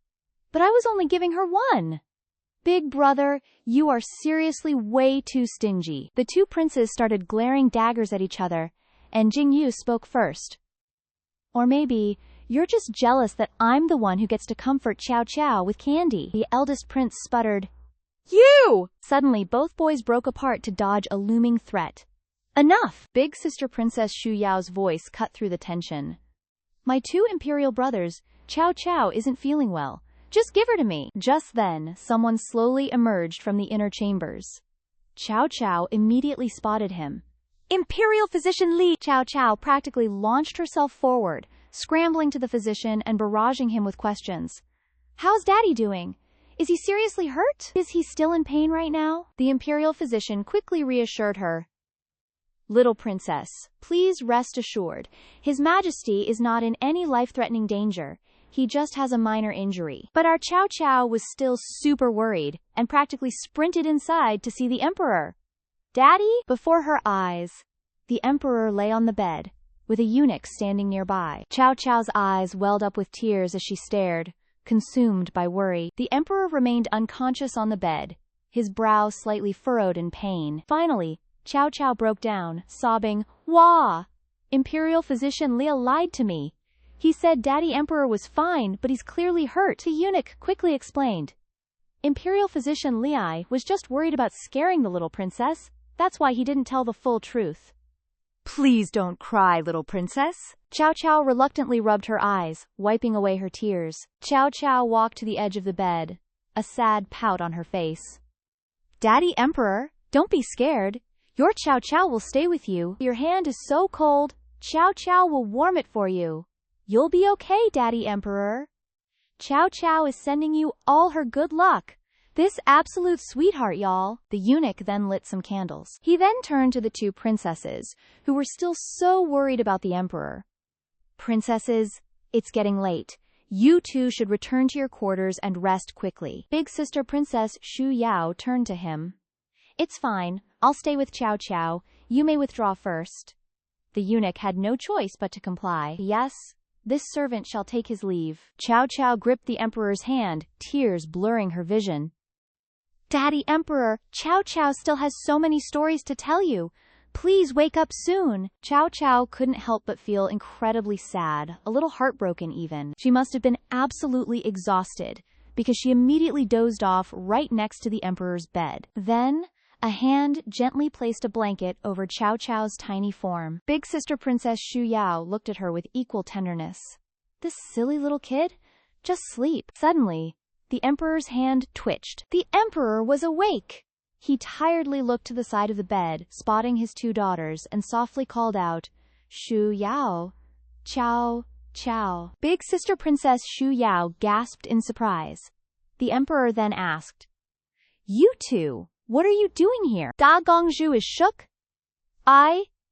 But I was only giving her 1. Big brother, you are seriously way too stingy. The 2 princes started glaring daggers at each other, and Jing Yu spoke first. Or maybe you're just jealous that I'm the one who gets to comfort Chow Chow with candy. The eldest prince sputtered, You! Suddenly, both boys broke apart to dodge a looming threat. Enough! Big sister Princess Shu Yao's voice cut through the tension. My 2 imperial brothers, Chow Chow isn't feeling well. Just give her to me. Just then, someone slowly emerged from the inner chambers. Chow Chow immediately spotted him. Imperial Physician Li! Chow Chow practically launched herself forward, scrambling to the physician and barraging him with questions. How's Daddy doing? Is he seriously hurt? Is he still in pain right now? The imperial physician quickly reassured her. Little princess, please rest assured. His Majesty is not in any life-threatening danger. He just has a minor injury. But our Chow Chow was still super worried and practically sprinted inside to see the Emperor. Daddy? Before her eyes, the Emperor lay on the bed, with a eunuch standing nearby. Chow Chow's eyes welled up with tears as she stared, consumed by worry. The Emperor remained unconscious on the bed, his brow slightly furrowed in pain. Finally, Chow Chow broke down, sobbing, Wah! Imperial Physician Leah lied to me. He said Daddy Emperor was fine, but he's clearly hurt. The eunuch quickly explained. Imperial Physician Li was just worried about scaring the little princess. That's why he didn't tell the full truth. Please don't cry, little princess. Chow Chow reluctantly rubbed her eyes, wiping away her tears. Chow Chow walked to the edge of the bed, a sad pout on her face. Daddy Emperor, don't be scared. Your Chow Chow will stay with you. Your hand is so cold, Chow Chow will warm it for you. You'll be okay, Daddy Emperor. Chow Chow is sending you all her good luck. This absolute sweetheart, y'all. The eunuch then lit some candles. He then turned to the two princesses, who were still so worried about the emperor. Princesses, it's getting late. You two should return to your quarters and rest quickly. Big sister Princess Shu Yao turned to him. It's fine. I'll stay with Chow Chow. You may withdraw first. The eunuch had no choice but to comply. Yes, this servant shall take his leave. Chow Chow gripped the emperor's hand, tears blurring her vision. Daddy Emperor, Chow Chow still has so many stories to tell you. Please wake up soon. Chow Chow couldn't help but feel incredibly sad, a little heartbroken even. She must have been absolutely exhausted, because she immediately dozed off right next to the emperor's bed. Then, a hand gently placed a blanket over Chow Chow's tiny form. Big sister Princess Shu Yao looked at her with equal tenderness. This silly little kid? Just sleep. Suddenly, the emperor's hand twitched. The emperor was awake. He tiredly looked to the side of the bed, spotting his two daughters, and softly called out, Shu Yao, Chow, Chow. Big sister Princess Shu Yao gasped in surprise. The emperor then asked, You two, what are you doing here? Da Gongzhu is shook.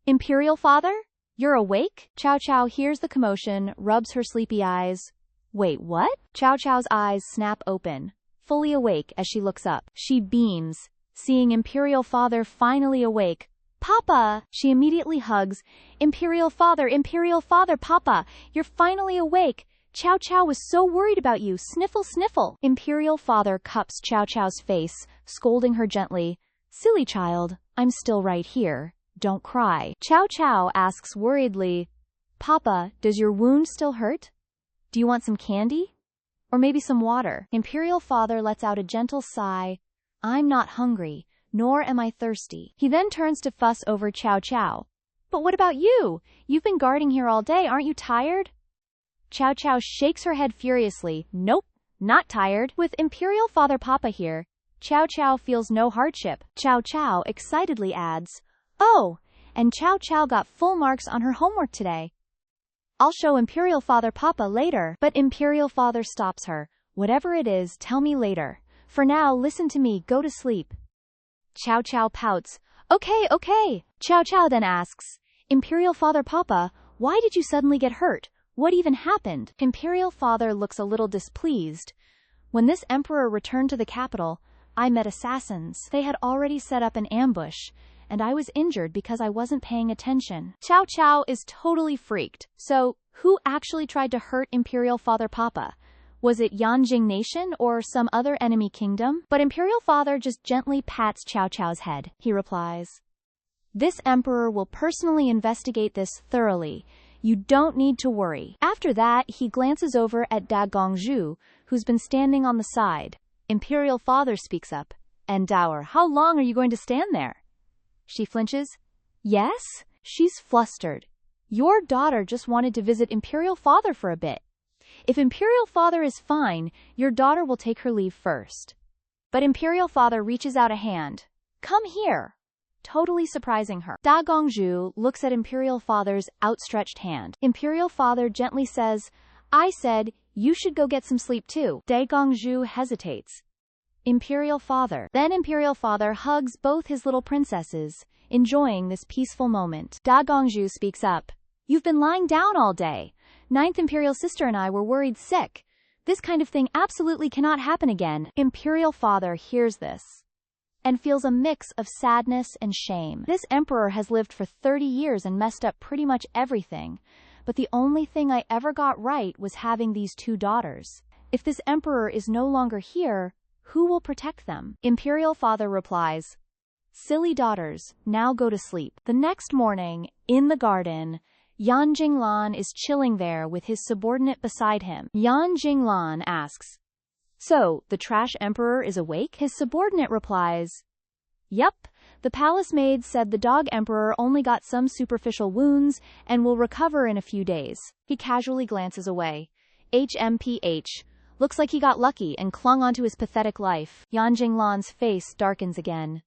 Imperial father? You're awake? Chow Chow hears the commotion, rubs her sleepy eyes. Wait, what? Chow Chow's eyes snap open, fully awake as she looks up. She beams, seeing Imperial Father finally awake. Papa! She immediately hugs. Imperial Father, Papa! You're finally awake! Chow Chow was so worried about you. Sniffle, sniffle! Imperial Father cups Chow Chow's face, scolding her gently. Silly child, I'm still right here. Don't cry. Chow Chow asks worriedly, Papa, does your wound still hurt? Do you want some candy? Or maybe some water? Imperial Father lets out a gentle sigh. I'm not hungry, nor am I thirsty. He then turns to fuss over Chow Chow. But what about you? You've been guarding here all day, aren't you tired? Chow Chow shakes her head furiously. Nope, not tired. With Imperial Father Papa here, Chow Chow feels no hardship. Chow Chow excitedly adds, Oh, and Chow Chow got full marks on her homework today. I'll show Imperial Father Papa later. But Imperial Father stops her. Whatever it is, tell me later. For now, listen to me, go to sleep. Chow Chow pouts. Okay. Chow Chow then asks, Imperial Father Papa, why did you suddenly get hurt? What even happened? Imperial Father looks a little displeased. When this emperor returned to the capital, I met assassins. They had already set up an ambush, and I was injured because I wasn't paying attention. Chow Chow is totally freaked. So, who actually tried to hurt Imperial Father Papa? Was it Yanjing Nation or some other enemy kingdom? But Imperial Father just gently pats Chow Chow's head. He replies, This emperor will personally investigate this thoroughly. You don't need to worry. After that, he glances over at Da Gongzhu, who's been standing on the side. Imperial Father speaks up. And Dower, how long are you going to stand there? She flinches. Yes? She's flustered. Your daughter just wanted to visit Imperial Father for a bit. If Imperial Father is fine, your daughter will take her leave first. But Imperial Father reaches out a hand. Come here. Totally surprising her. Da Gongzhu looks at Imperial Father's outstretched hand. Imperial Father gently says, I said, you should go get some sleep too. Da Gongzhu hesitates. Imperial Father. Then Imperial Father hugs both his little princesses, enjoying this peaceful moment. Da Gongzhu speaks up. You've been lying down all day. Ninth Imperial Sister and I were worried sick. This kind of thing absolutely cannot happen again. Imperial Father hears this and feels a mix of sadness and shame. This emperor has lived for 30 years and messed up pretty much everything, but the only thing I ever got right was having these two daughters. If this emperor is no longer here, who will protect them? Imperial Father replies, Silly daughters, now go to sleep. The next morning, in the garden, Yan Jinglan is chilling there with his subordinate beside him. Yan Jinglan asks, So, the trash emperor is awake? His subordinate replies, Yup, the palace maid said the dog emperor only got some superficial wounds and will recover in a few days. He casually glances away. HMPH. Looks like he got lucky and clung onto his pathetic life. Yan Jinglan's face darkens again.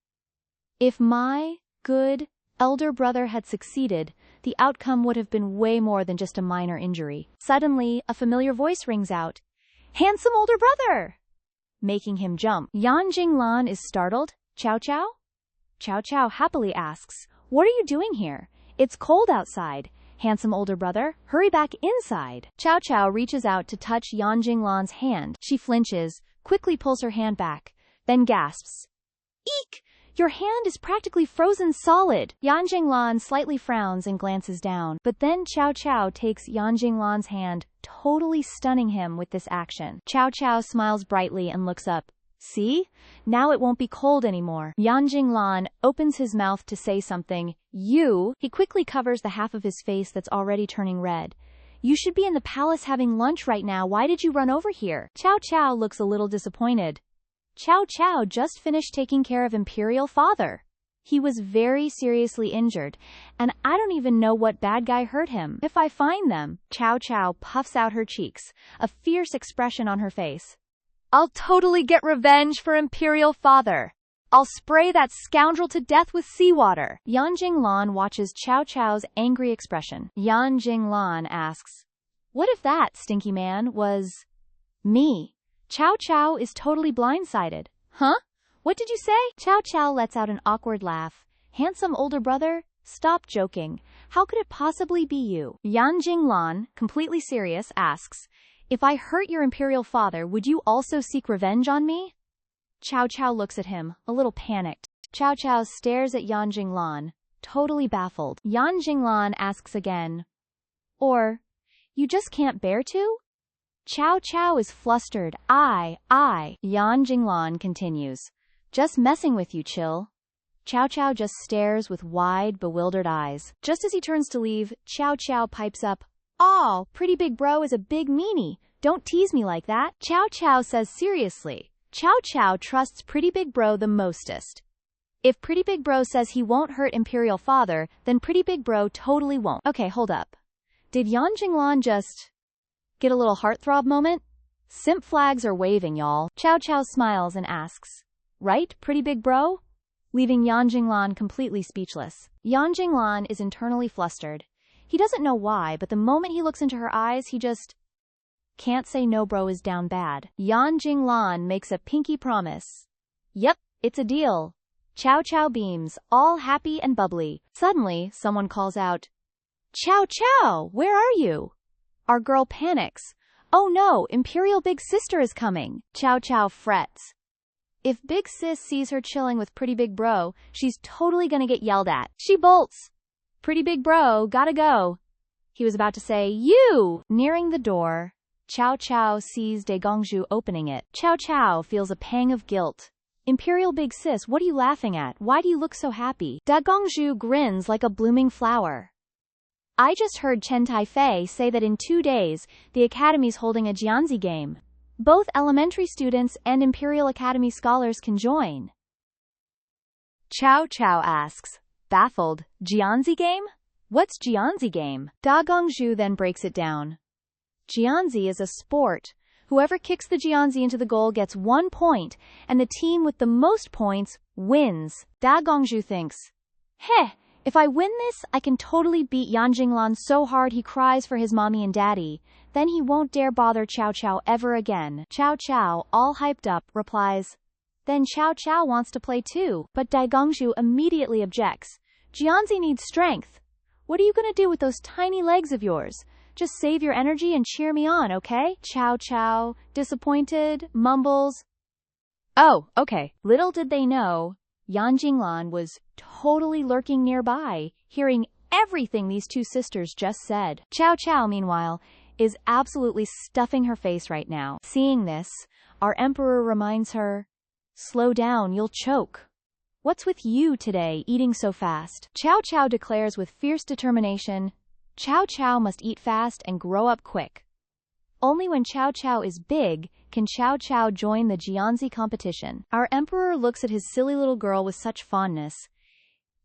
If my good elder brother had succeeded, the outcome would have been way more than just a minor injury. Suddenly, a familiar voice rings out. Handsome older brother! making him jump. Yan Jinglan is startled. Chow Chow? Chow Chow happily asks, "What are you doing here? It's cold outside. Handsome older brother, hurry back inside." Chow Chow reaches out to touch Yan Jinglan's hand. She flinches, quickly pulls her hand back, then gasps, "Eek! Your hand is practically frozen solid." Yan Jinglan slightly frowns and glances down, but then Chow Chow takes Yan Jinglan's hand, totally stunning him with this action. Chow Chow smiles brightly and looks up. "See? Now it won't be cold anymore." Yan Jinglan opens his mouth to say something. He quickly covers the half of his face that's already turning red. "You should be in the palace having lunch right now. Why did you run over here?" Chow Chow looks a little disappointed. Chow Chow just finished taking care of Imperial Father. He was very seriously injured, and I don't even know what bad guy hurt him. If I find them, Chow Chow puffs out her cheeks, a fierce expression on her face. "I'll totally get revenge for Imperial Father. I'll spray that scoundrel to death with seawater." Yan Jinglan watches Chow Chow's angry expression. Yan Jinglan asks, "What if that, stinky man, was me?" Chow Chow is totally blindsided. "Huh? What did you say?" Chow Chow lets out an awkward laugh. "Handsome older brother, stop joking. How could it possibly be you?" Yan Jinglan, completely serious, asks, "If I hurt your Imperial Father, would you also seek revenge on me?" Chow Chow looks at him, a little panicked. Chow Chow stares at Yan Jinglan, totally baffled. Yan Jinglan asks again, "Or, you just can't bear to?" Chow Chow is flustered. I. Yan Jinglan continues, "Just messing with you, chill." Chow Chow just stares with wide, bewildered eyes. Just as he turns to leave, Chow Chow pipes up, "Oh, pretty big bro is a big meanie. Don't tease me like that." Chow Chow says seriously. Chow Chow trusts pretty big bro the mostest. If pretty big bro says he won't hurt Imperial Father, then pretty big bro totally won't. Okay, hold up. Did Yan Jinglan just get a little heartthrob moment? Simp flags are waving, y'all. Chow Chow smiles and asks, "Right, pretty big bro?" Leaving Yan Jinglan completely speechless. Yan Jinglan is internally flustered. He doesn't know why, but the moment he looks into her eyes, he just can't say no. Bro is down bad. Yan Jinglan makes a pinky promise. "Yep, it's a deal." Chow Chow beams, all happy and bubbly. Suddenly, someone calls out, "Chow Chow, where are you?" Our girl panics. "Oh no, Imperial Big Sister is coming." Chow Chow frets. If Big Sis sees her chilling with Pretty Big Bro, she's totally gonna get yelled at. She bolts. "Pretty Big Bro, gotta go." He was about to say, "You!" Nearing the door, Chow Chow sees Daegongju opening it. Chow Chow feels a pang of guilt. "Imperial Big Sis, what are you laughing at? Why do you look so happy?" Daegongju grins like a blooming flower. "I just heard Chen Taifei say that in 2 days, the Academy's holding a Jianzi game. Both elementary students and Imperial Academy scholars can join." Chow Chow asks, baffled, "Jianzi game? What's Jianzi game?" Daegongju then breaks it down. Jianzi is a sport. Whoever kicks the Jianzi into the goal gets 1 point, and the team with the most points wins. Daegongju thinks, "Heh, if I win this, I can totally beat Yan Jinglan so hard he cries for his mommy and daddy. Then he won't dare bother Chow Chow ever again." Chow Chow, all hyped up, replies, "Then Chow Chow wants to play too." But Daegongju immediately objects. "Jianzi needs strength. What are you gonna do with those tiny legs of yours? Just save your energy and cheer me on, okay?" Chow Chow, disappointed, mumbles, "Oh, okay." Little did they know, Yan Jinglan was totally lurking nearby, hearing everything these two sisters just said. Chow Chow, meanwhile, is absolutely stuffing her face right now. Seeing this, our emperor reminds her, "Slow down, you'll choke. What's with you today, eating so fast?" Chow Chow declares with fierce determination, Chow Chow must eat fast and grow up quick. Only when Chow Chow is big can Chow Chow join the Jianzi competition. Our emperor looks at his silly little girl with such fondness.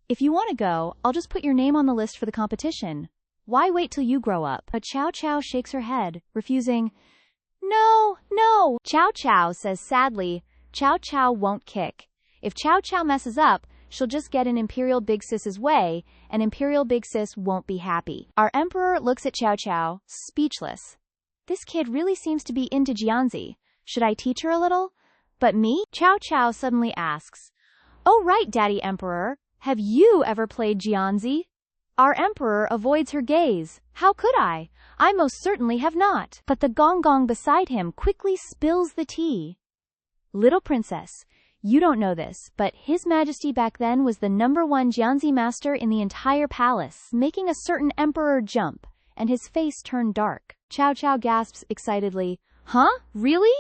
"If you want to go, I'll just put your name on the list for the competition. Why wait till you grow up?" But Chow Chow shakes her head, refusing. No. Chow Chow says sadly, Chow Chow won't kick. If Chow Chow messes up, she'll just get in Imperial Big Sis's way, and Imperial Big Sis won't be happy. Our emperor looks at Chow Chow, speechless. This kid really seems to be into Jianzi. Should I teach her a little? But me? Chow Chow suddenly asks. Oh right, Daddy Emperor. Have you ever played Jianzi? Our emperor avoids her gaze. How could I? I most certainly have not. But the gong gong beside him quickly spills the tea. Little princess, you don't know this, but His Majesty back then was the #1 Jianzi master in the entire palace, making a certain emperor jump, and his face turned dark. Chow Chow gasps excitedly. Huh? Really?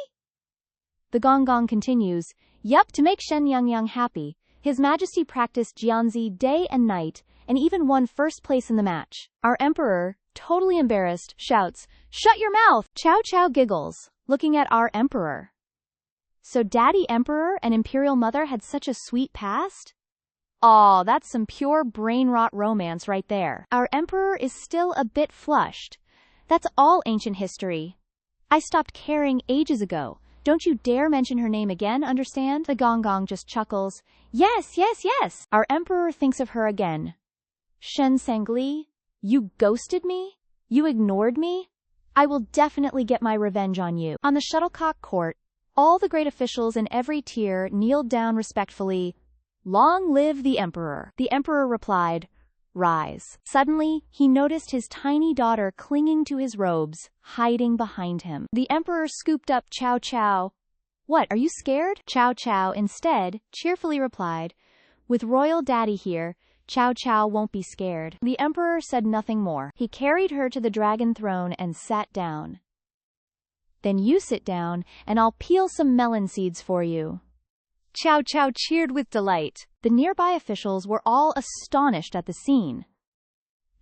The gong gong continues. Yup, to make Shen Yangyang happy, His Majesty practiced Jianzi day and night, and even won first place in the match. Our emperor, totally embarrassed, shouts, Shut your mouth! Chow Chow giggles, looking at our emperor. So Daddy Emperor and Imperial Mother had such a sweet past? Aw, that's some pure brain rot romance right there. Our emperor is still a bit flushed. That's all ancient history. I stopped caring ages ago. Don't you dare mention her name again, understand? The gong gong just chuckles. Yes, yes, yes. Our emperor thinks of her again. Shen Sangli, you ghosted me? You ignored me? I will definitely get my revenge on you. On the shuttlecock court, all the great officials in every tier kneeled down respectfully. Long live the emperor. The emperor replied, Rise. Suddenly, he noticed his tiny daughter clinging to his robes, hiding behind him. The emperor scooped up Chow Chow. What, are you scared? Chow Chow instead cheerfully replied, With royal daddy here, Chow Chow won't be scared. The emperor said nothing more. He carried her to the dragon throne and sat down. Then you sit down, and I'll peel some melon seeds for you. Chow Chow cheered with delight. The nearby officials were all astonished at the scene.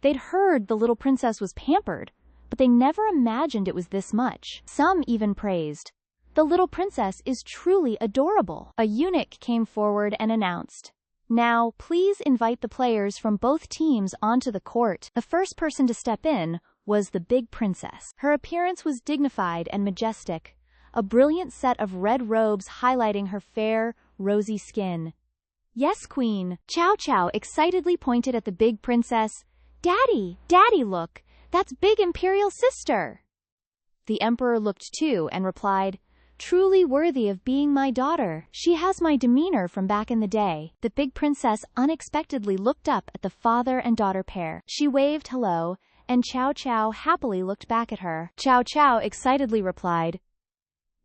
They'd heard the little princess was pampered, but they never imagined it was this much. Some even praised, The little princess is truly adorable. A eunuch came forward and announced, Now, please invite the players from both teams onto the court. The first person to step in was the big princess. Her appearance was dignified and majestic, a brilliant set of red robes highlighting her fair, rosy skin. Yes, Queen. Chow Chow excitedly pointed at the big princess. Daddy, Daddy, look, that's big imperial sister. The emperor looked too and replied, Truly worthy of being my daughter. She has my demeanor from back in the day. The big princess unexpectedly looked up at the father and daughter pair. She waved hello, and Chow Chow happily looked back at her. Chow Chow excitedly replied,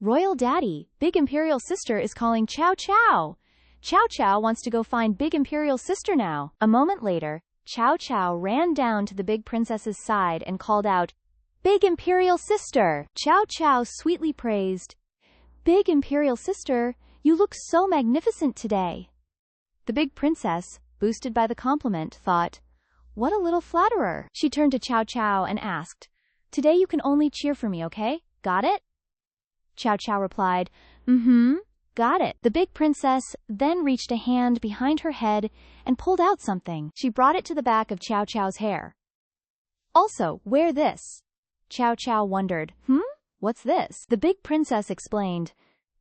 Royal Daddy, Big Imperial Sister is calling Chow Chow. Chow Chow wants to go find Big Imperial Sister now. A moment later, Chow Chow ran down to the big princess's side and called out, Big Imperial Sister. Chow Chow sweetly praised, Big Imperial Sister, you look so magnificent today. The big princess, boosted by the compliment, thought, What a little flatterer. She turned to Chow Chow and asked, Today you can only cheer for me, okay? Got it? Chow Chow replied, Got it. The big princess then reached a hand behind her head and pulled out something. She brought it to the back of Chow Chow's hair. Also, wear this. Chow Chow wondered, What's this? The big princess explained,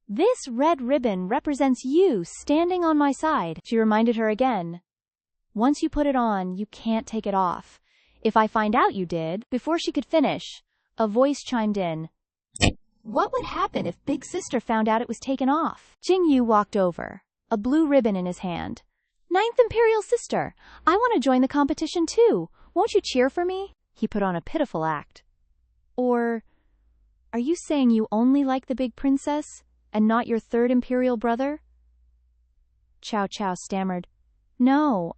This red ribbon represents you standing on my side. She reminded her again, Once you put it on, you can't take it off. If I find out you did. Before she could finish, a voice chimed in, What would happen if Big Sister found out it was taken off? Jingyu walked over, a blue ribbon in his hand. Ninth Imperial Sister, I want to join the competition too. Won't you cheer for me? He put on a pitiful act. Or, are you saying you only like the big princess, and not your third imperial brother? Chow Chow stammered. No,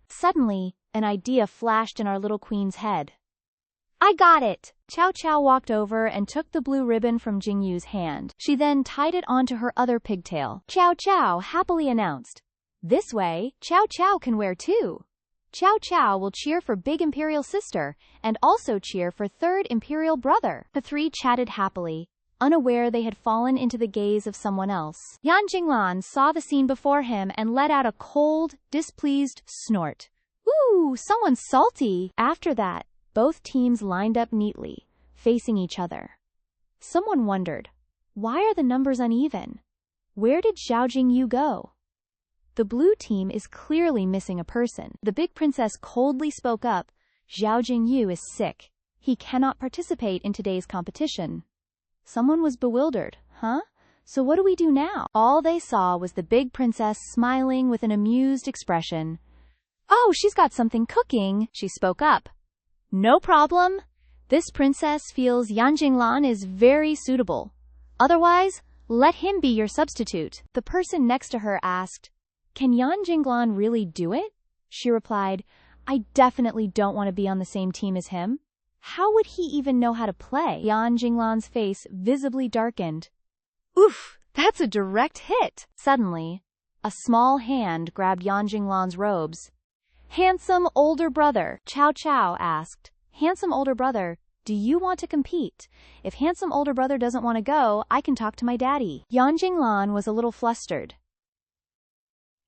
Suddenly, an idea flashed in our little queen's head. I got it! Chow Chow walked over and took the blue ribbon from Jingyu's hand. She then tied it onto her other pigtail. Chow Chow happily announced, This way, Chow Chow can wear too. Chow Chow will cheer for Big Imperial Sister, and also cheer for Third Imperial Brother. The three chatted happily, unaware they had fallen into the gaze of someone else. Yan Jinglan saw the scene before him and let out a cold, displeased snort. Ooh, someone's salty! After that, both teams lined up neatly, facing each other. Someone wondered, why are the numbers uneven? Where did Zhao Jingyu go? The blue team is clearly missing a person. The big princess coldly spoke up, Zhao Jingyu is sick. He cannot participate in today's competition. Someone was bewildered. Huh? So what do we do now? All they saw was the big princess smiling with an amused expression. Oh, she's got something cooking, she spoke up. No problem. This princess feels Yan Jinglan is very suitable. Otherwise, let him be your substitute. The person next to her asked, Can Yan Jinglan really do it? She replied, I definitely don't want to be on the same team as him. How would he even know how to play? Yan Jinglan's face visibly darkened. Oof, that's a direct hit. Suddenly, a small hand grabbed Yan Jinglan's robes. Handsome older brother, Chow Chow asked. Handsome older brother, do you want to compete? If handsome older brother doesn't want to go, I can talk to my daddy. Yan Jinglan was a little flustered.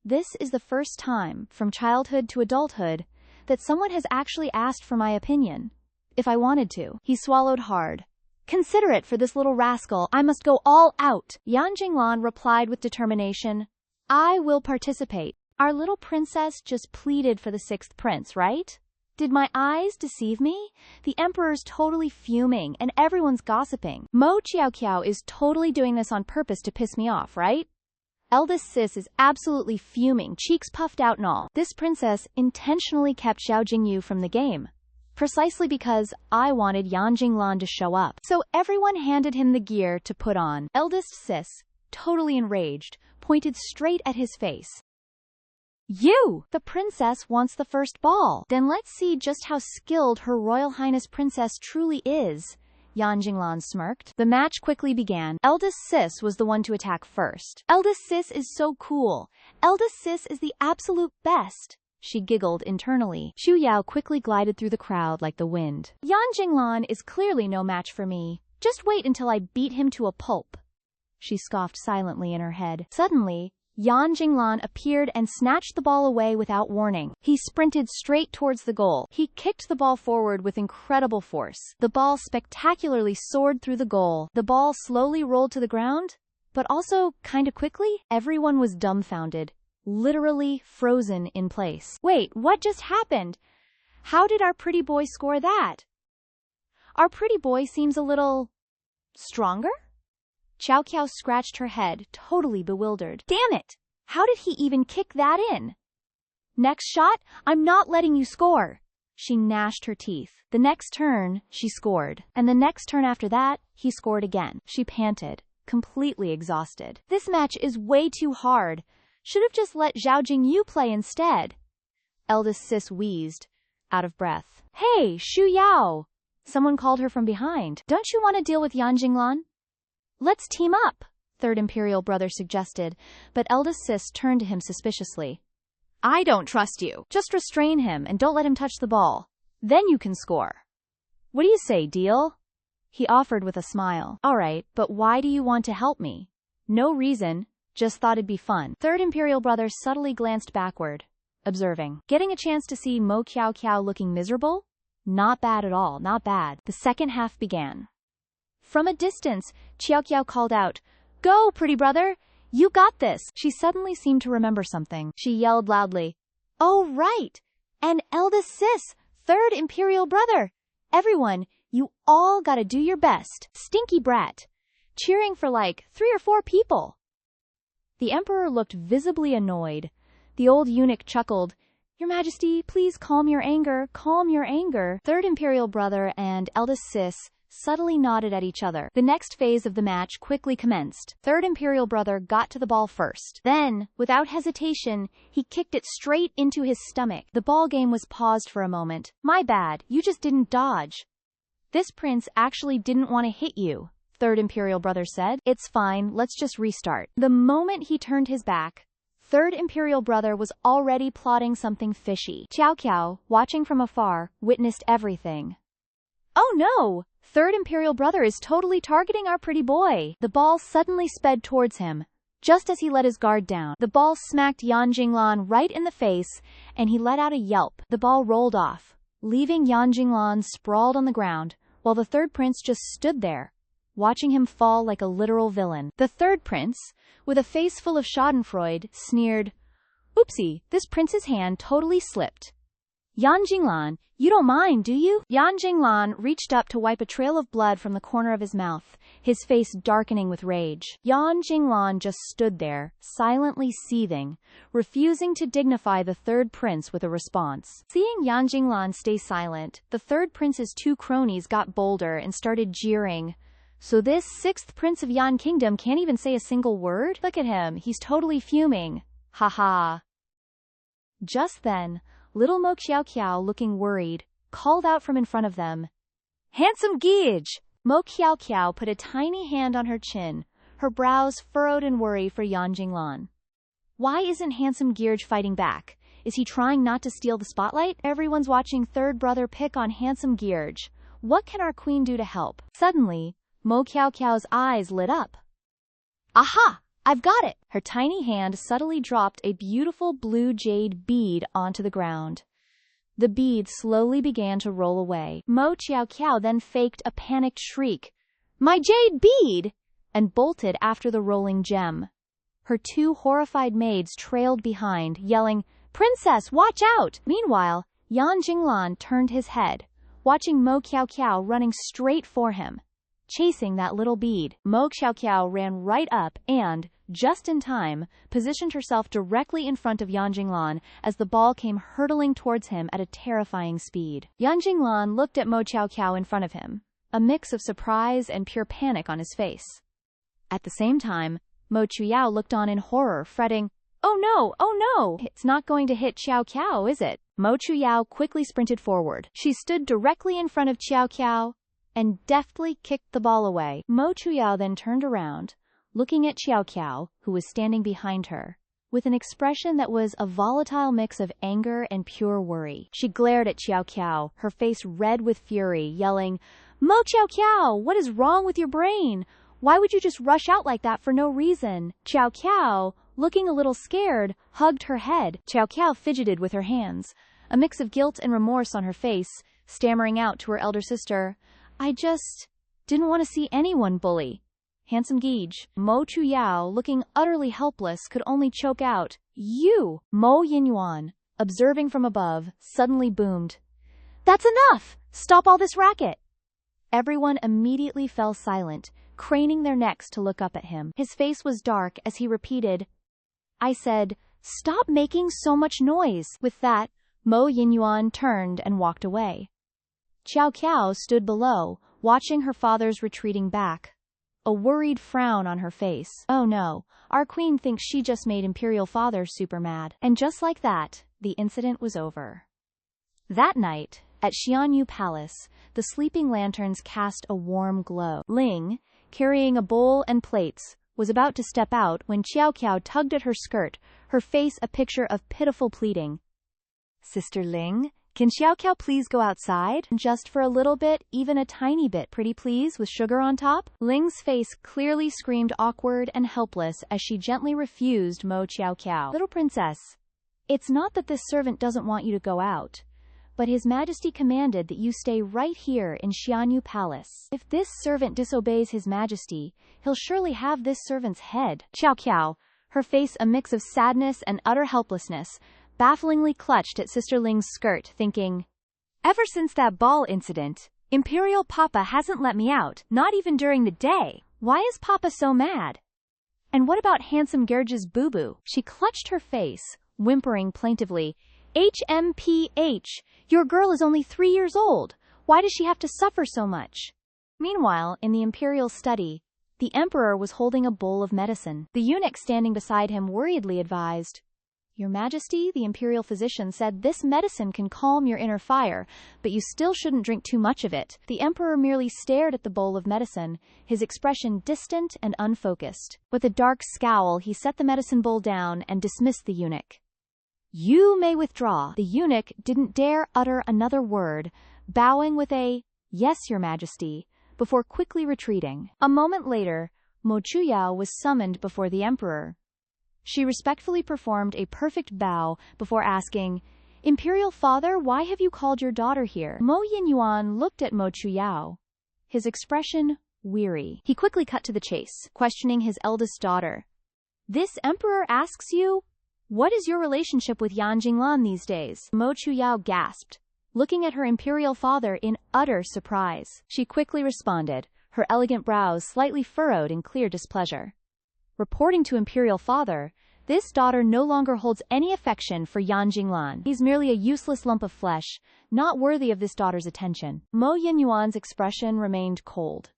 This is the first time, from childhood to adulthood, that someone has actually asked for my opinion. If I wanted to. He swallowed hard. Consider it for this little rascal. I must go all out. Yan Jinglan replied with determination. I will participate. Our little princess just pleaded for the sixth prince, right? Did my eyes deceive me? The emperor's totally fuming, and everyone's gossiping. Mo Chiao Kiao is totally doing this on purpose to piss me off, right? Eldest sis is absolutely fuming, cheeks puffed out and all. This princess intentionally kept Xiao Jingyu from the game. Precisely because I wanted Yan Jinglan to show up. So everyone handed him the gear to put on. Eldest sis, totally enraged, pointed straight at his face. You! The princess wants the first ball. Then let's see just how skilled Her Royal Highness Princess truly is. Yan Jinglan smirked. The match quickly began. Eldest sis was the one to attack first. Eldest sis is so cool. Eldest sis is the absolute best. She giggled internally. Xu Yao quickly glided through the crowd like the wind. Yan Jinglan is clearly no match for me. Just wait until I beat him to a pulp. She scoffed silently in her head. Suddenly, Yan Jinglan appeared and snatched the ball away without warning. He sprinted straight towards the goal. He kicked the ball forward with incredible force. The ball spectacularly soared through the goal. The ball slowly rolled to the ground, but also kinda quickly. Everyone was dumbfounded, literally frozen in place. Wait, what just happened? How did our pretty boy score that? Our pretty boy seems a little stronger? Chow Kiao scratched her head, totally bewildered. Damn it! How did he even kick that in? Next shot, I'm not letting you score. She gnashed her teeth. The next turn, she scored. And the next turn after that, he scored again. She panted, completely exhausted. This match is way too hard. Should have just let Zhao Jingyu play instead. Eldest sis wheezed, out of breath. Hey, Xu Yao! Someone called her from behind. Don't you want to deal with Yan Jinglan? Let's team up, Third Imperial Brother suggested, but Eldest Sis turned to him suspiciously. I don't trust you. Just restrain him and don't let him touch the ball. Then you can score. What do you say, deal? He offered with a smile. All right, but why do you want to help me? No reason, just thought it'd be fun. Third Imperial Brother subtly glanced backward, observing. Getting a chance to see Mo Kiao Kiao looking miserable? Not bad at all, not bad. The second half began. From a distance, Chiao Kiao called out, Go, pretty brother! You got this! She suddenly seemed to remember something. She yelled loudly, Oh, right! And eldest sis, Third Imperial Brother! Everyone, you all gotta do your best. Stinky brat! Cheering for like 3 or 4 people. The emperor looked visibly annoyed. The old eunuch chuckled, Your Majesty, please calm your anger, calm your anger. Third Imperial Brother and eldest sis subtly nodded at each other. The next phase of the match quickly commenced. Third Imperial Brother got to the ball first. Then, without hesitation, he kicked it straight into his stomach. The ball game was paused for a moment. My bad, you just didn't dodge. This prince actually didn't want to hit you, Third Imperial Brother said. It's fine, let's just restart. The moment he turned his back, Third Imperial Brother was already plotting something fishy. Chiao Kiao, watching from afar, witnessed everything. Oh no! Third Imperial Brother is totally targeting our pretty boy. The ball suddenly sped towards him, just as he let his guard down. The ball smacked Yan Jinglan right in the face, and he let out a yelp. The ball rolled off, leaving Yan Jinglan sprawled on the ground, while the third prince just stood there, watching him fall like a literal villain. The third prince, with a face full of schadenfreude, sneered, Oopsie, this prince's hand totally slipped. Yan Jinglan, you don't mind, do you? Yan Jinglan reached up to wipe a trail of blood from the corner of his mouth, his face darkening with rage. Yan Jinglan just stood there, silently seething, refusing to dignify the third prince with a response. Seeing Yan Jinglan stay silent, the third prince's two cronies got bolder and started jeering. So this sixth prince of Yan Kingdom can't even say a single word? Look at him, he's totally fuming. Ha ha. Just then, little Mo Xiao Qiao, looking worried, called out from in front of them. Handsome Gage! Mo Xiao Qiao put a tiny hand on her chin, her brows furrowed in worry for Yan Jinglan. Why isn't handsome Gage fighting back? Is he trying not to steal the spotlight? Everyone's watching third brother pick on handsome Gage. What can our queen do to help? Suddenly, Mo Xiao Qiao's eyes lit up. Aha! I've got it! Her tiny hand subtly dropped a beautiful blue jade bead onto the ground. The bead slowly began to roll away. Mo Xiao Qiao then faked a panicked shriek, "My jade bead!" and bolted after the rolling gem. Her two horrified maids trailed behind, yelling, "Princess, watch out!" Meanwhile, Yan Jinglan turned his head, watching Mo Xiao Qiao running straight for him. Chasing that little bead, Mo Xiao Qiao ran right up and, just in time, positioned herself directly in front of Yan Jinglan as the ball came hurtling towards him at a terrifying speed. Yan Jinglan looked at Mo Xiao Qiao in front of him, a mix of surprise and pure panic on his face. At the same time, Mo Chuyao looked on in horror, fretting, oh no, it's not going to hit Xiao Qiao, is it? Mo Chuyao quickly sprinted forward. She stood directly in front of Xiao Qiao and deftly kicked the ball away. Mo Chuyao then turned around, looking at Xiao Qiao, who was standing behind her, with an expression that was a volatile mix of anger and pure worry. She glared at Xiao Qiao, her face red with fury, yelling, "Mo Xiao Qiao, what is wrong with your brain? Why would you just rush out like that for no reason?" Xiao Qiao, looking a little scared, hugged her head. Xiao Qiao fidgeted with her hands, a mix of guilt and remorse on her face, stammering out to her elder sister, "I just didn't want to see anyone bully handsome Gage." Mo Chuyao, looking utterly helpless, could only choke out, "You!" Mo Yinyuan, observing from above, suddenly boomed, "That's enough! Stop all this racket!" Everyone immediately fell silent, craning their necks to look up at him. His face was dark as he repeated, "I said, stop making so much noise." With that, Mo Yinyuan turned and walked away. Xiao Qiao stood below, watching her father's retreating back, a worried frown on her face. Oh no, our queen thinks she just made Imperial Father super mad. And just like that, the incident was over. That night, at Xianyu Palace, the sleeping lanterns cast a warm glow. Ling, carrying a bowl and plates, was about to step out when Xiao Qiao tugged at her skirt, her face a picture of pitiful pleading. "Sister Ling, can Xiao Qiao please go outside? Just for a little bit, even a tiny bit, pretty please, with sugar on top?" Ling's face clearly screamed awkward and helpless as she gently refused Mo Xiao Qiao. "Little princess, it's not that this servant doesn't want you to go out, but His Majesty commanded that you stay right here in Xianyu Palace. If this servant disobeys His Majesty, he'll surely have this servant's head." Xiao Qiao, her face a mix of sadness and utter helplessness, bafflingly clutched at Sister Ling's skirt, thinking, "Ever since that ball incident, Imperial Papa hasn't let me out, not even during the day. Why is Papa so mad? And what about handsome Gerge's boo-boo?" She clutched her face, whimpering plaintively, "HMPH, your girl is only 3 years old. Why does she have to suffer so much?" Meanwhile, in the imperial study, the emperor was holding a bowl of medicine. The eunuch standing beside him worriedly advised, "Your Majesty, the imperial physician said this medicine can calm your inner fire, but you still shouldn't drink too much of it." The emperor merely stared at the bowl of medicine, his expression distant and unfocused. With a dark scowl, he set the medicine bowl down and dismissed the eunuch. "You may withdraw." The eunuch didn't dare utter another word, bowing with a, "Yes, Your Majesty," before quickly retreating. A moment later, Mo Chuyao was summoned before the emperor. She respectfully performed a perfect bow before asking, "Imperial Father, why have you called your daughter here?" Mo Yinyuan looked at Mo Chuyao, his expression weary. He quickly cut to the chase, questioning his eldest daughter. "This emperor asks you, What is your relationship with Yan Jinglan these days? Mo Chuyao gasped, looking at her imperial father in utter surprise. She quickly responded, her elegant brows slightly furrowed in clear displeasure. Reporting to imperial father, this daughter no longer holds any affection for Yan Jinglan. He's merely a useless lump of flesh, not worthy of this daughter's attention. Mo Yinyuan's expression remained cold.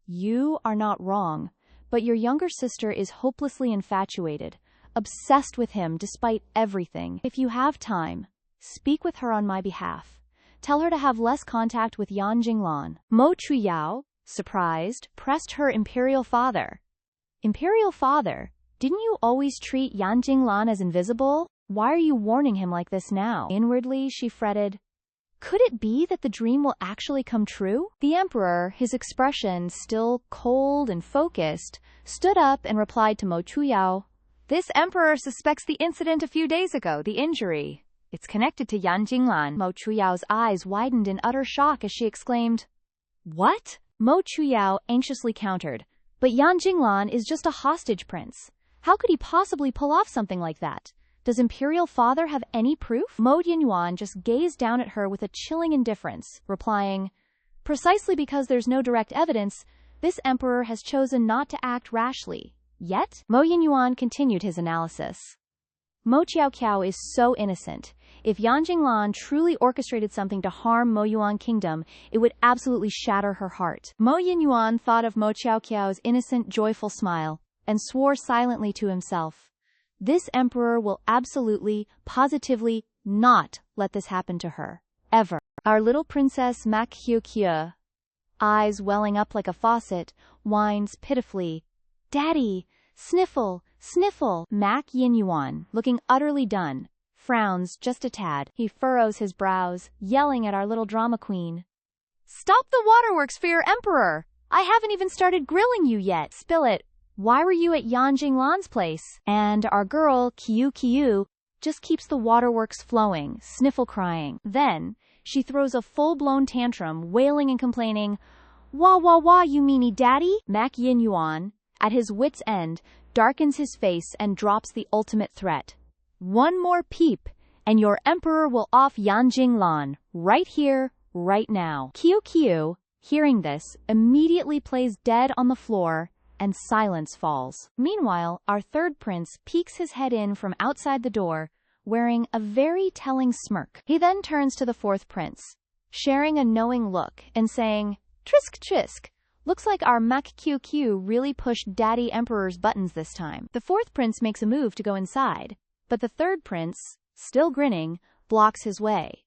You are not wrong, but your younger sister is hopelessly infatuated, obsessed with him despite everything. If you have time, speak with her on my behalf. Tell her to have less contact with Yan Jinglan. Mo Chuyao, surprised, pressed her imperial father. Imperial father, didn't you always treat Yan Jinglan as invisible? Why are you warning him like this now? Inwardly, she fretted. Could it be that the dream will actually come true? The emperor, his expression still cold and focused, stood up and replied to Mo Chuyao. This emperor suspects the incident a few days ago, the injury. It's connected to Yan Jinglan. Mo Chuyao's eyes widened in utter shock as she exclaimed. What? Mo Chuyao anxiously countered. But Yan Jinglan is just a hostage prince. How could he possibly pull off something like that? Does imperial father have any proof? Mo Yinyuan just gazed down at her with a chilling indifference, replying, precisely because there's no direct evidence, this emperor has chosen not to act rashly. Yet, Mo Yinyuan continued his analysis. Mo Qiaoqiao is so innocent. If Yan Jinglan truly orchestrated something to harm Mo Yuan Kingdom, it would absolutely shatter her heart. Mo Yinyuan thought of Mo Qiaoqiao's innocent, joyful smile, and swore silently to himself. This emperor will absolutely, positively not let this happen to her. Ever. Our little princess Mak Qiu, eyes welling up like a faucet, whines pitifully. Daddy! Sniffle! Sniffle! Mak Yinyuan, looking utterly done, frowns just a tad. He furrows his brows, yelling at our little drama queen. Stop the waterworks for your emperor! I haven't even started grilling you yet. Spill it. Why were you at Yan Jinglan's place? And our girl, Qiu, just keeps the waterworks flowing, sniffle crying. Then, she throws a full-blown tantrum, wailing and complaining, Wah wah wah, you meanie daddy? Mak Yinyuan, at his wit's end, darkens his face and drops the ultimate threat. One more peep, and your emperor will off Yan Jinglan, right here, right now. Qiu, hearing this, immediately plays dead on the floor, and silence falls. Meanwhile, our third prince peeks his head in from outside the door, wearing a very telling smirk. He then turns to the fourth prince, sharing a knowing look, and saying, Trisk trisk, looks like our Mak Qiu really pushed Daddy Emperor's buttons this time. The fourth prince makes a move to go inside, but the third prince, still grinning, blocks his way.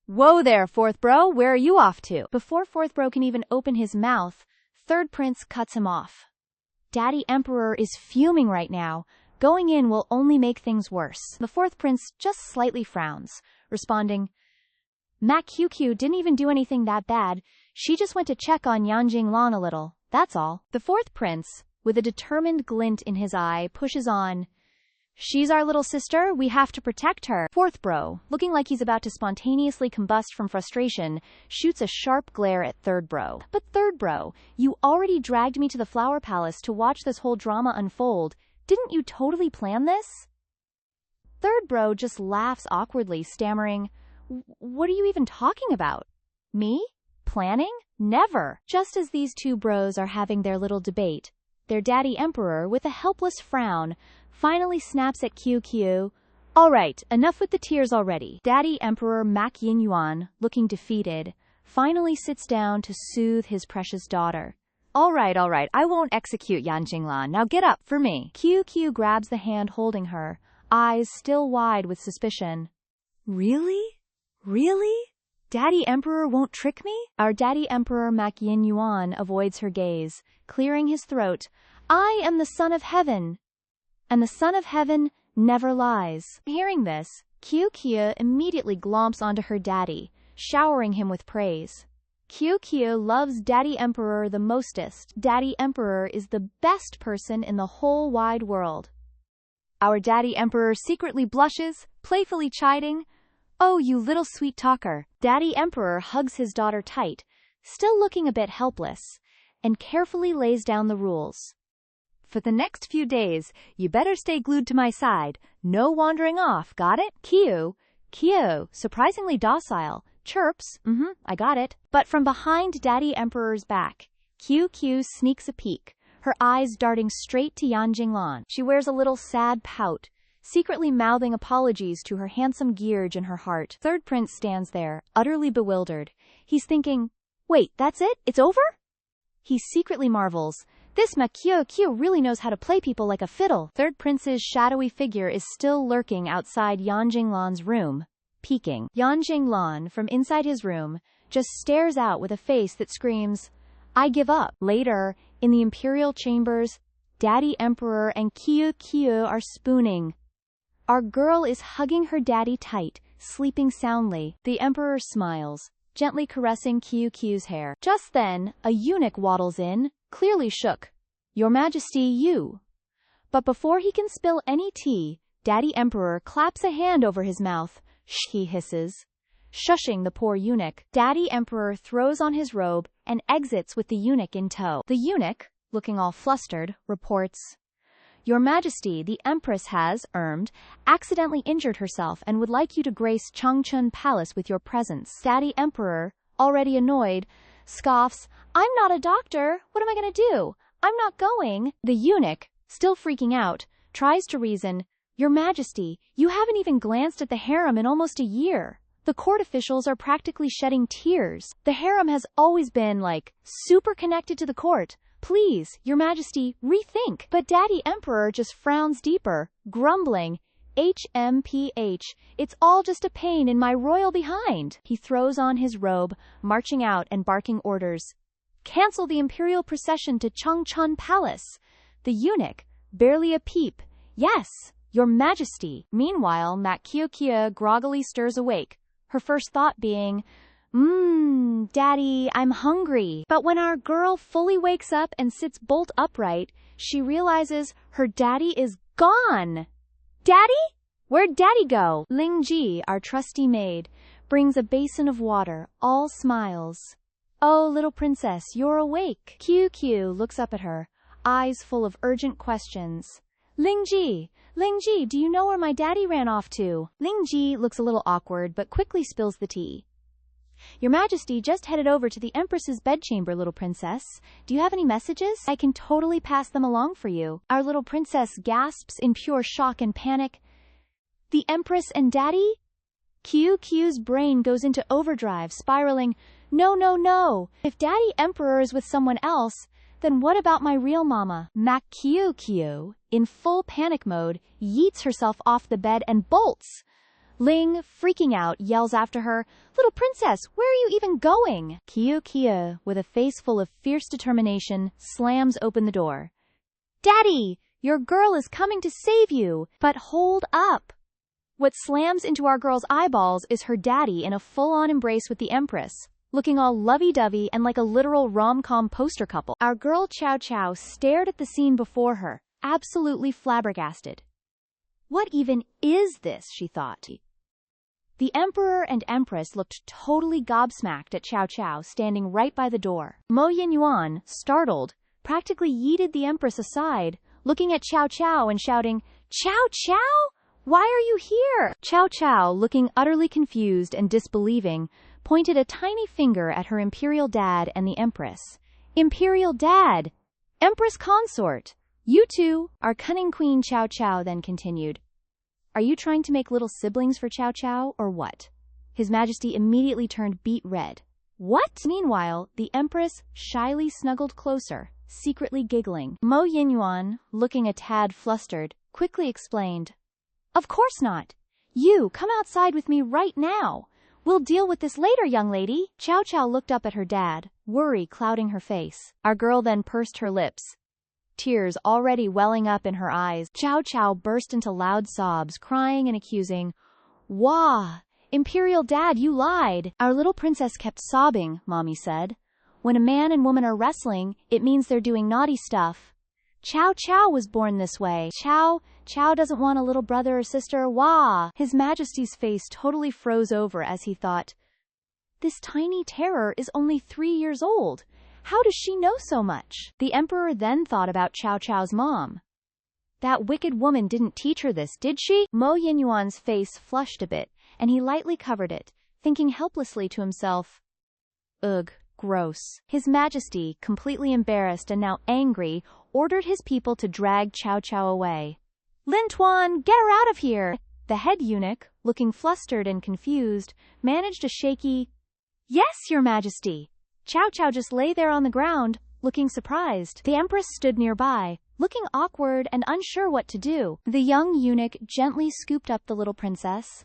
Whoa there, fourth bro, where are you off to? Before fourth bro can even open his mouth, third prince cuts him off. Daddy Emperor is fuming right now. Going in will only make things worse. The fourth prince just slightly frowns, responding, Mak Qiu didn't even do anything that bad. She just went to check on Yan Jinglan a little. That's all. The fourth prince, with a determined glint in his eye, pushes on. She's our little sister. We have to protect her. Fourth bro, looking like he's about to spontaneously combust from frustration, shoots a sharp glare at third bro. But third bro, you already dragged me to the Flower Palace to watch this whole drama unfold. Didn't you totally plan this? Third bro just laughs awkwardly, stammering, What are you even talking about? Me? Planning? Never. Just as these two bros are having their little debate, their daddy emperor, with a helpless frown, finally snaps at Qiu. All right, enough with the tears already. Daddy Emperor Mak Yinyuan, looking defeated, finally sits down to soothe his precious daughter. All right, I won't execute Yan Jinglan. Now get up for me. Qiu grabs the hand holding her, eyes still wide with suspicion. Really? Really? Daddy Emperor won't trick me? Our Daddy Emperor Mak Yinyuan avoids her gaze, clearing his throat. I am the Son of Heaven, and the Son of Heaven never lies. Hearing this, Qiu immediately glomps onto her daddy, showering him with praise. Qiu loves Daddy Emperor the mostest. Daddy Emperor is the best person in the whole wide world. Our Daddy Emperor secretly blushes, playfully chiding, Oh, you little sweet talker. Daddy Emperor hugs his daughter tight, still looking a bit helpless, and carefully lays down the rules. For the next few days, you better stay glued to my side. No wandering off, got it? Kyo, surprisingly docile, chirps, I got it. But from behind Daddy Emperor's back, Kyo sneaks a peek, her eyes darting straight to Yan Jinglan. She wears a little sad pout, secretly mouthing apologies to her handsome Gearge in her heart. Third Prince stands there, utterly bewildered. He's thinking, wait, that's it? It's over? He secretly marvels, this Kyo really knows how to play people like a fiddle. Third Prince's shadowy figure is still lurking outside Yan Jinglan's room, peeking. Yan Jinglan, from inside his room, just stares out with a face that screams, I give up. Later, in the Imperial Chambers, Daddy Emperor and Kyo are spooning. Our girl is hugging her daddy tight, sleeping soundly. The Emperor smiles, gently caressing Kyo's hair. Just then, a eunuch waddles in, clearly shook. Your Majesty, you. But before he can spill any tea, Daddy Emperor claps a hand over his mouth. Shh, he hisses, shushing the poor eunuch. Daddy Emperor throws on his robe and exits with the eunuch in tow. The eunuch, looking all flustered, reports, Your Majesty, the Empress has, accidentally injured herself and would like you to grace Changchun Palace with your presence. Daddy Emperor, already annoyed, scoffs, I'm not a doctor. What am I going to do? I'm not going. The eunuch, still freaking out, tries to reason, Your Majesty, you haven't even glanced at the harem in almost a year. The court officials are practically shedding tears. The harem has always been, super connected to the court. Please, Your Majesty, rethink. But Daddy Emperor just frowns deeper, grumbling, HMPH, it's all just a pain in my royal behind. He throws on his robe, marching out and barking orders. Cancel the imperial procession to Changchun Palace. The eunuch, barely a peep. Yes, Your Majesty. Meanwhile, Kyo groggily stirs awake, her first thought being, Daddy, I'm hungry. But when our girl fully wakes up and sits bolt upright, she realizes her daddy is gone. Daddy? Where'd Daddy go? Ling Ji, our trusty maid, brings a basin of water, all smiles. Oh, little princess, you're awake. Kyo looks up at her, eyes full of urgent questions. Ling Ji, do you know where my daddy ran off to? Ling Ji looks a little awkward but quickly spills the tea. Your Majesty just headed over to the Empress's bedchamber, little princess. Do you have any messages? I can totally pass them along for you. Our little princess gasps in pure shock and panic. The Empress and Daddy? Kyo's brain goes into overdrive, spiraling, No. If Daddy Emperor is with someone else, then what about my real mama? Kyo, in full panic mode, yeets herself off the bed and bolts. Ling, freaking out, yells after her, Little princess, where are you even going? Kyo, with a face full of fierce determination, slams open the door. Daddy, your girl is coming to save you. But hold up. What slams into our girl's eyeballs is her daddy in a full-on embrace with the Empress, looking all lovey-dovey and like a literal rom-com poster couple. Our girl Chow stared at the scene before her, absolutely flabbergasted. What even is this, she thought. The Emperor and Empress looked totally gobsmacked at Chow standing right by the door. Mo Yinyuan, startled, practically yeeted the Empress aside, looking at Chow and shouting, Chow? Why are you here? Chow, looking utterly confused and disbelieving, pointed a tiny finger at her Imperial Dad and the Empress. Imperial Dad! Empress Consort! You two! Our cunning Queen Chow then continued. Are you trying to make little siblings for Chow, or what? His Majesty immediately turned beet red. What? Meanwhile, the Empress shyly snuggled closer, secretly giggling. Mo Yinyuan, looking a tad flustered, quickly explained. Of course not. You, come outside with me right now. We'll deal with this later, young lady. Chow looked up at her dad, worry clouding her face. Our girl then pursed her lips, tears already welling up in her eyes. Chow burst into loud sobs, crying and accusing, Wah! Imperial Dad, you lied! Our little princess kept sobbing, Mommy said. When a man and woman are wrestling, it means they're doing naughty stuff. Chow was born this way. Chow doesn't want a little brother or sister. Wah! His Majesty's face totally froze over as he thought, this tiny terror is only 3 years old. How does she know so much? The emperor then thought about Cao Cao's mom. That wicked woman didn't teach her this, did she? Mo Yinyuan's face flushed a bit, and he lightly covered it, thinking helplessly to himself, ugh, gross. His Majesty, completely embarrassed and now angry, ordered his people to drag Cao Cao away. Lin Tuan, get her out of here! The head eunuch, looking flustered and confused, managed a shaky, yes, your Majesty. Cao Cao just lay there on the ground, looking surprised. The empress stood nearby, looking awkward and unsure what to do. The young eunuch gently scooped up the little princess.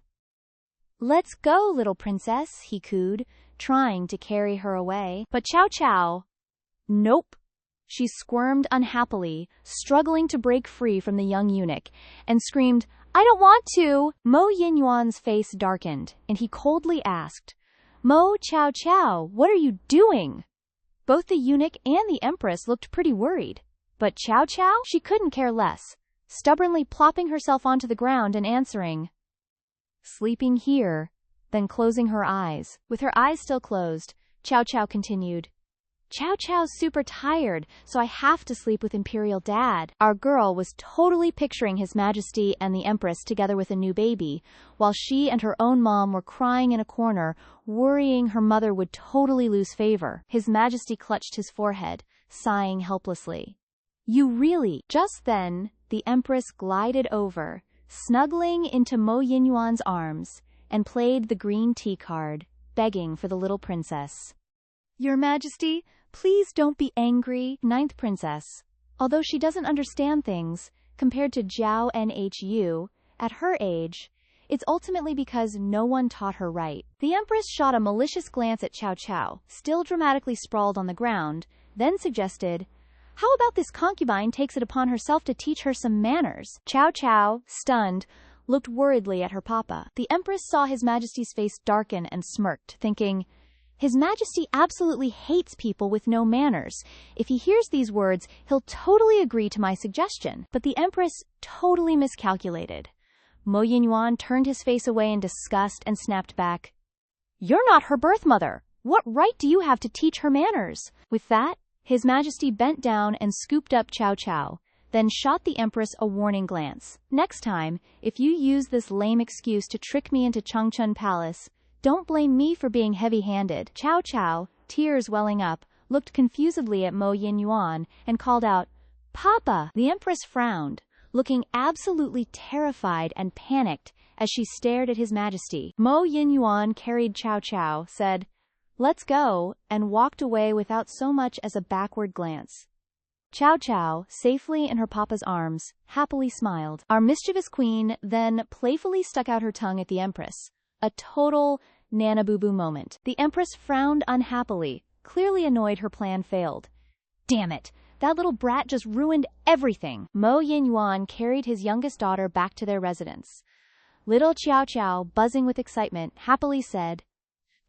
Let's go, little princess, he cooed, trying to carry her away. But Cao Cao... Nope. She squirmed unhappily, struggling to break free from the young eunuch, and screamed, I don't want to! Mo Yinyuan's face darkened, and he coldly asked, Mo Cao Cao, what are you doing? Both the eunuch and the empress looked pretty worried. But Cao Cao? She couldn't care less, stubbornly plopping herself onto the ground and answering, sleeping here, then closing her eyes. With her eyes still closed, Cao Cao continued, Cao Cao's super tired, so I have to sleep with Imperial Dad. Our girl was totally picturing His Majesty and the Empress together with a new baby, while she and her own mom were crying in a corner, worrying her mother would totally lose favor. His Majesty clutched his forehead, sighing helplessly. You really... Just then, the Empress glided over, snuggling into Mo Yinyuan's arms, and played the green tea card, begging for the little princess. Your Majesty, please don't be angry. Ninth princess. Although she doesn't understand things, compared to Zhao Nhu, at her age, it's ultimately because no one taught her right. The Empress shot a malicious glance at Cao Cao, still dramatically sprawled on the ground, then suggested, how about this concubine takes it upon herself to teach her some manners? Cao Cao, stunned, looked worriedly at her papa. The Empress saw His Majesty's face darken and smirked, thinking, His Majesty absolutely hates people with no manners. If he hears these words, he'll totally agree to my suggestion. But the Empress totally miscalculated. Mo Yinyuan turned his face away in disgust and snapped back, You're not her birth mother. What right do you have to teach her manners? With that, His Majesty bent down and scooped up Cao Cao, then shot the Empress a warning glance. Next time, if you use this lame excuse to trick me into Changchun Palace, don't blame me for being heavy-handed. Cao Cao, tears welling up, looked confusedly at Mo Yinyuan and called out, Papa! The Empress frowned, looking absolutely terrified and panicked as she stared at His Majesty. Mo Yinyuan carried Cao Cao, said, Let's go, and walked away without so much as a backward glance. Cao Cao, safely in her papa's arms, happily smiled. Our mischievous queen then playfully stuck out her tongue at the Empress. A total Nana-boo-boo moment. The Empress frowned unhappily, clearly annoyed her plan failed. Damn it! That little brat just ruined everything! Mo Yinyuan carried his youngest daughter back to their residence. Little Cao Cao, buzzing with excitement, happily said,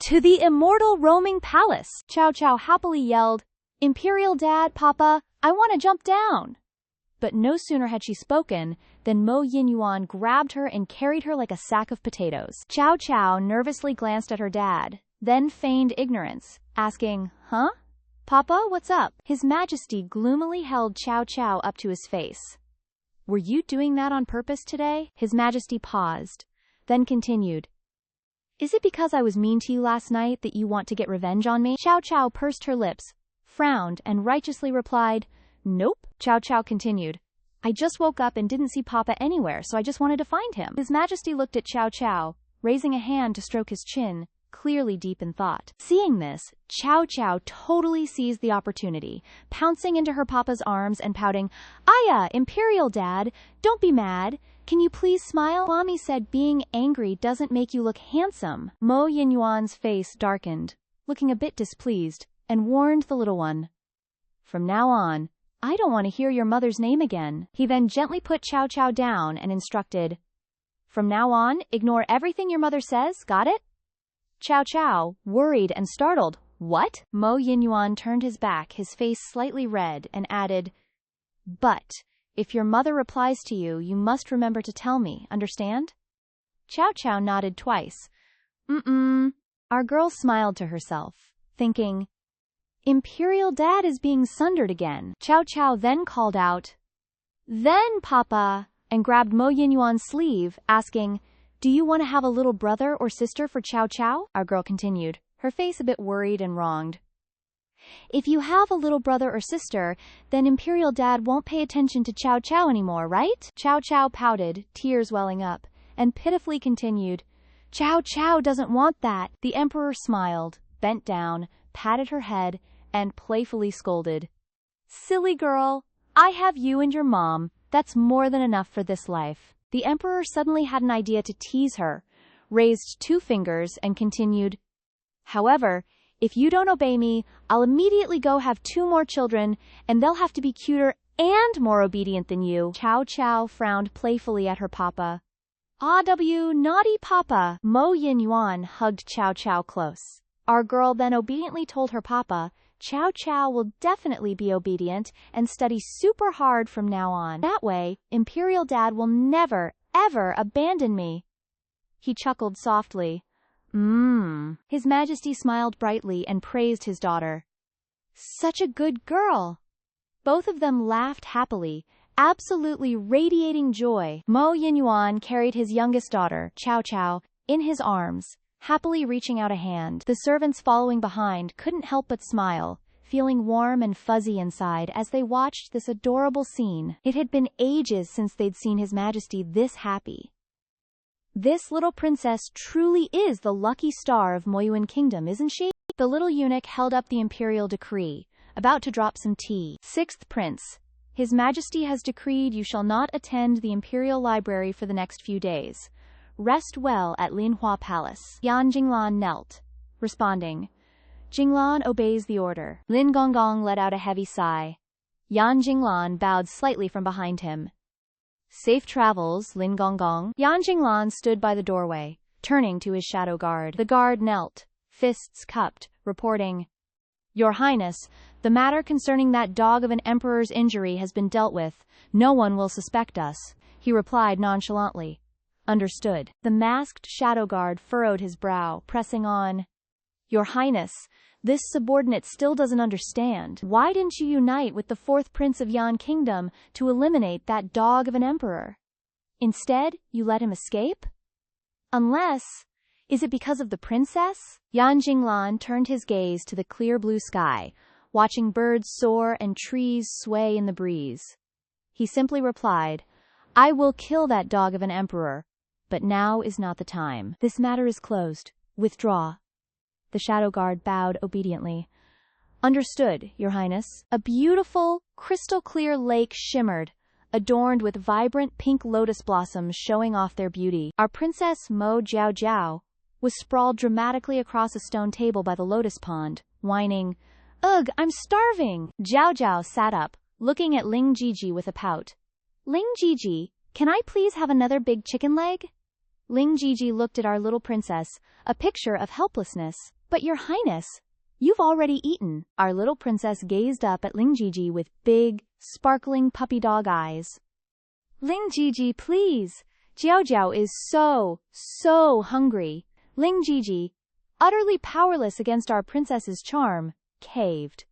To the immortal roaming palace! Cao Cao happily yelled, Imperial Dad, Papa, I want to jump down! But no sooner had she spoken than Mo Yinyuan grabbed her and carried her like a sack of potatoes. Cao Cao nervously glanced at her dad, then feigned ignorance, asking, Huh? Papa, what's up? His Majesty gloomily held Cao Cao up to his face. Were you doing that on purpose today? His Majesty paused, then continued, Is it because I was mean to you last night that you want to get revenge on me? Cao Cao pursed her lips, frowned, and righteously replied, Nope. Cao Cao continued, I just woke up and didn't see Papa anywhere, so I just wanted to find him. His Majesty looked at Cao Cao, raising a hand to stroke his chin, clearly deep in thought. Seeing this, Cao Cao totally seized the opportunity, pouncing into her papa's arms and pouting, Aya, Imperial Dad, don't be mad. Can you please smile? Mommy said being angry doesn't make you look handsome. Mo Yinyuan's face darkened, looking a bit displeased, and warned the little one, From now on, I don't want to hear your mother's name again. He then gently put Cao Cao down and instructed, From now on, ignore everything your mother says, got it? Cao Cao, worried and startled, What? Mo Yinyuan turned his back, his face slightly red, and added, But, if your mother replies to you, you must remember to tell me, understand? Cao Cao nodded twice. Our girl smiled to herself, thinking, Imperial Dad is being sundered again. Chow Chow then called out, "Then, Papa," and grabbed Mo Yinyuan's sleeve, asking, "Do you want to have a little brother or sister for Chow Chow?" Our girl continued, her face a bit worried and wronged. "If you have a little brother or sister, then Imperial Dad won't pay attention to Chow Chow anymore, right?" Chow Chow pouted, tears welling up, and pitifully continued, "Chow Chow doesn't want that." The Emperor smiled, bent down, patted her head, and playfully scolded, "Silly girl, I have you and your mom. That's more than enough for this life." The Emperor suddenly had an idea to tease her, raised 2 fingers, and continued, "However, if you don't obey me, I'll immediately go have 2 more children, and they'll have to be cuter and more obedient than you." Chow Chow frowned playfully at her papa. Naughty papa. Mo Yinyuan hugged Chow Chow close. Our girl then obediently told her papa, "Chow Chow will definitely be obedient and study super hard from now on. That way, Imperial Dad will never, ever abandon me." He chuckled softly. His Majesty smiled brightly and praised his daughter. "Such a good girl." Both of them laughed happily, absolutely radiating joy. Mo Yinyuan carried his youngest daughter, Chow Chow, in his arms, happily reaching out a hand. The servants following behind couldn't help but smile, feeling warm and fuzzy inside as they watched this adorable scene. It had been ages since they'd seen His Majesty this happy. This little princess truly is the lucky star of Moyuan Kingdom, isn't she? The little eunuch held up the imperial decree, about to drop some tea. "6th Prince, His Majesty has decreed you shall not attend the Imperial Library for the next few days. Rest well at Linhua Palace." Yan Jinglan knelt, responding, "Jinglan obeys the order." Lin Gongong let out a heavy sigh. Yan Jinglan bowed slightly from behind him. "Safe travels, Lin Gongong." Yan Jinglan stood by the doorway, turning to his shadow guard. The guard knelt, fists cupped, reporting, "Your Highness, the matter concerning that dog of an emperor's injury has been dealt with. No one will suspect us." He replied nonchalantly, "Understood." The masked shadow guard furrowed his brow, pressing on, "Your Highness, this subordinate still doesn't understand. Why didn't you unite with the 4th Prince of Yan Kingdom to eliminate that dog of an emperor? Instead, you let him escape? Unless, is it because of the princess?" Yan Jinglan turned his gaze to the clear blue sky, watching birds soar and trees sway in the breeze. He simply replied, "I will kill that dog of an emperor, but now is not the time. This matter is closed. Withdraw." The shadow guard bowed obediently. "Understood, Your Highness." A beautiful, crystal-clear lake shimmered, adorned with vibrant pink lotus blossoms showing off their beauty. Our Princess Mo Jiao Jiao was sprawled dramatically across a stone table by the lotus pond, whining, "Ugh, I'm starving!" Jiao Jiao sat up, looking at Ling Jiji with a pout. "Ling Jiji, can I please have another big chicken leg?" Ling Jiji looked at our little princess, a picture of helplessness. "But Your Highness, you've already eaten." Our little princess gazed up at Ling Jiji with big, sparkling puppy dog eyes. "Ling Jiji, please. Jiao Jiao is so hungry." Ling Jiji, utterly powerless against our princess's charm, caved.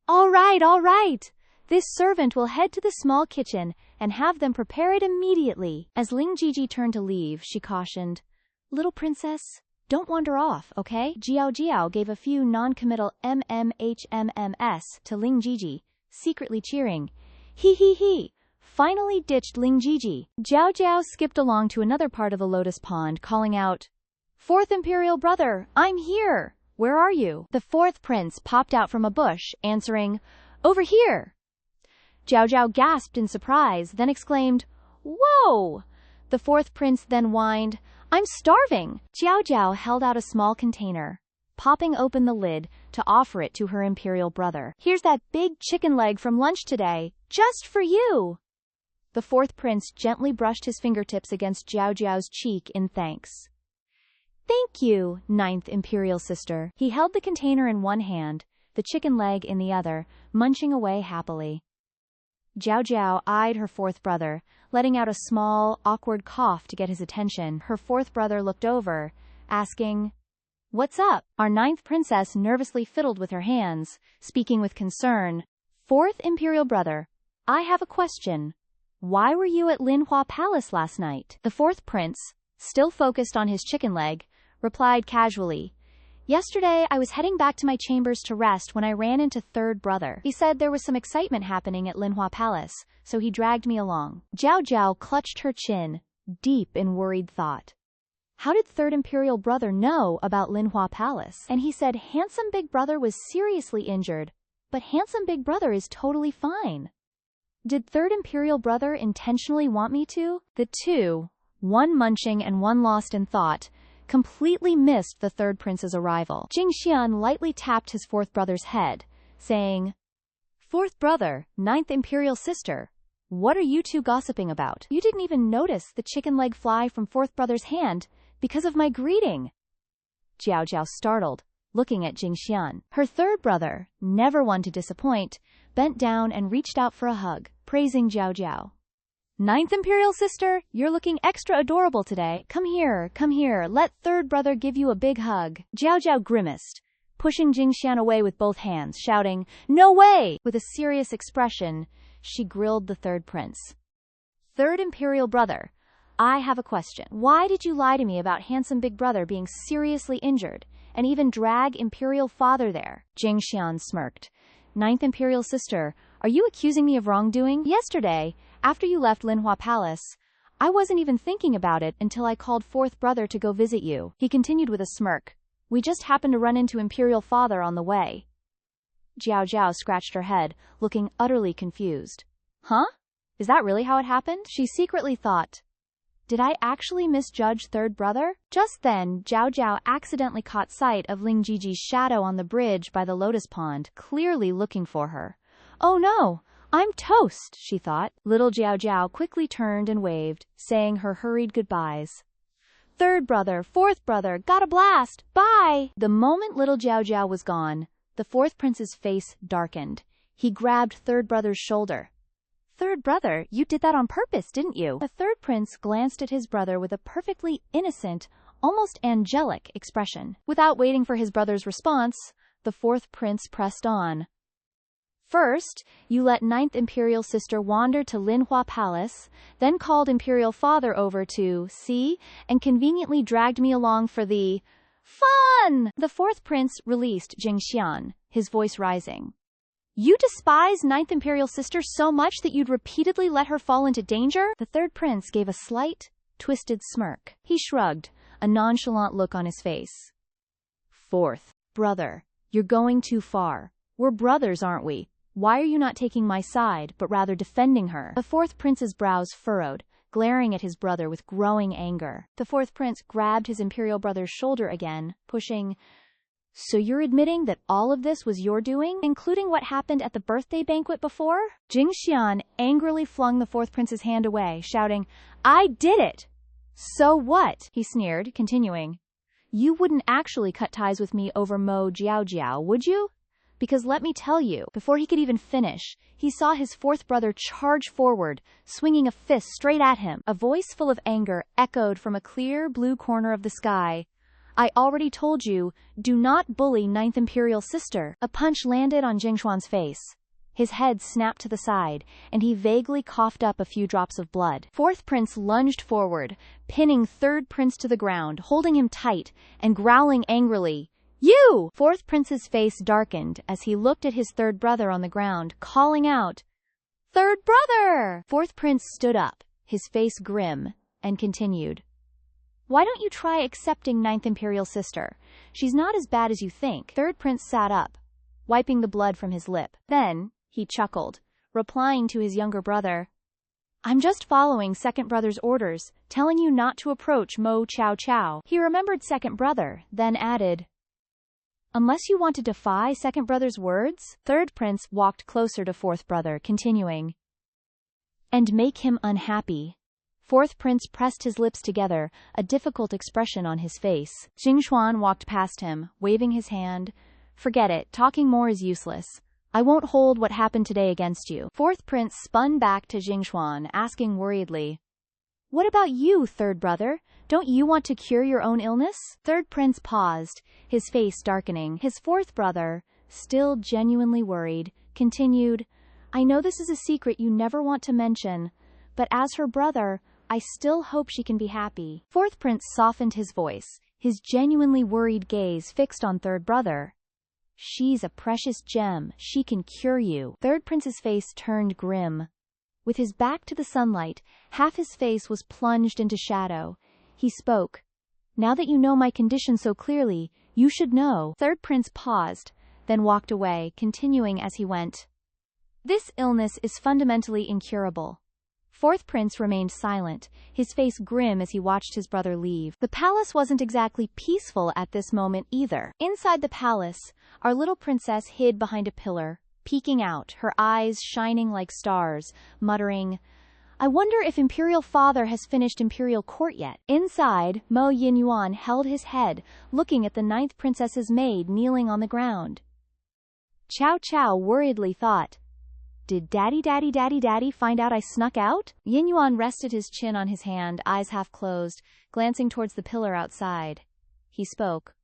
All right. This servant will head to the small kitchen and have them prepare it immediately." As Ling Jiji turned to leave, she cautioned, "Little princess, don't wander off, okay?" Jiao Jiao gave a few non-committal MMHMMS to Ling Jiji, secretly cheering. He. Finally ditched Ling Jiji. Jiao Jiao skipped along to another part of the lotus pond, calling out, "4th Imperial Brother, I'm here! Where are you?" The 4th Prince popped out from a bush, answering, "Over here." Jiao Jiao gasped in surprise, then exclaimed, "Whoa!" The 4th Prince then whined, "I'm starving." Jiao Jiao held out a small container, popping open the lid to offer it to her imperial brother. "Here's that big chicken leg from lunch today, just for you." The 4th Prince gently brushed his fingertips against Jiao Jiao's cheek in thanks. "Thank you, 9th Imperial Sister." He held the container in one hand, the chicken leg in the other, munching away happily. Jiao Jiao eyed her 4th brother, letting out a small, awkward cough to get his attention. Her 4th brother looked over, asking, What's up? Our ninth princess nervously fiddled with her hands, speaking with concern. Fourth imperial brother, I have a question. Why were you at Linhua Palace last night? The fourth prince, still focused on his chicken leg, replied casually. Yesterday, I was heading back to my chambers to rest when I ran into third brother. He said there was some excitement happening at Linhua Palace, so he dragged me along. Jiao Jiao clutched her chin, deep in worried thought. How did third imperial brother know about Linhua Palace? And he said handsome big brother was seriously injured, but handsome big brother is totally fine. Did third imperial brother intentionally want me to? The two, one munching and one lost in thought, completely missed the third prince's arrival. Jing Xian lightly tapped his fourth brother's head, saying, Fourth brother, ninth imperial sister, what are you two gossiping about? You didn't even notice the chicken leg fly from fourth brother's hand because of my greeting. Jiao Jiao startled, looking at Jing Xian. Her third brother, never one to disappoint, bent down and reached out for a hug, praising Jiao Jiao. Ninth imperial sister, you're looking extra adorable today. Come here, let third brother give you a big hug. Jiao Jiao grimaced, pushing Jing Xian away with both hands, shouting, No way! With a serious expression, she grilled the third prince. Third imperial brother, I have a question. Why did you lie to me about handsome big brother being seriously injured, and even drag imperial father there? Jing Xian smirked. Ninth imperial sister, are you accusing me of wrongdoing? Yesterday, after you left Linhua Palace, I wasn't even thinking about it until I called fourth brother to go visit you. He continued with a smirk. We just happened to run into imperial father on the way. Jiao Jiao scratched her head, looking utterly confused. Huh? Is that really how it happened? She secretly thought. Did I actually misjudge third brother? Just then, Jiao Jiao accidentally caught sight of Ling Jiji's shadow on the bridge by the lotus pond, clearly looking for her. Oh no! I'm toast, she thought. Little Jiao Jiao quickly turned and waved, saying her hurried goodbyes. Third brother, fourth brother, got a blast! Bye! The moment little Jiao Jiao was gone, the fourth prince's face darkened. He grabbed third brother's shoulder. Third brother, you did that on purpose, didn't you? The third prince glanced at his brother with a perfectly innocent, almost angelic expression. Without waiting for his brother's response, the fourth prince pressed on. First, you let ninth imperial sister wander to Linhua Palace, then called imperial father over to see, and conveniently dragged me along for the fun. The fourth prince released Jing Xian, his voice rising. You despise ninth imperial sister so much that you'd repeatedly let her fall into danger? The third prince gave a slight, twisted smirk. He shrugged, a nonchalant look on his face. Fourth brother, you're going too far. We're brothers, aren't we? Why are you not taking my side, but rather defending her? The fourth prince's brows furrowed, glaring at his brother with growing anger. The fourth prince grabbed his imperial brother's shoulder again, pushing, So you're admitting that all of this was your doing, including what happened at the birthday banquet before? Jing Xian angrily flung the fourth prince's hand away, shouting, I did it! So what? He sneered, continuing. You wouldn't actually cut ties with me over Mo Jiao Jiao, would you? Because let me tell you, before he could even finish, he saw his fourth brother charge forward, swinging a fist straight at him. A voice full of anger echoed from a clear blue corner of the sky. I already told you, do not bully ninth imperial sister. A punch landed on Jingshuan's face. His head snapped to the side, and he vaguely coughed up a few drops of blood. Fourth prince lunged forward, pinning third prince to the ground, holding him tight, and growling angrily. You! Fourth prince's face darkened as he looked at his third brother on the ground, calling out, Third brother! Fourth prince stood up, his face grim, and continued. Why don't you try accepting ninth imperial sister? She's not as bad as you think. Third prince sat up, wiping the blood from his lip. Then, he chuckled, replying to his younger brother, I'm just following second brother's orders, telling you not to approach Mo Chow Chow. He remembered second brother, then added, Unless you want to defy second brother's words? Third prince walked closer to fourth brother, continuing, And make him unhappy. Fourth prince pressed his lips together, a difficult expression on his face. Jingshuan walked past him, waving his hand. Forget it, talking more is useless. I won't hold what happened today against you. Fourth prince spun back to Jingshuan, asking worriedly, What about you, third brother? Don't you want to cure your own illness? Third prince paused, his face darkening. His fourth brother, still genuinely worried, continued, I know this is a secret you never want to mention, but as her brother, I still hope she can be happy. Fourth prince softened his voice, his genuinely worried gaze fixed on third brother. She's a precious gem, she can cure you. Third prince's face turned grim. With his back to the sunlight, half his face was plunged into shadow. He spoke. Now that you know my condition so clearly, you should know. Third prince paused, then walked away, continuing as he went. This illness is fundamentally incurable. Fourth prince remained silent, his face grim as he watched his brother leave. The palace wasn't exactly peaceful at this moment either. Inside the palace, our little princess hid behind a pillar, peeking out, her eyes shining like stars, muttering, I wonder if Imperial Father has finished Imperial Court yet. Inside, Mo Yinyuan held his head, looking at the ninth princess's maid kneeling on the ground. Chow Chow worriedly thought, Did Daddy find out I snuck out? Yinyuan rested his chin on his hand, eyes half closed, glancing towards the pillar outside. He spoke.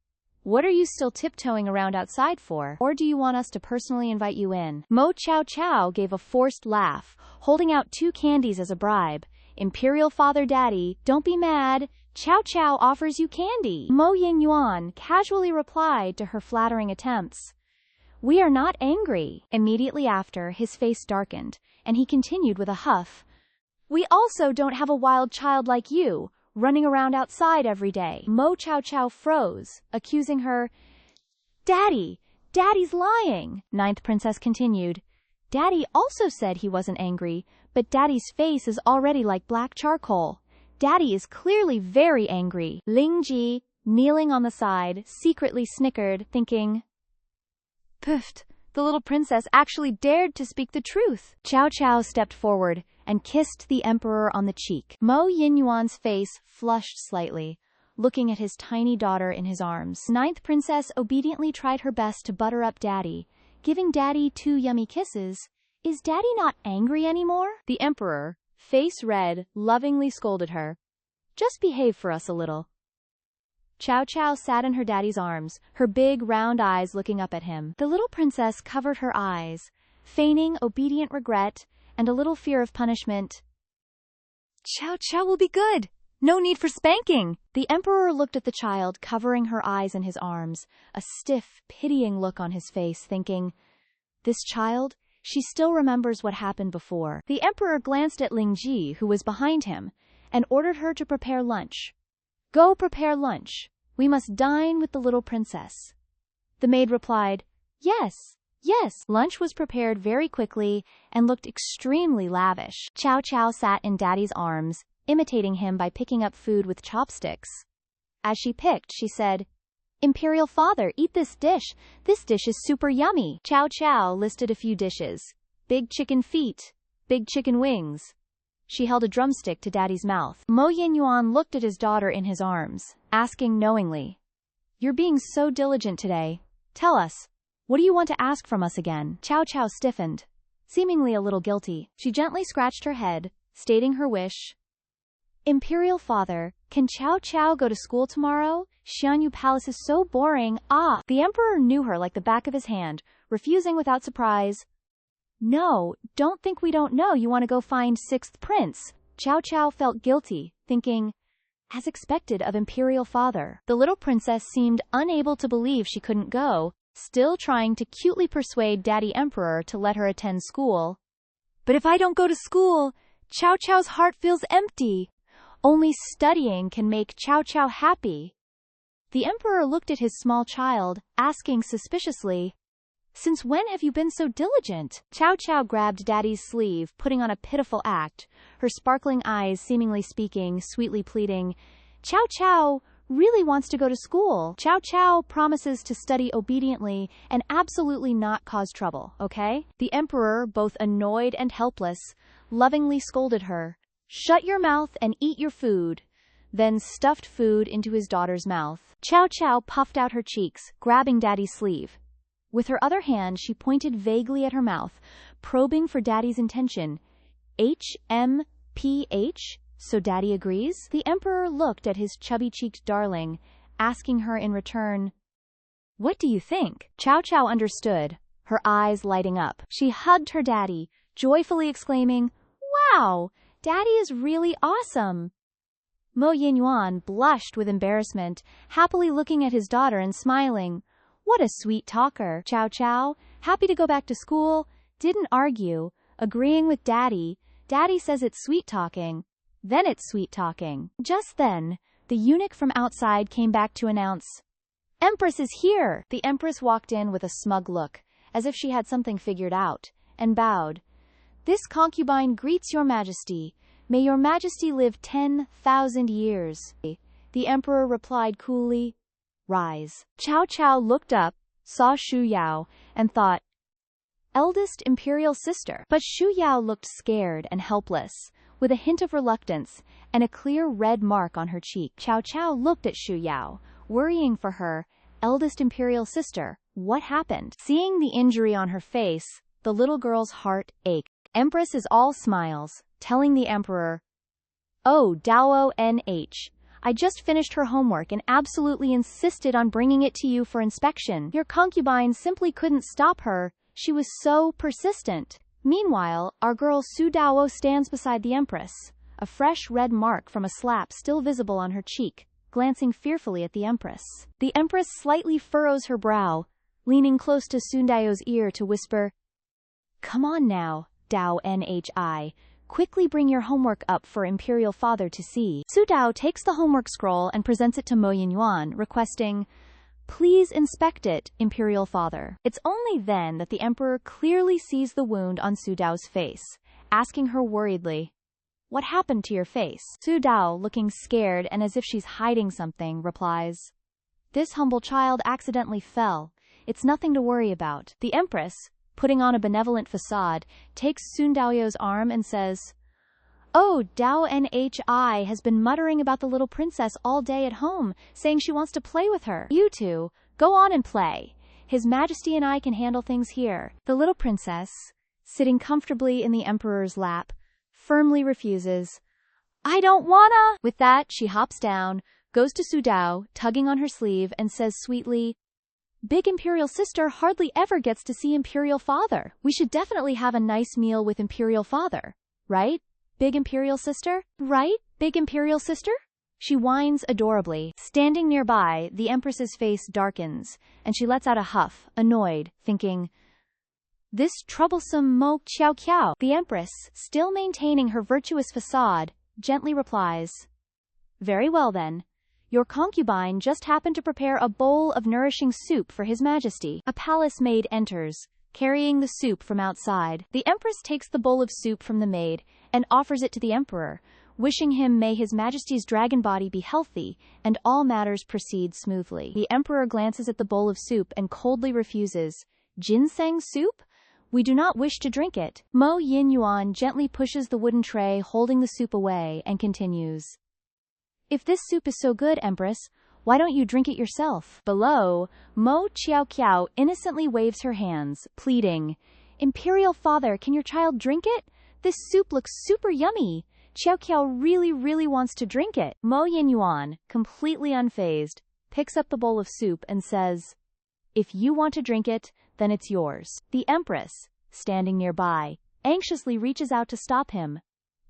What are you still tiptoeing around outside for? Or do you want us to personally invite you in? Mo Chow Chow gave a forced laugh, holding out 2 candies as a bribe. Imperial Father Daddy, don't be mad. Chow Chow offers you candy. Mo Yinyuan casually replied to her flattering attempts. We are not angry. Immediately after, his face darkened, and he continued with a huff. We also don't have a wild child like you, running around outside every day. Mo Chow Chow froze, accusing her. Daddy's lying. Ninth princess continued. Daddy also said he wasn't angry, but Daddy's face is already like black charcoal. Daddy is clearly very angry. Ling Ji, kneeling on the side, secretly snickered, thinking, Puffed, the little princess actually dared to speak the truth. Chow Chow stepped forward and kissed the emperor on the cheek. Mo Yinyuan's face flushed slightly, looking at his tiny daughter in his arms. Ninth princess obediently tried her best to butter up Daddy, giving Daddy 2 yummy kisses. Is Daddy not angry anymore? The emperor, face red, lovingly scolded her. Just behave for us a little. Chow Chow sat in her daddy's arms, her big round eyes looking up at him. The little princess covered her eyes, feigning obedient regret and a little fear of punishment. Chow Chow will be good. No need for spanking. The emperor looked at the child, covering her eyes in his arms, a stiff, pitying look on his face, thinking, This child, she still remembers what happened before. The emperor glanced at Ling Ji, who was behind him, and ordered her to prepare lunch. Go prepare lunch. We must dine with the little princess. The maid replied, Yes. Lunch was prepared very quickly and looked extremely lavish. Chow Chow sat in Daddy's arms, imitating him by picking up food with chopsticks. As she picked, she said, Imperial Father, eat this dish. This dish is super yummy. Chow Chow listed a few dishes. Big chicken feet, big chicken wings. She held a drumstick to Daddy's mouth. Mo Yinyuan looked at his daughter in his arms, asking knowingly, You're being so diligent today. Tell us, what do you want to ask from us again? Chow Chow stiffened, seemingly a little guilty. She gently scratched her head, stating her wish. Imperial Father, can Chow Chow go to school tomorrow? Xianyu Palace is so boring. The emperor knew her like the back of his hand, refusing without surprise. No, don't think we don't know you want to go find 6th prince. Chow Chow felt guilty, thinking, as expected of Imperial Father. The little princess seemed unable to believe she couldn't go, still trying to cutely persuade Daddy Emperor to let her attend school. But if I don't go to school, Chow Chow's heart feels empty. Only studying can make Chow Chow happy. The emperor looked at his small child, asking suspiciously, Since when have you been so diligent? Chow Chow grabbed Daddy's sleeve, putting on a pitiful act, her sparkling eyes seemingly speaking, sweetly pleading, Chow Chow really wants to go to school. Chow Chow promises to study obediently and absolutely not cause trouble, okay? The emperor, both annoyed and helpless, lovingly scolded her. Shut your mouth and eat your food. Then stuffed food into his daughter's mouth. Chow Chow puffed out her cheeks, grabbing Daddy's sleeve. With her other hand, she pointed vaguely at her mouth, probing for Daddy's intention. HMPH? So daddy agrees? The emperor looked at his chubby-cheeked darling, asking her in return, what do you think? Chow Chow understood, her eyes lighting up. She hugged her daddy, joyfully exclaiming, wow, daddy is really awesome. Mo Yinyuan blushed with embarrassment, happily looking at his daughter and smiling. What a sweet talker. Chow Chow, happy to go back to school, didn't argue, agreeing with daddy. Daddy says it's sweet talking. Then it's sweet talking. Just then, the eunuch from outside came back to announce, Empress is here! The Empress walked in with a smug look, as if she had something figured out, and bowed. This concubine greets your majesty. May your majesty live 10,000 years. The emperor replied coolly, rise. Chow Chow looked up, saw Shu Yao, and thought, eldest imperial sister. But Shu Yao looked scared and helpless, with a hint of reluctance, and a clear red mark on her cheek. Chow Chow looked at Shu Yao, worrying for her, eldest imperial sister, what happened? Seeing the injury on her face, the little girl's heart ached. Empress is all smiles, telling the emperor, oh, Dao NH, I just finished her homework and absolutely insisted on bringing it to you for inspection. Your concubine simply couldn't stop her, she was so persistent. Meanwhile, our girl Su Dao stands beside the empress, a fresh red mark from a slap still visible on her cheek, glancing fearfully at the empress. The empress slightly furrows her brow, leaning close to Su Dao's ear to whisper, come on now, Dao Nhi, quickly bring your homework up for imperial father to see. Su Dao takes the homework scroll and presents it to Mo Yinyuan, requesting, please inspect it, imperial father. It's only then that the emperor clearly sees the wound on Su Dao's face, asking her worriedly, what happened to your face? Su Dao, looking scared and as if she's hiding something, replies, this humble child accidentally fell. It's nothing to worry about. The empress, putting on a benevolent facade, takes Sun Dao's arm and says, oh, Dao Nhi has been muttering about the little princess all day at home, saying she wants to play with her. You two, go on and play. His Majesty and I can handle things here. The little princess, sitting comfortably in the emperor's lap, firmly refuses. I don't wanna! With that, she hops down, goes to Su Dao, tugging on her sleeve, and says sweetly, big imperial sister hardly ever gets to see imperial father. We should definitely have a nice meal with imperial father. Right, big imperial sister? Right, big imperial sister? She whines adorably. Standing nearby, the empress's face darkens, and she lets out a huff, annoyed, thinking, this troublesome Mo Qiao Qiao. The empress, still maintaining her virtuous facade, gently replies, very well then. Your concubine just happened to prepare a bowl of nourishing soup for his majesty. A palace maid enters, carrying the soup from outside. The empress takes the bowl of soup from the maid and offers it to the emperor, wishing him may his majesty's dragon body be healthy and all matters proceed smoothly. The emperor glances at the bowl of soup and coldly refuses, ginseng soup? We do not wish to drink it. Mo Yinyuan gently pushes the wooden tray holding the soup away and continues, if this soup is so good, Empress, why don't you drink it yourself? Below, Mo Qiao Qiao innocently waves her hands, pleading, imperial father, can your child drink it? This soup looks super yummy. Qiao Qiao really wants to drink it. Mo Yinyuan, completely unfazed, picks up the bowl of soup and says, if you want to drink it, then it's yours. The empress, standing nearby, anxiously reaches out to stop him.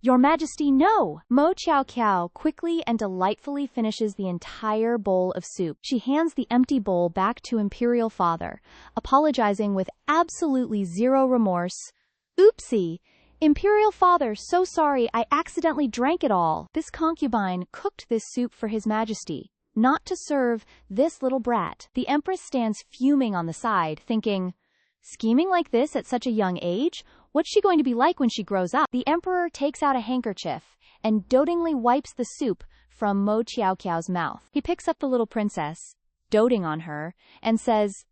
Your Majesty, no! Mo Qiao Qiao quickly and delightfully finishes the entire bowl of soup. She hands the empty bowl back to Imperial Father, apologizing with absolutely zero remorse. Oopsie! Imperial Father, so sorry, I accidentally drank it all. This concubine cooked this soup for His Majesty, not to serve this little brat. The Empress stands fuming on the side, thinking, scheming like this at such a young age? What's she going to be like when she grows up? The Emperor takes out a handkerchief and dotingly wipes the soup from Mo Qiao Qiao's mouth. He picks up the little princess, doting on her, and says,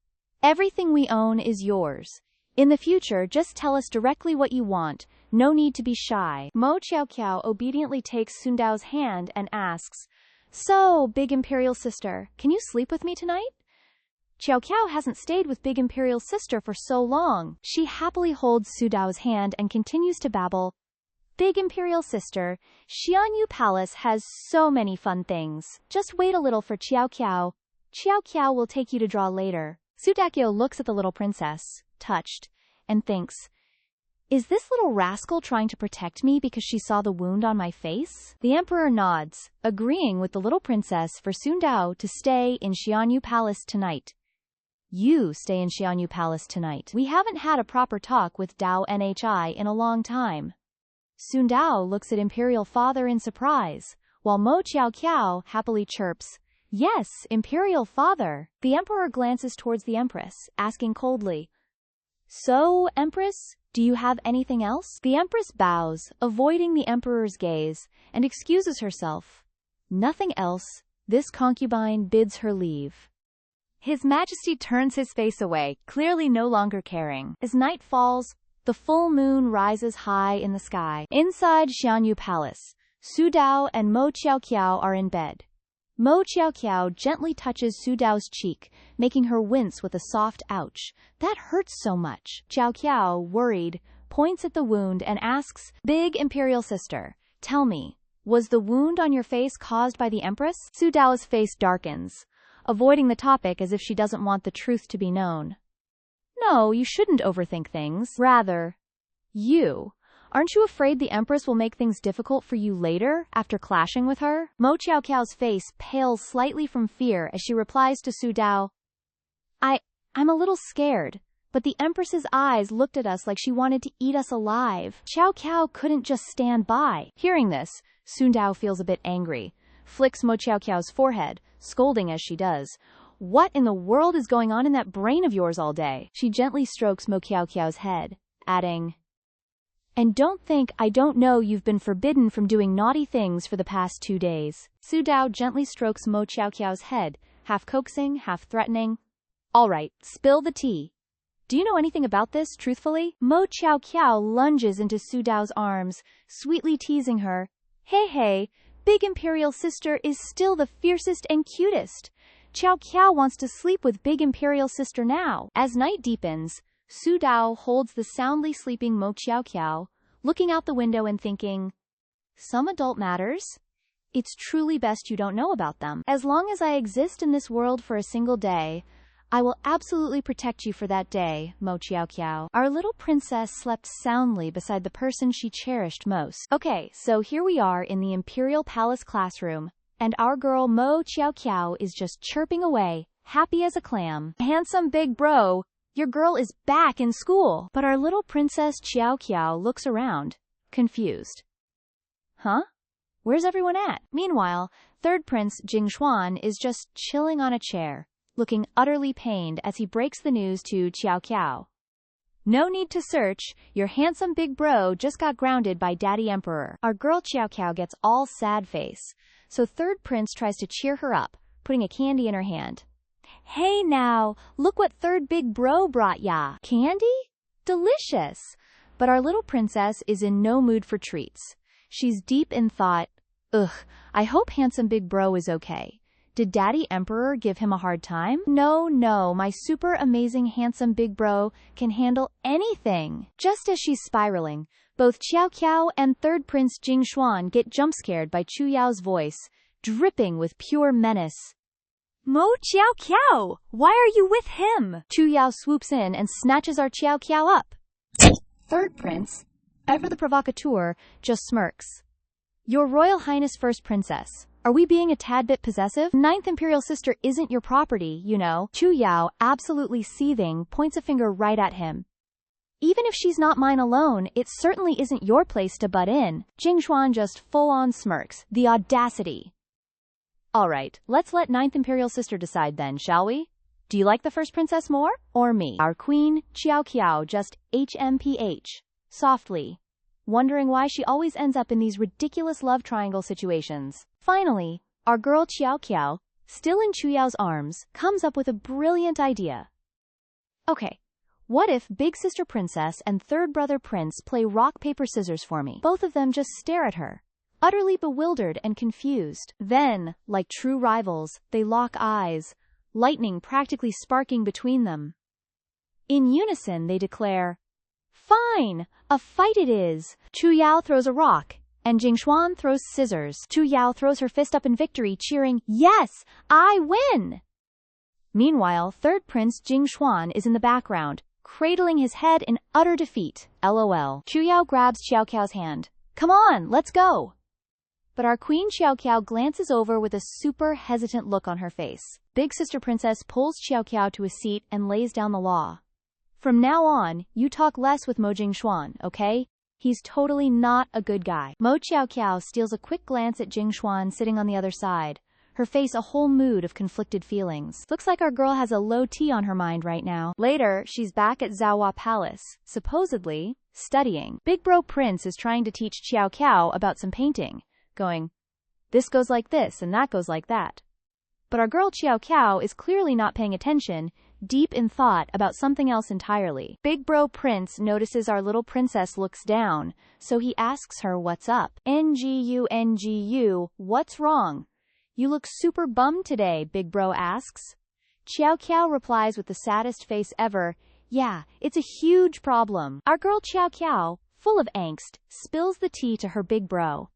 everything we own is yours. In the future, just tell us directly what you want. No need to be shy. Mo Qiao Qiao obediently takes Sun Dao's hand and asks, so, big imperial sister, can you sleep with me tonight? Qiao Qiao hasn't stayed with big imperial sister for so long. She happily holds Su Dao's hand and continues to babble. Big imperial sister, Xianyu Palace has so many fun things. Just wait a little for Qiao Qiao. Qiao Qiao will take you to draw later. Sudakyo looks at the little princess, touched, and thinks, is this little rascal trying to protect me because she saw the wound on my face? The emperor nods, agreeing with the little princess for Sun Dao to stay in Xianyu Palace tonight. You stay in Xianyu Palace tonight. We haven't had a proper talk with Dao Nhi in a long time. Sun Dao looks at Imperial Father in surprise, while Mo Qiao Qiao happily chirps, yes, Imperial Father. The Emperor glances towards the Empress, asking coldly, so, Empress, do you have anything else? The Empress bows, avoiding the Emperor's gaze, and excuses herself. Nothing else, this concubine bids her leave. His Majesty turns his face away, clearly no longer caring. As night falls, the full moon rises high in the sky. Inside Xianyu Palace, Su Dao and Mo Qiao Qiao are in bed. Mo Qiao Qiao gently touches Su Dao's cheek, making her wince with a soft ouch. That hurts so much. Qiao Qiao, worried, points at the wound and asks, Big imperial sister, tell me, was the wound on your face caused by the Empress? Su Dao's face darkens, avoiding the topic as if she doesn't want the truth to be known. No, you shouldn't overthink things. Rather, aren't you afraid the Empress will make things difficult for you later, after clashing with her? Mo Qiao Qiao's face pales slightly from fear as she replies to Su Dao, I'm a little scared, but the Empress's eyes looked at us like she wanted to eat us alive. Qiao Qiao couldn't just stand by. Hearing this, Sun Dao feels a bit angry, flicks Mo Qiao Qiao's forehead, scolding as she does. What in the world is going on in that brain of yours all day? She gently strokes Mo Qiao Qiao's head, adding, and don't think I don't know you've been forbidden from doing naughty things for the past 2 days. Su Dao gently strokes Mo Qiao Qiao's head, half coaxing, half threatening. All right, spill the tea. Do you know anything about this, truthfully? Mo Qiao Qiao lunges into Su Dao's arms, sweetly teasing her. Hey, big imperial sister is still the fiercest and cutest. Qiao Qiao wants to sleep with big imperial sister now. As night deepens, Su Dao holds the soundly sleeping Mo Qiao Qiao, looking out the window and thinking, some adult matters? It's truly best you don't know about them. As long as I exist in this world for a single day, I will absolutely protect you for that day, Mo Qiao Qiao. Our little princess slept soundly beside the person she cherished most. Okay, so here we are in the Imperial Palace classroom, and our girl Mo Qiao Qiao is just chirping away, happy as a clam. Handsome big bro, your girl is back in school. But our little princess Qiao Qiao looks around, confused. Huh? Where's everyone at? Meanwhile, third prince Jingshuan is just chilling on a chair, looking utterly pained as he breaks the news to Qiao Qiao. No need to search, your handsome big bro just got grounded by Daddy Emperor. Our girl Qiao Qiao gets all sad face, so third prince tries to cheer her up, putting a candy in her hand. Hey now, look what third big bro brought ya. Candy? Delicious. But our little princess is in no mood for treats. She's deep in thought. Ugh, I hope handsome big bro is okay. Did Daddy Emperor give him a hard time? No, my super amazing handsome big bro can handle anything. Just as she's spiraling, both Qiao Qiao and third prince Jingshuan get jump-scared by Chu Yao's voice, dripping with pure menace. Mo Qiao Qiao, why are you with him? Chu Yao swoops in and snatches our Qiao Qiao up.
Third prince,
Ever the provocateur just smirks. Your Royal Highness First Princess, are we being a tad bit possessive? Ninth Imperial Sister isn't your property, you know. Chu Yao, absolutely seething, points a finger right at him. Even if she's not mine alone, it certainly isn't your place to butt in. Jingshuan just full-on smirks. The audacity. All right, let's let Ninth Imperial Sister decide then, shall we? Do you like the First Princess more, or me? Our queen, Qiao Qiao, just HMPH, softly, wondering why she always ends up in these ridiculous love triangle situations. Finally, our girl Qiao Qiao, still in Chu Yao's arms, comes up with a brilliant idea. Okay, what if Big Sister Princess and Third Brother Prince play rock, paper, scissors for me? Both of them just stare at her, utterly bewildered and confused. Then, like true rivals, they lock eyes, lightning practically sparking between them. In unison they declare, Fine, a fight it is. Chu Yao throws a rock, and Jingshuan throws scissors. Chu Yao throws her fist up in victory, cheering, "Yes, I win!" Meanwhile, third prince Jingshuan is in the background, cradling his head in utter defeat. LOL. Chu Yao grabs Xiao Qiao's hand. "Come on, let's go!" But our queen Xiao Qiao glances over with a super hesitant look on her face. Big sister princess pulls Xiao Qiao to a seat and lays down the law. "From now on, you talk less with Mo Jingshuan, okay? He's totally not a good guy." Mo Xiao Qiao steals a quick glance at Jingshuan sitting on the other side, her face a whole mood of conflicted feelings. Looks like our girl has a low T on her mind right now. Later, she's back at Zhaohua Palace, supposedly studying. Big Bro Prince is trying to teach Xiao Qiao about some painting, going, "This goes like this and that goes like that." But our girl Xiao Qiao is clearly not paying attention, deep in thought about something else entirely. Big Bro Prince notices our little princess looks down, so he asks her what's up. NGU, what's wrong? You look super bummed today, Big Bro asks. Xiao Qiao replies with the saddest face ever, "Yeah, it's a huge problem." Our girl Xiao Qiao, full of angst, spills the tea to her Big Bro.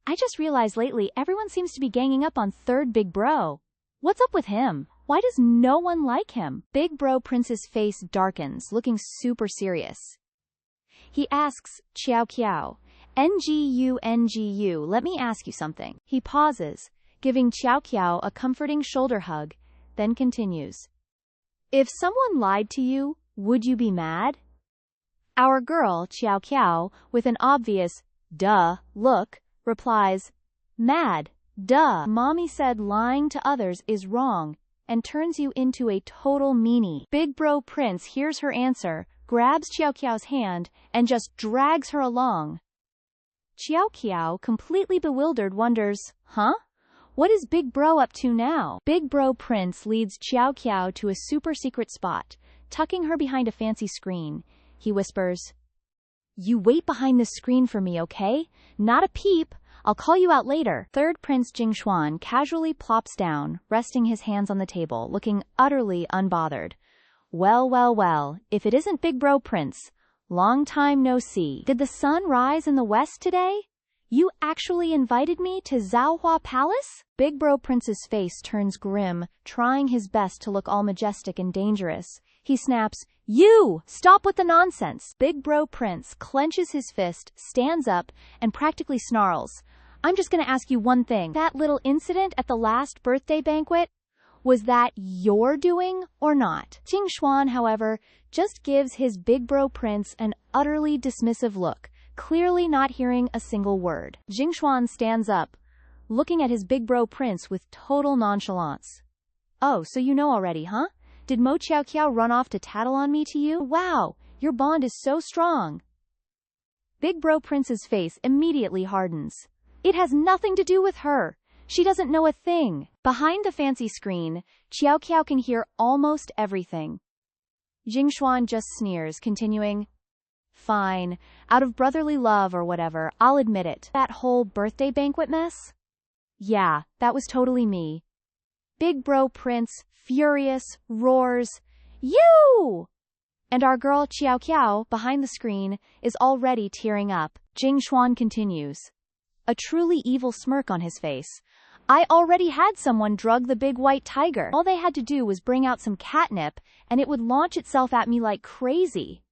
"I just realized lately everyone seems to be ganging up on third Big Bro. What's up with him? Why does no one like him?" Big Bro Prince's face darkens, looking super serious. He asks Xiao Qiao, NGU, let me ask you something." He pauses, giving Xiao Qiao a comforting shoulder hug, then continues. "If someone lied to you, would you be mad?" Our girl Xiao Qiao, with an obvious, "duh," look, replies, "Mad, duh. Mommy said lying to others is wrong, and turns you into a total meanie." Big Bro Prince hears her answer, grabs Xiao Qiao's hand, and just drags her along. Xiao Qiao, completely bewildered, wonders, "Huh? What is Big Bro up to now?" Big Bro Prince leads Xiao Qiao to a super secret spot, tucking her behind a fancy screen. He whispers, "You wait behind this screen for me, okay? Not a peep. I'll call you out later." Third Prince Jingshuan casually plops down, resting his hands on the table, looking utterly unbothered. Well, if it isn't Big Bro Prince. Long time no see. Did the sun rise in the west today? You actually invited me to Zhaohua Palace? Big Bro Prince's face turns grim, trying his best to look all majestic and dangerous. He snaps, "You! Stop with the nonsense!" Big Bro Prince clenches his fist, stands up, and practically snarls, "I'm just gonna ask you one thing. That little incident at the last birthday banquet, was that your doing or not?" Jingshuan, however, just gives his Big Bro Prince an utterly dismissive look, clearly not hearing a single word. Jingshuan stands up, looking at his Big Bro Prince with total nonchalance. "Oh, so you know already, huh? Did Mo Xiao Qiao run off to tattle on me to you? Wow, your bond is so strong." Big Bro Prince's face immediately hardens. "It has nothing to do with her. She doesn't know a thing." Behind the fancy screen, Xiao Qiao can hear almost everything. Jingshuan just sneers, continuing, "Fine, out of brotherly love or whatever, I'll admit it. That whole birthday banquet mess? Yeah, that was totally me." Big Bro Prince, furious, roars, "You!" And our girl Xiao Qiao, behind the screen, is already tearing up. Jingshuan continues, a truly evil smirk on his face. "I already had someone drug the big white tiger. All they had to do was bring out some catnip, and it would launch itself at me like crazy.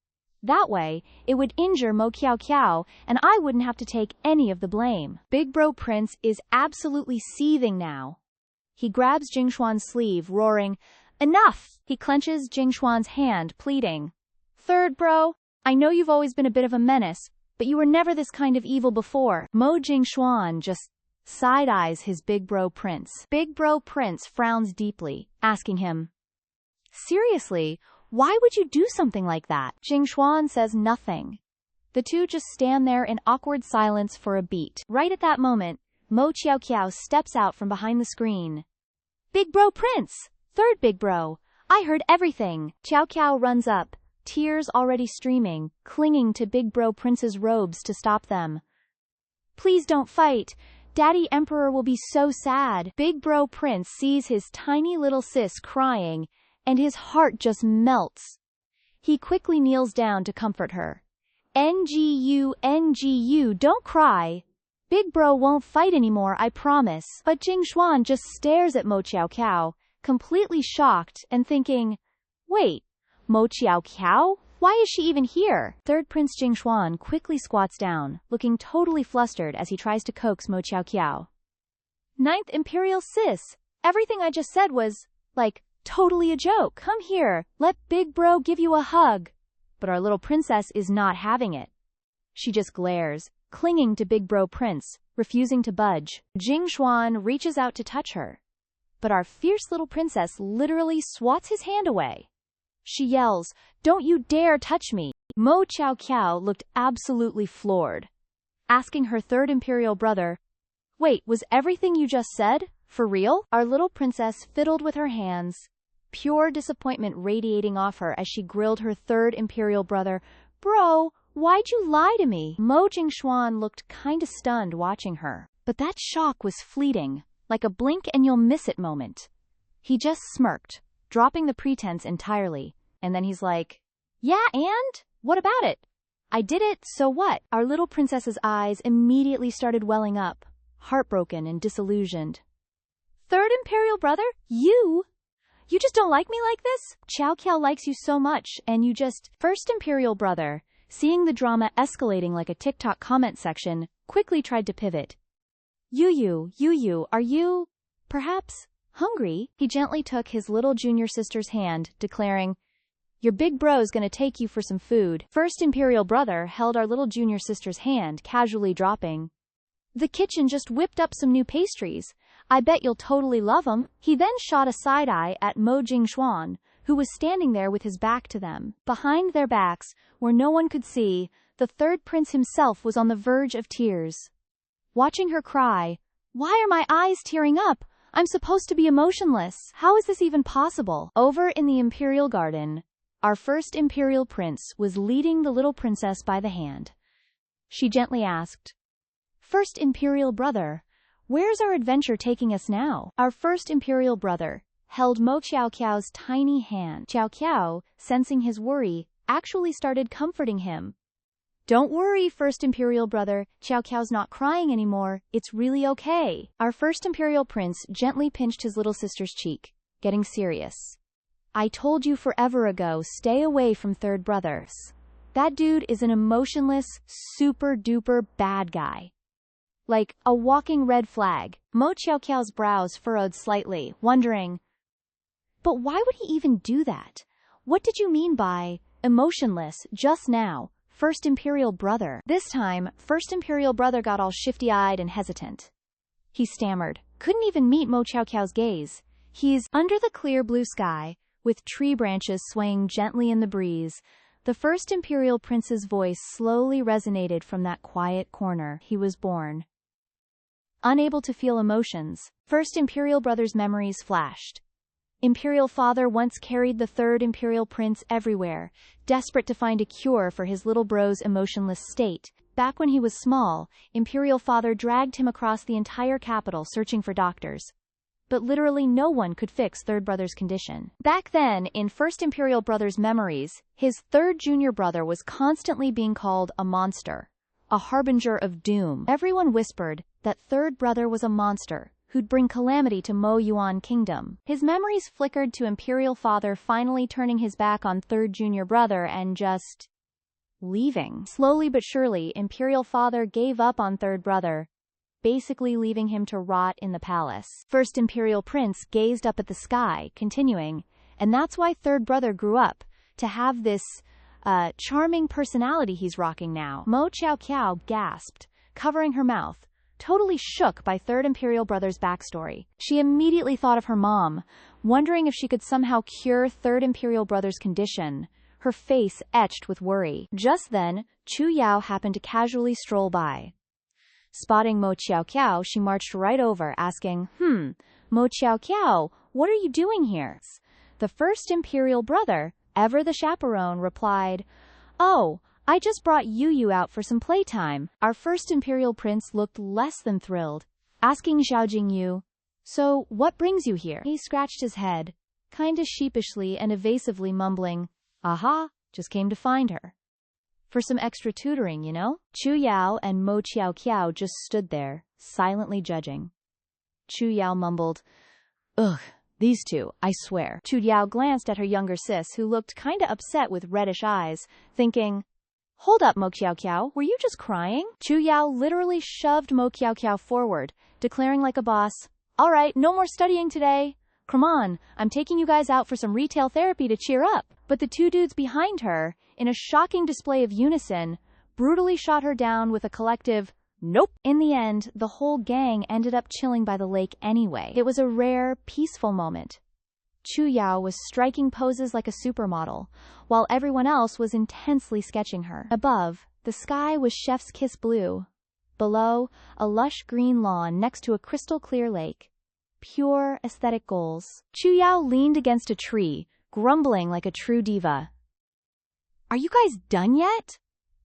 That way, it would injure Mo Qiao Qiao, and I wouldn't have to take any of the blame." Big Bro Prince is absolutely seething now. He grabs Jingshuan's sleeve, roaring, "Enough!" He clenches Jingshuan's hand, pleading, "Third Bro, I know you've always been a bit of a menace, but you were never this kind of evil before." Mo Jingshuan just side-eyes his Big Bro Prince. Big Bro Prince frowns deeply, asking him, "Seriously, why would you do something like that?" Jingshuan says nothing. The two just stand there in awkward silence for a beat. Right at that moment, Mo Xiao Qiao steps out from behind the screen. "Big Bro Prince! Third Big Bro! I heard everything!" Xiao Qiao runs up, tears already streaming, clinging to Big Bro Prince's robes to stop them. "Please don't fight! Daddy Emperor will be so sad." Big Bro Prince sees his tiny little sis crying, and his heart just melts. He quickly kneels down to comfort her. NGU, don't cry. Big bro won't fight anymore, I promise. But Jingxuan just stares at Mo Qiao Qiao, completely shocked and thinking, wait, Mo Qiao Qiao? Why is she even here? Third Prince Jingxuan quickly squats down, looking totally flustered as he tries to coax Mo Qiao Qiao. Ninth Imperial Sis, everything I just said was, like, totally a joke. Come here, let Big Bro give you a hug. But our little princess is not having it. She just glares, clinging to Big Bro Prince, refusing to budge. Jingxuan reaches out to touch her. But our fierce little princess literally swats his hand away. She yells, don't you dare touch me. Mo Qiao Qiao looked absolutely floored, asking her third imperial brother, wait, was everything you just said for real? Our little princess fiddled with her hands, pure disappointment radiating off her as she grilled her third imperial brother, bro, why'd you lie to me? Mo Jingxuan looked kinda stunned watching her, but that shock was fleeting, like a blink and you'll miss it moment. He just smirked, dropping the pretense entirely, and then he's like, yeah, and? What about it? I did it, so what? Our little princess's eyes immediately started welling up, heartbroken and disillusioned. Third imperial brother? You just don't like me like this? Qiao Qiao likes you so much, and you just... First imperial brother, seeing the drama escalating like a TikTok comment section, quickly tried to pivot. You, are you, perhaps, hungry? He gently took his little junior sister's hand, declaring, your big bro's gonna take you for some food. First imperial brother held our little junior sister's hand, casually dropping. The kitchen just whipped up some new pastries. I bet you'll totally love 'em. He then shot a side eye at Mo Jingxuan, who was standing there with his back to them. Behind their backs, where no one could see, the third prince himself was on the verge of tears. Watching her cry, why are my eyes tearing up? I'm supposed to be emotionless. How is this even possible? Over in the imperial garden, our first imperial prince was leading the little princess by the hand. She gently asked, first imperial brother, where's our adventure taking us now? Our first imperial brother held Mo Qiao Qiao's tiny hand. Qiao Qiao, sensing his worry, actually started comforting him. Don't worry, first imperial brother, Qiao Qiao's not crying anymore, it's really okay. Our first imperial prince gently pinched his little sister's cheek, getting serious. I told you forever ago, stay away from third brothers. That dude is an emotionless, super duper bad guy. Like a walking red flag. Mo Qiao Qiao's brows furrowed slightly, wondering, but why would he even do that? What did you mean by emotionless just now, first imperial brother? This time, first imperial brother got all shifty-eyed and hesitant. He stammered, couldn't even meet Mo Qiao Qiao's gaze. He's under the clear blue sky, with tree branches swaying gently in the breeze. The first imperial prince's voice slowly resonated from that quiet corner. He was born unable to feel emotions. First imperial brother's memories flashed. Imperial father once carried the third imperial prince everywhere, desperate to find a cure for his little bro's emotionless state. Back when he was small, imperial father dragged him across the entire capital searching for doctors. But literally no one could fix third brother's condition. Back then, in first imperial brother's memories, his third junior brother was constantly being called a monster, a harbinger of doom. Everyone whispered that third brother was a monster who'd bring calamity to Mo Yuan Kingdom. His memories flickered to imperial father finally turning his back on third junior brother and just leaving. Slowly but surely, imperial father gave up on third brother, basically leaving him to rot in the palace. First imperial prince gazed up at the sky, continuing, and that's why third brother grew up to have this charming personality he's rocking now. Mo Qiao Qiao gasped, covering her mouth, totally shook by third imperial brother's backstory. She immediately thought of her mom, wondering if she could somehow cure third imperial brother's condition, her face etched with worry. Just then, Chu Yao happened to casually stroll by. Spotting Mo Qiao Qiao, she marched right over, asking, Mo Qiao Qiao, what are you doing here? The first imperial brother, ever the chaperone, replied, oh, I just brought Yu out for some playtime. Our first imperial prince looked less than thrilled, asking Xiao Jingyu, so what brings you here? He scratched his head, kinda sheepishly and evasively mumbling, aha, Just came to find her. For some extra tutoring, you know? Chu Yao and Mo Qiao Qiao just stood there, silently judging. Chu Yao mumbled, "Ugh, these two, I swear." Chu Yao glanced at her younger sis, who looked kinda upset with reddish eyes, thinking, "Hold up, Mo Qiao Qiao, were you just crying?" Chu Yao literally shoved Mo Qiao Qiao forward, declaring like a boss, "All right, no more studying today. Come on, I'm taking you guys out for some retail therapy to cheer up." But the two dudes behind her, in a shocking display of unison, brutally shot her down with a collective, "Nope." In the end, the whole gang ended up chilling by the lake anyway. It was a rare, peaceful moment. Chu Yao was striking poses like a supermodel, while everyone else was intensely sketching her. Above, the sky was chef's kiss blue. Below, a lush green lawn next to a crystal-clear lake. Pure aesthetic goals. Chu Yao leaned against a tree, grumbling like a true diva. "Are you guys done yet?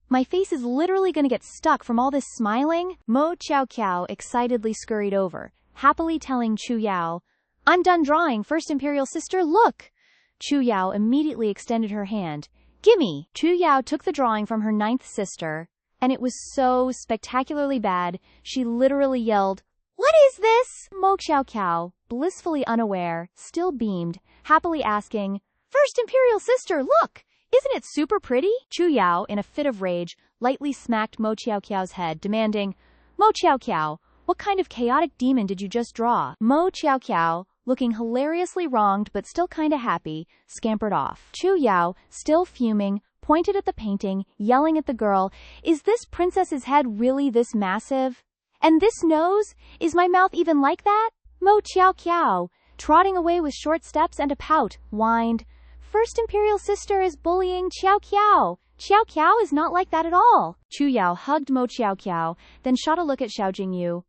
My face is literally gonna get stuck from all this smiling." Mo Qiao Qiao excitedly scurried over, happily telling Chu Yao, "I'm done drawing, First Imperial Sister, look!" Chu Yao immediately extended her hand. "Gimme!" Chu Yao took the drawing from her ninth sister, and it was so spectacularly bad, she literally yelled, "What is this?" Mo Qiao Qiao, blissfully unaware, still beamed, happily asking, "First Imperial Sister, look! Isn't it super pretty?" Chu Yao, in a fit of rage, lightly smacked Mo Qiao Qiao's head, demanding, "Mo Qiao Qiao, what kind of chaotic demon did you just draw?" Mo Qiao Qiao, looking hilariously wronged but still kinda happy, scampered off. Chu Yao, still fuming, pointed at the painting, yelling at the girl, "Is this princess's head really this massive? And this nose? Is my mouth even like that?" Mo Qiao Qiao, trotting away with short steps and a pout, whined, "First Imperial Sister is bullying Qiao Qiao. Qiao Qiao is not like that at all." Chu Yao hugged Mo Qiao Qiao, then shot a look at Xiao Jingyu.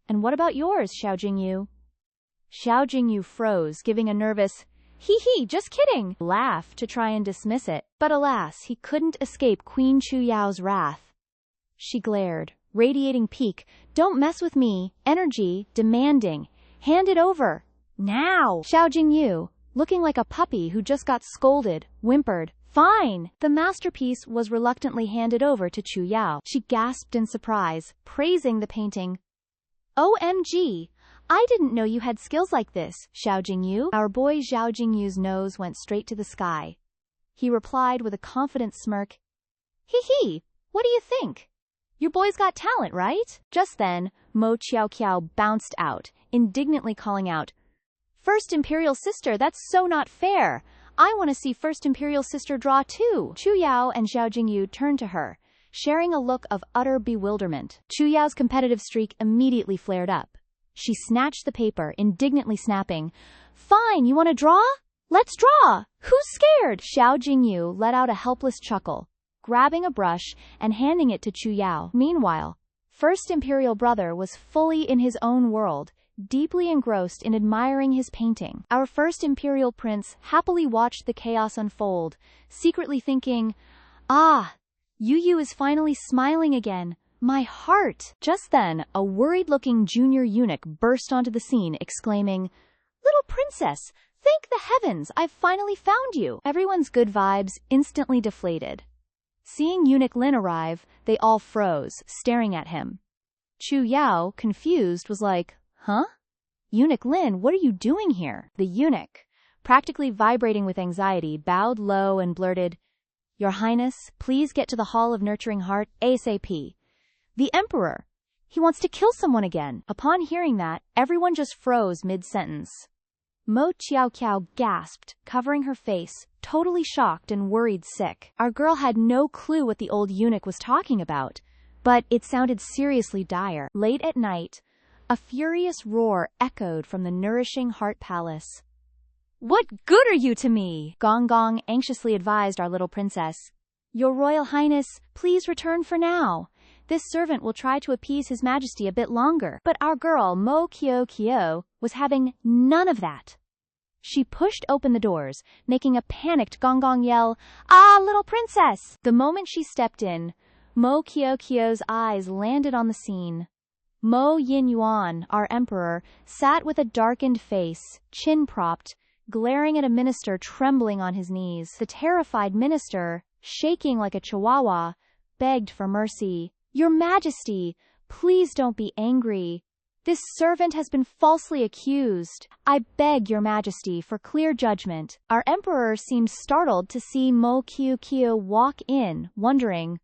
"And what about yours, Xiao Jingyu?" Xiao Jingyu froze, giving a nervous, "Hee, just kidding," laugh to try and dismiss it. But alas, he couldn't escape Queen Chu Yao's wrath. She glared, radiating pique, "Don't mess with me," energy, demanding, "Hand it over. Now!" Xiao Jingyu, looking like a puppy who just got scolded, whimpered, "Fine." The masterpiece was reluctantly handed over to Chu Yao. She gasped in surprise, praising the painting. "OMG! I didn't know you had skills like this, Xiao Jingyu." Our boy Xiao Jingyu's nose went straight to the sky. He replied with a confident smirk, "Hee, what do you think? Your boy's got talent, right?" Just then, Mo Qiao Qiao bounced out, indignantly calling out, "First Imperial Sister, that's so not fair. I want to see First Imperial Sister draw too." Chu Yao and Xiao Jingyu turned to her, sharing a look of utter bewilderment. Chu Yao's competitive streak immediately flared up. She snatched the paper, indignantly snapping, "Fine, you want to draw? Let's draw! Who's scared?" Xiao Jingyu let out a helpless chuckle, grabbing a brush and handing it to Chu Yao. Meanwhile, First Imperial Brother was fully in his own world, deeply engrossed in admiring his painting. Our First Imperial Prince happily watched the chaos unfold, secretly thinking, "Ah, Yu is finally smiling again. My heart." Just then, a worried-looking junior eunuch burst onto the scene, exclaiming, "Little princess, thank the heavens, I've finally found you." Everyone's good vibes instantly deflated. Seeing Eunuch Lin arrive, they all froze, staring at him. Chu Yao, confused, was like, "Huh? Eunuch Lin, what are you doing here?" The eunuch, practically vibrating with anxiety, bowed low and blurted, "Your Highness, please get to the Hall of Nurturing Heart ASAP. The Emperor, he wants to kill someone again." Upon hearing that, everyone just froze mid-sentence. Mo Qiao Qiao gasped, covering her face, totally shocked and worried sick. Our girl had no clue what the old eunuch was talking about, but it sounded seriously dire. Late at night, a furious roar echoed from the nourishing Heart Palace. "What good are you to me?" Gong Gong anxiously advised our little princess. "Your Royal Highness, please return for now. This servant will try to appease His Majesty a bit longer." But our girl Mo Qiao Qiao was having none of that. She pushed open the doors, making a panicked Gong Gong yell, "Ah, little princess!" The moment she stepped in, Mo Qiao Qiao's eyes landed on the scene. Mo Yin Yuan, our emperor, sat with a darkened face, chin propped, glaring at a minister trembling on his knees. The terrified minister, shaking like a chihuahua, begged for mercy. "Your Majesty, please don't be angry. This servant has been falsely accused. I beg your Majesty for clear judgment." Our emperor seemed startled to see Mo Qiu Qiu walk in, wondering,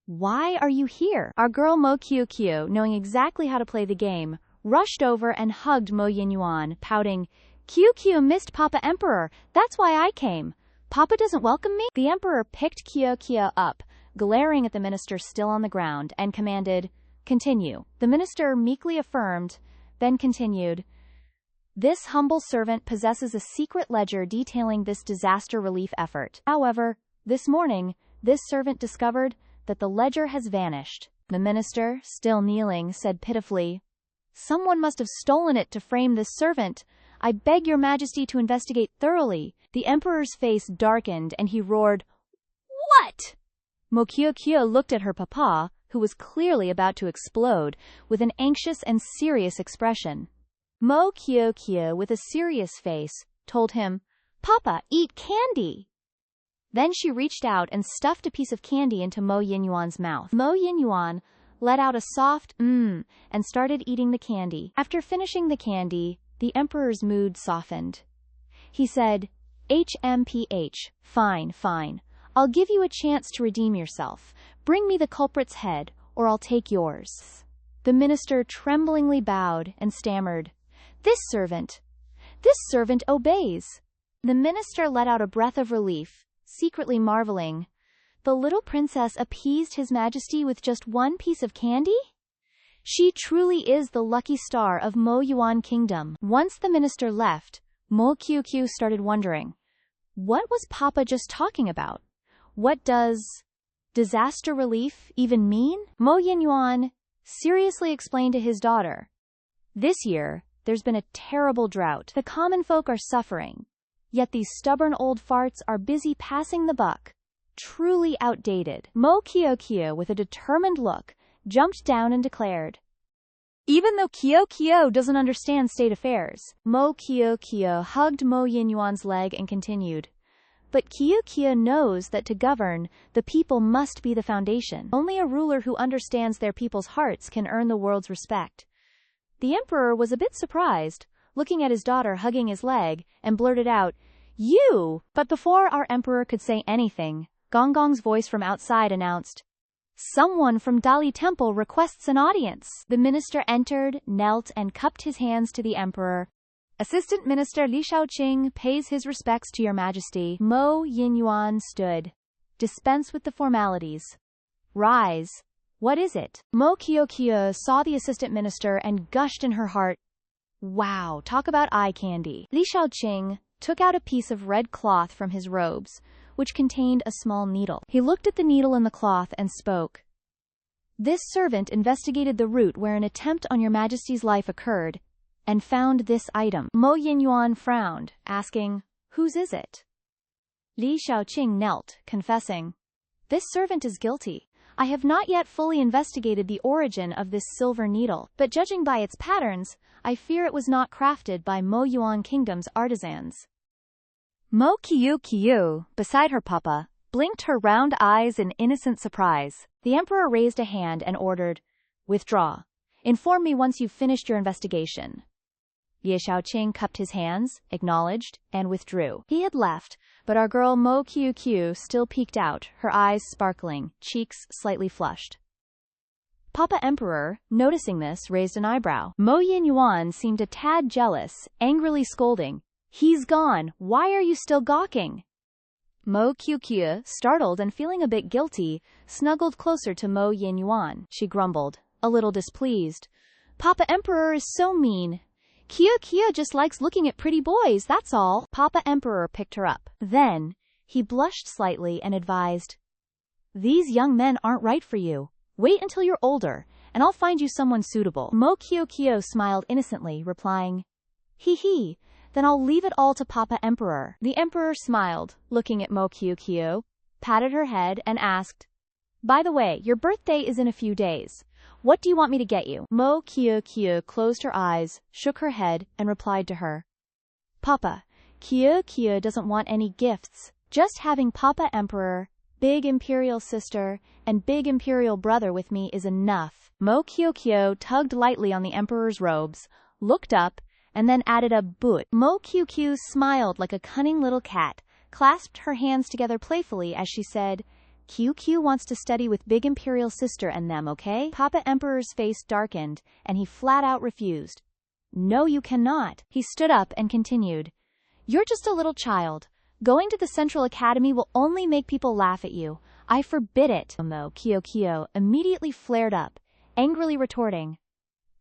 "Why are you here?" Our girl Mo Qiu Qiu, knowing exactly how to play the game, rushed over and hugged Mo Yinyuan, pouting, "Qiu Qiu missed Papa Emperor. That's why I came. Papa doesn't welcome me?" The emperor picked Qiu Qiu up, glaring at the minister still on the ground, and commanded, "Continue." The minister meekly affirmed, then continued, "This humble servant possesses a secret ledger detailing this disaster relief effort. However, this morning, this servant discovered that the ledger has vanished." The minister, still kneeling, said pitifully, "Someone must have stolen it to frame this servant. I beg your Majesty to investigate thoroughly." The emperor's face darkened and he roared, "What?" Mo Qiu Qiu looked at her papa, who was clearly about to explode, with an anxious and serious expression. Mo Qiu Qiu, with a serious face, told him, "Papa, eat candy." Then she reached out and stuffed a piece of candy into Mo Yinyuan's mouth. Mo Yinyuan let out a soft and started eating the candy. After finishing the candy, the emperor's mood softened. He said, "HMPH, fine, fine. I'll give you a chance to redeem yourself. Bring me the culprit's head, or I'll take yours." The minister tremblingly bowed and stammered, This servant obeys." The minister let out a breath of relief, secretly marveling, "The little princess appeased His Majesty with just one piece of candy? She truly is the lucky star of Mo Yuan Kingdom." Once the minister left, Mo Qiu Qiu started wondering, what was Papa just talking about? What does disaster relief even mean? Mo Yinyuan seriously explained to his daughter, "This year, there's been a terrible drought. The common folk are suffering. Yet these stubborn old farts are busy passing the buck. Truly outdated." Mo Qiu Qiu, with a determined look, jumped down and declared, "Even though Qiu Qiu doesn't understand state affairs." Mo Qiu Qiu hugged Mo Yinyuan's leg and continued, "But Qiu Qiu knows that to govern, the people must be the foundation. Only a ruler who understands their people's hearts can earn the world's respect." The emperor was a bit surprised, looking at his daughter hugging his leg, and blurted out, "You!" But before our emperor could say anything, Gong Gong's voice from outside announced, "Someone from Dali Temple requests an audience." The minister entered, knelt, and cupped his hands to the emperor. "Assistant Minister Li Shaoqing pays his respects to your Majesty." Mo Yinyuan stood. "Dispense with the formalities. Rise. What is it?" Mo Qiu Qiu saw the assistant minister and gushed in her heart, "Wow, talk about eye candy." Li Shaoqing took out a piece of red cloth from his robes, which contained a small needle. He looked at the needle in the cloth and spoke. "This servant investigated the route where an attempt on your Majesty's life occurred, and found this item." Mo Yinyuan frowned, asking, "Whose is it?" Li Shaoqing knelt, confessing, "This servant is guilty. I have not yet fully investigated the origin of this silver needle, but judging by its patterns, I fear it was not crafted by Mo Yuan Kingdom's artisans." Mo Qiu Qiu, beside her papa, blinked her round eyes in innocent surprise. The emperor raised a hand and ordered, "Withdraw. Inform me once you've finished your investigation." Ye Shaoqing cupped his hands, acknowledged, and withdrew. He had left, but our girl Mo Qiu Qiu still peeked out, her eyes sparkling, cheeks slightly flushed. Papa Emperor, noticing this, raised an eyebrow. Mo Yinyuan seemed a tad jealous, angrily scolding, "He's gone, why are you still gawking?" Mo Qiu Qiu, startled and feeling a bit guilty, snuggled closer to Mo Yinyuan. She grumbled, a little displeased, "Papa Emperor is so mean. Qiu Qiu just likes looking at pretty boys, that's all." Papa Emperor picked her up. Then, he blushed slightly and advised, "These young men aren't right for you. Wait until you're older, and I'll find you someone suitable." Mo Qiu Qiu smiled innocently, replying, "Hee, then I'll leave it all to Papa Emperor." The Emperor smiled, looking at Mo Qiu Qiu, patted her head, and asked, "By the way, your birthday is in a few days. What do you want me to get you?" Mo Qiu Qiu closed her eyes, shook her head, and replied to her, "Papa, Kyo doesn't want any gifts, just having Papa Emperor, Big Imperial Sister, and Big Imperial Brother with me is enough. Mo Kyo tugged lightly on the Emperor's robes, looked up, and then added a boot. Mo Kyo smiled like a cunning little cat, clasped her hands together playfully as she said, QQ wants to study with Big Imperial Sister and them, okay? Papa Emperor's face darkened, and he flat out refused. No, you cannot. He stood up and continued. You're just a little child. Going to the Central Academy will only make people laugh at you. I forbid it. Mo Kyo immediately flared up, angrily retorting.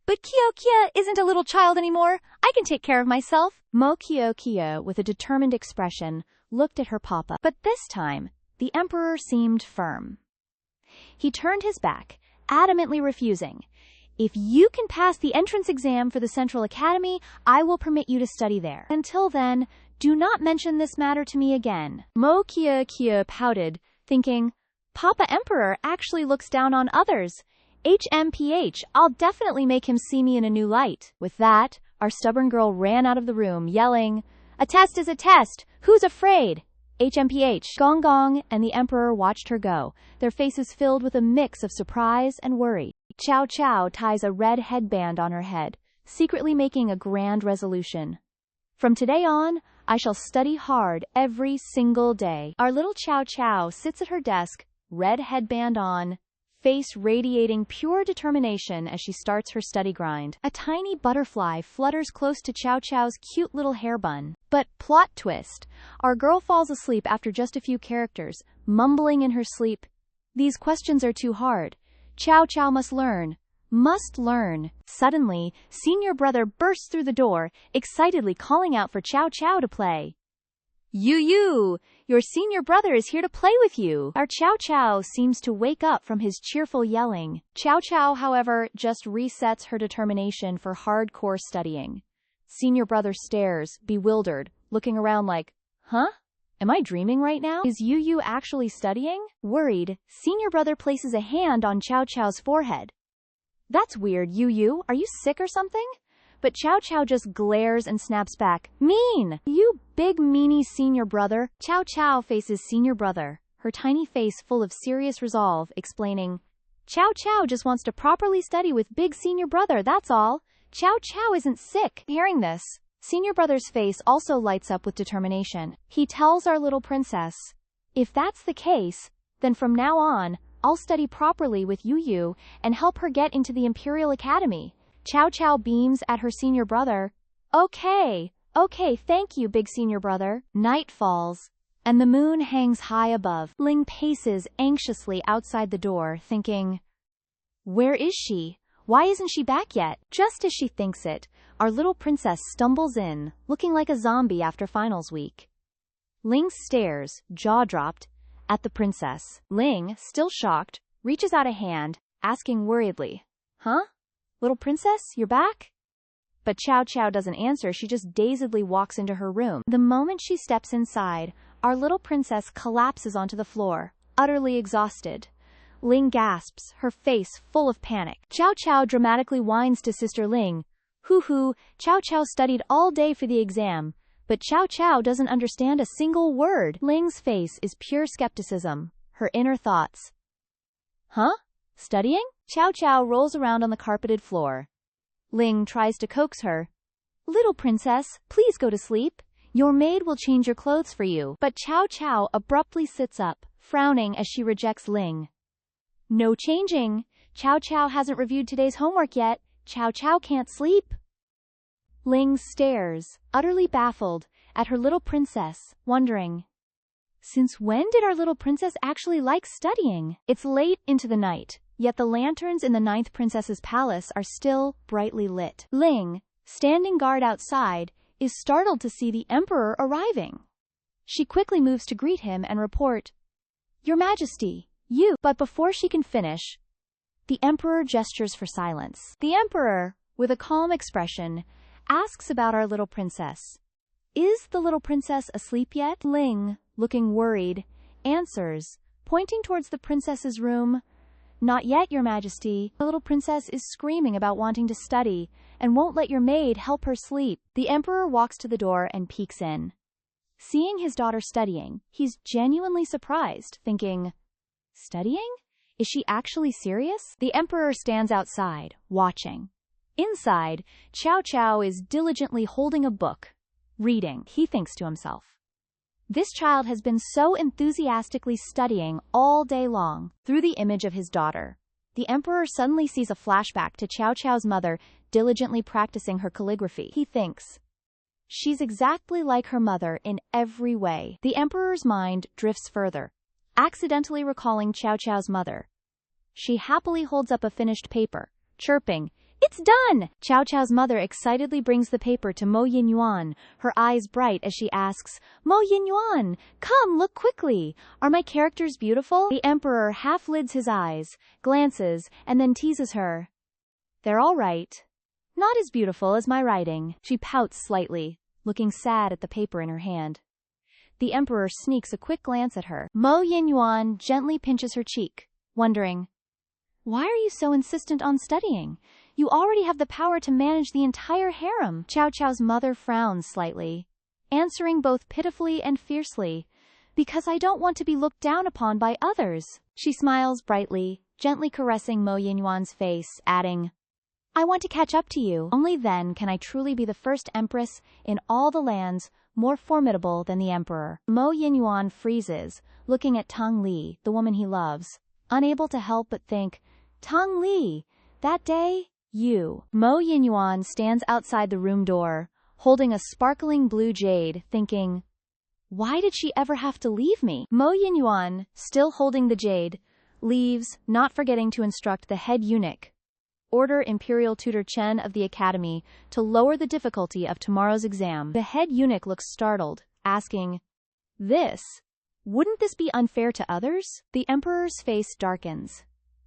But Kyo isn't a little child anymore. I can take care of myself. Mo Kyo, with a determined expression, looked at her papa. But this time, the Emperor seemed firm. He turned his back, adamantly refusing. If you can pass the entrance exam for the Central Academy, I will permit you to study there. Until then, do not mention this matter to me again. Mo Kyo pouted, thinking, Papa Emperor actually looks down on others. HMPH, I'll definitely make him see me in a new light. With that, our stubborn girl ran out of the room, yelling, A test is a test! Who's afraid? HMPH, gong gong, and the Emperor watched her go, their faces filled with a mix of surprise and worry. Chow ties a red headband on her head, secretly making a grand resolution. From today on, I shall study hard every single day. Our little Chow sits at her desk, red headband on, face radiating pure determination as she starts her study grind. A tiny butterfly flutters close to Chow's cute little hair bun. But plot twist, our girl falls asleep after just a few characters, mumbling in her sleep, These questions are too hard. Chow must learn. Must learn. Suddenly, senior brother bursts through the door, excitedly calling out for Chow to play. You, your senior brother is here to play with you. Our Chow seems to wake up from his cheerful yelling. Chow, however, just resets her determination for hardcore studying. Senior brother stares, bewildered, looking around like, huh? Am I dreaming right now? Is Yu actually studying? Worried, senior brother places a hand on Chow's forehead. That's weird, Yu. Are you sick or something? But Chow just glares and snaps back. Mean! You big meanie senior brother. Chow faces senior brother, her tiny face full of serious resolve, explaining, Chow just wants to properly study with big senior brother, that's all. Chow isn't sick. Hearing this, senior brother's face also lights up with determination. He tells our little princess, if that's the case, then from now on, I'll study properly with Yu and help her get into the Imperial Academy. Chow beams at her senior brother. Okay, thank you, big senior brother. Night falls, and the moon hangs high above. Ling paces anxiously outside the door, thinking, where is she? Why isn't she back yet? Just as she thinks it, our little princess stumbles in, looking like a zombie after finals week. Ling stares, jaw dropped, at the princess. Ling, still shocked, reaches out a hand, asking worriedly, huh? Little princess, you're back? But Chow doesn't answer, she just dazedly walks into her room. The moment she steps inside, our little princess collapses onto the floor, utterly exhausted. Ling gasps, her face full of panic. Chow dramatically whines to Sister Ling. Hoo, Chow studied all day for the exam, but Chow doesn't understand a single word. Ling's face is pure skepticism, her inner thoughts. Huh? Studying? Chow rolls around on the carpeted floor. Ling tries to coax her. Little princess, please go to sleep. Your maid will change your clothes for you. But Chow abruptly sits up, frowning as she rejects Ling. No changing. Chow hasn't reviewed today's homework yet. Chow can't sleep. Ling stares, utterly baffled, at her little princess, wondering, since when did our little princess actually like studying? It's late into the night, yet the lanterns in the 9th princess's palace are still brightly lit. Ling, standing guard outside, is startled to see the emperor arriving. She quickly moves to greet him and report, Your Majesty, you. But before she can finish, the emperor gestures for silence. The emperor, with a calm expression, asks about our little princess. Is the little princess asleep yet? Ling, looking worried, answers, pointing towards the princess's room. Not yet, Your Majesty. The little princess is screaming about wanting to study and won't let your maid help her sleep. The emperor walks to the door and peeks in. Seeing his daughter studying, he's genuinely surprised, thinking, studying? Is she actually serious? The emperor stands outside, watching. Inside, Chow Chow is diligently holding a book. Reading, he thinks to himself. This child has been so enthusiastically studying all day long. Through the image of his daughter, the emperor suddenly sees a flashback to Chow Chow's mother diligently practicing her calligraphy. He thinks, she's exactly like her mother in every way. The emperor's mind drifts further, accidentally recalling Chow Chow's mother. She happily holds up a finished paper, chirping, "It's done!" Chow Chow's mother excitedly brings the paper to Mo Yin Yuan, her eyes bright as she asks, "Mo Yin Yuan, come, look quickly. Are my characters beautiful?" The emperor half lids his eyes, glances, and then teases her. "They're all right. Not as beautiful as my writing." She pouts slightly, looking sad at the paper in her hand. The emperor sneaks a quick glance at her. Mo Yin Yuan gently pinches her cheek, wondering, why are you so insistent on studying? You already have the power to manage the entire harem. Chow Chow's mother frowns slightly, answering both pitifully and fiercely, because I don't want to be looked down upon by others. She smiles brightly, gently caressing Mo Yin Yuan's face, adding, I want to catch up to you. Only then can I truly be the first empress in all the lands, more formidable than the emperor. Mo Yin Yuan freezes, looking at Tang Li, the woman he loves, unable to help but think, Tang Li, that day, you. Mo Yin Yuan stands outside the room door, holding a sparkling blue jade, thinking, why did she ever have to leave me? Mo Yin Yuan, still holding the jade, leaves, not forgetting to instruct the head eunuch, order Imperial Tutor Chen of the Academy to lower the difficulty of tomorrow's exam. The head eunuch looks startled, asking, wouldn't this be unfair to others? The emperor's face darkens.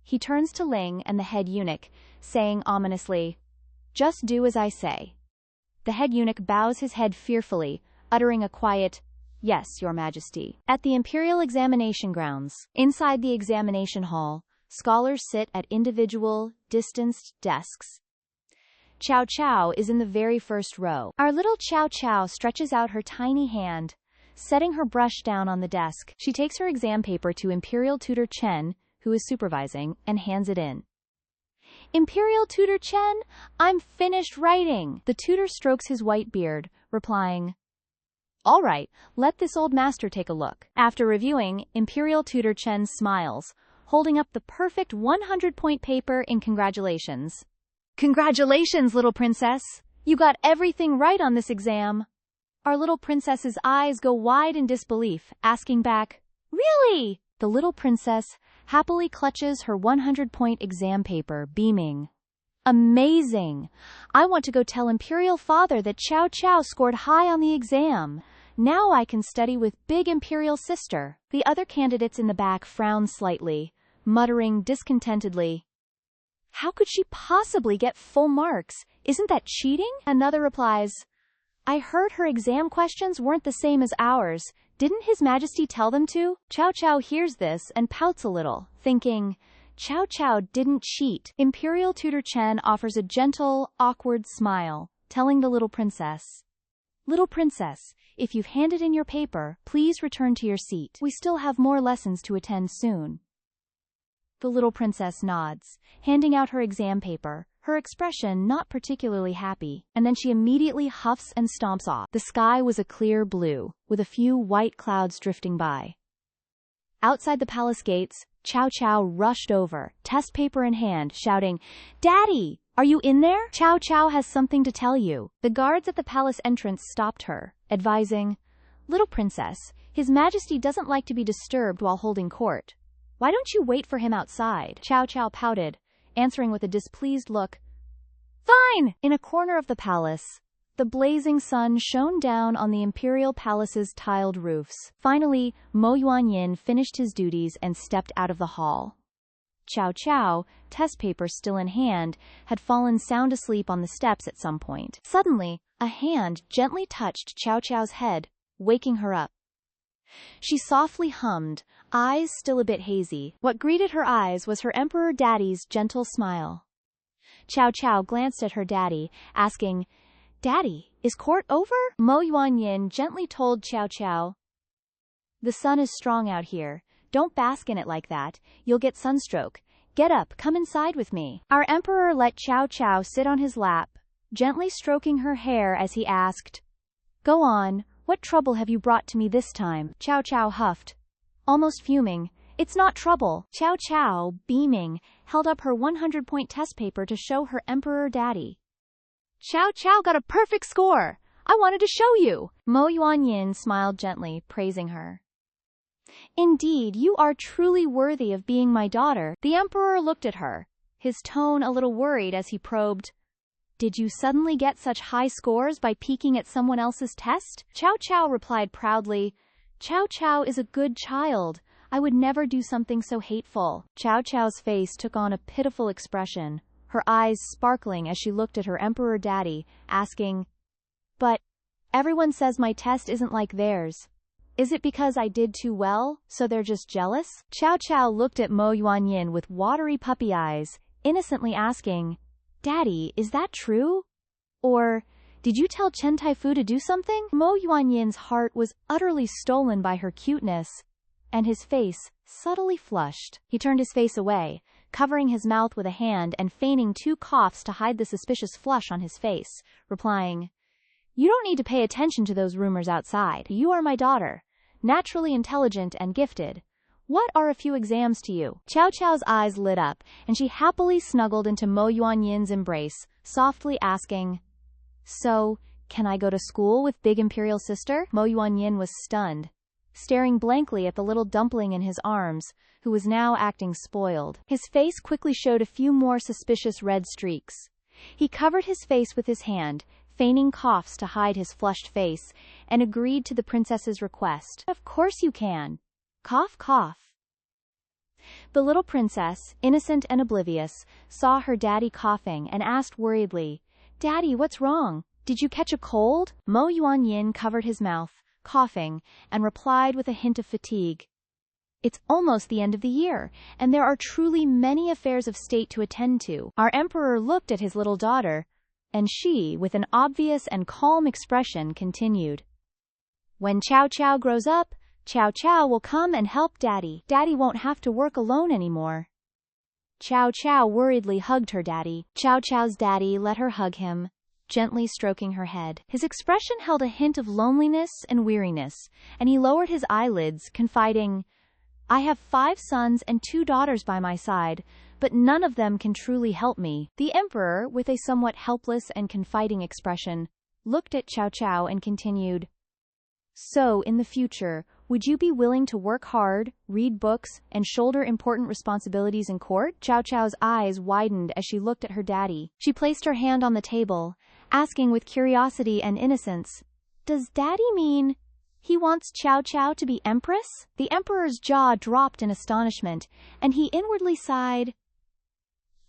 He turns to Ling and the head eunuch, saying ominously, just do as I say. The head eunuch bows his head fearfully, uttering a quiet, yes, your majesty. At the imperial examination grounds, inside the examination hall, scholars sit at individual, distanced desks. Chow Chow is in the very first row. Our little Chow Chow stretches out her tiny hand, setting her brush down on the desk. She takes her exam paper to Imperial Tutor Chen, who is supervising, and hands it in. Imperial Tutor Chen, I'm finished writing. The tutor strokes his white beard, replying, all right, let this old master take a look. After reviewing, Imperial Tutor Chen smiles, holding up the perfect 100-point paper in congratulations. Congratulations, little princess! You got everything right on this exam. Our little princess's eyes go wide in disbelief, asking back, really? The little princess happily clutches her 100-point exam paper, beaming. Amazing! I want to go tell Imperial Father that Chow Chow scored high on the exam. Now I can study with big Imperial sister. The other candidates in the back frown slightly, muttering discontentedly, how could she possibly get full marks? Isn't that cheating? Another replies, I heard her exam questions weren't the same as ours. Didn't His Majesty tell them to? Chow Chow hears this and pouts a little, thinking, Chow Chow didn't cheat. Imperial Tutor Chen offers a gentle, awkward smile, telling the little princess, little princess, if you've handed in your paper, please return to your seat. We still have more lessons to attend soon. The little princess nods, handing out her exam paper, her expression not particularly happy, and then she immediately huffs and stomps off. The sky was a clear blue, with a few white clouds drifting by. Outside the palace gates, Chow Chow rushed over, test paper in hand, shouting, Daddy! Are you in there? Chow Chow has something to tell you. The guards at the palace entrance stopped her, advising, little princess, His Majesty doesn't like to be disturbed while holding court. Why don't you wait for him outside? Chow Chow pouted, answering with a displeased look. Fine! In a corner of the palace, the blazing sun shone down on the imperial palace's tiled roofs. Finally, Mo Yuanyin finished his duties and stepped out of the hall. Chow Chow, test paper still in hand, had fallen sound asleep on the steps at some point. Suddenly, a hand gently touched Chow Chow's head, waking her up. She softly hummed, eyes still a bit hazy. What greeted her eyes was her Emperor Daddy's gentle smile. Chow Chow glanced at her daddy, asking, Daddy, is court over? Mo Yuanyin gently told Chow Chow. The sun is strong out here. Don't bask in it like that. You'll get sunstroke. Get up, come inside with me. Our emperor let Chow Chow sit on his lap, gently stroking her hair as he asked, Go on, what trouble have you brought to me this time? Chow Chow huffed, almost fuming. It's not trouble. Chow Chow, beaming, held up her 100-point test paper to show her emperor daddy. Chow Chow got a perfect score. I wanted to show you. Mo Yuanyin smiled gently, praising her. Indeed, you are truly worthy of being my daughter. The emperor looked at her, his tone a little worried as he probed, Did you suddenly get such high scores by peeking at someone else's test? Chow Chow replied proudly, Chow Chow is a good child. I would never do something so hateful. Chow Chow's face took on a pitiful expression, her eyes sparkling as she looked at her emperor daddy, asking, But everyone says my test isn't like theirs. Is it because I did too well, so they're just jealous? Chow Chow looked at Mo Yuanyin with watery puppy eyes, innocently asking, Daddy, is that true? Or, did you tell Chen Taifu to do something? Mo Yuanyin's heart was utterly stolen by her cuteness, and his face subtly flushed. He turned his face away, covering his mouth with a hand and feigning 2 coughs to hide the suspicious flush on his face, replying, You don't need to pay attention to those rumors outside. You are my daughter, naturally intelligent and gifted. What are a few exams to you? Chow Chow's eyes lit up, and she happily snuggled into Mo Yuanyin's embrace, softly asking, So, can I go to school with Big Imperial Sister? Mo Yuanyin was stunned, staring blankly at the little dumpling in his arms, who was now acting spoiled. His face quickly showed a few more suspicious red streaks. He covered his face with his hand, feigning coughs to hide his flushed face, and agreed to the princess's request. Of course you can. Cough, cough. The little princess, innocent and oblivious, saw her daddy coughing and asked worriedly, Daddy, what's wrong? Did you catch a cold? Mo Yuanyin covered his mouth, coughing, and replied with a hint of fatigue. It's almost the end of the year, and there are truly many affairs of state to attend to. Our emperor looked at his little daughter, and she, with an obvious and calm expression, continued. When Chow Chow grows up, Chow Chow will come and help Daddy. Daddy won't have to work alone anymore. Chow Chow worriedly hugged her daddy. Chow Chow's daddy let her hug him, gently stroking her head. His expression held a hint of loneliness and weariness, and he lowered his eyelids, confiding, I have 5 sons and 2 daughters by my side, but none of them can truly help me. The emperor, with a somewhat helpless and confiding expression, looked at Chow Chow and continued, So, in the future, would you be willing to work hard, read books, and shoulder important responsibilities in court? Chow Chow's eyes widened as she looked at her daddy. She placed her hand on the table, asking with curiosity and innocence, Does Daddy mean he wants Chow Chow to be empress? The emperor's jaw dropped in astonishment, and he inwardly sighed.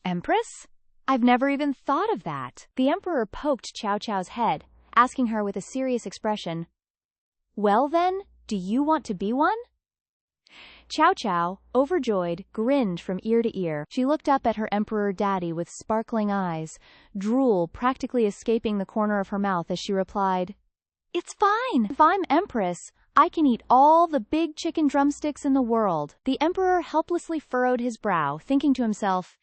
Empress? I've never even thought of that. The emperor poked Chow Chow's head, asking her with a serious expression, Well then, do you want to be one? Chow Chow, overjoyed, grinned from ear to ear. She looked up at her emperor daddy with sparkling eyes, drool practically escaping the corner of her mouth as she replied, It's fine. If I'm empress, I can eat all the big chicken drumsticks in the world. The emperor helplessly furrowed his brow, thinking to himself,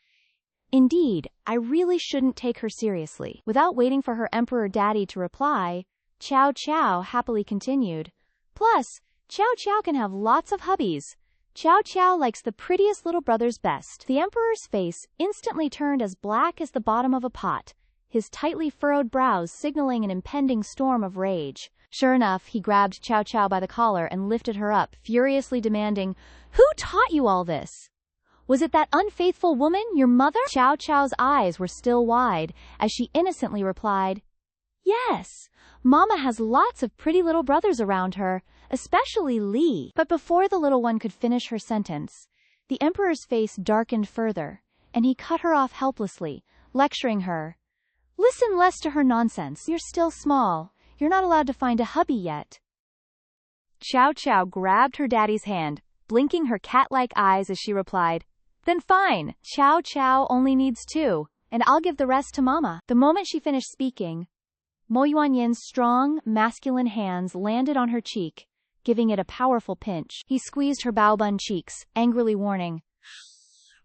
Indeed, I really shouldn't take her seriously. Without waiting for her emperor daddy to reply, Chow Chow happily continued, Plus, Chow Chow can have lots of hubbies. Chow Chow likes the prettiest little brothers best. The emperor's face instantly turned as black as the bottom of a pot, his tightly furrowed brows signaling an impending storm of rage. Sure enough, he grabbed Chow Chow by the collar and lifted her up, furiously demanding, Who taught you all this? Was it that unfaithful woman, your mother? Chow Chow's eyes were still wide, as she innocently replied, Yes, Mama has lots of pretty little brothers around her, especially Lee. But before the little one could finish her sentence, the emperor's face darkened further, and he cut her off helplessly, lecturing her. Listen less to her nonsense. You're still small. You're not allowed to find a hubby yet. Chow Chow grabbed her daddy's hand, blinking her cat-like eyes as she replied, Then fine. Chow Chow only needs 2, and I'll give the rest to Mama. The moment she finished speaking, Mo Yuanyin's strong, masculine hands landed on her cheek, giving it a powerful pinch. He squeezed her bao-bun cheeks, angrily warning,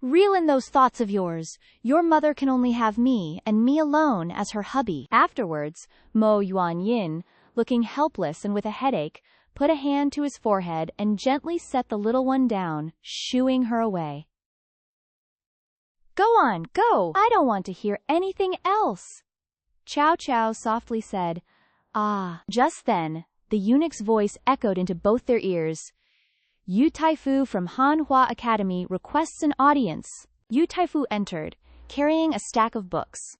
"Reel in those thoughts of yours. Your mother can only have me, and me alone, as her hubby." Afterwards, Mo Yuanyin, looking helpless and with a headache, put a hand to his forehead and gently set the little one down, shooing her away. "Go on, go! I don't want to hear anything else," Chow Chow softly said. Ah. Just then, the eunuch's voice echoed into both their ears. Yu Taifu from Manhwa Academy requests an audience. Yu Taifu entered, carrying a stack of books.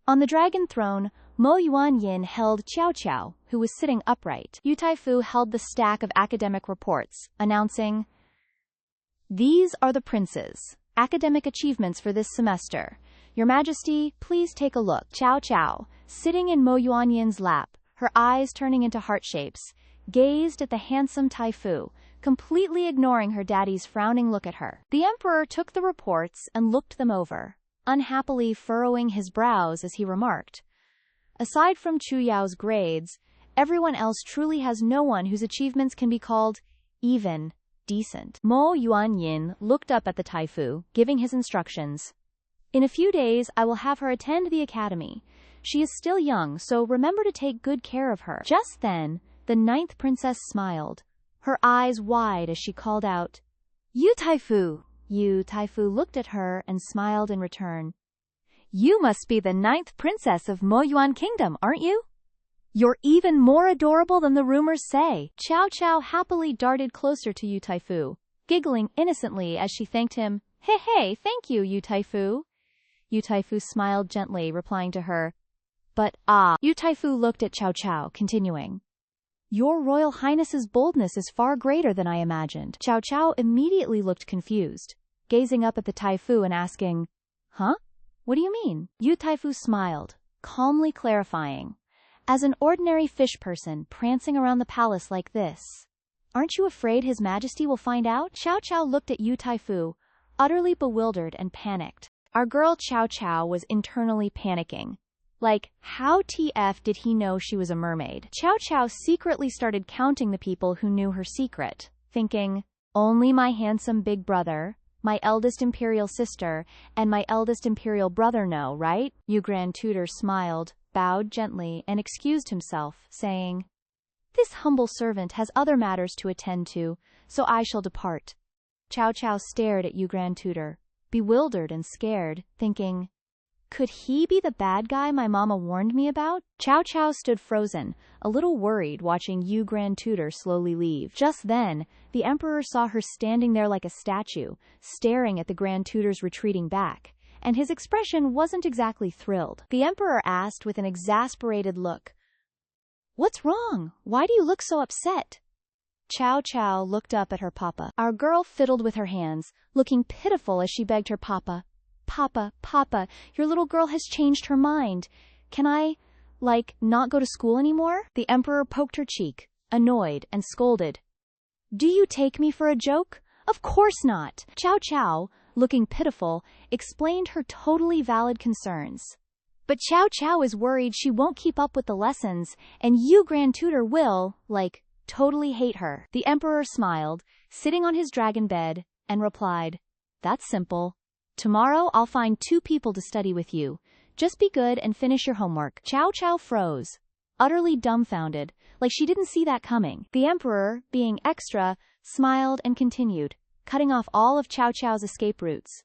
On the dragon throne, Mo Yuanyin held Qiao Qiao, who was sitting upright. Yu Taifu held the stack of academic reports, announcing, "These are the princes' academic achievements for this semester. Your Majesty, please take a look." Qiao Qiao, sitting in Mo Yuanyin's lap, her eyes turning into heart shapes, gazed at the handsome Taifu, completely ignoring her daddy's frowning look at her. The emperor took the reports and looked them over, unhappily furrowing his brows as he remarked, "Aside from Chu Yao's grades, everyone else truly has no one whose achievements can be called even decent." Mo Yuanyin looked up at the Taifu, giving his instructions. "In a few days, I will have her attend the academy. She is still young, so remember to take good care of her." Just then, the 9th princess smiled, her eyes wide as she called out, "Yu Taifu!" Yu Taifu looked at her and smiled in return. "You must be the 9th princess of Mo Yuan Kingdom, aren't you? You're even more adorable than the rumors say." Qiao Qiao happily darted closer to Yu Taifu, giggling innocently as she thanked him. Hey, thank you, Yu Taifu." Yu Taifu smiled gently, replying to her, "But Yu Taifu looked at Qiao Qiao, continuing, "Your Royal Highness's boldness is far greater than I imagined." Qiao Qiao immediately looked confused, gazing up at the Taifu and asking, "Huh? What do you mean?" Yu Taifu smiled, calmly clarifying, "As an ordinary fish person prancing around the palace like this, aren't you afraid His Majesty will find out?" Qiao Qiao looked at Yu Taifu, utterly bewildered and panicked. Our girl Qiao Qiao was internally panicking. Like, how TF did he know she was a mermaid? Qiao Qiao secretly started counting the people who knew her secret, thinking, only my handsome big brother, my eldest imperial sister, and my eldest imperial brother know, right? Yu Grand Tutor smiled, bowed gently, and excused himself, saying, "This humble servant has other matters to attend to, so I shall depart." Qiao Qiao stared at Yu Grand Tutor, bewildered and scared, thinking, could he be the bad guy my mama warned me about? Qiao Qiao stood frozen, a little worried, watching Yu Grand Tutor slowly leave. Just then, the emperor saw her standing there like a statue, staring at the Grand Tutor's retreating back, and his expression wasn't exactly thrilled. The emperor asked with an exasperated look, "What's wrong? Why do you look so upset?" Qiao Qiao looked up at her papa. Our girl fiddled with her hands, looking pitiful as she begged her papa, Papa, your little girl has changed her mind. Can I, not go to school anymore?" The emperor poked her cheek, annoyed, and scolded. "Do you take me for a joke? Of course not." Qiao Qiao, looking pitiful, explained her totally valid concerns. But Qiao Qiao is worried she won't keep up with the lessons, and Yu Grand Tutor will, totally hate her. The emperor smiled, sitting on his dragon bed, and replied, "That's simple. Tomorrow I'll find 2 people to study with you. Just be good and finish your homework." Qiao Qiao froze, utterly dumbfounded, like she didn't see that coming. The emperor, being extra, smiled and continued, cutting off all of Qiao Qiao's escape routes.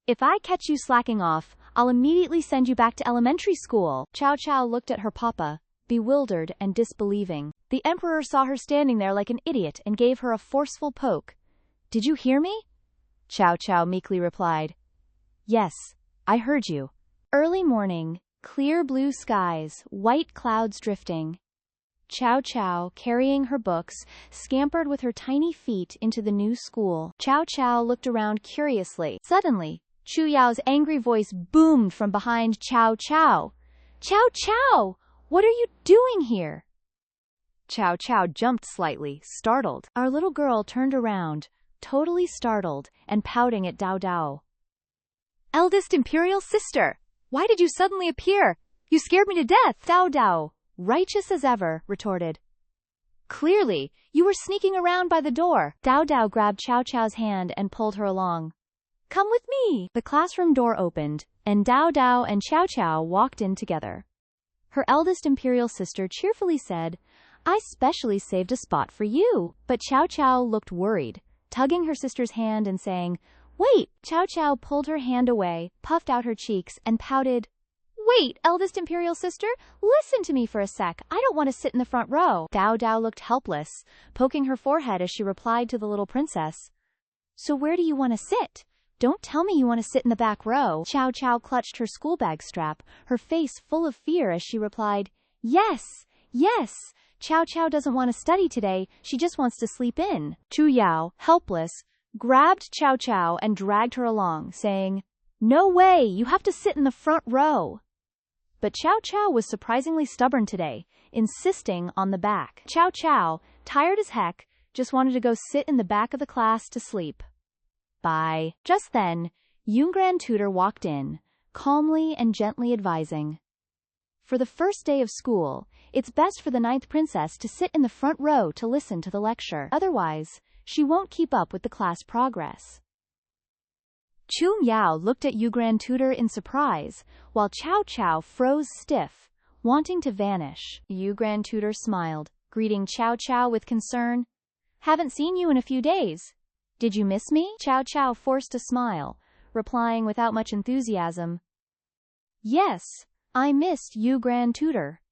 "If I catch you slacking off, I'll immediately send you back to elementary school." Qiao Qiao looked at her papa, bewildered and disbelieving. The emperor saw her standing there like an idiot and gave her a forceful poke. "Did you hear me?" Qiao Qiao meekly replied, "Yes, I heard you." Early morning, clear blue skies, white clouds drifting. Qiao Qiao, carrying her books, scampered with her tiny feet into the new school. Qiao Qiao looked around curiously. Suddenly, Chu Yao's angry voice boomed from behind Qiao Qiao. "Qiao Qiao! What are you doing here?" Qiao Qiao jumped slightly, startled. Our little girl turned around, totally startled, and pouting at Dao Dao. "Eldest imperial sister, why did you suddenly appear? You scared me to death. Dao Dao, righteous as ever, retorted. Clearly, you were sneaking around by the door. Dao Dao grabbed Chow Chow's hand and pulled her along. Come with me. The classroom door opened, and Dao Dao and Chow Chow walked in together. Her eldest imperial sister cheerfully said, I specially saved a spot for you. But Chow Chow looked worried, tugging her sister's hand and saying, Wait. Chow Chow pulled her hand away, puffed out her cheeks, and pouted. Wait, eldest imperial sister, listen to me for a sec. I don't want to sit in the front row. Dao Dao looked helpless, poking her forehead as she replied to the little princess. So where do you want to sit? Don't tell me you want to sit in the back row. Chow Chow clutched her school bag strap, her face full of fear as she replied, Yes, yes. Chow Chow doesn't want to study today, she just wants to sleep in. Chu Yao, helpless, grabbed Chow Chow and dragged her along, saying, No way, you have to sit in the front row. But Chow Chow was surprisingly stubborn today, insisting on the back. Chow Chow, tired as heck, just wanted to go sit in the back of the class to sleep. Bye. Just then, Grand Tutor walked in, calmly and gently advising. For the first day of school, it's best for the 9th princess to sit in the front row to listen to the lecture. Otherwise, she won't keep up with the class progress. Chu Yao looked at Grand Tutor in surprise, while Chow Chow froze stiff, wanting to vanish. Grand Tutor smiled, greeting Chow Chow with concern. Haven't seen you in a few days. Did you miss me? Chow Chow forced a smile, replying without much enthusiasm. Yes, I missed Grand Tutor.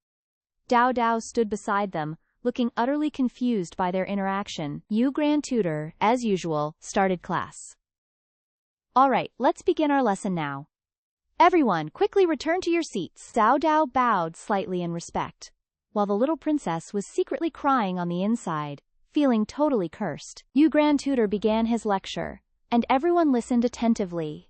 Dao Dao stood beside them, looking utterly confused by their interaction. Grand Tutor, as usual, started class. All right, let's begin our lesson now. Everyone, quickly return to your seats. Dao Dao bowed slightly in respect, while the little princess was secretly crying on the inside, feeling totally cursed. Grand Tutor began his lecture, and everyone listened attentively.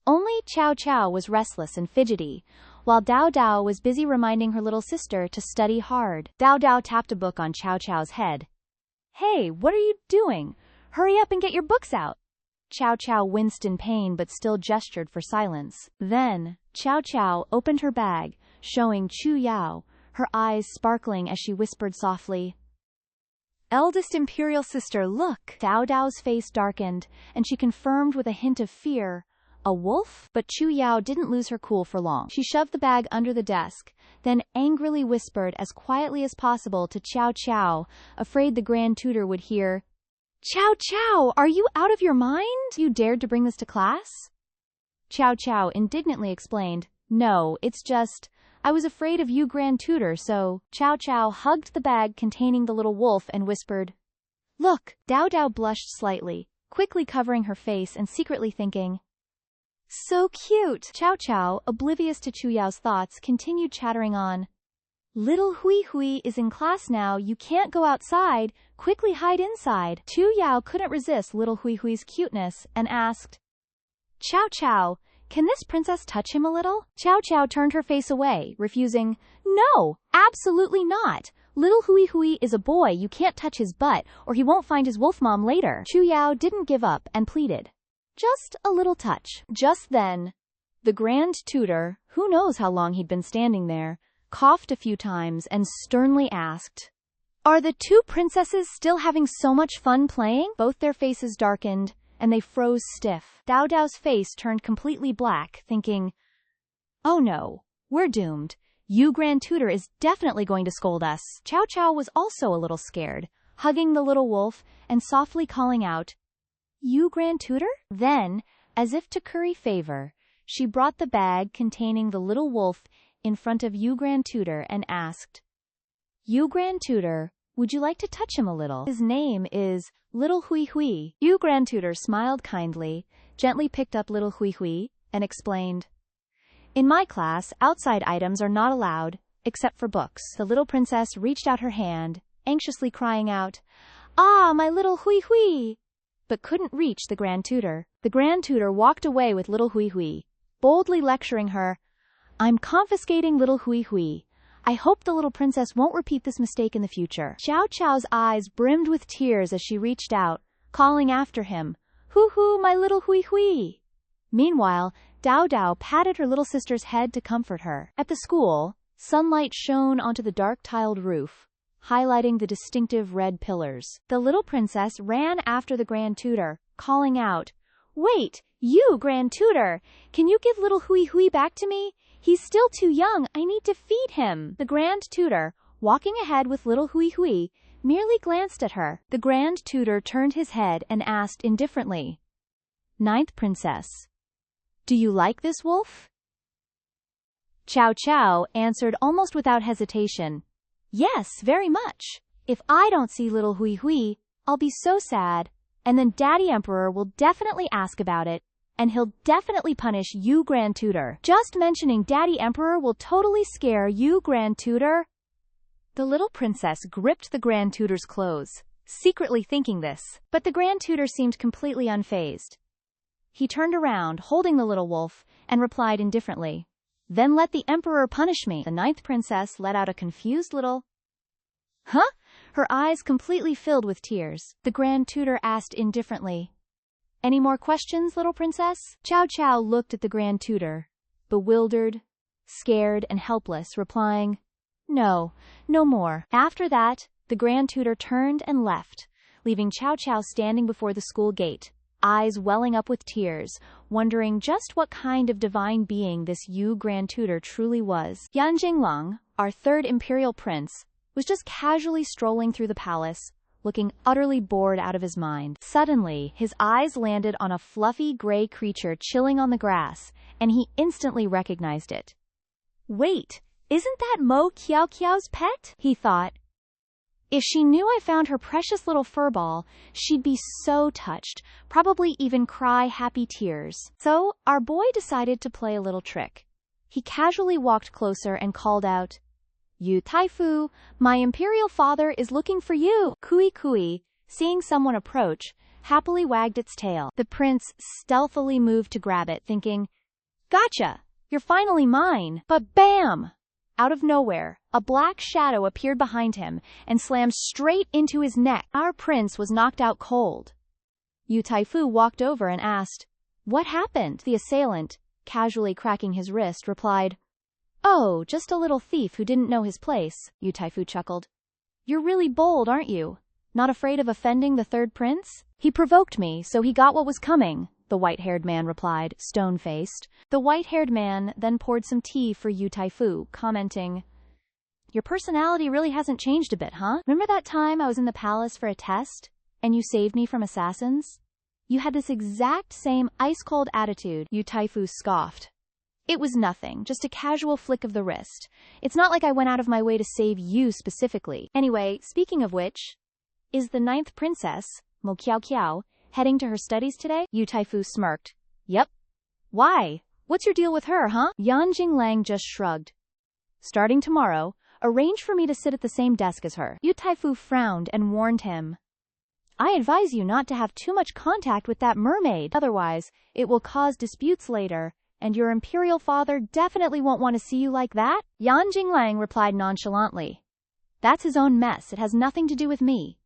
Only Chow Chow was restless and fidgety, while Dao Dao was busy reminding her little sister to study hard. Dao Dao tapped a book on Chow Chow's head. Hey, what are you doing? Hurry up and get your books out. Chow Chow winced in pain but still gestured for silence. Then, Chow Chow opened her bag, showing Chu Yao, her eyes sparkling as she whispered softly, Eldest imperial sister, look. Dao Dao's face darkened, and she confirmed with a hint of fear, A wolf? But Chu Yao didn't lose her cool for long. She shoved the bag under the desk, then angrily whispered as quietly as possible to Chow Chow, afraid the Grand Tutor would hear, Chow Chow, are you out of your mind? You dared to bring this to class? Chow Chow indignantly explained, No, it's just, I was afraid of Grand Tutor, so. Chow Chow hugged the bag containing the little wolf and whispered, Look. Dao Dao blushed slightly, quickly covering her face and secretly thinking, So cute. Chow Chow, oblivious to Chu Yao's thoughts, continued chattering on. Little Hui Hui is in class now, you can't go outside, quickly hide inside. Chu Yao couldn't resist little Hui Hui's cuteness and asked, Chow Chow, can this princess touch him a little? Chow Chow turned her face away, refusing, No, absolutely not. Little Hui Hui is a boy, you can't touch his butt, or he won't find his wolf mom later. Chu Yao didn't give up and pleaded, Just a little touch. Just then, the Grand Tutor, who knows how long he'd been standing there, coughed a few times and sternly asked, Are the two princesses still having so much fun playing? Both their faces darkened, and they froze stiff. Dao Dao's face turned completely black, thinking, Oh no, we're doomed. Grand Tutor is definitely going to scold us. Chow Chow was also a little scared, hugging the little wolf and softly calling out, Grand Tutor? Then, as if to curry favor, she brought the bag containing the little wolf in front of Grand Tutor and asked, Grand Tutor, would you like to touch him a little? His name is Little Hui Hui. Grand Tutor smiled kindly, gently picked up Little Hui Hui, and explained, In my class, outside items are not allowed, except for books. The little princess reached out her hand, anxiously crying out, Ah, my little Hui Hui! But couldn't reach the Grand Tutor. The Grand Tutor walked away with Little Hui Hui, boldly lecturing her, I'm confiscating Little Hui Hui. I hope the little princess won't repeat this mistake in the future. Chow Chow's eyes brimmed with tears as she reached out, calling after him, Hoo hoo, my little Hui Hui. Meanwhile, Dao Dao patted her little sister's head to comfort her. At the school, sunlight shone onto the dark tiled roof, highlighting the distinctive red pillars. The little princess ran after the grand tutor, calling out, "Wait, you, grand tutor! Can you give little Hui Hui back to me? He's still too young, I need to feed him." The grand tutor, walking ahead with little Hui Hui, merely glanced at her. The grand tutor turned his head and asked indifferently, "Ninth princess, do you like this wolf?" Chow Chow answered almost without hesitation, "Yes, very much. If I don't see little Hui Hui, I'll be so sad, and then Daddy Emperor will definitely ask about it, and he'll definitely punish you, Grand Tutor. Just mentioning Daddy Emperor will totally scare you, Grand Tutor." The little princess gripped the Grand Tutor's clothes, secretly thinking this, but the Grand Tutor seemed completely unfazed. He turned around, holding the little wolf, and replied indifferently, "Then let the Emperor punish me." The ninth princess let out a confused little, "Huh?" Her eyes completely filled with tears. The Grand Tutor asked indifferently, "Any more questions, little princess?" Chow Chow looked at the Grand Tutor, bewildered, scared, and helpless, replying, "No, no more." After that, the Grand Tutor turned and left, leaving Chow Chow standing before the school gate, eyes welling up with tears, wondering just what kind of divine being this Yu Grand Tutor truly was. Yan Jinglang, our third imperial prince, was just casually strolling through the palace, looking utterly bored out of his mind. Suddenly, his eyes landed on a fluffy gray creature chilling on the grass, and he instantly recognized it. "Wait, isn't that Mo Kiao Kiao's pet?" he thought. If she knew I found her precious little furball, she'd be so touched, probably even cry happy tears. So, our boy decided to play a little trick. He casually walked closer and called out, "You Taifu, my imperial father is looking for you." Kui Kui, seeing someone approach, happily wagged its tail. The prince stealthily moved to grab it, thinking, "Gotcha! You're finally mine." But bam! Out of nowhere, a black shadow appeared behind him and slammed straight into his neck. Our prince was knocked out cold. Yu Taifu walked over and asked, "What happened?" The assailant, casually cracking his wrist, replied, "Oh, just a little thief who didn't know his place." Yu Taifu chuckled. "You're really bold, aren't you? Not afraid of offending the third prince?" "He provoked me, so he got what was coming," the white-haired man replied, stone-faced. The white-haired man then poured some tea for Yu Taifu, commenting, "Your personality really hasn't changed a bit, huh? Remember that time I was in the palace for a test, and you saved me from assassins? You had this exact same ice-cold attitude." Yu Taifu scoffed. "It was nothing, just a casual flick of the wrist. It's not like I went out of my way to save you specifically. Anyway, speaking of which, is the ninth princess, Mo Kiao Kiao, heading to her studies today?" Yu Taifu smirked. "Yep." "Why? What's your deal with her, huh?" Yan Jinglang just shrugged. "Starting tomorrow, arrange for me to sit at the same desk as her." Yu Taifu frowned and warned him, "I advise you not to have too much contact with that mermaid, otherwise it will cause disputes later, and your imperial father definitely won't want to see you like that." Yan Jinglang replied nonchalantly, "That's his own mess, it has nothing to do with me.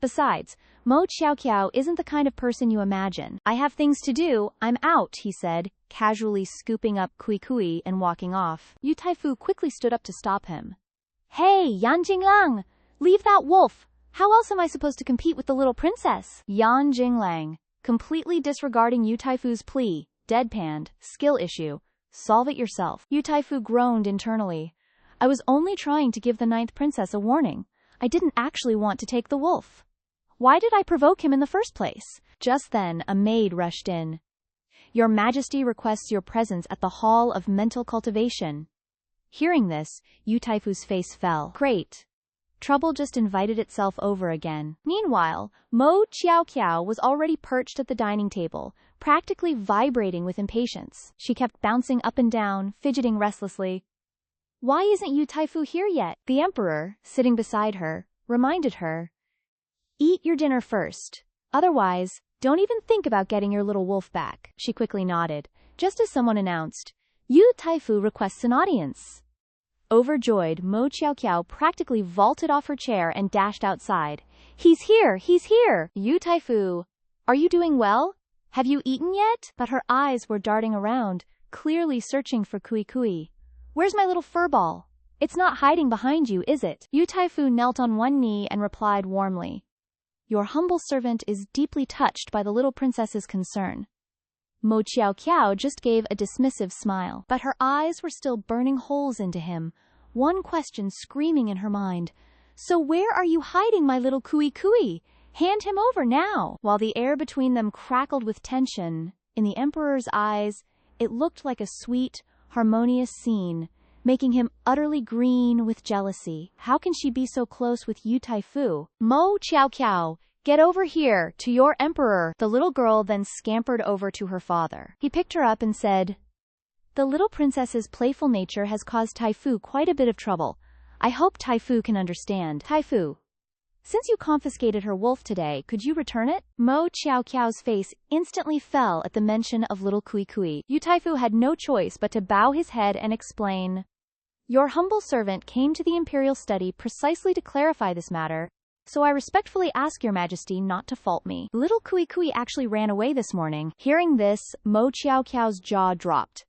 Besides, Mo Qiao Qiao isn't the kind of person you imagine. I have things to do, I'm out," he said, casually scooping up Kui Kui and walking off. Yu Taifu quickly stood up to stop him. "Hey, Yan Jinglang! Leave that wolf! How else am I supposed to compete with the little princess?" Yan Jinglang, completely disregarding Yu Taifu's plea, deadpanned, "Skill issue. Solve it yourself." Yu Taifu groaned internally. "I was only trying to give the ninth princess a warning. I didn't actually want to take the wolf. Why did I provoke him in the first place?" Just then, a maid rushed in. "Your Majesty requests your presence at the Hall of Mental Cultivation." Hearing this, Yu Taifu's face fell. Great. Trouble just invited itself over again. Meanwhile, Mo Qiao Qiao was already perched at the dining table, practically vibrating with impatience. She kept bouncing up and down, fidgeting restlessly. "Why isn't Yu Taifu here yet?" The emperor, sitting beside her, reminded her, "Eat your dinner first. Otherwise, don't even think about getting your little wolf back." She quickly nodded, just as someone announced, "Yu Taifu requests an audience." Overjoyed, Mo Qiao Qiao practically vaulted off her chair and dashed outside. "He's here! He's here! Yu Taifu, are you doing well? Have you eaten yet? But her eyes were darting around, clearly searching for Kui Kui. Where's my little furball? It's not hiding behind you, is it? Yu Taifu knelt on one knee and replied warmly. Your humble servant is deeply touched by the little princess's concern. Mo Chiao Kiao just gave a dismissive smile, but her eyes were still burning holes into him, one question screaming in her mind. So where are you hiding my little Kui Kui? Hand him over now! While the air between them crackled with tension, in the emperor's eyes, it looked like a sweet, harmonious scene, making him utterly green with jealousy. How can she be so close with Yu Taifu? Mo Chiao Kiao, get over here, to your emperor. The little girl then scampered over to her father. He picked her up and said, the little princess's playful nature has caused Taifu quite a bit of trouble. I hope Taifu can understand. Taifu, since you confiscated her wolf today, could you return it? Mo Chiao Kiao's face instantly fell at the mention of little Kui Kui. Yu Taifu had no choice but to bow his head and explain. Your humble servant came to the imperial study precisely to clarify this matter, so I respectfully ask your majesty not to fault me. Little Kui Kui actually ran away this morning. Hearing this, Mo Chiao Kiao's jaw dropped.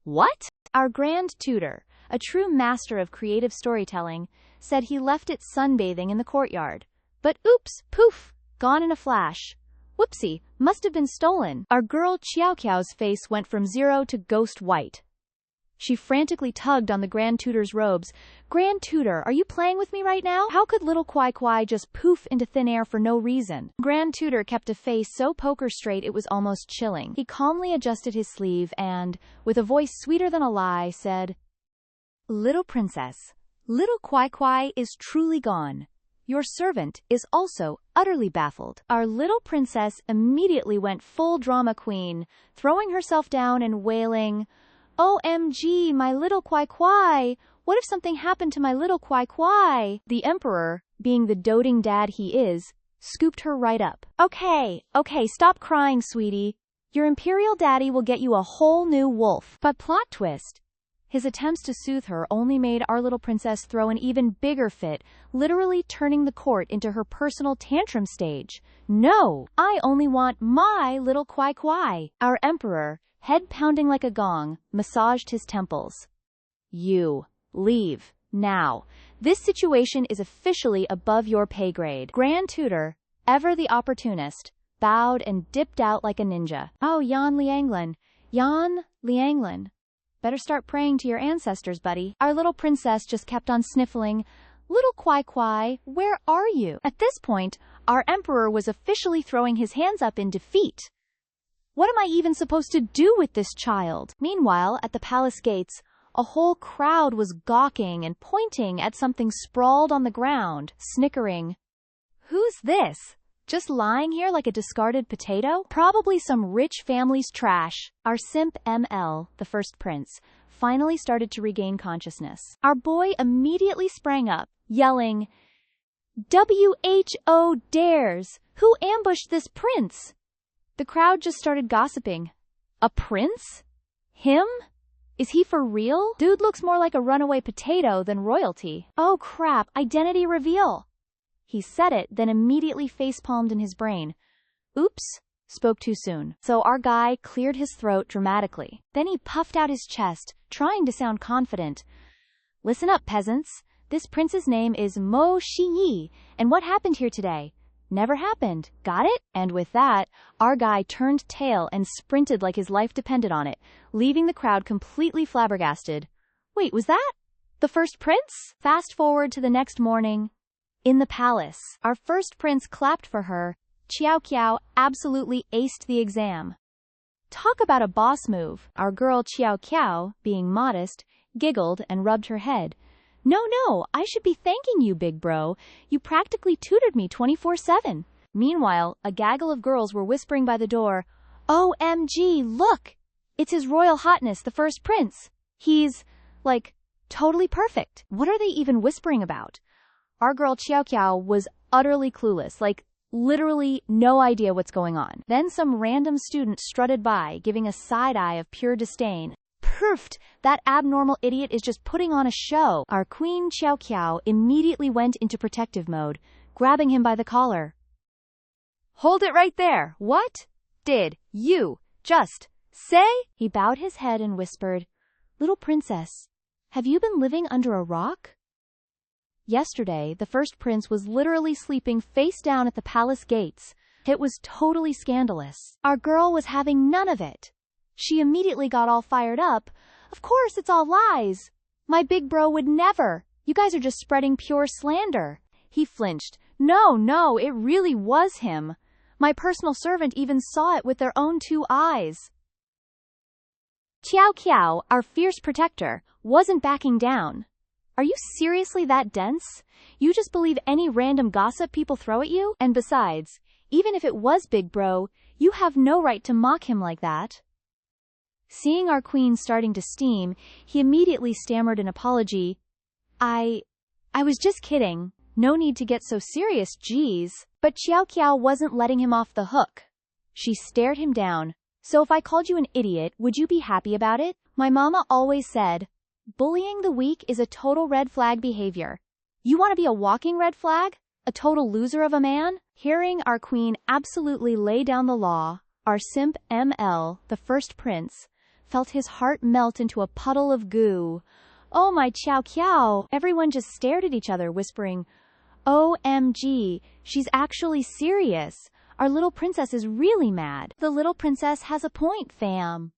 What? Our grand tutor, a true master of creative storytelling, said he left it sunbathing in the courtyard. But oops, poof, gone in a flash. Whoopsie, must have been stolen. Our girl Chiao Kiao's face went from 0 to ghost white. She frantically tugged on the Grand Tutor's robes. Grand Tutor, are you playing with me right now? How could little Kwai Kwai just poof into thin air for no reason? Grand Tutor kept a face so poker straight it was almost chilling. He calmly adjusted his sleeve and, with a voice sweeter than a lie, said, Little princess, little Kwai Kwai is truly gone. Your servant is also utterly baffled. Our little princess immediately went full drama queen, throwing herself down and wailing, OMG, my little Kwai Kwai! What if something happened to my little Kwai Kwai? The emperor, being the doting dad he is, scooped her right up. Okay, stop crying, sweetie. Your imperial daddy will get you a whole new wolf. But plot twist. His attempts to soothe her only made our little princess throw an even bigger fit, literally turning the court into her personal tantrum stage. No, I only want my little Kwai Kwai. Our emperor, head pounding like a gong, massaged his temples. You, leave, now. This situation is officially above your pay grade. Grand Tutor, ever the opportunist, bowed and dipped out like a ninja. Oh, Yan Lianglin. Better start praying to your ancestors, buddy. Our little princess just kept on sniffling. Little Kwai Kwai, where are you? At this point, our emperor was officially throwing his hands up in defeat. What am I even supposed to do with this child? Meanwhile, at the palace gates, a whole crowd was gawking and pointing at something sprawled on the ground, snickering. Who's this? Just lying here like a discarded potato? Probably some rich family's trash. Our simp ML, the first prince, finally started to regain consciousness. Our boy immediately sprang up, yelling, WHO dares! Who ambushed this prince? The crowd just started gossiping. A prince? Him? Is he for real? Dude looks more like a runaway potato than royalty. Oh crap, identity reveal. He said it, then immediately facepalmed in his brain. Oops, spoke too soon. So our guy cleared his throat dramatically. Then he puffed out his chest, trying to sound confident. Listen up, peasants. This prince's name is Mo Shiyi, and what happened here today? Never happened. Got it? And with that, our guy turned tail and sprinted like his life depended on it, leaving the crowd completely flabbergasted. Wait, was that the first prince? Fast forward to the next morning. In the palace, our first prince clapped for her. Chiao Kiao absolutely aced the exam. Talk about a boss move. Our girl Chiao Kiao, being modest, giggled and rubbed her head. No, I should be thanking you, big bro. You practically tutored me 24/7. Meanwhile, a gaggle of girls were whispering by the door, OMG, look! It's His Royal Hotness, the first prince. He's, like, totally perfect. What are they even whispering about? Our girl Chiao Kiao was utterly clueless, like, literally no idea what's going on. Then some random student strutted by, giving a side-eye of pure disdain. Perfed! That abnormal idiot is just putting on a show. Our queen Chiao Kiao immediately went into protective mode, grabbing him by the collar. Hold it right there. What? did you just say? He bowed his head and whispered, "Little princess, have you been living under a rock?" Yesterday, the first prince was literally sleeping face down at the palace gates. It was totally scandalous. Our girl was having none of it. She immediately got all fired up. "Of course, it's all lies. My big bro would never. You guys are just spreading pure slander." He flinched. No, it really was him. My personal servant even saw it with their own 2 eyes. Qiao Qiao, our fierce protector, wasn't backing down. "Are you seriously that dense? You just believe any random gossip people throw at you? And besides, even if it was Big Bro, you have no right to mock him like that." Seeing our queen starting to steam, he immediately stammered an apology. I was just kidding. No need to get so serious, geez." But Qiao Qiao wasn't letting him off the hook. She stared him down. "So if I called you an idiot, would you be happy about it? My mama always said, bullying the weak is a total red flag behavior. You want to be a walking red flag? A total loser of a man?" Hearing our queen absolutely lay down the law, our simp ML, the first prince, felt his heart melt into a puddle of goo. "Oh my Qiao Qiao!" Everyone just stared at each other, whispering, "OMG, she's actually serious. Our little princess is really mad." The little princess has a point, fam.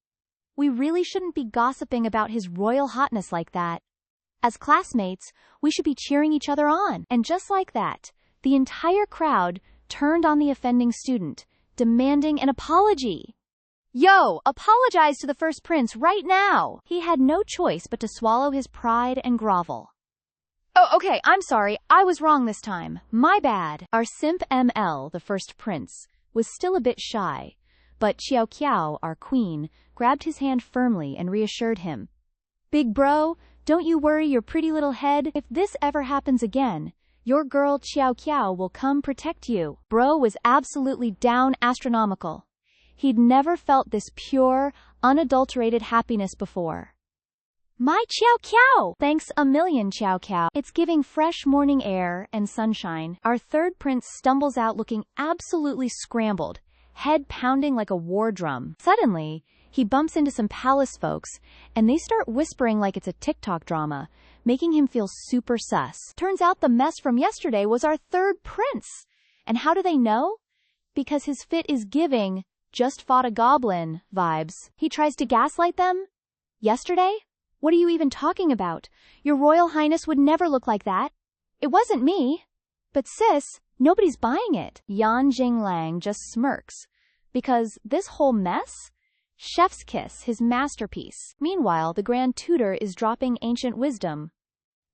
We really shouldn't be gossiping about his royal hotness like that. As classmates, we should be cheering each other on. And just like that, the entire crowd turned on the offending student, demanding an apology. "Yo, apologize to the first prince right now!" He had no choice but to swallow his pride and grovel. "Oh, okay, I'm sorry. I was wrong this time. My bad." Our simp ML, the first prince, was still a bit shy, but Qiao Qiao, our queen, grabbed his hand firmly and reassured him. "Big bro, don't you worry your pretty little head. If this ever happens again, your girl Qiao Qiao will come protect you." Bro was absolutely down astronomical. He'd never felt this pure, unadulterated happiness before. "My Qiao Qiao! Thanks a million, Qiao Qiao. It's giving fresh morning air and sunshine." Our third prince stumbles out looking absolutely scrambled, head pounding like a war drum. Suddenly, he bumps into some palace folks, and they start whispering like it's a TikTok drama, making him feel super sus. Turns out the mess from yesterday was our third prince. And how do they know? Because his fit is giving "just fought a goblin" vibes. He tries to gaslight them. "Yesterday? What are you even talking about? Your Royal Highness would never look like that. It wasn't me." "But sis, nobody's buying it." Yan Jinglang just smirks. Because this whole mess? Chef's kiss, his masterpiece. Meanwhile, the Grand Tutor is dropping ancient wisdom.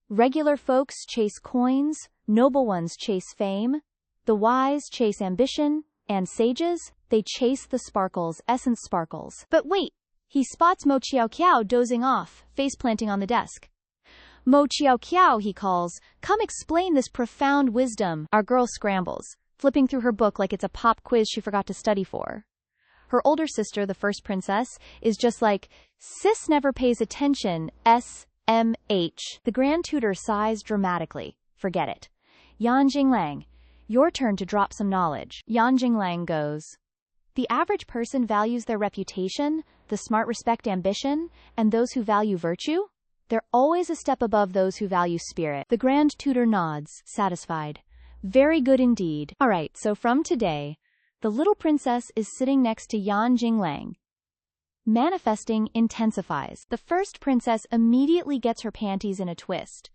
Regular folks chase coins, noble ones chase fame, the wise chase ambition, and sages, they chase the sparkles, essence sparkles. But wait, he spots Mo Qiao Qiao dozing off, face-planting on the desk. "Mo Qiao Qiao," he calls, "come explain this profound wisdom." Our girl scrambles, flipping through her book like it's a pop quiz she forgot to study for. Her older sister, the first princess, is just like, "Sis never pays attention, SMH." The Grand Tutor sighs dramatically. "Forget it. Yan Jinglang, your turn to drop some knowledge." Yan Jinglang goes, "The average person values their reputation, the smart respect ambition, and those who value virtue. They're always a step above those who value spirit." The Grand Tutor nods, satisfied. "Very good indeed. All right, so from today, the little princess is sitting next to Yan Jinglang. Manifesting intensifies. The first princess immediately gets her panties in a twist.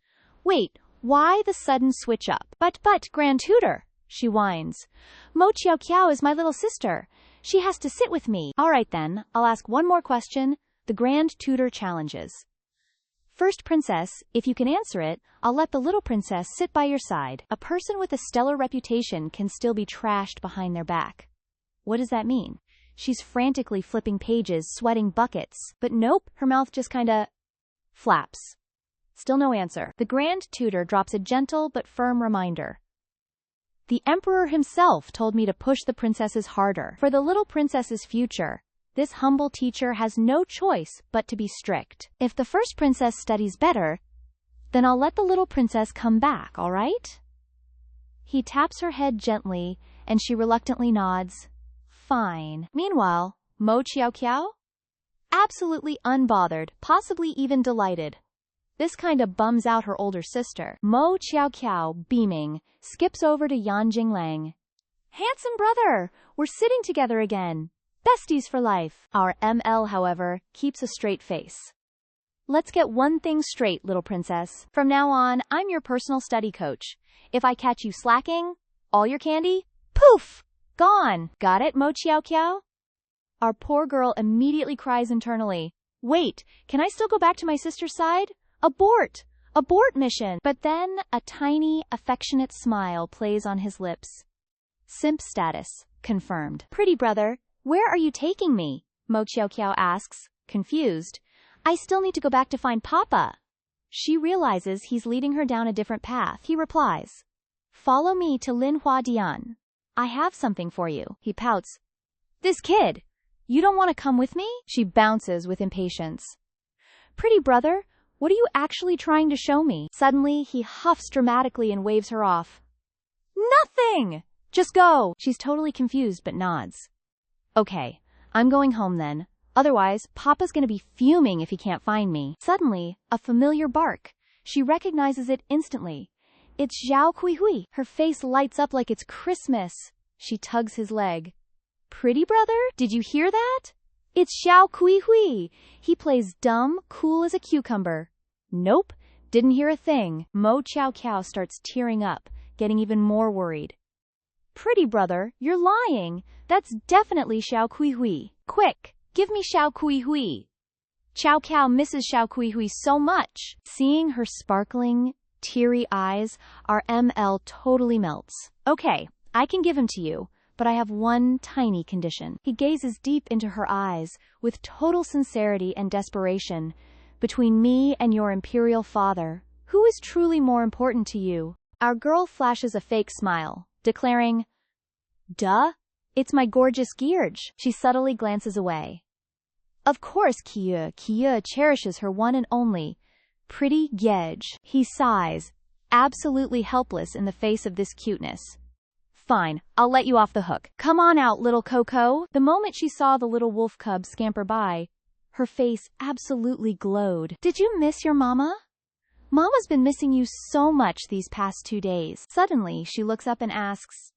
"Wait, why the sudden switch up?" But, Grand Tutor," she whines. "Mo Qiao Qiao is my little sister. She has to sit with me." "All right then, I'll ask one more question," the Grand Tutor challenges. "First princess, if you can answer it, I'll let the little princess sit by your side." A person with a stellar reputation can still be trashed behind their back. What does that mean? She's frantically flipping pages, sweating buckets. But nope, her mouth just kinda flaps. Still no answer. The Grand Tutor drops a gentle but firm reminder. "The Emperor himself told me to push the princesses harder. For the little princess's future, this humble teacher has no choice but to be strict. If the first princess studies better, then I'll let the little princess come back, all right?" He taps her head gently, and she reluctantly nods. fine. Meanwhile, Mo Qiao Qiao? Absolutely unbothered, possibly even delighted. This kinda bums out her older sister. Mo Qiao Qiao, beaming, skips over to Yan Jinglang. Handsome brother, we're sitting together again. Besties for life. Our ML, however, keeps a straight face. Let's get one thing straight, little princess. From now on, I'm your personal study coach. If I catch you slacking, all your candy, poof, gone. Got it, Mo Qiao Qiao? Our poor girl immediately cries internally. Wait, can I still go back to my sister's side? Abort! Abort mission! But then a tiny, affectionate smile plays on his lips. Simp status, confirmed. Pretty brother, where are you taking me? Mo Qiao Qiao asks, confused. I still need to go back to find Papa. She realizes he's leading her down a different path. He replies, follow me to Linhua Dian. I have something for you. He pouts. This kid! You don't want to come with me? She bounces with impatience. Pretty brother, what are you actually trying to show me? Suddenly, he huffs dramatically and waves her off. Nothing! Just go! She's totally confused but nods. Okay, I'm going home then. Otherwise, Papa's gonna be fuming if he can't find me. Suddenly, a familiar bark. She recognizes it instantly. It's Zhao Kuihui. Her face lights up like it's Christmas. She tugs his leg. Pretty brother, did you hear that? It's Zhao Kuihui. He plays dumb, cool as a cucumber. Nope, didn't hear a thing. Mo Qiao Qiao starts tearing up, getting even more worried. Pretty brother, you're lying. That's definitely Zhao Kuihui. Quick, give me Zhao Kuihui. Qiao Qiao misses Zhao Kuihui so much. Seeing her sparkling, teary eyes, our ML totally melts. Okay, I can give him to you, but I have one tiny condition. He gazes deep into her eyes, with total sincerity and desperation. Between me and your imperial father, who is truly more important to you? Our girl flashes a fake smile, declaring, duh, it's my gorgeous George. She subtly glances away. Of course Kia cherishes her one and only, pretty Gej. He sighs, absolutely helpless in the face of this cuteness. Fine, I'll let you off the hook. Come on out, little Coco. The moment she saw the little wolf cub scamper by, her face absolutely glowed. Did you miss your mama? Mama's been missing you so much these past 2 days. Suddenly, she looks up and asks,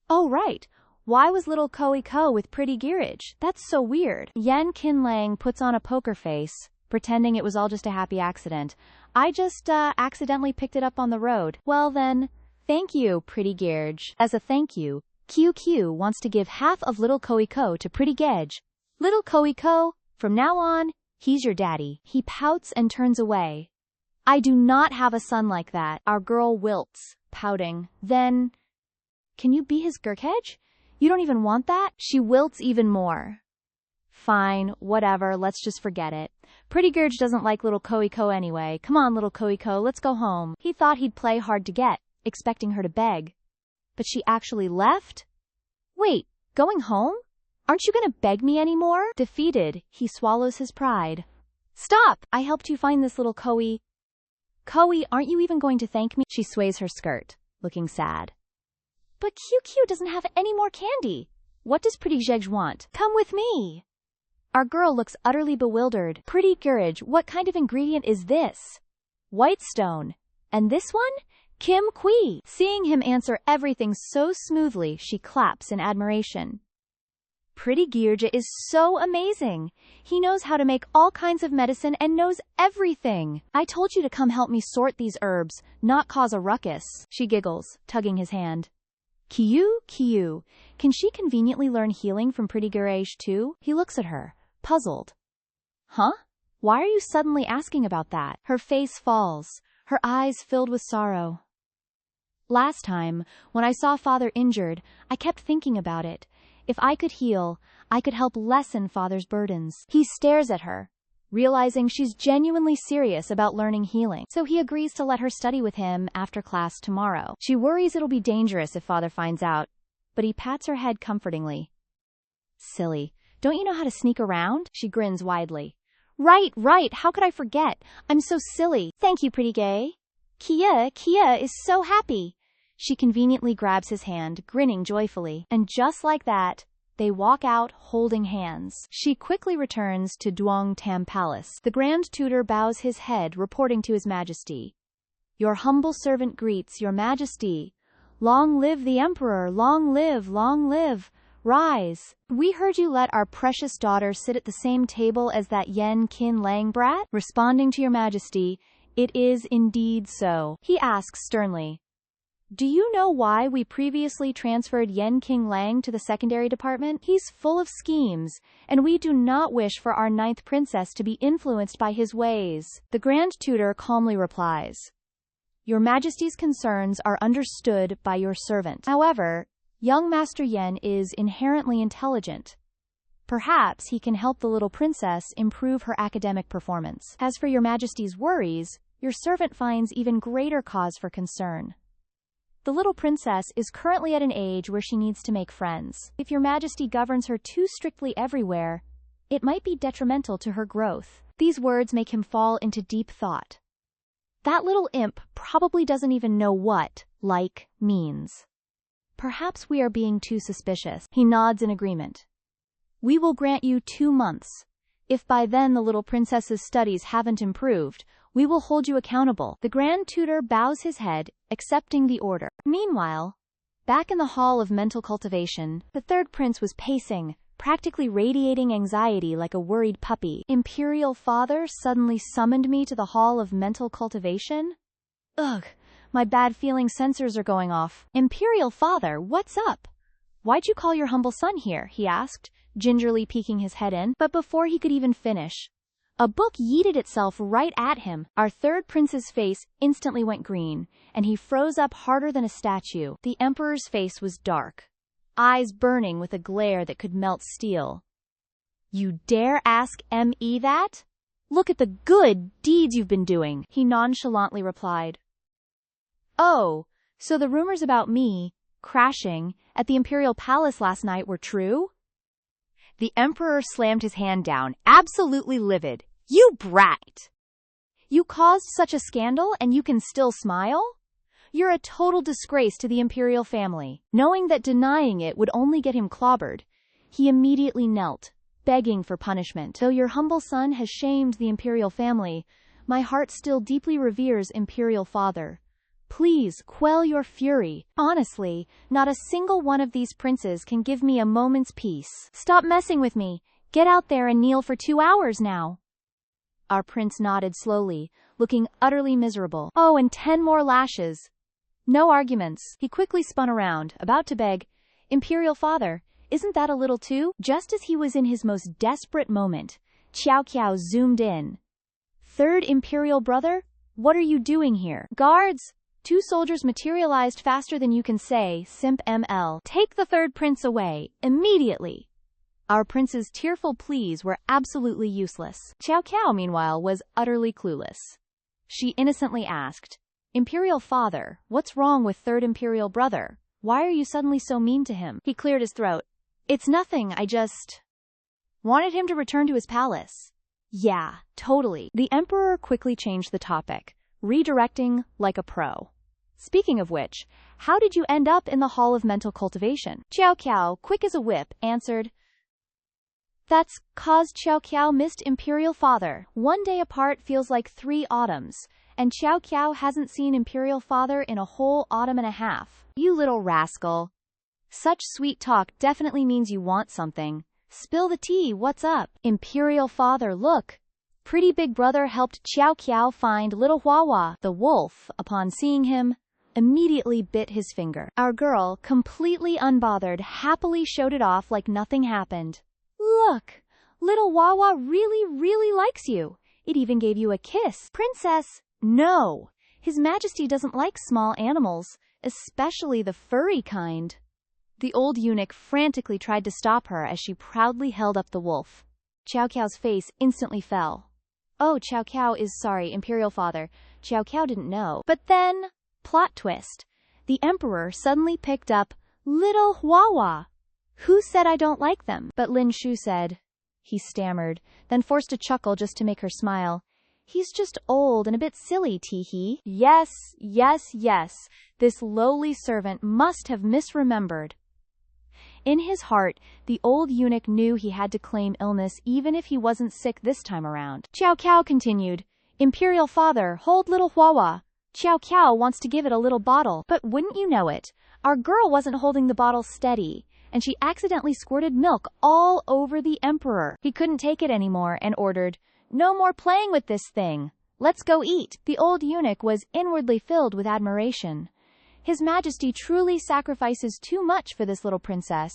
oh right, why was little Ko with pretty Girage? That's so weird. Yan Qinlang puts on a poker face, pretending it was all just a happy accident. I just, accidentally picked it up on the road. Well then, thank you, pretty Girage. As a thank you, QQ wants to give half of little Ko to pretty Gej. Little Ko, from now on, he's your daddy. He pouts and turns away. I do not have a son like that. Our girl wilts, pouting. Then, can you be his Gurkej? You don't even want that? She wilts even more. Fine, whatever, let's just forget it. Pretty Gurge doesn't like little Ko anyway. Come on, little Ko, let's go home. He thought he'd play hard to get, expecting her to beg. But she actually left? Wait, going home? Aren't you gonna beg me anymore? Defeated, he swallows his pride. Stop! I helped you find this little Koe. Koe, aren't you even going to thank me? She sways her skirt, looking sad. But QQ doesn't have any more candy. What does Pretty Jej want? Come with me. Our girl looks utterly bewildered. Pretty Gurge, what kind of ingredient is this? Whitestone. And this one? Kim Kui. Seeing him answer everything so smoothly, she claps in admiration. Pretty Girja is so amazing. He knows how to make all kinds of medicine and knows everything. I told you to come help me sort these herbs, not cause a ruckus. She giggles, tugging his hand. Kiyu, can she conveniently learn healing from Pretty Girage too? He looks at her, puzzled. Huh? Why are you suddenly asking about that? Her face falls, her eyes filled with sorrow. Last time, when I saw Father injured, I kept thinking about it. If I could heal, I could help lessen Father's burdens. He stares at her, realizing she's genuinely serious about learning healing. So he agrees to let her study with him after class tomorrow. She worries it'll be dangerous if Father finds out, but he pats her head comfortingly. Silly, don't you know how to sneak around? She grins widely. Right, how could I forget? I'm so silly. Thank you, pretty gay. Kia is so happy. She conveniently grabs his hand, grinning joyfully. And just like that, They walk out, holding hands. She quickly returns to Duong Tam Palace. The Grand Tutor bows his head, reporting to His Majesty. Your humble servant greets Your Majesty. Long live the Emperor, long live. Rise. We heard you let our precious daughter sit at the same table as that Yen Kin Lang brat? Responding to Your Majesty, it is indeed so. He asks sternly. Do you know why we previously transferred Yen King Lang to the secondary department? He's full of schemes, and we do not wish for our 9th princess to be influenced by his ways. The Grand Tutor calmly replies. Your Majesty's concerns are understood by your servant. However, young Master Yen is inherently intelligent. Perhaps he can help the little princess improve her academic performance. As for Your Majesty's worries, your servant finds even greater cause for concern. The little princess is currently at an age where she needs to make friends. If Your Majesty governs her too strictly everywhere, it might be detrimental to her growth. These words make him fall into deep thought. That little imp probably doesn't even know what like means. Perhaps we are being too suspicious. He nods in agreement. We will grant you 2 months. If by then the little princess's studies haven't improved, we will hold you accountable. The Grand Tutor bows his head, accepting the order. Meanwhile, back in the Hall of Mental Cultivation, the 3rd prince was pacing, practically radiating anxiety like a worried puppy. Imperial Father suddenly summoned me to the Hall of Mental Cultivation? Ugh, my bad feeling sensors are going off. Imperial Father, what's up? Why'd you call your humble son here? He asked, gingerly peeking his head in. But before he could even finish, a book yeeted itself right at him. Our 3rd prince's face instantly went green, and he froze up harder than a statue. The Emperor's face was dark, eyes burning with a glare that could melt steel. You dare ask me that? Look at the good deeds you've been doing, he nonchalantly replied. Oh, so the rumors about me crashing at the Imperial Palace last night were true? The Emperor slammed his hand down, absolutely livid. You brat! You caused such a scandal and you can still smile? You're a total disgrace to the Imperial family. Knowing that denying it would only get him clobbered, he immediately knelt, begging for punishment. Though your humble son has shamed the Imperial family, my heart still deeply reveres Imperial Father. Please quell your fury. Honestly, not a single one of these princes can give me a moment's peace. Stop messing with me. Get out there and kneel for 2 hours now. Our prince nodded slowly, looking utterly miserable. Oh, and 10 more lashes. No arguments. He quickly spun around, about to beg, Imperial Father, isn't that a little too? Just as he was in his most desperate moment, Qiao Qiao zoomed in. 3rd Imperial Brother? What are you doing here? Guards! 2 soldiers materialized faster than you can say, Simp ML. Take the 3rd prince away, immediately. Our prince's tearful pleas were absolutely useless. Qiao Qiao, meanwhile, was utterly clueless. She innocently asked, Imperial Father, what's wrong with 3rd Imperial Brother? Why are you suddenly so mean to him? He cleared his throat. It's nothing, I just wanted him to return to his palace. Yeah, totally. The Emperor quickly changed the topic, redirecting like a pro. Speaking of which, how did you end up in the Hall of Mental Cultivation? Qiao Qiao, quick as a whip, answered, That's 'cause Qiao Qiao missed Imperial Father. 1 day apart feels like 3 autumns, and Qiao Qiao hasn't seen Imperial Father in a whole autumn and a half. You little rascal. Such sweet talk definitely means you want something. Spill the tea, what's up? Imperial Father, look. Pretty Big Brother helped Qiao Qiao find little Huahua. The wolf, upon seeing him, immediately bit his finger. Our girl, completely unbothered, happily showed it off like nothing happened. Look, little Huahua really likes you. It even gave you a kiss. Princess, no. His Majesty doesn't like small animals, especially the furry kind. The old eunuch frantically tried to stop her as she proudly held up the wolf. Qiao Qiao's face instantly fell. Oh, Qiao Qiao is sorry, Imperial Father. Qiao Qiao didn't know. But then, plot twist, the Emperor suddenly picked up little Huahua. Who said I don't like them? But Lin Shu said. He stammered, then forced a chuckle just to make her smile. He's just old and a bit silly, tee-hee. Yes. This lowly servant must have misremembered. In his heart, the old eunuch knew he had to claim illness even if he wasn't sick this time around. Qiao Qiao continued, Imperial father, hold little Huahua. Qiao Qiao wants to give it a little bottle. But wouldn't you know it, our girl wasn't holding the bottle steady, and she accidentally squirted milk all over the emperor. He couldn't take it anymore and ordered, no more playing with this thing. Let's go eat. The old eunuch was inwardly filled with admiration. His Majesty truly sacrifices too much for this little princess.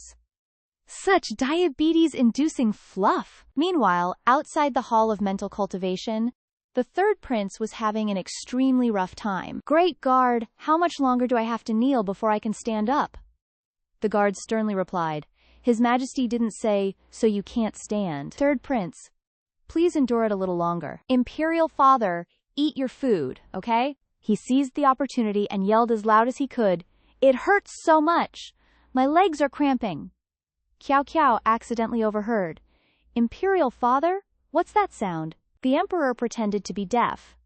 Such diabetes-inducing fluff. Meanwhile, outside the Hall of Mental Cultivation, the third prince was having an extremely rough time. Great guard, how much longer do I have to kneel before I can stand up? The guard sternly replied. His Majesty didn't say, so you can't stand. Third prince, please endure it a little longer. Imperial father, eat your food, okay? He seized the opportunity and yelled as loud as he could, it hurts so much. My legs are cramping. Qiao Qiao accidentally overheard. Imperial father? What's that sound? The emperor pretended to be deaf.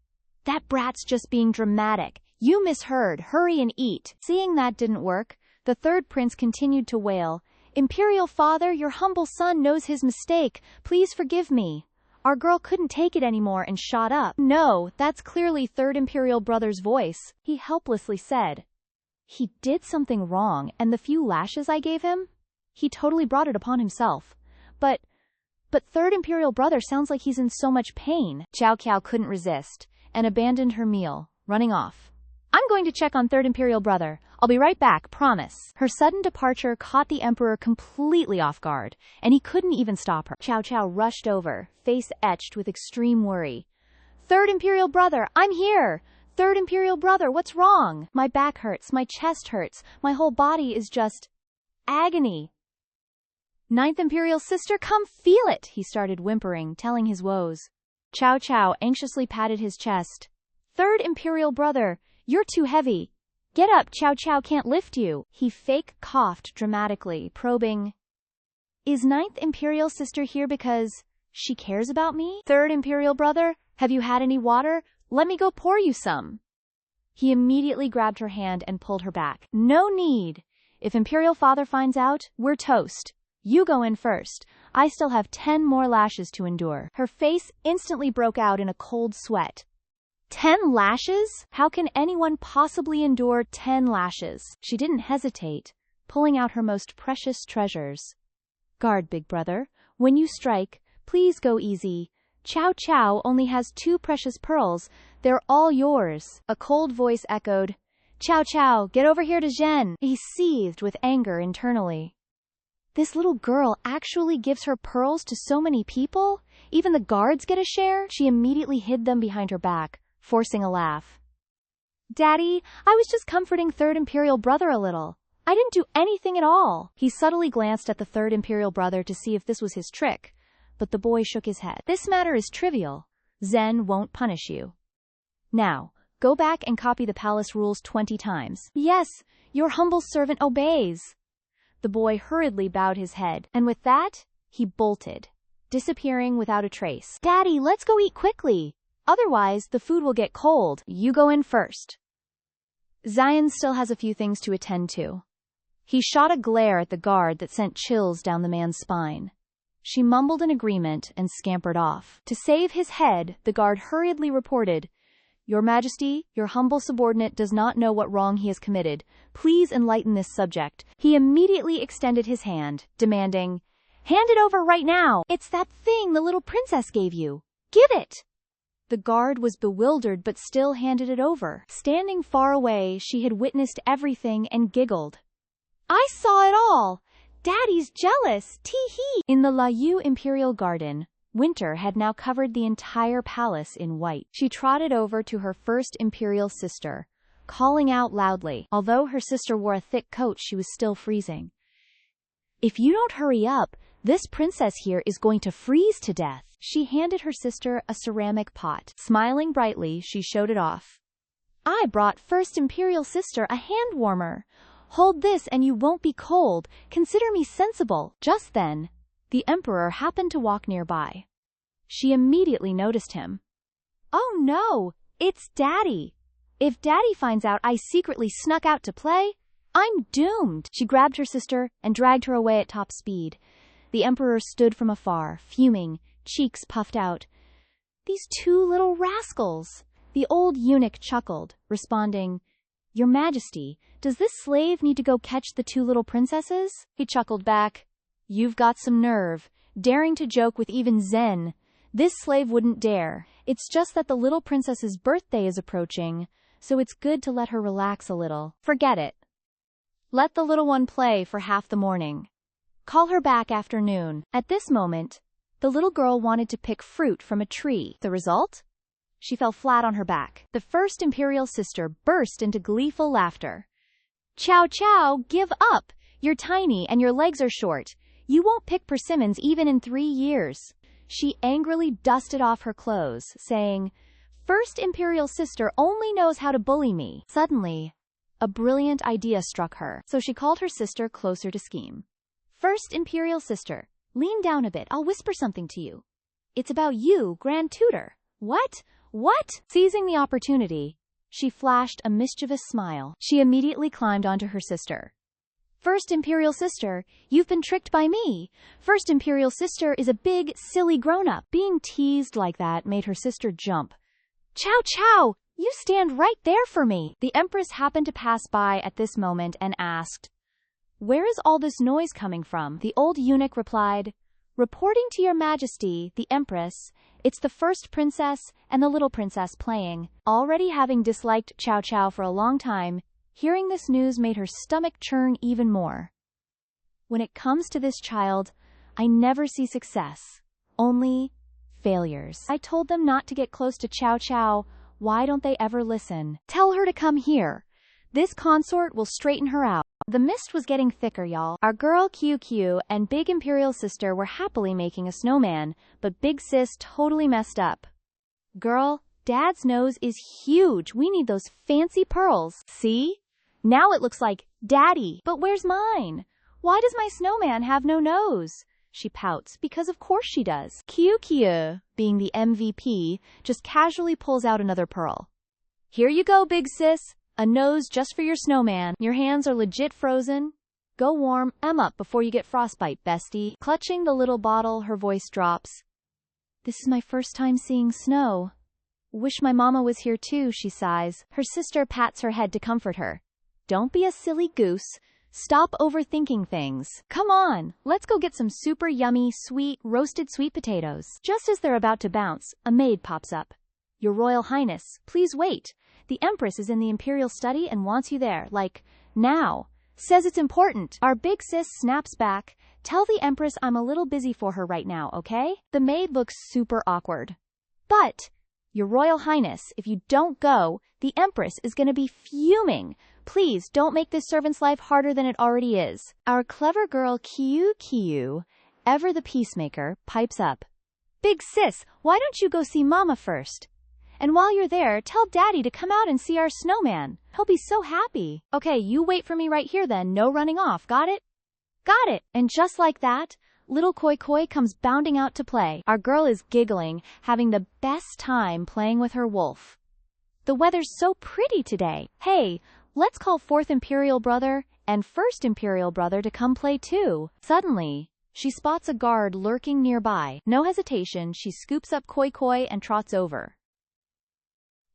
That brat's just being dramatic. You misheard. Hurry and eat. Seeing that didn't work, the third prince continued to wail. Imperial father, your humble son knows his mistake. Please forgive me. Our girl couldn't take it anymore and shot up. No, that's clearly third imperial brother's voice, he helplessly said. He did something wrong, and the few lashes I gave him? He totally brought it upon himself. But third imperial brother sounds like he's in so much pain. Qiao Qiao couldn't resist, and abandoned her meal, running off. I'm going to check on third imperial brother. I'll be right back, promise. Her sudden departure caught the emperor completely off guard, and he couldn't even stop her. Qiao Qiao rushed over, face etched with extreme worry. Third imperial brother, I'm here! Third imperial brother, what's wrong? My back hurts, my chest hurts, my whole body is just agony. Ninth imperial sister, come feel it, he started whimpering, telling his woes. Qiao Qiao anxiously patted his chest. Third imperial brother, you're too heavy. Get up, Qiao Qiao can't lift you. He fake coughed dramatically, probing. Is ninth imperial sister here because she cares about me? Third imperial brother, have you had any water? Let me go pour you some. He immediately grabbed her hand and pulled her back. No need. If imperial father finds out, we're toast. You go in first. I still have 10 more lashes to endure. Her face instantly broke out in a cold sweat. 10 lashes? How can anyone possibly endure 10 lashes? She didn't hesitate, pulling out her most precious treasures. Guard, big brother. When you strike, please go easy. Qiao Qiao only has 2 precious pearls. They're all yours. A cold voice echoed. Qiao Qiao, get over here to Zhen. He seethed with anger internally. This little girl actually gives her pearls to so many people? Even the guards get a share? She immediately hid them behind her back, forcing a laugh. Daddy, I was just comforting third imperial brother a little. I didn't do anything at all. He subtly glanced at the third imperial brother to see if this was his trick, but the boy shook his head. This matter is trivial. Zen won't punish you. Now, go back and copy the palace rules 20 times. Yes, your humble servant obeys. The boy hurriedly bowed his head, and with that, he bolted, disappearing without a trace. Daddy, let's go eat quickly. Otherwise, the food will get cold. You go in first. Zion still has a few things to attend to. He shot a glare at the guard that sent chills down the man's spine. She mumbled an agreement and scampered off. To save his head, the guard hurriedly reported, Your Majesty, your humble subordinate does not know what wrong he has committed. Please enlighten this subject. He immediately extended his hand, demanding, Hand it over right now. It's that thing the little princess gave you. Give it. The guard was bewildered but still handed it over. Standing far away, she had witnessed everything and giggled. I saw it all. Daddy's jealous. Tee-hee. In the Layu Imperial Garden, winter had now covered the entire palace in white. She trotted over to her first imperial sister, calling out loudly. Although her sister wore a thick coat, she was still freezing. If you don't hurry up, this princess here is going to freeze to death. She handed her sister a ceramic pot. Smiling brightly, she showed it off. I brought first imperial sister a hand warmer. Hold this and you won't be cold. Consider me sensible. Just then, the emperor happened to walk nearby. She immediately noticed him. Oh no, it's Daddy. If Daddy finds out I secretly snuck out to play, I'm doomed! She grabbed her sister and dragged her away at top speed. The emperor stood from afar, fuming, cheeks puffed out. These two little rascals! The old eunuch chuckled, responding, Your Majesty, does this slave need to go catch the two little princesses? He chuckled back. You've got some nerve, daring to joke with even Zen. This slave wouldn't dare. It's just that the little princess's birthday is approaching, so it's good to let her relax a little. Forget it. Let the little one play for half the morning. Call her back after noon. At this moment, the little girl wanted to pick fruit from a tree. The result? She fell flat on her back. The first imperial sister burst into gleeful laughter. Chow chow, give up! You're tiny and your legs are short. You won't pick persimmons even in 3 years. She angrily dusted off her clothes, saying, First imperial sister only knows how to bully me. Suddenly, a brilliant idea struck her, so she called her sister closer to scheme. First imperial sister, lean down a bit, I'll whisper something to you. It's about you, Grand Tutor. What? What? Seizing the opportunity, she flashed a mischievous smile. She immediately climbed onto her sister. First imperial sister, you've been tricked by me. First imperial sister is a big, silly grown-up. Being teased like that made her sister jump. Chow chow! You stand right there for me! The Empress happened to pass by at this moment and asked, Where is all this noise coming from? The old eunuch replied, Reporting to your Majesty, the Empress, it's the first princess and the little princess playing. Already having disliked Chow Chow for a long time, hearing this news made her stomach churn even more. When it comes to this child, I never see success, only failures. I told them not to get close to Chow Chow. Why don't they ever listen? Tell her to come here. This consort will straighten her out. The mist was getting thicker, y'all. Our girl QQ and Big Imperial Sister were happily making a snowman, but Big Sis totally messed up. Girl, Dad's nose is huge. We need those fancy pearls. See? Now it looks like Daddy. But where's mine? Why does my snowman have no nose? She pouts, because of course she does. QQ, being the MVP, just casually pulls out another pearl. Here you go, Big Sis. A nose just for your snowman. Your hands are legit frozen. Go warm 'em up before you get frostbite, bestie. Clutching the little bottle, her voice drops. This is my first time seeing snow. Wish my mama was here too, she sighs. Her sister pats her head to comfort her. Don't be a silly goose. Stop overthinking things. Come on, let's go get some super yummy, sweet, roasted sweet potatoes. Just as they're about to bounce, a maid pops up. Your Royal Highness, please wait. The Empress is in the Imperial study and wants you there, like, now. Says it's important. Our Big Sis snaps back. Tell the Empress I'm a little busy for her right now, okay? The maid looks super awkward. But, Your Royal Highness, if you don't go, the Empress is gonna be fuming. Please don't make this servant's life harder than it already is. Our clever girl QQ, ever the peacemaker, pipes up. Big Sis, why don't you go see Mama first? And while you're there, tell Daddy to come out and see our snowman. He'll be so happy. Okay, you wait for me right here then. No running off. Got it? Got it. And just like that, little Koi Koi comes bounding out to play. Our girl is giggling, having the best time playing with her wolf. The weather's so pretty today. Hey, let's call 4th Imperial Brother and 1st Imperial Brother to come play too. Suddenly, she spots a guard lurking nearby. No hesitation, she scoops up Koi Koi and trots over.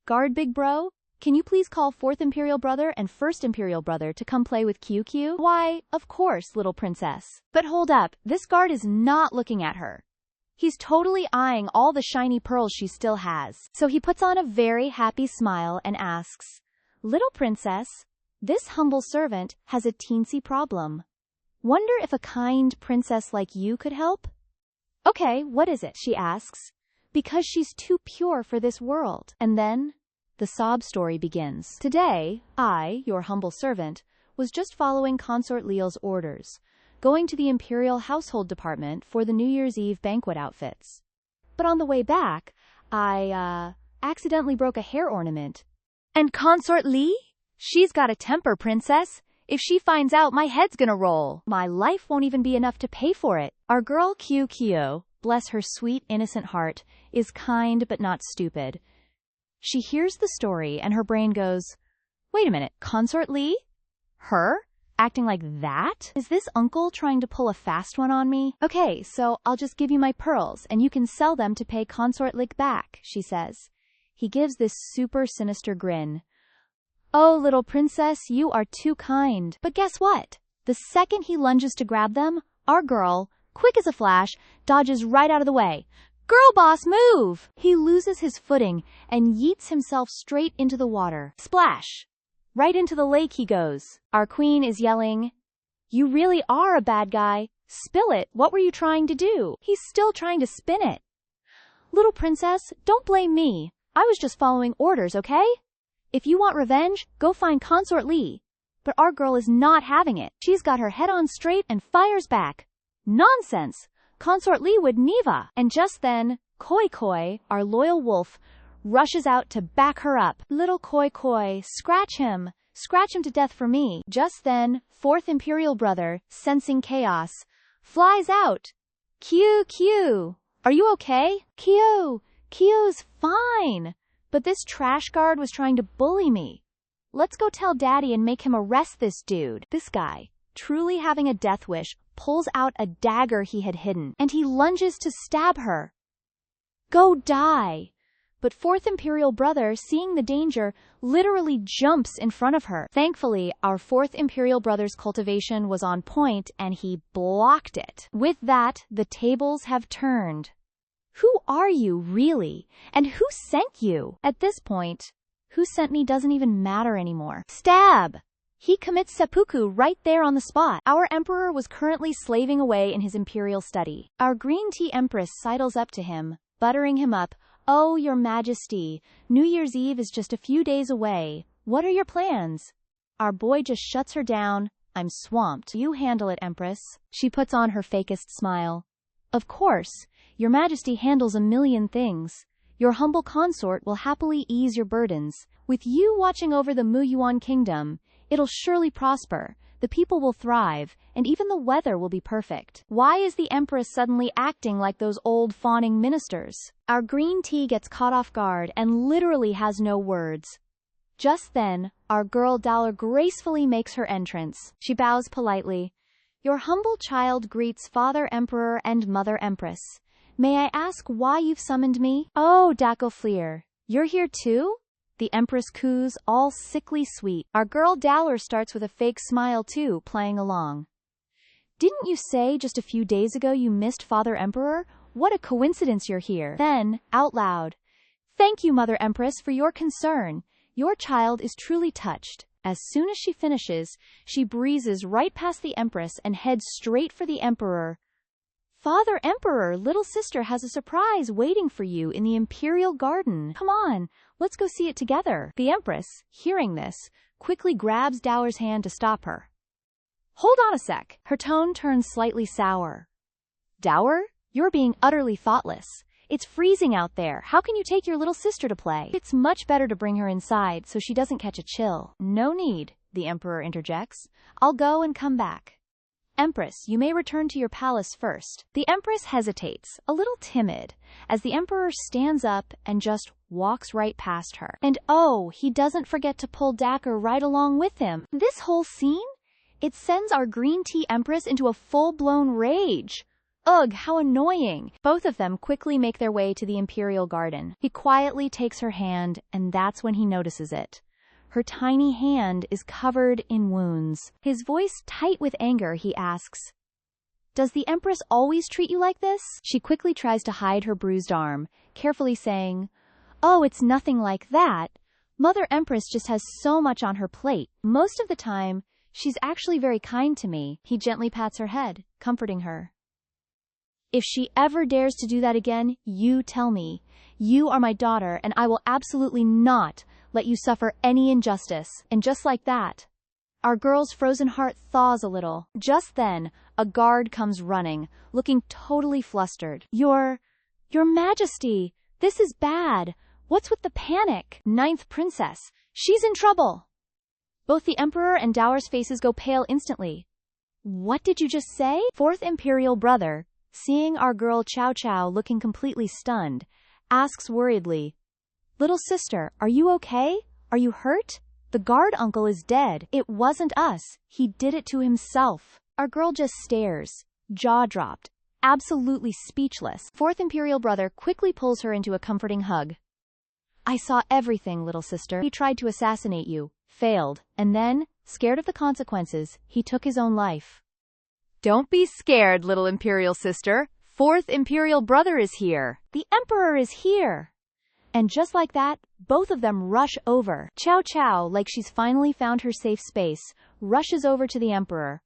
Guard big bro, can you please call 4th Imperial Brother and 1st Imperial Brother to come play with QQ? Why, of course, little princess. But hold up, this guard is not looking at her. He's totally eyeing all the shiny pearls she still has. So he puts on a very happy smile and asks, Little princess, this humble servant has a teensy problem. Wonder if a kind princess like you could help? Okay, what is it? She asks. Because she's too pure for this world. And then, the sob story begins. Today, I, your humble servant, was just following Consort Leal's orders, going to the Imperial Household Department for the New Year's Eve banquet outfits. But on the way back, I, accidentally broke a hair ornament. And Consort Lee? She's got a temper, princess. If she finds out, my head's gonna roll. My life won't even be enough to pay for it. Our girl QQ, bless her sweet, innocent heart, is kind but not stupid. She hears the story and her brain goes, Wait a minute, Consort Lee? Her? Acting like that? Is this uncle trying to pull a fast one on me? Okay, so I'll just give you my pearls, and you can sell them to pay consort Lick back, she says. He gives this super sinister grin. Oh, little princess, you are too kind. But guess what? The second he lunges to grab them, our girl, quick as a flash, dodges right out of the way. Girl boss, move! He loses his footing and yeets himself straight into the water. Splash! Right into the lake he goes. Our queen is yelling, You really are a bad guy. Spill it. What were you trying to do? He's still trying to spin it. Little princess, don't blame me. I was just following orders, okay? If you want revenge, go find Consort Lee. But our girl is not having it. She's got her head on straight and fires back. Nonsense! Consort Lee would never. And just then, Koi Koi, our loyal wolf, rushes out to back her up. Little Koi Koi, scratch him to death for me. Just then, fourth imperial brother, sensing chaos, flies out. Q, are you okay? Q's fine. But this trash guard was trying to bully me. Let's go tell daddy and make him arrest this dude. This guy, truly having a death wish, pulls out a dagger he had hidden, and he lunges to stab her. Go die! But fourth imperial brother, seeing the danger, literally jumps in front of her. Thankfully, our fourth imperial brother's cultivation was on point, and he blocked it. With that, the tables have turned. Who are you, really? And who sent you? At this point, who sent me doesn't even matter anymore. Stab! He commits seppuku right there on the spot. Our emperor was currently slaving away in his imperial study. Our green tea empress sidles up to him, buttering him up. Oh, your majesty, New Year's Eve is just a few days away. What are your plans? Our boy just shuts her down. I'm swamped. You handle it, empress. She puts on her fakest smile. Of course, your majesty handles a million things. Your humble consort will happily ease your burdens. With you watching over the Muyuan kingdom, it'll surely prosper, the people will thrive, and even the weather will be perfect. Why is the empress suddenly acting like those old fawning ministers? Our green tea gets caught off guard and literally has no words. Just then, our girl Dollar gracefully makes her entrance. She bows politely. Your humble child greets Father Emperor and Mother Empress. May I ask why you've summoned me? Oh, Dako Fleer, you're here too? The Empress coos, all sickly sweet. Our girl Dowler starts with a fake smile too, playing along. Didn't you say just a few days ago you missed Father Emperor? What a coincidence you're here. Then, out loud. Thank you, Mother Empress, for your concern. Your child is truly touched. As soon as she finishes, she breezes right past the Empress and heads straight for the Emperor. Father Emperor, little sister has a surprise waiting for you in the Imperial Garden. Come on, let's go see it together. The Empress, hearing this, quickly grabs Dower's hand to stop her. Hold on a sec. Her tone turns slightly sour. Dower, you're being utterly thoughtless. It's freezing out there. How can you take your little sister to play? It's much better to bring her inside so she doesn't catch a chill. No need, the Emperor interjects. I'll go and come back. Empress, you may return to your palace first. The Empress hesitates, a little timid, as the Emperor stands up and just walks right past her. And oh, he doesn't forget to pull Dacker right along with him. This whole scene? It sends our green tea Empress into a full-blown rage. Ugh, how annoying. Both of them quickly make their way to the Imperial Garden. He quietly takes her hand, and that's when he notices it. Her tiny hand is covered in wounds. His voice tight with anger, he asks, Does the Empress always treat you like this? She quickly tries to hide her bruised arm, carefully saying, Oh, it's nothing like that. Mother Empress just has so much on her plate. Most of the time, she's actually very kind to me. He gently pats her head, comforting her. If she ever dares to do that again, you tell me. You are my daughter, and I will absolutely not let you suffer any injustice. And just like that, our girl's frozen heart thaws a little. Just then, a guard comes running, looking totally flustered. Your Majesty, this is bad. What's with the panic? Ninth Princess, she's in trouble. Both the Emperor and Dower's faces go pale instantly. What did you just say? Fourth Imperial Brother, seeing our girl Chow Chow looking completely stunned, asks worriedly, Little sister, are you okay? Are you hurt? The guard uncle is dead. It wasn't us. He did it to himself. Our girl just stares, jaw dropped, absolutely speechless. Fourth Imperial brother quickly pulls her into a comforting hug. I saw everything, little sister. He tried to assassinate you, failed, and then, scared of the consequences, he took his own life. Don't be scared, little Imperial sister. Fourth Imperial brother is here. The Emperor is here. And just like that, both of them rush over. Chow Chow, like she's finally found her safe space, rushes over to the Emperor.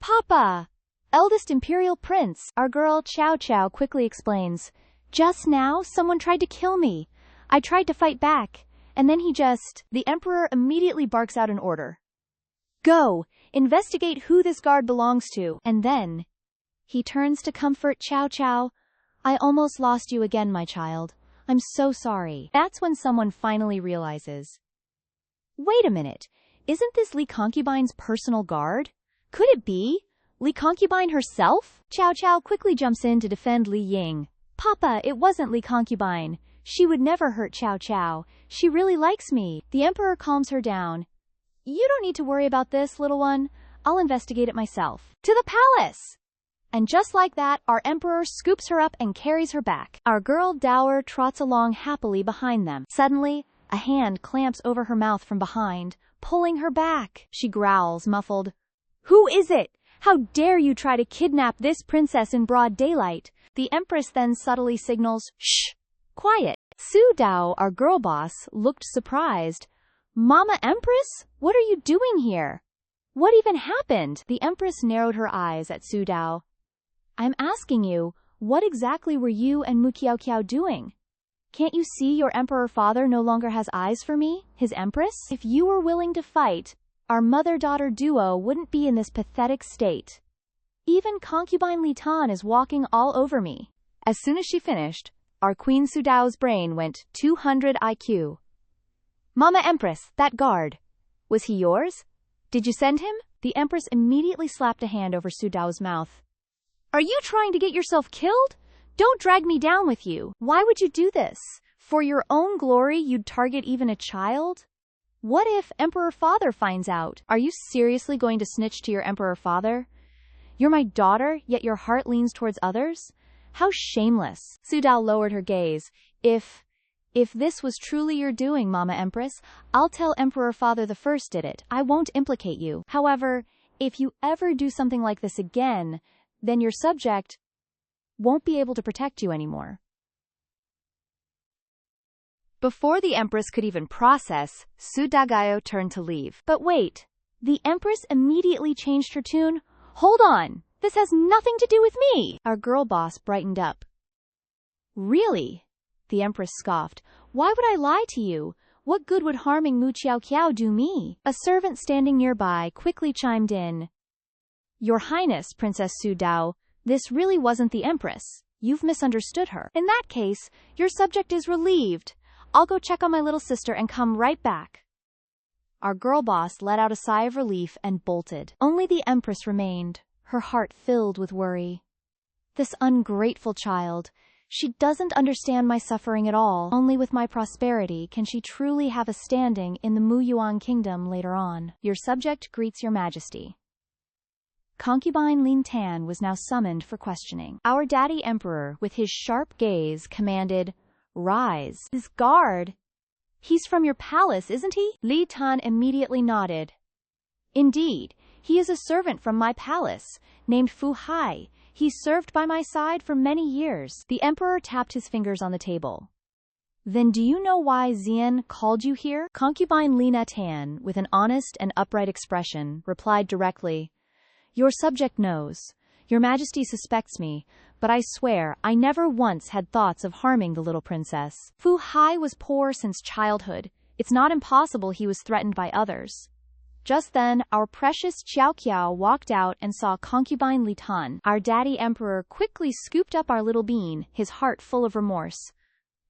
Papa! Eldest Imperial Prince, our girl Chow Chow quickly explains. Just now, someone tried to kill me. I tried to fight back, and then he just... The Emperor immediately barks out an order. Go! Investigate who this guard belongs to. And then... He turns to comfort Chow Chow. I almost lost you again, my child. I'm so sorry. That's when someone finally realizes. Wait a minute. Isn't this Li Concubine's personal guard? Could it be? Li Concubine herself? Chow Chow quickly jumps in to defend Li Ying. Papa, it wasn't Li Concubine. She would never hurt Chow Chow. She really likes me. The Emperor calms her down. You don't need to worry about this, little one. I'll investigate it myself. To the palace! And just like that, our Emperor scoops her up and carries her back. Our girl Dower trots along happily behind them. Suddenly, a hand clamps over her mouth from behind, pulling her back. She growls, muffled. Who is it? How dare you try to kidnap this princess in broad daylight? The Empress then subtly signals, shh, quiet. Su Dao, our girl boss, looked surprised. Mama Empress? What are you doing here? What even happened? The Empress narrowed her eyes at Su Dao. I'm asking you, what exactly were you and Mu Kiao Kiao doing? Can't you see your Emperor father no longer has eyes for me, his Empress? If you were willing to fight, our mother-daughter duo wouldn't be in this pathetic state. Even concubine Li Tan is walking all over me. As soon as she finished, our Queen Su Dao's brain went 200 IQ. Mama Empress, that guard. Was he yours? Did you send him? The Empress immediately slapped a hand over Su Dao's mouth. Are you trying to get yourself killed? Don't drag me down with you. Why would you do this? For your own glory, you'd target even a child? What if Emperor Father finds out? Are you seriously going to snitch to your Emperor Father? You're my daughter, yet your heart leans towards others? How shameless. Su Dao lowered her gaze. If this was truly your doing, Mama Empress, I'll tell Emperor Father the First did it. I won't implicate you. However, if you ever do something like this again, then your subject won't be able to protect you anymore. Before the Empress could even process, Su Dagayo turned to leave. But wait, the Empress immediately changed her tune. Hold on, this has nothing to do with me. Our girl boss brightened up. Really? The Empress scoffed. Why would I lie to you? What good would harming Mu Qiao Qiao do me? A servant standing nearby quickly chimed in. Your Highness, Princess Su Dao, this really wasn't the Empress. You've misunderstood her. In that case, your subject is relieved. I'll go check on my little sister and come right back. Our girl boss let out a sigh of relief and bolted. Only the Empress remained, her heart filled with worry. This ungrateful child. She doesn't understand my suffering at all. Only with my prosperity can she truly have a standing in the Mu Yuan kingdom later on. Your subject greets your majesty. Concubine Lin Tan was now summoned for questioning. Our daddy emperor, with his sharp gaze, commanded, Rise. His guard. He's from your palace, isn't he? Li Tan immediately nodded. Indeed, he is a servant from my palace, named Fu Hai. He served by my side for many years. The emperor tapped his fingers on the table. Then do you know why Xian called you here? Concubine Lina Tan, with an honest and upright expression, replied directly, Your subject knows. Your Majesty suspects me, but I swear I never once had thoughts of harming the little princess. Fu Hai was poor since childhood. It's not impossible he was threatened by others. Just then, our precious Qiao Qiao walked out and saw concubine Li Tan. Our daddy emperor quickly scooped up our little bean, his heart full of remorse.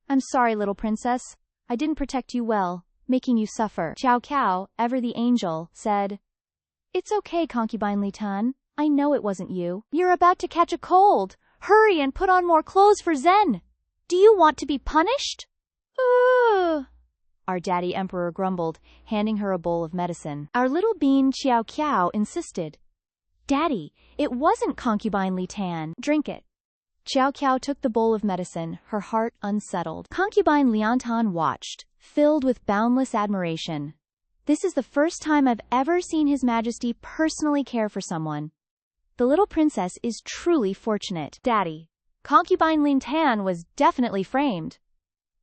I'm sorry, little princess. I didn't protect you well, making you suffer. Qiao Qiao, ever the angel, said, It's okay, concubine Li Tan. I know it wasn't you. You're about to catch a cold. Hurry and put on more clothes for Zen. Do you want to be punished? Ooh. our daddy emperor grumbled, handing her a bowl of medicine. Our little bean Qiao Qiao insisted. Daddy, it wasn't concubine Li Tan. Drink it. Qiao Qiao took the bowl of medicine, her heart unsettled. Concubine Lian Tan watched, filled with boundless admiration. This is the first time I've ever seen His Majesty personally care for someone. The little princess is truly fortunate. Daddy, concubine Lin Tan was definitely framed.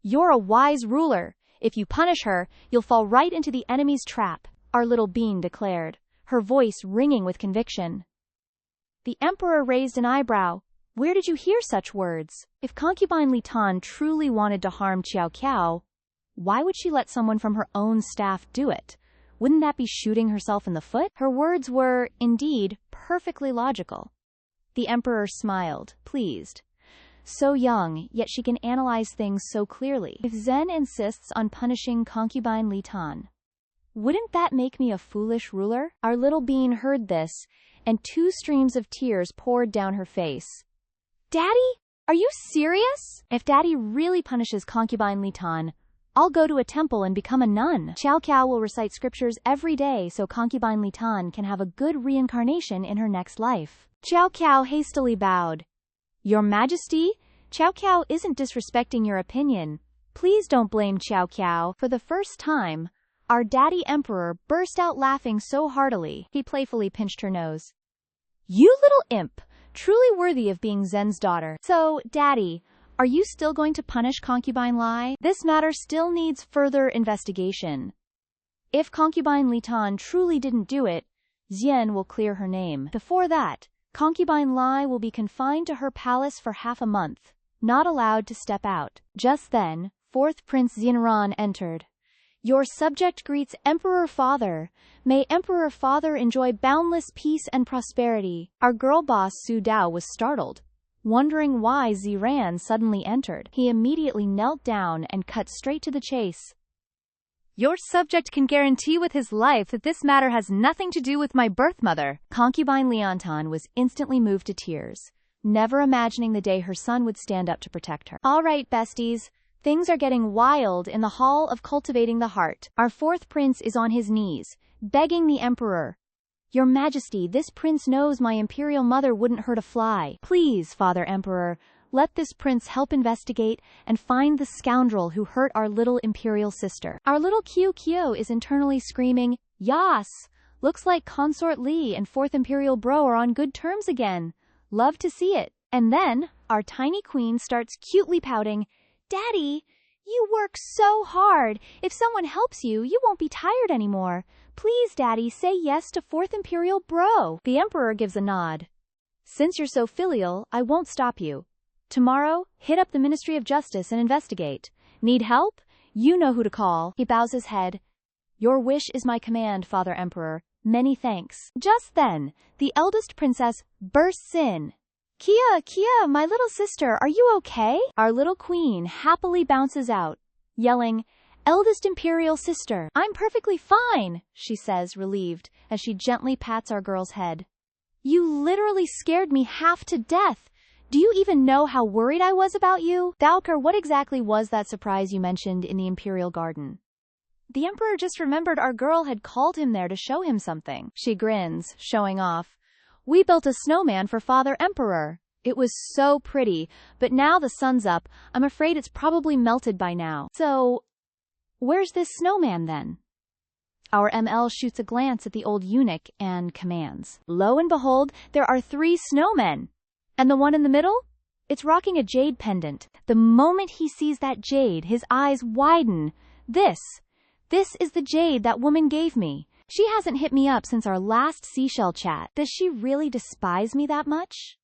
You're a wise ruler. If you punish her, you'll fall right into the enemy's trap, our little bean declared, her voice ringing with conviction. The emperor raised an eyebrow. Where did you hear such words? If concubine Li Tan truly wanted to harm Qiao Qiao, why would she let someone from her own staff do it? Wouldn't that be shooting herself in the foot? Her words were, indeed, perfectly logical. The emperor smiled, pleased. So young, yet she can analyze things so clearly. If Zen insists on punishing concubine Li Tan, wouldn't that make me a foolish ruler? Our little bean heard this, and 2 streams of tears poured down her face. Daddy, are you serious? If Daddy really punishes concubine Li Tan, I'll go to a temple and become a nun. Qiao Qiao will recite scriptures every day so concubine Li Tan can have a good reincarnation in her next life. Qiao Qiao hastily bowed. Your Majesty, Qiao Qiao isn't disrespecting your opinion. Please don't blame Qiao Qiao. For the first time, our daddy emperor burst out laughing so heartily, he playfully pinched her nose. You little imp, truly worthy of being Zen's daughter. So, Daddy, are you still going to punish concubine Lai? This matter still needs further investigation. If concubine Li Tan truly didn't do it, Xian will clear her name. Before that, concubine Lai will be confined to her palace for half a month, not allowed to step out. Just then, 4th Prince Xinran entered. Your subject greets Emperor Father. May Emperor Father enjoy boundless peace and prosperity. Our girl boss Su Dao was startled, wondering why Ziran suddenly entered. He immediately knelt down and cut straight to the chase. Your subject can guarantee with his life that this matter has nothing to do with my birth mother. Concubine Liantan was instantly moved to tears, never imagining the day her son would stand up to protect her. All right, besties. Things are getting wild in the Hall of Cultivating the Heart. Our 4th prince is on his knees, begging the emperor. Your Majesty, this prince knows my imperial mother wouldn't hurt a fly. Please, Father Emperor, let this prince help investigate and find the scoundrel who hurt our little imperial sister. Our little Qiu Qiu is internally screaming, Yas! Looks like Consort Li and 4th Imperial Bro are on good terms again. Love to see it. And then, our tiny queen starts cutely pouting, Daddy, you work so hard. If someone helps you, you won't be tired anymore. Please, Daddy, say yes to 4th Imperial Bro. The Emperor gives a nod. Since you're so filial, I won't stop you. Tomorrow, hit up the Ministry of Justice and investigate. Need help? You know who to call. He bows his head. Your wish is my command, Father Emperor. Many thanks. Just then, the eldest princess bursts in. Kia, Kia, my little sister, are you okay? Our little queen happily bounces out, yelling, Eldest imperial sister, I'm perfectly fine, she says, relieved, as she gently pats our girl's head. You literally scared me half to death. Do you even know how worried I was about you? Daoker, what exactly was that surprise you mentioned in the imperial garden? The emperor just remembered our girl had called him there to show him something. She grins, showing off. We built a snowman for Father Emperor. It was so pretty, but now the sun's up, I'm afraid it's probably melted by now. So, where's this snowman then? Our ML shoots a glance at the old eunuch and commands. Lo and behold, there are 3 snowmen. And the one in the middle? It's rocking a jade pendant. The moment he sees that jade, his eyes widen. This is the jade that woman gave me. She hasn't hit me up since our last seashell chat. Does she really despise me that much?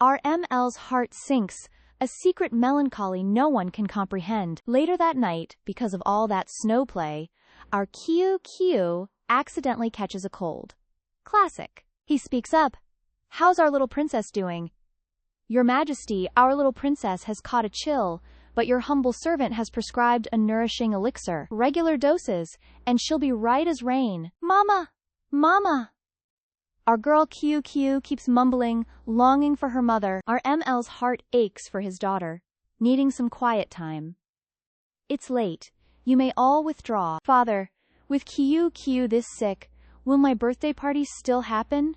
Our ML's heart sinks, a secret melancholy no one can comprehend. Later that night, because of all that snow play, our Qiu Qiu accidentally catches a cold. Classic. He speaks up. How's our little princess doing? Your Majesty, our little princess has caught a chill, but your humble servant has prescribed a nourishing elixir, regular doses, and she'll be right as rain. Mama! Mama! Our girl Qiu Qiu keeps mumbling, longing for her mother. Our ML's heart aches for his daughter, needing some quiet time. It's late. You may all withdraw. Father, with Kyu this sick, will my birthday party still happen?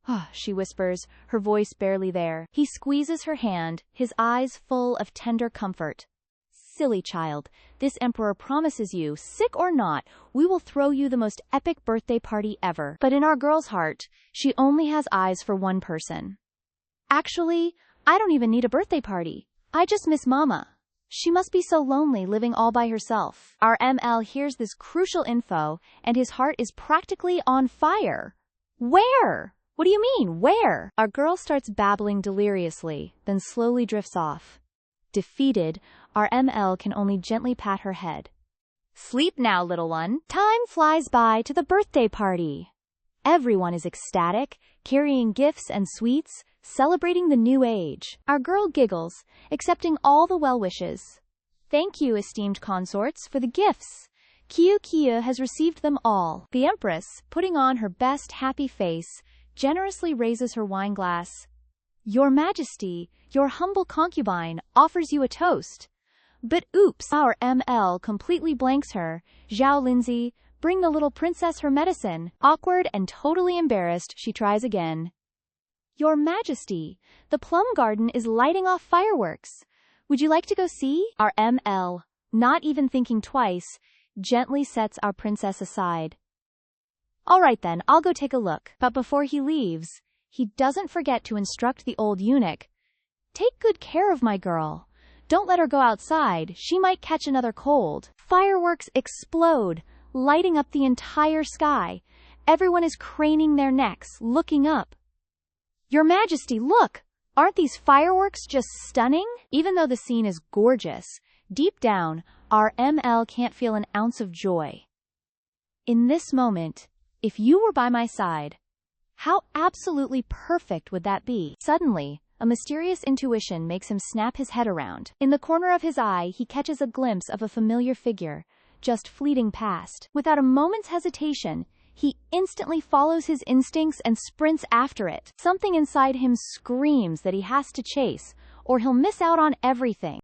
Ah, she whispers, her voice barely there. He squeezes her hand, his eyes full of tender comfort. Silly child, this emperor promises you, sick or not, we will throw you the most epic birthday party ever. But in our girl's heart, she only has eyes for one person. Actually, I don't even need a birthday party. I just miss Mama. She must be so lonely living all by herself. Our ML hears this crucial info, and his heart is practically on fire. Where? What do you mean, where? Our girl starts babbling deliriously, then slowly drifts off. Defeated, our ML can only gently pat her head. Sleep now, little one. Time flies by to the birthday party. Everyone is ecstatic, carrying gifts and sweets, celebrating the new age. Our girl giggles, accepting all the well wishes. Thank you, esteemed consorts, for the gifts. Kyu has received them all. The Empress, putting on her best happy face, generously raises her wine glass. Your Majesty, your humble concubine, offers you a toast. But oops, our ML completely blanks her. Zhao Lindsay, bring the little princess her medicine. Awkward and totally embarrassed, she tries again. Your Majesty, the plum garden is lighting off fireworks. Would you like to go see? Our ML, not even thinking twice, gently sets our princess aside. All right then, I'll go take a look. But before he leaves, he doesn't forget to instruct the old eunuch. Take good care of my girl. Don't let her go outside, she might catch another cold. Fireworks explode, lighting up the entire sky. Everyone is craning their necks, looking up. Your Majesty, look! Aren't these fireworks just stunning? Even though the scene is gorgeous, deep down, our ML can't feel an ounce of joy. In this moment, if you were by my side, how absolutely perfect would that be? Suddenly, a mysterious intuition makes him snap his head around. In the corner of his eye, he catches a glimpse of a familiar figure, just fleeting past. Without a moment's hesitation, he instantly follows his instincts and sprints after it. Something inside him screams that he has to chase, or he'll miss out on everything.